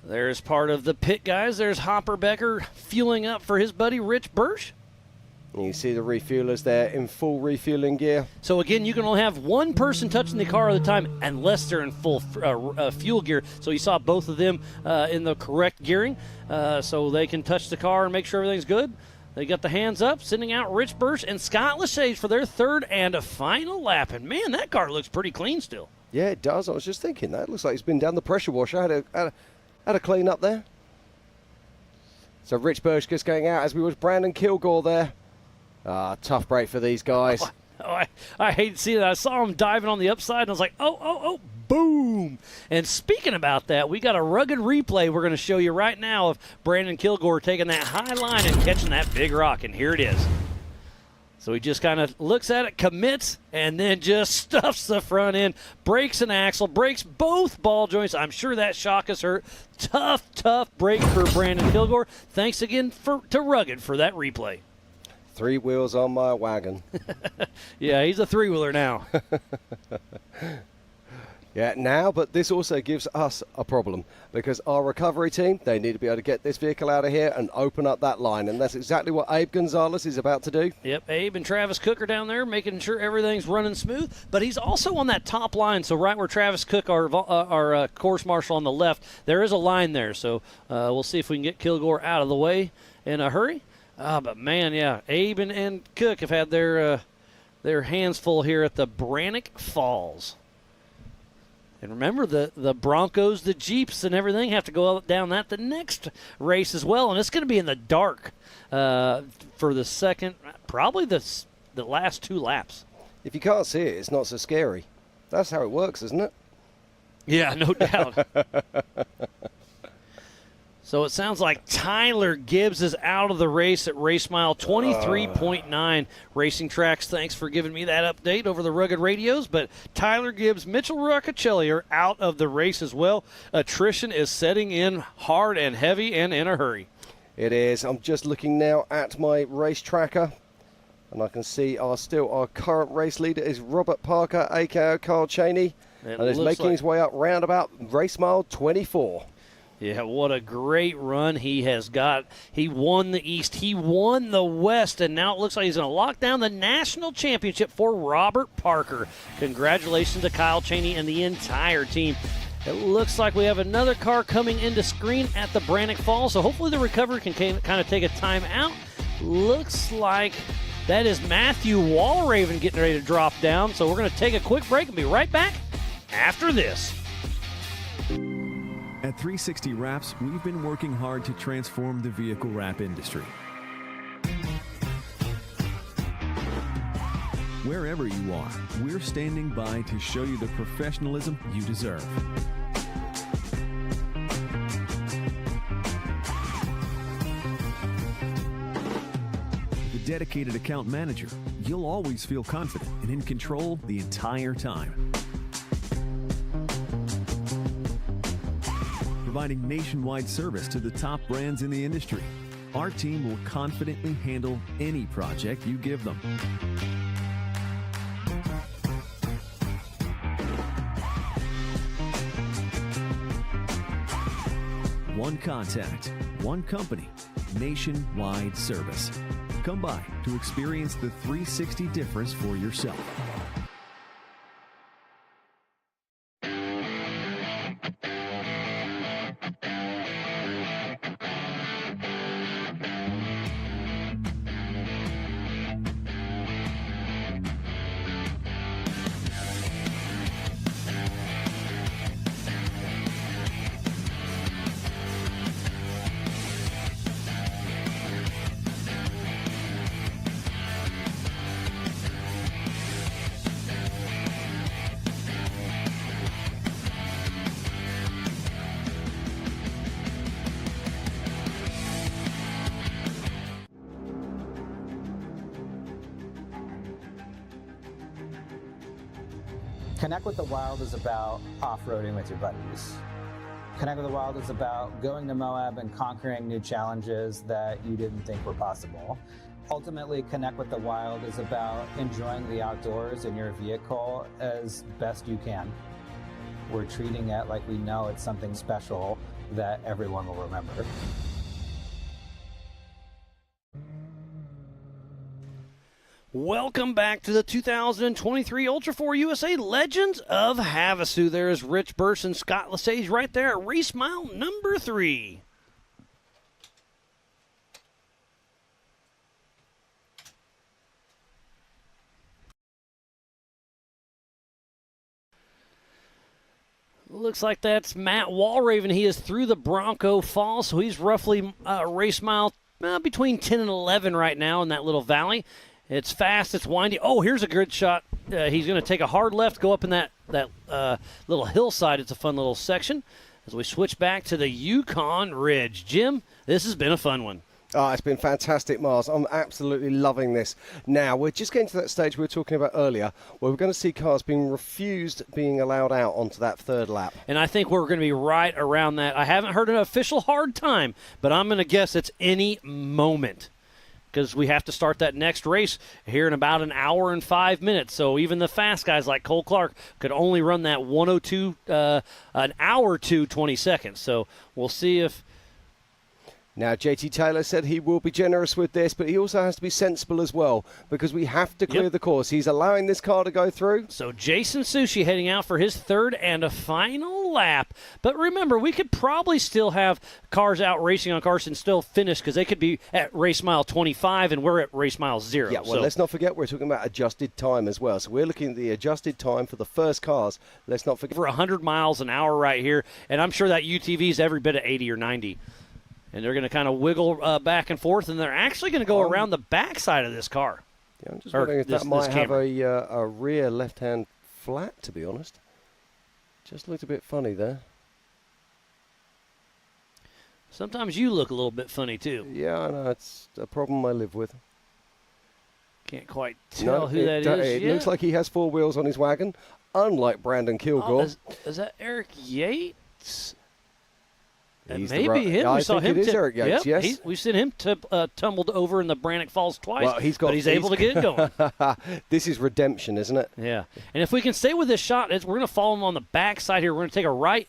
There's part of the pit guys. There's Hopper Becker fueling up for his buddy Rich Bursch. You see the refuelers there in full refueling gear. So again, you can only have one person touching the car at a time unless they're in full fuel gear. So you saw both of them in the correct gearing, so they can touch the car and make sure everything's good. They got the hands up, sending out Rich Bursch and Scott Lesage for their third and a final lap. And man, that car looks pretty clean still. Yeah, it does. I was just thinking that. It looks like it's been down the pressure washer. Had a clean up there. So Rich Bursch just going out as we was Brandon Kilgore there. Tough break for these guys. I hate to see that. I saw him diving on the upside, and I was like, oh, boom. And speaking about that, we got a rugged replay we're going to show you right now of Brandon Kilgore taking that high line and catching that big rock, and here it is. So he just kind of looks at it, commits, and then just stuffs the front end, breaks an axle, breaks both ball joints. I'm sure that shock has hurt. Tough break for Brandon Kilgore. Thanks again to Rugged for that replay. 3 wheels on my wagon. Yeah, he's a 3-wheeler now. Yeah, now, but this also gives us a problem because our recovery team, they need to be able to get this vehicle out of here and open up that line, and that's exactly what Abe Gonzalez is about to do. Yep, Abe and Travis Cook are down there making sure everything's running smooth, but he's also on that top line, so right where Travis Cook, our course marshal on the left, there is a line there, so we'll see if we can get Kilgore out of the way in a hurry. But man, yeah, Abe and Cook have had their hands full here at the Brannick Falls. And remember, the Broncos, the Jeeps, and everything have to go down the next race as well. And it's going to be in the dark for the second, probably the last 2 laps. If you can't see it, it's not so scary. That's how it works, isn't it? Yeah, no doubt. So it sounds like Tyler Gibbs is out of the race at race mile 23.9. Racing Tracks, thanks for giving me that update over the Rugged Radios. But Tyler Gibbs, Mitchell Roccacelli are out of the race as well. Attrition is setting in hard and heavy and in a hurry. It is. I'm just looking now at my race tracker, and I can see our current race leader is Robert Parker, a.k.a. Carl Cheney, and is making his way up round about race mile 24. Yeah, what a great run he has got. He won the East, he won the West, and now it looks like he's going to lock down the national championship for Robert Parker. Congratulations to Kyle Cheney and the entire team. It looks like we have another car coming into screen at the Brannick Falls, so hopefully the recovery can kind of take a time out. Looks like that is Matthew Walraven getting ready to drop down, so we're going to take a quick break and be right back after this. At 360 Wraps, we've been working hard to transform the vehicle wrap industry. Wherever you are, we're standing by to show you the professionalism you deserve. With a dedicated account manager, you'll always feel confident and in control the entire time. Providing nationwide service to the top brands in the industry, our team will confidently handle any project you give them. One contact, one company, nationwide service. Come by to experience the 360 difference for yourself. Connect with the Wild is about off-roading with your buddies. Connect with the Wild is about going to Moab and conquering new challenges that you didn't think were possible. Ultimately, Connect with the Wild is about enjoying the outdoors in your vehicle as best you can. We're treating it like we know it's something special that everyone will remember. Welcome back to the 2023 Ultra4 USA Legends of Havasu. There is Rich Burse and Scott Lesage right there at race mile number 3. Looks like that's Matt Walraven. He is through the Bronco Fall, so he's roughly race mile between 10 and 11 right now in that little valley. It's fast, it's windy. Oh, here's a good shot. He's going to take a hard left, go up in that little hillside. It's a fun little section. As we switch back to the Yukon Ridge. Jim, this has been a fun one. Oh, it's been fantastic, Mars. I'm absolutely loving this. Now, we're just getting to that stage we were talking about earlier, where we're going to see cars being refused being allowed out onto that third lap. And I think we're going to be right around that. I haven't heard an official hard time, but I'm going to guess it's any moment, because we have to start that next race here in about an hour and 5 minutes. So even the fast guys like Cole Clark could only run that 102, an hour to 20 seconds. So we'll see if... Now, JT Taylor said he will be generous with this, but he also has to be sensible as well, because we have to clear the course. He's allowing this car to go through. So Jason Sushi heading out for his third and a final lap. But remember, we could probably still have cars out racing on cars and still finish, because they could be at race mile 25 and we're at race mile 0. Yeah, well, let's not forget we're talking about adjusted time as well. So we're looking at the adjusted time for the first cars. Let's not forget. For 100 miles an hour right here, and I'm sure that UTV is every bit of 80 or 90. And they're going to kind of wiggle back and forth, and they're actually going to go around the backside of this car. Yeah, I'm just wondering if that might have a rear left-hand flat, to be honest. Just looked a bit funny there. Sometimes you look a little bit funny, too. Yeah, I know. It's a problem I live with. Can't quite tell who that is It yet. looks like he has 4 wheels on his wagon, unlike Brandon Kilgore. Is that Eric Yates? He's maybe him. I We saw think him. it is Eric Yates, yes. We've seen him tumbled over in the Brannock Falls twice, Well, but he's able to get it going. This is redemption, isn't it? Yeah. And if we can stay with this shot, we're going to follow him on the backside here. We're going to take a right.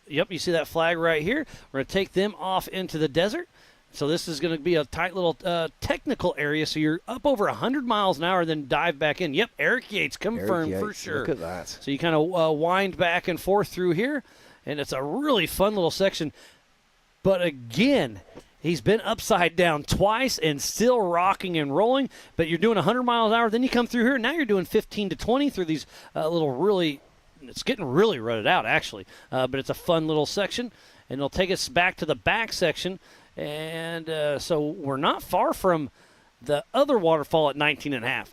Yep, you see that flag right here. We're going to take them off into the desert. So this is going to be a tight little technical area. So you're up over 100 miles an hour, then dive back in. Yep, Eric Yates confirmed for sure. Look at that. So you kind of wind back and forth through here, and it's a really fun little section. But again, he's been upside down twice and still rocking and rolling. But you're doing 100 miles an hour. Then you come through here, and now you're doing 15 to 20 through these little really – it's getting really rutted out, actually. But it's a fun little section. And it'll take us back to the back section. And so we're not far from the other waterfall at 19.5.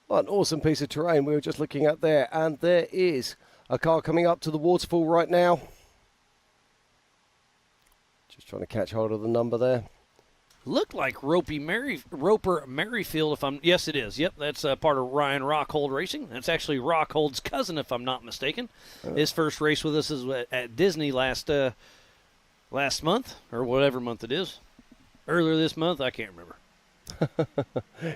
What an awesome piece of terrain we were just looking at there. And there is a car coming up to the waterfall right now. Just trying to catch hold of the number there. Looked like Roper Merrifield, if I'm... Yes, it is. Yep, that's part of Ryan Rockhold Racing. That's actually Rockhold's cousin, if I'm not mistaken. His first race with us is at Disney last month, or whatever month it is. Earlier this month, I can't remember.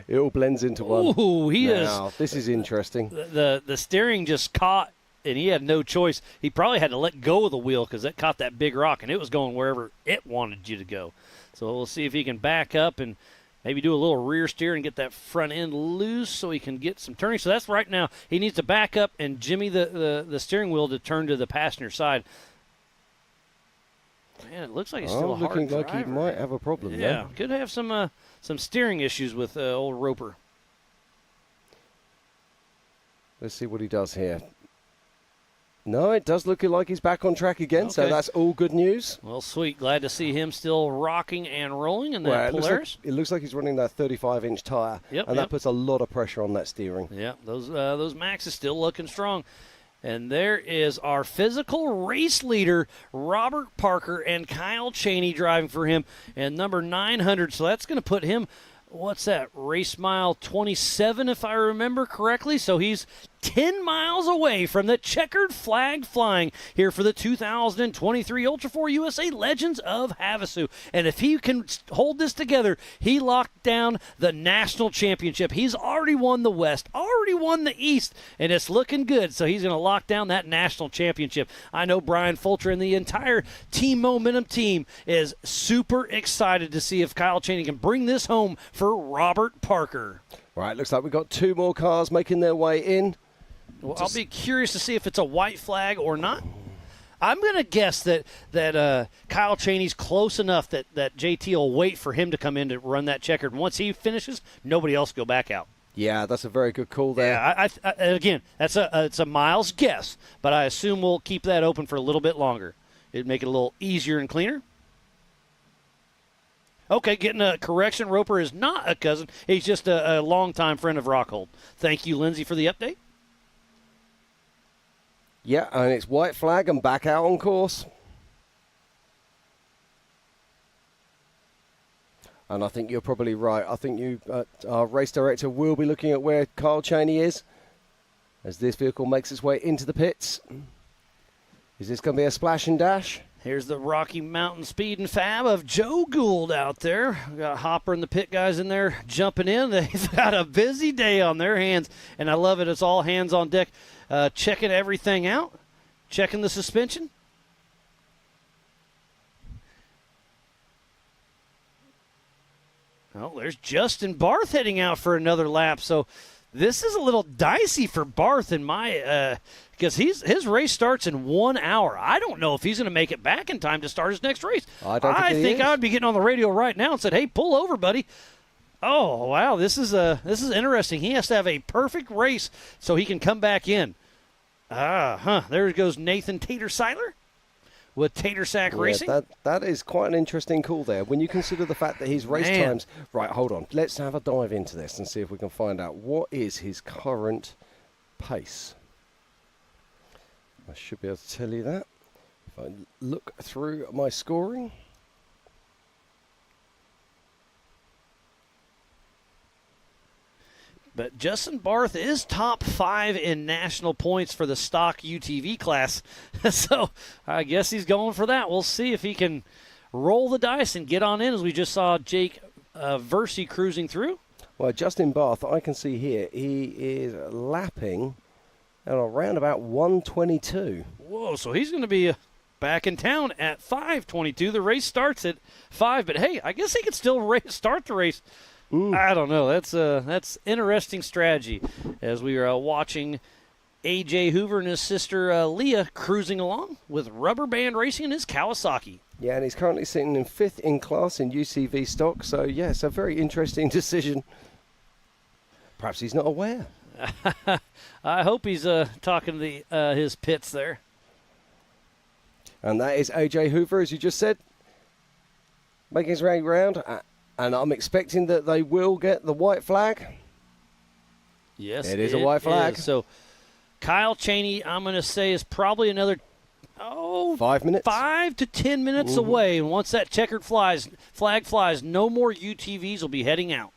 It all blends into one. Ooh, he is. Now, this is interesting. The steering just caught and he had no choice. He probably had to let go of the wheel because it caught that big rock, and it was going wherever it wanted you to go. So we'll see if he can back up and maybe do a little rear steer and get that front end loose so he can get some turning. So that's right now. He needs to back up and jimmy the steering wheel to turn to the passenger side. Man, it looks like he's still a hard looking like driver. he might have a problem Yeah, there. could have some steering issues with old Roper. Let's see what he does here. No, it does look like he's back on track again, so Okay. that's all good news. Well, sweet. Glad to see him still rocking and rolling in that Polaris. It looks like he's running that 35-inch tire, Yep, and yep. that puts a lot of pressure on that steering. Yeah, those Maxes still looking strong. And there is our physical race leader, Robert Parker, and Kyle Chaney driving for him, and number 900. So that's going to put him, what's that, race mile 27, if I remember correctly. So he's 10 miles away from the checkered flag flying here for the 2023 Ultra4 USA Legends of Havasu. And if he can hold this together, he locked down the national championship. He's already won the West, already won the East, and it's looking good. So he's going to lock down that national championship. I know Brian Fulcher and the entire Team Momentum team is super excited to see if Kyle Chaney can bring this home for Robert Parker. Right, looks like we've got two more cars making their way in. Well, I'll be curious to see if it's a white flag or not. I'm going to guess that Kyle Chaney's close enough that JT will wait for him to come in to run that checkered. And once he finishes, nobody else will go back out. Yeah, that's a very good call there. Yeah, again, it's a Miles guess, but I assume we'll keep that open for a little bit longer. It'd make it a little easier and cleaner. Okay, getting a correction. Roper is not a cousin. He's just a longtime friend of Rockhold. Thank you, Lindsay, for the update. Yeah, and it's white flag and back out on course. And I think you're probably right. I think our race director will be looking at where Kyle Chaney is as this vehicle makes its way into the pits. Is this going to be a splash and dash? Here's the Rocky Mountain Speed and Fab of Joe Gould out there. We got Hopper and the pit guys in there jumping in. They've got a busy day on their hands, and I love it. It's all hands on deck, checking everything out, checking the suspension. Oh, there's Justin Barth heading out for another lap. So this is a little dicey for Barth in my because his race starts in 1 hour. I don't know if he's going to make it back in time to start his next race. I think I would be getting on the radio right now and said, "Hey, pull over, buddy." Oh, wow, this is interesting. He has to have a perfect race so he can come back in. There goes Nathan Tater-Seiler with Tater Sack Racing. That is quite an interesting call there. When you consider the fact that his race times... Right, hold on. Let's have a dive into this and see if we can find out what is his current pace. I should be able to tell you that. If I look through my scoring... But Justin Barth is top 5 in national points for the stock UTV class. So I guess he's going for that. We'll see if he can roll the dice and get on in, as we just saw Jake Versey cruising through. Well, Justin Barth, I can see here, he is lapping at around about 122. Whoa, so he's going to be back in town at 5:22. The race starts at 5, but hey, I guess he could still start the race. I don't know. That's interesting strategy as we are watching A.J. Hoover and his sister Leah cruising along with Rubber Band Racing and his Kawasaki. Yeah, and he's currently sitting in 5th in class in UCV stock. So, yeah, it's a very interesting decision. Perhaps he's not aware. I hope he's talking to his pits there. And that is A.J. Hoover, as you just said, making his way round. And I'm expecting that they will get the white flag. Yes, it is a white flag. So Kyle Chaney, I'm going to say, is probably another 5 minutes, 5 to 10 minutes away. And once that checkered flag flies, no more UTVs will be heading out.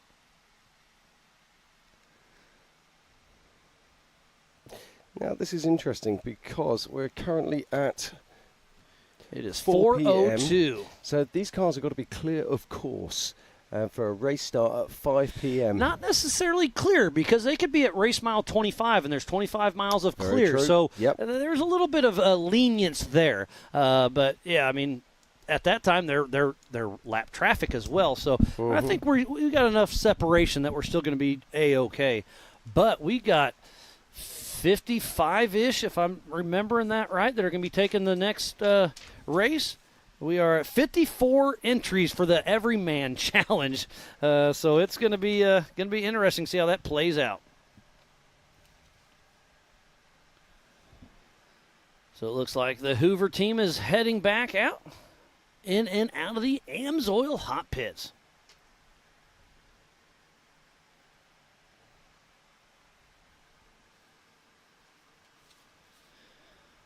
Now this is interesting because we're currently at. It is 4 4:02. So these cars have got to be clear of course. for a race start at 5 p.m. Not necessarily clear, because they could be at race mile 25, and there's 25 miles of Very clear. true. So Yep. there's a little bit of lenience there. But, yeah, I mean, at that time, they're lap traffic as well. So I think we got enough separation that we're still going to be A-OK. But we got 55-ish, if I'm remembering that right, that are going to be taking the next race. We are at 54 entries for the Everyman Challenge, so it's going to be interesting to see how that plays out. So it looks like the Hoover team is heading back out, in and out of the Amsoil hot pits.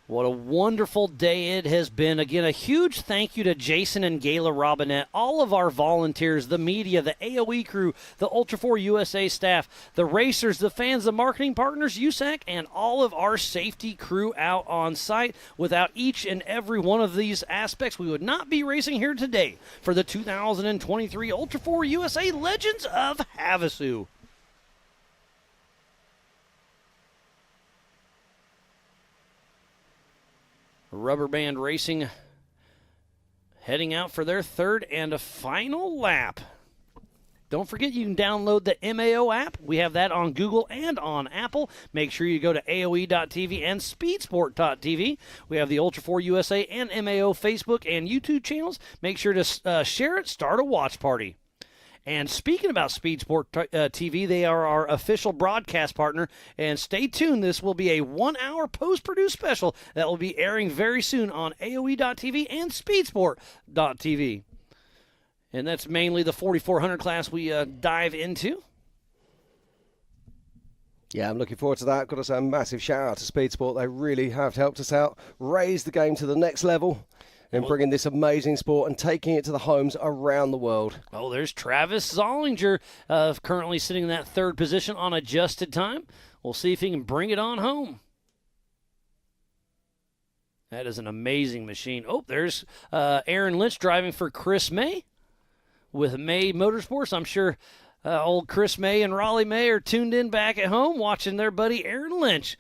What a wonderful day it has been. Again, a huge thank you to Jason and Gayla Robinette, all of our volunteers, the media, the AOE crew, the Ultra4 USA staff, the racers, the fans, the marketing partners, USAC, and all of our safety crew out on site. Without each and every one of these aspects, we would not be racing here today for the 2023 Ultra4 USA Legends of Havasu. Rubber Band Racing heading out for their third and a final lap. Don't forget, you can download the MAO app. We have that on Google and on Apple. Make sure you go to AOE.TV and Speedsport.tv. We have the Ultra4 USA and MAO Facebook and YouTube channels. Make sure to share it, start a watch party. And speaking about Speed Sport TV, they are our official broadcast partner. And stay tuned. This will be a 1-hour post-produced special that will be airing very soon on AOE.TV and Speedsport.tv. And that's mainly the 4,400 class we dive into. Yeah, I'm looking forward to that. Got to say a massive shout out to Speed Sport. They really have helped us out, raised the game to the next level, and bringing this amazing sport and taking it to the homes around the world. Oh, there's Travis Zollinger currently sitting in that third position on adjusted time. We'll see if he can bring it on home. That is an amazing machine. Oh, there's Aaron Lynch driving for Chris May with May Motorsports. I'm sure old Chris May and Raleigh May are tuned in back at home watching their buddy Aaron Lynch,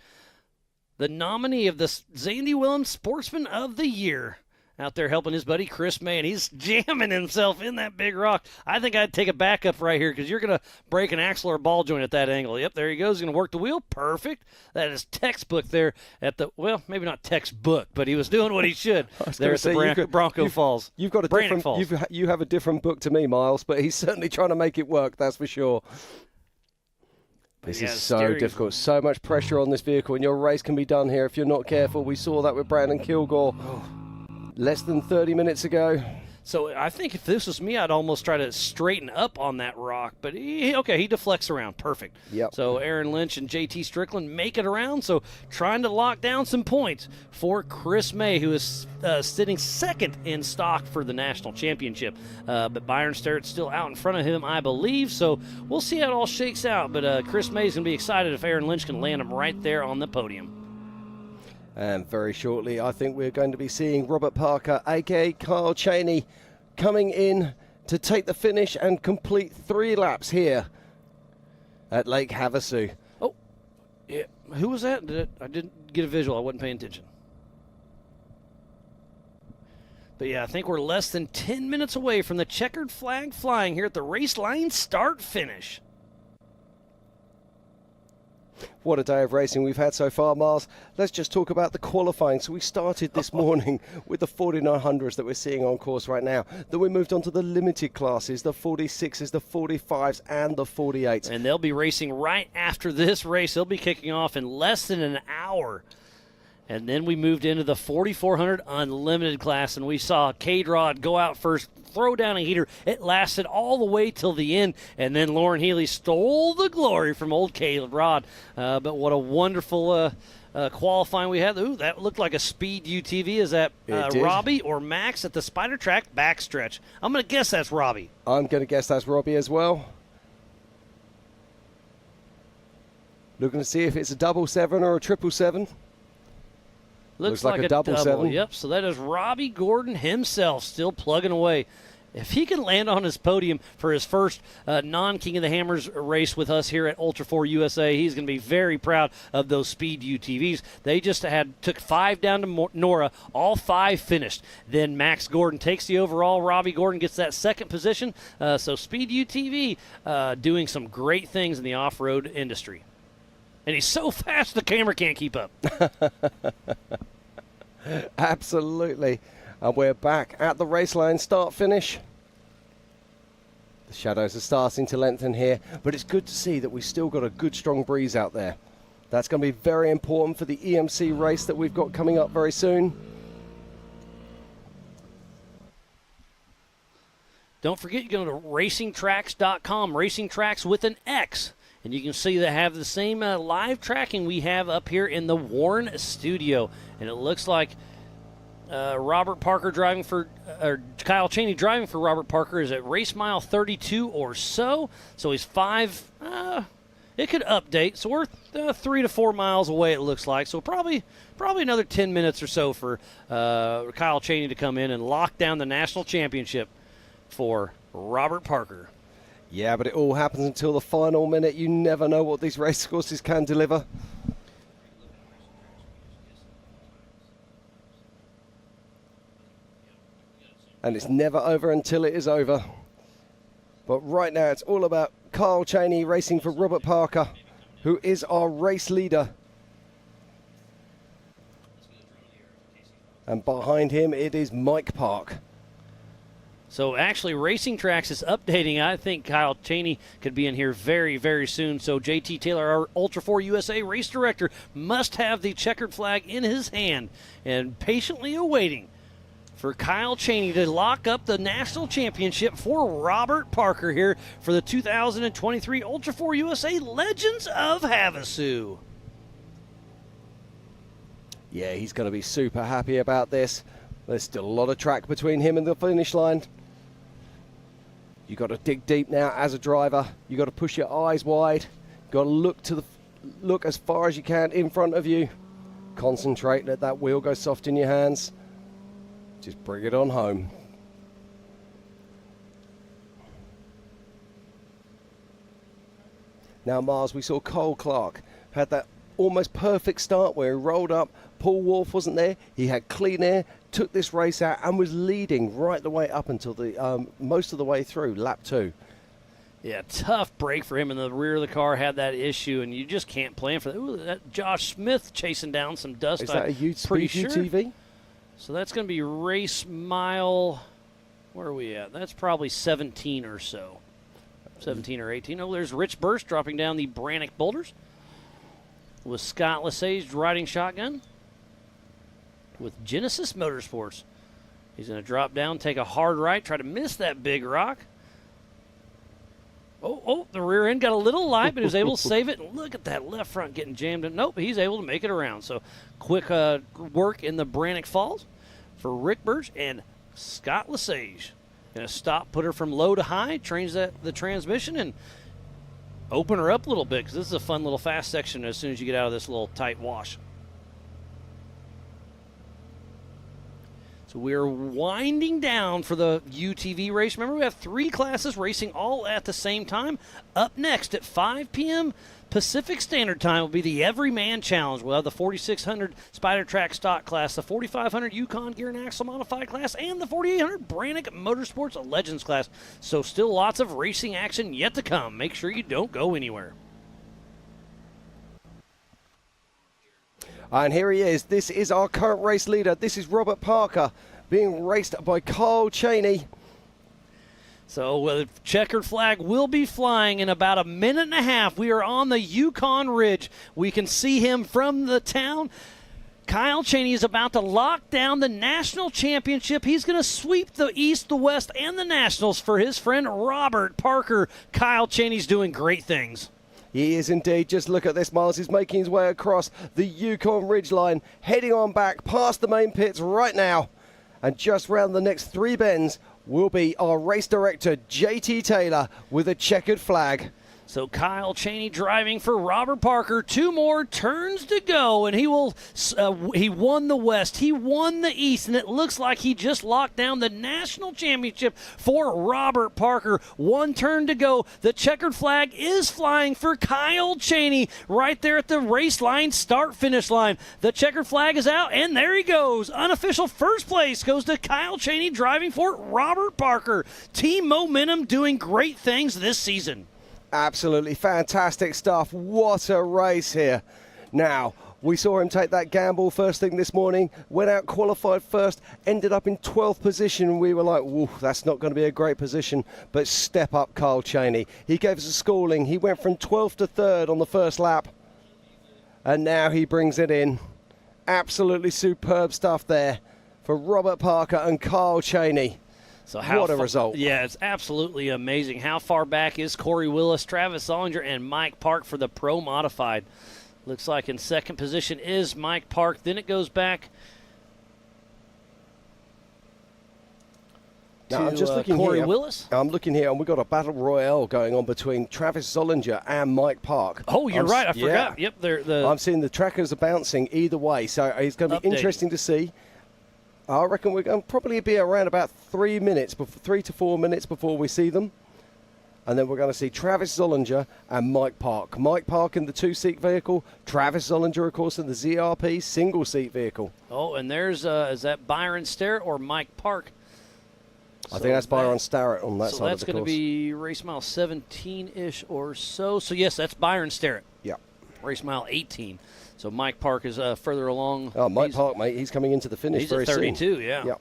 the nominee of the Zandy Willems Sportsman of the Year, out there helping his buddy Chris May, and he's jamming himself in that big rock. I think I'd take a backup right here because you're going to break an axle or a ball joint at that angle. Yep, there he goes. He's going to work the wheel. Perfect. That is textbook there at the, well, maybe not textbook, but he was doing what he should there at the Bronco Falls. You've got a Brannock different, Falls. you have a different book to me, Miles, but he's certainly trying to make it work, that's for sure. This is so difficult. So much pressure on this vehicle, and your race can be done here if you're not careful. We saw that with Brandon Kilgore less than 30 minutes ago. So I think if this was me, I'd almost try to straighten up on that rock. But he deflects around. Perfect. Yep. So Aaron Lynch and JT Strickland make it around. So trying to lock down some points for Chris May, who is sitting second in stock for the national championship. But Byron Sterrett's still out in front of him, I believe. So we'll see how it all shakes out. But Chris May's going to be excited if Aaron Lynch can land him right there on the podium. And very shortly, I think we're going to be seeing Robert Parker, a.k.a. Kyle Cheney, coming in to take the finish and complete 3 laps here at Lake Havasu. Oh, yeah. Who was that? I didn't get a visual. I wasn't paying attention. But, yeah, I think we're less than 10 minutes away from the checkered flag flying here at the race line start-finish. What a day of racing we've had so far, Mars. Let's just talk about the qualifying. So we started this morning with the 4900s that we're seeing on course right now. Then we moved on to the limited classes, the 46s, the 45s, and the 48s. And they'll be racing right after this race. They'll be kicking off in less than an hour. And then we moved into the 4400 unlimited class, and we saw K-Rod go out first, throw down a heater. It lasted all the way till the end, and then Lauren Healy stole the glory from old K-Rod. But what a wonderful qualifying we had. Ooh, that looked like a speed UTV. Is that Robbie or Max at the Spider Track backstretch? I'm going to guess that's Robbie. I'm going to guess that's Robbie as well. Looking to see if it's a 777 or a 777. Looks like a double 7. Yep, so that is Robbie Gordon himself still plugging away. if he can land on his podium for his first non-King of the Hammers race with us here at Ultra4 USA, he's going to be very proud of those Speed UTVs. They just took 5 down to Nora. All 5 finished. Then Max Gordon takes the overall. Robbie Gordon gets that second position. So Speed UTV doing some great things in the off-road industry. And he's so fast the camera can't keep up. Absolutely. And we're back at the race line, start-finish. The shadows are starting to lengthen here, but it's good to see that we've still got a good, strong breeze out there. That's going to be very important for the EMC race that we've got coming up very soon. Don't forget, you go to racingtracks.com, Racing Tracks with an X. And you can see they have the same live tracking we have up here in the Warren studio. And it looks like Robert Parker driving for, or Kyle Cheney driving for Robert Parker is at race mile 32 or so. So he's 5, it could update. So we're 3 to 4 miles away, it looks like. So probably another 10 minutes or so for Kyle Cheney to come in and lock down the national championship for Robert Parker. Yeah, but it all happens until the final minute. You never know what these race courses can deliver. And it's never over until it is over. But right now it's all about Kyle Cheney racing for Robert Parker, who is our race leader. And behind him it is Mike Park. So actually, Racing Tracks is updating. I think Kyle Cheney could be in here very, very soon. So JT Taylor, our Ultra4 USA race director, must have the checkered flag in his hand and patiently awaiting for Kyle Cheney to lock up the national championship for Robert Parker here for the 2023 Ultra4 USA Legends of Havasu. Yeah, he's going to be super happy about this. There's still a lot of track between him and the finish line. You've got to dig deep now as a driver. You've got to push your eyes wide. You've got to look as far as you can in front of you. Concentrate, let that wheel go soft in your hands. Just bring it on home. Now, Mars, we saw Cole Clark had that almost perfect start where he rolled up. Paul Wolf wasn't there. He had clean air, took this race out and was leading right the way up until the most of the way through, lap 2. Yeah, tough break for him in the rear of the car, had that issue, and you just can't plan for that. Ooh, that Josh Smith chasing down some dust. Is that a pretty sure. UTV? So that's going to be race mile, where are we at? That's probably 17 or so. 17 or 18. Oh, there's Rich Burst dropping down the Brannick boulders with Scott Lesage riding shotgun with Genesis Motorsports. He's going to drop down, take a hard right, try to miss that big rock. Oh, the rear end got a little light, but he was able to save it. And look at that left front getting jammed in. Nope, he's able to make it around. So quick work in the Brannick Falls for Rick Birch and Scott Lesage. Going to stop, put her from low to high, change the transmission, and open her up a little bit because this is a fun little fast section as soon as you get out of this little tight wash. So we're winding down for the UTV race. Remember, we have 3 classes racing all at the same time. Up next at 5 p.m. Pacific Standard Time will be the Everyman Challenge. We'll have the 4600 Spider Track Stock class, the 4500 Yukon Gear and Axle Modified class, and the 4800 Brannick Motorsports Legends class. So still lots of racing action yet to come. Make sure you don't go anywhere. And here he is. This is our current race leader. This is Robert Parker being raced by Kyle Cheney. So the checkered flag will be flying in about a minute and a half. We are on the Yukon Ridge. We can see him from the town. Kyle Cheney is about to lock down the national championship. He's going to sweep the East, the West, and the Nationals for his friend Robert Parker. Kyle Cheney's doing great things. He is indeed. Just look at this, Miles. He's making his way across the Yukon Ridgeline, heading on back past the main pits right now. And just round the next 3 bends will be our race director, JT Taylor, with a checkered flag. So Kyle Chaney driving for Robert Parker. 2 more turns to go, and he won the West. He won the East, and it looks like he just locked down the national championship for Robert Parker. 1 turn to go. The checkered flag is flying for Kyle Chaney right there at the race line, start-finish line. The checkered flag is out, and there he goes. Unofficial first place goes to Kyle Chaney driving for Robert Parker. Team Momentum doing great things this season. Absolutely fantastic stuff. What a race here. Now, we saw him take that gamble first thing this morning, went out, qualified first, ended up in 12th position. We were like, whoa, that's not going to be a great position, but step up Kyle Chaney. He gave us a schooling. He went from 12th to 3rd on the first lap, and now he brings it in. Absolutely superb stuff there for Robert Parker and Kyle Chaney. So what a result. Yeah, it's absolutely amazing. How far back is Corey Willis, Travis Zollinger, and Mike Park for the Pro Modified? Looks like in second position is Mike Park. Then it goes back to I'm just looking Corey here. Willis. I'm looking here, and we've got a battle royale going on between Travis Zollinger and Mike Park. Oh, you're right. I forgot. Yep, I'm seeing the trackers are bouncing either way, so it's going to be interesting to see. I reckon we're going to probably be around about 3 to 4 minutes before we see them. And then we're going to see Travis Zollinger and Mike Park. Mike Park in the 2-seat vehicle. Travis Zollinger, of course, in the ZRP single-seat vehicle. Oh, and there's, is that Byron Starrett or Mike Park? I think that's Byron Starrett on that side of the course. So that's going to be race mile 17-ish or so. So, yes, that's Byron Starrett. Yeah. Race mile 18. So Mike Park is further along. Oh, Mike Park, mate, he's coming into the finish he's very at 32, soon. Yeah. Yep.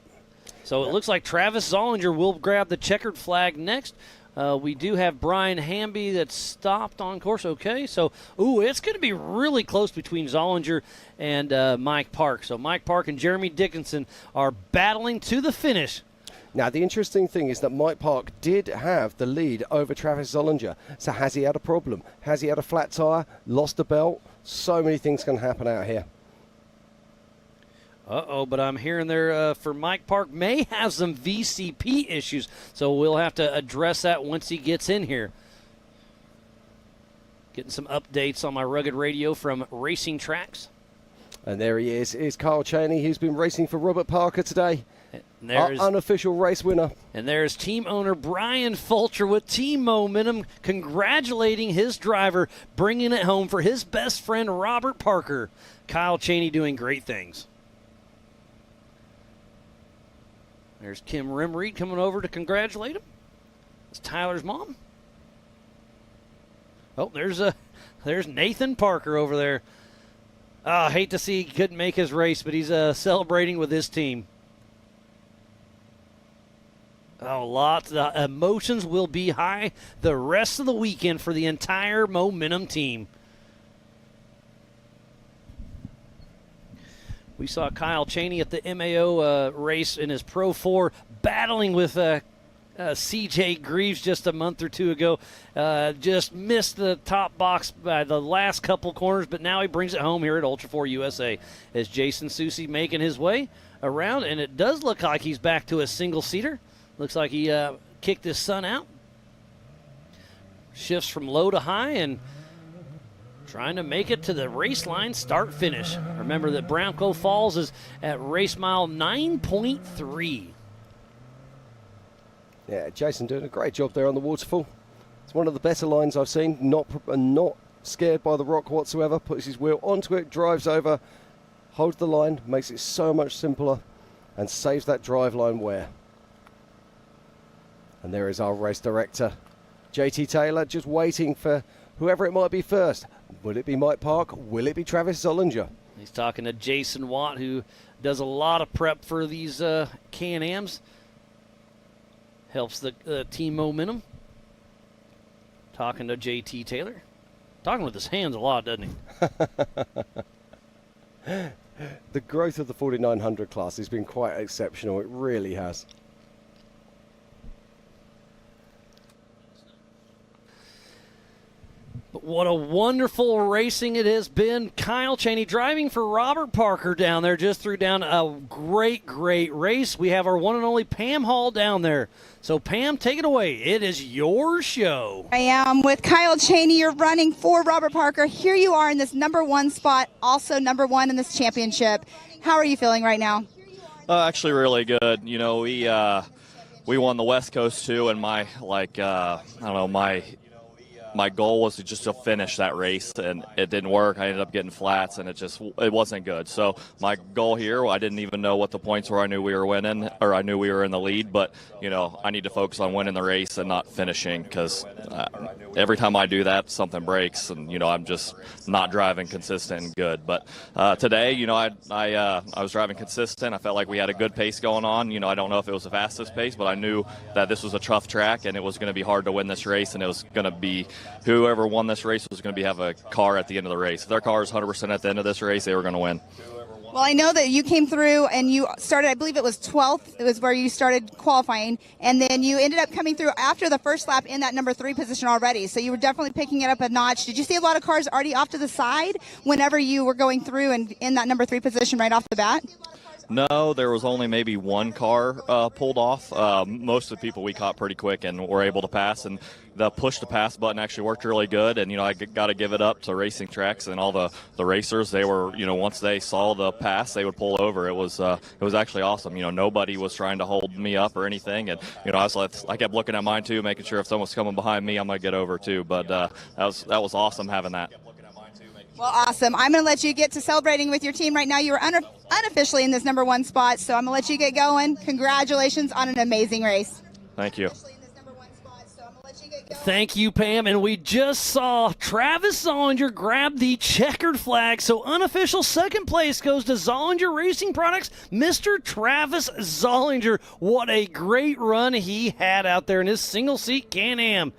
So it looks like Travis Zollinger will grab the checkered flag next. We do have Brian Hamby that's stopped on course. Okay, so, it's going to be really close between Zollinger and Mike Park. So Mike Park and Jeremy Dickinson are battling to the finish. Now, the interesting thing is that Mike Park did have the lead over Travis Zollinger. So has he had a problem? Has he had a flat tyre? Lost a belt? So many things can happen out here. But I'm hearing there for Mike Park may have some VCP issues, so we'll have to address that once he gets in here. Getting some updates on my rugged radio from Racing Tracks. And there he is Kyle Chaney, who's been racing for Robert Parker today. Our unofficial race winner. And there's team owner Brian Fulcher with Team Momentum congratulating his driver, bringing it home for his best friend Robert Parker. Kyle Chaney doing great things. There's Kim Rimreed coming over to congratulate him. It's Tyler's mom. Oh, there's Nathan Parker over there. I hate to see he couldn't make his race, but he's celebrating with his team. Oh, lots of emotions will be high the rest of the weekend for the entire Momentum team. We saw Kyle Chaney at the MAO race in his Pro 4 battling with CJ Greaves just a month or two ago. Just missed the top box by the last couple corners, but now he brings it home here at Ultra4 USA. As Jason Soucy making his way around, and it does look like he's back to a single-seater. Looks like he kicked his son out. Shifts from low to high and trying to make it to the race line start-finish. Remember that Brownco Falls is at race mile 9.3. Yeah, Jason doing a great job there on the waterfall. It's one of the better lines I've seen. Not scared by the rock whatsoever. Puts his wheel onto it, drives over, holds the line, makes it so much simpler, and saves that drive line wear. And there is our race director, JT Taylor, just waiting for whoever it might be first. Will it be Mike Park? Will it be Travis Zollinger? He's talking to Jason Watt, who does a lot of prep for these Can-Ams. Helps the team Momentum. Talking to JT Taylor. Talking with his hands a lot, doesn't he? The growth of the 4900 class has been quite exceptional. It really has. What a wonderful racing it has been. Kyle Cheney driving for Robert Parker down there. Just threw down a great, great race. We have our one and only Pam Hall down there. So, Pam, take it away. It is your show. I am with Kyle Cheney. You're running for Robert Parker. Here you are in this number 1 spot, also number 1 in this championship. How are you feeling right now? Actually, really good. You know, we won the West Coast too, and my goal was to finish that race, and it didn't work. I ended up getting flats, and it wasn't good. So my goal here, I didn't even know what the points were. I knew we were winning, or I knew we were in the lead, but I need to focus on winning the race and not finishing, because every time I do that, something breaks, and I'm just not driving consistent and good. But today, I was driving consistent. I felt like we had a good pace going on. I don't know if it was the fastest pace, but I knew that this was a tough track, and it was going to be hard to win this race, and it was going to be whoever won this race was going to have a car at the end of the race. If their car is 100% at the end of this race, they were going to win. Well, I know that you came through and you started, I believe it was 12th. It was where you started qualifying. And then you ended up coming through after the first lap in that number 3 position already. So you were definitely picking it up a notch. Did you see a lot of cars already off to the side whenever you were going through and in that number 3 position right off the bat? No, there was only maybe one car pulled off. Most of the people we caught pretty quick and were able to pass, and the push to pass button actually worked really good. And I got to give it up to Racing Tracks and all the racers. They were, once they saw the pass, they would pull over. It was actually awesome. Nobody was trying to hold me up or anything, and I kept looking at mine too, making sure if someone was coming behind me, I'm gonna get over too. But that was awesome having that. Well, awesome. I'm going to let you get to celebrating with your team right now. You were unofficially in this number 1 spot, so I'm going to let you get going. Congratulations on an amazing race. Thank you. Thank you, Pam. And we just saw Travis Zollinger grab the checkered flag. So unofficial second place goes to Zollinger Racing Products, Mr. Travis Zollinger. What a great run he had out there in his single-seat Can-Am.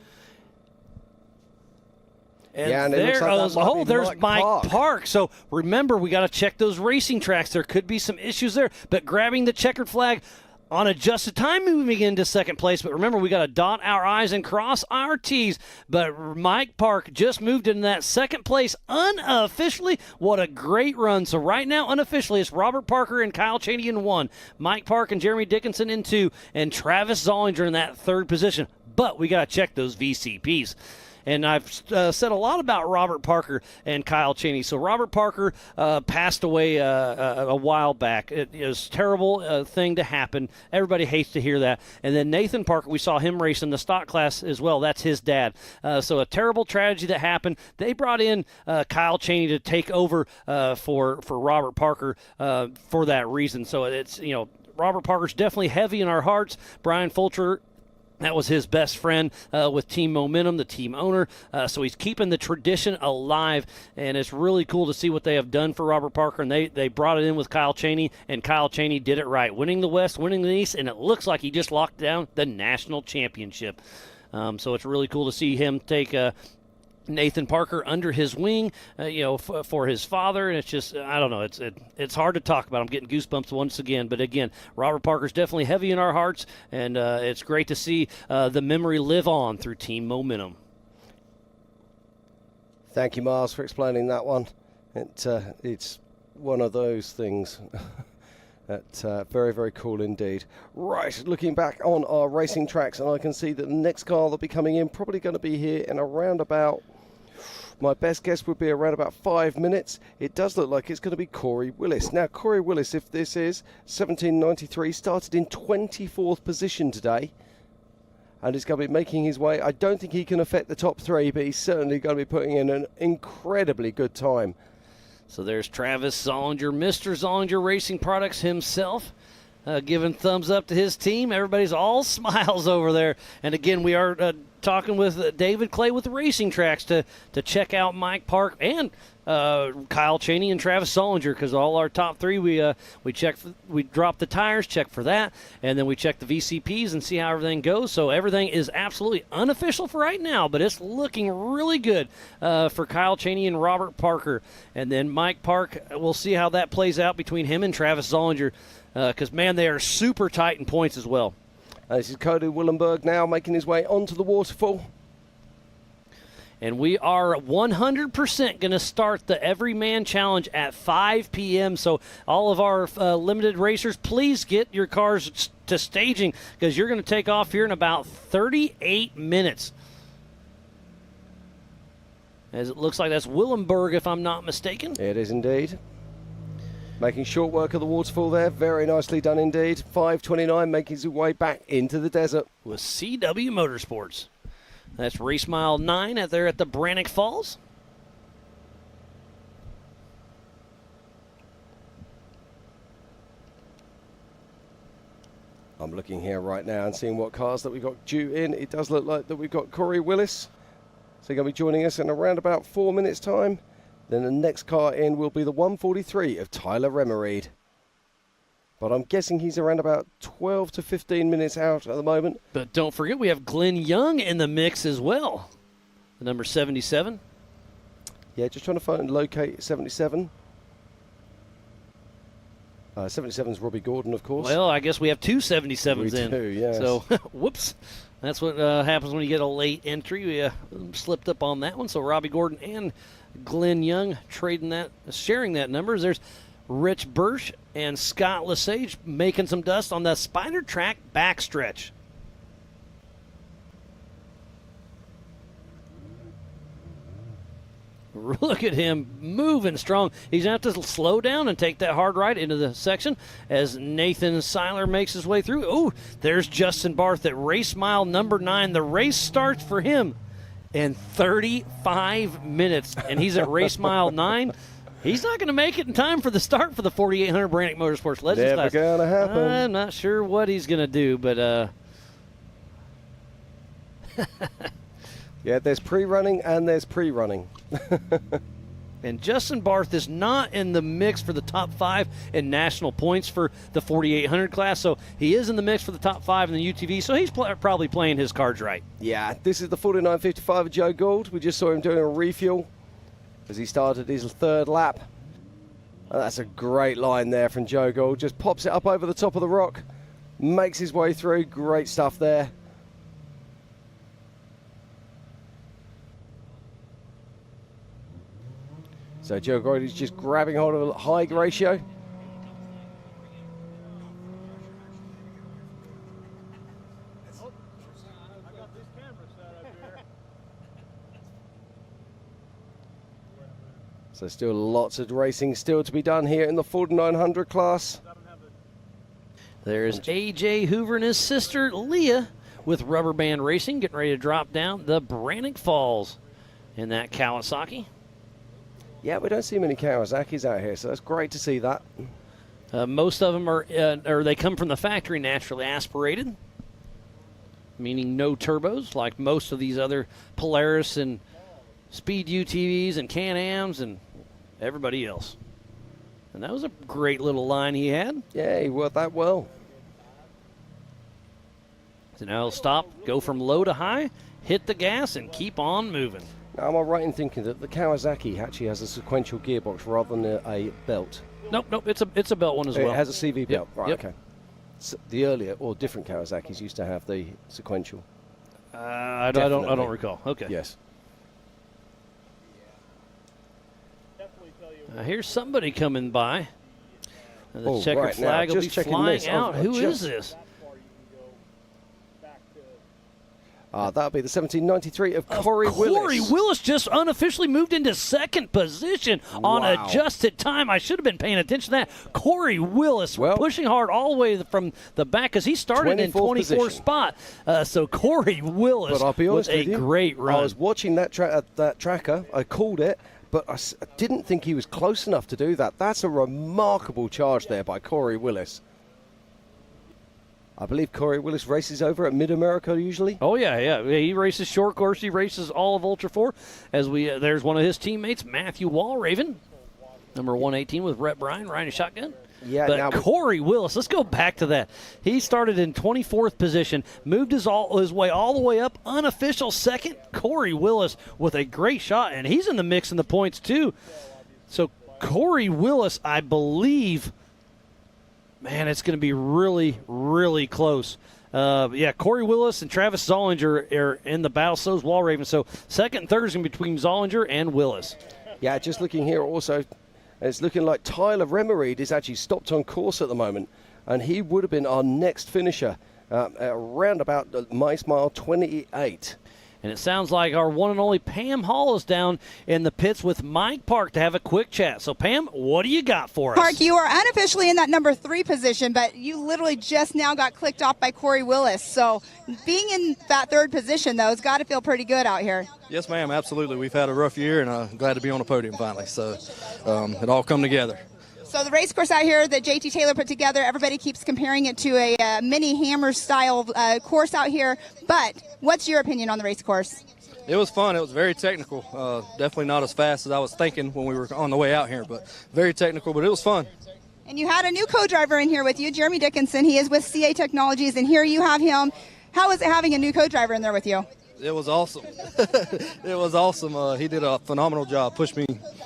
And there goes, there's Mike Park. So remember, we got to check those racing tracks. There could be some issues there. But grabbing the checkered flag on adjusted time, moving into second place. But remember, we got to dot our I's and cross our T's. But Mike Park just moved into that second place unofficially. What a great run. So right now, unofficially, it's Robert Parker and Kyle Cheney in 1, Mike Park and Jeremy Dickinson in 2, and Travis Zollinger in that 3rd position. But we got to check those VCPs. And I've said a lot about Robert Parker and Kyle Cheney. So Robert Parker passed away a while back. It was a terrible thing to happen. Everybody hates to hear that. And then Nathan Parker, we saw him race in the stock class as well. That's his dad. So a terrible tragedy that happened. They brought in Kyle Cheney to take over for Robert Parker for that reason. So it's, Robert Parker's definitely heavy in our hearts. Brian Fulcher, that was his best friend with Team Momentum, the team owner. So he's keeping the tradition alive, and it's really cool to see what they have done for Robert Parker. And they brought it in with Kyle Cheney, and Kyle Cheney did it right, winning the West, winning the East, and it looks like he just locked down the national championship. So it's really cool to see him take Nathan Parker under his wing, for his father, and it's just, I don't know, it's hard to talk about. I'm getting goosebumps once again, but again, Robert Parker's definitely heavy in our hearts, and it's great to see the memory live on through Team Momentum. Thank you, Miles, for explaining that one. It's one of those things. That's very, very cool indeed. Right, looking back on our racing tracks, and I can see that the next car that'll be coming in probably going to be here in around about, my best guess would be around about 5 minutes. It does look like it's going to be Corey Willis. Now, Corey Willis, if this is 1793, started in 24th position today, and he's going to be making his way. I don't think he can affect the top 3, but he's certainly going to be putting in an incredibly good time. So there's Travis Zollinger, Mr. Zollinger Racing Products himself, giving thumbs up to his team. Everybody's all smiles over there. And again, we are talking with David Clay with the Racing Tracks to check out Mike Park and Kyle Cheney and Travis Zollinger, because all our top 3 we check, we drop the tires, check for that, and then we check the VCPs and see how everything goes. So everything is absolutely unofficial for right now, but it's looking really good for Kyle Cheney and Robert Parker. And then Mike Park, we'll see how that plays out between him and Travis Zollinger, because man, they are super tight in points as well. This is Cody Willenberg now making his way onto the waterfall. And we are 100% going to start the Everyman Challenge at 5 p.m. So all of our limited racers, please get your cars to staging because you're going to take off here in about 38 minutes. As it looks like that's Willenburg, if I'm not mistaken. It is indeed. Making short work of the waterfall there. Very nicely done indeed. 5:29 making his way back into the desert. With CW Motorsports. That's race mile 9 out there at the Brannock Falls. I'm looking here right now and seeing what cars that we've got due in. It does look like that we've got Corey Willis. So he's going to be joining us in around about 4 minutes' time. Then the next car in will be the 143 of Tyler Remereed. But I'm guessing he's around about 12 to 15 minutes out at the moment. But don't forget, we have Glenn Young in the mix as well. The number 77. Yeah, just trying to find and locate 77. 77's Robbie Gordon, of course. Well, I guess we have two 77s we in. do, yes. So, whoops. That's what happens when you get a late entry. We slipped up on that one. So Robbie Gordon and Glenn Young sharing that number. There's Rich Bursch and Scott Lesage making some dust on the Spider Track backstretch. Look at him moving strong. He's going to have to slow down and take that hard right into the section as Nathan Seiler makes his way through. Oh, there's Justin Barth at race mile number 9. The race starts for him in 35 minutes, and he's at race mile 9. He's not going to make it in time for the start for the 4800 Brannock Motorsports Legends Never class. going to happen. I'm not sure what he's going to do, but yeah, there's pre-running and there's pre-running. And Justin Barth is not in the mix for the top 5 in national points for the 4800 class, so he is in the mix for the top 5 in the UTV, so he's probably playing his cards right. Yeah, this is the 49.55 of Joe Gould. We just saw him doing a refuel as he started his third lap. And that's a great line there from Joe Gould. Just pops it up over the top of the rock, makes his way through. Great stuff there. So Joe Gould is just grabbing hold of a high ratio. So still lots of racing still to be done here in the 4900 class. There's A.J. Hoover and his sister Leah with Rubber Band Racing getting ready to drop down the Brannock Falls in that Kawasaki. Yeah, we don't see many Kawasaki's out here, so that's great to see that. Most of them are they come from the factory naturally aspirated, meaning no turbos, like most of these other Polaris and Speed UTVs and Can-Ams and everybody else. And that was a great little line he had. Yeah, he worked that well. So now he'll stop, go from low to high, hit the gas, and keep on moving. Now, am I right in thinking that the Kawasaki actually has a sequential gearbox rather than a belt? Nope, it's a belt one as well. It has a CV belt, right, Yep. okay. So the earlier or different Kawasaki's used to have the sequential. I don't recall. Okay. Yes. Here's somebody coming by. The Oh, checkered right, now, flag will be just checking flying this. out. Who is Just- this? That'll be the 1793 of Corey Willis. Corey Willis just unofficially moved into second position on Wow. adjusted time. I should have been paying attention to that. Corey Willis pushing hard all the way from the back because he started in 24th position. spot. So Corey Willis But I'll be honest was a with you, great run. I was watching that tracker. I called it, but I didn't think he was close enough to do that. That's a remarkable charge there by Corey Willis. I believe Corey Willis races over at Mid-America usually. Oh, yeah. He races short course. He races all of Ultra4. As there's one of his teammates, Matthew Walraven, number 118 with Rhett Bryan, riding a shotgun. Yeah, but Corey Willis, let's go back to that. He started in 24th position, moved his way all the way up, unofficial second. Corey Willis with a great shot, and he's in the mix in the points too. So Corey Willis, I believe, man, it's going to be really, really close. Yeah, Corey Willis and Travis Zollinger are in the battle. So's Wall Raven. So second and third is going to be between Zollinger and Willis. Yeah, just looking here also, it's looking like Tyler Remereed is actually stopped on course at the moment, and he would have been our next finisher around about mile 28. And it sounds like our one and only Pam Hall is down in the pits with Mike Park to have a quick chat. So, Pam, what do you got for us? Park, you are unofficially in that number 3 position, but you literally just now got clicked off by Corey Willis. So being in that 3rd position, though, has got to feel pretty good out here. Yes, ma'am, absolutely. We've had a rough year, and I'm glad to be on the podium finally. So it all come together. So the race course out here that JT Taylor put together, everybody keeps comparing it to a mini hammer style course out here. But what's your opinion on the race course? It was fun. It was very technical. Definitely not as fast as I was thinking when we were on the way out here, but very technical, but it was fun. And you had a new co-driver in here with you, Jeremy Dickinson. He is with CA Technologies, and here you have him. How is it having a new co-driver in there with you? It was awesome. It was awesome. He did a phenomenal job.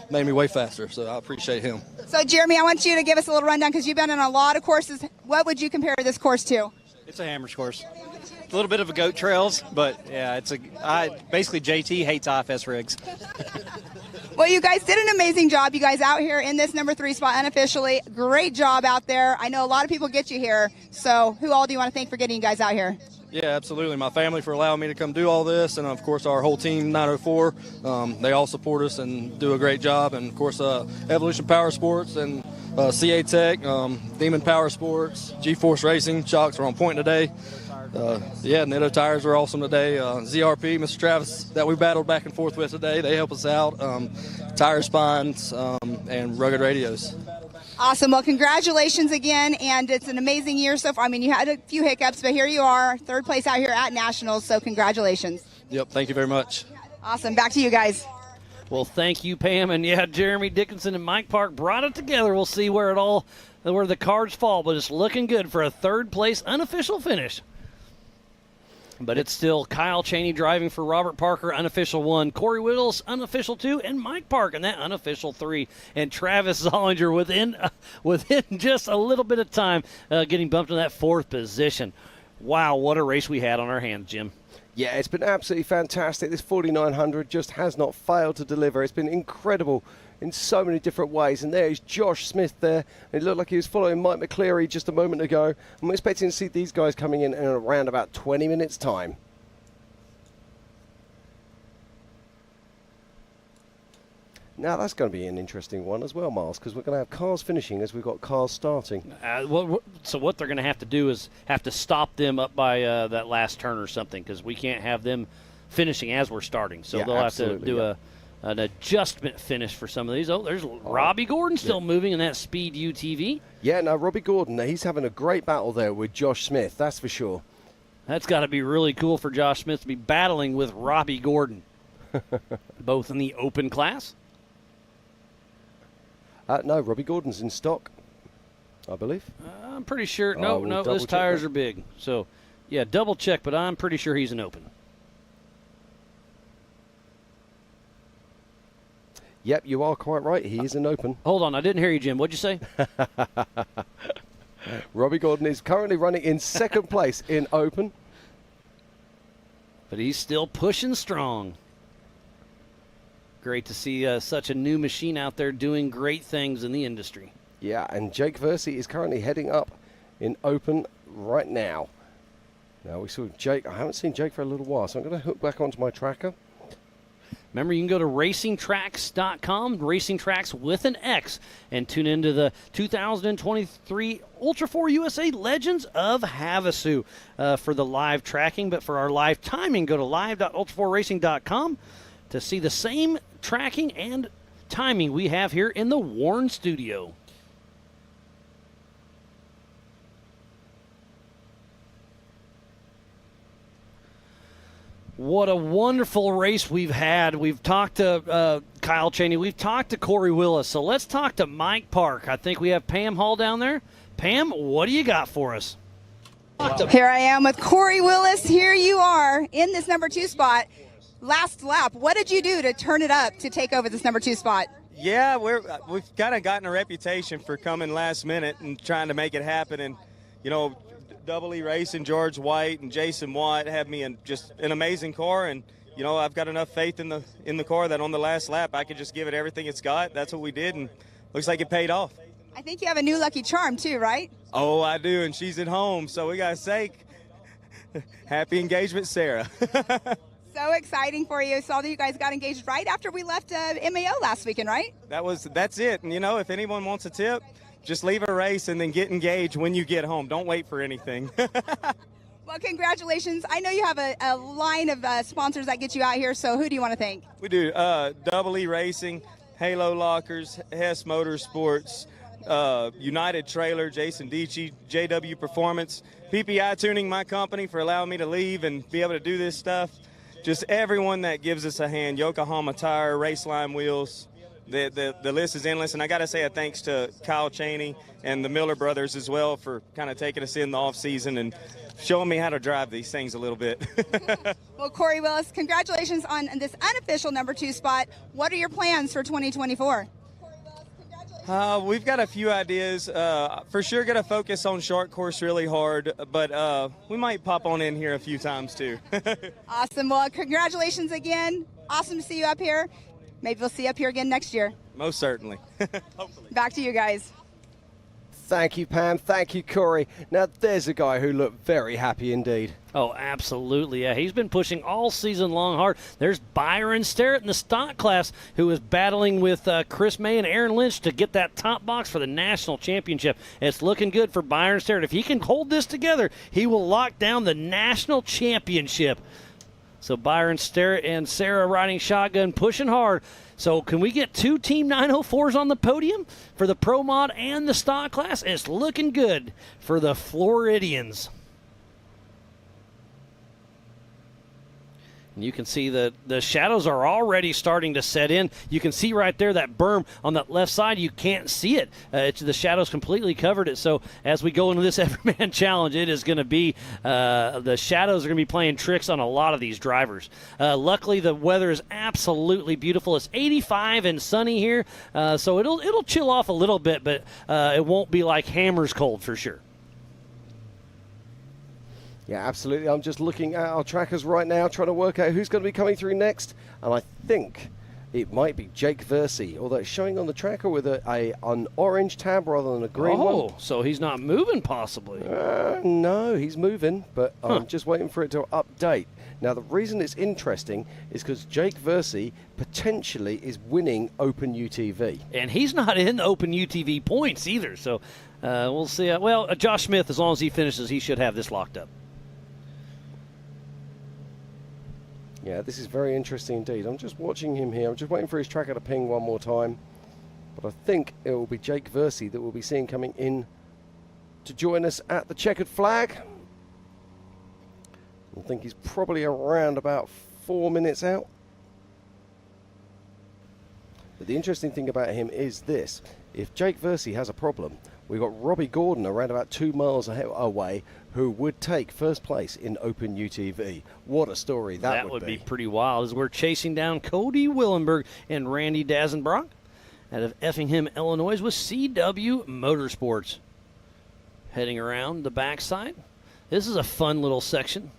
Made me way faster, so I appreciate him. So, Jeremy, I want you to give us a little rundown because you've been in a lot of courses. What would you compare this course to? It's a hammers course. A little bit of a goat trails, but yeah, basically JT hates IFS rigs. Well, you guys did an amazing job. You guys out here in this number 3 spot unofficially. Great job out there. I know a lot of people get you here. So who all do you want to thank for getting you guys out here? Yeah, absolutely. My family for allowing me to come do all this, and of course our whole team, 904. They all support us and do a great job. And of course, Evolution Power Sports and CA Tech, Demon Power Sports, G-Force Racing, shocks were on point today. Netto tires were awesome today. ZRP, Mr. Travis, that we battled back and forth with today, they help us out. Tire spines and rugged radios. Awesome. Well, congratulations again, and it's an amazing year so far. I mean, you had a few hiccups, but here you are, 3rd place out here at Nationals, so congratulations. Yep, thank you very much. Awesome. Back to you guys. Well, thank you, Pam. And, yeah, Jeremy Dickinson and Mike Park brought it together. We'll see where the cards fall, but it's looking good for a 3rd place unofficial finish. But it's still Kyle Chaney driving for Robert Parker, unofficial 1. Corey Willis, unofficial 2. And Mike Park in that unofficial 3. And Travis Zollinger within just a little bit of time getting bumped in that 4th position. Wow, what a race we had on our hands, Jim. Yeah, it's been absolutely fantastic. This 4900 just has not failed to deliver. It's been incredible in so many different ways. And there's Josh Smith there. It looked like he was following Mike McCleary just a moment ago. I'm expecting to see these guys coming in around about 20 minutes' time. Now that's going to be an interesting one as well, Miles, because we're going to have cars finishing as we've got cars starting. So what they're going to have to do is have to stop them up by that last turn or something, because we can't have them finishing as we're starting. So they'll have to do an adjustment finish for some of these. Oh, there's Robbie Gordon still moving in that Speed UTV. Yeah, no, Robbie Gordon, he's having a great battle there with Josh Smith, that's for sure. That's got to be really cool for Josh Smith to be battling with Robbie Gordon, both in the open class. No, Robbie Gordon's in stock, I believe. I'm pretty sure. No, his tires are big. So, yeah, double check, but I'm pretty sure he's an open. Yep, you are quite right. He is an open. Hold on, I didn't hear you, Jim. What'd you say? Robbie Gordon is currently running in 2nd place in open. But he's still pushing strong. Great to see such a new machine out there doing great things in the industry. Yeah, and Jake Versey is currently heading up in open right now. Now, we saw Jake. I haven't seen Jake for a little while, so I'm going to hook back onto my tracker. Remember, you can go to racingtracks.com, Racing Tracks with an X, and tune into the 2023 Ultra4 USA Legends of Havasu for the live tracking. But for our live timing, go to live.ultra4racing.com to see the same tracking and timing we have here in the Warren studio. What a wonderful race we've had. We've talked to Kyle Chaney. We've talked to Corey Willis. So let's talk to Mike Park. I think we have Pam Hall down there. Pam, what do you got for us? Here I am with Corey Willis. Here you are in this number 2 spot. Last lap, what did you do to turn it up to take over this number 2 spot? Yeah, we've kind of gotten a reputation for coming last minute and trying to make it happen. And, you know, Double E Racing, George White and Jason Watt have me in just an amazing car, and you know, I've got enough faith in the car that on the last lap I could just give it everything it's got. That's what we did, and looks like it paid off. I think you have a new lucky charm too, right? Oh, I do, and she's at home, so we gotta say, happy engagement, Sarah. So exciting for you. Saw that you guys got engaged right after we left MAO last weekend, right? That's it. And you know, if anyone wants a tip, just leave a race and then get engaged when you get home. Don't wait for anything. Well, congratulations. I know you have a line of sponsors that get you out here, so who do you want to thank? We do Double E Racing, Halo Lockers, Hess Motorsports, United Trailer, Jason Dici, JW Performance, PPI Tuning, my company, for allowing me to leave and be able to do this stuff. Just everyone that gives us a hand, Yokohama Tire, Raceline Wheels, the list is endless. And I got to say a thanks to Kyle Chaney and the Miller brothers as well for kind of taking us in the off season and showing me how to drive these things a little bit. Well, Corey Willis, congratulations on this unofficial number 2 spot. What are your plans for 2024? We've got a few ideas. For sure going to focus on short course really hard, but we might pop on in here a few times too. Awesome. Well, congratulations again. Awesome to see you up here. Maybe we'll see you up here again next year. Most certainly. Back to you guys. Thank you, Pam. Thank you, Corey. Now, there's a guy who looked very happy indeed. Oh, absolutely. Yeah, he's been pushing all season long hard. There's Byron Starrett in the stock class who is battling with Chris May and Aaron Lynch to get that top box for the national championship. It's looking good for Byron Starrett. If he can hold this together, he will lock down the national championship. So Byron Starrett and Sarah riding shotgun, pushing hard. So can we get 2 Team 904s on the podium for the Pro Mod and the stock class? It's looking good for the Floridians. And you can see the shadows are already starting to set in. You can see right there that berm on the left side. You can't see it. The shadows completely covered it. So as we go into this Everyman Challenge, it is going to be the shadows are going to be playing tricks on a lot of these drivers. Luckily, the weather is absolutely beautiful. It's 85 and sunny here, so it'll chill off a little bit, but it won't be like hammers cold for sure. Yeah, absolutely. I'm just looking at our trackers right now, trying to work out who's going to be coming through next. And I think it might be Jake Versey, although it's showing on the tracker with an orange tab rather than a green one. Oh, so he's not moving possibly. No, he's moving, but I'm just waiting for it to update. Now, the reason it's interesting is because Jake Versey potentially is winning Open UTV. And he's not in the Open UTV points either, so we'll see. Well, Josh Smith, as long as he finishes, he should have this locked up. Yeah, this is very interesting indeed. I'm just watching him here. I'm just waiting for his tracker to ping one more time. But I think it will be Jake Versey that we'll be seeing coming in to join us at the checkered flag. I think he's probably around about 4 minutes out. But the interesting thing about him is this. If Jake Versey has a problem, we've got Robbie Gordon around about 2 miles away who would take first place in Open UTV. What a story that would be. That would be pretty wild as we're chasing down Cody Willenberg and Randy Dazenbrock out of Effingham, Illinois with CW Motorsports. Heading around the backside. This is a fun little section.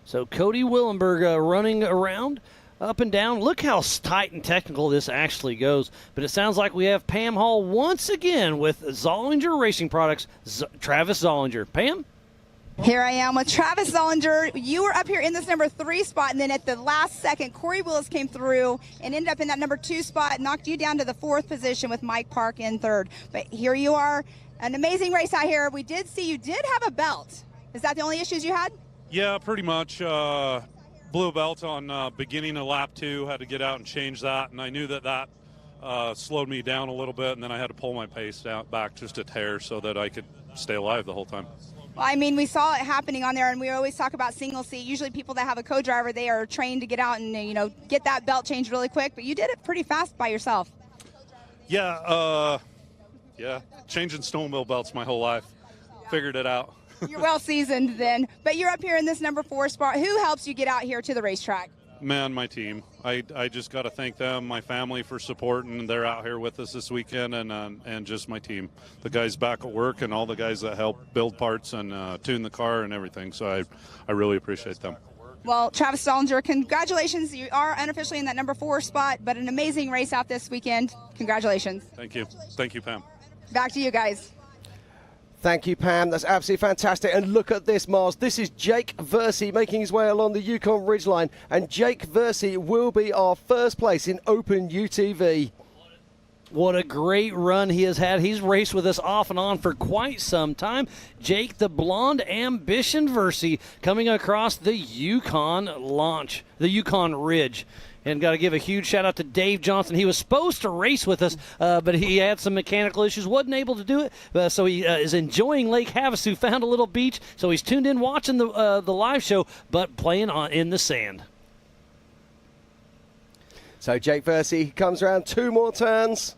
So Cody Willenberg running around up and down. Look how tight and technical this actually goes. But it sounds like we have Pam Hall once again with Zollinger Racing Products, Travis Zollinger. Pam? Here I am with Travis Zollinger. You were up here in this number 3 spot, and then at the last second, Corey Willis came through and ended up in that number 2 spot, knocked you down to the 4th position with Mike Park in 3rd. But here you are, an amazing race out here. We did see you did have a belt. Is that the only issues you had? Yeah, pretty much. Blew a belt on beginning of lap 2, had to get out and change that, and I knew that slowed me down a little bit, and then I had to pull my pace back just a hair so that I could stay alive the whole time. Well, I mean, we saw it happening on there, and we always talk about single seat. Usually people that have a co-driver, they are trained to get out and, get that belt changed really quick, but you did it pretty fast by yourself. Yeah, changing snowmobile belts my whole life. Figured it out. You're well seasoned then, but you're up here in this number 4 spot. Who helps you get out here to the racetrack? Man, my team. I just got to thank them, my family for supporting. They're out here with us this weekend, and just my team. The guys back at work and all the guys that help build parts and tune the car and everything. So I really appreciate them. Well, Travis Stollinger, congratulations. You are unofficially in that number 4 spot, but an amazing race out this weekend. Congratulations. Thank you. Thank you, Pam. Back to you guys. Thank you, Pam. That's absolutely fantastic. And look at this, Mars. This is Jake Versey making his way along the Yukon Ridgeline. And Jake Versey will be our first place in Open UTV. What a great run he has had. He's raced with us off and on for quite some time. Jake the Blonde Ambition Versey coming across the Yukon Ridge. And got to give a huge shout out to Dave Johnson. He was supposed to race with us, but he had some mechanical issues, wasn't able to do it. So he is enjoying Lake Havasu, found a little beach. So he's tuned in watching the live show, but playing in the sand. So Jake Versey comes around 2 more turns,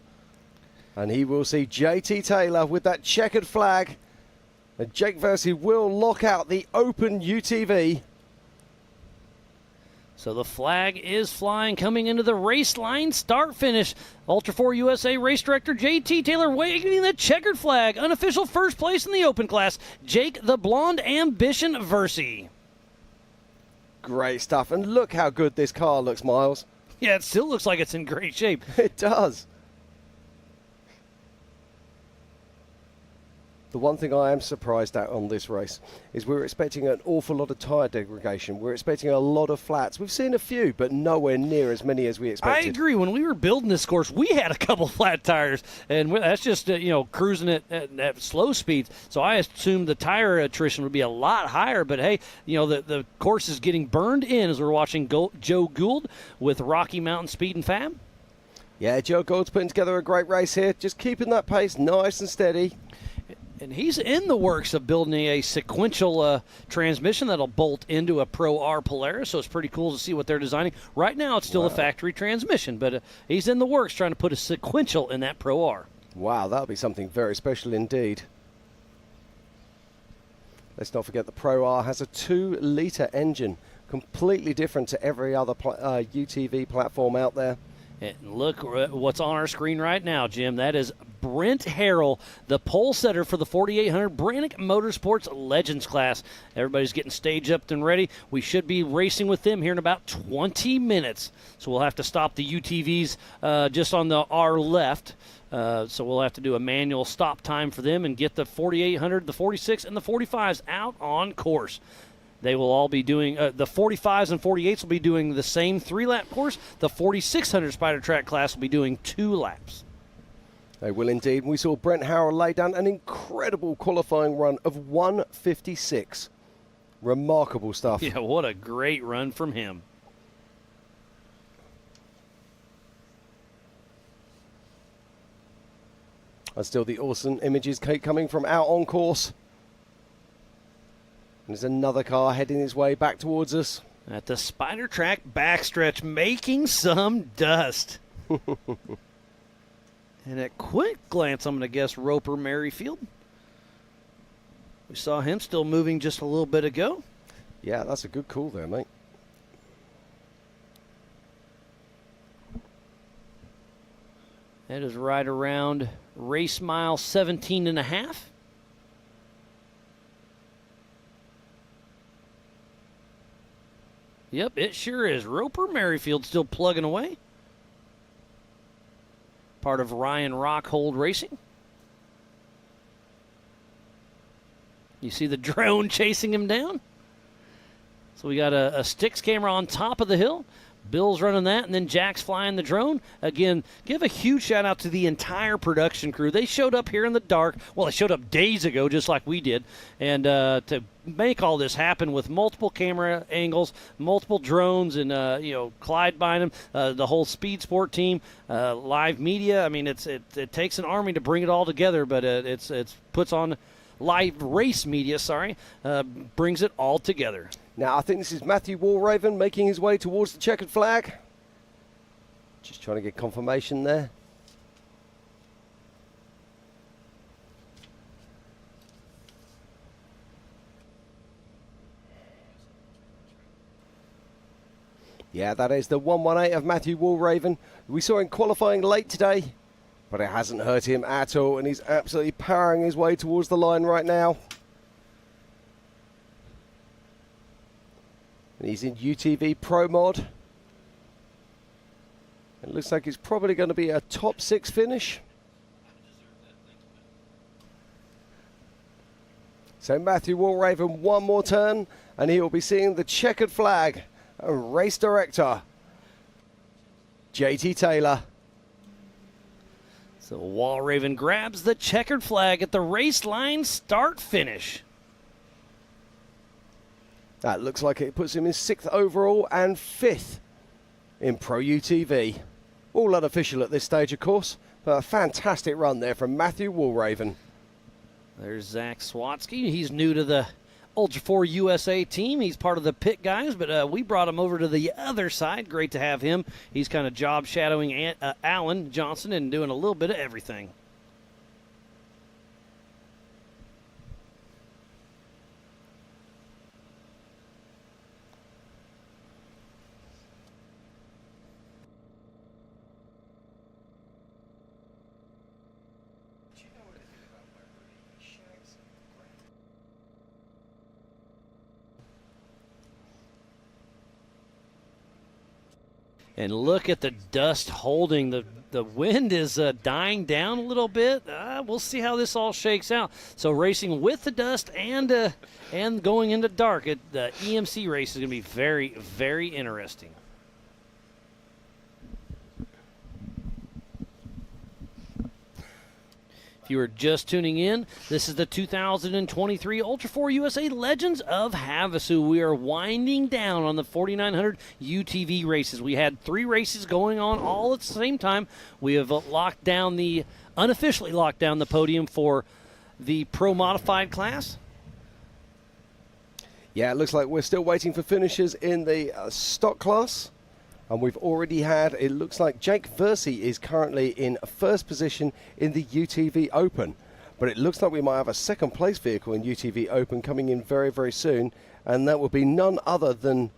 and he will see JT Taylor with that checkered flag. And Jake Versey will lock out the Open UTV. So the flag is flying, coming into the race line, start-finish. Ultra4 USA race director JT Taylor waving the checkered flag. Unofficial first place in the open class, Jake the Blonde Ambition Versey. Great stuff. And look how good this car looks, Miles. Yeah, it still looks like it's in great shape. It does. The one thing I am surprised at on this race is we're expecting an awful lot of tyre degradation. We're expecting a lot of flats. We've seen a few, but nowhere near as many as we expected. I agree. When we were building this course, we had a couple flat tires, and that's just cruising at slow speeds. So I assumed the tire attrition would be a lot higher. But hey, the course is getting burned in as we're watching Joe Gould with Rocky Mountain Speed and Fab. Yeah, Joe Gould's putting together a great race here, just keeping that pace nice and steady. And he's in the works of building a sequential transmission that'll bolt into a Pro R Polaris, so it's pretty cool to see what they're designing. Right now, it's still a factory transmission, but he's in the works trying to put a sequential in that Pro R. Wow, that'll be something very special indeed. Let's not forget the Pro R has a 2-litre engine, completely different to every other UTV platform out there. And look what's on our screen right now, Jim. That is Brent Harrell, the pole setter for the 4800 Brannick Motorsports Legends class. Everybody's getting staged up and ready. We should be racing with them here in about 20 minutes. So we'll have to stop the UTVs just on our left. So we'll have to do a manual stop time for them and get the 4800, the 46, and the 45s out on course. They will all be doing, the 45s and 48s will be doing the same 3-lap course. The 4600 Spider Track class will be doing 2 laps. They will indeed. We saw Brent Howell lay down an incredible qualifying run of 1:56. Remarkable stuff. Yeah, what a great run from him. And still the awesome images coming from out on course. There's another car heading its way back towards us. At the Spider Track backstretch, making some dust. And at quick glance, I'm going to guess Roper Merrifield. We saw him still moving just a little bit ago. Yeah, that's a good call there, mate. That is right around race mile 17.5. Yep, it sure is. Roper Merrifield still plugging away. Part of Ryan Rockhold Racing. You see the drone chasing him down? So we got a Styx camera on top of the hill. Bill's running that, and then Jack's flying the drone. Again, give a huge shout-out to the entire production crew. They showed up here in the dark. Well, they showed up days ago, just like we did. And to make all this happen with multiple camera angles, multiple drones, and, Clyde Bynum, the whole Speed Sport team, live media. I mean, it takes an army to bring it all together, but it's puts on live race media, brings it all together. Now, I think this is Matthew Walraven making his way towards the checkered flag. Just trying to get confirmation there. Yeah, that is the 118 of Matthew Walraven. We saw him qualifying late today, but it hasn't hurt him at all, and he's absolutely powering his way towards the line right now. And he's in UTV Pro Mod. It looks like it's probably going to be a top 6 finish. So Matthew Walraven, one more turn, and he will be seeing the checkered flag. Race director, JT Taylor. So Walraven grabs the checkered flag at the race line start finish. That looks like it puts him in 6th overall and 5th in Pro UTV. All unofficial at this stage, of course, but a fantastic run there from Matthew Walraven. There's Zach Swatsky. He's new to the Ultra4 USA team. He's part of the pit guys, but we brought him over to the other side. Great to have him. He's kind of job shadowing Alan Johnson and doing a little bit of everything. And look at the dust holding. The wind is dying down a little bit. We'll see how this all shakes out. So racing with the dust and going into dark. The EMC race is going to be very, very interesting. If you are just tuning in, this is the 2023 Ultra4 USA Legends of Havasu. We are winding down on the 4900 UTV races. We had 3 races going on all at the same time. We have unofficially locked down the podium for the Pro Modified class. Yeah, it looks like we're still waiting for finishers in the stock class. And we've already had, it looks like Jake Versey is currently in 1st position in the UTV Open. But it looks like we might have a 2nd place vehicle in UTV Open coming in very, very soon. And that will be none other than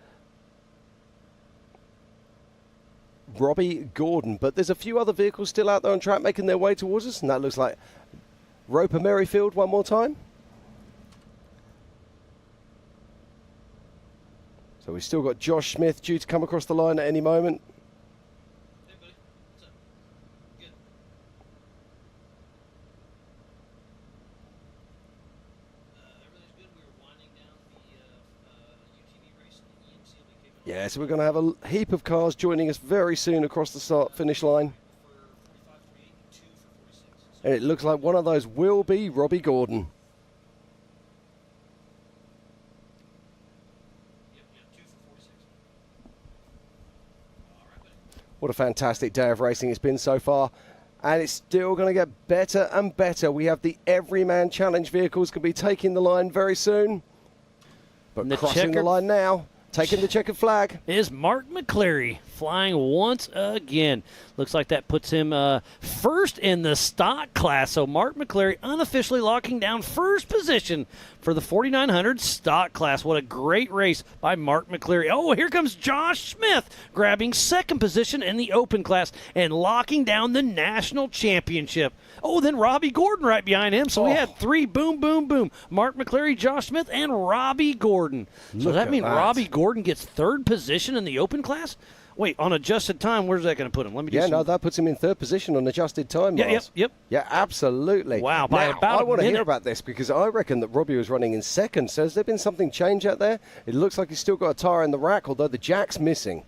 Robbie Gordon. But there's a few other vehicles still out there on track making their way towards us. And that looks like Roper Merrifield one more time. So we've still got Josh Smith due to come across the line at any moment. Hey, buddy. What's up? Good. Everything's good. We were winding down the UTV race. The EMC will be kicking off. Yeah, so we're going to have a heap of cars joining us very soon across the start-finish line. And it looks like one of those will be Robbie Gordon. What a fantastic day of racing it's been so far. And it's still going to get better and better. We have the Everyman Challenge vehicles going to be taking the line very soon. But crossing the line now, taking the checkered flag, is Mark McCleary flying once again. Looks like that puts him 1st in the stock class. So Mark McCleary unofficially locking down 1st position for the 4900 stock class. What a great race by Mark McCleary. Oh, here comes Josh Smith grabbing 2nd position in the open class and locking down the national championship. Oh, then Robbie Gordon right behind him. So we had 3 boom, boom, boom. Mark McCleary, Josh Smith, and Robbie Gordon. So does that mean Robbie Gordon gets 3rd position in the open class? Wait, on adjusted time, where's that going to put him? Let me. No, that puts him in 3rd position on adjusted time. Yep. Yeah, absolutely. Wow, by now, about I want to minute. hear about this because I reckon that Robbie was running in 2nd. So has there been something change out there? It looks like he's still got a tyre in the rack, although the jack's missing.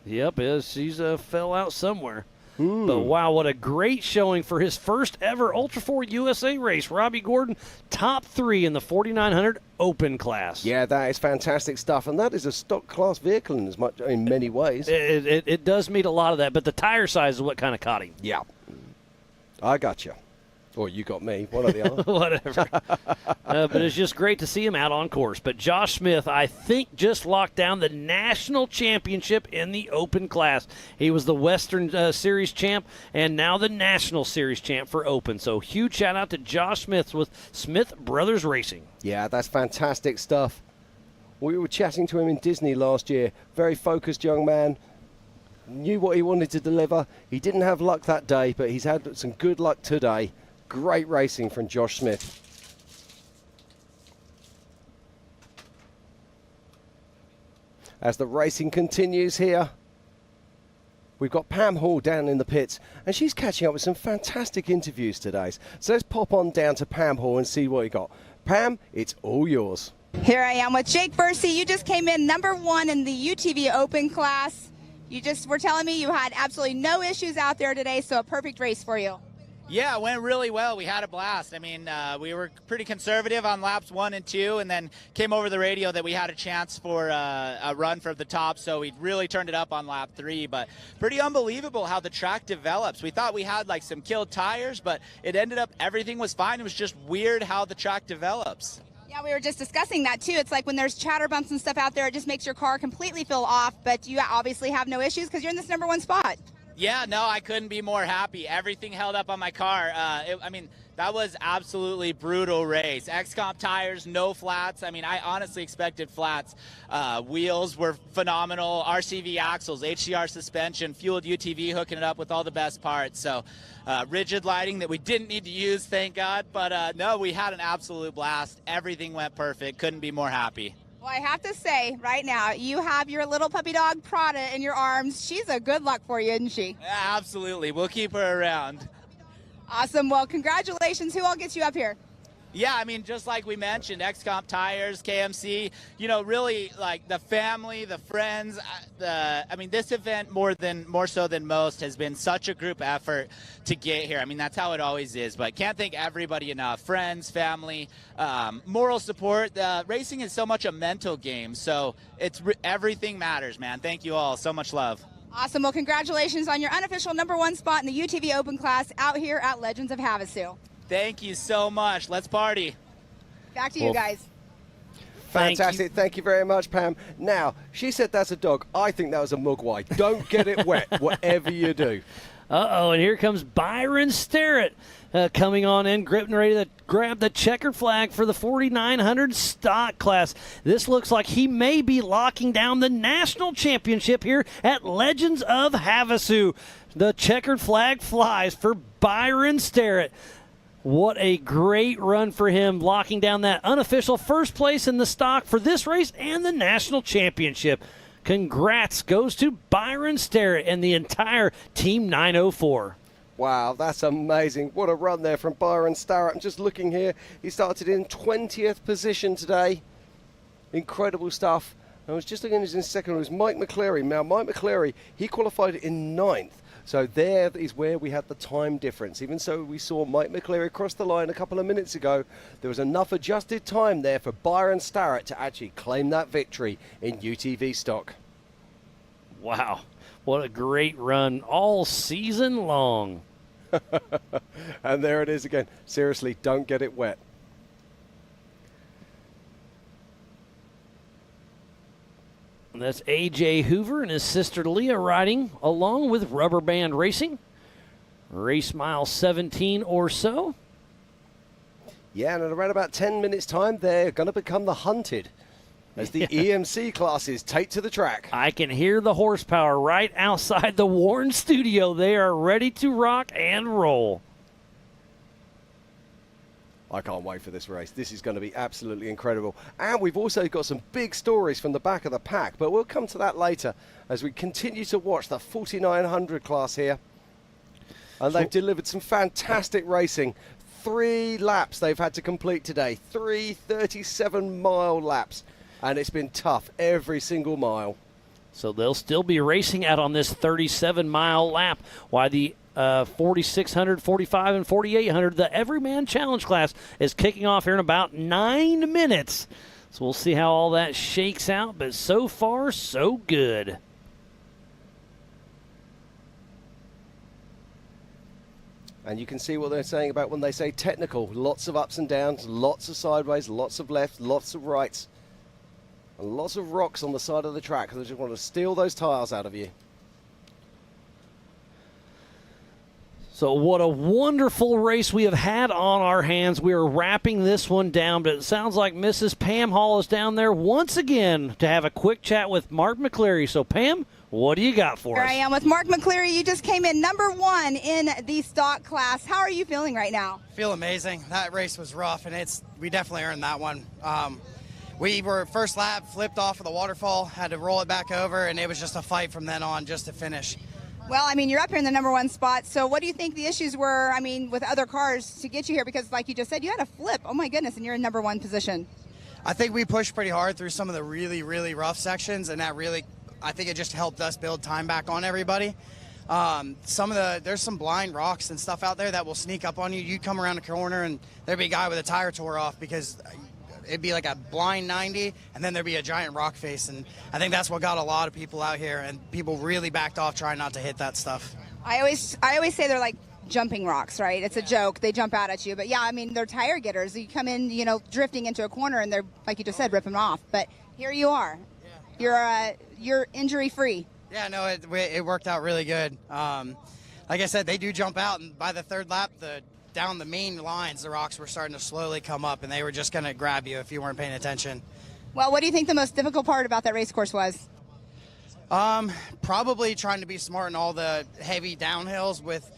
Yep, she's fell out somewhere. But wow, what a great showing for his 1st ever Ultra4 USA race. Robbie Gordon, top 3 in the 4900 open class. Yeah, that is fantastic stuff, and that is a stock class vehicle in many ways. It does meet a lot of that, but the tire size is what kind of caught him. Yeah, I got you. Or you got me, one or the other. Whatever. But it's just great to see him out on course. But Josh Smith, I think, just locked down the national championship in the open class. He was the Western Series champ and now the National Series champ for open. So huge shout out to Josh Smith with Smith Brothers Racing. Yeah, that's fantastic stuff. We were chatting to him in Disney last year. Very focused young man. Knew what he wanted to deliver. He didn't have luck that day, but he's had some good luck today. Great racing from Josh Smith. As the racing continues here, we've got Pam Hall down in the pits, and she's catching up with some fantastic interviews today. So let's pop on down to Pam Hall and see what you got. Pam, it's all yours. Here I am with Jake Bursey. You just came in #1 in the UTV Open class. You just were telling me you had absolutely no issues out there today, so a perfect race for you. Yeah, it went really well. We had a blast. I mean, we were pretty conservative on laps 1 and 2, and then came over the radio that we had a chance for a run for the top, so we really turned it up on lap 3. But pretty unbelievable how the track develops. We thought we had like some killed tires, but it ended up everything was fine. It was just weird how the track develops. Yeah, we were just discussing that too. It's like when there's chatter bumps and stuff out there, it just makes your car completely feel off, but you obviously have no issues because you're in this #1 spot. Yeah, no, I couldn't be more happy. Everything held up on my car. I mean, that was absolutely brutal race. X-Comp tires, no flats. I mean, I honestly expected flats. Wheels were phenomenal. RCV axles, HCR suspension, fueled UTV hooking it up with all the best parts. So rigid lighting that we didn't need to use, thank God. But no, we had an absolute blast. Everything went perfect. Couldn't be more happy. Well, I have to say right now, you have your little puppy dog Prada in your arms. She's a good luck for you, isn't she? Yeah, absolutely. We'll keep her around. Awesome. Well, congratulations. Who all gets you up here? Yeah, I mean, just like we mentioned, X-Comp tires, KMC, you know, really like the family, the friends. I mean, this event more so than most has been such a group effort to get here. I mean, that's how it always is, but can't thank everybody enough. Friends, family, moral support. Racing is so much a mental game, so everything matters, man. Thank you all. So much love. Awesome. Well, congratulations on your unofficial #1 spot in the UTV Open class out here at Legends of Havasu. Thank you so much. Let's party. Back to you guys. Fantastic. Thank you very much, Pam. Now, she said that's a dog. I think that was a mugwai. Don't get it wet, whatever you do. Uh-oh, and here comes Byron Sterrett coming on in, gripping ready to grab the checkered flag for the 4900 stock class. This looks like he may be locking down the national championship here at Legends of Havasu. The checkered flag flies for Byron Sterrett. What a great run for him, locking down that unofficial first place in the stock for this race and the national championship. Congrats goes to Byron Sterrett and the entire Team 904. Wow, that's amazing. What a run there from Byron Sterrett. I'm just looking here. He started in 20th position today. Incredible stuff. I was just looking at his second. It was Mike McCleary. Now, Mike McCleary, he qualified in 9th. So there is where we had the time difference. Even so, we saw Mike McCleary cross the line a couple of minutes ago. There was enough adjusted time there for Byron Sterrett to actually claim that victory in UTV stock. Wow, what a great run all season long. And there it is again. Seriously, don't get it wet. And that's A.J. Hoover and his sister Leah riding along with Rubber Band Racing. Race mile 17 or so. Yeah, and in around about 10 minutes' time, they're going to become the Hunted as the EMC classes take to the track. I can hear the horsepower right outside the Warren studio. They are ready to rock and roll. I can't wait for this race. This is going to be absolutely incredible. And we've also got some big stories from the back of the pack, but we'll come to that later as we continue to watch the 4900 class here. And they've delivered some fantastic racing. 3 laps they've had to complete today. 3 37-mile laps. And it's been tough every single mile. So they'll still be racing out on this 37-mile lap, while the 4600, 45, and 4800, the Everyman Challenge class, is kicking off here in about 9 minutes. So we'll see how all that shakes out, but so far, so good. And you can see what they're saying about when they say technical. Lots of ups and downs, lots of sideways, lots of left, lots of rights, and lots of rocks on the side of the track. They just want to steal those tires out of you. So what a wonderful race we have had on our hands. We are wrapping this one down, but it sounds like Mrs. Pam Hall is down there once again to have a quick chat with Mark McCleary. So, Pam, what do you got for Here us? I am with Mark McCleary. You just came in #1 in the stock class. How are you feeling right now? Feel amazing. That race was rough, and we definitely earned that one. We were first lap, flipped off of the waterfall, had to roll it back over, and it was just a fight from then on just to finish. Well, I mean, you're up here in the #1 spot. So what do you think the issues were, I mean, with other cars to get you here? Because like you just said, you had a flip. Oh, my goodness, and you're in '1 position. I think we pushed pretty hard through some of the really, really rough sections, and I think it just helped us build time back on everybody. There's some blind rocks and stuff out there that will sneak up on you. You come around the corner, and there'd be a guy with a tire tore off because it'd be like a blind 90, and then there'd be a giant rock face. And I think that's what got a lot of people out here, and people really backed off trying not to hit that stuff. I always say they're like jumping rocks, right? It's a joke. They jump out at you. But, yeah, I mean, they're tire getters. You come in, drifting into a corner, and they're, like you just said, ripping off. But here you are. You're injury-free. Yeah, no, it worked out really good. Like I said, they do jump out, and by the third lap, down the main lines, the rocks were starting to slowly come up, and they were just going to grab you if you weren't paying attention. Well, what do you think the most difficult part about that race course was? Probably trying to be smart in all the heavy downhills with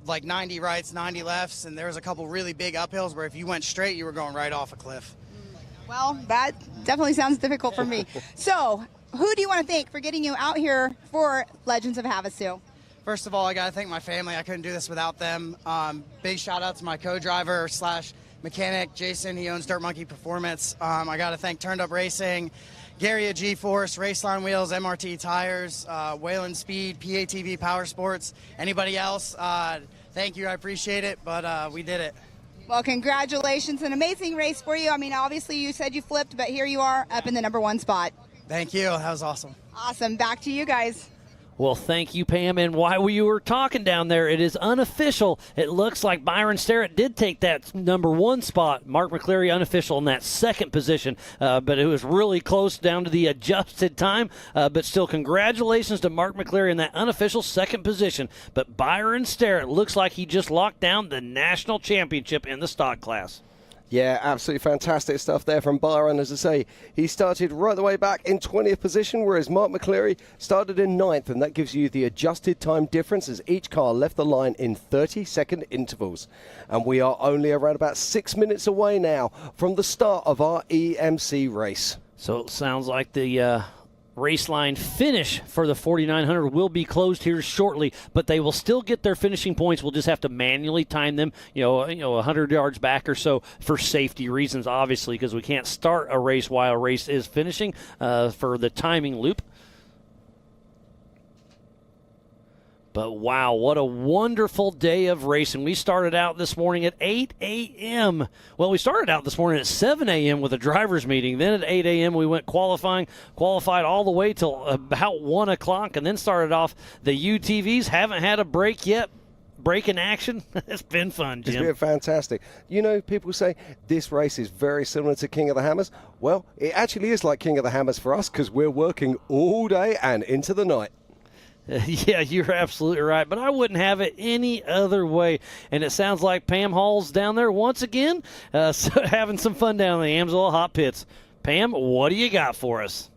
like 90 rights, 90 lefts, and there was a couple really big uphills where if you went straight, you were going right off a cliff. Well, that definitely sounds difficult for me. So, who do you want to thank for getting you out here for Legends of Havasu? First of all, I got to thank my family. I couldn't do this without them. Big shout out to my co-driver / mechanic, Jason. He owns Dirt Monkey Performance. I got to thank Turned Up Racing, Gary at G-Force, Raceline Wheels, MRT Tires, Wayland Speed, PATV Power Sports. Anybody else, thank you. I appreciate it, but we did it. Well, congratulations. An amazing race for you. I mean, obviously you said you flipped, but here you are up in the #1 spot. Thank you. That was awesome. Awesome. Back to you guys. Well, thank you, Pam. And while we were talking down there, it is unofficial. It looks like Byron Starrett did take that #1 spot. Mark McCleary unofficial in that second position. But it was really close down to the adjusted time. But still, congratulations to Mark McCleary in that unofficial second position. But Byron Starrett looks like he just locked down the national championship in the stock class. Yeah, absolutely fantastic stuff there from Byron. As I say, he started right the way back in 20th position, whereas Mark McCleary started in 9th, and that gives you the adjusted time difference as each car left the line in 30-second intervals. And we are only around about 6 minutes away now from the start of our EMC race. So it sounds like the race line finish for the 4900 will be closed here shortly, but they will still get their finishing points. We'll just have to manually time them, 100 yards back or so for safety reasons, obviously, because we can't start a race while a race is finishing for the timing loop. But wow, what a wonderful day of racing. We started out this morning at 8 a.m. Well, we started out this morning at 7 a.m. with a driver's meeting. Then at 8 a.m. we went qualified all the way till about 1 o'clock, and then started off the UTVs. Haven't had a break yet. Break in action. It's been fun, Jim. It's been fantastic. People say this race is very similar to King of the Hammers. Well, it actually is like King of the Hammers for us because we're working all day and into the night. Yeah, you're absolutely right, but I wouldn't have it any other way. And it sounds like Pam Hall's down there once again, having some fun down in the Amsoil Hot Pits. Pam, what do you got for us?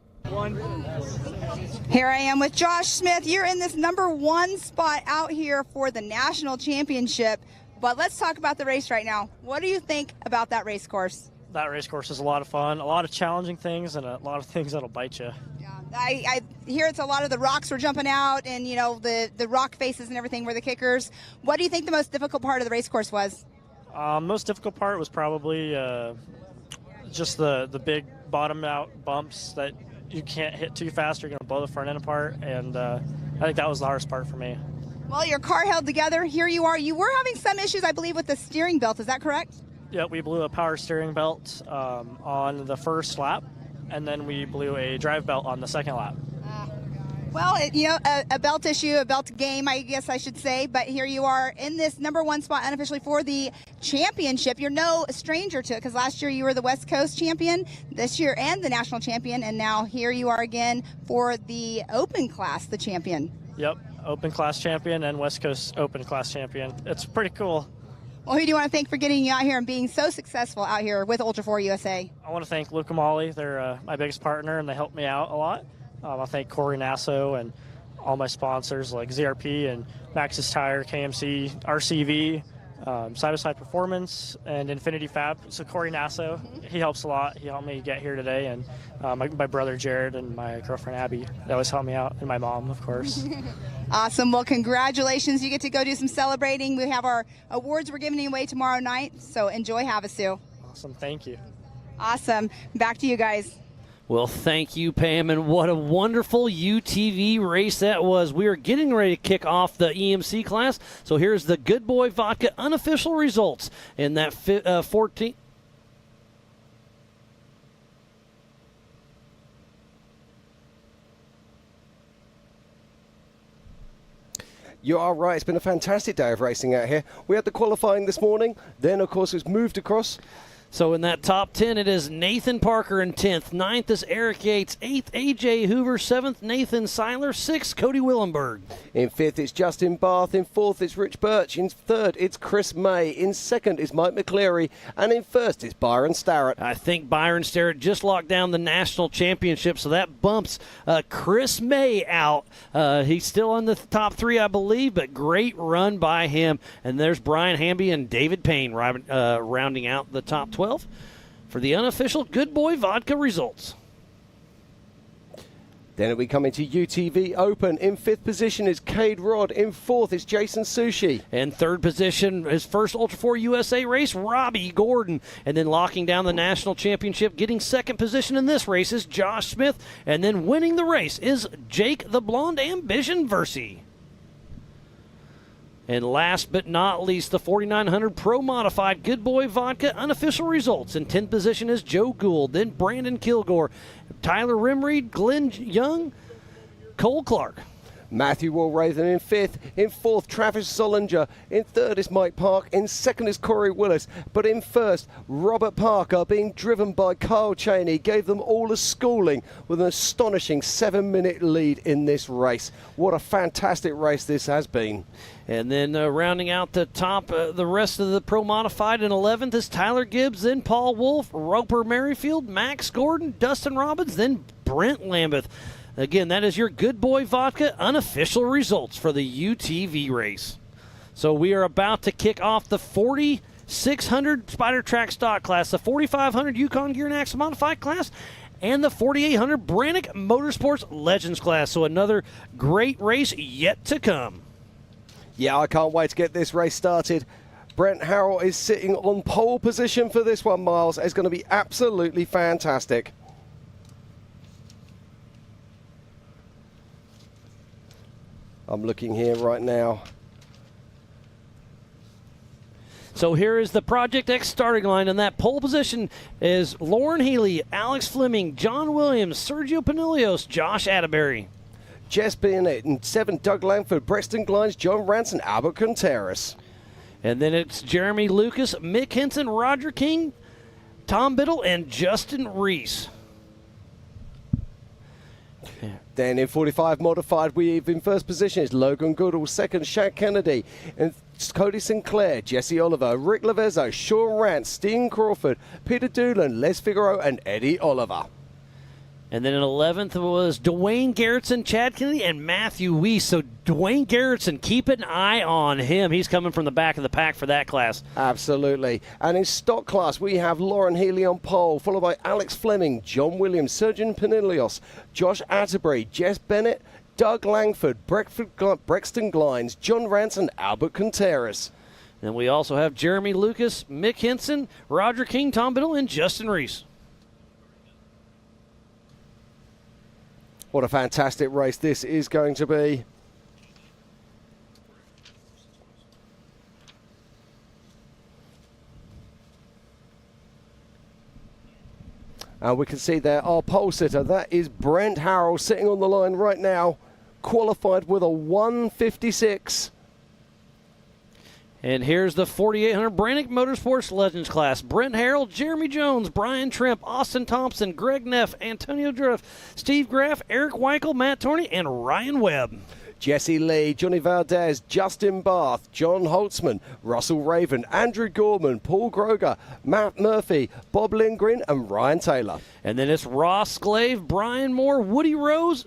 Here I am with Josh Smith. You're in this #1 spot out here for the national championship, but let's talk about the race right now. What do you think about that race course? That race course is a lot of fun, a lot of challenging things, and a lot of things that'll bite you. I hear it's a lot of the rocks were jumping out, and the rock faces and everything were the kickers. What do you think the most difficult part of the race course was? Most difficult part was probably just the big bottom out bumps that you can't hit too fast. You're going to blow the front end apart, and I think that was the hardest part for me. Well, your car held together. Here you are. You were having some issues, I believe, with the steering belt. Is that correct? Yeah, we blew a power steering belt on the first lap, and then we blew a drive belt on the second lap. Well, a belt issue, a belt game, I guess I should say. But here you are in this #1 spot unofficially for the championship. You're no stranger to it because last year you were the West Coast champion, this year and the national champion, and now here you are again for the open class, the champion. Yep. Open class champion and West Coast Open class champion. It's pretty cool. Well, who do you want to thank for getting you out here and being so successful out here with Ultra4 USA? I want to thank Luke and Molly. They're my biggest partner, and they helped me out a lot. I thank Corey Nasso and all my sponsors like ZRP and Maxxis Tire, KMC, RCV, Side-by-Side Performance, and Infinity Fab. So Corey Nasso, he helps a lot. He helped me get here today, and my brother Jared and my girlfriend Abby, they always help me out, and my mom, of course. Awesome. Well, congratulations. You get to go do some celebrating. We have our awards we're giving away tomorrow night, so enjoy Havasu. Awesome. Thank you. Awesome. Back to you guys. Well, thank you, Pam, and what a wonderful UTV race that was. We are getting ready to kick off the EMC class, so here's the Good Boy Vodka unofficial results in that 14. You are right. It's been a fantastic day of racing out here. We had the qualifying this morning. Then, of course, it's moved across. So in that top 10, it is Nathan Parker in 10th. 9th is Eric Yates. 8th, A.J. Hoover. 7th, Nathan Seiler. 6th, Cody Willenberg. In 5th, it's Justin Barth. In 4th, it's Rich Birch. In 3rd, it's Chris May. In 2nd, is Mike McCleary. And in 1st, it's Byron Starrett. I think Byron Starrett just locked down the national championship, so that bumps Chris May out. He's still in the top 3, I believe, but great run by him. And there's Brian Hamby and David Payne rounding out the top 12 for the unofficial Good Boy Vodka results. Then we come into UTV Open. In 5th position is Cade Rod. In 4th is Jason Sushi. In 3rd position, his first Ultra4 USA race, Robbie Gordon. And then locking down the national championship, getting 2nd position in this race is Josh Smith. And then winning the race is Jake the Blonde Ambition Versey. And last but not least, the 4900 Pro Modified Good Boy Vodka unofficial results. In 10th position is Joe Gould, then Brandon Kilgore, Tyler Rimreed, Glenn Young, Cole Clark. Matthew Walrathan in 5th. In 4th, Travis Solinger. In 3rd is Mike Park. In 2nd is Corey Willis. But in 1st, Robert Parker, being driven by Kyle Cheney, gave them all a schooling with an astonishing 7-minute lead in this race. What a fantastic race this has been. And then rounding out the top, the rest of the Pro Modified in 11th is Tyler Gibbs, then Paul Wolf, Roper Merrifield, Max Gordon, Dustin Robbins, then Brent Lambeth. Again, that is your Good Boy Vodka unofficial results for the UTV race. So we are about to kick off the 4600 Spider Track Stock class, the 4500 Yukon Gear and Axle Modified class, and the 4800 Brannick Motorsports Legends class. So another great race yet to come. Yeah, I can't wait to get this race started. Brent Harrell is sitting on pole position for this one, Miles. It's going to be absolutely fantastic. I'm looking here right now. So here is the Project X starting line, and that pole position is Lauren Healy, Alex Fleming, John Williams, Sergio Panilios, Josh Atterbury. Jess Bennett in 7th, Doug Langford, Preston Glines, John Ranson, Albert Contreras. And then it's Jeremy Lucas, Mick Henson, Roger King, Tom Biddle, and Justin Reese. Then in 45 modified, we've in first position is Logan Goodall, 2nd Shaq Kennedy, and Cody Sinclair, Jesse Oliver, Rick Lavezzo, Sean Rance, Steen Crawford, Peter Doolan, Les Figaro, and Eddie Oliver. And then in 11th was Dwayne Garrettson, Chad Kennedy, and Matthew Weiss. So Dwayne Garrettson, keep an eye on him. He's coming from the back of the pack for that class. Absolutely. And in stock class, we have Lauren Healy on pole, followed by Alex Fleming, John Williams, Sergeant Panilios, Josh Atterbury, Jess Bennett, Doug Langford, Brexton Glines, John Rance, and Albert Contreras. And we also have Jeremy Lucas, Mick Henson, Roger King, Tom Biddle, and Justin Reese. What a fantastic race this is going to be. And we can see there our pole sitter. That is Brent Harrell sitting on the line right now, qualified with a 1:56. And here's the 4800 Brannick Motorsports Legends class. Brent Harrell, Jeremy Jones, Brian Trimp, Austin Thompson, Greg Neff, Antonio Drift, Steve Graff, Eric Weichel, Matt Torney, and Ryan Webb. Jesse Lee, Johnny Valdez, Justin Barth, John Holtzman, Russell Raven, Andrew Gorman, Paul Groger, Matt Murphy, Bob Lindgren, and Ryan Taylor. And then it's Ross Glaive, Brian Moore, Woody Rose,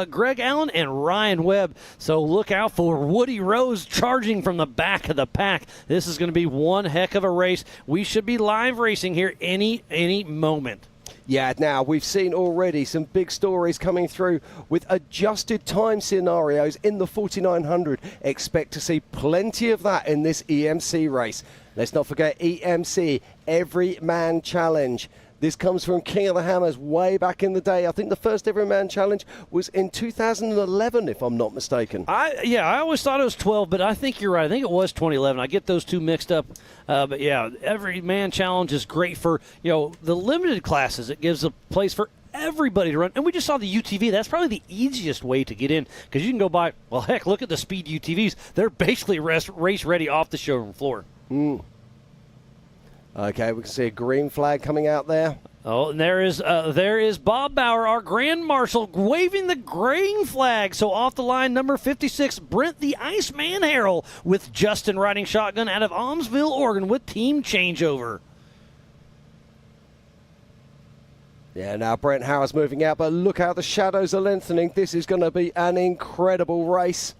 Greg Allen, and Ryan Webb. So look out for Woody Rose charging from the back of the pack. This is going to be one heck of a race. We should be live racing here any moment. Yeah, now we've seen already some big stories coming through with adjusted time scenarios in the 4900. Expect to see plenty of that in this EMC race. Let's not forget EMC, Every Man Challenge. This comes from King of the Hammers way back in the day. I think the first Every Man Challenge was in 2011, if I'm not mistaken. I always thought it was 12, but I think you're right. I think it was 2011. I get those two mixed up. But yeah, Every Man Challenge is great for, the limited classes. It gives a place for everybody to run. And we just saw the UTV. That's probably the easiest way to get in because you can go by, well, heck, look at the speed UTVs. They're basically race ready off the showroom floor. Okay, we can see a green flag coming out there. Oh, and there is Bob Bauer, our Grand Marshal, waving the green flag. So off the line, number 56, Brent the Iceman Harrell, with Justin riding shotgun out of Almsville, Oregon, with team changeover. Yeah, now Brent Howard's moving out, but look how the shadows are lengthening. This is going to be an incredible race.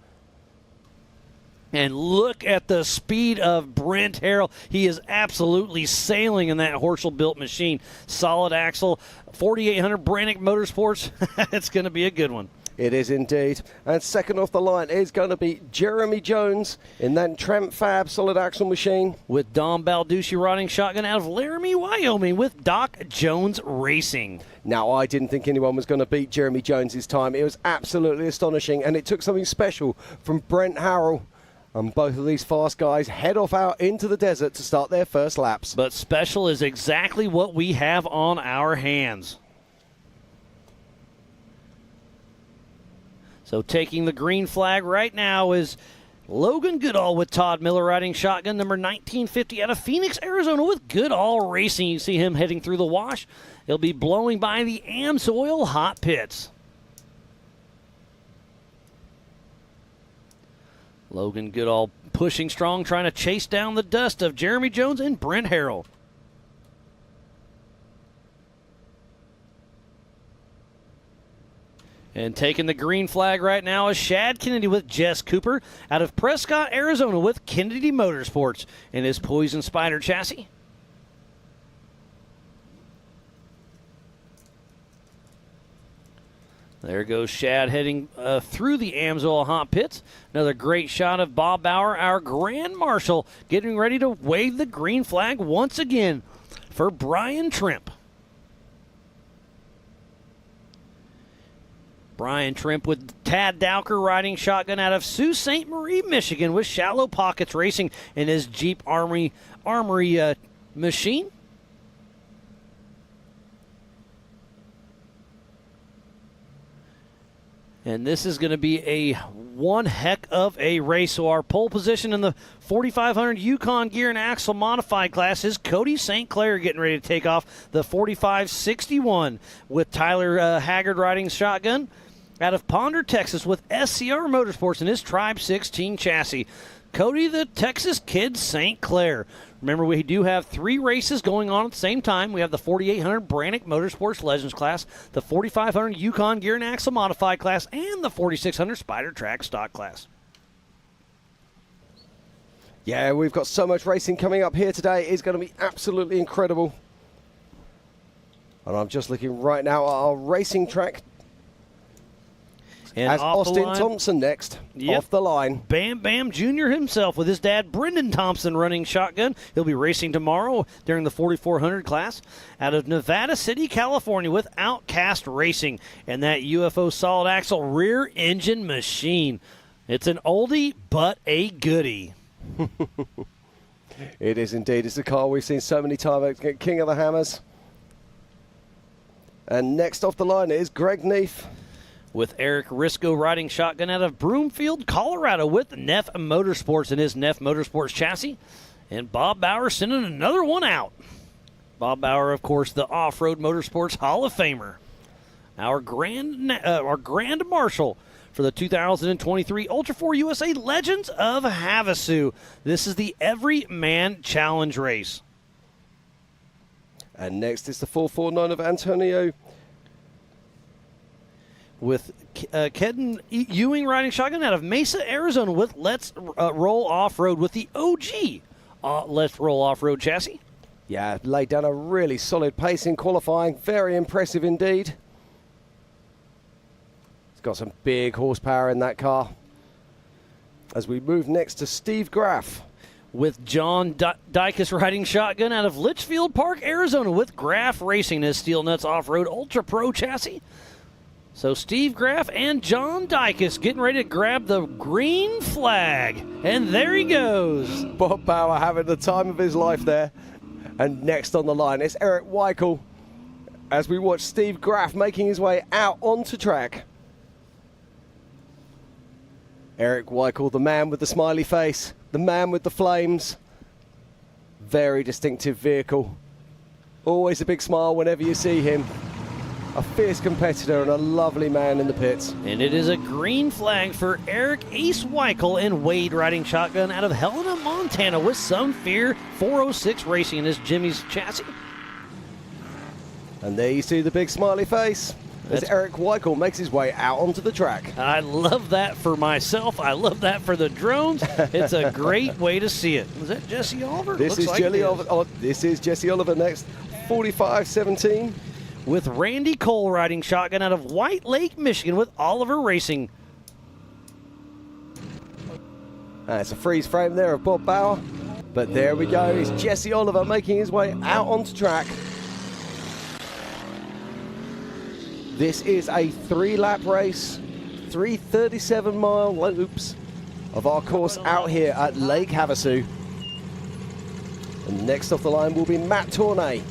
And look at the speed of Brent Harrell. He is absolutely sailing in that Horschel-built machine. Solid axle, 4800 Brannick Motorsports. It's going to be a good one. It is indeed. And second off the line is going to be Jeremy Jones in that Tramp Fab solid axle machine. With Dom Balducci riding shotgun out of Laramie, Wyoming, with Doc Jones Racing. Now, I didn't think anyone was going to beat Jeremy Jones' time. It was absolutely astonishing, and it took something special from Brent Harrell. And both of these fast guys head off out into the desert to start their first laps. But special is exactly what we have on our hands. So taking the green flag right now is Logan Goodall with Todd Miller riding shotgun, number 1950 out of Phoenix, Arizona, with Goodall Racing. You see him heading through the wash. He'll be blowing by the AMSOIL hot pits. Logan Goodall pushing strong, trying to chase down the dust of Jeremy Jones and Brent Harrell. And taking the green flag right now is Shad Kennedy with Jess Cooper out of Prescott, Arizona, with Kennedy Motorsports in his Poison Spider chassis. There goes Shad heading through the AMSOIL hot pits. Another great shot of Bob Bauer, our Grand Marshal, getting ready to wave the green flag once again for Brian Trimp. Brian Trimp with Tad Dowker riding shotgun out of Sault Ste. Marie, Michigan, with Shallow Pockets Racing in his Jeep Armory machine. And this is going to be a one heck of a race. So our pole position in the 4500 Yukon Gear and Axle Modified class is Cody St. Clair getting ready to take off the 4561 with Tyler Haggard riding shotgun out of Ponder, Texas, with SCR Motorsports in his Tribe 16 chassis. Cody the Texas Kid St. Clair. Remember, we do have 3 races going on at the same time. We have the 4800 Brannick Motorsports Legends class, the 4500 Yukon Gear and Axle Modified class, and the 4600 Spider Track Stock class. Yeah, we've got so much racing coming up here today. It's going to be absolutely incredible. And I'm just looking right now at our racing track. And as Austin Thompson next, off the line. Bam Bam Jr. himself with his dad, Brendan Thompson, running shotgun. He'll be racing tomorrow during the 4400 class out of Nevada City, California, with Outcast Racing and that UFO solid axle rear engine machine. It's an oldie, but a goodie. It is indeed. It's a car we've seen so many times at King of the Hammers. And next off the line is Greg Neef. With Eric Risco riding shotgun out of Broomfield, Colorado, with Neff Motorsports in his Neff Motorsports chassis. And Bob Bauer sending another one out. Bob Bauer, of course, the Off-Road Motorsports Hall of Famer. Our Grand Marshal for the 2023 Ultra4 USA Legends of Havasu. This is the Everyman Challenge race. And next is the 449 of Antonio. With Kedden Ewing riding shotgun out of Mesa, Arizona with Let's Roll Off-Road with the OG Let's Roll Off-Road chassis. Yeah, laid down a really solid pace in qualifying. Very impressive indeed. It's got some big horsepower in that car. As we move next to Steve Graff. With John Dykus riding shotgun out of Litchfield Park, Arizona with Graff Racing his Steel Nuts Off-Road Ultra Pro chassis. So Steve Graff and John Dykus getting ready to grab the green flag. And there he goes. Bob Bauer having the time of his life there. And next on the line is Eric Weichel as we watch Steve Graff making his way out onto track. Eric Weichel, the man with the smiley face, the man with the flames. Very distinctive vehicle. Always a big smile whenever you see him. A fierce competitor and a lovely man in the pits. And it is a green flag for Eric Ace Weichel and Wade riding shotgun out of Helena, Montana with Some Fear 406 Racing in his Jimmy's chassis. And there you see the big smiley face as Eric Weichel makes his way out onto the track. I love that for myself. I love that for the drones. It's a great way to see it. Was that Jesse Oliver? This is Jesse Oliver. Oh, this is Jesse Oliver next. 45-17. With Randy Cole riding shotgun out of White Lake, Michigan with Oliver Racing. It's a freeze frame there of Bob Bauer. But there we go. It's Jesse Oliver making his way out onto track. This is a 3-lap race, 3 37-mile loops of our course out here at Lake Havasu. And next off the line will be Matt Tournay.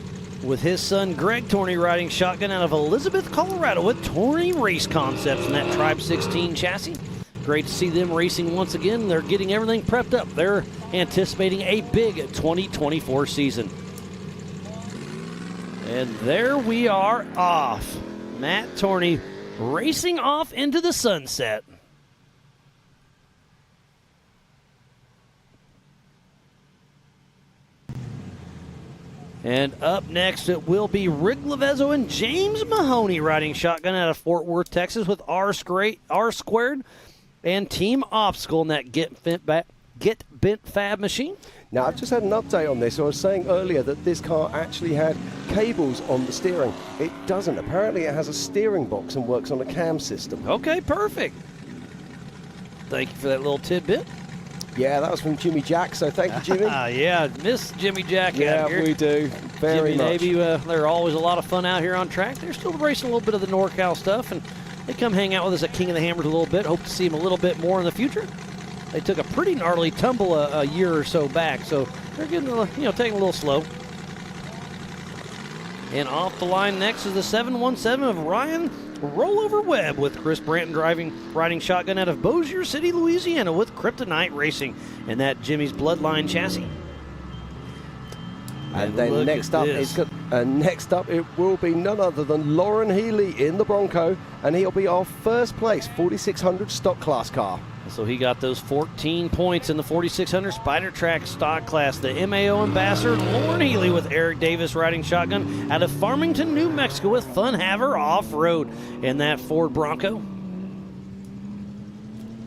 With his son Greg Torney riding shotgun out of Elizabeth, Colorado with Torney Race Concepts in that Tribe 16 chassis. Great to see them racing once again. They're getting everything prepped up. They're anticipating a big 2024 season. And there we are off. Matt Torney racing off into the sunset. And up next, it will be Rick Lavezzo and James Mahoney riding shotgun out of Fort Worth, Texas with R Squared and Team Obstacle in that Get Bent Fab machine. Now, I've just had an update on this. I was saying earlier that this car actually had cables on the steering. It doesn't. Apparently, it has a steering box and works on a cam system. Okay, perfect. Thank you for that little tidbit. Yeah, that was from Jimmy Jack, so thank you, Jimmy. Yeah, miss Jimmy Jack yeah, out here. We do. Very Jimmy much. Navy, they're always a lot of fun out here on track. They're still racing a little bit of the NorCal stuff, and they come hang out with us at King of the Hammers a little bit. Hope to see them a little bit more in the future. They took a pretty gnarly tumble a year or so back, so they're getting taking a little slow. And off the line next is the 717 of Ryan Rollover Webb with Chris Branton riding shotgun out of Bossier City, Louisiana with Kryptonite Racing and that Jimmy's Bloodline chassis. And then next up, it will be none other than Lauren Healy in the Bronco, and he'll be our first place 4600 stock class car. So he got those 14 points in the 4600 Spider Track stock class. The MAO ambassador, Lauren Healy with Eric Davis riding shotgun out of Farmington, New Mexico with Fun Haver Off-Road in that Ford Bronco.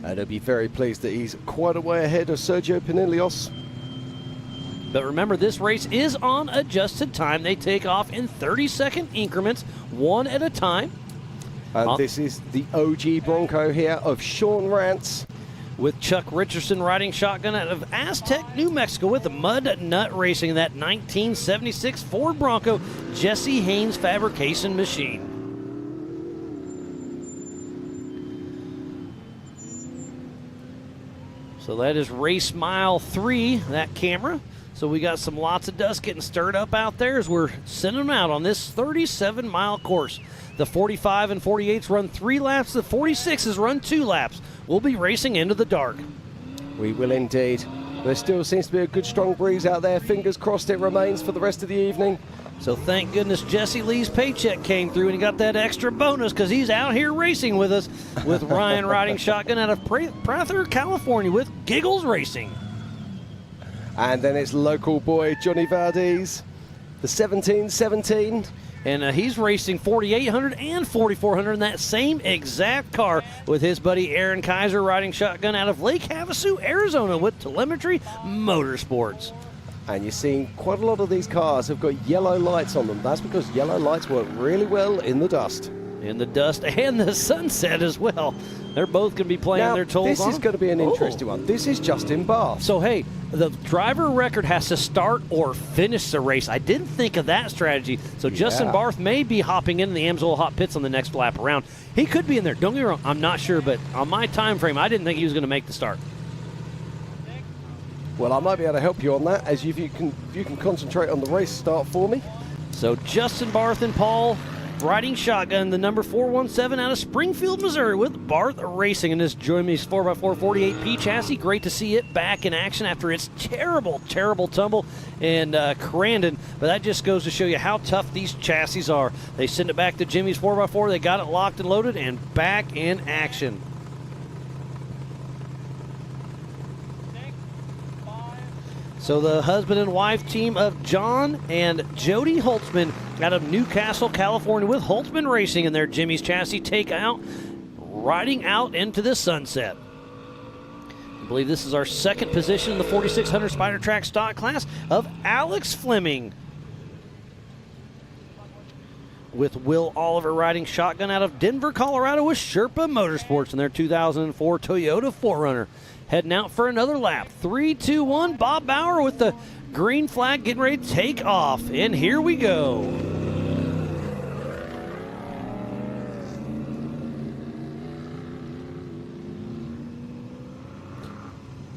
And he'll be very pleased that he's quite a way ahead of Sergio Pinilios. But remember, this race is on adjusted time. They take off in 30-second increments, one at a time. And this is the OG Bronco here of Sean Rance. With Chuck Richardson riding shotgun out of Aztec, New Mexico with the Mud Nut Racing, that 1976 Ford Bronco Jesse Haynes fabrication machine. So that is race mile 3, that camera. So we got lots of dust getting stirred up out there as we're sending them out on this 37-mile course. The 45 and 48s run 3 laps. The 46s run 2 laps. We'll be racing into the dark. We will indeed. There still seems to be a good strong breeze out there. Fingers crossed it remains for the rest of the evening. So thank goodness Jesse Lee's paycheck came through and he got that extra bonus because he's out here racing with us with Ryan riding shotgun out of Prather, California with Giggles Racing. And then it's local boy Johnny Valdez, the 1717. And he's racing 4,800 and 4,400 in that same exact car with his buddy Aaron Kaiser riding shotgun out of Lake Havasu, Arizona with Telemetry Motorsports. And you're seeing quite a lot of these cars have got yellow lights on them. That's because yellow lights work really well in the dust. In the dust and the sunset as well. They're both going to be playing their tolls this on is them. going to be an interesting one. This is Justin Barth. So, hey, the driver record has to start or finish the race. I didn't think of that strategy. So Justin Barth may be hopping into the Amsoil Hot Pits on the next lap around. He could be in there. Don't get me wrong. I'm not sure, but on my time frame, I didn't think he was going to make the start. Well, I might be able to help you on that, as if you can concentrate on the race start for me. So Justin Barth and Paul riding shotgun, the number 417 out of Springfield, Missouri with Barth Racing in this Jimmy's 4x4 48P chassis. Great to see it back in action after its terrible tumble in Crandon. But that just goes to show you how tough these chassis are. They send it back to Jimmy's 4x4. They got it locked and loaded and back in action. So the husband and wife team of John and Jody Holtzman out of Newcastle, California with Holtzman Racing in their Jimmy's chassis take out, riding out into the sunset. I believe this is our second position in the 4600 Spider Track stock class of Alex Fleming with Will Oliver riding shotgun out of Denver, Colorado with Sherpa Motorsports in their 2004 Toyota 4Runner. Heading out for another lap. 3, 2, 1. Bob Bauer with the green flag getting ready to take off. And here we go.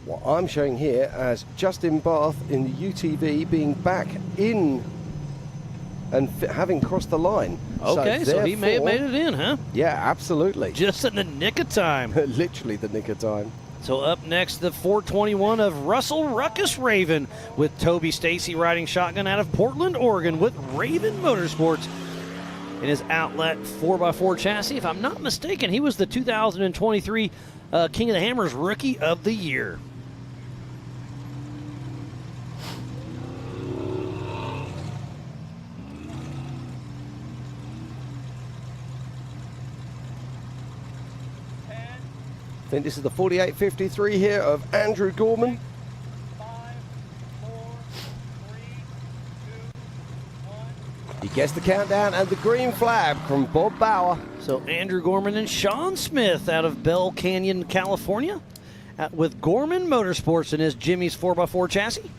What I'm showing here as Justin Barth in the UTV being back in and having crossed the line. Okay, so he may have made it in, huh? Yeah, absolutely. Just in the nick of time. Literally the nick of time. So up next, the 421 of Russell Ruckus Raven with Toby Stacy riding shotgun out of Portland, Oregon with Raven Motorsports in his Outlet 4x4 chassis. If I'm not mistaken, he was the 2023 King of the Hammers Rookie of the Year. I think this is the 4853 here of Andrew Gorman. He gets the countdown and the green flag from Bob Bauer. So Andrew Gorman and Sean Smith out of Bell Canyon, California with Gorman Motorsports in his Jimmy's 4x4 chassis.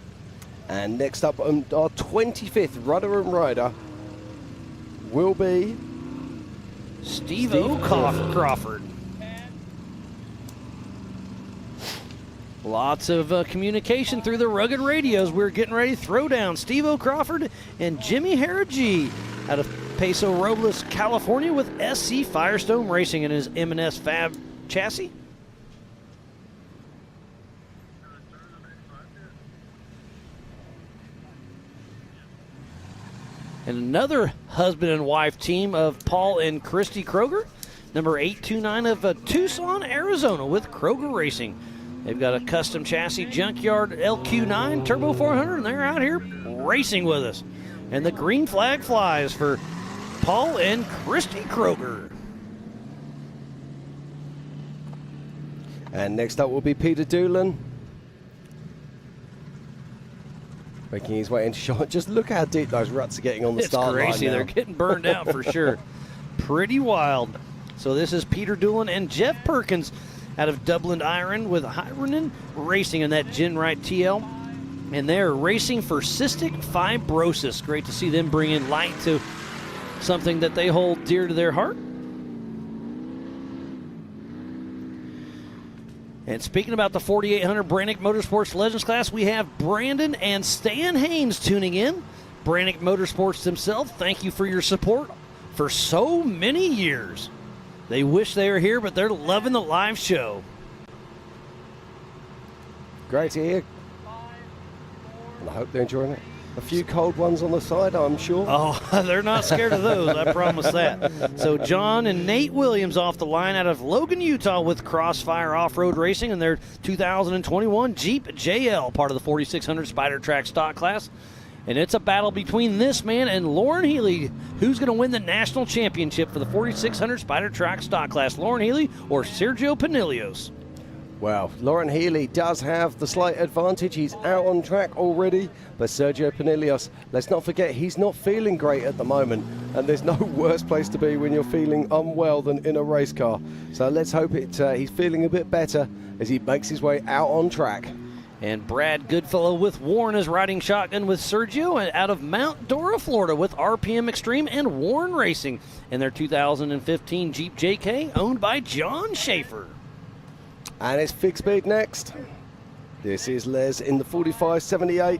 And next up on our 25th runner and rider will be Steve Crawford. Lots of communication through the rugged radios. We're getting ready to throw down Steve-O Crawford and Jimmy Harrogee out of Paso Robles, California with SC Firestone Racing in his M&S Fab chassis. And another husband and wife team of Paul and Christy Kroger, number 829 of Tucson, Arizona with Kroger Racing. They've got a custom chassis Junkyard LQ9 Turbo 400, and they're out here racing with us. And the green flag flies for Paul and Christy Kroger. And next up will be Peter Doolan. Making his way into shot. Just look how deep those ruts are getting on the start line. It's crazy. Now. They're getting burned out for sure. Pretty wild. So this is Peter Doolan and Jeff Perkins out of Dublin, Ireland with Hironen Racing in that Genrite TL. And they're racing for cystic fibrosis. Great to see them bring in light to something that they hold dear to their heart. And speaking about the 4800 Brannick Motorsports Legends class, we have Brandon and Stan Haynes tuning in. Brannick Motorsports themselves, thank you for your support for so many years. They wish they were here, but they're loving the live show. Great to hear. And I hope they're enjoying it. A few cold ones on the side, I'm sure. Oh, they're not scared of those, I promise that. So John and Nate Williams off the line out of Logan, Utah with Crossfire Off-Road Racing in their 2021 Jeep JL, part of the 4600 Spider Track stock class. And it's a battle between this man and Lauren Healy. Who's going to win the national championship for the 4600 Spider Track stock class? Lauren Healy or Sergio Pinillos? Well, Lauren Healy does have the slight advantage. He's out on track already. But Sergio Pinillos, let's not forget, he's not feeling great at the moment. And there's no worse place to be when you're feeling unwell than in a race car. So let's hope he's feeling a bit better as he makes his way out on track. And Brad Goodfellow with Warren is riding shotgun with Sergio, and out of Mount Dora, Florida with RPM Extreme and Warren Racing in their 2015 Jeep JK, owned by John Schaefer. And it's Fig Speed next. This is Les in the 4578.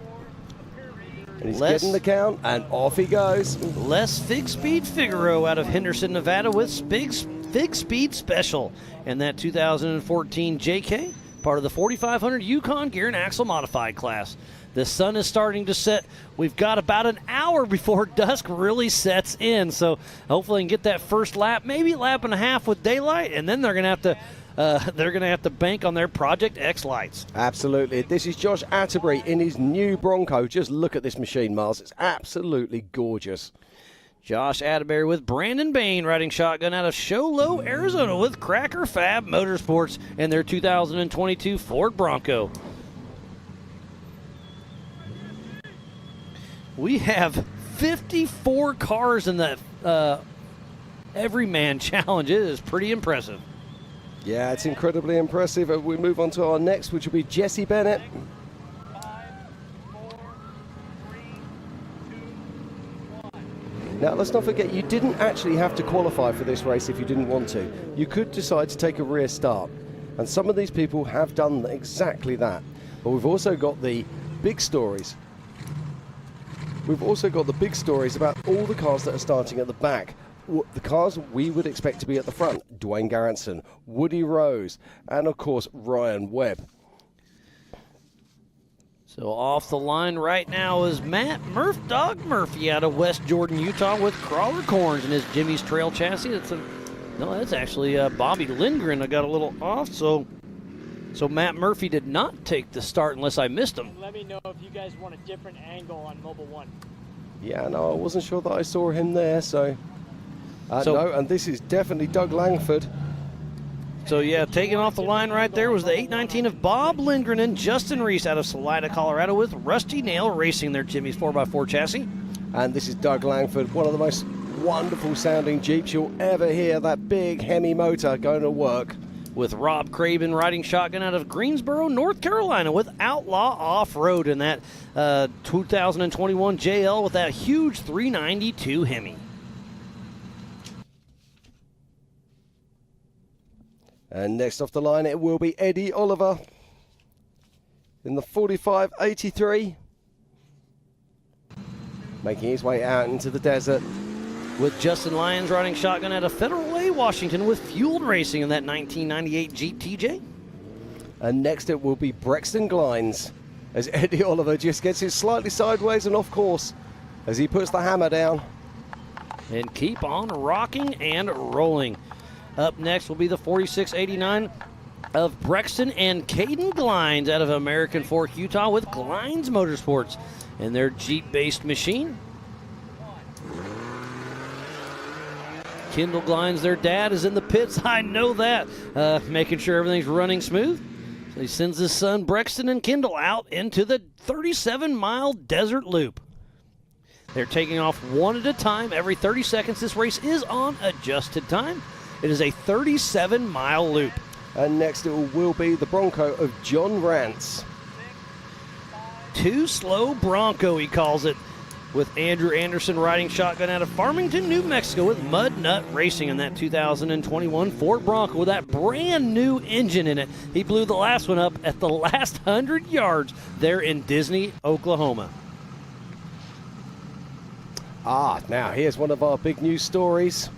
And he's getting the count, and off he goes. Les Fig Speed Figaro out of Henderson, Nevada with Fig Speed Special in that 2014 JK. Part of the 4500 Yukon Gear and Axle Modified class. The sun is starting to set. We've got about an hour before dusk really sets in, so hopefully we can get that first lap, maybe lap and a half with daylight, and then they're going to have to bank on their Project X lights. Absolutely. This is Josh Atterbury in his new Bronco. Just look at this machine, Miles. It's absolutely gorgeous. Josh Atterbury with Brandon Bain riding shotgun out of Show Low, Arizona with Cracker Fab Motorsports and their 2022 Ford Bronco. We have 54 cars in the Everyman Challenge. It is pretty impressive. Yeah, it's incredibly impressive. We move on to our next, which will be Jesse Bennett. Now, let's not forget, you didn't actually have to qualify for this race if you didn't want to. You could decide to take a rear start. And some of these people have done exactly that. But we've also got the big stories. We've also got the big stories about all the cars that are starting at the back. The cars we would expect to be at the front. Dwayne Garrettson, Woody Rose, and of course, Ryan Webb. So off the line right now is Matt Dog Murphy out of West Jordan, Utah with Crawler Corns in his Jimmy's Trail chassis. That's actually Bobby Lindgren. I got a little off, so Matt Murphy did not take the start unless I missed him. Let me know if you guys want a different angle on Mobile One. Yeah, no, I wasn't sure that I saw him there, so no, and this is definitely Doug Langford. So, yeah, taking off the line right there was the 819 of Bob Lindgren and Justin Reese out of Salida, Colorado with Rusty Nail Racing, their Jimmy's 4x4 chassis. And this is Doug Langford, one of the most wonderful sounding Jeeps you'll ever hear, that big Hemi motor going to work. With Rob Craven riding shotgun out of Greensboro, North Carolina with Outlaw Off-Road in that 2021 JL with that huge 392 Hemi. And next off the line, it will be Eddie Oliver in the 4583. Making his way out into the desert. With Justin Lyons riding shotgun out of Federal Way, Washington with Fueled Racing in that 1998 Jeep TJ. And next it will be Brexton Glines as Eddie Oliver just gets it slightly sideways and off course as he puts the hammer down. And keep on rocking and rolling. Up next will be the 4689 of Brexton and Caden Glines out of American Fork, Utah with Glines Motorsports and their Jeep-based machine. Kendall Glines, their dad, is in the pits. I know that. Making sure everything's running smooth. So he sends his son, Brexton and Kendall, out into the 37-mile desert loop. They're taking off one at a time. Every 30 seconds, this race is on adjusted time. It is a 37-mile loop. And next it will be the Bronco of John Rance. Too Slow Bronco, he calls it, with Andrew Anderson riding shotgun out of Farmington, New Mexico with Mud Nut Racing in that 2021 Ford Bronco with that brand new engine in it. He blew the last one up at the last 100 yards there in Disney, Oklahoma. Now here's one of our big news stories.